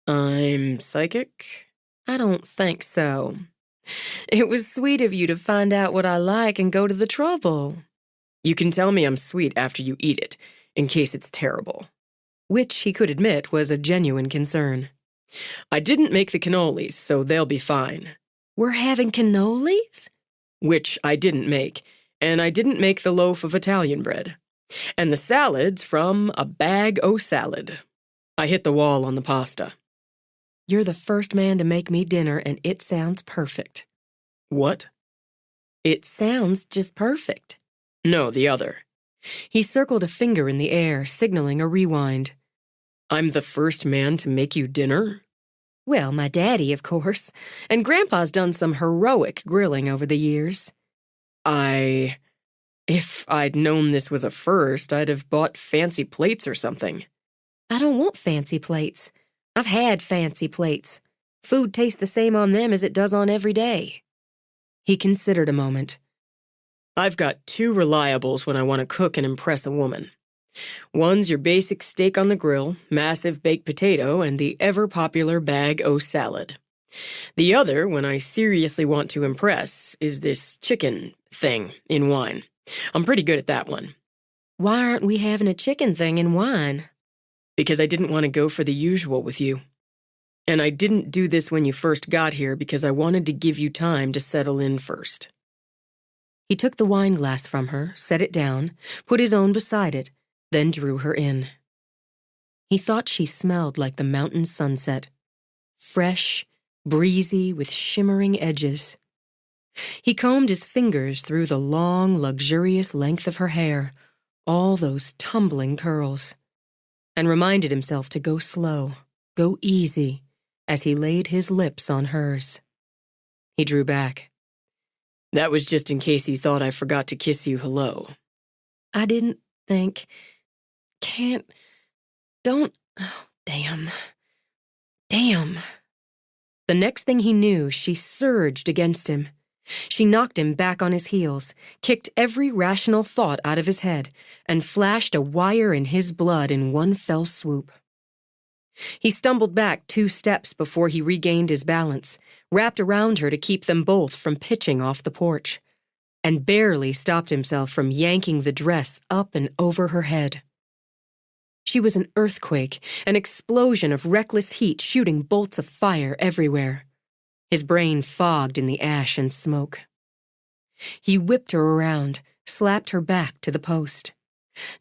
I'm psychic? I don't think so. It was sweet of you to find out what I like and go to the trouble. You can tell me I'm sweet after you eat it, in case it's terrible. Which he could admit was a genuine concern. I didn't make the cannolis, so they'll be fine. We're having cannolis? Which I didn't make, and I didn't make the loaf of Italian bread. And the salad's from a bag o' salad. I hit the wall on the pasta. You're the first man to make me dinner, and it sounds perfect. What? It sounds just perfect. No, the other. He circled a finger in the air, signaling a rewind. I'm the first man to make you dinner? Well, my daddy, of course, and Grandpa's done some heroic grilling over the years. If I'd known this was a first, I'd have bought fancy plates or something. I don't want fancy plates. I've had fancy plates. Food tastes the same on them as it does on every day. He considered a moment. I've got two reliables when I want to cook and impress a woman. One's your basic steak on the grill, massive baked potato, and the ever-popular bag o' salad. The other, when I seriously want to impress, is this chicken thing in wine. I'm pretty good at that one. Why aren't we having a chicken thing in wine? Because I didn't want to go for the usual with you. And I didn't do this when you first got here because I wanted to give you time to settle in first. He took the wine glass from her, set it down, put his own beside it, then drew her in. He thought she smelled like the mountain sunset, fresh, breezy, with shimmering edges. He combed his fingers through the long, luxurious length of her hair, all those tumbling curls, and reminded himself to go slow, go easy, as he laid his lips on hers. He drew back. That was just in case you thought I forgot to kiss you hello. I didn't think... Don't... Oh, damn. Damn. The next thing he knew, she surged against him. She knocked him back on his heels, kicked every rational thought out of his head, and flashed a wire in his blood in one fell swoop. He stumbled back 2 steps before he regained his balance, wrapped around her to keep them both from pitching off the porch, and barely stopped himself from yanking the dress up and over her head. She was an earthquake, an explosion of reckless heat shooting bolts of fire everywhere. His brain fogged in the ash and smoke. He whipped her around, slapped her back to the post.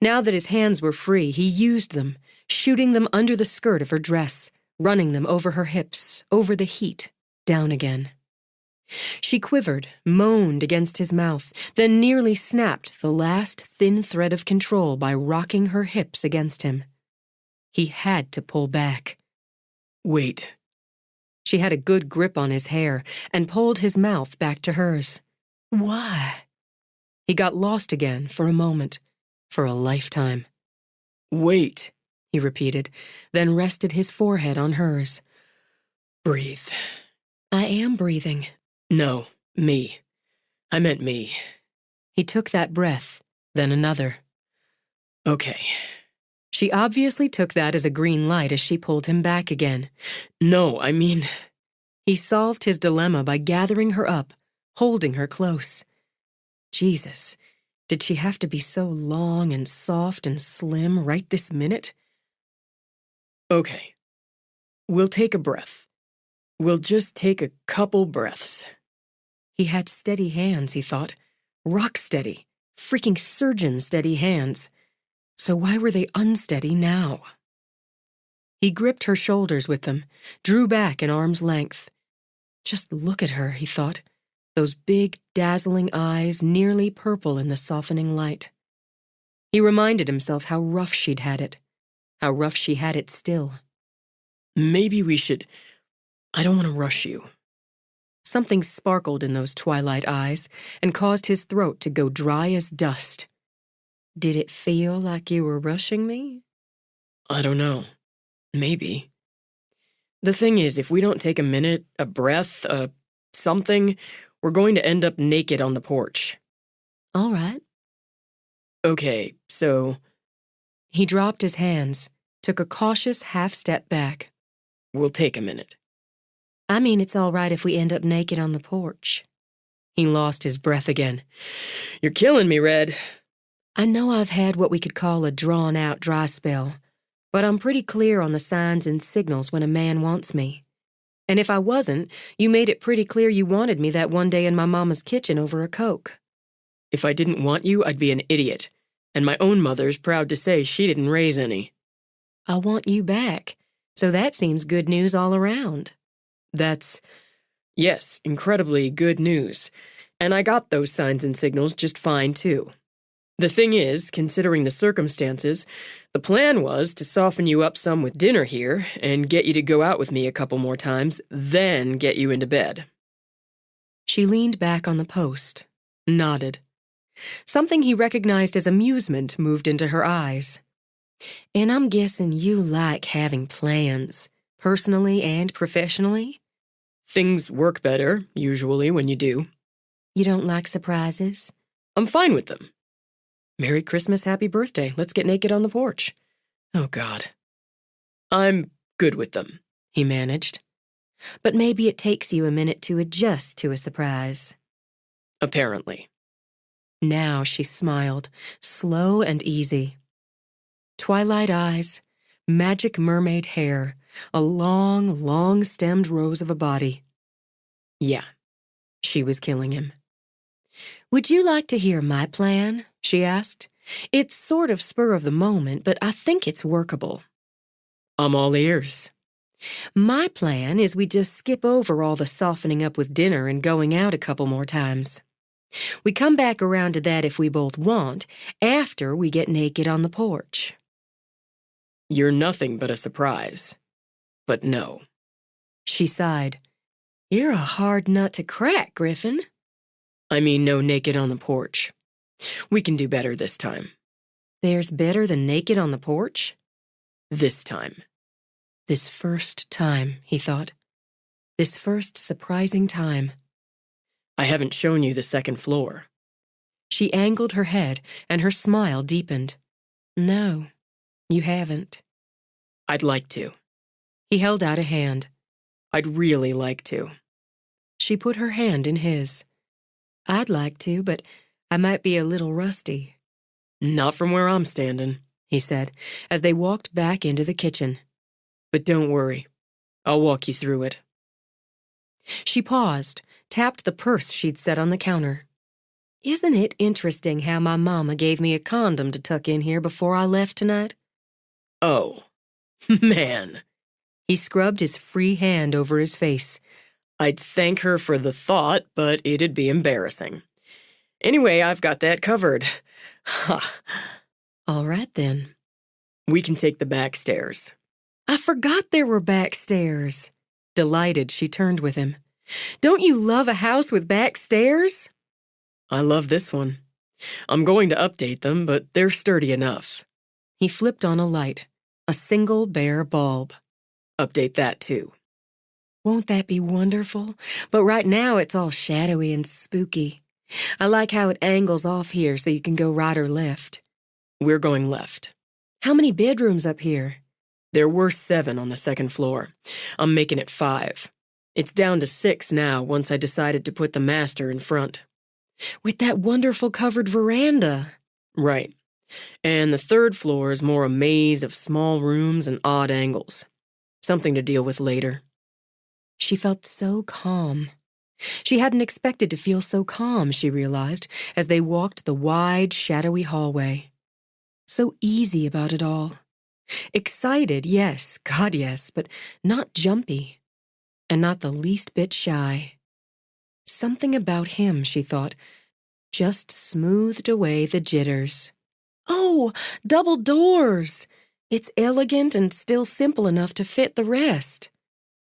Now that his hands were free, he used them, shooting them under the skirt of her dress, running them over her hips, over the heat, down again. She quivered, moaned against his mouth, then nearly snapped the last thin thread of control by rocking her hips against him. He had to pull back. Wait. She had a good grip on his hair and pulled his mouth back to hers. Why? He got lost again for a moment, for a lifetime. Wait, he repeated, then rested his forehead on hers. Breathe. I am breathing. No, me. I meant me. He took that breath, then another. Okay. She obviously took that as a green light as she pulled him back again. No, I mean... He solved his dilemma by gathering her up, holding her close. Jesus, did she have to be so long and soft and slim right this minute? Okay. We'll take a breath. We'll just take a couple breaths. He had steady hands, he thought. Rock steady. Freaking surgeon steady hands. So why were they unsteady now? He gripped her shoulders with them, drew back an arm's length. Just look at her, he thought. Those big, dazzling eyes, nearly purple in the softening light. He reminded himself how rough she'd had it. How rough she had it still. Maybe we should... I don't want to rush you. Something sparkled in those twilight eyes and caused his throat to go dry as dust. Did it feel like you were rushing me? I don't know. Maybe. The thing is, if we don't take a minute, a breath, something, we're going to end up naked on the porch. All right. Okay, so... He dropped his hands, took a cautious half-step back. We'll take a minute. I mean, it's all right if we end up naked on the porch. He lost his breath again. You're killing me, Red. I know I've had what we could call a drawn-out dry spell, but I'm pretty clear on the signs and signals when a man wants me. And if I wasn't, you made it pretty clear you wanted me that one day in my mama's kitchen over a Coke. If I didn't want you, I'd be an idiot, and my own mother's proud to say she didn't raise any. I want you back, so that seems good news all around. That's, yes, incredibly good news, and I got those signs and signals just fine, too. The thing is, considering the circumstances, the plan was to soften you up some with dinner here and get you to go out with me a couple more times, then get you into bed. She leaned back on the post, nodded. Something he recognized as amusement moved into her eyes. And I'm guessing you like having plans, personally and professionally? Things work better, usually, when you do. You don't like surprises? I'm fine with them. Merry Christmas, happy birthday. Let's get naked on the porch. Oh, God. I'm good with them, he managed. But maybe it takes you a minute to adjust to a surprise. Apparently. Now she smiled, slow and easy. Twilight eyes, magic mermaid hair, a long, long-stemmed rose of a body. Yeah, she was killing him. Would you like to hear my plan? She asked. It's sort of spur of the moment, but I think it's workable. I'm all ears. My plan is we just skip over all the softening up with dinner and going out a couple more times. We come back around to that if we both want, after we get naked on the porch. You're nothing but a surprise. But no. She sighed. You're a hard nut to crack, Griffin. I mean no naked on the porch. We can do better this time. There's better than naked on the porch? This time. This first time, he thought. This first surprising time. I haven't shown you the second floor. She angled her head, and her smile deepened. No, you haven't. I'd like to. He held out a hand. I'd really like to. She put her hand in his. I'd like to, but I might be a little rusty. Not from where I'm standing, he said, as they walked back into the kitchen. But don't worry. I'll walk you through it. She paused, tapped the purse she'd set on the counter. Isn't it interesting how my mama gave me a condom to tuck in here before I left tonight? Oh, man. He scrubbed his free hand over his face. I'd thank her for the thought, but it'd be embarrassing. Anyway, I've got that covered. Ha. All right, then. We can take the back stairs. I forgot there were back stairs. Delighted, she turned with him. Don't you love a house with back stairs? I love this one. I'm going to update them, but they're sturdy enough. He flipped on a light, a single bare bulb. Update that too. Won't that be wonderful? But right now it's all shadowy and spooky. I like how it angles off here so you can go right or left. We're going left. How many bedrooms up here? There were 7 on the second floor. I'm making it 5. It's down to 6 now once I decided to put the master in front. With that wonderful covered veranda. Right. And the 3rd floor is more a maze of small rooms and odd angles. Something to deal with later. She felt so calm. She hadn't expected to feel so calm, she realized, as they walked the wide, shadowy hallway. So easy about it all. Excited, yes, God yes, but not jumpy. And not the least bit shy. Something about him, she thought, just smoothed away the jitters. Oh, double doors! It's elegant and still simple enough to fit the rest.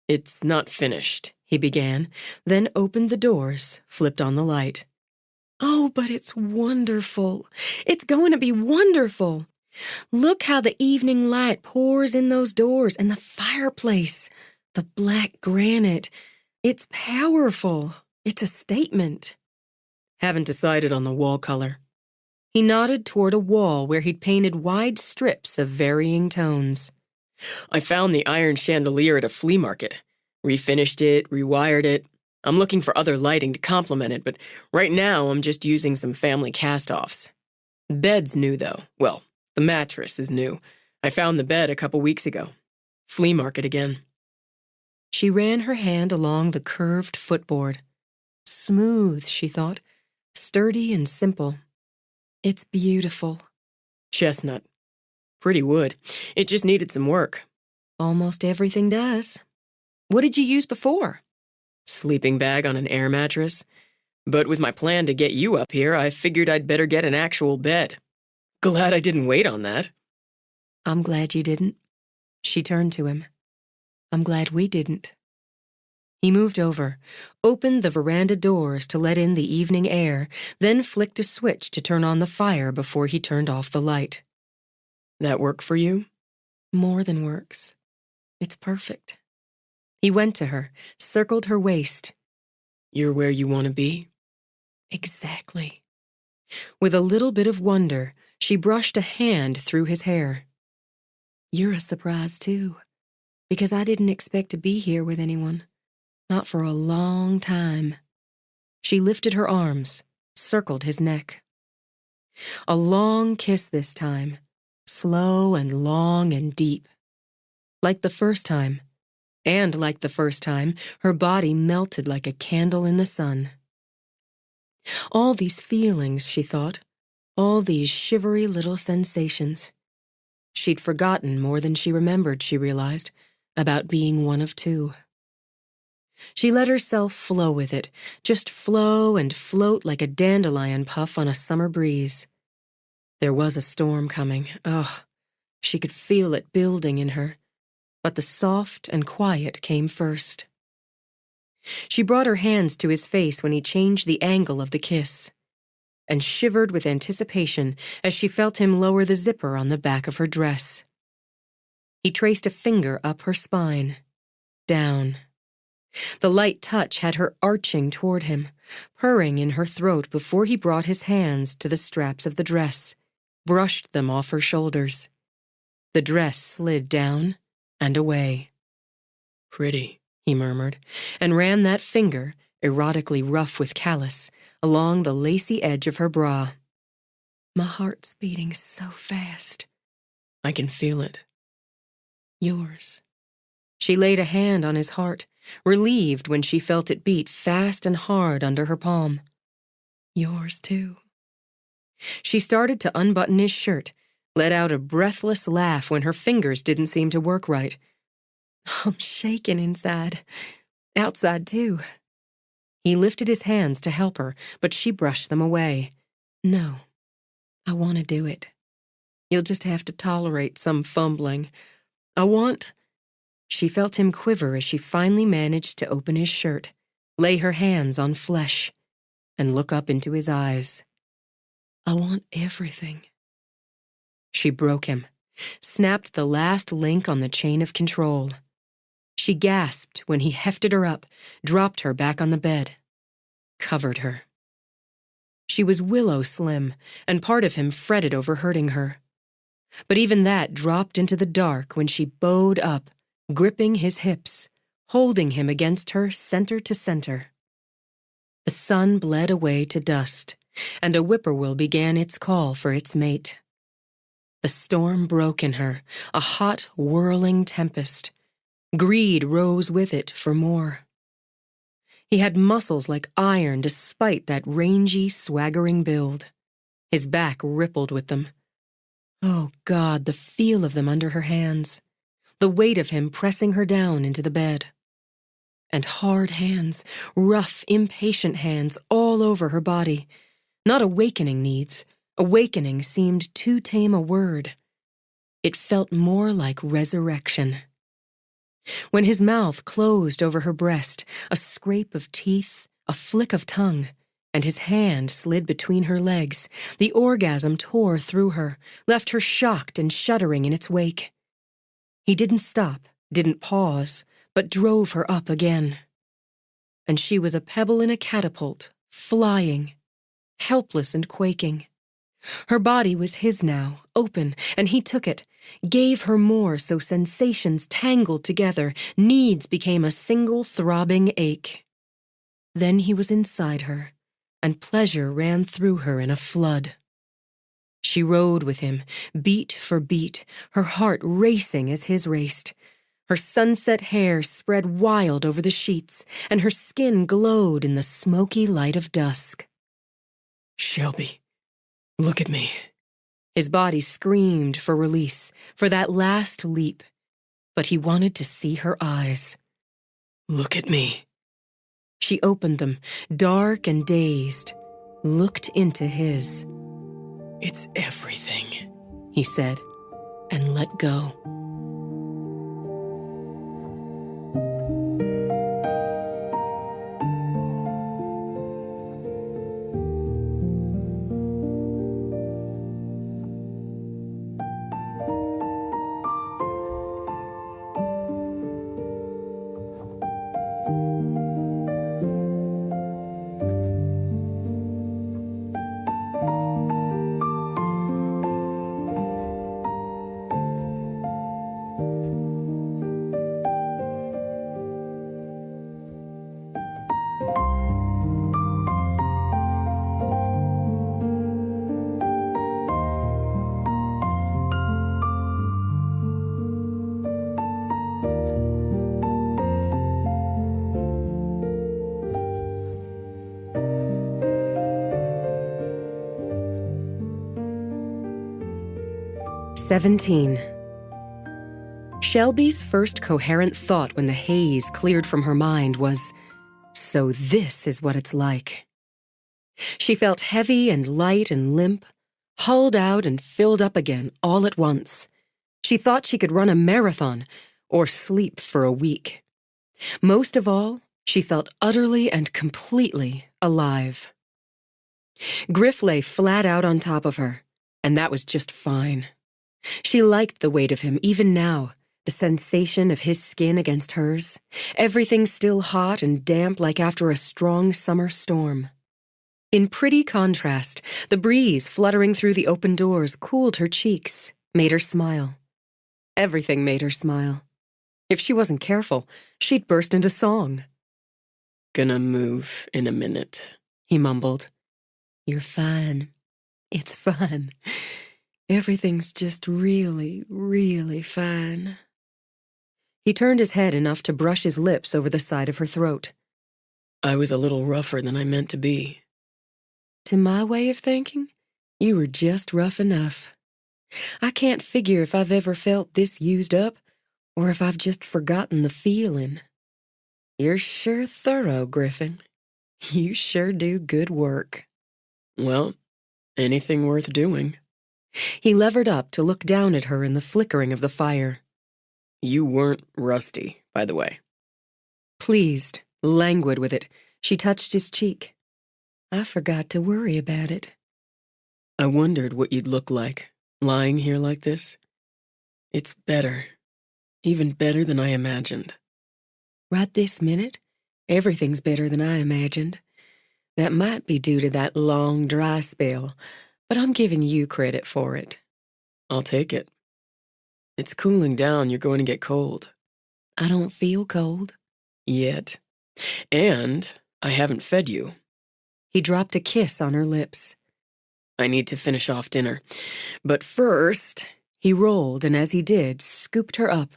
It's not finished, he began, then opened the doors, flipped on the light. Oh, but it's wonderful. It's going to be wonderful. Look how the evening light pours in those doors and the fireplace, the black granite. It's powerful. It's a statement. Haven't decided on the wall color. He nodded toward a wall where he'd painted wide strips of varying tones. I found the iron chandelier at a flea market. Refinished it, rewired it. I'm looking for other lighting to complement it, but right now I'm just using some family cast-offs. Bed's new, though. Well, the mattress is new. I found the bed a couple weeks ago. Flea market again. She ran her hand along the curved footboard. Smooth, she thought. Sturdy and simple. It's beautiful. Chestnut. Pretty wood. It just needed some work. Almost everything does. What did you use before? Sleeping bag on an air mattress. But with my plan to get you up here, I figured I'd better get an actual bed. Glad I didn't wait on that. I'm glad you didn't. She turned to him. I'm glad we didn't. He moved over, opened the veranda doors to let in the evening air, then flicked a switch to turn on the fire before he turned off the light. That work for you? More than works. It's perfect. He went to her, circled her waist. You're where you want to be? Exactly. With a little bit of wonder, she brushed a hand through his hair. You're a surprise, too, because I didn't expect to be here with anyone. Not for a long time. She lifted her arms, circled his neck. A long kiss this time, slow and long and deep. Like the first time, and like the first time, her body melted like a candle in the sun. All these feelings, she thought, all these shivery little sensations. She'd forgotten more than she remembered, she realized, about being one of 2. She let herself flow with it, just flow and float like a dandelion puff on a summer breeze. There was a storm coming. Oh, she could feel it building in her. But the soft and quiet came first. She brought her hands to his face when he changed the angle of the kiss, and shivered with anticipation as she felt him lower the zipper on the back of her dress. He traced a finger up her spine, down. The light touch had her arching toward him, purring in her throat before he brought his hands to the straps of the dress, brushed them off her shoulders. The dress slid down and away. Pretty, he murmured, and ran that finger, erotically rough with callus, along the lacy edge of her bra. My heart's beating so fast. I can feel it. Yours. She laid a hand on his heart, relieved when she felt it beat fast and hard under her palm. Yours, too. She started to unbutton his shirt, let out a breathless laugh when her fingers didn't seem to work right. I'm shaking inside. Outside, too. He lifted his hands to help her, but she brushed them away. No, I want to do it. You'll just have to tolerate some fumbling. I want... She felt him quiver as she finally managed to open his shirt, lay her hands on flesh, and look up into his eyes. "I want everything." She broke him, snapped the last link on the chain of control. She gasped when he hefted her up, dropped her back on the bed, covered her. She was willow slim, and part of him fretted over hurting her. But even that dropped into the dark when she bowed up, gripping his hips, holding him against her center to center. The sun bled away to dust, and a whippoorwill began its call for its mate. The storm broke in her, a hot, whirling tempest. Greed rose with it for more. He had muscles like iron despite that rangy, swaggering build. His back rippled with them. Oh, God, the feel of them under her hands. The weight of him pressing her down into the bed. And hard hands, rough, impatient hands all over her body. Not awakening needs. Awakening seemed too tame a word. It felt more like resurrection. When his mouth closed over her breast, a scrape of teeth, a flick of tongue, and his hand slid between her legs, the orgasm tore through her, left her shocked and shuddering in its wake. He didn't stop, didn't pause, but drove her up again. And she was a pebble in a catapult, flying, helpless and quaking. Her body was his now, open, and he took it, gave her more so sensations tangled together, needs became a single throbbing ache. Then he was inside her, and pleasure ran through her in a flood. She rode with him, beat for beat, her heart racing as his raced. Her sunset hair spread wild over the sheets, and her skin glowed in the smoky light of dusk. "Shelby, look at me." His body screamed for release, for that last leap, but he wanted to see her eyes. "Look at me." She opened them, dark and dazed, looked into his. "It's everything," he said, and let go. "17. Shelby's first coherent thought when the haze cleared from her mind was, "So this is what it's like." She felt heavy and light and limp, hulled out and filled up again all at once. She thought she could run a marathon or sleep for a week. Most of all, she felt utterly and completely alive. Griff lay flat out on top of her, and that was just fine. She liked the weight of him even now, the sensation of his skin against hers, everything still hot and damp like after a strong summer storm. In pretty contrast, the breeze fluttering through the open doors cooled her cheeks, made her smile. Everything made her smile. If she wasn't careful, she'd burst into song. "Gonna move in a minute," he mumbled. "You're fine. It's fine. Everything's just really, really fine." He turned his head enough to brush his lips over the side of her throat. "I was a little rougher than I meant to be." "To my way of thinking, you were just rough enough. I can't figure if I've ever felt this used up or if I've just forgotten the feeling. You're sure thorough, Griffin. You sure do good work." "Well, anything worth doing." He levered up to look down at her in the flickering of the fire. You weren't rusty, by the way. Pleased, languid with it, she touched his cheek. I forgot to worry about it. I wondered what you'd look like, lying here like this. It's better. Even better than I imagined. Right this minute, everything's better than I imagined. That might be due to that long, dry spell, but I'm giving you credit for it. I'll take it. It's cooling down. You're going to get cold. I don't feel cold. Yet. And I haven't fed you. He dropped a kiss on her lips. I need to finish off dinner. But first... He rolled, and as he did, scooped her up.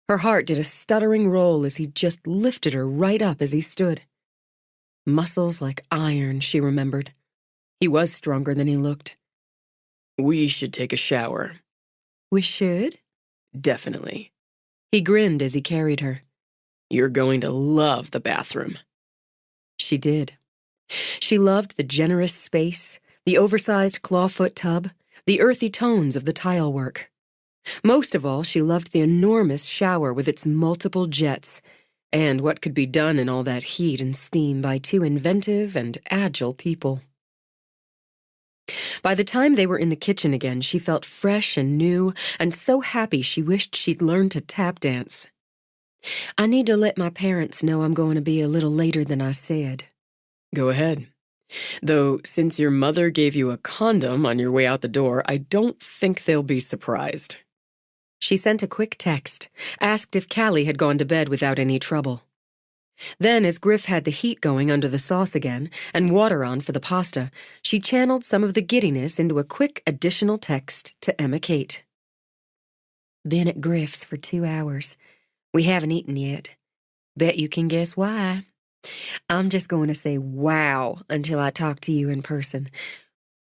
Her heart did a stuttering roll as he just lifted her right up as he stood. Muscles like iron, she remembered. He was stronger than he looked. We should take a shower. We should? Definitely. He grinned as he carried her. You're going to love the bathroom. She did. She loved the generous space, the oversized clawfoot tub, the earthy tones of the tile work. Most of all, she loved the enormous shower with its multiple jets, and what could be done in all that heat and steam by two inventive and agile people. By the time they were in the kitchen again, she felt fresh and new, and so happy she wished she'd learned to tap dance. I need to let my parents know I'm going to be a little later than I said. Go ahead. Though, since your mother gave you a condom on your way out the door, I don't think they'll be surprised. She sent a quick text, asked if Callie had gone to bed without any trouble. Then, as Griff had the heat going under the sauce again and water on for the pasta, she channeled some of the giddiness into a quick additional text to Emma Kate. Been at Griff's for 2 hours. We haven't eaten yet. Bet you can guess why. I'm just going to say wow until I talk to you in person.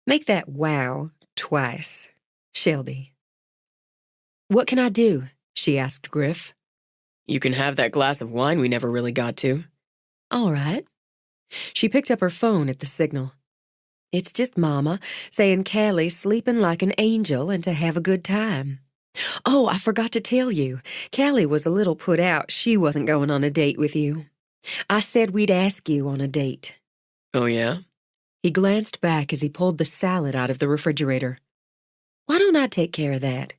Make that wow twice. Shelby. What can I do? She asked Griff. You can have that glass of wine we never really got to. All right. She picked up her phone at the signal. It's just Mama saying Callie's sleeping like an angel and to have a good time. Oh, I forgot to tell you. Callie was a little put out she wasn't going on a date with you. I said we'd ask you on a date. Oh, yeah? He glanced back as he pulled the salad out of the refrigerator. Why don't I take care of that?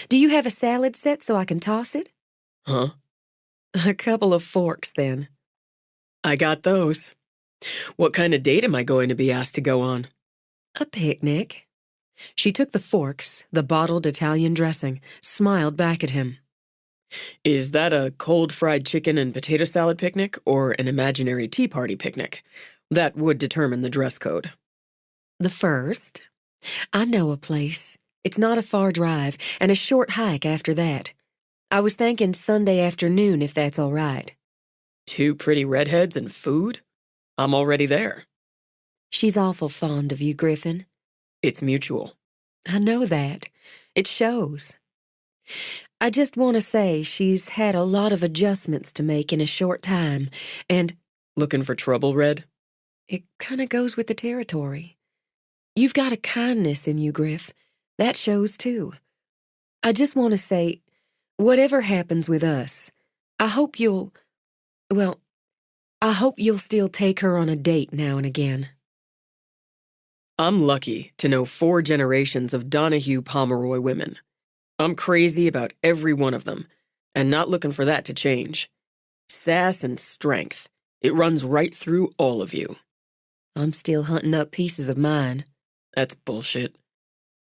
Do you have a salad set so I can toss it? Huh? A couple of forks, then. I got those. What kind of date am I going to be asked to go on? A picnic. She took the forks, the bottled Italian dressing, smiled back at him. Is that a cold fried chicken and potato salad picnic or an imaginary tea party picnic? That would determine the dress code. The first. I know a place. It's not a far drive, and a short hike after that. I was thinking Sunday afternoon if that's all right. 2 pretty redheads and food? I'm already there. She's awful fond of you, Griffin. It's mutual. I know that. It shows. I just want to say she's had a lot of adjustments to make in a short time, and... Looking for trouble, Red? It kind of goes with the territory. You've got a kindness in you, Griff. That shows, too. I just want to say, whatever happens with us, I hope you'll still take her on a date now and again. I'm lucky to know 4 generations of Donahue Pomeroy women. I'm crazy about every one of them, and not looking for that to change. Sass and strength. It runs right through all of you. I'm still hunting up pieces of mine. That's bullshit.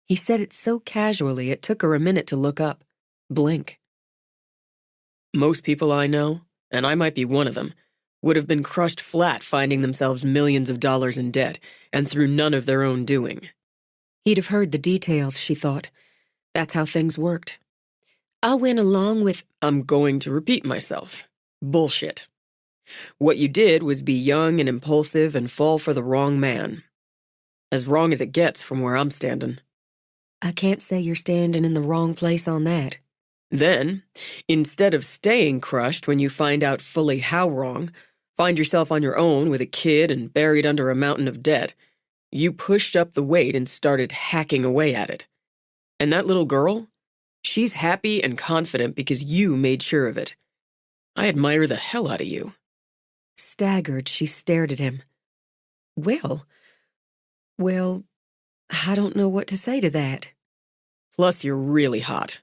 He said it so casually it took her a minute to look up, blink. Most people I know, and I might be one of them, would have been crushed flat finding themselves millions of dollars in debt, and through none of their own doing. He'd have heard the details, she thought. That's how things worked. I went along with... I'm going to repeat myself. Bullshit. What you did was be young and impulsive and fall for the wrong man. As wrong as it gets from where I'm standing. I can't say you're standing in the wrong place on that. Then, instead of staying crushed when you find out fully how wrong, find yourself on your own with a kid and buried under a mountain of debt, you pushed up the weight and started hacking away at it. And that little girl, She's happy and confident because you made sure of it. I admire the hell out of you. Staggered, she stared at him. Well, I don't know what to say to that. Plus, you're really hot,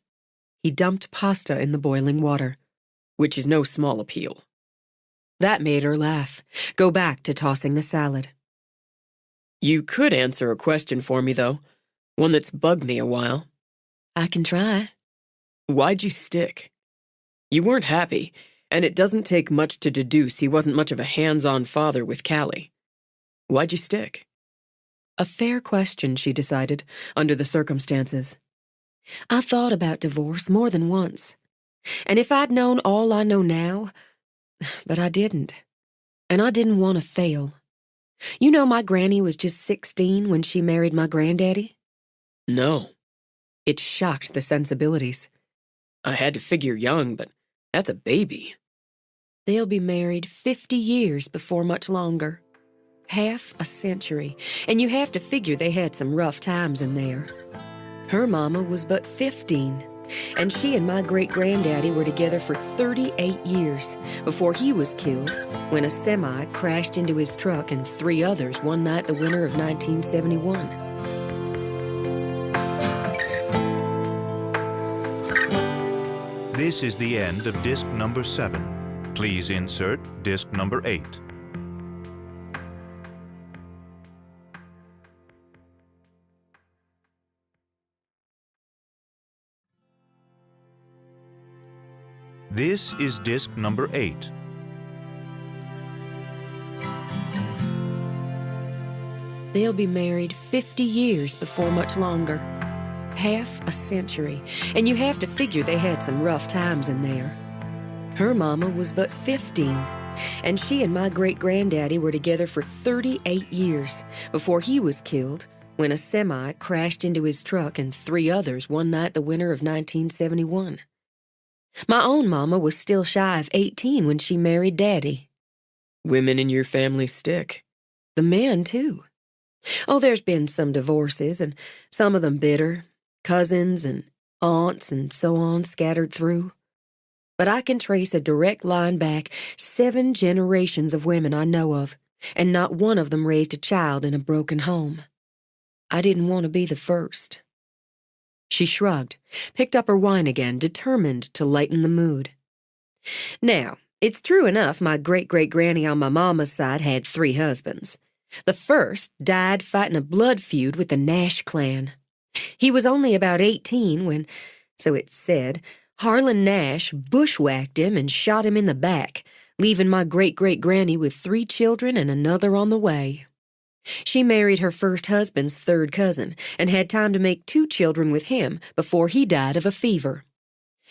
He dumped pasta in the boiling water. which is no small appeal. That made her laugh, go back to tossing the salad. You could answer a question for me, though. One that's bugged me a while. I can try. Why'd you stick? You weren't happy, and it doesn't take much to deduce he wasn't much of a hands-on father with Callie. Why'd you stick? A fair question, she decided, under the circumstances. I thought about divorce more than once. And if I'd known all I know now, but I didn't. And I didn't want to fail. You know my granny was just 16 when she married my granddaddy? No. It shocked the sensibilities. I had to figure young, but that's a baby. They'll be married 50 years before much longer. Half a century, and you have to figure they had some rough times in there. Her mama was but 15, and she and my great-granddaddy were together for 38 years before he was killed when a semi crashed into his truck and 3 others one night the winter of 1971. This is the end of disc number 7. Please insert disc number 8. This is disc number 8. They'll be married 50 years before much longer. Half a century, and you have to figure they had some rough times in there. Her mama was but 15, and she and my great-granddaddy were together for 38 years before he was killed when a semi crashed into his truck and 3 others one night the winter of 1971. My own mama was still shy of 18 when she married Daddy. Women in your family stick. The men, too. Oh, there's been some divorces, and some of them bitter, cousins and aunts and so on scattered through. But I can trace a direct line back 7 generations of women I know of, and not one of them raised a child in a broken home. I didn't want to be the first. She shrugged, picked up her wine again, determined to lighten the mood. Now, it's true enough my great-great-granny on my mama's side had 3 husbands. The first died fighting a blood feud with the Nash clan. He was only about 18 when, so it's said, Harlan Nash bushwhacked him and shot him in the back, leaving my great-great-granny with 3 children and another on the way. She married her first husband's 3rd cousin and had time to make 2 children with him before he died of a fever.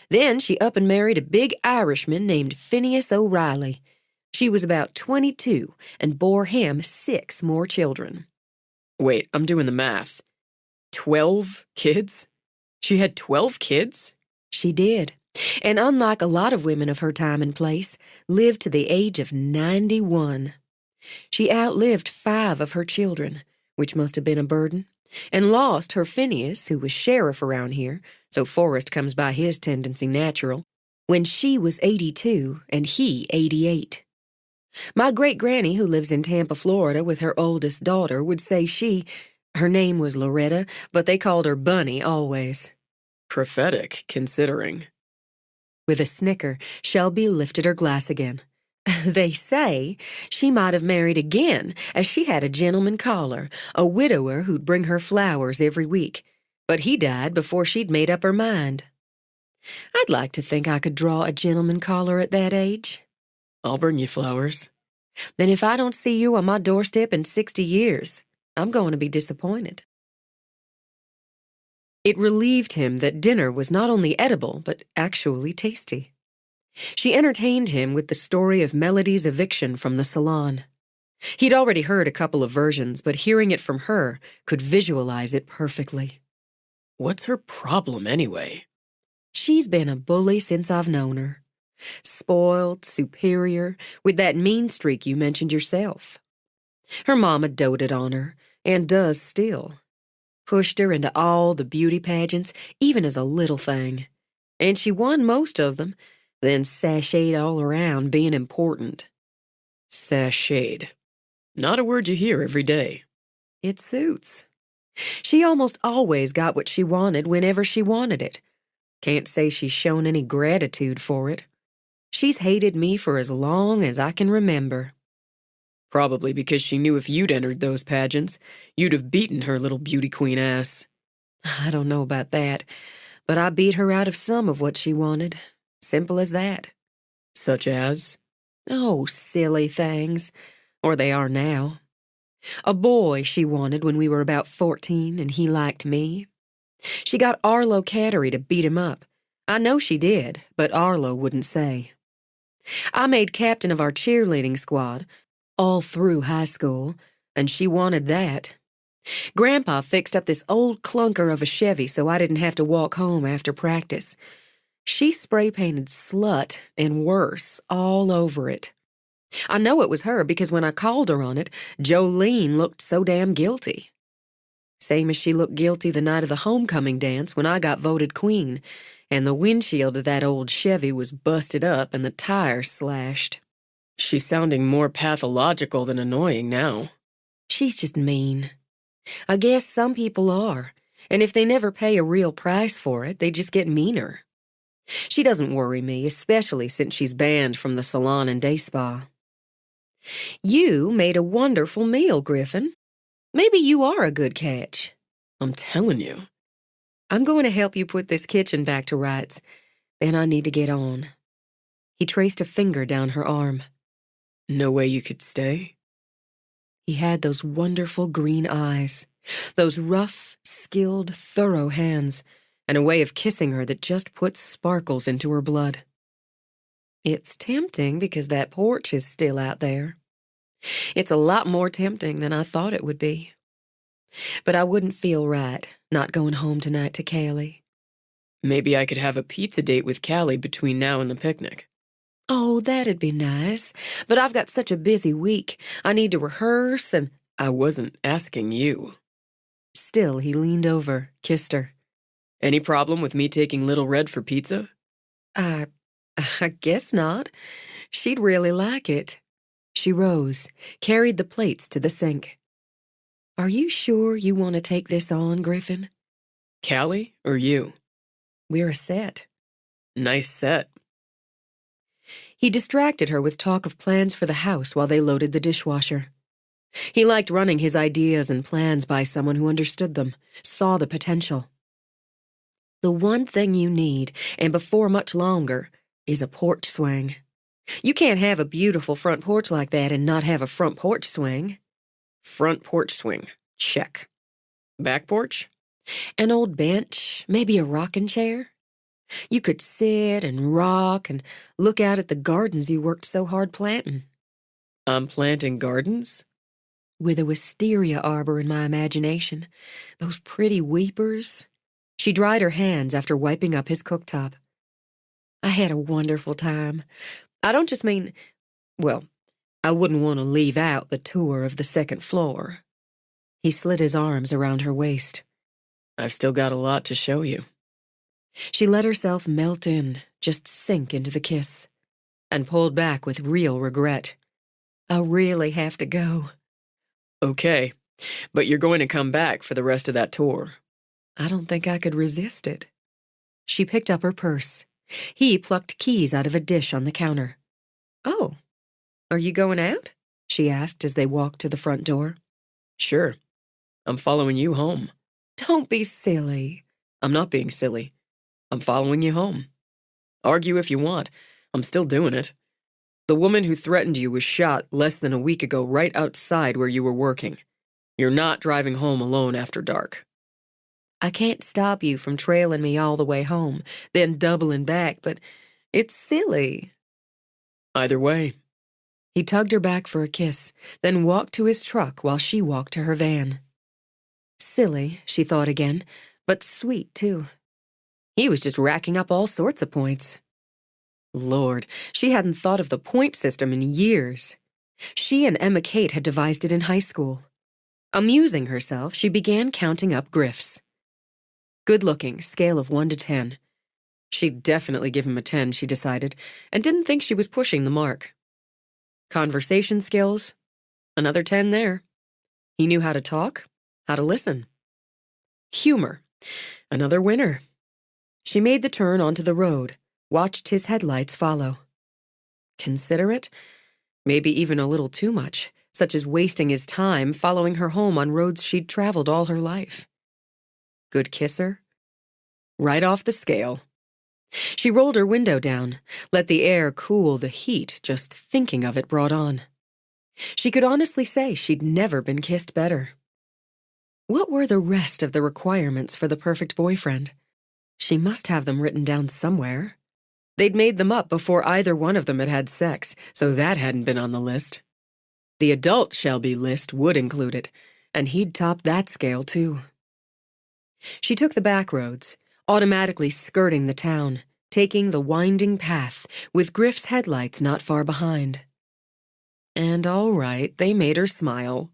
Then she up and married a big Irishman named Phineas O'Reilly. She was about 22 and bore him 6 more children. Wait, I'm doing the math. 12 kids? She had 12 kids? She did, and unlike a lot of women of her time and place, lived to the age of 91. She outlived 5 of her children, which must have been a burden, and lost her Phineas, who was sheriff around here, so Forrest comes by his tendency natural, when she was 82 and he 88. My great-granny, who lives in Tampa, Florida, with her oldest daughter, would say her name was Loretta, but they called her Bunny always. Prophetic, considering. With a snicker, Shelby lifted her glass again. They say she might have married again, as she had a gentleman caller, a widower who'd bring her flowers every week, but he died before she'd made up her mind. I'd like to think I could draw a gentleman caller at that age. I'll bring you flowers. Then if I don't see you on my doorstep in 60 years, I'm going to be disappointed. It relieved him that dinner was not only edible, but actually tasty. She entertained him with the story of Melody's eviction from the salon. He'd already heard a couple of versions, but hearing it from her could visualize it perfectly. What's her problem, anyway? She's been a bully since I've known her. Spoiled, superior, with that mean streak you mentioned yourself. Her mama doted on her, and does still. Pushed her into all the beauty pageants, even as a little thing. And she won most of them, then sashayed all around being important. Sashayed. Not a word you hear every day. It suits. She almost always got what she wanted whenever she wanted it. Can't say she's shown any gratitude for it. She's hated me for as long as I can remember. Probably because she knew if you'd entered those pageants, you'd have beaten her little beauty queen ass. I don't know about that, but I beat her out of some of what she wanted. Simple as that. Such as? Oh, silly things. Or they are now. A boy she wanted when we were about 14, and he liked me. She got Arlo Cattery to beat him up. I know she did, but Arlo wouldn't say. I made captain of our cheerleading squad, all through high school, and she wanted that. Grandpa fixed up this old clunker of a Chevy so I didn't have to walk home after practice. She spray-painted slut and worse all over it. I know it was her because when I called her on it, Jolene looked so damn guilty. Same as she looked guilty the night of the homecoming dance when I got voted queen, and the windshield of that old Chevy was busted up and the tires slashed. She's sounding more pathological than annoying now. She's just mean. I guess some people are, and if they never pay a real price for it, they just get meaner. She doesn't worry me, especially since she's banned from the salon and day spa. You made a wonderful meal, Griffin. Maybe you are a good catch. I'm telling you. I'm going to help you put this kitchen back to rights. Then I need to get on. He traced a finger down her arm. No way you could stay? He had those wonderful green eyes, those rough, skilled, thorough hands, and a way of kissing her that just puts sparkles into her blood. It's tempting because that porch is still out there. It's a lot more tempting than I thought it would be. But I wouldn't feel right not going home tonight to Callie. Maybe I could have a pizza date with Callie between now and the picnic. Oh, that'd be nice. But I've got such a busy week. I need to rehearse and... I wasn't asking you. Still, he leaned over, kissed her. Any problem with me taking Little Red for pizza? I guess not. She'd really like it. She rose, carried the plates to the sink. Are you sure you want to take this on, Griffin? Callie or you? We're a set. Nice set. He distracted her with talk of plans for the house while they loaded the dishwasher. He liked running his ideas and plans by someone who understood them, saw the potential. The one thing you need, and before much longer, is a porch swing. You can't have a beautiful front porch like that and not have a front porch swing. Front porch swing. Check. Back porch? An old bench, maybe a rocking chair. You could sit and rock and look out at the gardens you worked so hard planting. I'm planting gardens? With a wisteria arbor in my imagination. Those pretty weepers. She dried her hands after wiping up his cooktop. I had a wonderful time. I don't just mean, well, I wouldn't want to leave out the tour of the second floor. He slid his arms around her waist. I've still got a lot to show you. She let herself melt in, just sink into the kiss, and pulled back with real regret. I'll really have to go. Okay, but you're going to come back for the rest of that tour. I don't think I could resist it. She picked up her purse. He plucked keys out of a dish on the counter. Oh, are you going out? She asked as they walked to the front door. Sure. I'm following you home. Don't be silly. I'm not being silly. I'm following you home. Argue if you want. I'm still doing it. The woman who threatened you was shot less than a week ago right outside where you were working. You're not driving home alone after dark. I can't stop you from trailing me all the way home, then doubling back, but it's silly. Either way. He tugged her back for a kiss, then walked to his truck while she walked to her van. Silly, she thought again, but sweet, too. He was just racking up all sorts of points. Lord, she hadn't thought of the point system in years. She and Emma Kate had devised it in high school. Amusing herself, she began counting up Griff's. Good-looking, scale of 1 to 10. She'd definitely give him a 10, she decided, and didn't think she was pushing the mark. Conversation skills? Another 10 there. He knew how to talk, how to listen. Humor? Another winner. She made the turn onto the road, watched his headlights follow. Considerate? Maybe even a little too much, such as wasting his time following her home on roads she'd traveled all her life. Good kisser? Right off the scale. She rolled her window down, let the air cool the heat just thinking of it brought on. She could honestly say she'd never been kissed better. What were the rest of the requirements for the perfect boyfriend? She must have them written down somewhere. They'd made them up before either one of them had had sex, so that hadn't been on the list. The adult Shelby list would include it, and he'd top that scale too. She took the back roads, automatically skirting the town, taking the winding path, with Griff's headlights not far behind. And all right, they made her smile.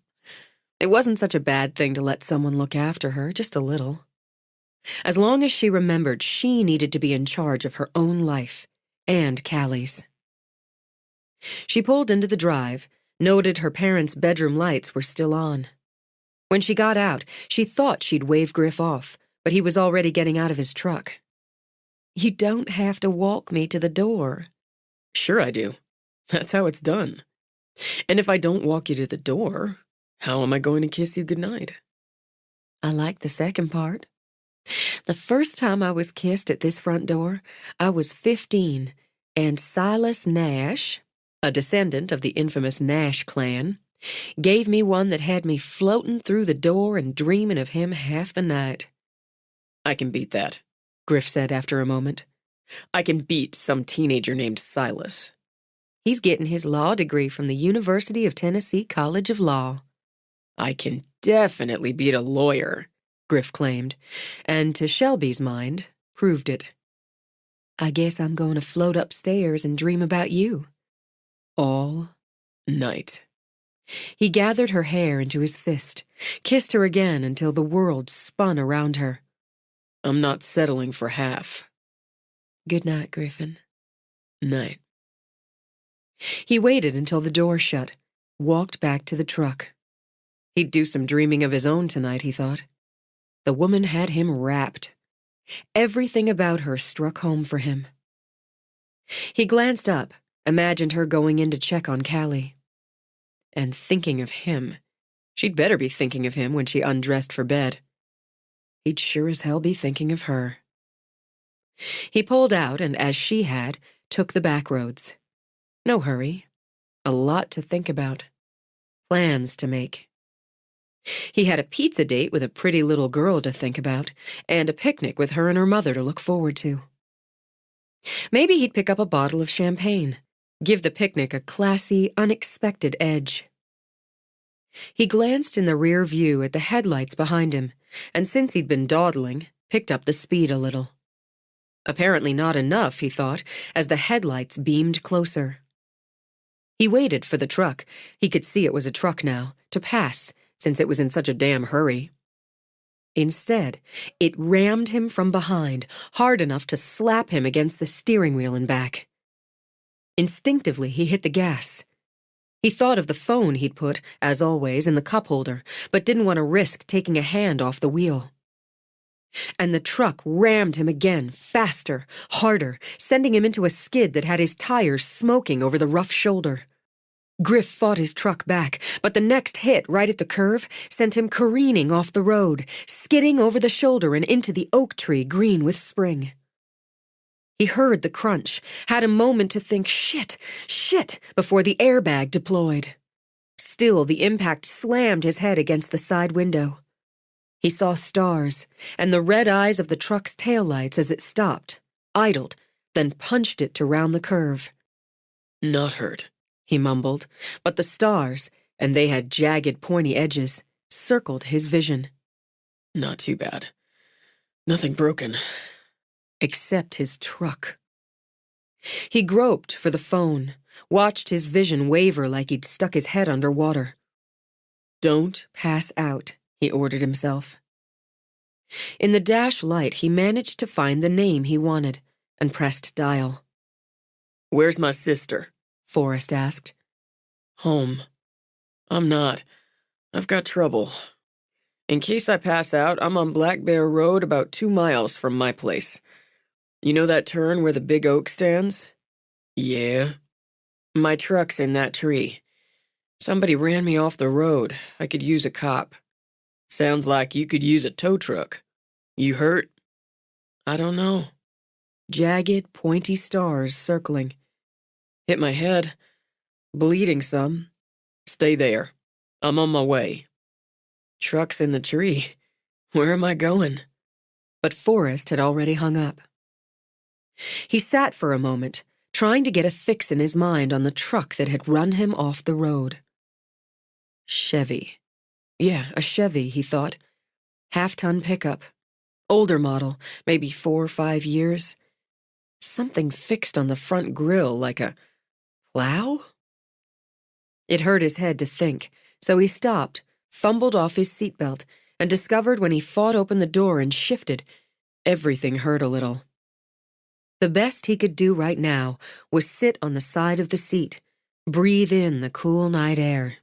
It wasn't such a bad thing to let someone look after her, just a little. As long as she remembered she needed to be in charge of her own life, and Callie's. She pulled into the drive, noted her parents' bedroom lights were still on. When she got out, she thought she'd wave Griff off, but he was already getting out of his truck. "You don't have to walk me to the door." "Sure I do. That's how it's done. And if I don't walk you to the door, how am I going to kiss you goodnight?" "I like the second part. The first time I was kissed at this front door, I was 15, and Silas Nash, a descendant of the infamous Nash clan, gave me one that had me floating through the door and dreaming of him half the night." "I can beat that," Griff said after a moment. "I can beat some teenager named Silas." "He's getting his law degree from the University of Tennessee College of Law." "I can definitely beat a lawyer," Griff claimed, and to Shelby's mind, proved it. "I guess I'm going to float upstairs and dream about you." All night. He gathered her hair into his fist, kissed her again until the world spun around her. "I'm not settling for half." "Good night, Griffin." "Night." He waited until the door shut, walked back to the truck. He'd do some dreaming of his own tonight, he thought. The woman had him wrapped. Everything about her struck home for him. He glanced up, imagined her going in to check on Callie. And thinking of him. She'd better be thinking of him when she undressed for bed. He'd sure as hell be thinking of her. He pulled out and, as she had, took the back roads. No hurry. A lot to think about. Plans to make. He had a pizza date with a pretty little girl to think about, and a picnic with her and her mother to look forward to. Maybe he'd pick up a bottle of champagne, give the picnic a classy, unexpected edge. He glanced in the rear view at the headlights behind him, and since he'd been dawdling, picked up the speed a little. Apparently not enough, he thought, as the headlights beamed closer. He waited for the truck, he could see it was a truck now, to pass, since it was in such a damn hurry. Instead, it rammed him from behind, hard enough to slap him against the steering wheel and back. Instinctively, he hit the gas. He thought of the phone he'd put, as always, in the cup holder, but didn't want to risk taking a hand off the wheel. And the truck rammed him again, faster, harder, sending him into a skid that had his tires smoking over the rough shoulder. Griff fought his truck back, but the next hit right at the curve sent him careening off the road, skidding over the shoulder and into the oak tree green with spring. He heard the crunch, had a moment to think, shit, before the airbag deployed. Still, the impact slammed his head against the side window. He saw stars, and the red eyes of the truck's taillights as it stopped, idled, then punched it to round the curve. "Not hurt," he mumbled, but the stars, and they had jagged, pointy edges, circled his vision. "Not too bad. Nothing broken." Except his truck. He groped for the phone, watched his vision waver like he'd stuck his head underwater. Don't pass out, he ordered himself. In the dash light, he managed to find the name he wanted and pressed dial. Where's my sister? Forrest asked. Home. I'm not. I've got trouble. In case I pass out, I'm on Black Bear Road about 2 miles from my place. You know that turn where the big oak stands? Yeah. My truck's in that tree. Somebody ran me off the road. I could use a cop. Sounds like you could use a tow truck. You hurt? I don't know. Jagged, pointy stars circling. Hit my head. Bleeding some. Stay there. I'm on my way. Truck's in the tree. Where am I going? But Forrest had already hung up. He sat for a moment, trying to get a fix in his mind on the truck that had run him off the road. Chevy. Yeah, a Chevy, he thought. Half-ton pickup. Older model, maybe 4 or 5 years. Something fixed on the front grille like a plow? It hurt his head to think, so he stopped, fumbled off his seatbelt, and discovered when he fought open the door and shifted, everything hurt a little. The best he could do right now was sit on the side of the seat, breathe in the cool night air.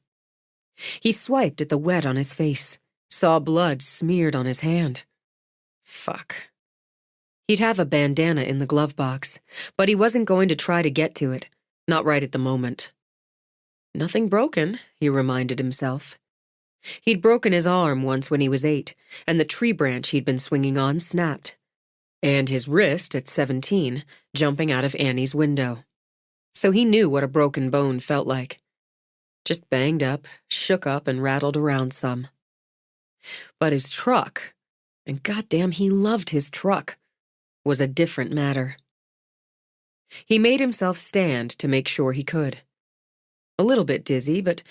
He swiped at the wet on his face, saw blood smeared on his hand. Fuck. He'd have a bandana in the glove box, but he wasn't going to try to get to it, not right at the moment. Nothing broken, he reminded himself. He'd broken his arm once when he was 8, and the tree branch he'd been swinging on snapped. And his wrist at 17, jumping out of Annie's window. So he knew what a broken bone felt like. Just banged up, shook up, and rattled around some. But his truck, and goddamn he loved his truck, was a different matter. He made himself stand to make sure he could. A little bit dizzy, but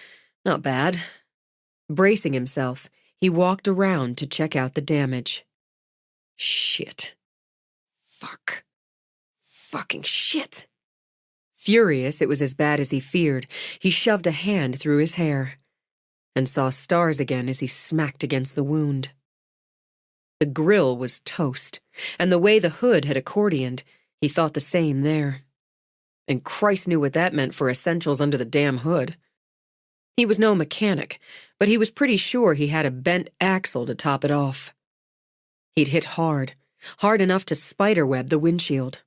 not bad. Bracing himself, he walked around to check out the damage. Shit. Fuck. Fucking shit. Furious it was as bad as he feared, he shoved a hand through his hair and saw stars again as he smacked against the wound. The grill was toast, and the way the hood had accordioned, he thought the same there. And Christ knew what that meant for essentials under the damn hood. He was no mechanic, but he was pretty sure he had a bent axle to top it off. He'd hit hard enough to spiderweb the windshield.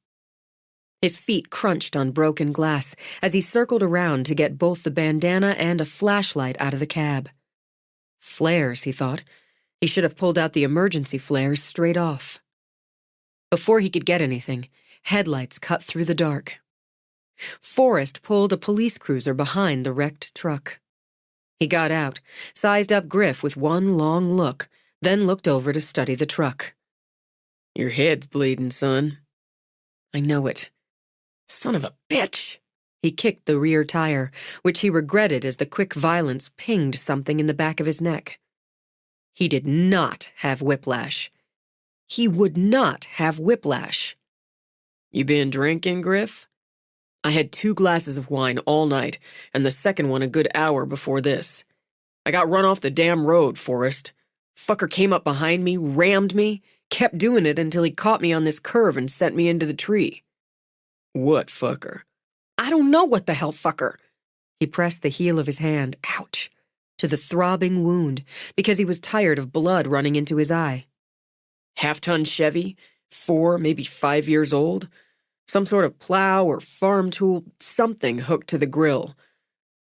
His feet crunched on broken glass as he circled around to get both the bandana and a flashlight out of the cab. Flares, he thought. He should have pulled out the emergency flares straight off. Before he could get anything, headlights cut through the dark. Forrest pulled a police cruiser behind the wrecked truck. He got out, sized up Griff with one long look, then looked over to study the truck. Your head's bleeding, son. I know it. Son of a bitch! He kicked the rear tire, which he regretted as the quick violence pinged something in the back of his neck. He did not have whiplash. He would not have whiplash. You been drinking, Griff? I had 2 glasses of wine all night, and the second one a good hour before this. I got run off the damn road, Forrest. Fucker came up behind me, rammed me, kept doing it until he caught me on this curve and sent me into the tree. What fucker? I don't know what the hell fucker. He pressed the heel of his hand, ouch, to the throbbing wound, because he was tired of blood running into his eye. Half-ton Chevy, 4, maybe 5 years old. Some sort of plow or farm tool, something hooked to the grill.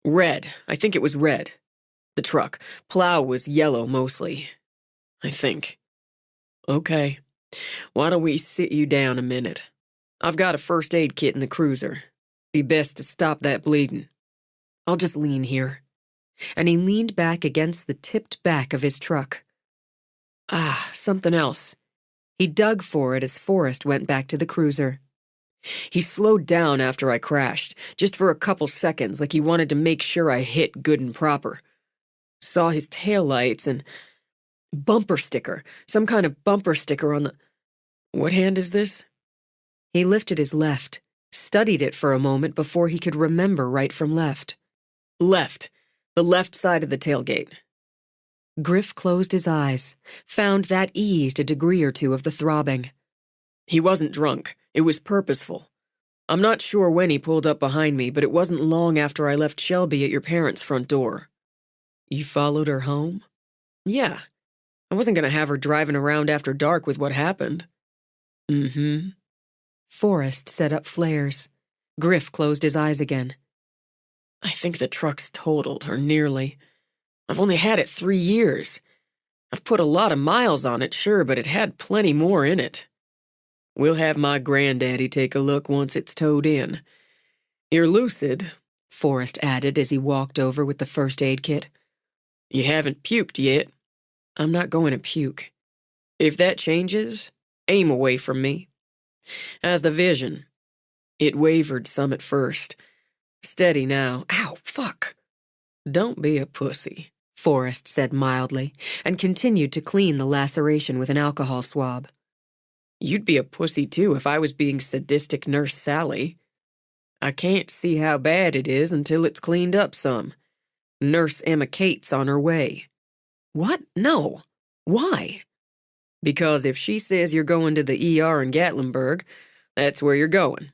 Red, I think it was red. The truck. Plow was yellow mostly. I think. Okay. Why don't we sit you down a minute? I've got a first aid kit in the cruiser. Be best to stop that bleeding. I'll just lean here. And he leaned back against the tipped back of his truck. Something else. He dug for it as Forrest went back to the cruiser. He slowed down after I crashed, just for a couple seconds, like he wanted to make sure I hit good and proper. Saw his taillights and... bumper sticker. Some kind of bumper sticker on the... What hand is this? He lifted his left, studied it for a moment before he could remember right from left. Left. The left side of the tailgate. Griff closed his eyes, found that eased a degree or two of the throbbing. He wasn't drunk. It was purposeful. I'm not sure when he pulled up behind me, but it wasn't long after I left Shelby at your parents' front door. You followed her home? Yeah. I wasn't going to have her driving around after dark with what happened. Mm-hmm. Forrest set up flares. Griff closed his eyes again. I think the truck's totaled, or nearly. I've only had it 3 years. I've put a lot of miles on it, sure, but it had plenty more in it. We'll have my granddaddy take a look once it's towed in. You're lucid, Forrest added as he walked over with the first aid kit. You haven't puked yet. I'm not going to puke. If that changes, aim away from me. How's the vision? It wavered some at first. Steady now. Ow, fuck. Don't be a pussy, Forrest said mildly, and continued to clean the laceration with an alcohol swab. You'd be a pussy too if I was being sadistic Nurse Sally. I can't see how bad it is until it's cleaned up some. Nurse Emma Kate's on her way. What? No. Why? Because if she says you're going to the ER in Gatlinburg, that's where you're going.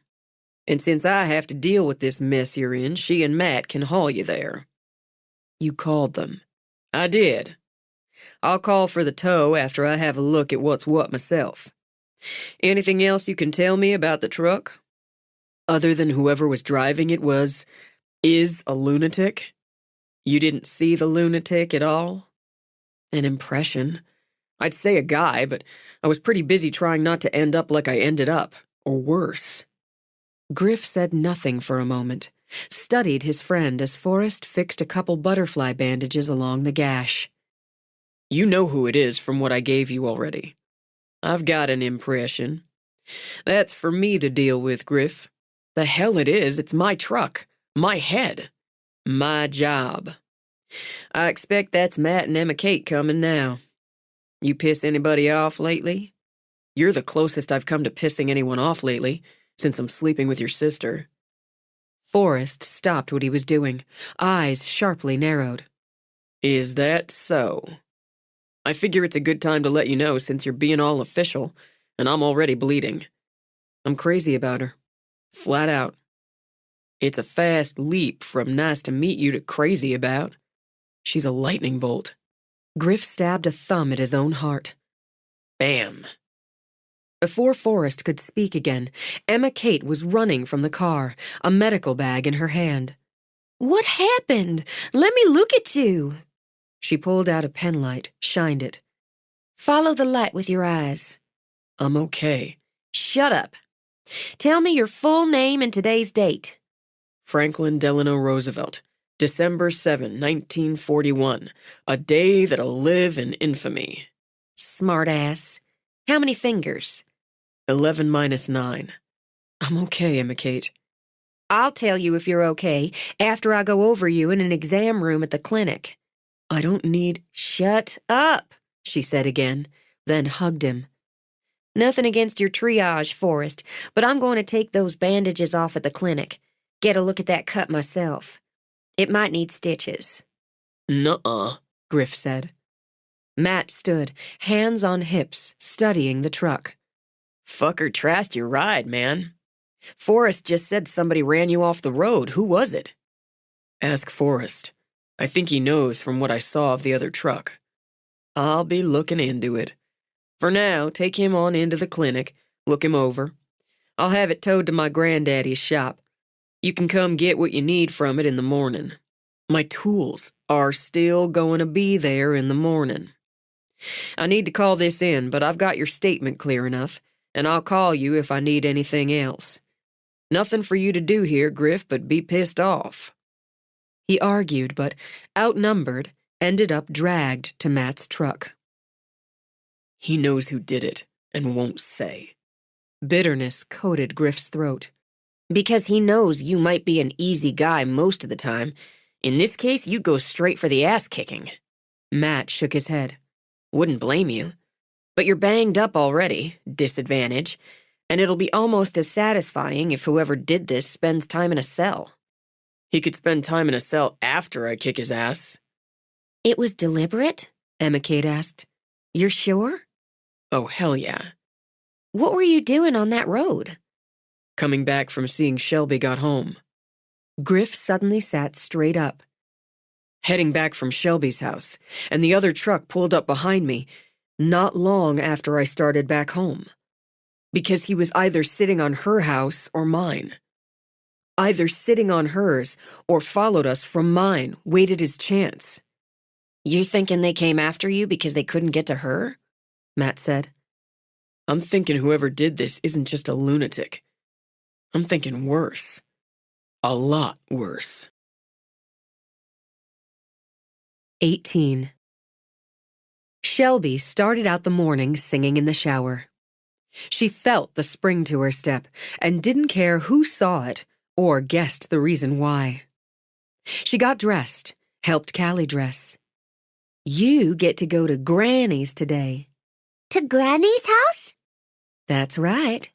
And since I have to deal with this mess you're in, she and Matt can haul you there. You called them. I did. I'll call for the tow after I have a look at what's what myself. Anything else you can tell me about the truck? Other than whoever was driving it is a lunatic? You didn't see the lunatic at all? An impression. I'd say a guy, but I was pretty busy trying not to end up like I ended up, or worse. Griff said nothing for a moment, studied his friend as Forrest fixed a couple butterfly bandages along the gash. You know who it is from what I gave you already. I've got an impression. That's for me to deal with, Griff. The hell it is, it's my truck, my head, my job. I expect that's Matt and Emma Kate coming now. You piss anybody off lately? You're the closest I've come to pissing anyone off lately, since I'm sleeping with your sister. Forrest stopped what he was doing, eyes sharply narrowed. Is that so? I figure it's a good time to let you know since you're being all official, and I'm already bleeding. I'm crazy about her. Flat out. It's a fast leap from nice to meet you to crazy about. She's a lightning bolt. Griff stabbed a thumb at his own heart. Bam. Before Forrest could speak again, Emma Kate was running from the car, a medical bag in her hand. What happened? Let me look at you. She pulled out a penlight, shined it. Follow the light with your eyes. I'm okay. Shut up. Tell me your full name and today's date. Franklin Delano Roosevelt, December 7, 1941. A day that'll live in infamy. Smartass. How many fingers? 11 minus 9. I'm okay, Emma Kate. I'll tell you if you're okay after I go over you in an exam room at the clinic. I don't need— Shut up, she said again, then hugged him. Nothing against your triage, Forrest, but I'm going to take those bandages off at the clinic. Get a look at that cut myself. It might need stitches. Nuh-uh, Griff said. Matt stood, hands on hips, studying the truck. Fucker trashed your ride, man. Forrest just said somebody ran you off the road. Who was it? Ask Forrest. I think he knows from what I saw of the other truck. I'll be looking into it. For now, take him on into the clinic, look him over. I'll have it towed to my granddaddy's shop. You can come get what you need from it in the morning. My tools are still going to be there in the morning. I need to call this in, but I've got your statement clear enough, and I'll call you if I need anything else. Nothing for you to do here, Griff, but be pissed off. He argued, but, outnumbered, ended up dragged to Matt's truck. He knows who did it, and won't say. Bitterness coated Griff's throat. Because he knows you might be an easy guy most of the time. In this case, you'd go straight for the ass-kicking. Matt shook his head. Wouldn't blame you. But you're banged up already, disadvantage, and it'll be almost as satisfying if whoever did this spends time in a cell. He could spend time in a cell after I kick his ass. It was deliberate? Emma Kate asked. You're sure? Oh, hell yeah. What were you doing on that road? Coming back from seeing Shelby got home. Griff suddenly sat straight up. Heading back from Shelby's house, and the other truck pulled up behind me, not long after I started back home. Because he was either sitting on her house or mine. Either sitting on hers or followed us from mine, waited his chance. You thinking they came after you because they couldn't get to her? Matt said. I'm thinking whoever did this isn't just a lunatic. I'm thinking worse. A lot worse. 18. Shelby started out the morning singing in the shower. She felt the spring to her step and didn't care who saw it or guessed the reason why. She got dressed, helped Callie dress. You get to go to Granny's today. To Granny's house? That's right.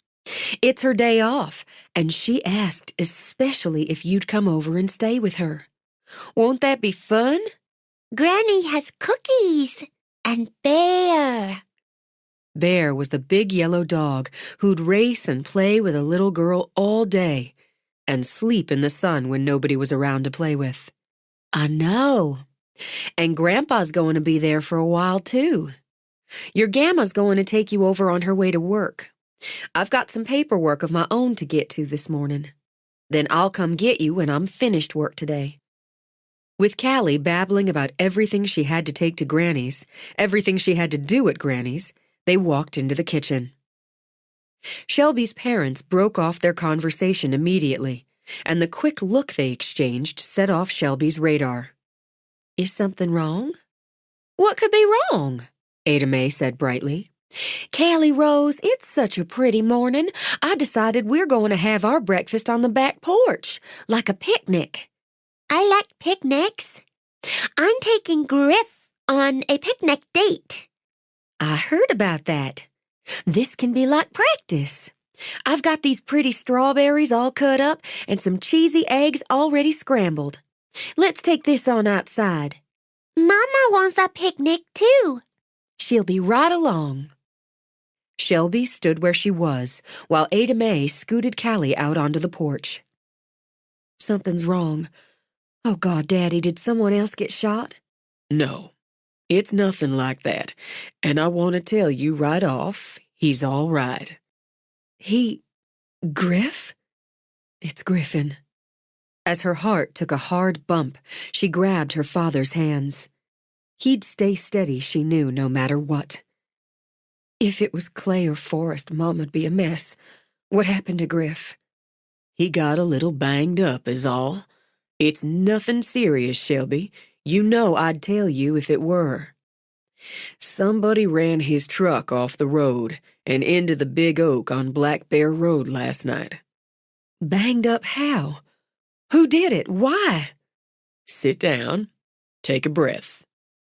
It's her day off, and she asked especially if you'd come over and stay with her. Won't that be fun? Granny has cookies and Bear. Bear was the big yellow dog who'd race and play with a little girl all day and sleep in the sun when nobody was around to play with. I know. And Grandpa's going to be there for a while, too. Your Gamma's going to take you over on her way to work. I've got some paperwork of my own to get to this morning. Then I'll come get you when I'm finished work today. With Callie babbling about everything she had to take to Granny's, everything she had to do at Granny's, they walked into the kitchen. Shelby's parents broke off their conversation immediately, and the quick look they exchanged set off Shelby's radar. Is something wrong? What could be wrong? Ada Mae said brightly. Callie Rose, it's such a pretty morning. I decided we're going to have our breakfast on the back porch, like a picnic. I like picnics. I'm taking Griff on a picnic date. I heard about that. This can be like practice. I've got these pretty strawberries all cut up and some cheesy eggs already scrambled. Let's take this on outside. Mama wants a picnic too. She'll be right along. Shelby stood where she was, while Ada Mae scooted Callie out onto the porch. Something's wrong. Oh, God, Daddy, did someone else get shot? No, it's nothing like that. And I want to tell you right off, he's all right. Griff? It's Griffin. As her heart took a hard bump, she grabbed her father's hands. He'd stay steady, she knew, no matter what. If it was Clay or Forrest, Mom'd be a mess. What happened to Griff? He got a little banged up is all. It's nothing serious, Shelby. You know I'd tell you if it were. Somebody ran his truck off the road and into the big oak on Black Bear Road last night. Banged up how? Who did it? Why? Sit down. Take a breath.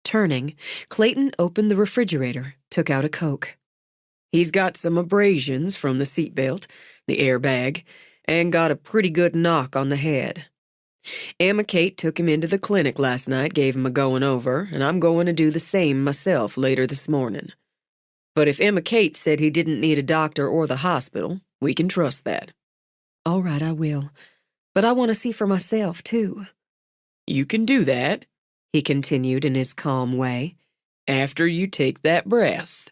Turning, Clayton opened the refrigerator, took out a Coke. He's got some abrasions from the seatbelt, the airbag, and got a pretty good knock on the head. Emma Kate took him into the clinic last night, gave him a going over, and I'm going to do the same myself later this morning. But if Emma Kate said he didn't need a doctor or the hospital, we can trust that. All right, I will. But I want to see for myself, too. You can do that, he continued in his calm way, after you take that breath.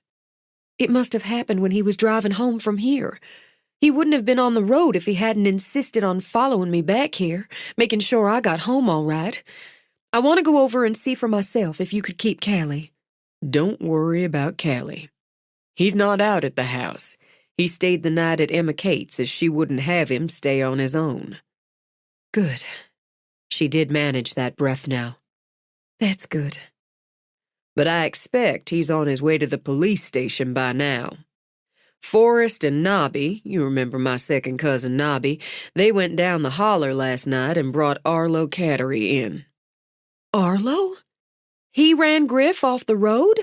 It must have happened when he was driving home from here. He wouldn't have been on the road if he hadn't insisted on following me back here, making sure I got home all right. I want to go over and see for myself if you could keep Callie. Don't worry about Callie. He's not out at the house. He stayed the night at Emma Kate's as she wouldn't have him stay on his own. Good. She did manage that breath now. That's good. But I expect he's on his way to the police station by now. Forrest and Nobby, you remember my second cousin Nobby, they went down the holler last night and brought Arlo Cattery in. Arlo? He ran Griff off the road?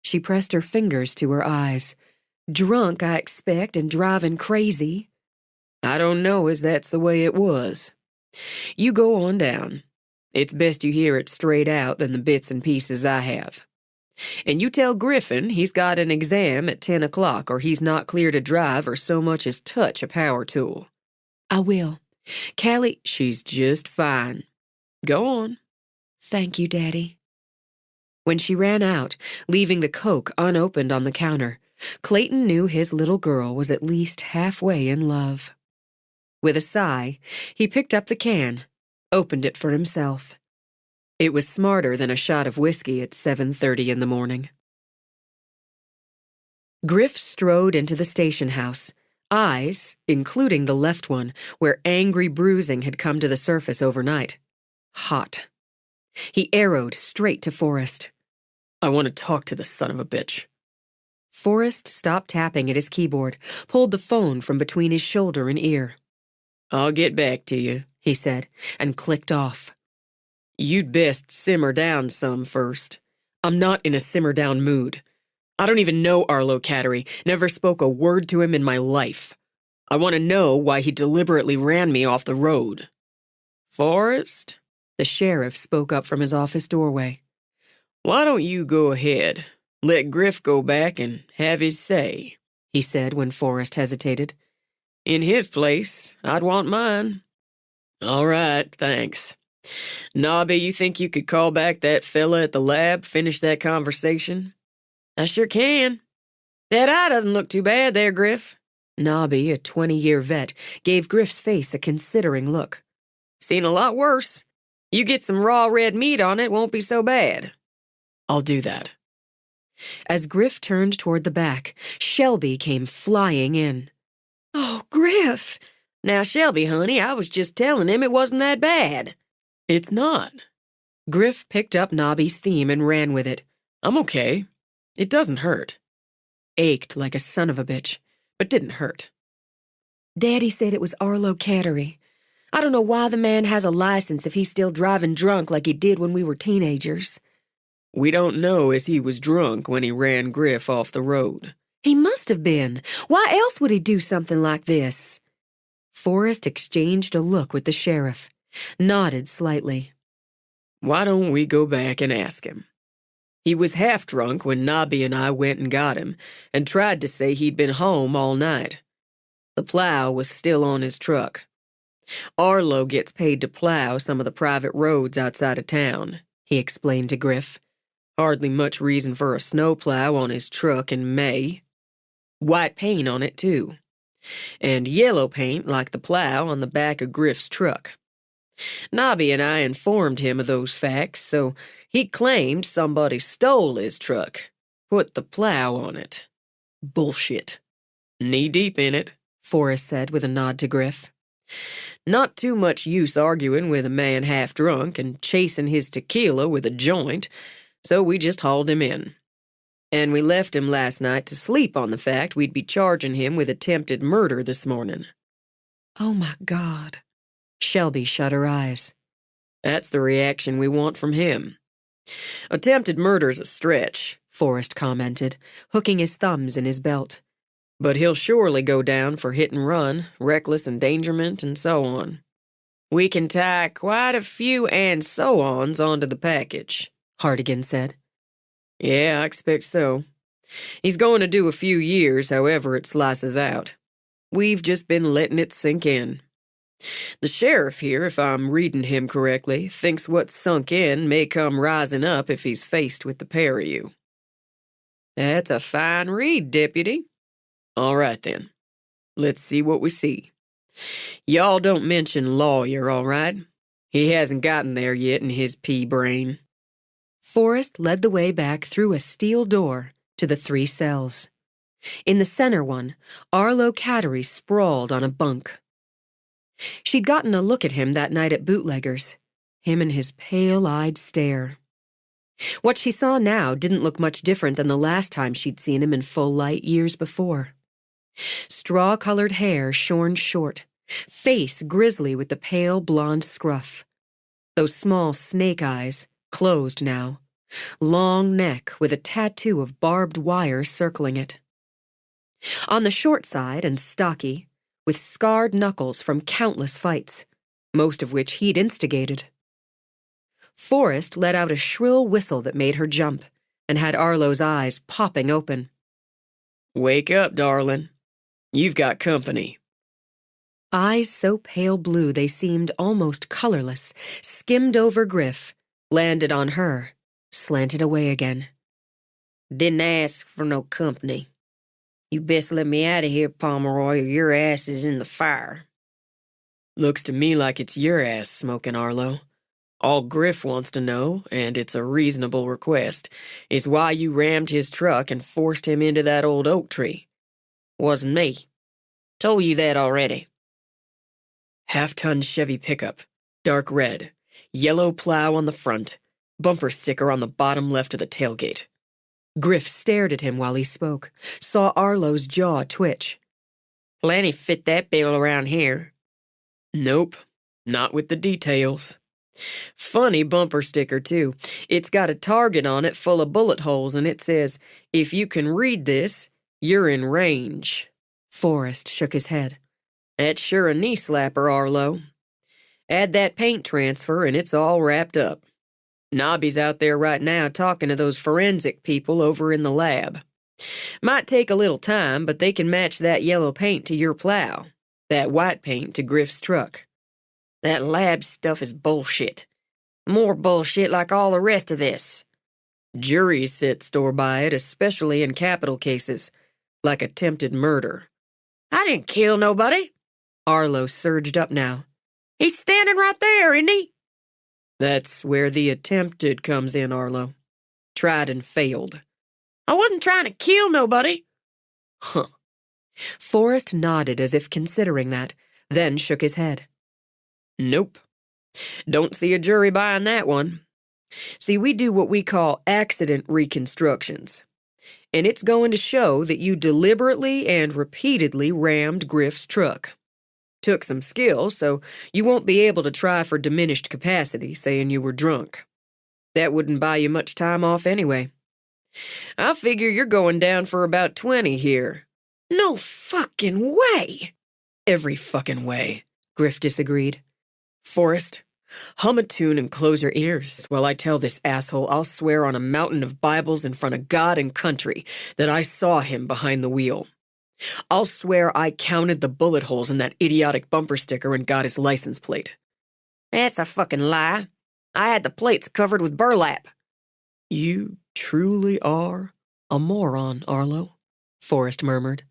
She pressed her fingers to her eyes. Drunk, I expect, and driving crazy. I don't know as that's the way it was. You go on down. It's best you hear it straight out than the bits and pieces I have. And you tell Griffin he's got an exam at 10 o'clock or he's not clear to drive or so much as touch a power tool. I will. Callie, she's just fine. Go on. Thank you, Daddy. When she ran out, leaving the Coke unopened on the counter, Clayton knew his little girl was at least halfway in love. With a sigh, he picked up the can, opened it for himself. It was smarter than a shot of whiskey at 7:30 in the morning. Griff strode into the station house, eyes, including the left one, where angry bruising had come to the surface overnight, hot. He arrowed straight to Forrest. I want to talk to the son of a bitch. Forrest stopped tapping at his keyboard, pulled the phone from between his shoulder and ear. I'll get back to you, he said, and clicked off. You'd best simmer down some first. I'm not in a simmer down mood. I don't even know Arlo Cattery, never spoke a word to him in my life. I want to know why he deliberately ran me off the road. Forrest? The sheriff spoke up from his office doorway. Why don't you go ahead? Let Griff go back and have his say, he said when Forrest hesitated. In his place, I'd want mine. All right, thanks. Nobby, you think you could call back that fella at the lab, finish that conversation? I sure can. That eye doesn't look too bad there, Griff. Nobby, a 20-year vet, gave Griff's face a considering look. Seen a lot worse. You get some raw red meat on it, won't be so bad. I'll do that. As Griff turned toward the back, Shelby came flying in. Oh, Griff! Now, Shelby, honey, I was just telling him it wasn't that bad. It's not. Griff picked up Nobby's theme and ran with it. I'm okay. It doesn't hurt. Ached like a son of a bitch, but didn't hurt. Daddy said it was Arlo Cattery. I don't know why the man has a license if he's still driving drunk like he did when we were teenagers. We don't know as he was drunk when he ran Griff off the road. He must have been. Why else would he do something like this? Forrest exchanged a look with the sheriff, nodded slightly. Why don't we go back and ask him? He was half drunk when Nobby and I went and got him, and tried to say he'd been home all night. The plow was still on his truck. Arlo gets paid to plow some of the private roads outside of town, he explained to Griff. Hardly much reason for a snowplow on his truck in May. White paint on it, too. And yellow paint like the plow on the back of Griff's truck. Nobby and I informed him of those facts, so he claimed somebody stole his truck, put the plow on it. Bullshit. Knee-deep in it, Forrest said with a nod to Griff. Not too much use arguing with a man half drunk and chasing his tequila with a joint, so we just hauled him in. And we left him last night to sleep on the fact we'd be charging him with attempted murder this morning. Oh, my God. Shelby shut her eyes. That's the reaction we want from him. Attempted murder's a stretch, Forrest commented, hooking his thumbs in his belt. But he'll surely go down for hit and run, reckless endangerment, and so on. We can tie quite a few and so-ons onto the package, Hartigan said. Yeah, I expect so. He's going to do a few years, however it slices out. We've just been letting it sink in. The sheriff here, if I'm reading him correctly, thinks what's sunk in may come rising up if he's faced with the pair of you. That's a fine read, Deputy. All right, then. Let's see what we see. Y'all don't mention lawyer, all right? He hasn't gotten there yet in his pea brain. Forrest led the way back through a steel door to the 3 cells. In the center one, Arlo Cattery sprawled on a bunk. She'd gotten a look at him that night at Bootleggers, him and his pale-eyed stare. What she saw now didn't look much different than the last time she'd seen him in full light years before. Straw-colored hair shorn short, face grisly with the pale blonde scruff. Those small snake eyes, closed now, long neck with a tattoo of barbed wire circling it. On the short side and stocky, with scarred knuckles from countless fights, most of which he'd instigated. Forrest let out a shrill whistle that made her jump, and had Arlo's eyes popping open. Wake up, darling. You've got company. Eyes so pale blue they seemed almost colorless, skimmed over Griff, landed on her, slanted away again. Didn't ask for no company. You best let me out of here, Pomeroy, or your ass is in the fire. Looks to me like it's your ass smoking, Arlo. All Griff wants to know, and it's a reasonable request, is why you rammed his truck and forced him into that old oak tree. Wasn't me. Told you that already. Half-ton Chevy pickup, dark red, yellow plow on the front, bumper sticker on the bottom left of the tailgate. Griff stared at him while he spoke, saw Arlo's jaw twitch. Plenty fit that bill around here. Nope, not with the details. Funny bumper sticker, too. It's got a target on it full of bullet holes, and it says, "If you can read this, you're in range." Forrest shook his head. That's sure a knee slapper, Arlo. Add that paint transfer, and it's all wrapped up. Nobby's out there right now talking to those forensic people over in the lab. Might take a little time, but they can match that yellow paint to your plow, that white paint to Griff's truck. That lab stuff is bullshit. More bullshit like all the rest of this. Juries sit store by it, especially in capital cases, like attempted murder. I didn't kill nobody. Arlo surged up now. He's standing right there, isn't he? That's where the attempted comes in, Arlo. Tried and failed. I wasn't trying to kill nobody. Huh. Forrest nodded as if considering that, then shook his head. Nope. Don't see a jury buying that one. See, we do what we call accident reconstructions. And it's going to show that you deliberately and repeatedly rammed Griff's truck. Took some skill, so you won't be able to try for diminished capacity, saying you were drunk. That wouldn't buy you much time off anyway. I figure you're going down for about 20 here. No fucking way. Every fucking way, Griff disagreed. Forrest, hum a tune and close your ears while I tell this asshole I'll swear on a mountain of Bibles in front of God and country that I saw him behind the wheel. I'll swear I counted the bullet holes in that idiotic bumper sticker and got his license plate. That's a fucking lie. I had the plates covered with burlap. You truly are a moron, Arlo, Forrest murmured.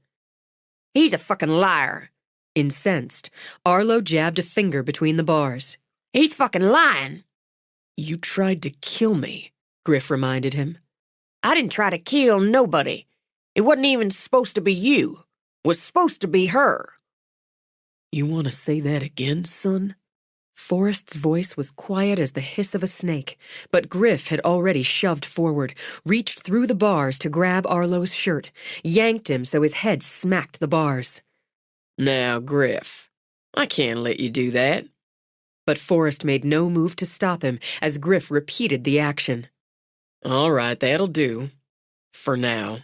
He's a fucking liar. Incensed, Arlo jabbed a finger between the bars. He's fucking lying. You tried to kill me, Griff reminded him. I didn't try to kill nobody. It wasn't even supposed to be you. It was supposed to be her. You want to say that again, son? Forrest's voice was quiet as the hiss of a snake, but Griff had already shoved forward, reached through the bars to grab Arlo's shirt, yanked him so his head smacked the bars. Now, Griff, I can't let you do that. But Forrest made no move to stop him as Griff repeated the action. All right, that'll do. For now.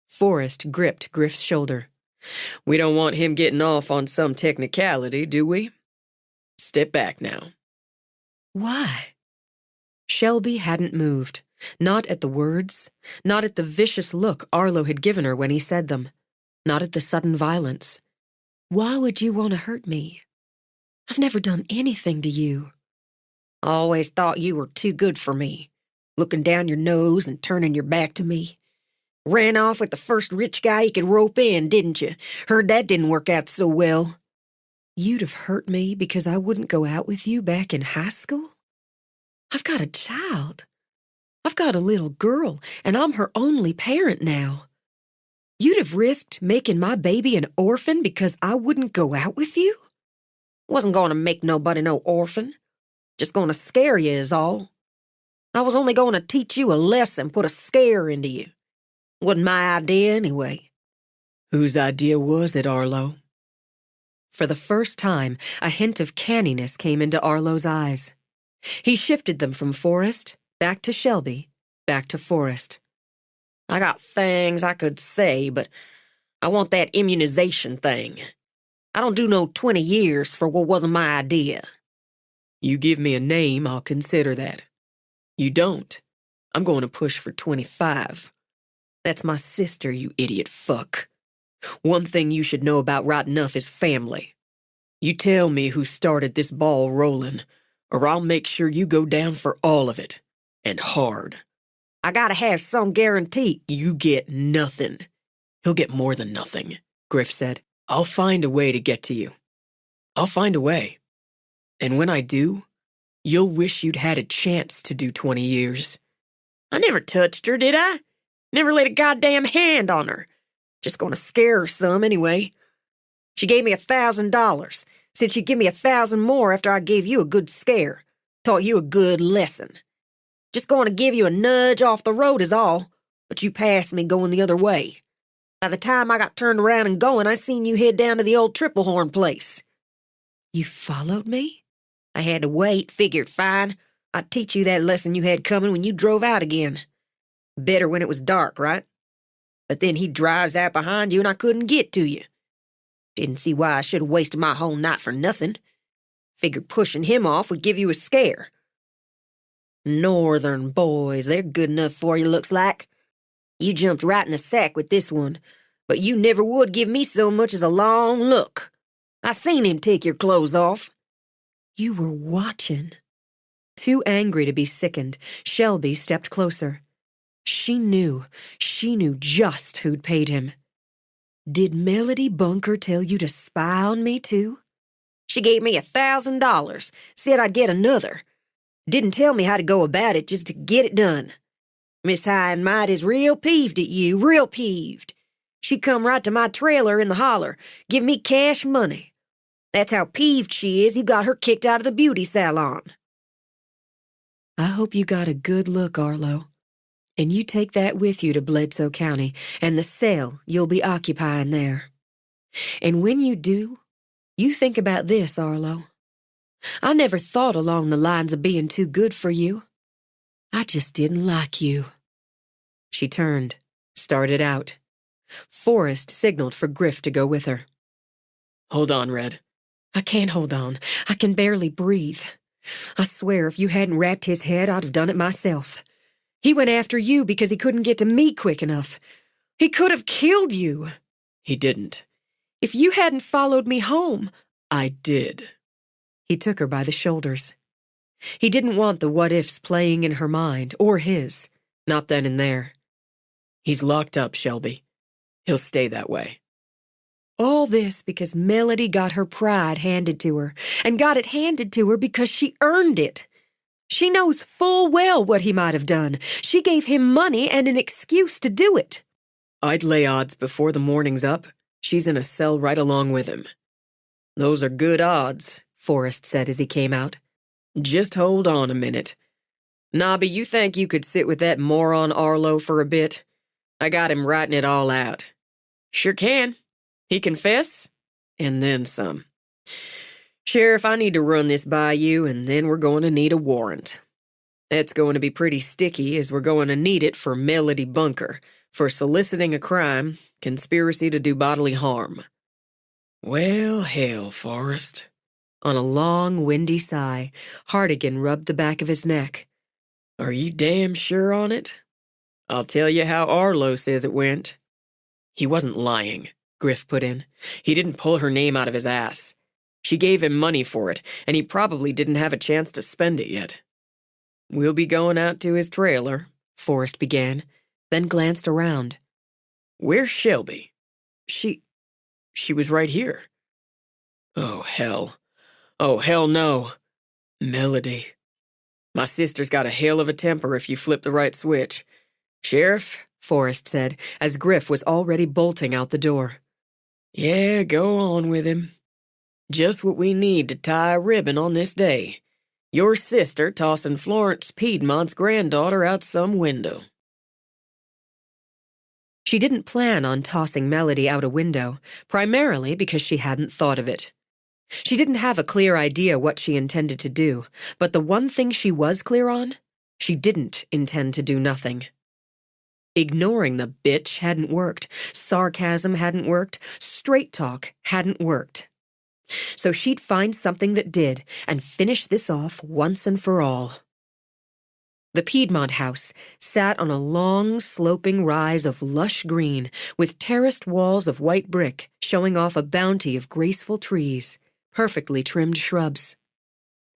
Forrest gripped Griff's shoulder. We don't want him getting off on some technicality, do we? Step back now. Why? Shelby hadn't moved, not at the words, not at the vicious look Arlo had given her when he said them, not at the sudden violence. Why would you want to hurt me? I've never done anything to you. I always thought you were too good for me, looking down your nose and turning your back to me. Ran off with the first rich guy you could rope in, didn't you? Heard that didn't work out so well. You'd have hurt me because I wouldn't go out with you back in high school? I've got a child. I've got a little girl, and I'm her only parent now. You'd have risked making my baby an orphan because I wouldn't go out with you? Wasn't going to make nobody no orphan. Just going to scare you is all. I was only going to teach you a lesson, put a scare into you. Wasn't my idea anyway. Whose idea was it, Arlo? For the first time, a hint of canniness came into Arlo's eyes. He shifted them from Forrest, back to Shelby, back to Forrest. I got things I could say, but I want that immunization thing. I don't do no 20 years for what wasn't my idea. You give me a name, I'll consider that. You don't. I'm going to push for 25. That's my sister, you idiot fuck. One thing you should know about right enough is family. You tell me who started this ball rolling, or I'll make sure you go down for all of it. And hard. I gotta have some guarantee. You get nothing. He'll get more than nothing, Griff said. I'll find a way to get to you. I'll find a way. And when I do, you'll wish you'd had a chance to do 20 years. I never touched her, did I? Never laid a goddamn hand on her. Just gonna scare her some anyway. She gave me $1,000. Said she'd give me 1,000 more after I gave you a good scare. Taught you a good lesson. Just going to give you a nudge off the road is all, but you passed me going the other way. By the time I got turned around and going, I seen you head down to the old Triple Horn place. You followed me? I had to wait, figured fine. I'd teach you that lesson you had coming when you drove out again. Better when it was dark, right? But then he drives out behind you and I couldn't get to you. Didn't see why I should have wasted my whole night for nothing. Figured pushing him off would give you a scare. Northern boys, they're good enough for you, looks like. You jumped right in the sack with this one, but you never would give me so much as a long look. I seen him take your clothes off. You were watching. Too angry to be sickened, Shelby stepped closer. She knew just who'd paid him. Did Melody Bunker tell you to spy on me, too? She gave me $1,000, said I'd get another. Didn't tell me how to go about it, just to get it done. Miss High and Might is real peeved at you, real peeved. She come right to my trailer in the holler, give me cash money. That's how peeved she is you got her kicked out of the beauty salon. I hope you got a good look, Arlo. And you take that with you to Bledsoe County and the cell you'll be occupying there. And when you do, you think about this, Arlo. I never thought along the lines of being too good for you. I just didn't like you. She turned, started out. Forrest signaled for Griff to go with her. Hold on, Red. I can't hold on. I can barely breathe. I swear if you hadn't wrapped his head, I'd have done it myself. He went after you because he couldn't get to me quick enough. He could have killed you. He didn't. If you hadn't followed me home, I did. He took her by the shoulders. He didn't want the what-ifs playing in her mind, or his, not then and there. He's locked up, Shelby. He'll stay that way. All this because Melody got her pride handed to her, and got it handed to her because she earned it. She knows full well what he might have done. She gave him money and an excuse to do it. I'd lay odds before the morning's up, she's in a cell right along with him. Those are good odds, Forrest said as he came out. Just hold on a minute. Nobby, you think you could sit with that moron Arlo for a bit? I got him writing it all out. Sure can. He confess, and then some. Sheriff, I need to run this by you, and then we're going to need a warrant. That's going to be pretty sticky, as we're going to need it for Melody Bunker, for soliciting a crime, conspiracy to do bodily harm. Well, hell, Forrest. On a long, windy sigh, Hartigan rubbed the back of his neck. Are you damn sure on it? I'll tell you how Arlo says it went. He wasn't lying, Griff put in. He didn't pull her name out of his ass. She gave him money for it, and he probably didn't have a chance to spend it yet. We'll be going out to his trailer, Forrest began, then glanced around. Where's Shelby? She was right here. Oh, hell. Oh, hell no. Melody. My sister's got a hell of a temper if you flip the right switch. Sheriff, Forrest said, as Griff was already bolting out the door. Yeah, go on with him. Just what we need to tie a ribbon on this day. Your sister tossing Florence Piedmont's granddaughter out some window. She didn't plan on tossing Melody out a window, primarily because she hadn't thought of it. She didn't have a clear idea what she intended to do, but the one thing she was clear on, she didn't intend to do nothing. Ignoring the bitch hadn't worked, sarcasm hadn't worked, straight talk hadn't worked. So she'd find something that did and finish this off once and for all. The Piedmont house sat on a long, sloping rise of lush green with terraced walls of white brick showing off a bounty of graceful trees, perfectly trimmed shrubs.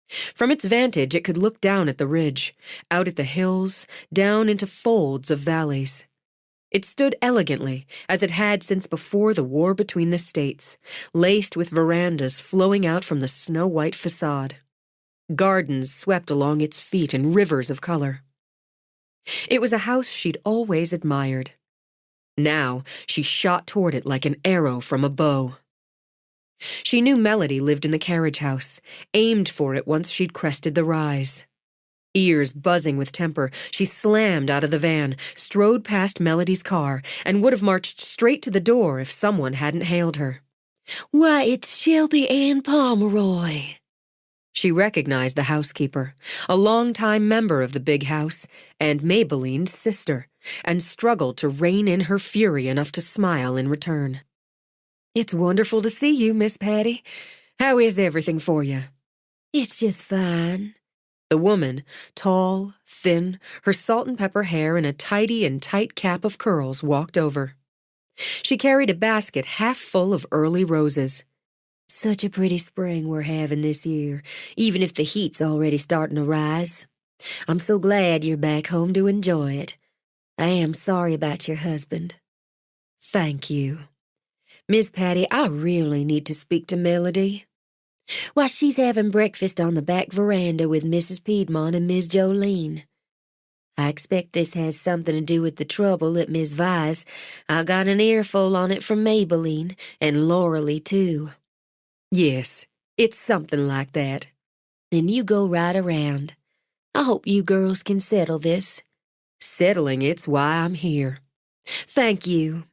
From its vantage, it could look down at the ridge, out at the hills, down into folds of valleys. It stood elegantly, as it had since before the war between the states, laced with verandas flowing out from the snow-white facade. Gardens swept along its feet in rivers of color. It was a house she'd always admired. Now she shot toward it like an arrow from a bow. She knew Melody lived in the carriage house, aimed for it once she'd crested the rise. Ears buzzing with temper, she slammed out of the van, strode past Melody's car, and would have marched straight to the door if someone hadn't hailed her. Why, it's Shelby Ann Pomeroy. She recognized the housekeeper, a longtime member of the big house, and Maybelline's sister, and struggled to rein in her fury enough to smile in return. It's wonderful to see you, Miss Patty. How is everything for you? It's just fine. The woman, tall, thin, her salt and pepper hair in a tidy and tight cap of curls, walked over. She carried a basket half full of early roses. Such a pretty spring we're having this year, even if the heat's already starting to rise. I'm so glad you're back home to enjoy it. I am sorry about your husband. Thank you. Miss Patty, I really need to speak to Melody. Why, she's having breakfast on the back veranda with Mrs. Piedmont and Miss Jolene. I expect this has something to do with the trouble at Miss Vi's. I got an earful on it from Maybelline, and Lauralee, too. Yes, it's something like that. Then you go right around. I hope you girls can settle this. Settling it's why I'm here. Thank you.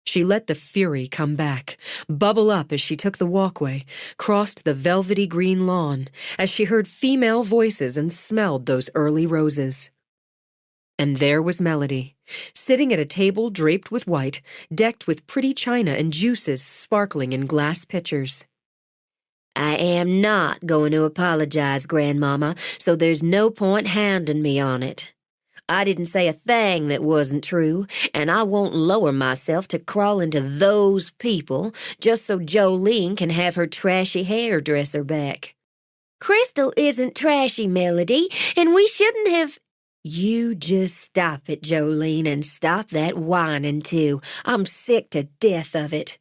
She let the fury come back, bubble up as she took the walkway, crossed the velvety green lawn, as she heard female voices and smelled those early roses. And there was Melody, sitting at a table draped with white, decked with pretty china and juices sparkling in glass pitchers. I am not going to apologize, Grandmama, so there's no point hounding me on it. I didn't say a thing that wasn't true, and I won't lower myself to crawl into those people just so Jolene can have her trashy hairdresser back. Crystal isn't trashy, Melody, and we shouldn't have... You just stop it, Jolene, and stop that whining, too. I'm sick to death of it.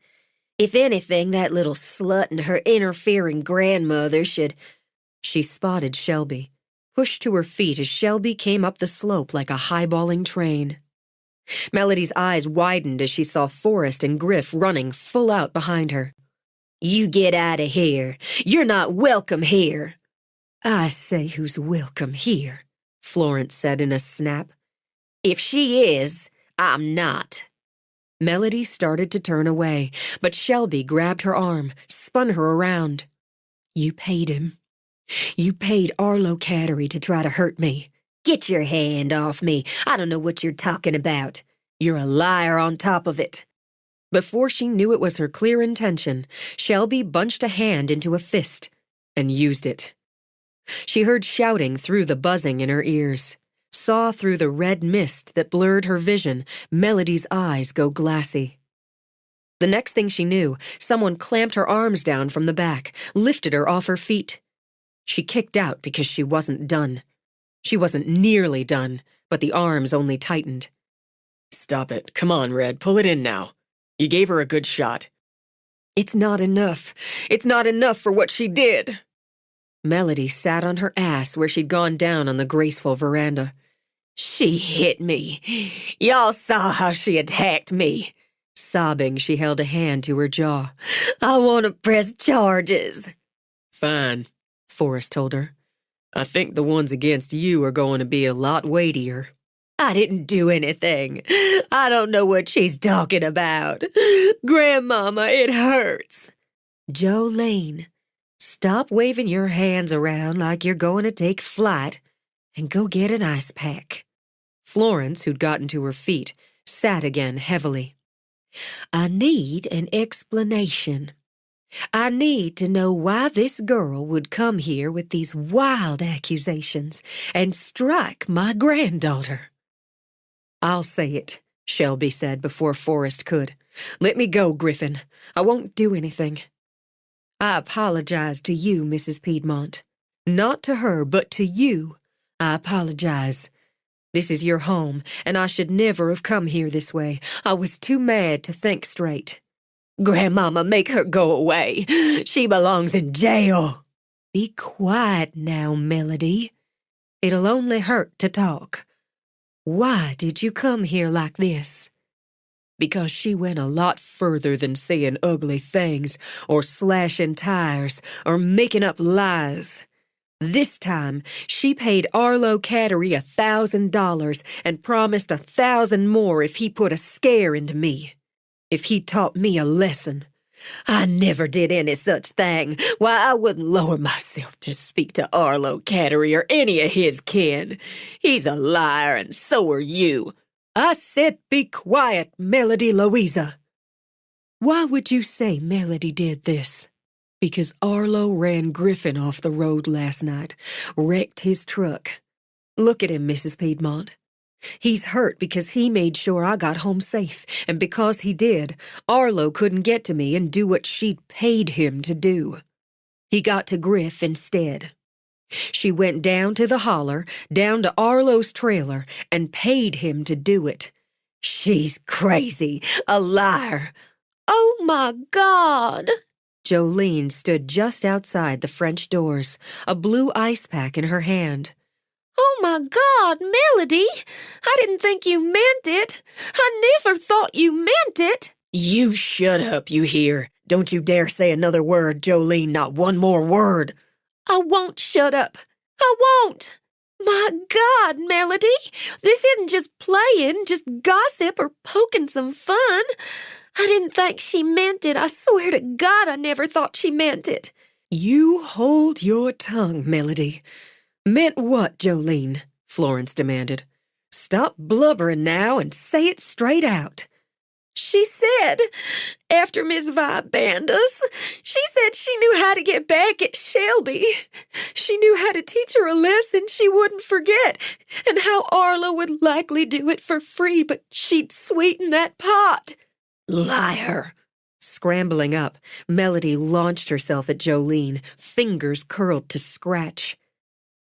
If anything, that little slut and her interfering grandmother should... She spotted Shelby, pushed to her feet as Shelby came up the slope like a highballing train. Melody's eyes widened as she saw Forrest and Griff running full out behind her. You get out of here. You're not welcome here. I say who's welcome here, Florence said in a snap. If she is, I'm not. Melody started to turn away, but Shelby grabbed her arm, spun her around. You paid him. You paid Arlo Cattery to try to hurt me. Get your hand off me. I don't know what you're talking about. You're a liar on top of it. Before she knew it was her clear intention, Shelby bunched a hand into a fist and used it. She heard shouting through the buzzing in her ears, saw through the red mist that blurred her vision Melody's eyes go glassy. The next thing she knew, someone clamped her arms down from the back, lifted her off her feet. She kicked out because she wasn't done. She wasn't nearly done, but the arms only tightened. Stop it. Come on, Red. Pull it in now. You gave her a good shot. It's not enough. It's not enough for what she did. Melody sat on her ass where she'd gone down on the graceful veranda. She hit me. Y'all saw how she attacked me. Sobbing, she held a hand to her jaw. I want to press charges. Fine, Forrest told her. I think the ones against you are going to be a lot weightier. I didn't do anything. I don't know what she's talking about. Grandmama, it hurts. Jolene, stop waving your hands around like you're going to take flight and go get an ice pack. Florence, who'd gotten to her feet, sat again heavily. I need an explanation. I need to know why this girl would come here with these wild accusations and strike my granddaughter." "I'll say it," Shelby said before Forrest could. "Let me go, Griffin. I won't do anything." "I apologize to you, Mrs. Piedmont. Not to her, but to you. I apologize. This is your home, and I should never have come here this way. I was too mad to think straight." "Grandmama, make her go away. She belongs in jail." "Be quiet now, Melody. It'll only hurt to talk. Why did you come here like this?" "Because she went a lot further than saying ugly things, or slashing tires, or making up lies. This time, she paid Arlo Cattery $1,000 and promised 1,000 more if he put a scare into me. If he taught me a lesson. I never did any such thing. Why, I wouldn't lower myself to speak to Arlo Cattery or any of his kin. He's a liar, and so are you. I said be quiet, Melody Louisa." "Why would you say Melody did this?" "Because Arlo ran Griffin off the road last night, wrecked his truck. Look at him, Mrs. Piedmont. He's hurt because he made sure I got home safe, and because he did, Arlo couldn't get to me and do what she'd paid him to do. He got to Griff instead. She went down to the holler, down to Arlo's trailer, and paid him to do it. She's crazy, a liar." "Oh, my God!" Jolene stood just outside the French doors, a blue ice pack in her hand. "Oh, my God, Melody! I didn't think you meant it. I never thought you meant it." "You shut up, you hear? Don't you dare say another word, Jolene, not one more word." "I won't shut up. I won't. My God, Melody, this isn't just playing, just gossip or poking some fun. I didn't think she meant it. I swear to God I never thought she meant it." "You hold your tongue, Melody." "Meant what, Jolene?" Florence demanded. "Stop blubbering now and say it straight out." "She said, after Miss Vi banned us, she said she knew how to get back at Shelby. She knew how to teach her a lesson she wouldn't forget, and how Arlo would likely do it for free, but she'd sweeten that pot." "Liar!" Scrambling up, Melody launched herself at Jolene, fingers curled to scratch.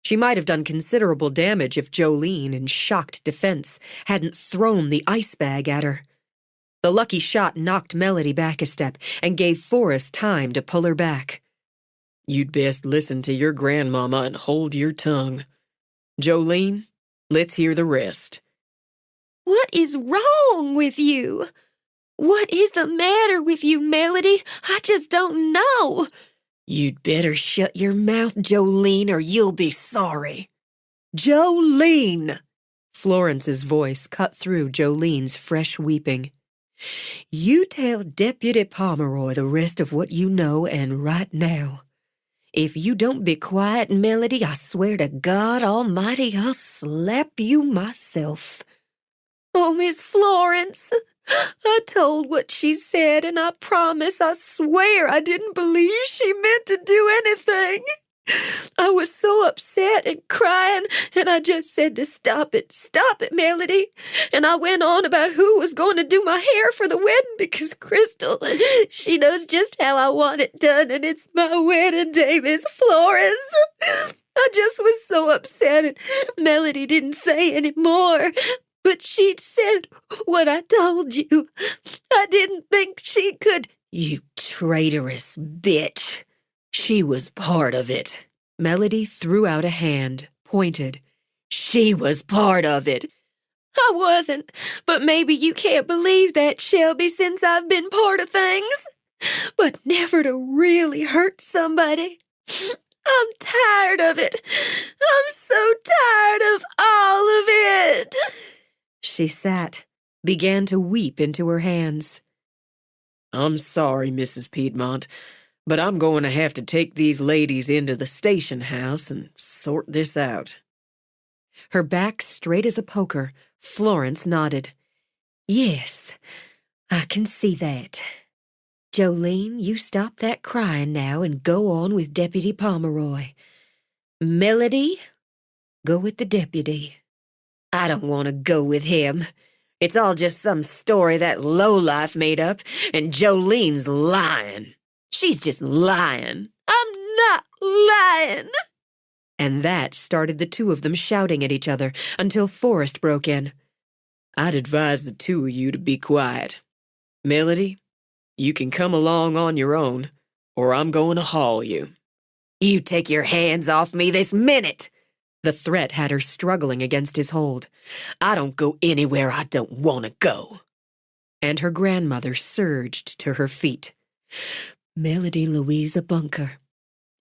She might have done considerable damage if Jolene, in shocked defense, hadn't thrown the ice bag at her. The lucky shot knocked Melody back a step and gave Forrest time to pull her back. "You'd best listen to your grandmama and hold your tongue. Jolene, let's hear the rest." "What is wrong with you? What is the matter with you, Melody? I just don't know." "You'd better shut your mouth, Jolene, or you'll be sorry." "Jolene!" Florence's voice cut through Jolene's fresh weeping. "You tell Deputy Pomeroy the rest of what you know, and right now. If you don't be quiet, Melody, I swear to God Almighty I'll slap you myself." "Oh, Miss Florence, I told what she said, and I promise, I swear I didn't believe she meant to do anything. I was so upset and crying, and I just said to stop it, Melody. And I went on about who was going to do my hair for the wedding because Crystal, she knows just how I want it done, and it's my wedding day, Miss Florence. I just was so upset, and Melody didn't say any more. But she'd said what I told you. I didn't think she could." "You traitorous bitch. She was part of it." Melody threw out a hand, pointed. "She was part of it." "I wasn't, but maybe you can't believe that, Shelby, since I've been part of things. But never to really hurt somebody. I'm tired of it. I'm so tired of all of it." She sat, began to weep into her hands. "I'm sorry, Mrs. Piedmont, but I'm going to have to take these ladies into the station house and sort this out." Her back straight as a poker, Florence nodded. "Yes, I can see that." Jolene, you stop that crying now and go on with Deputy Pomeroy. Melody, go with the deputy. I don't want to go with him. It's all just some story that lowlife made up, and Jolene's lying. She's just lying. I'm not lying. And that started the two of them shouting at each other until Forrest broke in. I'd advise the two of you to be quiet. Melody, you can come along on your own, or I'm going to haul you. You take your hands off me this minute. The threat had her struggling against his hold. I don't go anywhere I don't want to go. And her grandmother surged to her feet. Melody Louisa Bunker,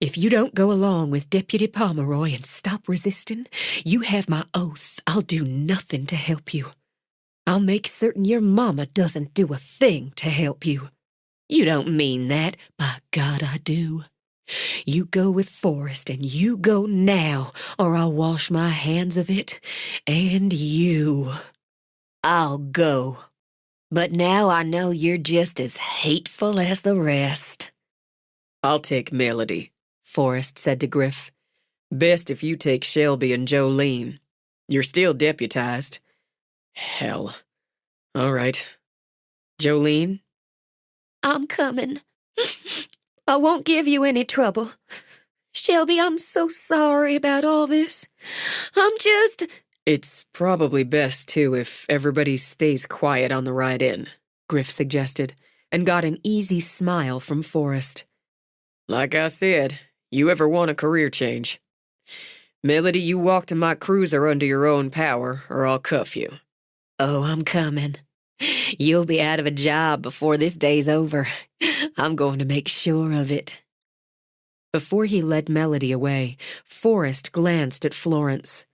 if you don't go along with Deputy Pomeroy and stop resisting, you have my oath I'll do nothing to help you. I'll make certain your mama doesn't do a thing to help you. You don't mean that. By God, I do. You go with Forrest, and you go now, or I'll wash my hands of it. And you. I'll go. But now I know you're just as hateful as the rest. I'll take Melody, Forrest said to Griff. Best if you take Shelby and Jolene. You're still deputized. Hell. All right. Jolene? I'm coming. I won't give you any trouble. Shelby, I'm so sorry about all this. It's probably best, too, if everybody stays quiet on the ride in, Griff suggested, and got an easy smile from Forrest. Like I said, you ever want a career change? Melody, you walk to my cruiser under your own power, or I'll cuff you. Oh, I'm coming. You'll be out of a job before this day's over. I'm going to make sure of it. Before he led Melody away, Forrest glanced at Florence.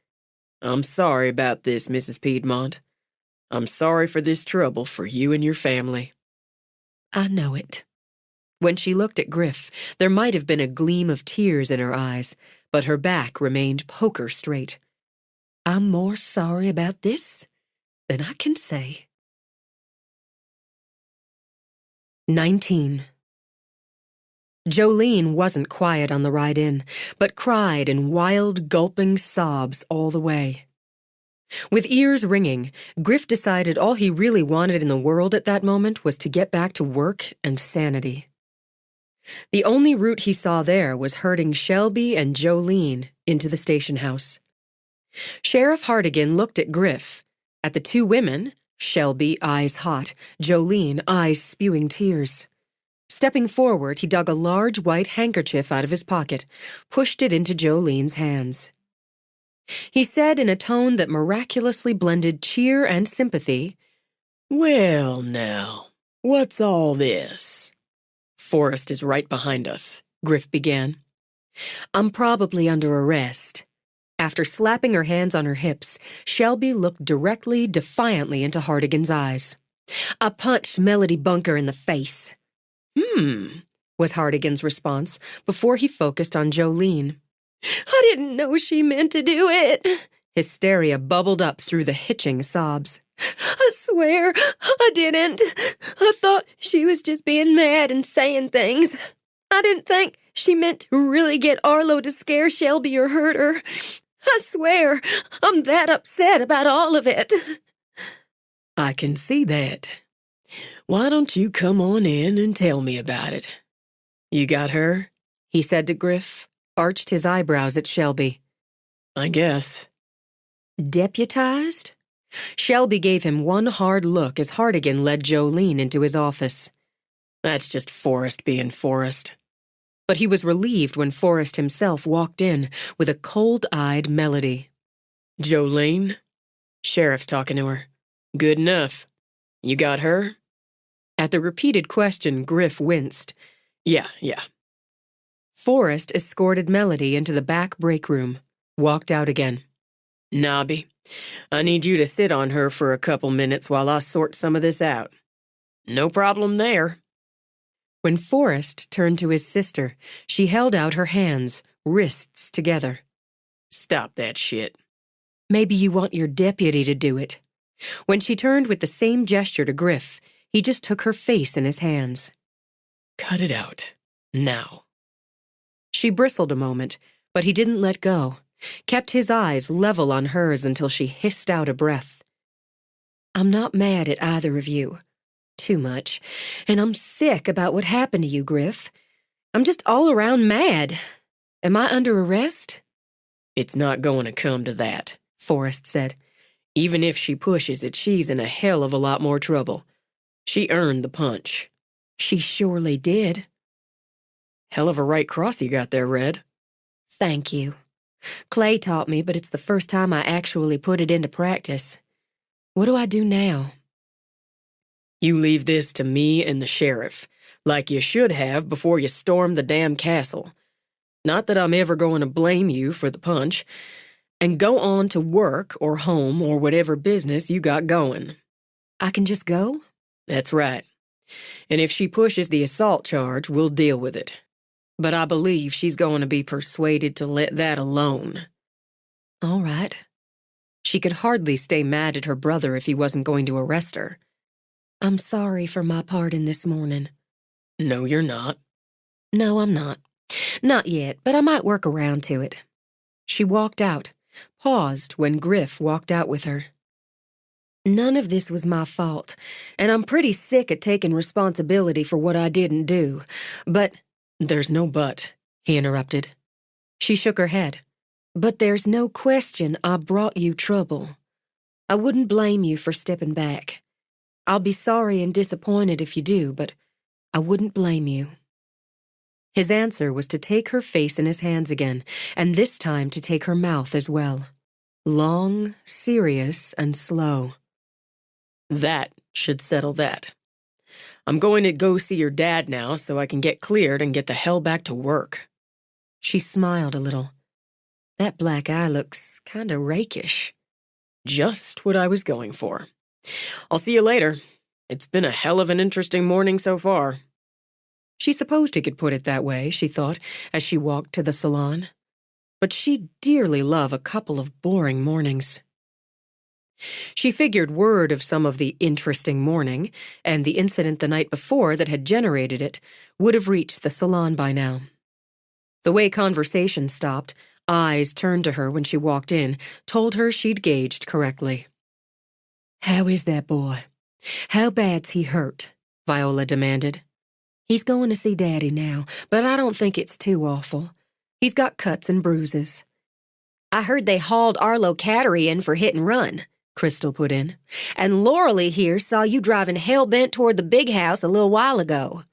I'm sorry about this, Mrs. Piedmont. I'm sorry for this trouble for you and your family. I know it. When she looked at Griff, there might have been a gleam of tears in her eyes, but her back remained poker straight. I'm more sorry about this than I can say. 19. Jolene wasn't quiet on the ride in, but cried in wild, gulping sobs all the way. With ears ringing, Griff decided all he really wanted in the world at that moment was to get back to work and sanity. The only route he saw there was herding Shelby and Jolene into the station house. Sheriff Hartigan looked at Griff, at the two women, Shelby, eyes hot, Jolene, eyes spewing tears. Stepping forward, he dug a large white handkerchief out of his pocket, pushed it into Jolene's hands. He said in a tone that miraculously blended cheer and sympathy, Well, now, what's all this? Forrest is right behind us, Griff began. I'm probably under arrest. After slapping her hands on her hips, Shelby looked directly, defiantly into Hartigan's eyes. I punched Melody Bunker in the face. Was Hartigan's response before he focused on Jolene. I didn't know she meant to do it. Hysteria bubbled up through the hitching sobs. I swear, I didn't. I thought she was just being mad and saying things. I didn't think she meant to really get Arlo to scare Shelby or hurt her. I swear, I'm that upset about all of it. I can see that. Why don't you come on in and tell me about it? You got her? He said to Griff, arched his eyebrows at Shelby. I guess. Deputized? Shelby gave him one hard look as Hartigan led Jolene into his office. That's just Forrest being Forrest. But he was relieved when Forrest himself walked in with a cold-eyed Melody. Jolene? Sheriff's talking to her. Good enough. You got her? At the repeated question, Griff winced. Yeah. Forrest escorted Melody into the back break room, walked out again. Nobby, I need you to sit on her for a couple minutes while I sort some of this out. No problem there. When Forrest turned to his sister, she held out her hands, wrists together. Stop that shit. Maybe you want your deputy to do it. When she turned with the same gesture to Griff, he just took her face in his hands. Cut it out. Now. She bristled a moment, but he didn't let go, kept his eyes level on hers until she hissed out a breath. I'm not mad at either of you. Too much. And I'm sick about what happened to you, Griff. I'm just all around mad. Am I under arrest? It's not going to come to that, Forrest said. Even if she pushes it, she's in a hell of a lot more trouble. She earned the punch. She surely did. Hell of a right cross you got there, Red. Thank you. Clay taught me, but it's the first time I actually put it into practice. What do I do now? You leave this to me and the sheriff, like you should have before you stormed the damn castle. Not that I'm ever going to blame you for the punch. And go on to work or home or whatever business you got going. I can just go? That's right. And if she pushes the assault charge, we'll deal with it. But I believe she's going to be persuaded to let that alone. All right. She could hardly stay mad at her brother if he wasn't going to arrest her. I'm sorry for my part in this morning. No, you're not. No, I'm not. Not yet, but I might work around to it. She walked out, paused when Griff walked out with her. None of this was my fault, and I'm pretty sick at taking responsibility for what I didn't do, but— There's no but, he interrupted. She shook her head. But there's no question I brought you trouble. I wouldn't blame you for stepping back. I'll be sorry and disappointed if you do, but I wouldn't blame you. His answer was to take her face in his hands again, and this time to take her mouth as well. Long, serious, and slow. That should settle that. I'm going to go see your dad now so I can get cleared and get the hell back to work. She smiled a little. That black eye looks kinda rakish. Just what I was going for. I'll see you later. It's been a hell of an interesting morning so far. She supposed he could put it that way, she thought, as she walked to the salon. But she'd dearly love a couple of boring mornings. She figured word of some of the interesting morning, and the incident the night before that had generated it, would have reached the salon by now. The way conversation stopped, eyes turned to her when she walked in, told her she'd gauged correctly. How is that boy? How bad's he hurt? Viola demanded. He's going to see Daddy now, but I don't think it's too awful. He's got cuts and bruises. I heard they hauled Arlo Cattery in for hit and run, Crystal put in. And Lauralee here saw you driving hell-bent toward the big house a little while ago.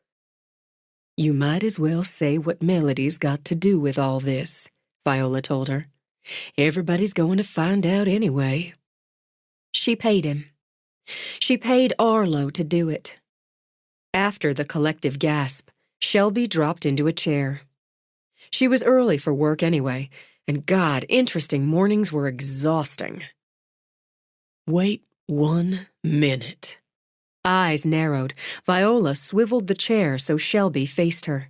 You might as well say what Melody's got to do with all this, Viola told her. Everybody's going to find out anyway. She paid him. She paid Arlo to do it. After the collective gasp, Shelby dropped into a chair. She was early for work anyway, and God, interesting mornings were exhausting. Wait 1 minute. Eyes narrowed, Viola swiveled the chair so Shelby faced her.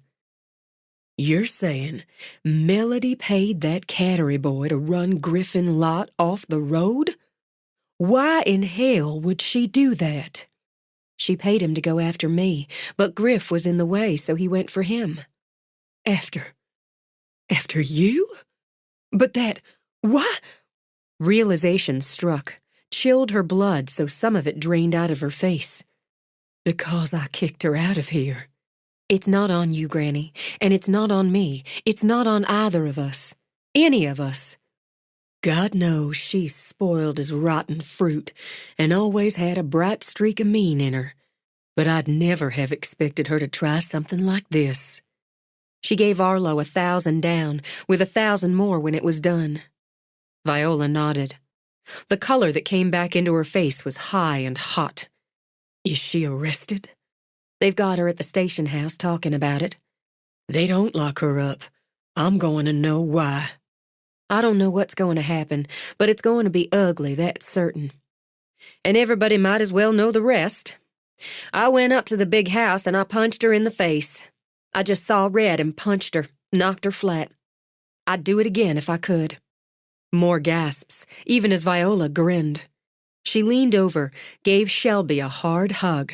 You're saying Melody paid that Cattery boy to run Griffin Lot off the road? Why in hell would she do that? She paid him to go after me, but Griff was in the way, so he went for him. After you? But what? Realization struck, chilled her blood so some of it drained out of her face. Because I kicked her out of here. It's not on you, Granny, and it's not on me. It's not on either of us. Any of us. God knows she's spoiled as rotten fruit and always had a bright streak of mean in her. But I'd never have expected her to try something like this. She gave Arlo 1,000 down, with 1,000 more when it was done. Viola nodded. The color that came back into her face was high and hot. Is she arrested? They've got her at the station house talking about it. They don't lock her up. I'm going to know why. I don't know what's going to happen, but it's going to be ugly, that's certain. And everybody might as well know the rest. I went up to the big house and I punched her in the face. I just saw red and punched her, knocked her flat. I'd do it again if I could. More gasps, even as Viola grinned. She leaned over, gave Shelby a hard hug.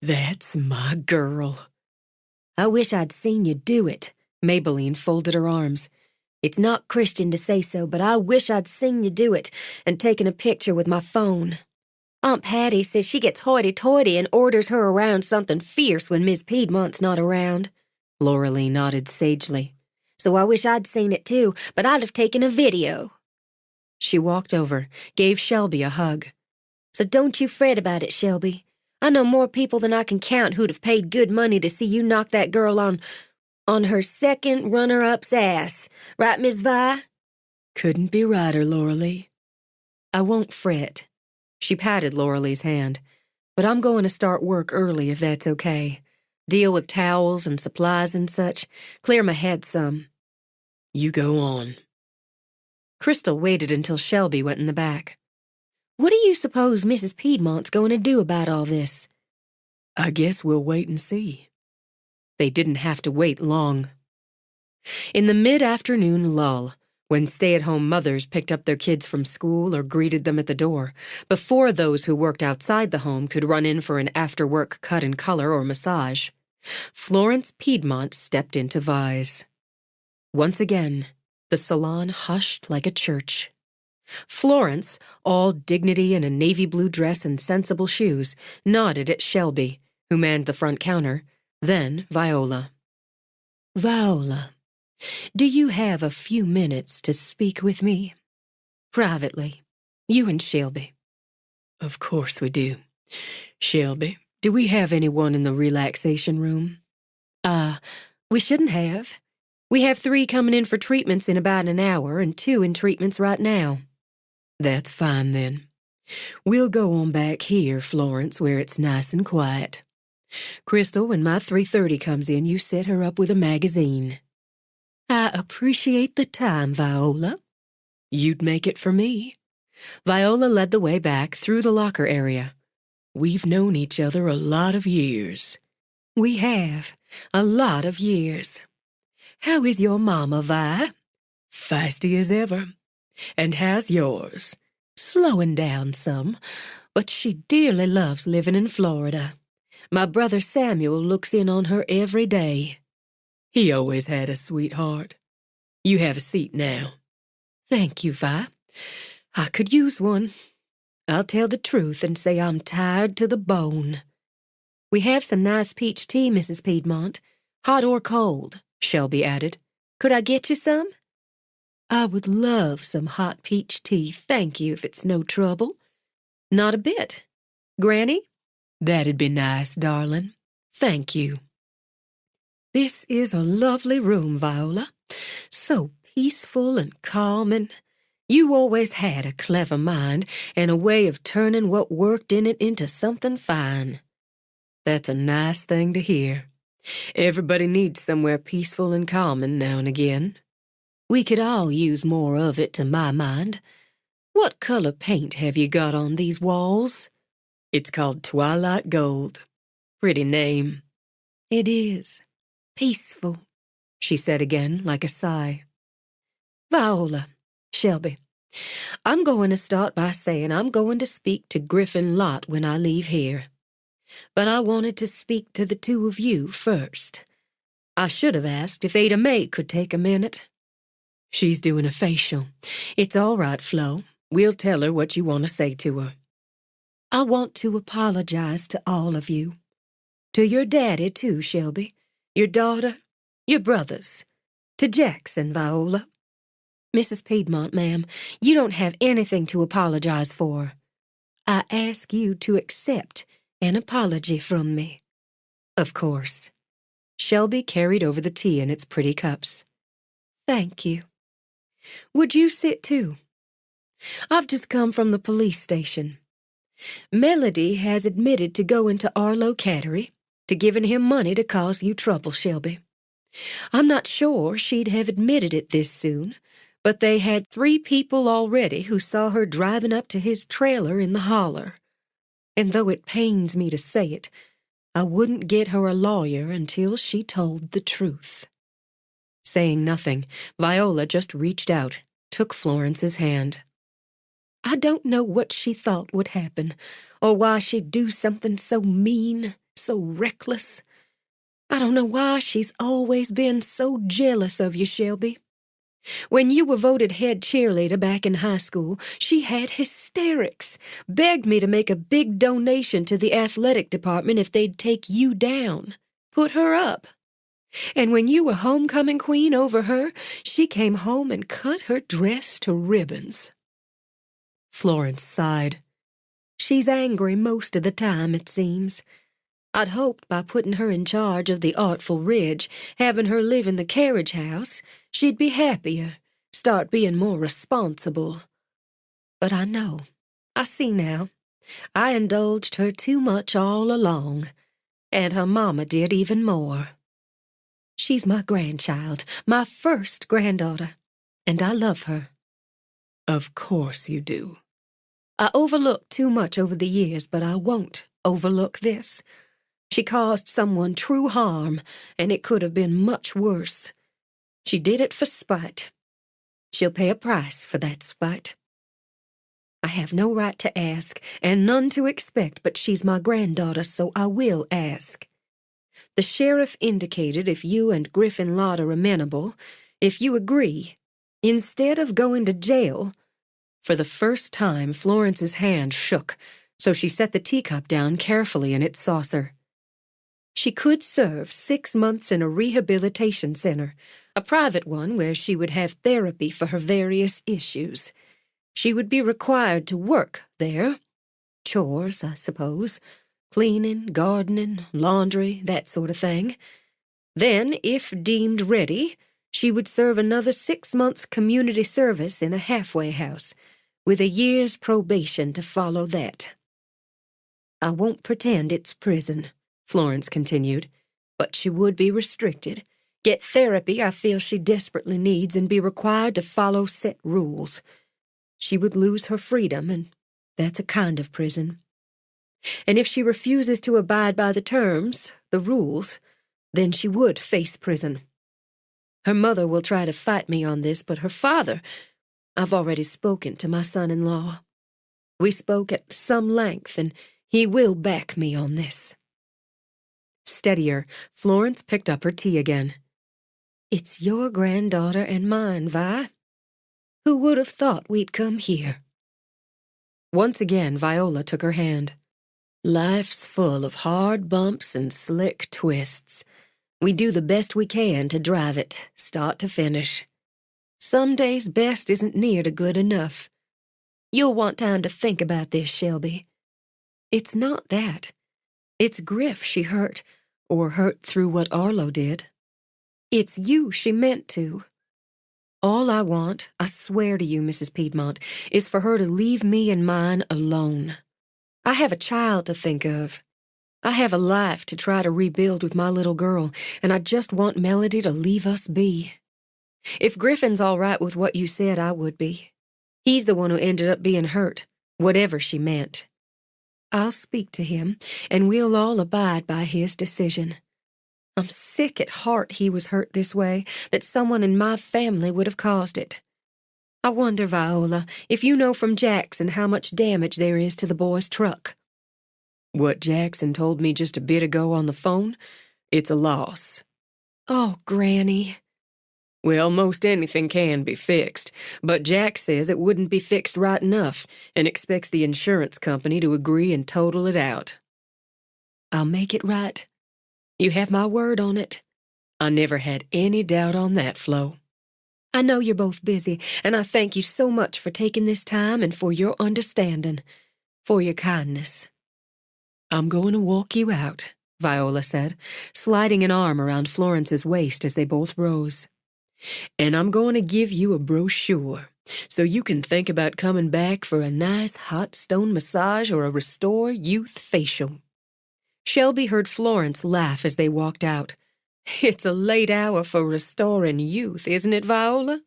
That's my girl. I wish I'd seen you do it. Maybelline folded her arms. It's not Christian to say so, but I wish I'd seen you do it and taken a picture with my phone. Aunt Patty says she gets hoity-toity and orders her around something fierce when Miss Piedmont's not around. Laura Lee nodded sagely. So I wish I'd seen it too, but I'd have taken a video. She walked over, gave Shelby a hug. So don't you fret about it, Shelby. I know more people than I can count who'd have paid good money to see you knock that girl on her second runner-up's ass. Right, Miss Vi? Couldn't be righter, Laura Lee. I won't fret. She patted Laura Lee's hand. But I'm going to start work early if that's okay. Deal with towels and supplies and such. Clear my head some. You go on. Crystal waited until Shelby went in the back. What do you suppose Mrs. Piedmont's going to do about all this? I guess we'll wait and see. They didn't have to wait long. In the mid-afternoon lull, when stay-at-home mothers picked up their kids from school or greeted them at the door, before those who worked outside the home could run in for an after-work cut and color or massage, Florence Piedmont stepped into Vi's. Once again, the salon hushed like a church. Florence, all dignity in a navy blue dress and sensible shoes, nodded at Shelby, who manned the front counter, then Viola. Viola, do you have a few minutes to speak with me? Privately, you and Shelby. Of course we do. Shelby, do we have anyone in the relaxation room? We shouldn't have. We have 3 coming in for treatments in about an hour and 2 in treatments right now. That's fine, then. We'll go on back here, Florence, where it's nice and quiet. Crystal, when my 3:30 comes in, you set her up with a magazine. I appreciate the time, Viola. You'd make it for me. Viola led the way back through the locker area. We've known each other a lot of years. We have. A lot of years. How is your mama, Vi? Feisty as ever. And how's yours? Slowing down some, but she dearly loves living in Florida. My brother Samuel looks in on her every day. He always had a sweetheart. You have a seat now. Thank you, Vi. I could use one. I'll tell the truth and say I'm tired to the bone. We have some nice peach tea, Mrs. Piedmont. Hot or cold, Shelby added. Could I get you some? I would love some hot peach tea, thank you, if it's no trouble. Not a bit. Granny? That'd be nice, darling. Thank you. This is a lovely room, Viola. So peaceful and calm, and you always had a clever mind and a way of turning what worked in it into something fine. That's a nice thing to hear. Everybody needs somewhere peaceful and calming now and again. We could all use more of it, to my mind. What color paint have you got on these walls? It's called Twilight Gold. Pretty name. It is. Peaceful, she said again, like a sigh. Viola, Shelby, I'm going to start by saying I'm going to speak to Griffin Lott when I leave here. But I wanted to speak to the 2 of you first. I should have asked if Ada Mae could take a minute. She's doing a facial. It's all right, Flo. We'll tell her what you want to say to her. I want to apologize to all of you. To your daddy, too, Shelby. Your daughter. Your brothers. To Jackson, Viola. Mrs. Piedmont, ma'am, you don't have anything to apologize for. I ask you to accept an apology from me. Of course. Shelby carried over the tea in its pretty cups. Thank you. Would you sit too? I've just come from the police station. Melody has admitted to going to Arlo Cattery, to giving him money to cause you trouble, Shelby. I'm not sure she'd have admitted it this soon, but they had 3 people already who saw her driving up to his trailer in the holler. And though it pains me to say it, I wouldn't get her a lawyer until she told the truth. Saying nothing, Viola just reached out, took Florence's hand. I don't know what she thought would happen, or why she'd do something so mean, so reckless. I don't know why she's always been so jealous of you, Shelby. When you were voted head cheerleader back in high school, she had hysterics, begged me to make a big donation to the athletic department if they'd take you down, put her up. And when you were homecoming queen over her, she came home and cut her dress to ribbons. Florence sighed. She's angry most of the time, it seems. I'd hoped by putting her in charge of the Artful Ridge, having her live in the carriage house, she'd be happier, start being more responsible. But I know, I see now, I indulged her too much all along, and her mama did even more. She's my grandchild, my first granddaughter, and I love her. Of course you do. I overlooked too much over the years, but I won't overlook this. She caused someone true harm, and it could have been much worse. She did it for spite. She'll pay a price for that spite. I have no right to ask, and none to expect, but she's my granddaughter, so I will ask. The sheriff indicated if you and Griffin Lott are amenable, if you agree, instead of going to jail. For the first time, Florence's hand shook, so she set the teacup down carefully in its saucer. She could serve 6 months in a rehabilitation center, a private one where she would have therapy for her various issues. She would be required to work there. Chores, I suppose. Cleaning, gardening, laundry, that sort of thing. Then, if deemed ready, she would serve another 6 months community service in a halfway house, with a year's probation to follow that. I won't pretend it's prison, Florence continued, but she would be restricted, get therapy I feel she desperately needs, and be required to follow set rules. She would lose her freedom, and that's a kind of prison. And if she refuses to abide by the terms, the rules, then she would face prison. Her mother will try to fight me on this, but her father, I've already spoken to my son-in-law. We spoke at some length, and he will back me on this. Steadier, Florence picked up her tea again. It's your granddaughter and mine, Vi. Who would have thought we'd come here? Once again, Viola took her hand. Life's full of hard bumps and slick twists. We do the best we can to drive it, start to finish. Some days best isn't near to good enough. You'll want time to think about this, Shelby. It's not that. It's Griff she hurt, or hurt through what Arlo did. It's you she meant to. All I want, I swear to you, Mrs. Piedmont, is for her to leave me and mine alone. I have a child to think of. I have a life to try to rebuild with my little girl, and I just want Melody to leave us be. If Griffin's all right with what you said, I would be. He's the one who ended up being hurt, whatever she meant. I'll speak to him, and we'll all abide by his decision. I'm sick at heart he was hurt this way, that someone in my family would have caused it. I wonder, Viola, if you know from Jackson how much damage there is to the boy's truck. What Jackson told me just a bit ago on the phone, it's a loss. Oh, Granny. Well, most anything can be fixed, but Jack says it wouldn't be fixed right enough and expects the insurance company to agree and total it out. I'll make it right. You have my word on it. I never had any doubt on that, Flo. I know you're both busy, and I thank you so much for taking this time and for your understanding, for your kindness. I'm going to walk you out, Viola said, sliding an arm around Florence's waist as they both rose. And I'm going to give you a brochure, so you can think about coming back for a nice hot stone massage or a Restore Youth facial. Shelby heard Florence laugh as they walked out. It's a late hour for restoring youth, isn't it, Viola?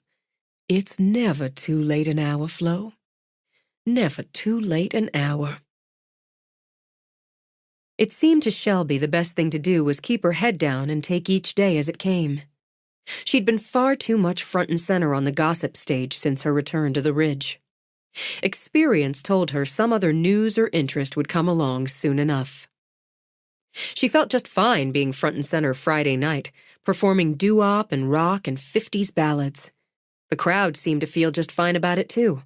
It's never too late an hour, Flo. Never too late an hour. It seemed to Shelby the best thing to do was keep her head down and take each day as it came. She'd been far too much front and center on the gossip stage since her return to the Ridge. Experience told her some other news or interest would come along soon enough. She felt just fine being front and center Friday night, performing doo-wop and rock and 50s ballads. The crowd seemed to feel just fine about it too,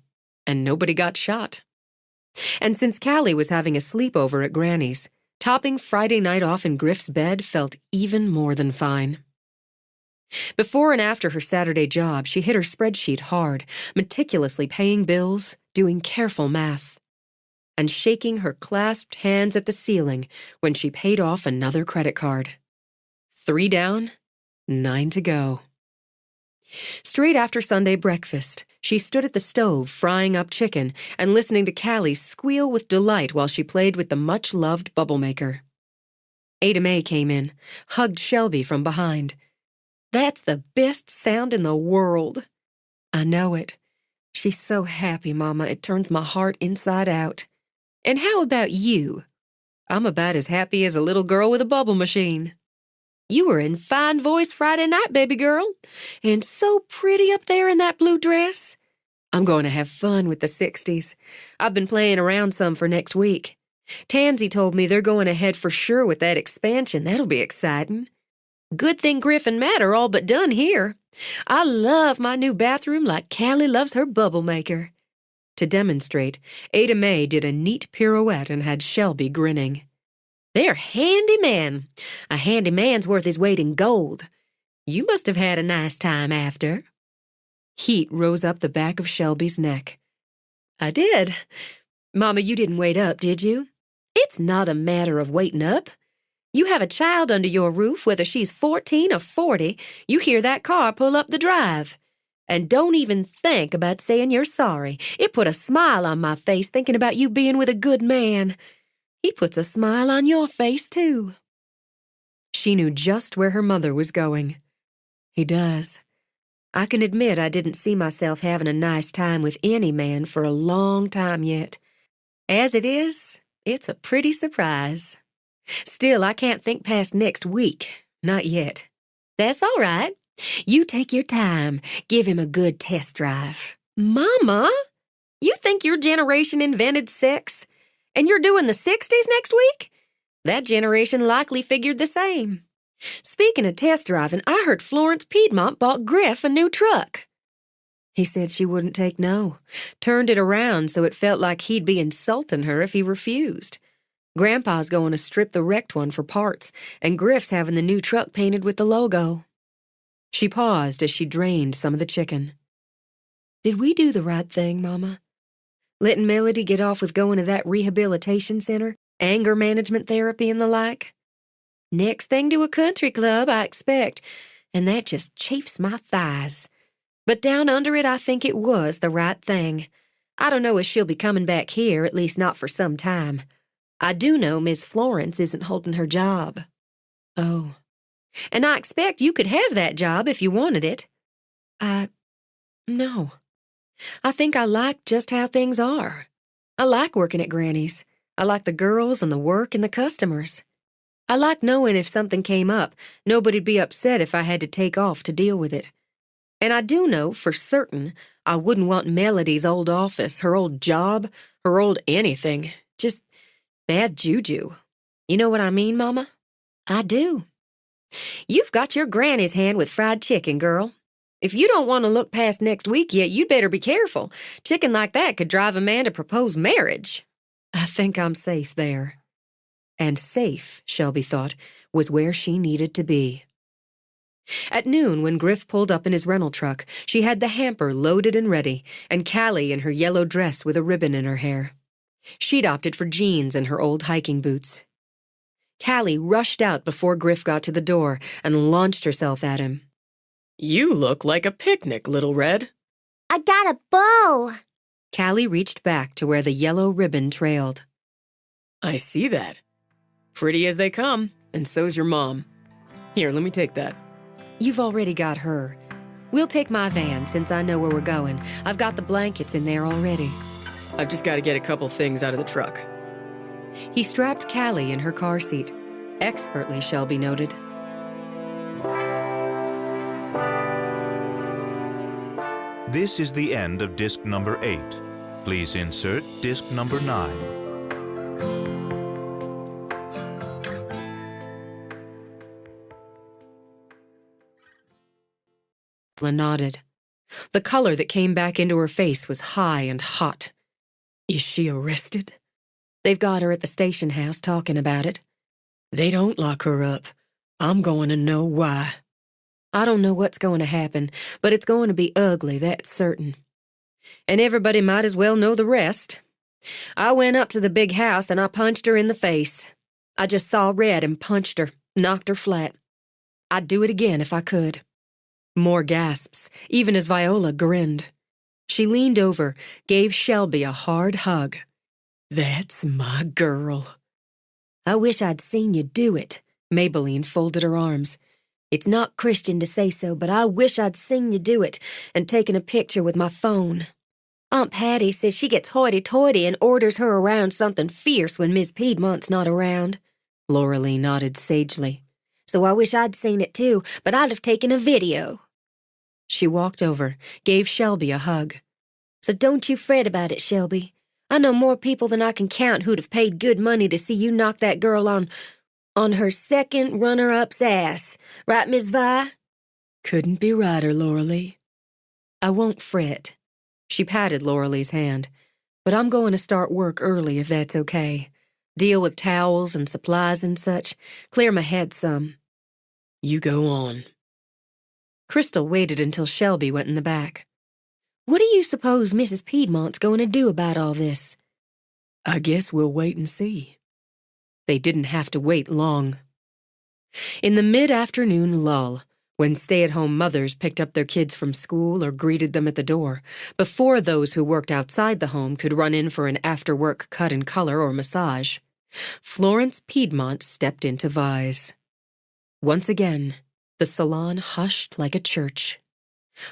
and nobody got shot. And since Callie was having a sleepover at Granny's, topping Friday night off in Griff's bed felt even more than fine. Before and after her Saturday job, she hit her spreadsheet hard, meticulously paying bills, doing careful math, and shaking her clasped hands at the ceiling when she paid off another credit card. 3 down, 9 to go. Straight after Sunday breakfast, she stood at the stove frying up chicken and listening to Callie squeal with delight while she played with the much-loved bubble maker. Ada Mae came in, hugged Shelby from behind. "That's the best sound in the world." "I know it. She's so happy, Mama, it turns my heart inside out." "And how about you?" "I'm about as happy as a little girl with a bubble machine." "You were in fine voice Friday night, baby girl. And so pretty up there in that blue dress." "I'm going to have fun with the 60s. I've been playing around some for next week. Tansy told me they're going ahead for sure with that expansion. That'll be exciting. Good thing Griff and Matt are all but done here. I love my new bathroom like Callie loves her bubble maker." To demonstrate, Ada Mae did a neat pirouette and had Shelby grinning. "They're handy men. A handy man's worth his weight in gold. You must have had a nice time after." Heat rose up the back of Shelby's neck. "I did. Mama, you didn't wait up, did you?" "It's not a matter of waiting up. You have a child under your roof, whether she's 14 or 40, you hear that car pull up the drive. And don't even think about saying you're sorry. It put a smile on my face thinking about you being with a good man. He puts a smile on your face, too." She knew just where her mother was going. "He does. I can admit I didn't see myself having a nice time with any man for a long time yet. As it is, it's a pretty surprise. Still, I can't think past next week. Not yet." "That's all right. You take your time. Give him a good test drive." "Mama, you think your generation invented sex? And you're doing the 60s next week? That generation likely figured the same. Speaking of test driving, I heard Florence Piedmont bought Griff a new truck." "He said she wouldn't take no. Turned it around so it felt like he'd be insulting her if he refused. Grandpa's going to strip the wrecked one for parts, and Griff's having the new truck painted with the logo." She paused as she drained some of the chicken. "Did we do the right thing, Mama? Letting Melody get off with going to that rehabilitation center, anger management therapy and the like? Next thing to a country club, I expect, and that just chafes my thighs. But down under it, I think it was the right thing. I don't know if she'll be coming back here, at least not for some time. I do know Miss Florence isn't holding her job." "Oh. And I expect you could have that job if you wanted it." No. I think I like just how things are. I like working at Granny's. I like the girls and the work and the customers. I like knowing if something came up, nobody'd be upset if I had to take off to deal with it. And I do know for certain I wouldn't want Melody's old office, her old job, her old anything. Just bad juju. You know what I mean, Mama? I do. You've got your granny's hand with fried chicken, girl. If you don't want to look past next week yet, you'd better be careful. Chicken like that could drive a man to propose marriage." "I think I'm safe there." And safe, Shelby thought, was where she needed to be. At noon, when Griff pulled up in his rental truck, she had the hamper loaded and ready, and Callie in her yellow dress with a ribbon in her hair. She'd opted for jeans and her old hiking boots. Callie rushed out before Griff got to the door and launched herself at him. "You look like a picnic, Little Red." "I got a bow." Callie reached back to where the yellow ribbon trailed. "I see that. Pretty as they come, and so's your mom. Here, let me take that." "You've already got her. We'll take my van since I know where we're going. I've got the blankets in there already." "I've just got to get a couple things out of the truck." He strapped Callie in her car seat. Expertly, Shelby noted. This is the end of disc number 8. Please insert disc number 9. Viola nodded. The color that came back into her face was high and hot. Is she arrested? They've got her at the station house talking about it. They don't lock her up. I'm going to know why. I don't know what's going to happen, but it's going to be ugly, that's certain. And everybody might as well know the rest. I went up to the big house and I punched her in the face. I just saw red and punched her, knocked her flat. I'd do it again if I could. More gasps, even as Viola grinned. She leaned over, gave Shelby a hard hug. That's my girl. I wish I'd seen you do it. Maybelline folded her arms. It's not Christian to say so, but I wish I'd seen you do it and taken a picture with my phone. Aunt Patty says she gets hoity-toity and orders her around something fierce when Miss Piedmont's not around. Laura Lee nodded sagely. So I wish I'd seen it too, but I'd have taken a video. She walked over, gave Shelby a hug. So don't you fret about it, Shelby. I know more people than I can count who'd have paid good money to see you knock that girl on her second runner-up's ass. Right, Miss Vi? Couldn't be righter, Laura Lee. I won't fret. She patted Laura Lee's hand. But I'm going to start work early if that's okay. Deal with towels and supplies and such. Clear my head some. You go on. Crystal waited until Shelby went in the back. What do you suppose Mrs. Piedmont's going to do about all this? I guess we'll wait and see. They didn't have to wait long. In the mid-afternoon lull, when stay-at-home mothers picked up their kids from school or greeted them at the door, before those who worked outside the home could run in for an after-work cut and color or massage, Florence Piedmont stepped into Vi's. Once again, the salon hushed like a church.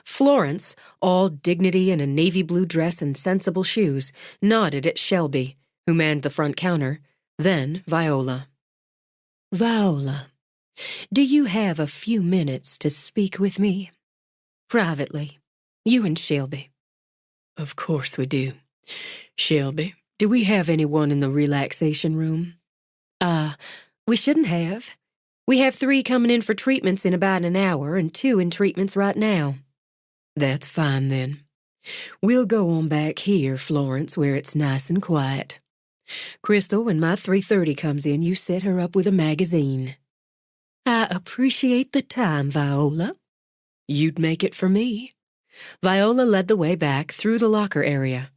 Florence, all dignity in a navy blue dress and sensible shoes, nodded at Shelby, who manned the front counter, then Viola. Viola, do you have a few minutes to speak with me? Privately, you and Shelby. Of course we do. Shelby, do we have anyone in the relaxation room? We shouldn't have. We have 3 coming in for treatments in about an hour and 2 in treatments right now. That's fine, then. We'll go on back here, Florence, where it's nice and quiet. Crystal, when my 3:30 comes in, you set her up with a magazine. I appreciate the time, Viola. You'd make it for me. Viola led the way back through the locker area.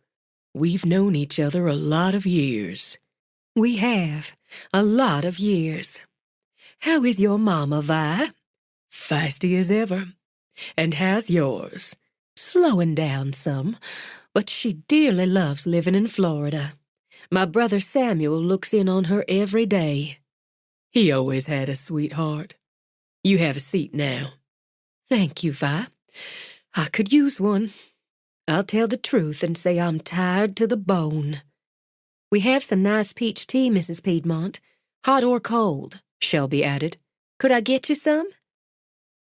We've known each other a lot of years. We have. A lot of years. How is your mama, Vi? Feisty as ever. And how's yours? Slowing down some, but she dearly loves living in Florida. My brother Samuel looks in on her every day. He always had a sweetheart. You have a seat now. Thank you, Vi. I could use one. I'll tell the truth and say I'm tired to the bone. We have some nice peach tea, Mrs. Piedmont. Hot or cold, Shelby added. Could I get you some?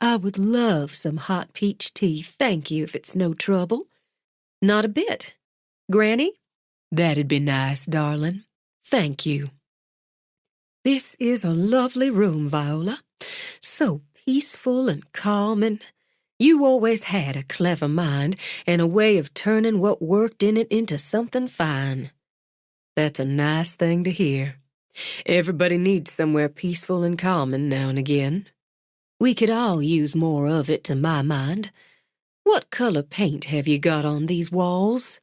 I would love some hot peach tea, thank you, if it's no trouble. Not a bit. Granny? That'd be nice, darling. Thank you. This is a lovely room, Viola. So peaceful and calming. You always had a clever mind and a way of turning what worked in it into something fine. That's a nice thing to hear. Everybody needs somewhere peaceful and calming now and again. We could all use more of it, to my mind. What color paint have you got on these walls?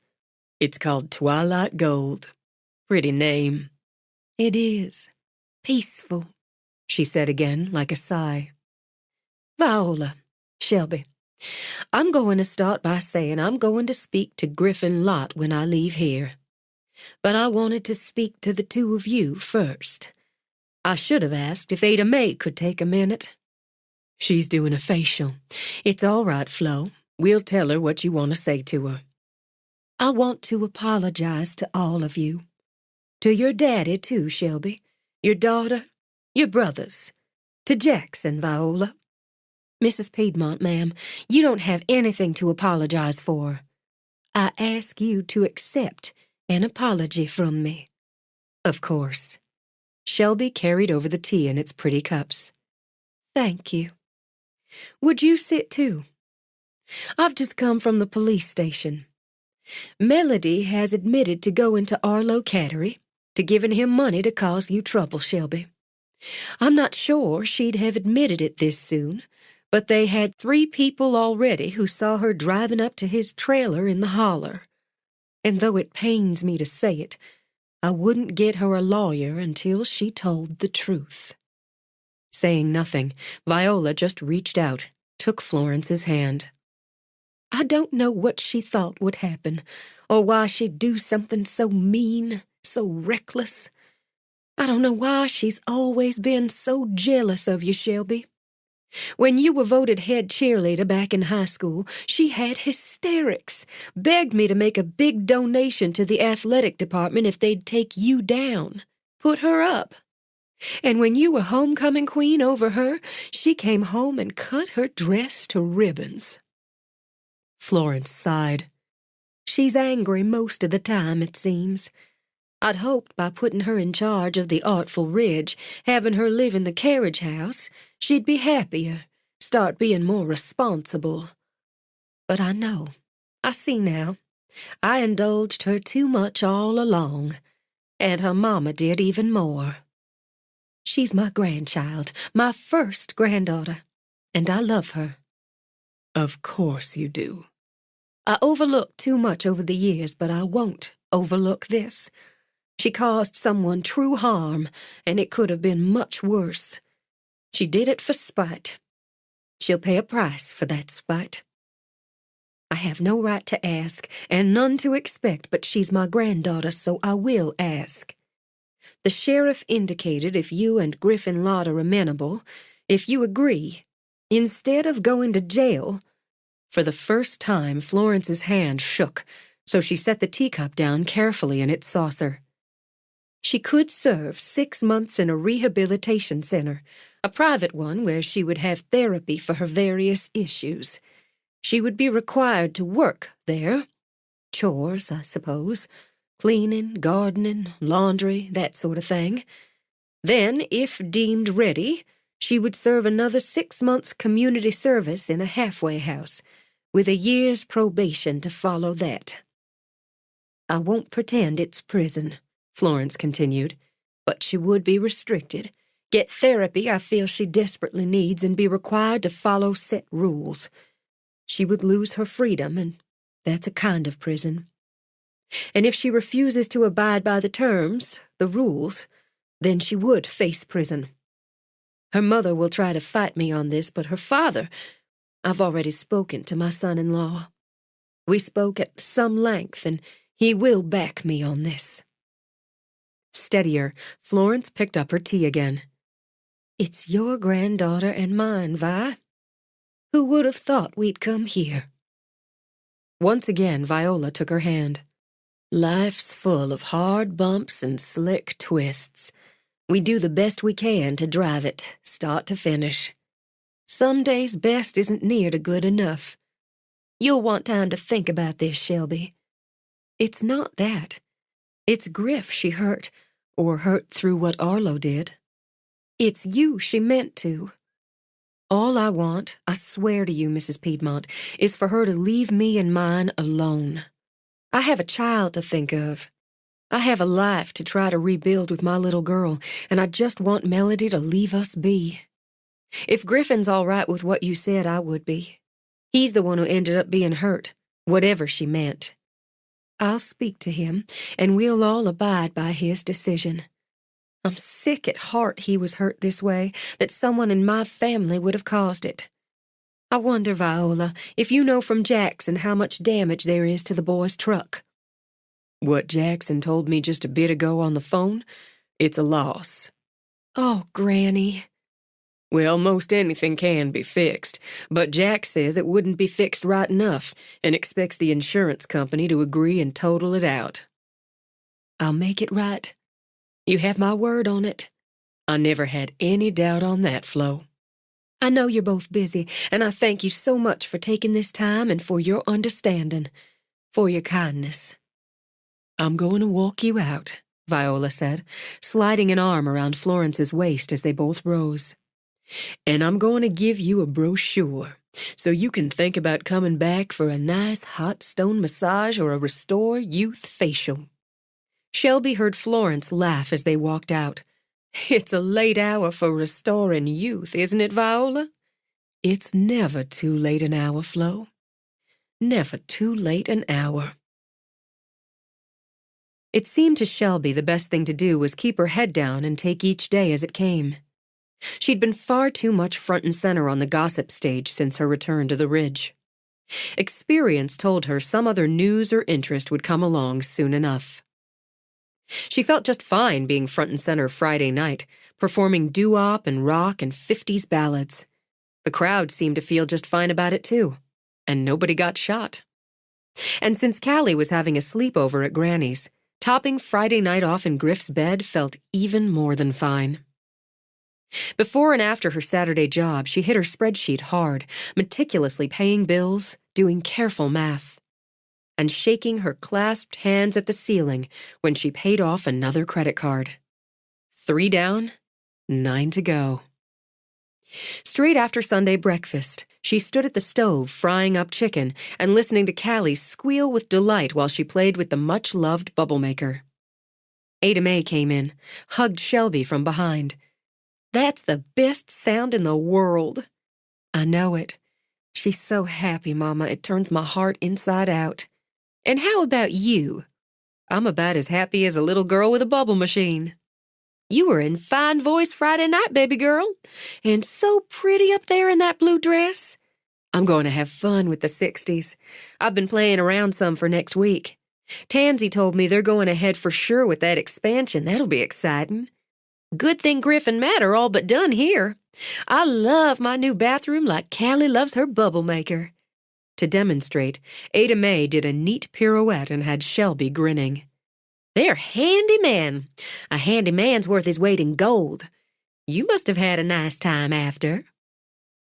It's called Twilight Gold. Pretty name. It is. Peaceful, she said again, like a sigh. Viola, Shelby, I'm going to start by saying I'm going to speak to Griffin Lott when I leave here. But I wanted to speak to the 2 of you first. I should have asked if Ada Mae could take a minute. She's doing a facial. It's all right, Flo. We'll tell her what you want to say to her. I want to apologize to all of you. To your daddy, too, Shelby. Your daughter. Your brothers. To Jackson, Viola. Mrs. Piedmont, ma'am, you don't have anything to apologize for. I ask you to accept an apology from me. Of course. Shelby carried over the tea in its pretty cups. Thank you. Would you sit too? I've just come from the police station. Melody has admitted to going to Arlo Cattery, to giving him money to cause you trouble, Shelby. I'm not sure she'd have admitted it this soon, but they had 3 people already who saw her driving up to his trailer in the holler. And though it pains me to say it, I wouldn't get her a lawyer until she told the truth. Saying nothing, Viola just reached out, took Florence's hand. I don't know what she thought would happen, or why she'd do something so mean, so reckless. I don't know why she's always been so jealous of you, Shelby. When you were voted head cheerleader back in high school, she had hysterics, begged me to make a big donation to the athletic department if they'd take you down, put her up. And when you were homecoming queen over her, she came home and cut her dress to ribbons. Florence sighed. She's angry most of the time, it seems. I'd hoped by putting her in charge of the Artful Ridge, having her live in the carriage house, she'd be happier, start being more responsible. But I know, I see now, I indulged her too much all along, and her mama did even more. She's my grandchild, my first granddaughter, and I love her. Of course you do. I overlooked too much over the years, but I won't overlook this. She caused someone true harm, and it could have been much worse. She did it for spite. She'll pay a price for that spite. I have no right to ask, and none to expect, but she's my granddaughter, so I will ask. The sheriff indicated if you and Griffin Lott are amenable, if you agree, instead of going to jail. For the first time, Florence's hand shook, so she set the teacup down carefully in its saucer. She could serve 6 months in a rehabilitation center, a private one where she would have therapy for her various issues. She would be required to work there. Chores, I suppose. Cleaning, gardening, laundry, that sort of thing. Then, if deemed ready, she would serve another 6 months community service in a halfway house, with a year's probation to follow that. I won't pretend it's prison, Florence continued, but she would be restricted, get therapy I feel she desperately needs, and be required to follow set rules. She would lose her freedom, and that's a kind of prison. And if she refuses to abide by the terms, the rules, then she would face prison. Her mother will try to fight me on this, but her father, I've already spoken to my son-in-law. We spoke at some length, and he will back me on this. Steadier, Florence picked up her tea again. It's your granddaughter and mine, Vi. Who would have thought we'd come here? Once again, Viola took her hand. Life's full of hard bumps and slick twists. We do the best we can to drive it, start to finish. Some days best isn't near to good enough. You'll want time to think about this, Shelby. It's not that. It's Griff she hurt, or hurt through what Arlo did. It's you she meant to. All I want, I swear to you, Mrs. Piedmont, is for her to leave me and mine alone. I have a child to think of. I have a life to try to rebuild with my little girl, and I just want Melody to leave us be. If Griffin's all right with what you said, I would be. He's the one who ended up being hurt, whatever she meant. I'll speak to him, and we'll all abide by his decision. I'm sick at heart he was hurt this way, that someone in my family would have caused it. I wonder, Viola, if you know from Jackson how much damage there is to the boy's truck. What Jackson told me just a bit ago on the phone, it's a loss. Oh, Granny. Well, most anything can be fixed, but Jack says it wouldn't be fixed right enough and expects the insurance company to agree and total it out. I'll make it right. You have my word on it. I never had any doubt on that, Flo. I know you're both busy, and I thank you so much for taking this time and for your understanding, for your kindness. I'm going to walk you out, Viola said, sliding an arm around Florence's waist as they both rose. And I'm going to give you a brochure. So you can think about coming back for a nice hot stone massage or a Restore Youth facial. Shelby heard Florence laugh as they walked out. It's a late hour for restoring youth, isn't it, Viola? It's never too late an hour, Flo. Never too late an hour. It seemed to Shelby the best thing to do was keep her head down and take each day as it came. She'd been far too much front and center on the gossip stage since her return to the Ridge. Experience told her some other news or interest would come along soon enough. She felt just fine being front and center Friday night, performing doo-wop and rock and 50s ballads. The crowd seemed to feel just fine about it too, and nobody got shot. And since Callie was having a sleepover at Granny's, topping Friday night off in Griff's bed felt even more than fine. Before and after her Saturday job, she hit her spreadsheet hard, meticulously paying bills, doing careful math, and shaking her clasped hands at the ceiling when she paid off another credit card. 3 down, 9 to go. Straight after Sunday breakfast, she stood at the stove frying up chicken and listening to Callie squeal with delight while she played with the much-loved bubble maker. Ada Mae came in, hugged Shelby from behind. That's the best sound in the world. I know it. She's so happy, Mama, it turns my heart inside out. And how about you? I'm about as happy as a little girl with a bubble machine. You were in fine voice Friday night, baby girl, and so pretty up there in that blue dress. I'm going to have fun with the 60s. I've been playing around some for next week. Tansy told me they're going ahead for sure with that expansion. That'll be exciting. Good thing Griff and Matt are all but done here. I love my new bathroom like Callie loves her bubble maker. To demonstrate, Ada Mae did a neat pirouette and had Shelby grinning. They're handy men. A handy man's worth his weight in gold. You must have had a nice time after.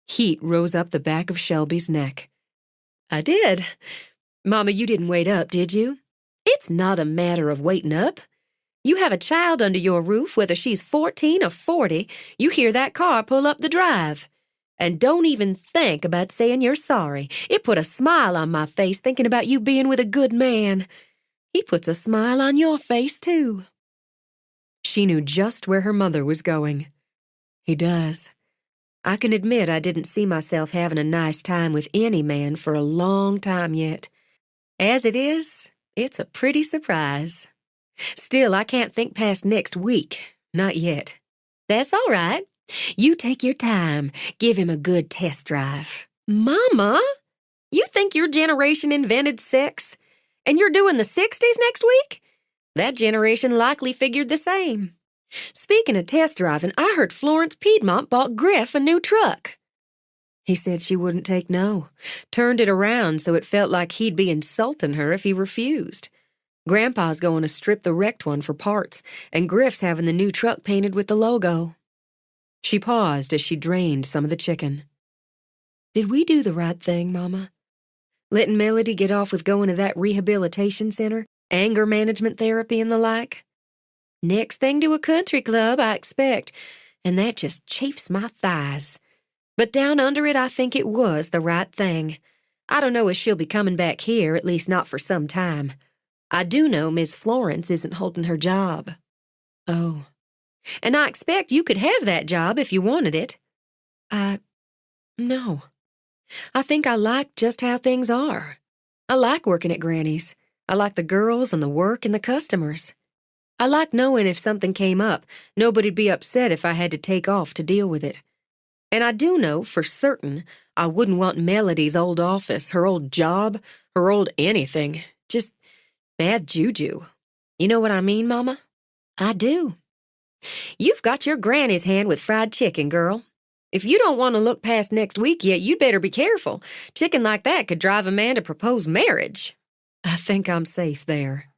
Heat rose up the back of Shelby's neck. I did. Mama, you didn't wait up, did you? It's not a matter of waiting up. You have a child under your roof, whether she's 14 or 40, you hear that car pull up the drive. And don't even think about saying you're sorry. It put a smile on my face thinking about you being with a good man. He puts a smile on your face, too. She knew just where her mother was going. He does. I can admit I didn't see myself having a nice time with any man for a long time yet. As it is, it's a pretty surprise. Still, I can't think past next week. Not yet. That's all right. You take your time. Give him a good test drive. Mama, you think your generation invented sex? And you're doing the 60s next week? That generation likely figured the same. Speaking of test driving, I heard Florence Piedmont bought Griff a new truck. He said she wouldn't take no. Turned it around so it felt like he'd be insulting her if he refused. Grandpa's going to strip the wrecked one for parts, and Griff's having the new truck painted with the logo. She paused as she drained some of the chicken. Did we do the right thing, Mama? Letting Melody get off with going to that rehabilitation center, anger management therapy and the like? Next thing to a country club, I expect, and that just chafes my thighs. But down under it, I think it was the right thing. I don't know if she'll be coming back here, at least not for some time. I do know Miss Florence isn't holding her job. Oh. And I expect you could have that job if you wanted it. No. I think I like just how things are. I like working at Granny's. I like the girls and the work and the customers. I like knowing if something came up, nobody'd be upset if I had to take off to deal with it. And I do know for certain I wouldn't want Melody's old office, her old job, her old anything. Just bad juju. You know what I mean, Mama? I do. You've got your granny's hand with fried chicken, girl. If you don't want to look past next week yet, you'd better be careful. Chicken like that could drive a man to propose marriage. I think I'm safe there.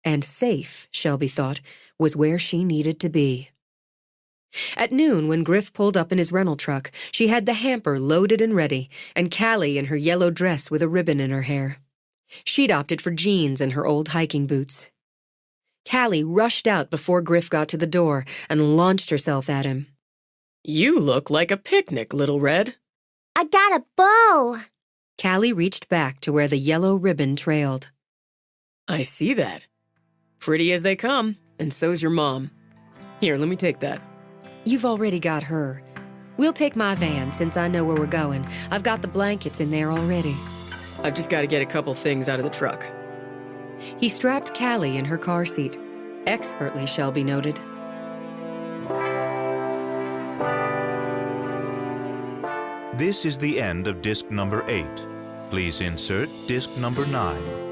And safe, Shelby thought, was where she needed to be. At noon, when Griff pulled up in his rental truck, she had the hamper loaded and ready, and Callie in her yellow dress with a ribbon in her hair. She'd opted for jeans and her old hiking boots. Callie rushed out before Griff got to the door and launched herself at him. You look like a picnic, Little Red. I got a bow. Callie reached back to where the yellow ribbon trailed. I see that. Pretty as they come, and so's your mom. Here, let me take that. You've already got her. We'll take my van since I know where we're going. I've got the blankets in there already. I've just got to get a couple things out of the truck. He strapped Callie in her car seat. Expertly, Shelby noted. This is the end of disc number 8. Please insert disc number 9.